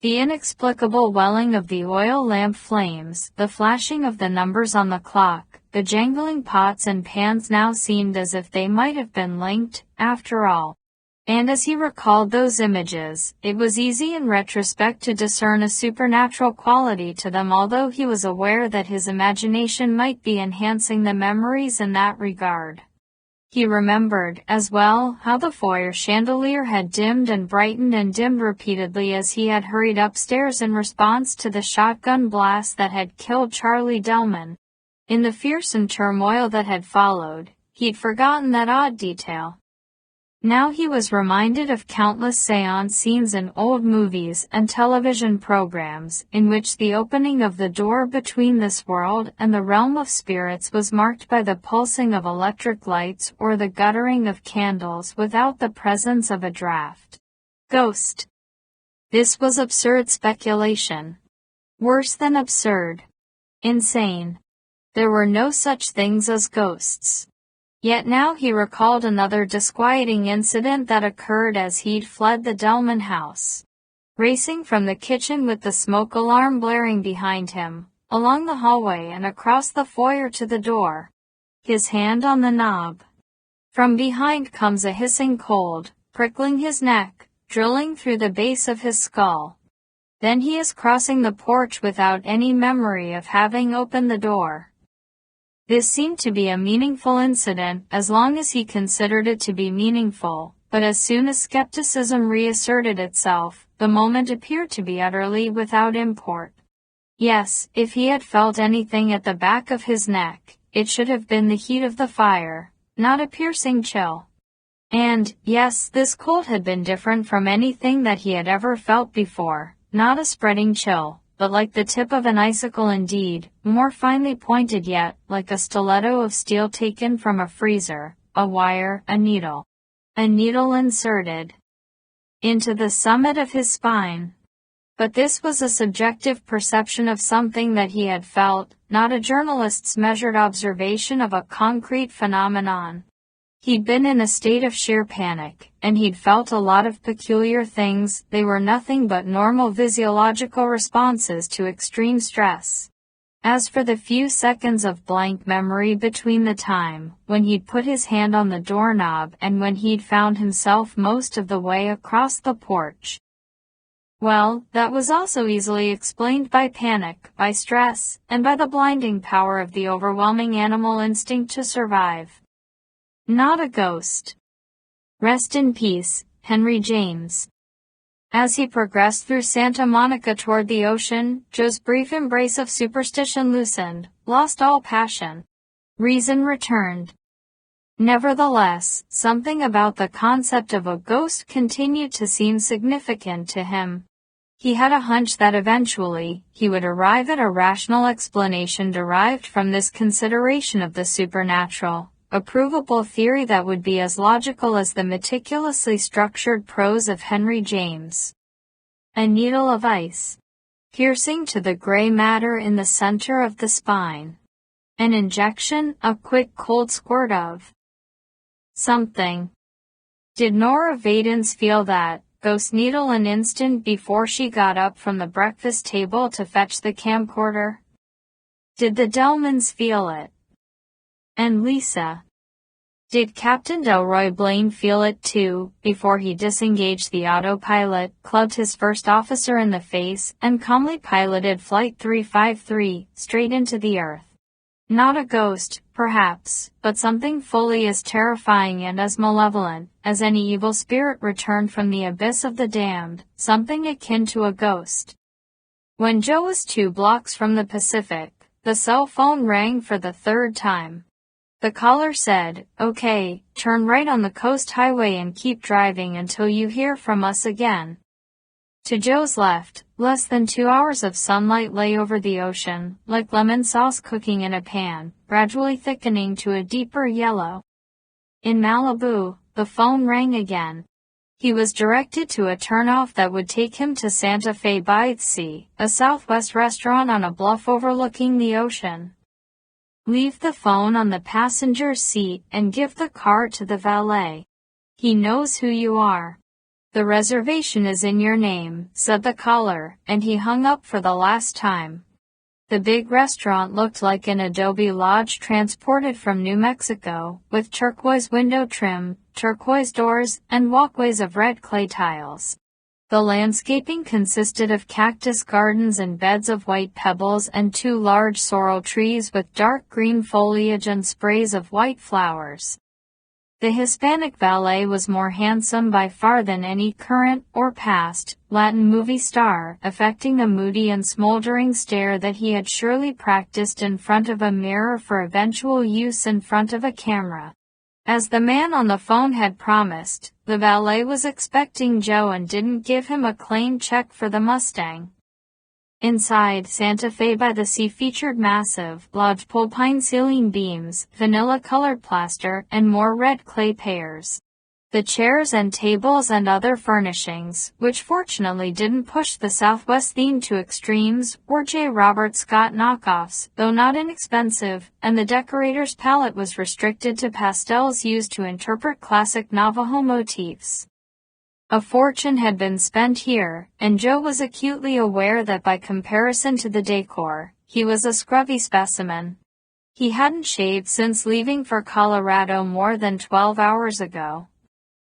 The inexplicable welling of the oil lamp flames, the flashing of the numbers on the clock, the jangling pots and pans now seemed as if they might have been linked, after all. And as he recalled those images, it was easy in retrospect to discern a supernatural quality to them, although he was aware that his imagination might be enhancing the memories in that regard. He remembered, as well, how the foyer chandelier had dimmed and brightened and dimmed repeatedly as he had hurried upstairs in response to the shotgun blast that had killed Charlie Delman. In the fearsome turmoil that had followed, he'd forgotten that odd detail. Now he was reminded of countless seance scenes in old movies and television programs in which the opening of the door between this world and the realm of spirits was marked by the pulsing of electric lights or the guttering of candles without the presence of a draft. Ghost. This was absurd speculation. Worse than absurd. Insane. There were no such things as ghosts. Yet now he recalled another disquieting incident that occurred as he'd fled the Delman house. Racing from the kitchen with the smoke alarm blaring behind him, along the hallway and across the foyer to the door. His hand on the knob. From behind comes a hissing cold, prickling his neck, drilling through the base of his skull. Then he is crossing the porch without any memory of having opened the door. This seemed to be a meaningful incident as long as he considered it to be meaningful, but as soon as skepticism reasserted itself, the moment appeared to be utterly without import. Yes, if he had felt anything at the back of his neck, it should have been the heat of the fire, not a piercing chill. And, yes, this cold had been different from anything that he had ever felt before, not a spreading chill, but like the tip of an icicle indeed, more finely pointed yet, like a stiletto of steel taken from a freezer, a wire, a needle. A needle inserted into the summit of his spine. But this was a subjective perception of something that he had felt, not a journalist's measured observation of a concrete phenomenon. He'd been in a state of sheer panic, and he'd felt a lot of peculiar things. They were nothing but normal physiological responses to extreme stress. As for the few seconds of blank memory between the time when he'd put his hand on the doorknob and when he'd found himself most of the way across the porch, well, that was also easily explained by panic, by stress, and by the blinding power of the overwhelming animal instinct to survive. Not a ghost. Rest in peace, Henry James. As he progressed through Santa Monica toward the ocean, Joe's brief embrace of superstition loosened, lost all passion. Reason returned. Nevertheless, something about the concept of a ghost continued to seem significant to him. He had a hunch that eventually, he would arrive at a rational explanation derived from this consideration of the supernatural. A provable theory that would be as logical as the meticulously structured prose of Henry James. A needle of ice, piercing to the gray matter in the center of the spine. An injection, a quick cold squirt of something. Did Nora Vadens feel that ghost needle an instant before she got up from the breakfast table to fetch the camcorder? Did the Delmans feel it? And Lisa? Did Captain Delroy Blaine feel it too, before he disengaged the autopilot, clubbed his first officer in the face, and calmly piloted Flight 353 straight into the earth? Not a ghost, perhaps, but something fully as terrifying and as malevolent as any evil spirit returned from the abyss of the damned, something akin to a ghost. When Joe was 2 blocks from the Pacific, the cell phone rang for the 3rd time. The caller said, "Okay, turn right on the coast highway and keep driving until you hear from us again." To Joe's left, less than 2 hours of sunlight lay over the ocean, like lemon sauce cooking in a pan, gradually thickening to a deeper yellow. In Malibu, the phone rang again. He was directed to a turnoff that would take him to Santa Fe by the Sea, a Southwest restaurant on a bluff overlooking the ocean. Leave the phone on the passenger's seat and give the car to the valet. He knows who you are. The reservation is in your name, said the caller, and he hung up for the last time. The big restaurant looked like an adobe lodge transported from New Mexico, with turquoise window trim, turquoise doors, and walkways of red clay tiles. The landscaping consisted of cactus gardens and beds of white pebbles and 2 large sorrel trees with dark green foliage and sprays of white flowers. The Hispanic valet was more handsome by far than any current or past Latin movie star, affecting the moody and smoldering stare that he had surely practiced in front of a mirror for eventual use in front of a camera. As the man on the phone had promised, the valet was expecting Joe and didn't give him a claim check for the Mustang. Inside, Santa Fe by the Sea featured massive, lodgepole pine ceiling beams, vanilla-colored plaster, and more red clay pears. The chairs and tables and other furnishings, which fortunately didn't push the Southwest theme to extremes, were J. Robert Scott knockoffs, though not inexpensive, and the decorator's palette was restricted to pastels used to interpret classic Navajo motifs. A fortune had been spent here, and Joe was acutely aware that by comparison to the decor, he was a scrubby specimen. He hadn't shaved since leaving for Colorado more than 12 hours ago.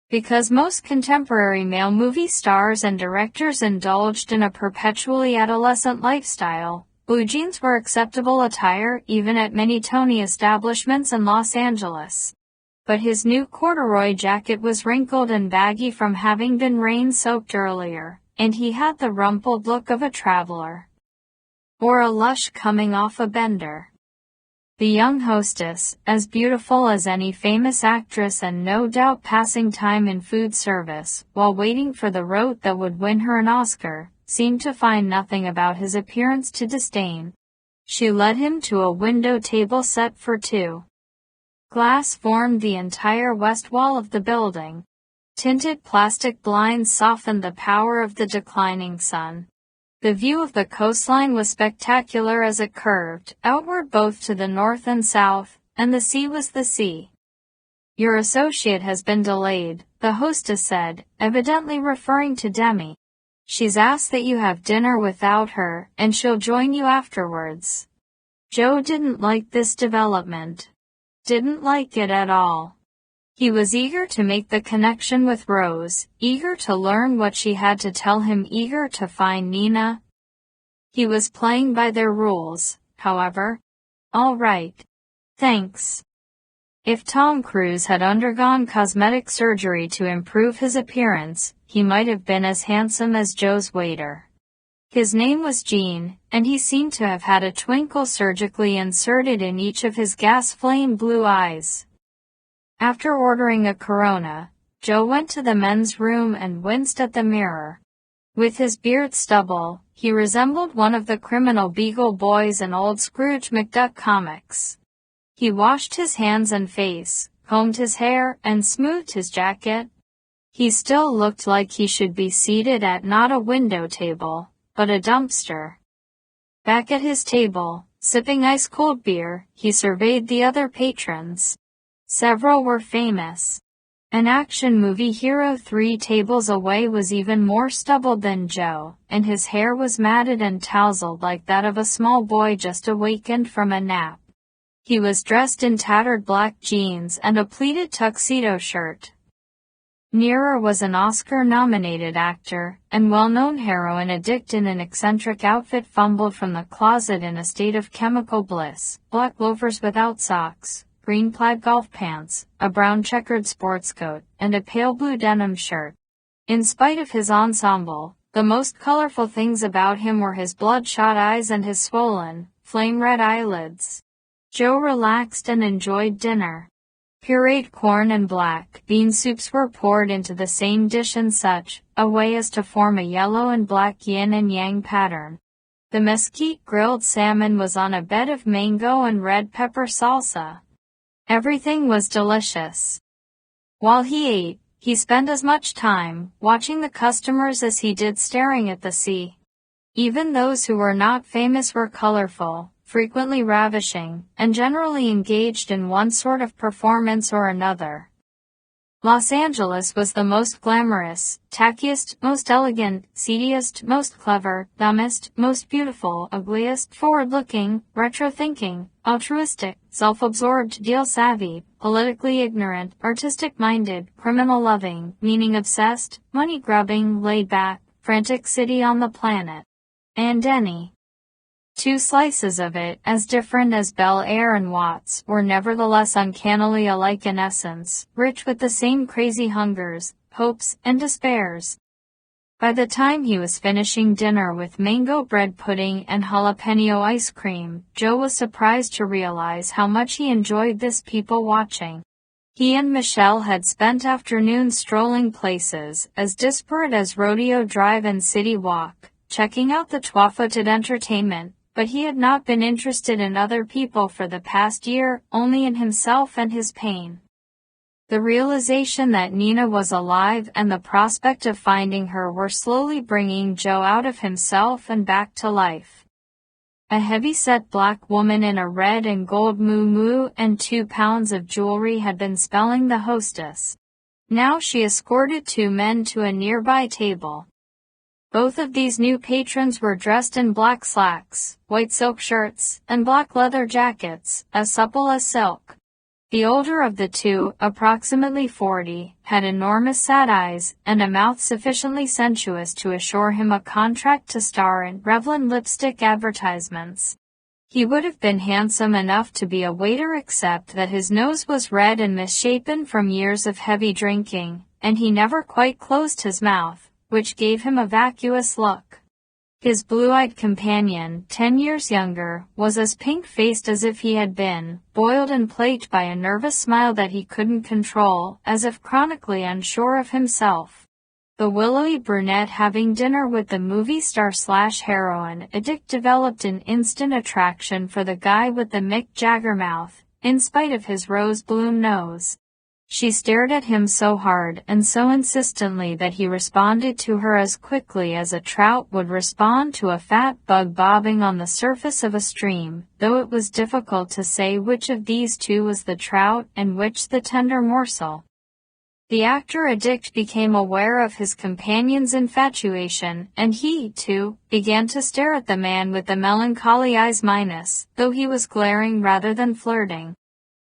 Because most contemporary male movie stars and directors indulged in a perpetually adolescent lifestyle, blue jeans were acceptable attire even at many Tony establishments in Los Angeles. But his new corduroy jacket was wrinkled and baggy from having been rain-soaked earlier, and he had the rumpled look of a traveler. Or a lush coming off a bender. The young hostess, as beautiful as any famous actress and no doubt passing time in food service, while waiting for the rote that would win her an Oscar, seemed to find nothing about his appearance to disdain. She led him to a window table set for two. Glass formed the entire west wall of the building. Tinted plastic blinds softened the power of the declining sun. The view of the coastline was spectacular as it curved outward both to the north and south, and the sea was the sea. "Your associate has been delayed," the hostess said, evidently referring to Demi. "She's asked that you have dinner without her, and she'll join you afterwards." Joe didn't like this development. Didn't like it at all. He was eager to make the connection with Rose, eager to learn what she had to tell him, eager to find Nina. He was playing by their rules, however. "All right. Thanks." If Tom Cruise had undergone cosmetic surgery to improve his appearance, he might have been as handsome as Joe's waiter. His name was Gene, and he seemed to have had a twinkle surgically inserted in each of his gas-flame blue eyes. After ordering a Corona, Joe went to the men's room and winced at the mirror. With his beard stubble, he resembled one of the criminal Beagle Boys in old Scrooge McDuck comics. He washed his hands and face, combed his hair, and smoothed his jacket. He still looked like he should be seated at not a window table, but a dumpster. Back at his table, sipping ice-cold beer, he surveyed the other patrons. Several were famous. An action movie hero 3 tables away was even more stubbled than Joe, and his hair was matted and tousled like that of a small boy just awakened from a nap. He was dressed in tattered black jeans and a pleated tuxedo shirt. Nearer was an Oscar-nominated actor and well-known heroin addict in an eccentric outfit fumbled from the closet in a state of chemical bliss, black loafers without socks, green plaid golf pants, a brown checkered sports coat, and a pale blue denim shirt. In spite of his ensemble, the most colorful things about him were his bloodshot eyes and his swollen, flame-red eyelids. Joe relaxed and enjoyed dinner. Pureed corn and black bean soups were poured into the same dish in such a way as to form a yellow and black yin and yang pattern. The mesquite grilled salmon was on a bed of mango and red pepper salsa. Everything was delicious. While he ate, he spent as much time watching the customers as he did staring at the sea. Even those who were not famous were colorful, frequently ravishing, and generally engaged in one sort of performance or another. Los Angeles was the most glamorous, tackiest, most elegant, seediest, most clever, dumbest, most beautiful, ugliest, forward-looking, retro-thinking, altruistic, self-absorbed, deal-savvy, politically ignorant, artistic-minded, criminal-loving, meaning-obsessed, money-grubbing, laid-back, frantic city on the planet. And any 2 slices of it, as different as Bel Air and Watts, were nevertheless uncannily alike in essence, rich with the same crazy hungers, hopes, and despairs. By the time he was finishing dinner with mango bread pudding and jalapeno ice cream, Joe was surprised to realize how much he enjoyed this people watching. He and Michelle had spent afternoons strolling places as disparate as Rodeo Drive and City Walk, checking out the twelve-footed entertainment, but he had not been interested in other people for the past year, only in himself and his pain. The realization that Nina was alive and the prospect of finding her were slowly bringing Joe out of himself and back to life. A heavy-set black woman in a red and gold muumuu and 2 pounds of jewelry had been spelling the hostess. Now she escorted 2 men to a nearby table. Both of these new patrons were dressed in black slacks, white silk shirts, and black leather jackets, as supple as silk. The older of the 2, approximately 40, had enormous sad eyes and a mouth sufficiently sensuous to assure him a contract to star in Revlon lipstick advertisements. He would have been handsome enough to be a waiter except that his nose was red and misshapen from years of heavy drinking, and he never quite closed his mouth, which gave him a vacuous look. His blue-eyed companion, 10 years younger, was as pink-faced as if he had been boiled and plagued by a nervous smile that he couldn't control, as if chronically unsure of himself. The willowy brunette having dinner with the movie star/heroine addict developed an instant attraction for the guy with the Mick Jagger mouth, in spite of his rose-bloom nose. She stared at him so hard and so insistently that he responded to her as quickly as a trout would respond to a fat bug bobbing on the surface of a stream, though it was difficult to say which of these 2 was the trout and which the tender morsel. The actor addict became aware of his companion's infatuation, and he, too, began to stare at the man with the melancholy eyes minus, though he was glaring rather than flirting.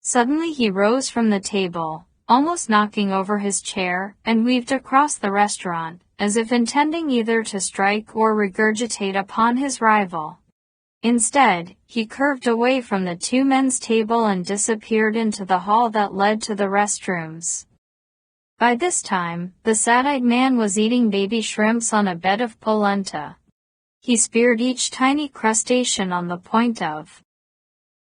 Suddenly he rose from the table, almost knocking over his chair, and weaved across the restaurant, as if intending either to strike or regurgitate upon his rival. Instead, he curved away from the 2 men's table and disappeared into the hall that led to the restrooms. By this time, the sad-eyed man was eating baby shrimps on a bed of polenta. He speared each tiny crustacean on the point of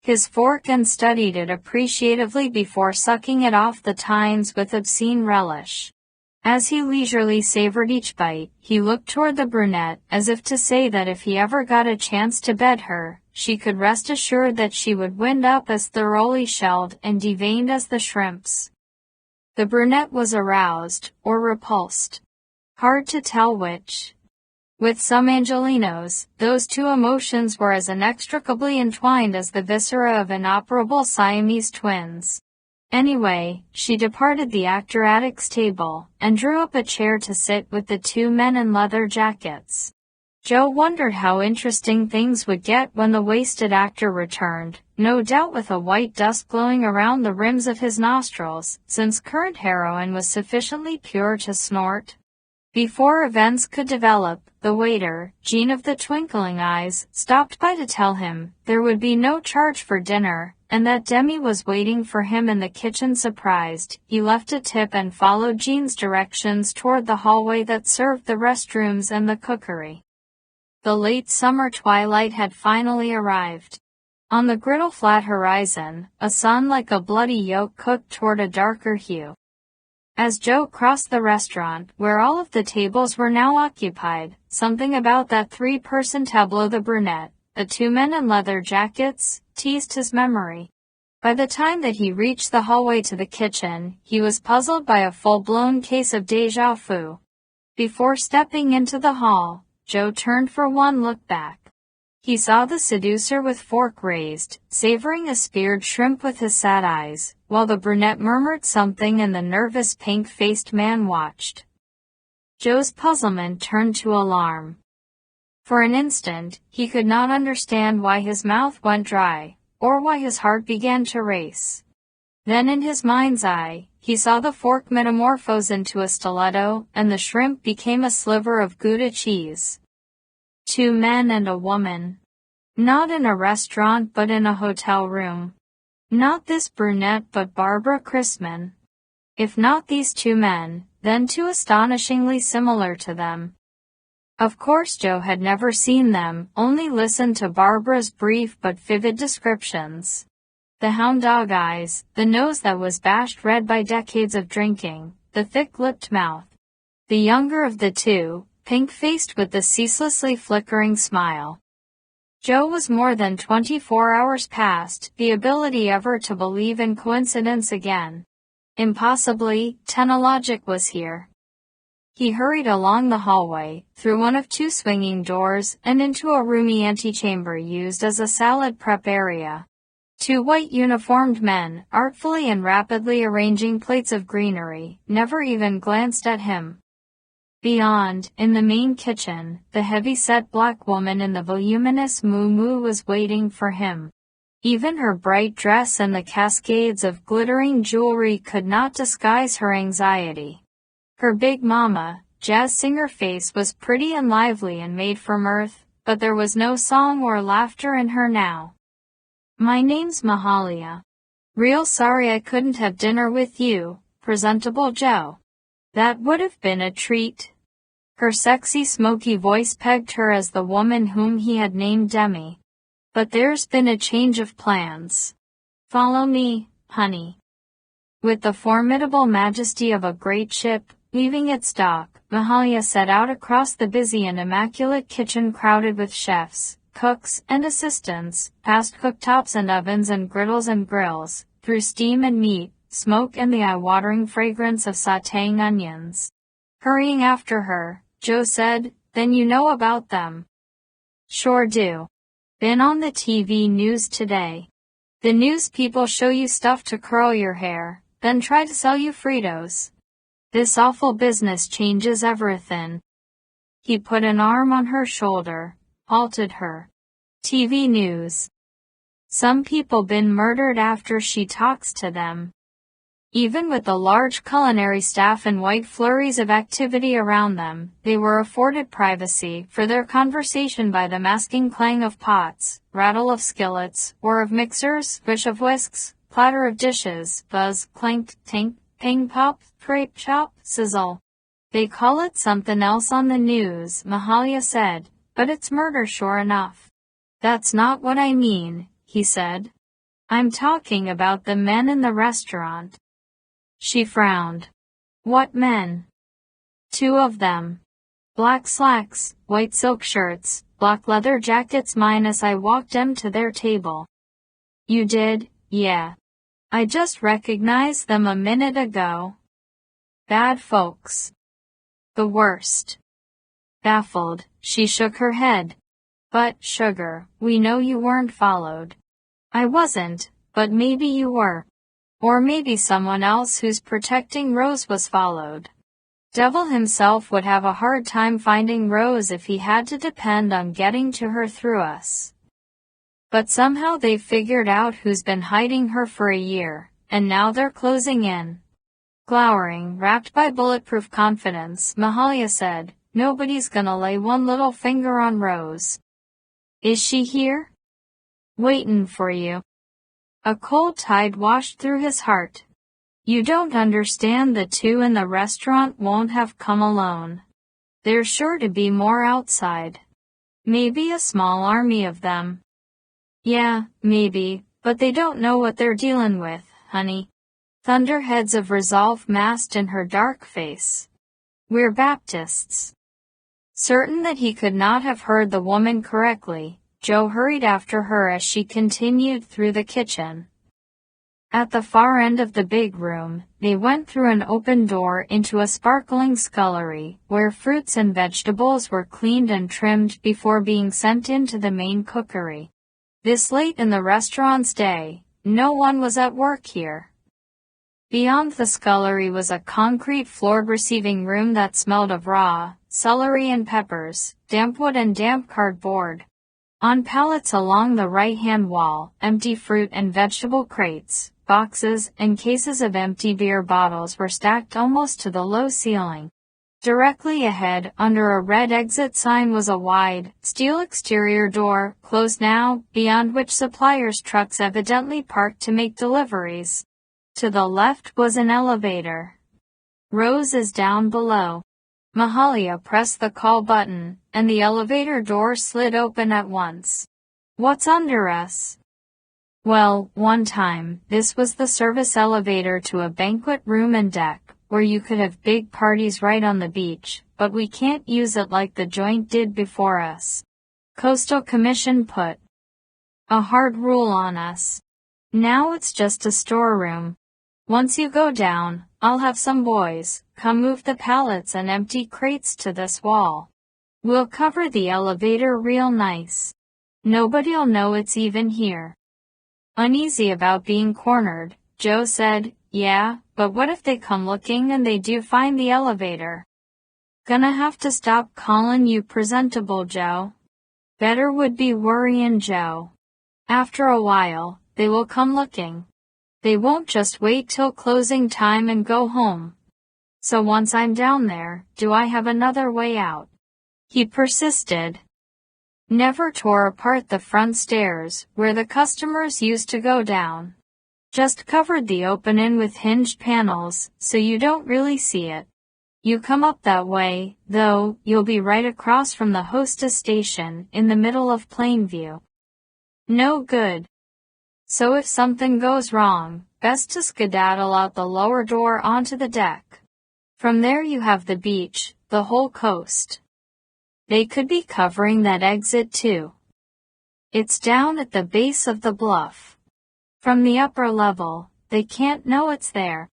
his fork and studied it appreciatively before sucking it off the tines with obscene relish. As he leisurely savored each bite, he looked toward the brunette, as if to say that if he ever got a chance to bed her, she could rest assured that she would wind up as thoroughly shelled and deveined as the shrimps. The brunette was aroused, or repulsed. Hard to tell which. With some Angelinos, those 2 emotions were as inextricably entwined as the viscera of inoperable Siamese twins. Anyway, she departed the actor-addict's table, and drew up a chair to sit with the 2 men in leather jackets. Joe wondered how interesting things would get when the wasted actor returned, no doubt with a white dust glowing around the rims of his nostrils, since current heroin was sufficiently pure to snort. Before events could develop, the waiter, Jean of the twinkling eyes, stopped by to tell him there would be no charge for dinner, and that Demi was waiting for him in the kitchen. Surprised, he left a tip and followed Jean's directions toward the hallway that served the restrooms and the cookery. The late summer twilight had finally arrived. On the griddle-flat horizon, a sun like a bloody yolk cooked toward a darker hue. As Joe crossed the restaurant, where all of the tables were now occupied, something about that 3-person tableau, the brunette, the 2 men in leather jackets, teased his memory. By the time that he reached the hallway to the kitchen, he was puzzled by a full-blown case of déjà vu. Before stepping into the hall, Joe turned for one look back. He saw the seducer with fork raised, savoring a speared shrimp with his sad eyes, while the brunette murmured something and the nervous pink-faced man watched. Joe's puzzlement turned to alarm. For an instant, he could not understand why his mouth went dry, or why his heart began to race. Then in his mind's eye, he saw the fork metamorphose into a stiletto, and the shrimp became a sliver of Gouda cheese. 2 men and a woman. Not in a restaurant but in a hotel room. Not this brunette but Barbara Christman. If not these two men, then two astonishingly similar to them. Of course Joe had never seen them, only listened to Barbara's brief but vivid descriptions. The hound dog eyes, the nose that was bashed red by decades of drinking, the thick-lipped mouth. The younger of the two, pink-faced with the ceaselessly flickering smile. Joe was more than 24 hours past the ability ever to believe in coincidence again. Impossibly, Technologic was here. He hurried along the hallway, through one of two swinging doors, and into a roomy antechamber used as a salad prep area. Two white uniformed men, artfully and rapidly arranging plates of greenery, never even glanced at him. Beyond, in the main kitchen, the heavy-set black woman in the voluminous muumuu was waiting for him. Even her bright dress and the cascades of glittering jewelry could not disguise her anxiety. Her big mama, jazz singer face was pretty and lively and made for mirth, but there was no song or laughter in her now. "My name's Mahalia. Real sorry I couldn't have dinner with you, presentable Joe. That would have been a treat." Her sexy smoky voice pegged her as the woman whom he had named Demi. "But there's been a change of plans. Follow me, honey." With the formidable majesty of a great ship, leaving its dock, Mahalia set out across the busy and immaculate kitchen crowded with chefs, cooks, and assistants, past cooktops and ovens and griddles and grills, through steam and meat, smoke and the eye-watering fragrance of sautéing onions. Hurrying after her, Joe said, "Then you know about them." "Sure do. Been on the TV news today. The news people show you stuff to curl your hair, then try to sell you Fritos. This awful business changes everything." He put an arm on her shoulder, halted her. "TV news. Some people been murdered after she talks to them." Even with the large culinary staff and white flurries of activity around them, they were afforded privacy for their conversation by the masking clang of pots, rattle of skillets, whir of mixers, swish of whisks, clatter of dishes, buzz, clank, tink, ping pop, scrape chop, sizzle. "They call it something else on the news," Mahalia said, "but it's murder sure enough." "That's not what I mean," he said. "I'm talking about the men in the restaurant." She frowned. "What men?" "Two of them. Black slacks, white silk shirts, black leather jackets minus I walked them to their table." "You did, yeah. I just recognized them a minute ago." "Bad folks. The worst." Baffled, she shook her head. "But, sugar, we know you weren't followed." "I wasn't, but maybe you were. Or maybe someone else who's protecting Rose was followed. Devil himself would have a hard time finding Rose if he had to depend on getting to her through us. But somehow they've figured out who's been hiding her for a year, and now they're closing in." Glowering, wrapped by bulletproof confidence, Mahalia said, "Nobody's gonna lay one little finger on Rose." "Is she here?" "Waitin' for you." A cold tide washed through his heart. "You don't understand, the two in the restaurant won't have come alone. There's sure to be more outside. Maybe a small army of them." "Yeah, maybe, but they don't know what they're dealing with, honey." Thunderheads of resolve masked in her dark face. "We're Baptists." Certain that he could not have heard the woman correctly, Joe hurried after her as she continued through the kitchen. At the far end of the big room, they went through an open door into a sparkling scullery, where fruits and vegetables were cleaned and trimmed before being sent into the main cookery. This late in the restaurant's day, no one was at work here. Beyond the scullery was a concrete-floored receiving room that smelled of raw celery and peppers, damp wood and damp cardboard. On pallets along the right-hand wall, empty fruit and vegetable crates, boxes, and cases of empty beer bottles were stacked almost to the low ceiling. Directly ahead, under a red exit sign, was a wide, steel exterior door, closed now, beyond which suppliers' trucks evidently parked to make deliveries. To the left was an elevator. Rose is down below. Mahalia pressed the call button, and the elevator door slid open at once. What's under us? Well, one time, this was the service elevator to a banquet room and deck, where you could have big parties right on the beach, but we can't use it like the joint did before us. Coastal Commission put a hard rule on us. Now it's just a storeroom. Once you go down, I'll have some boys come move the pallets and empty crates to this wall. We'll cover the elevator real nice. Nobody'll know it's even here. Uneasy about being cornered, Joe said, yeah, but what if they come looking and they do find the elevator? Gonna have to stop calling you presentable, Joe. Better would be worryin' Joe. After a while, they will come looking. They won't just wait till closing time and go home. So once I'm down there, do I have another way out? He persisted. Never tore apart the front stairs, where the customers used to go down. Just covered the opening with hinged panels, so you don't really see it. You come up that way, though, you'll be right across from the hostess station, in the middle of Plainview. No good. So if something goes wrong, best to skedaddle out the lower door onto the deck. From there you have the beach, the whole coast. They could be covering that exit too. It's down at the base of the bluff. From the upper level, they can't know it's there.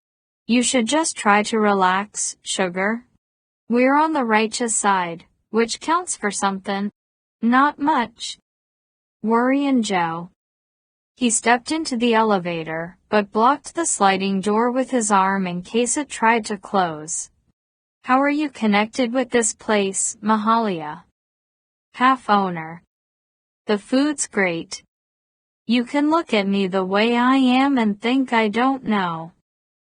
You should just try to relax, sugar. We're on the righteous side, which counts for something. Not much. Worryin' Joe. He stepped into the elevator, but blocked the sliding door with his arm in case it tried to close. How are you connected with this place, Mahalia? Half owner. The food's great. You can look at me the way I am and think I don't know.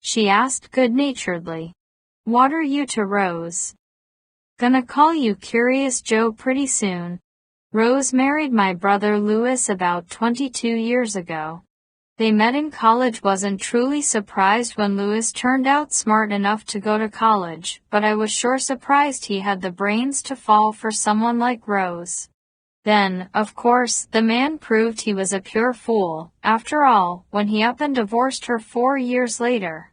She asked good-naturedly. What are you to Rose? Gonna call you Curious Joe pretty soon. Rose married my brother Louis about 22 years ago. They met in college. Wasn't truly surprised when Louis turned out smart enough to go to college, but I was sure surprised he had the brains to fall for someone like Rose. Then, of course, the man proved he was a pure fool, after all, when he up and divorced her 4 years later.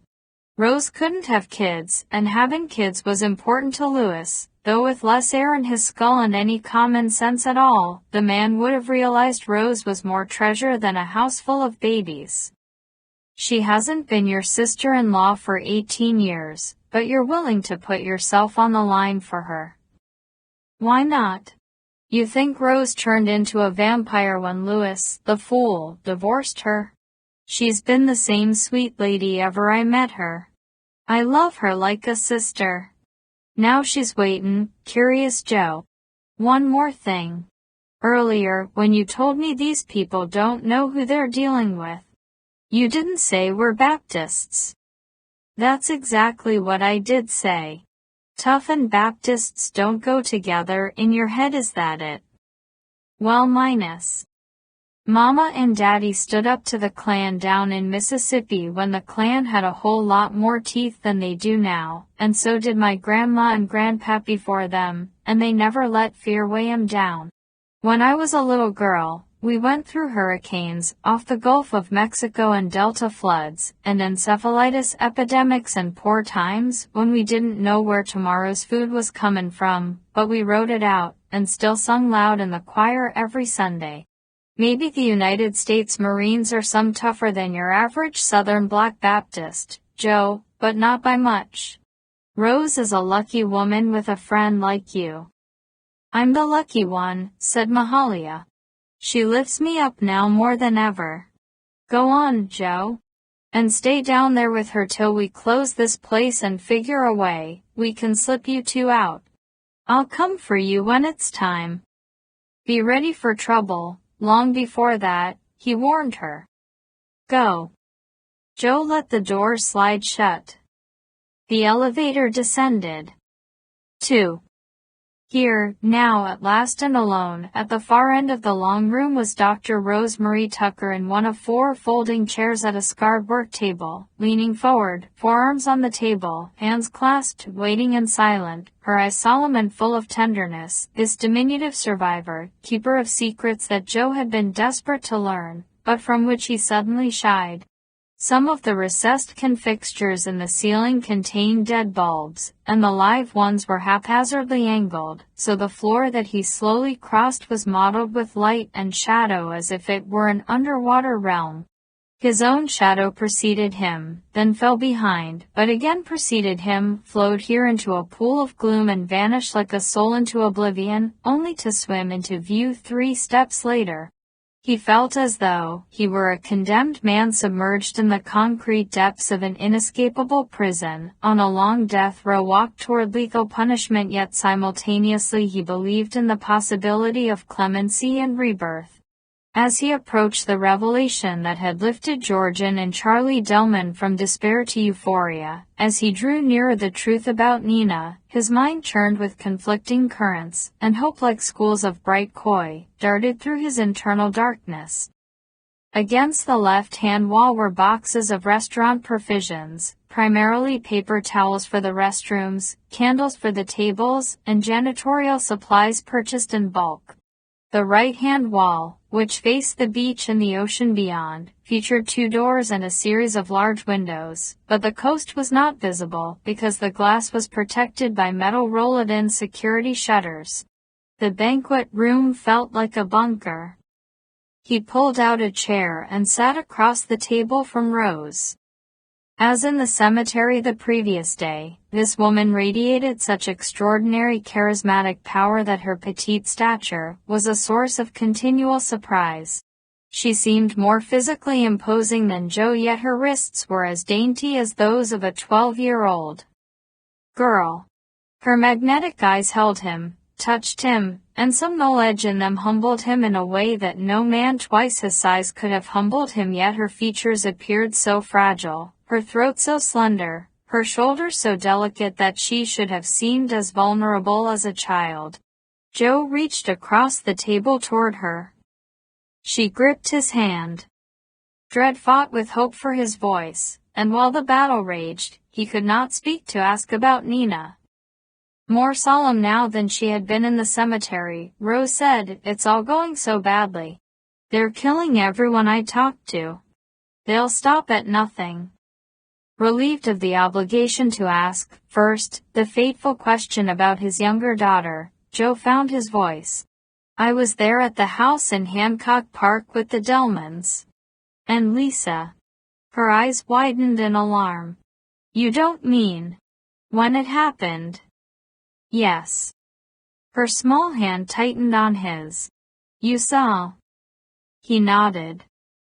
Rose couldn't have kids, and having kids was important to Louis, though with less air in his skull and any common sense at all, the man would have realized Rose was more treasure than a house full of babies. She hasn't been your sister-in-law for 18 years, but you're willing to put yourself on the line for her. Why not? You think Rose turned into a vampire when Louis, the fool, divorced her? She's been the same sweet lady ever I met her. I love her like a sister. Now she's waitin', Curious Joe. One more thing. Earlier, when you told me these people don't know who they're dealing with, you didn't say we're Baptists. That's exactly what I did say. Tough and Baptists don't go together. In your head, is that it? Well, minus. Mama and Daddy stood up to the Klan down in Mississippi when the Klan had a whole lot more teeth than they do now, and so did my grandma and grandpa before them, and they never let fear weigh 'em down. When I was a little girl, we went through hurricanes, off the Gulf of Mexico and Delta floods, and encephalitis epidemics and poor times when we didn't know where tomorrow's food was comin' from, but we wrote it out, and still sung loud in the choir every Sunday. Maybe the United States Marines are some tougher than your average Southern Black Baptist, Joe, but not by much. Rose is a lucky woman with a friend like you. I'm the lucky one, said Mahalia. She lifts me up now more than ever. Go on, Joe. And stay down there with her till we close this place and figure a way we can slip you two out. I'll come for you when it's time. Be ready for trouble. Long before that, he warned her. Go. Joe let the door slide shut. The elevator descended. 2. Here, now at last and alone, at the far end of the long room was Dr. Rosemary Tucker in one of 4 folding chairs at a scarred work table, leaning forward, forearms on the table, hands clasped, waiting and silent, her eyes solemn and full of tenderness, this diminutive survivor, keeper of secrets that Joe had been desperate to learn, but from which he suddenly shied. Some of the recessed fixtures in the ceiling contained dead bulbs, and the live ones were haphazardly angled, so the floor that he slowly crossed was mottled with light and shadow as if it were an underwater realm. His own shadow preceded him, then fell behind, but again preceded him, flowed here into a pool of gloom and vanished like a soul into oblivion, only to swim into view 3 steps later. He felt as though he were a condemned man submerged in the concrete depths of an inescapable prison, on a long death row walk toward lethal punishment, yet simultaneously he believed in the possibility of clemency and rebirth. As he approached the revelation that had lifted Georgian and Charlie Delman from despair to euphoria, as he drew nearer the truth about Nina, his mind churned with conflicting currents, and hope like schools of bright koi darted through his internal darkness. Against the left-hand wall were boxes of restaurant provisions, primarily paper towels for the restrooms, candles for the tables, and janitorial supplies purchased in bulk. The right-hand wall, which faced the beach and the ocean beyond, featured 2 doors and a series of large windows, but the coast was not visible because the glass was protected by metal rolled-in security shutters. The banquet room felt like a bunker. He pulled out a chair and sat across the table from Rose. As in the cemetery the previous day, this woman radiated such extraordinary charismatic power that her petite stature was a source of continual surprise. She seemed more physically imposing than Joe, yet her wrists were as dainty as those of a 12-year-old girl. Her magnetic eyes held him, touched him, and some knowledge in them humbled him in a way that no man twice his size could have humbled him, yet her features appeared so fragile, her throat so slender, her shoulders so delicate that she should have seemed as vulnerable as a child. Joe reached across the table toward her. She gripped his hand. Dread fought with hope for his voice, and while the battle raged, he could not speak to ask about Nina. More solemn now than she had been in the cemetery, Rose said, "It's all going so badly. They're killing everyone I talk to. They'll stop at nothing." Relieved of the obligation to ask, first, the fateful question about his younger daughter, Joe found his voice. "I was there at the house in Hancock Park with the Delmans. And Lisa." Her eyes widened in alarm. "You don't mean when it happened?" "Yes." Her small hand tightened on his. "You saw?" He nodded.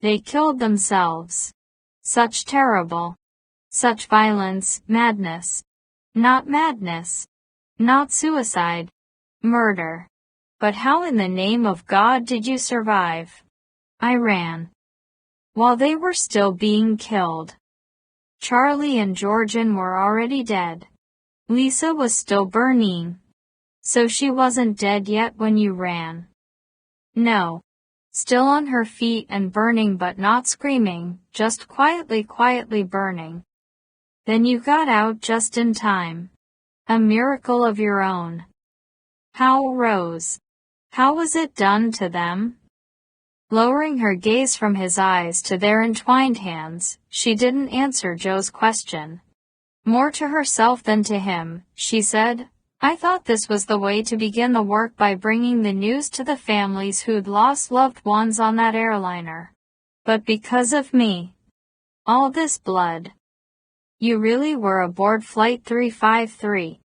"They killed themselves. Such such violence, madness. Not madness. Not suicide. Murder. But how in the name of God did you survive?" "I ran." "While they were still being killed." Charlie and Georgian were already dead. Lisa was still burning. "So she wasn't dead yet when you ran?" "No. Still on her feet and burning, but not screaming, just quietly burning." "Then you got out just in time. A miracle of your own." "How, Rose? How was it done to them?" Lowering her gaze from his eyes to their entwined hands, she didn't answer Joe's question. More to herself than to him, she said, "I thought this was the way to begin the work, by bringing the news to the families who'd lost loved ones on that airliner. But because of me. All this blood." "You really were aboard Flight 353?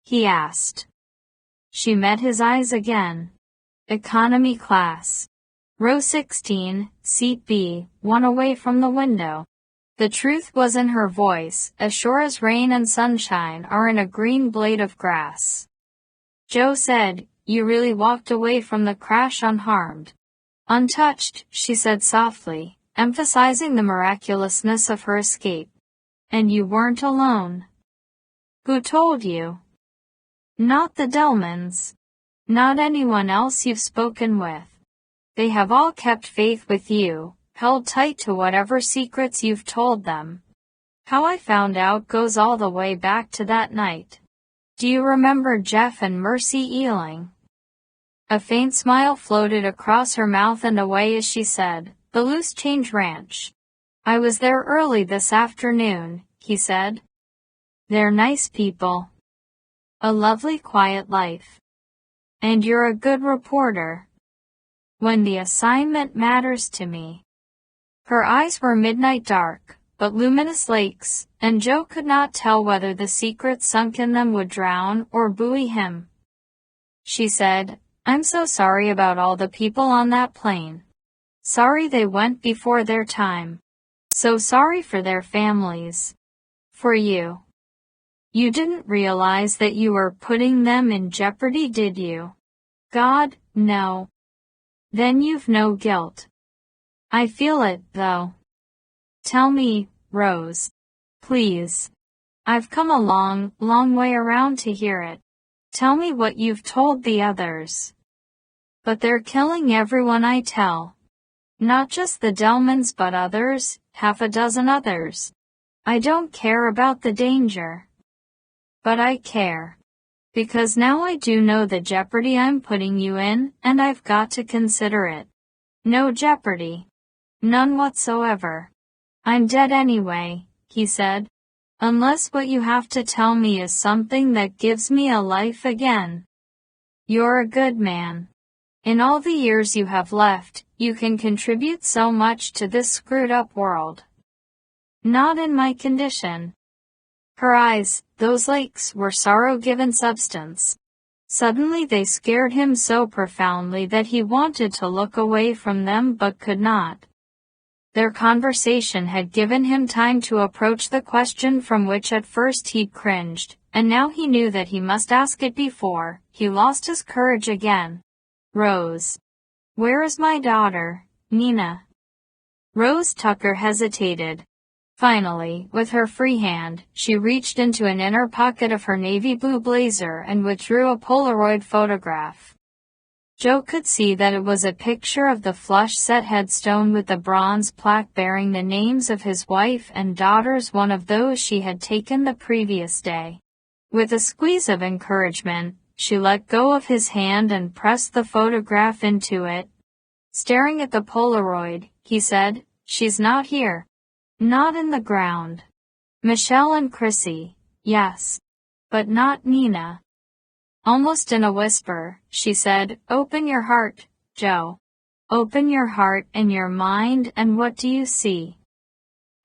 He asked. She met his eyes again. "Economy class. Row 16, seat B, one away from the window." The truth was in her voice, as sure as rain and sunshine are in a green blade of grass. Joe said, "You really walked away from the crash unharmed?" "Untouched," she said softly, emphasizing the miraculousness of her escape. "And you weren't alone." "Who told you?" Not the Delmans. Not anyone else you've spoken with. They have all kept faith with you, held tight to whatever secrets you've told them. How I found out goes all the way back to that night. Do you remember Jeff and Mercy Ealing? A faint smile floated across her mouth and away as she said, "The Loose Change Ranch. I was there early this afternoon," he said. "They're nice people. A lovely quiet life. And you're a good reporter. When the assignment matters to me." Her eyes were midnight dark, but luminous lakes, and Joe could not tell whether the secret sunk in them would drown or buoy him. She said, "I'm so sorry about all the people on that plane. Sorry they went before their time. So sorry for their families. For you. You didn't realize that you were putting them in jeopardy, did you? God, no. Then you've no guilt. I feel it, though. Tell me, Rose. Please. I've come a long, long way around to hear it. Tell me what you've told the others." "But they're killing everyone I tell. Not just the Delmans but others, half a dozen others. I don't care about the danger. But I care. Because now I do know the jeopardy I'm putting you in, and I've got to consider it. No jeopardy. None whatsoever. I'm dead anyway," he said. "Unless what you have to tell me is something that gives me a life again. You're a good man. In all the years you have left, you can contribute so much to this screwed-up world. Not in my condition." Her eyes, those lakes, were sorrow-given substance. Suddenly they scared him so profoundly that he wanted to look away from them but could not. Their conversation had given him time to approach the question from which at first he'd cringed, and now he knew that he must ask it before he lost his courage again. "Rose. Where is my daughter, Nina?" Rose Tucker hesitated. Finally, with her free hand, she reached into an inner pocket of her navy blue blazer and withdrew a Polaroid photograph. Joe could see that it was a picture of the flush-set headstone with the bronze plaque bearing the names of his wife and daughters, one of those she had taken the previous day. With a squeeze of encouragement, she let go of his hand and pressed the photograph into it. Staring at the Polaroid, he said, "She's not here. Not in the ground. Michelle and Chrissy, yes. But not Nina." Almost in a whisper, she said, "Open your heart, Joe. Open your heart and your mind, and what do you see?"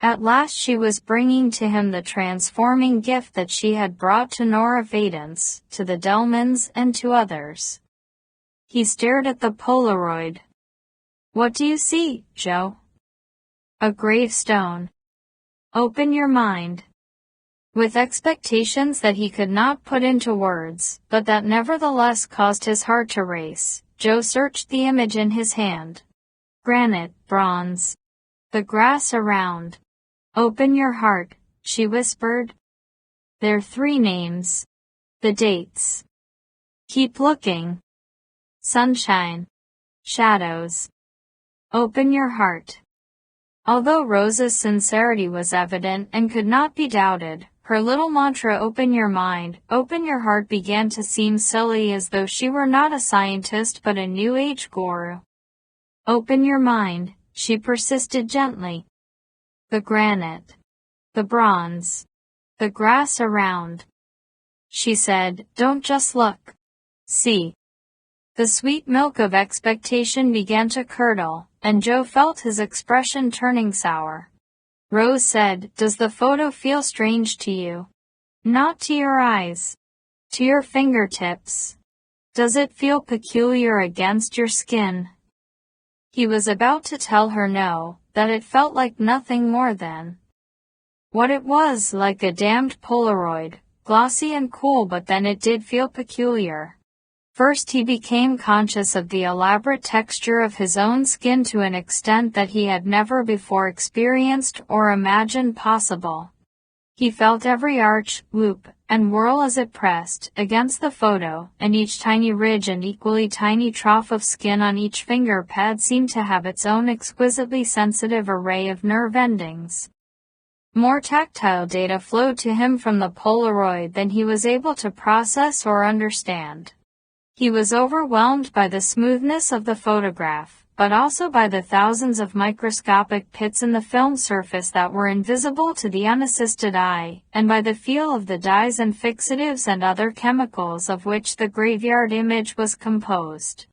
At last she was bringing to him the transforming gift that she had brought to Nora Vadance, to the Delmans, and to others. He stared at the Polaroid. "What do you see, Joe?" "A gravestone. Open your mind." With expectations that he could not put into words, but that nevertheless caused his heart to race, Joe searched the image in his hand. Granite, bronze. The grass around. "Open your heart," she whispered. "There are 3 names. The dates. Keep looking. Sunshine. Shadows. Open your heart." Although Rose's sincerity was evident and could not be doubted, her little mantra, "Open your mind, open your heart," began to seem silly, as though she were not a scientist but a New Age guru. "Open your mind," she persisted gently. "The granite. The bronze. The grass around." She said, "Don't just look. See." The sweet milk of expectation began to curdle, and Joe felt his expression turning sour. Rose said, "Does the photo feel strange to you?" "Not to your eyes. To your fingertips. Does it feel peculiar against your skin?" He was about to tell her no, that it felt like nothing more than what it was, like a damned Polaroid, glossy and cool, but then it did feel peculiar. First he became conscious of the elaborate texture of his own skin to an extent that he had never before experienced or imagined possible. He felt every arch, loop, and whirl as it pressed against the photo, and each tiny ridge and equally tiny trough of skin on each finger pad seemed to have its own exquisitely sensitive array of nerve endings. More tactile data flowed to him from the Polaroid than he was able to process or understand. He was overwhelmed by the smoothness of the photograph, but also by the thousands of microscopic pits in the film surface that were invisible to the unassisted eye, and by the feel of the dyes and fixatives and other chemicals of which the graveyard image was composed.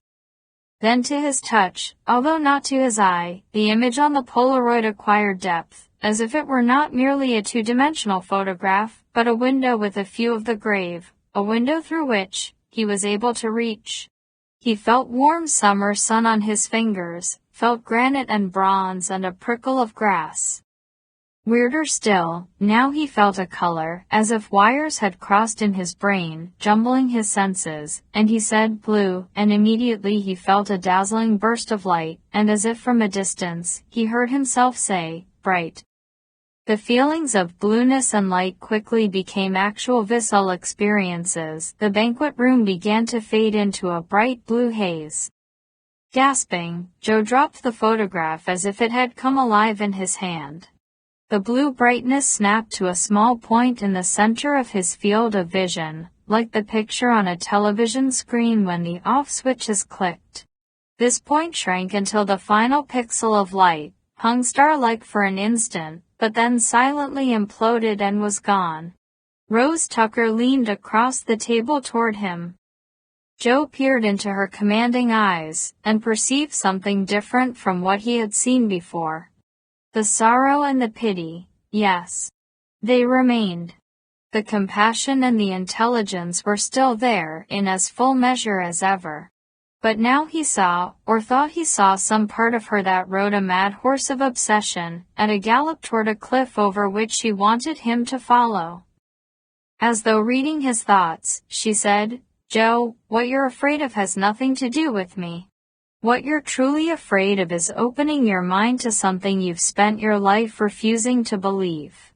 Then to his touch, although not to his eye, the image on the Polaroid acquired depth, as if it were not merely a two-dimensional photograph, but a window with a view of the grave, a window through which he was able to reach. He felt warm summer sun on his fingers, felt granite and bronze and a prickle of grass. Weirder still, now he felt a color, as if wires had crossed in his brain, jumbling his senses, and he said blue, and immediately he felt a dazzling burst of light, and as if from a distance, he heard himself say, bright. The feelings of blueness and light quickly became actual visceral experiences. The banquet room began to fade into a bright blue haze. Gasping, Joe dropped the photograph as if it had come alive in his hand. The blue brightness snapped to a small point in the center of his field of vision, like the picture on a television screen when the off switch is clicked. This point shrank until the final pixel of light hung star-like for an instant, but then silently imploded and was gone. Rose Tucker leaned across the table toward him. Joe peered into her commanding eyes, and perceived something different from what he had seen before. The sorrow and the pity, yes. They remained. The compassion and the intelligence were still there in as full measure as ever. But now he saw, or thought he saw, some part of her that rode a mad horse of obsession, at a gallop toward a cliff over which she wanted him to follow. As though reading his thoughts, she said, Joe, what you're afraid of has nothing to do with me. What you're truly afraid of is opening your mind to something you've spent your life refusing to believe.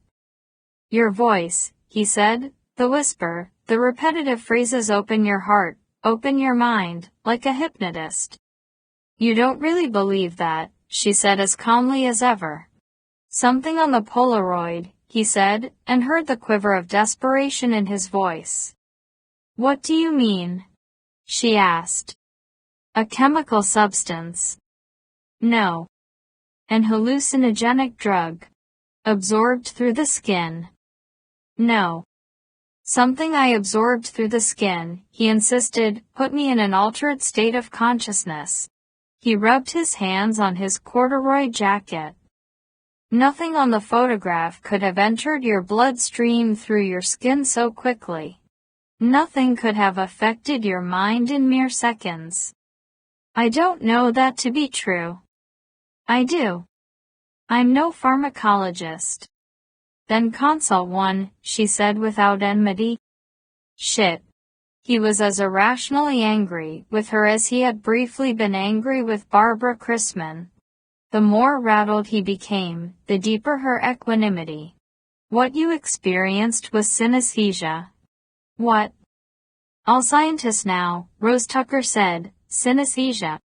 Your voice, he said, the whisper, the repetitive phrases open your heart. Open your mind, like a hypnotist. You don't really believe that, she said as calmly as ever. Something on the Polaroid, he said, and heard the quiver of desperation in his voice. What do you mean? She asked. A chemical substance. No. An hallucinogenic drug. Absorbed through the skin. No. Something I absorbed through the skin, he insisted, put me in an altered state of consciousness. He rubbed his hands on his corduroy jacket. Nothing on the photograph could have entered your bloodstream through your skin so quickly. Nothing could have affected your mind in mere seconds. I don't know that to be true. I do. I'm no pharmacologist. Then consult one, she said without enmity. Shit. He was as irrationally angry with her as he had briefly been angry with Barbara Chrisman. The more rattled he became, the deeper her equanimity. What you experienced was synesthesia. What? All scientists now, Rose Tucker said, synesthesia.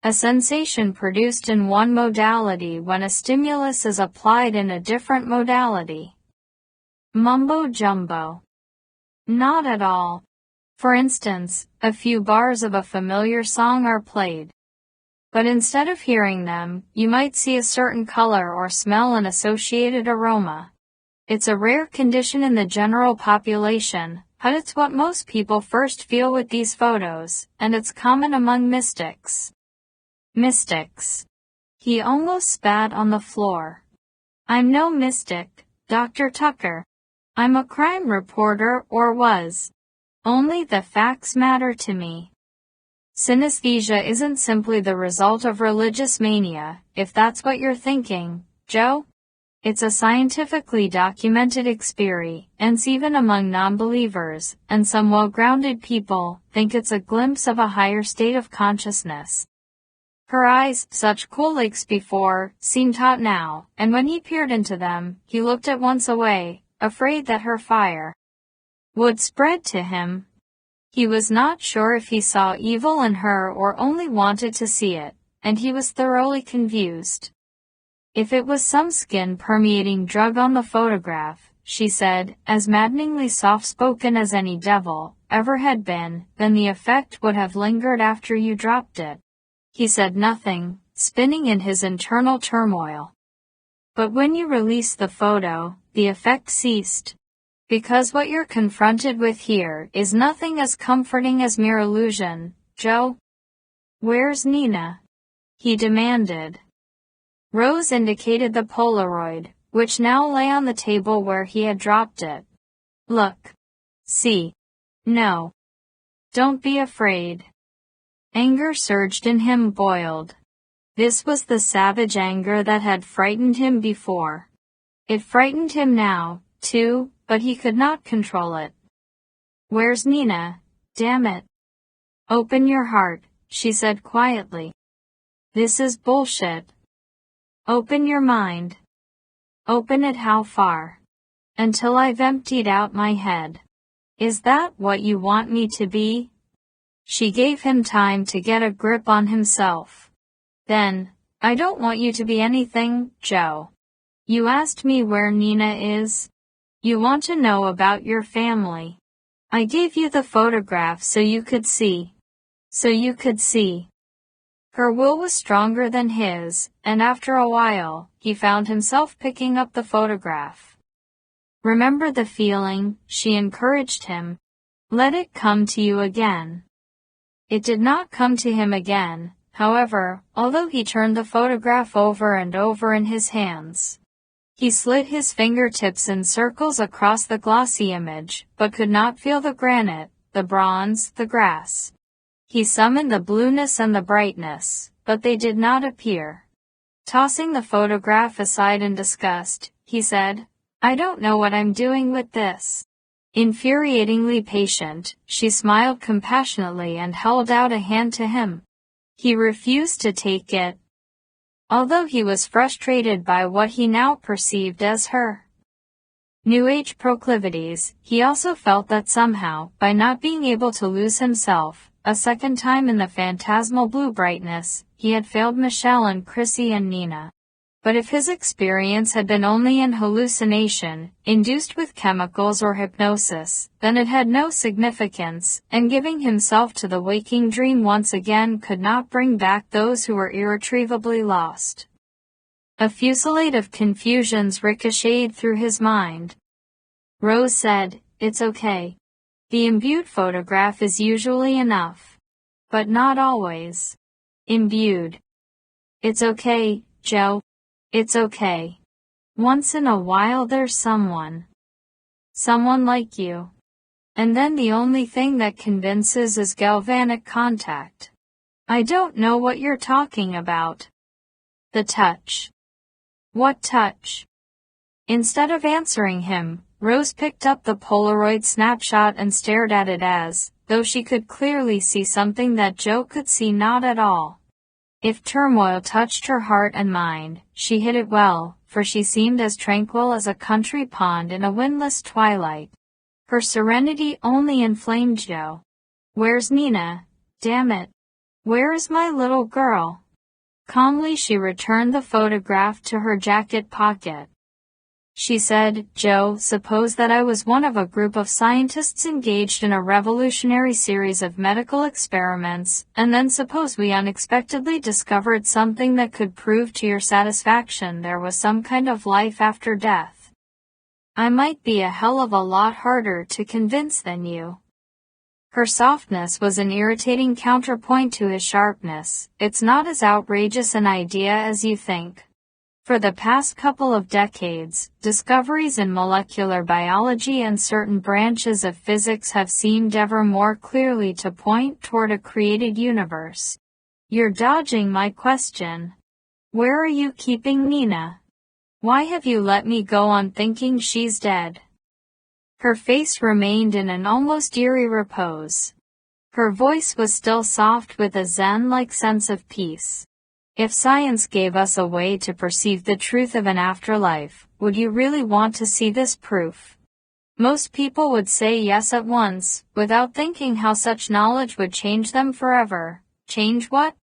A sensation produced in one modality when a stimulus is applied in a different modality. Mumbo-jumbo. Not at all. For instance, a few bars of a familiar song are played. But instead of hearing them, you might see a certain color or smell an associated aroma. It's a rare condition in the general population, but it's what most people first feel with these photos, and it's common among mystics. Mystics. He almost spat on the floor. I'm no mystic, Dr. Tucker. I'm a crime reporter, or was. Only the facts matter to me. Synesthesia isn't simply the result of religious mania, if that's what you're thinking, Joe. It's a scientifically documented experience even among non-believers, and some well-grounded people think it's a glimpse of a higher state of consciousness. Her eyes, such cool lakes before, seemed hot now, and when he peered into them, he looked at once away, afraid that her fire would spread to him. He was not sure if he saw evil in her or only wanted to see it, and he was thoroughly confused. If it was some skin-permeating drug on the photograph, she said, as maddeningly soft-spoken as any devil ever had been, then the effect would have lingered after you dropped it. He said nothing, spinning in his internal turmoil. But when you released the photo, the effect ceased. Because what you're confronted with here is nothing as comforting as mere illusion, Joe. Where's Nina? He demanded. Rose indicated the Polaroid, which now lay on the table where he had dropped it. Look. See. No. Don't be afraid. Anger surged in him, boiled. This was the savage anger that had frightened him before. It frightened him now, too, but he could not control it. Where's Nina? Damn it. Open your heart, she said quietly. This is bullshit. Open your mind. Open it how far? Until I've emptied out my head. Is that what you want me to be? She gave him time to get a grip on himself. Then, I don't want you to be anything, Joe. You asked me where Nina is? You want to know about your family. I gave you the photograph so you could see. Her will was stronger than his, and after a while, he found himself picking up the photograph. Remember the feeling, she encouraged him. Let it come to you again. It did not come to him again, however, although he turned the photograph over and over in his hands. He slid his fingertips in circles across the glossy image, but could not feel the granite, the bronze, the grass. He summoned the blueness and the brightness, but they did not appear. Tossing the photograph aside in disgust, he said, I don't know what I'm doing with this. Infuriatingly patient, she smiled compassionately and held out a hand to him. He refused to take it. Although he was frustrated by what he now perceived as her New Age proclivities, he also felt that somehow, by not being able to lose himself, a second time in the phantasmal blue brightness, he had failed Michelle and Chrissy and Nina. But if his experience had been only an hallucination, induced with chemicals or hypnosis, then it had no significance, and giving himself to the waking dream once again could not bring back those who were irretrievably lost. A fusillade of confusions ricocheted through his mind. Rose said, It's okay. The imbued photograph is usually enough. But not always. Imbued. It's okay, Joe. It's okay. Once in a while there's someone like you. And then the only thing that convinces is galvanic contact. I don't know what you're talking about. The touch. What touch? Instead of answering him, Rose picked up the Polaroid snapshot and stared at it as though she could clearly see something that Joe could see not at all. If turmoil touched her heart and mind, she hid it well, for she seemed as tranquil as a country pond in a windless twilight. Her serenity only inflamed Joe. Where's Nina? Damn it. Where is my little girl? Calmly she returned the photograph to her jacket pocket. She said, Joe, suppose that I was one of a group of scientists engaged in a revolutionary series of medical experiments, and then suppose we unexpectedly discovered something that could prove to your satisfaction there was some kind of life after death. I might be a hell of a lot harder to convince than you. Her softness was an irritating counterpoint to his sharpness. It's not as outrageous an idea as you think. For the past couple of decades, discoveries in molecular biology and certain branches of physics have seemed ever more clearly to point toward a created universe. You're dodging my question. Where are you keeping Nina? Why have you let me go on thinking she's dead? Her face remained in an almost eerie repose. Her voice was still soft with a zen-like sense of peace. If science gave us a way to perceive the truth of an afterlife, would you really want to see this proof? Most people would say yes at once, without thinking how such knowledge would change them forever. Change what?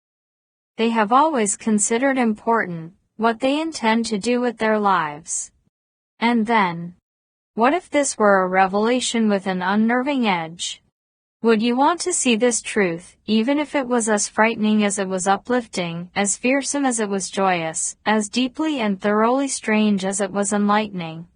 They have always considered important, what they intend to do with their lives. And then, what if this were a revelation with an unnerving edge? Would you want to see this truth, even if it was as frightening as it was uplifting, as fearsome as it was joyous, as deeply and thoroughly strange as it was enlightening?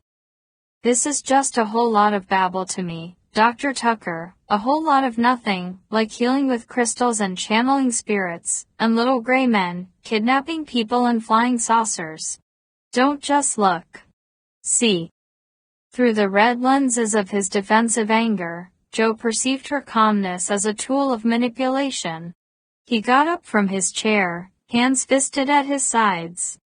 This is just a whole lot of babble to me, Dr. Tucker, a whole lot of nothing, like healing with crystals and channeling spirits, and little gray men, kidnapping people and flying saucers. Don't just look. See. Through the red lenses of his defensive anger, Joe perceived her calmness as a tool of manipulation. He got up from his chair, hands fisted at his sides.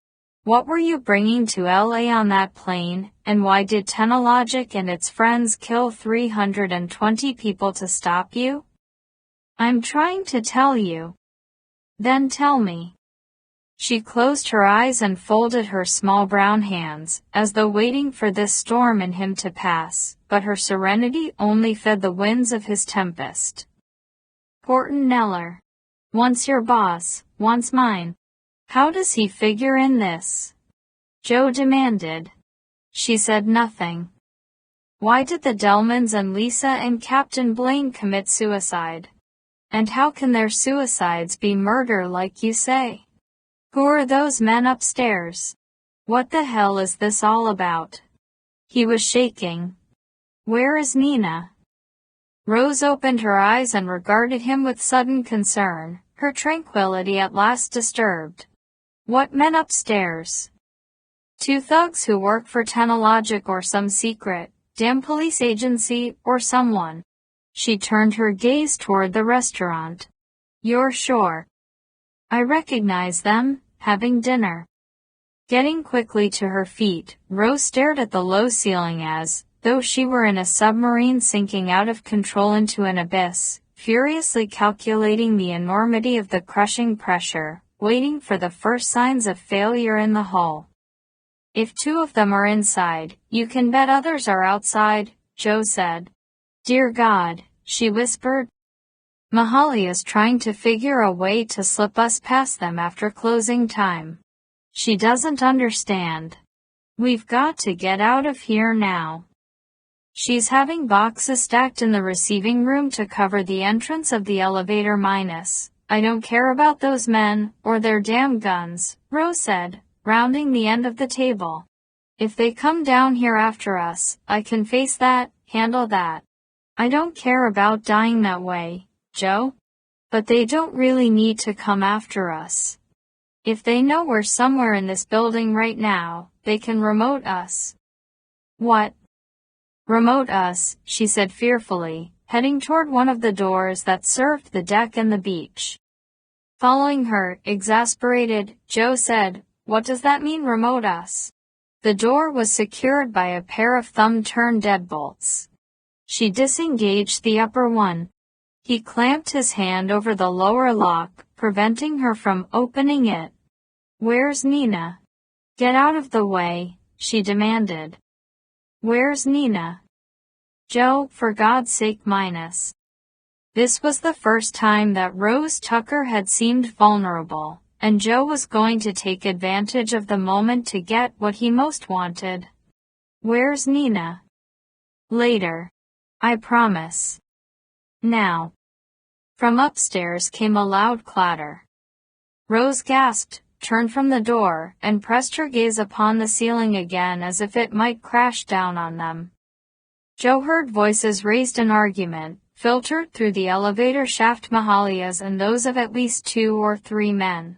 What were you bringing to LA on that plane, and why did Technologic and its friends kill 320 people to stop you? I'm trying to tell you. Then tell me. She closed her eyes and folded her small brown hands, as though waiting for this storm in him to pass, but her serenity only fed the winds of his tempest. Horton Neller. Once your boss, once mine. How does he figure in this? Joe demanded. She said nothing. Why did the Delmans and Lisa and Captain Blaine commit suicide? And how can their suicides be murder like you say? Who are those men upstairs? What the hell is this all about? He was shaking. Where is Nina? Rose opened her eyes and regarded him with sudden concern, her tranquility at last disturbed. What men upstairs? 2 thugs who work for Technologic or some secret, damn police agency, or someone. She turned her gaze toward the restaurant. You're sure? I recognize them, having dinner. Getting quickly to her feet, Rose stared at the low ceiling as, though she were in a submarine sinking out of control into an abyss, furiously calculating the enormity of the crushing pressure, waiting for the first signs of failure in the hull. If 2 of them are inside, you can bet others are outside, Joe said. Dear God, she whispered. Mahalia is trying to figure a way to slip us past them after closing time. She doesn't understand. We've got to get out of here now. She's having boxes stacked in the receiving room to cover the entrance of the elevator minus. I don't care about those men, or their damn guns, Rose said, rounding the end of the table. If they come down here after us, I can face that, handle that. I don't care about dying that way, Joe. But they don't really need to come after us. If they know we're somewhere in this building right now, they can remote us. What? Remote us, she said fearfully, heading toward one of the doors that served the deck and the beach. Following her, exasperated, Joe said, What does that mean, remote us? The door was secured by a pair of thumb-turn deadbolts. She disengaged the upper one. He clamped his hand over the lower lock, preventing her from opening it. Where's Nina? Get out of the way, she demanded. Where's Nina? Joe, for God's sake, minus. This was the first time that Rose Tucker had seemed vulnerable, and Joe was going to take advantage of the moment to get what he most wanted. Where's Nina? Later. I promise. Now. From upstairs came a loud clatter. Rose gasped, turned from the door, and pressed her gaze upon the ceiling again as if it might crash down on them. Joe heard voices raised in argument, filtered through the elevator shaft, Mahalia's and those of at least 2 or 3 men.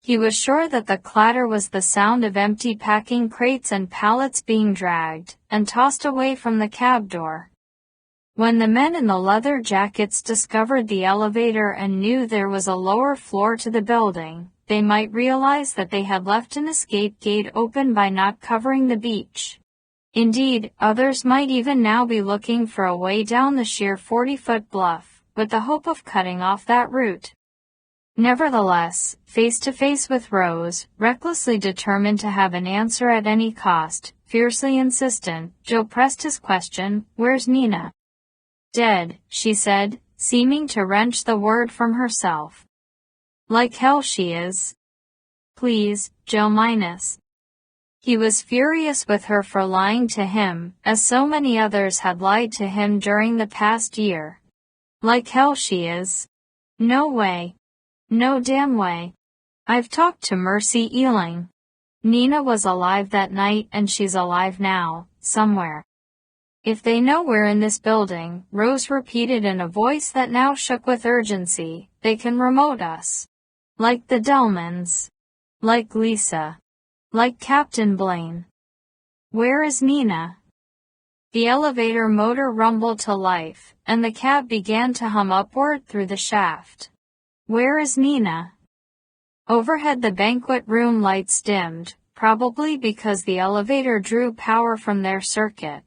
He was sure that the clatter was the sound of empty packing crates and pallets being dragged and tossed away from the cab door. When the men in the leather jackets discovered the elevator and knew there was a lower floor to the building, they might realize that they had left an escape gate open by not covering the beach. Indeed, others might even now be looking for a way down the sheer 40-foot bluff, with the hope of cutting off that route. Nevertheless, face to face with Rose, recklessly determined to have an answer at any cost, fiercely insistent, Joe pressed his question, "Where's Nina?" "Dead," she said, seeming to wrench the word from herself. "Like hell she is." "Please, Joe minus." He was furious with her for lying to him, as so many others had lied to him during the past year. "Like hell she is." "No way. No damn way. I've talked to Mercy Ealing. Nina was alive that night and she's alive now, somewhere. If they know we're in this building," Rose repeated in a voice that now shook with urgency, "they can remote us. Like the Delmans. Like Lisa. Like Captain Blaine." "Where is Nina?" The elevator motor rumbled to life, and the cab began to hum upward through the shaft. "Where is Nina?" Overhead the banquet room lights dimmed, probably because the elevator drew power from their circuit.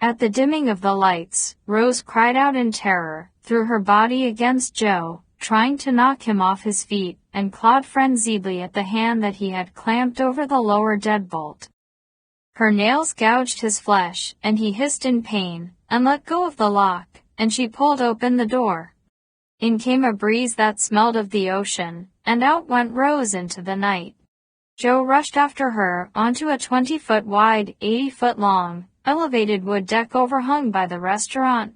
At the dimming of the lights, Rose cried out in terror, threw her body against Joe, trying to knock him off his feet, and clawed frenziedly at the hand that he had clamped over the lower deadbolt. Her nails gouged his flesh, and he hissed in pain, and let go of the lock, and she pulled open the door. In came a breeze that smelled of the ocean, and out went Rose into the night. Joe rushed after her onto a 20-foot wide, 80-foot long, elevated wood deck overhung by the restaurant.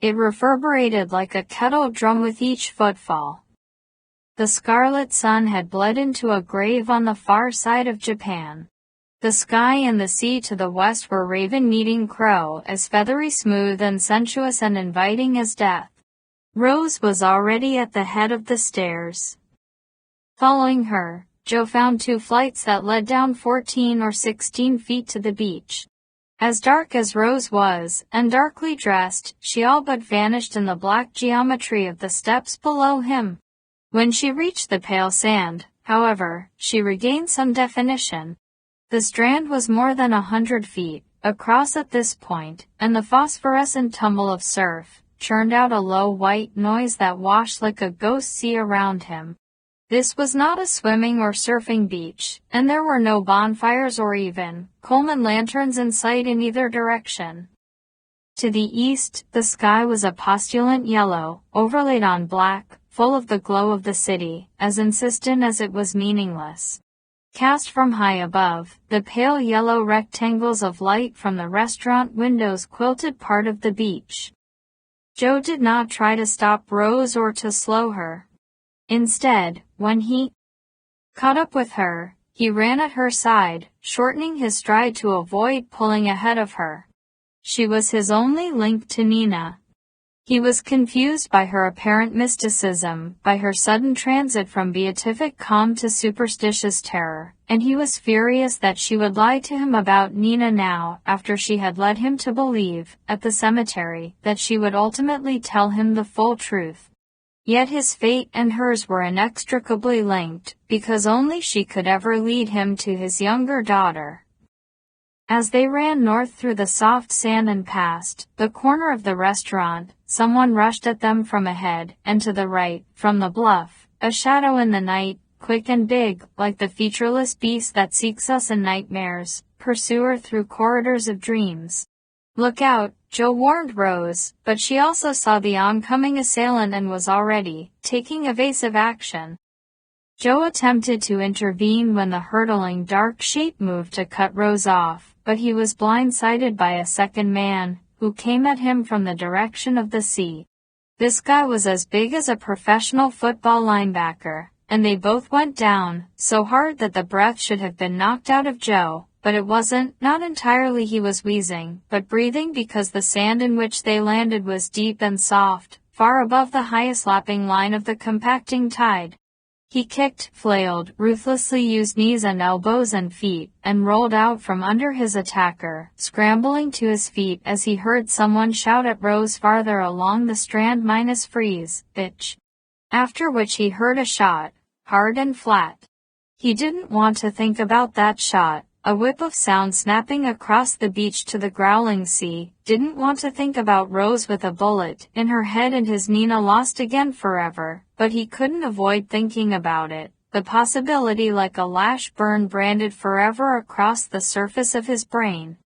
It reverberated like a kettle drum with each footfall. The scarlet sun had bled into a grave on the far side of Japan. The sky and the sea to the west were raven-kneading crow, as feathery smooth and sensuous and inviting as death. Rose was already at the head of the stairs. Following her, Joe found 2 flights that led down 14 or 16 feet to the beach. As dark as Rose was, and darkly dressed, she all but vanished in the black geometry of the steps below him. When she reached the pale sand, however, she regained some definition. The strand was more than 100 feet across at this point, and the phosphorescent tumble of surf churned out a low white noise that washed like a ghost sea around him. This was not a swimming or surfing beach, and there were no bonfires or even Coleman lanterns in sight in either direction. To the east, the sky was a postulant yellow, overlaid on black, full of the glow of the city, as insistent as it was meaningless. Cast from high above, the pale yellow rectangles of light from the restaurant windows quilted part of the beach. Joe did not try to stop Rose or to slow her. Instead, when he caught up with her, he ran at her side, shortening his stride to avoid pulling ahead of her. She was his only link to Nina. He was confused by her apparent mysticism, by her sudden transit from beatific calm to superstitious terror, and he was furious that she would lie to him about Nina now, after she had led him to believe, at the cemetery, that she would ultimately tell him the full truth. Yet his fate and hers were inextricably linked, because only she could ever lead him to his younger daughter. As they ran north through the soft sand and past the corner of the restaurant, someone rushed at them from ahead, and to the right, from the bluff, a shadow in the night, quick and big, like the featureless beast that seeks us in nightmares, pursuer through corridors of dreams. "Look out," Joe warned Rose, but she also saw the oncoming assailant and was already taking evasive action. Joe attempted to intervene when the hurtling dark shape moved to cut Rose off, but he was blindsided by a second man, who came at him from the direction of the sea. This guy was as big as a professional football linebacker, and they both went down, so hard that the breath should have been knocked out of Joe, but it wasn't. Not entirely he was wheezing, but breathing because the sand in which they landed was deep and soft, far above the highest lapping line of the compacting tide. He kicked, flailed, ruthlessly used knees and elbows and feet, and rolled out from under his attacker, scrambling to his feet as he heard someone shout at Rose farther along the strand, "Freeze, bitch." After which he heard a shot, hard and flat. He didn't want to think about that shot, a whip of sound snapping across the beach to the growling sea, didn't want to think about Rose with a bullet in her head and his Nina lost again forever, but he couldn't avoid thinking about it, the possibility like a lash burn branded forever across the surface of his brain.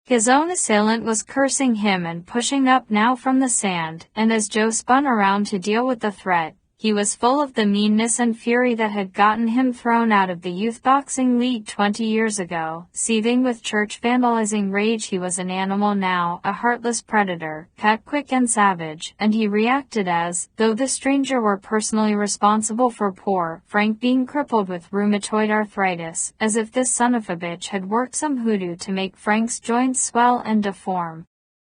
His own assailant was cursing him and pushing up now from the sand, and as Joe spun around to deal with the threat, he was full of the meanness and fury that had gotten him thrown out of the youth boxing league 20 years ago. Seething with church vandalizing rage, he was an animal now, a heartless predator, cut quick and savage, and he reacted as though the stranger were personally responsible for poor Frank being crippled with rheumatoid arthritis, as if this son of a bitch had worked some hoodoo to make Frank's joints swell and deform.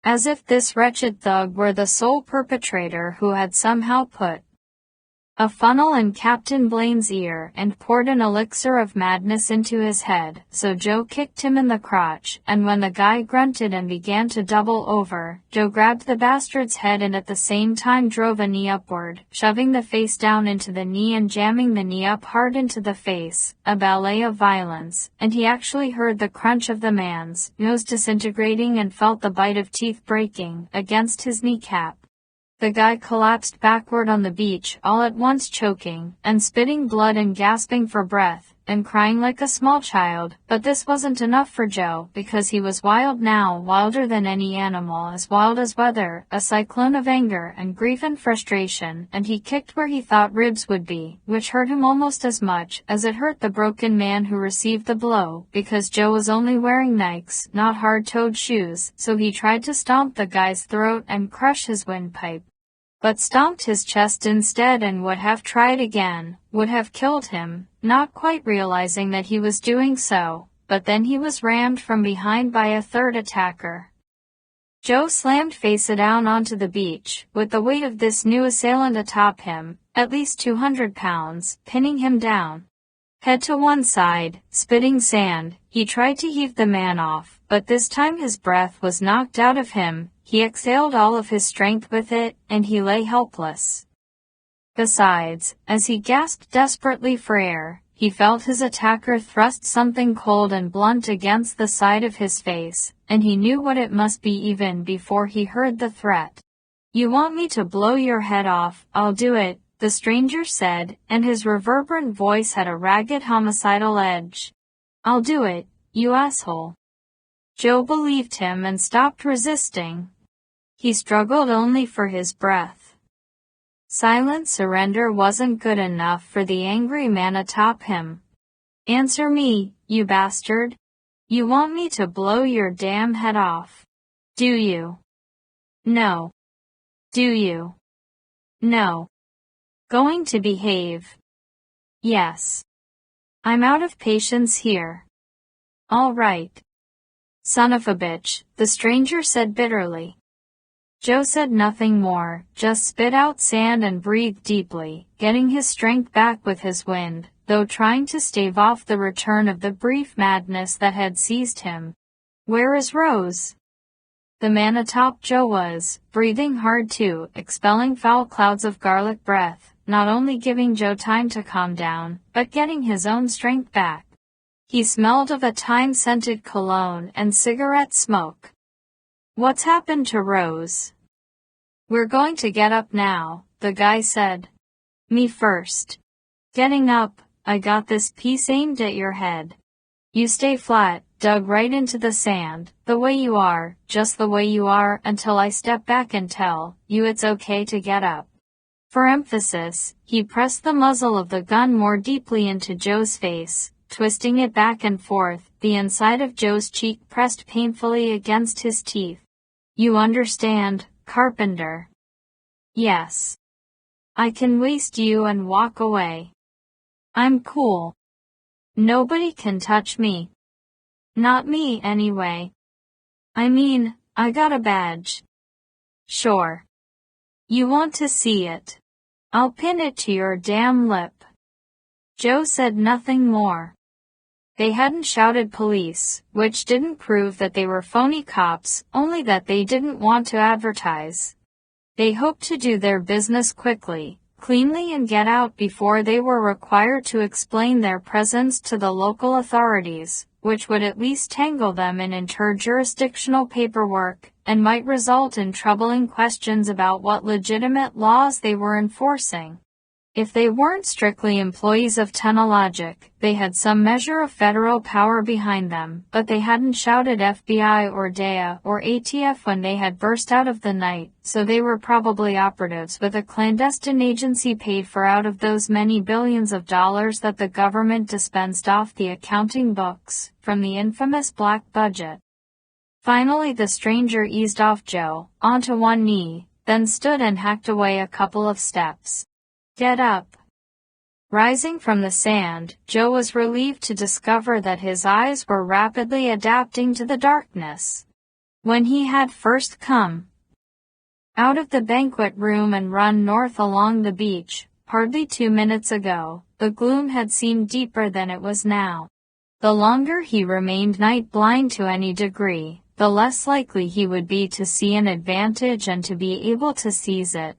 As if this wretched thug were the sole perpetrator who had somehow put a funnel in Captain Blaine's ear and poured an elixir of madness into his head, so Joe kicked him in the crotch, and when the guy grunted and began to double over, Joe grabbed the bastard's head and at the same time drove a knee upward, shoving the face down into the knee and jamming the knee up hard into the face, a ballet of violence, and he actually heard the crunch of the man's nose disintegrating and felt the bite of teeth breaking against his kneecap. The guy collapsed backward on the beach, all at once choking, and spitting blood and gasping for breath, and crying like a small child, but this wasn't enough for Joe, because he was wild now, wilder than any animal, as wild as weather, a cyclone of anger and grief and frustration, and he kicked where he thought ribs would be, which hurt him almost as much as it hurt the broken man who received the blow, because Joe was only wearing Nikes, not hard-toed shoes, so he tried to stomp the guy's throat and crush his windpipe, but stomped his chest instead and would have tried again, would have killed him, not quite realizing that he was doing so, but then he was rammed from behind by a third attacker. Joe slammed face down onto the beach, with the weight of this new assailant atop him, at least 200 pounds, pinning him down. Head to one side, spitting sand, he tried to heave the man off, but this time his breath was knocked out of him. He exhaled all of his strength with it, and he lay helpless. Besides, as he gasped desperately for air, he felt his attacker thrust something cold and blunt against the side of his face, and he knew what it must be even before he heard the threat. "You want me to blow your head off? I'll do it," the stranger said, and his reverberant voice had a ragged homicidal edge. "I'll do it, you asshole." Joe believed him and stopped resisting. He struggled only for his breath. Silent surrender wasn't good enough for the angry man atop him. "Answer me, you bastard. You want me to blow your damn head off. Do you? No. Do you? No. Going to behave? Yes. I'm out of patience here." "All right. Son of a bitch," the stranger said bitterly. Joe said nothing more, just spit out sand and breathed deeply, getting his strength back with his wind, though trying to stave off the return of the brief madness that had seized him. "Where is Rose?" The man atop Joe was, breathing hard too, expelling foul clouds of garlic breath, not only giving Joe time to calm down, but getting his own strength back. He smelled of a thyme-scented cologne and cigarette smoke. "What's happened to Rose?" "We're going to get up now," the guy said. "Me first." Getting up, "I got this piece aimed at your head. You stay flat, dug right into the sand, the way you are, just the way you are, until I step back and tell you it's okay to get up." For emphasis, he pressed the muzzle of the gun more deeply into Joe's face, twisting it back and forth, the inside of Joe's cheek pressed painfully against his teeth. "You understand, Carpenter?" "Yes. I can waste you and walk away. I'm cool. Nobody can touch me. Not me, anyway. I mean, I got a badge." "Sure. You want to see it? I'll pin it to your damn lip." Joe said nothing more. They hadn't shouted police, which didn't prove that they were phony cops, only that they didn't want to advertise. They hoped to do their business quickly, cleanly and get out before they were required to explain their presence to the local authorities, which would at least tangle them in interjurisdictional paperwork, and might result in troubling questions about what legitimate laws they were enforcing. If they weren't strictly employees of Technologic, they had some measure of federal power behind them, but they hadn't shouted FBI or DEA or ATF when they had burst out of the night, so they were probably operatives with a clandestine agency paid for out of those many billions of dollars that the government dispensed off the accounting books, from the infamous black budget. Finally the stranger eased off Joe, onto one knee, then stood and hacked away a couple of steps. "Get up." Rising from the sand, Joe was relieved to discover that his eyes were rapidly adapting to the darkness. When he had first come out of the banquet room and run north along the beach, hardly 2 minutes ago, the gloom had seemed deeper than it was now. The longer he remained night-blind to any degree, the less likely he would be to see an advantage and to be able to seize it.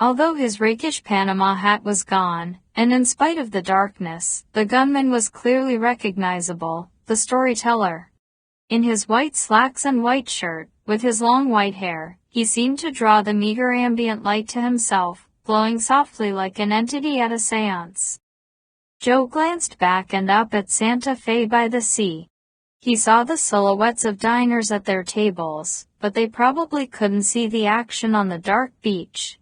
Although his rakish Panama hat was gone, and in spite of the darkness, the gunman was clearly recognizable, the storyteller. In his white slacks and white shirt, with his long white hair, he seemed to draw the meager ambient light to himself, glowing softly like an entity at a seance. Joe glanced back and up at Santa Fe by the sea. He saw the silhouettes of diners at their tables, but they probably couldn't see the action on the dark beach.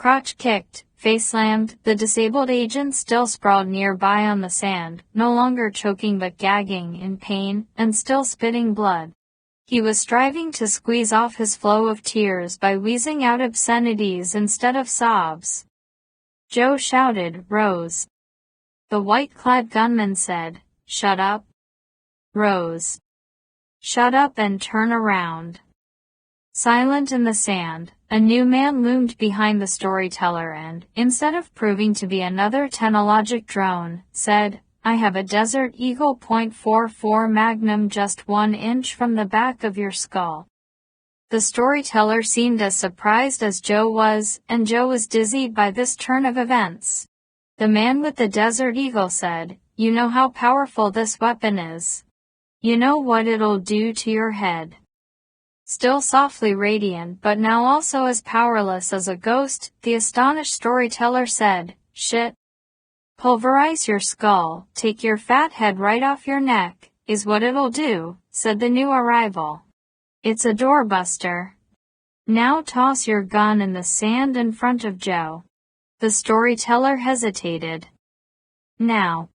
Crotch kicked, face slammed, the disabled agent still sprawled nearby on the sand, no longer choking but gagging in pain, and still spitting blood. He was striving to squeeze off his flow of tears by wheezing out obscenities instead of sobs. Joe shouted, "Rose." The white-clad gunman said, "Shut up." Rose. "Shut up and turn around." Silent in the sand, a new man loomed behind the storyteller and, instead of proving to be another Technologic drone, said, "I have a Desert Eagle .44 Magnum just 1 inch from the back of your skull." The storyteller seemed as surprised as Joe was, and Joe was dizzied by this turn of events. The man with the Desert Eagle said, "You know how powerful this weapon is. You know what it'll do to your head." Still softly radiant but now also as powerless as a ghost, the astonished storyteller said, "Shit. Pulverize your skull, take your fat head right off your neck, is what it'll do," said the new arrival. "It's a doorbuster. Now toss your gun in the sand in front of Joe." The storyteller hesitated. Now,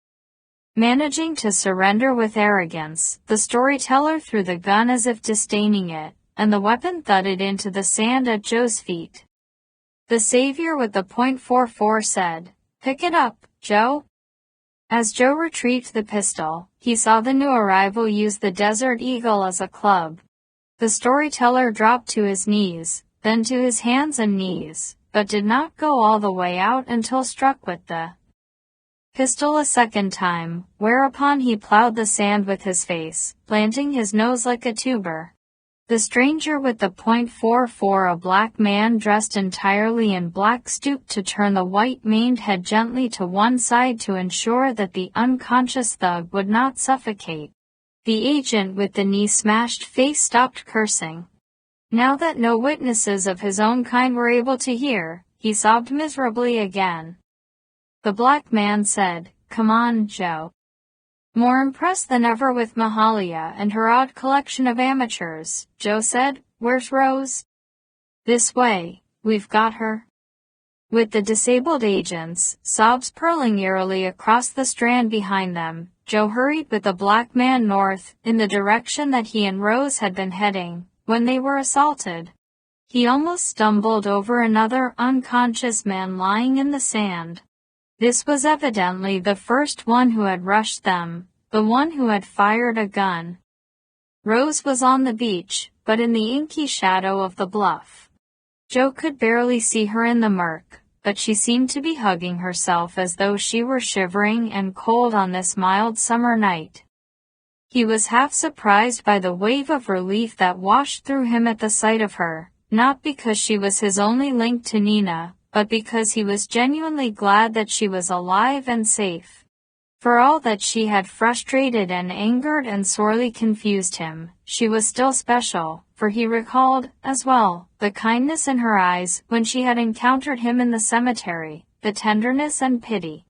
managing to surrender with arrogance, the storyteller threw the gun as if disdaining it, and the weapon thudded into the sand at Joe's feet. The savior with the .44 said, "Pick it up, Joe." As Joe retrieved the pistol, he saw the new arrival use the Desert Eagle as a club. The storyteller dropped to his knees, then to his hands and knees, but did not go all the way out until struck with the pistol a second time, whereupon he plowed the sand with his face, planting his nose like a tuber. The stranger with the .44, a black man dressed entirely in black, stooped to turn the white-maned head gently to one side to ensure that the unconscious thug would not suffocate. The agent with the knee-smashed face stopped cursing. Now that no witnesses of his own kind were able to hear, he sobbed miserably again. The black man said, "Come on, Joe." More impressed than ever with Mahalia and her odd collection of amateurs, Joe said, "Where's Rose?" "This way, we've got her." With the disabled agents, sobs purling eerily across the strand behind them, Joe hurried with the black man north, in the direction that he and Rose had been heading, when they were assaulted. He almost stumbled over another unconscious man lying in the sand. This was evidently the first one who had rushed them, the one who had fired a gun. Rose was on the beach, but in the inky shadow of the bluff. Joe could barely see her in the murk, but she seemed to be hugging herself as though she were shivering and cold on this mild summer night. He was half surprised by the wave of relief that washed through him at the sight of her, not because she was his only link to Nina, but because he was genuinely glad that she was alive and safe. For all that she had frustrated and angered and sorely confused him, she was still special, for he recalled, as well, the kindness in her eyes when she had encountered him in the cemetery, the tenderness and pity.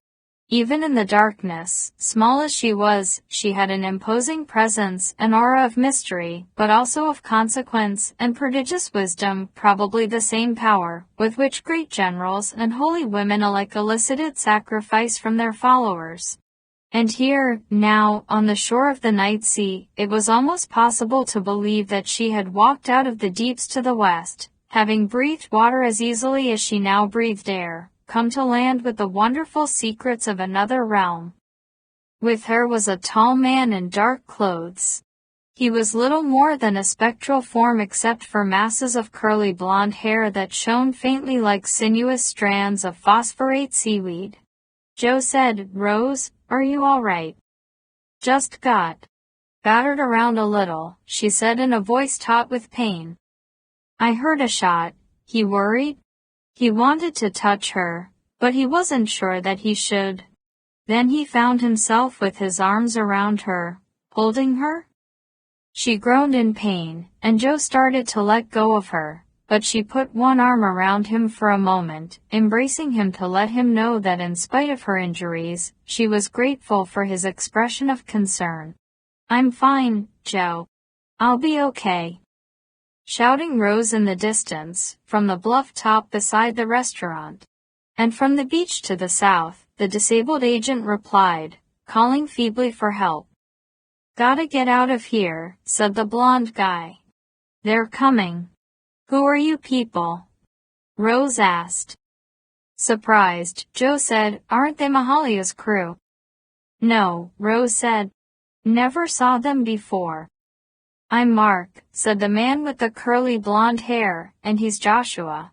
Even in the darkness, small as she was, she had an imposing presence, an aura of mystery, but also of consequence and prodigious wisdom, probably the same power with which great generals and holy women alike elicited sacrifice from their followers. And here, now, on the shore of the night sea, it was almost possible to believe that she had walked out of the deeps to the west, having breathed water as easily as she now breathed air, come to land with the wonderful secrets of another realm. With her was a tall man in dark clothes. He was little more than a spectral form except for masses of curly blonde hair that shone faintly like sinuous strands of phosphorate seaweed. Joe said, "Rose, are you all right?" "Just got battered around a little," she said in a voice taut with pain. "I heard a shot." He worried. He wanted to touch her, but he wasn't sure that he should. Then he found himself with his arms around her, holding her. She groaned in pain, and Joe started to let go of her, but she put one arm around him for a moment, embracing him to let him know that in spite of her injuries, she was grateful for his expression of concern. "I'm fine, Joe. I'll be okay." Shouting rose in the distance, from the bluff top beside the restaurant. And from the beach to the south, the disabled agent replied, calling feebly for help. "Gotta get out of here," said the blonde guy. "They're coming." "Who are you people?" Rose asked. Surprised, Joe said, "Aren't they Mahalia's crew?" "No," Rose said. "Never saw them before." "I'm Mark," said the man with the curly blonde hair, "and he's Joshua."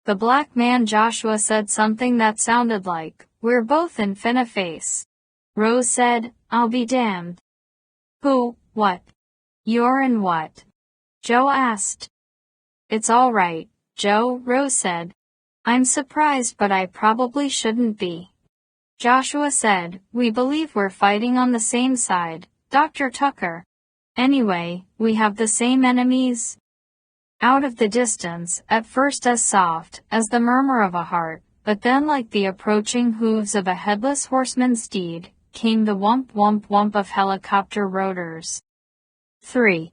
The black man Joshua said something that sounded like, "We're both in finna face." Rose said, "I'll be damned." "Who, what? You're in what?" Joe asked. "It's all right, Joe," Rose said. "I'm surprised, but I probably shouldn't be." Joshua said, "We believe we're fighting on the same side, Dr. Tucker. Anyway, we have the same enemies." Out of the distance, at first as soft as the murmur of a heart, but then like the approaching hooves of a headless horseman's steed, came the whump whump whump of helicopter rotors. 3.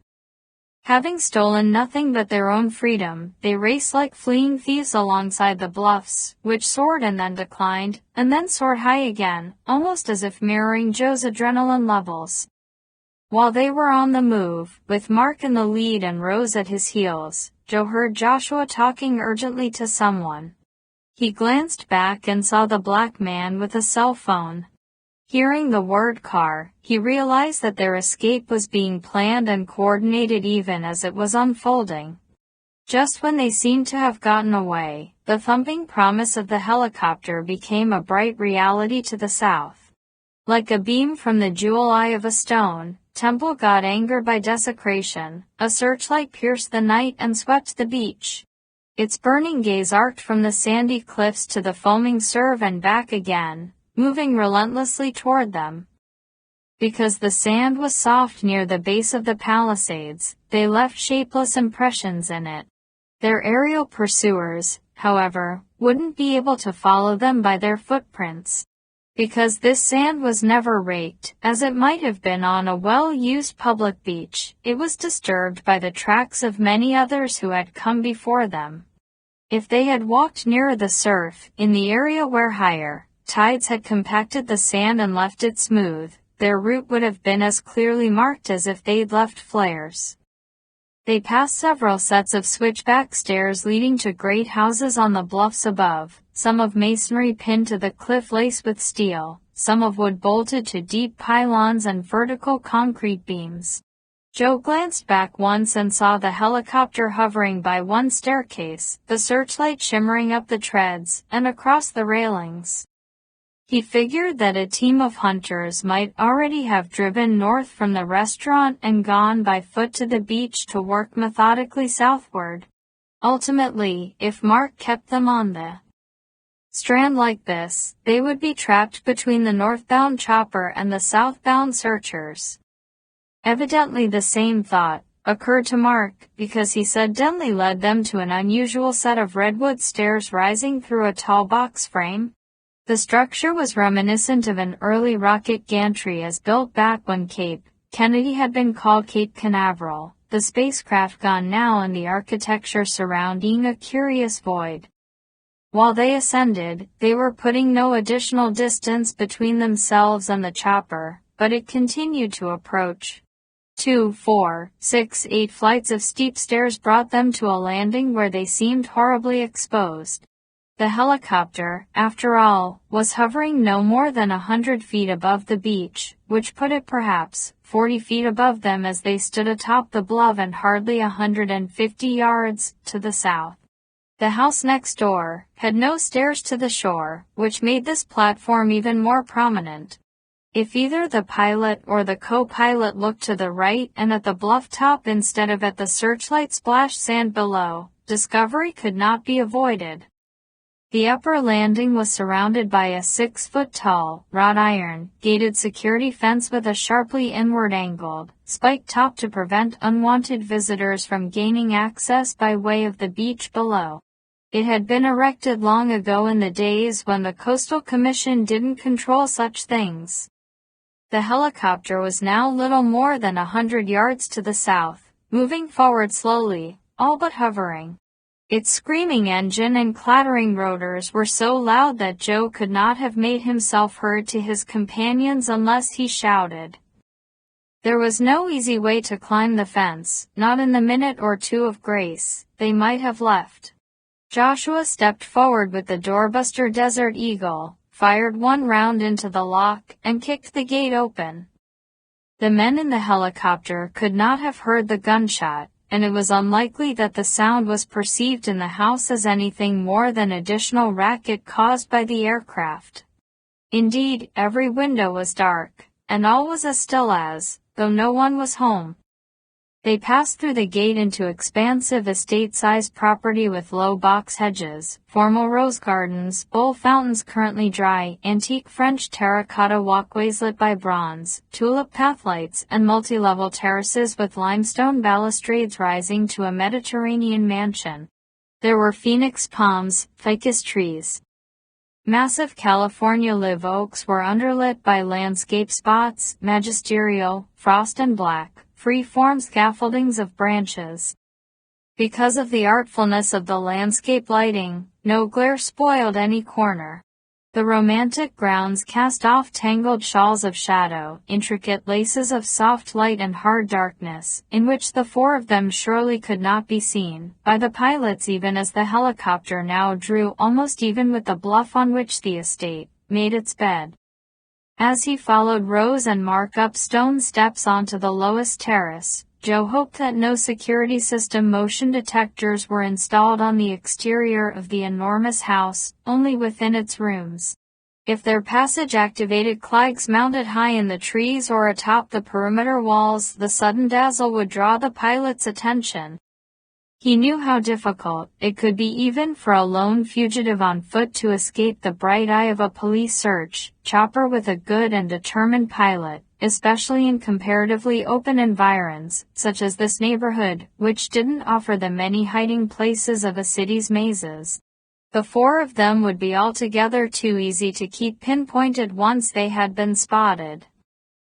Having stolen nothing but their own freedom, they raced like fleeing thieves alongside the bluffs, which soared and then soared high again, almost as if mirroring Joe's adrenaline levels. While they were on the move, with Mark in the lead and Rose at his heels, Joe heard Joshua talking urgently to someone. He glanced back and saw the black man with a cell phone. Hearing the word car, he realized that their escape was being planned and coordinated even as it was unfolding. Just when they seemed to have gotten away, the thumping promise of the helicopter became a bright reality to the south. Like a beam from the jewel eye of a stone, Temple got angered by desecration. A searchlight pierced the night and swept the beach. Its burning gaze arced from the sandy cliffs to the foaming surf and back again, moving relentlessly toward them. Because the sand was soft near the base of the Palisades, they left shapeless impressions in it. Their aerial pursuers, however, wouldn't be able to follow them by their footprints. Because this sand was never raked, as it might have been on a well-used public beach, it was disturbed by the tracks of many others who had come before them. If they had walked nearer the surf, in the area where higher tides had compacted the sand and left it smooth, their route would have been as clearly marked as if they'd left flares. They passed several sets of switchback stairs leading to great houses on the bluffs above, some of masonry pinned to the cliff laced with steel, some of wood bolted to deep pylons and vertical concrete beams. Joe glanced back once and saw the helicopter hovering by one staircase, the searchlight shimmering up the treads and across the railings. He figured that a team of hunters might already have driven north from the restaurant and gone by foot to the beach to work methodically southward. Ultimately, if Mark kept them on the strand like this, they would be trapped between the northbound chopper and the southbound searchers. Evidently the same thought occurred to Mark, because he suddenly led them to an unusual set of redwood stairs rising through a tall box frame. The structure was reminiscent of an early rocket gantry as built back when Cape Kennedy had been called Cape Canaveral, the spacecraft gone now and the architecture surrounding a curious void. While they ascended, they were putting no additional distance between themselves and the chopper, but it continued to approach. 2, 4, 6, 8 flights of steep stairs brought them to a landing where they seemed horribly exposed. The helicopter, after all, was hovering no more than 100 feet above the beach, which put it perhaps 40 feet above them as they stood atop the bluff and hardly 150 yards to the south. The house next door had no stairs to the shore, which made this platform even more prominent. If either the pilot or the co-pilot looked to the right and at the bluff top instead of at the searchlight splashed sand below, discovery could not be avoided. The upper landing was surrounded by a 6-foot-tall, wrought iron, gated security fence with a sharply inward-angled, spiked top to prevent unwanted visitors from gaining access by way of the beach below. It had been erected long ago in the days when the Coastal Commission didn't control such things. The helicopter was now little more than 100 yards to the south, moving forward slowly, all but hovering. Its screaming engine and clattering rotors were so loud that Joe could not have made himself heard to his companions unless he shouted. There was no easy way to climb the fence, not in the minute or two of grace they might have left. Joshua stepped forward with the doorbuster Desert Eagle, fired one round into the lock, and kicked the gate open. The men in the helicopter could not have heard the gunshot, and it was unlikely that the sound was perceived in the house as anything more than additional racket caused by the aircraft. Indeed, every window was dark, and all was as still as, though no one was home. They passed through the gate into expansive estate-sized property with low box hedges, formal rose gardens, bowl fountains currently dry, antique French terracotta walkways lit by bronze, tulip pathlights, and multi-level terraces with limestone balustrades rising to a Mediterranean mansion. There were phoenix palms, ficus trees. Massive California live oaks were underlit by landscape spots, magisterial, frost and black, free-form scaffoldings of branches. Because of the artfulness of the landscape lighting, no glare spoiled any corner. The romantic grounds cast off tangled shawls of shadow, intricate laces of soft light and hard darkness, in which the four of them surely could not be seen by the pilots even as the helicopter now drew almost even with the bluff on which the estate made its bed. As he followed Rose and Mark up stone steps onto the lowest terrace, Joe hoped that no security system motion detectors were installed on the exterior of the enormous house, only within its rooms. If their passage activated clags mounted high in the trees or atop the perimeter walls, the sudden dazzle would draw the pilot's attention. He knew how difficult it could be even for a lone fugitive on foot to escape the bright eye of a police search chopper with a good and determined pilot, especially in comparatively open environs, such as this neighborhood, which didn't offer the many hiding places of a city's mazes. The four of them would be altogether too easy to keep pinpointed once they had been spotted.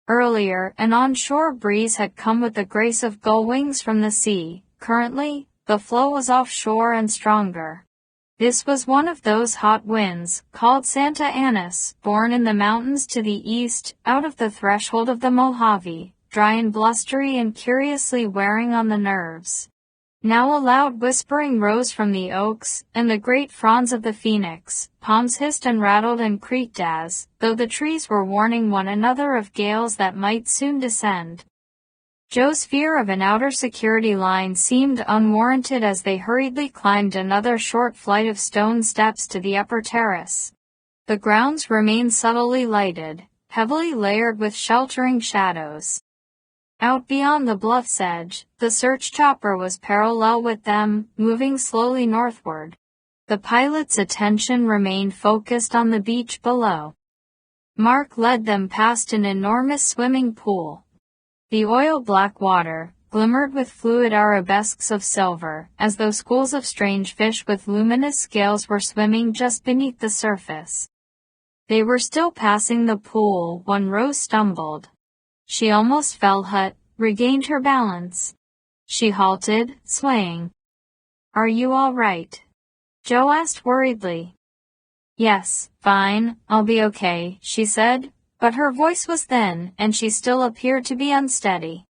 Earlier, an onshore breeze had come with the grace of gull wings from the sea. Currently, the flow was offshore and stronger. This was one of those hot winds, called Santa Anis, born in the mountains to the east, out of the threshold of the Mojave, dry and blustery and curiously wearing on the nerves. Now a loud whispering rose from the oaks, and the great fronds of the phoenix palms hissed and rattled and creaked as, though the trees were warning one another of gales that might soon descend. Joe's fear of an outer security line seemed unwarranted as they hurriedly climbed another short flight of stone steps to the upper terrace. The grounds remained subtly lighted, heavily layered with sheltering shadows. Out beyond the bluff's edge, the search chopper was parallel with them, moving slowly northward. The pilot's attention remained focused on the beach below. Mark led them past an enormous swimming pool. The oil-black water glimmered with fluid arabesques of silver, as though schools of strange fish with luminous scales were swimming just beneath the surface. They were still passing the pool when Rose stumbled. She almost fell but regained her balance. She halted, swaying. "Are you all right?" Joe asked worriedly. "Yes, fine, I'll be okay," she said, but her voice was thin and she still appeared to be unsteady.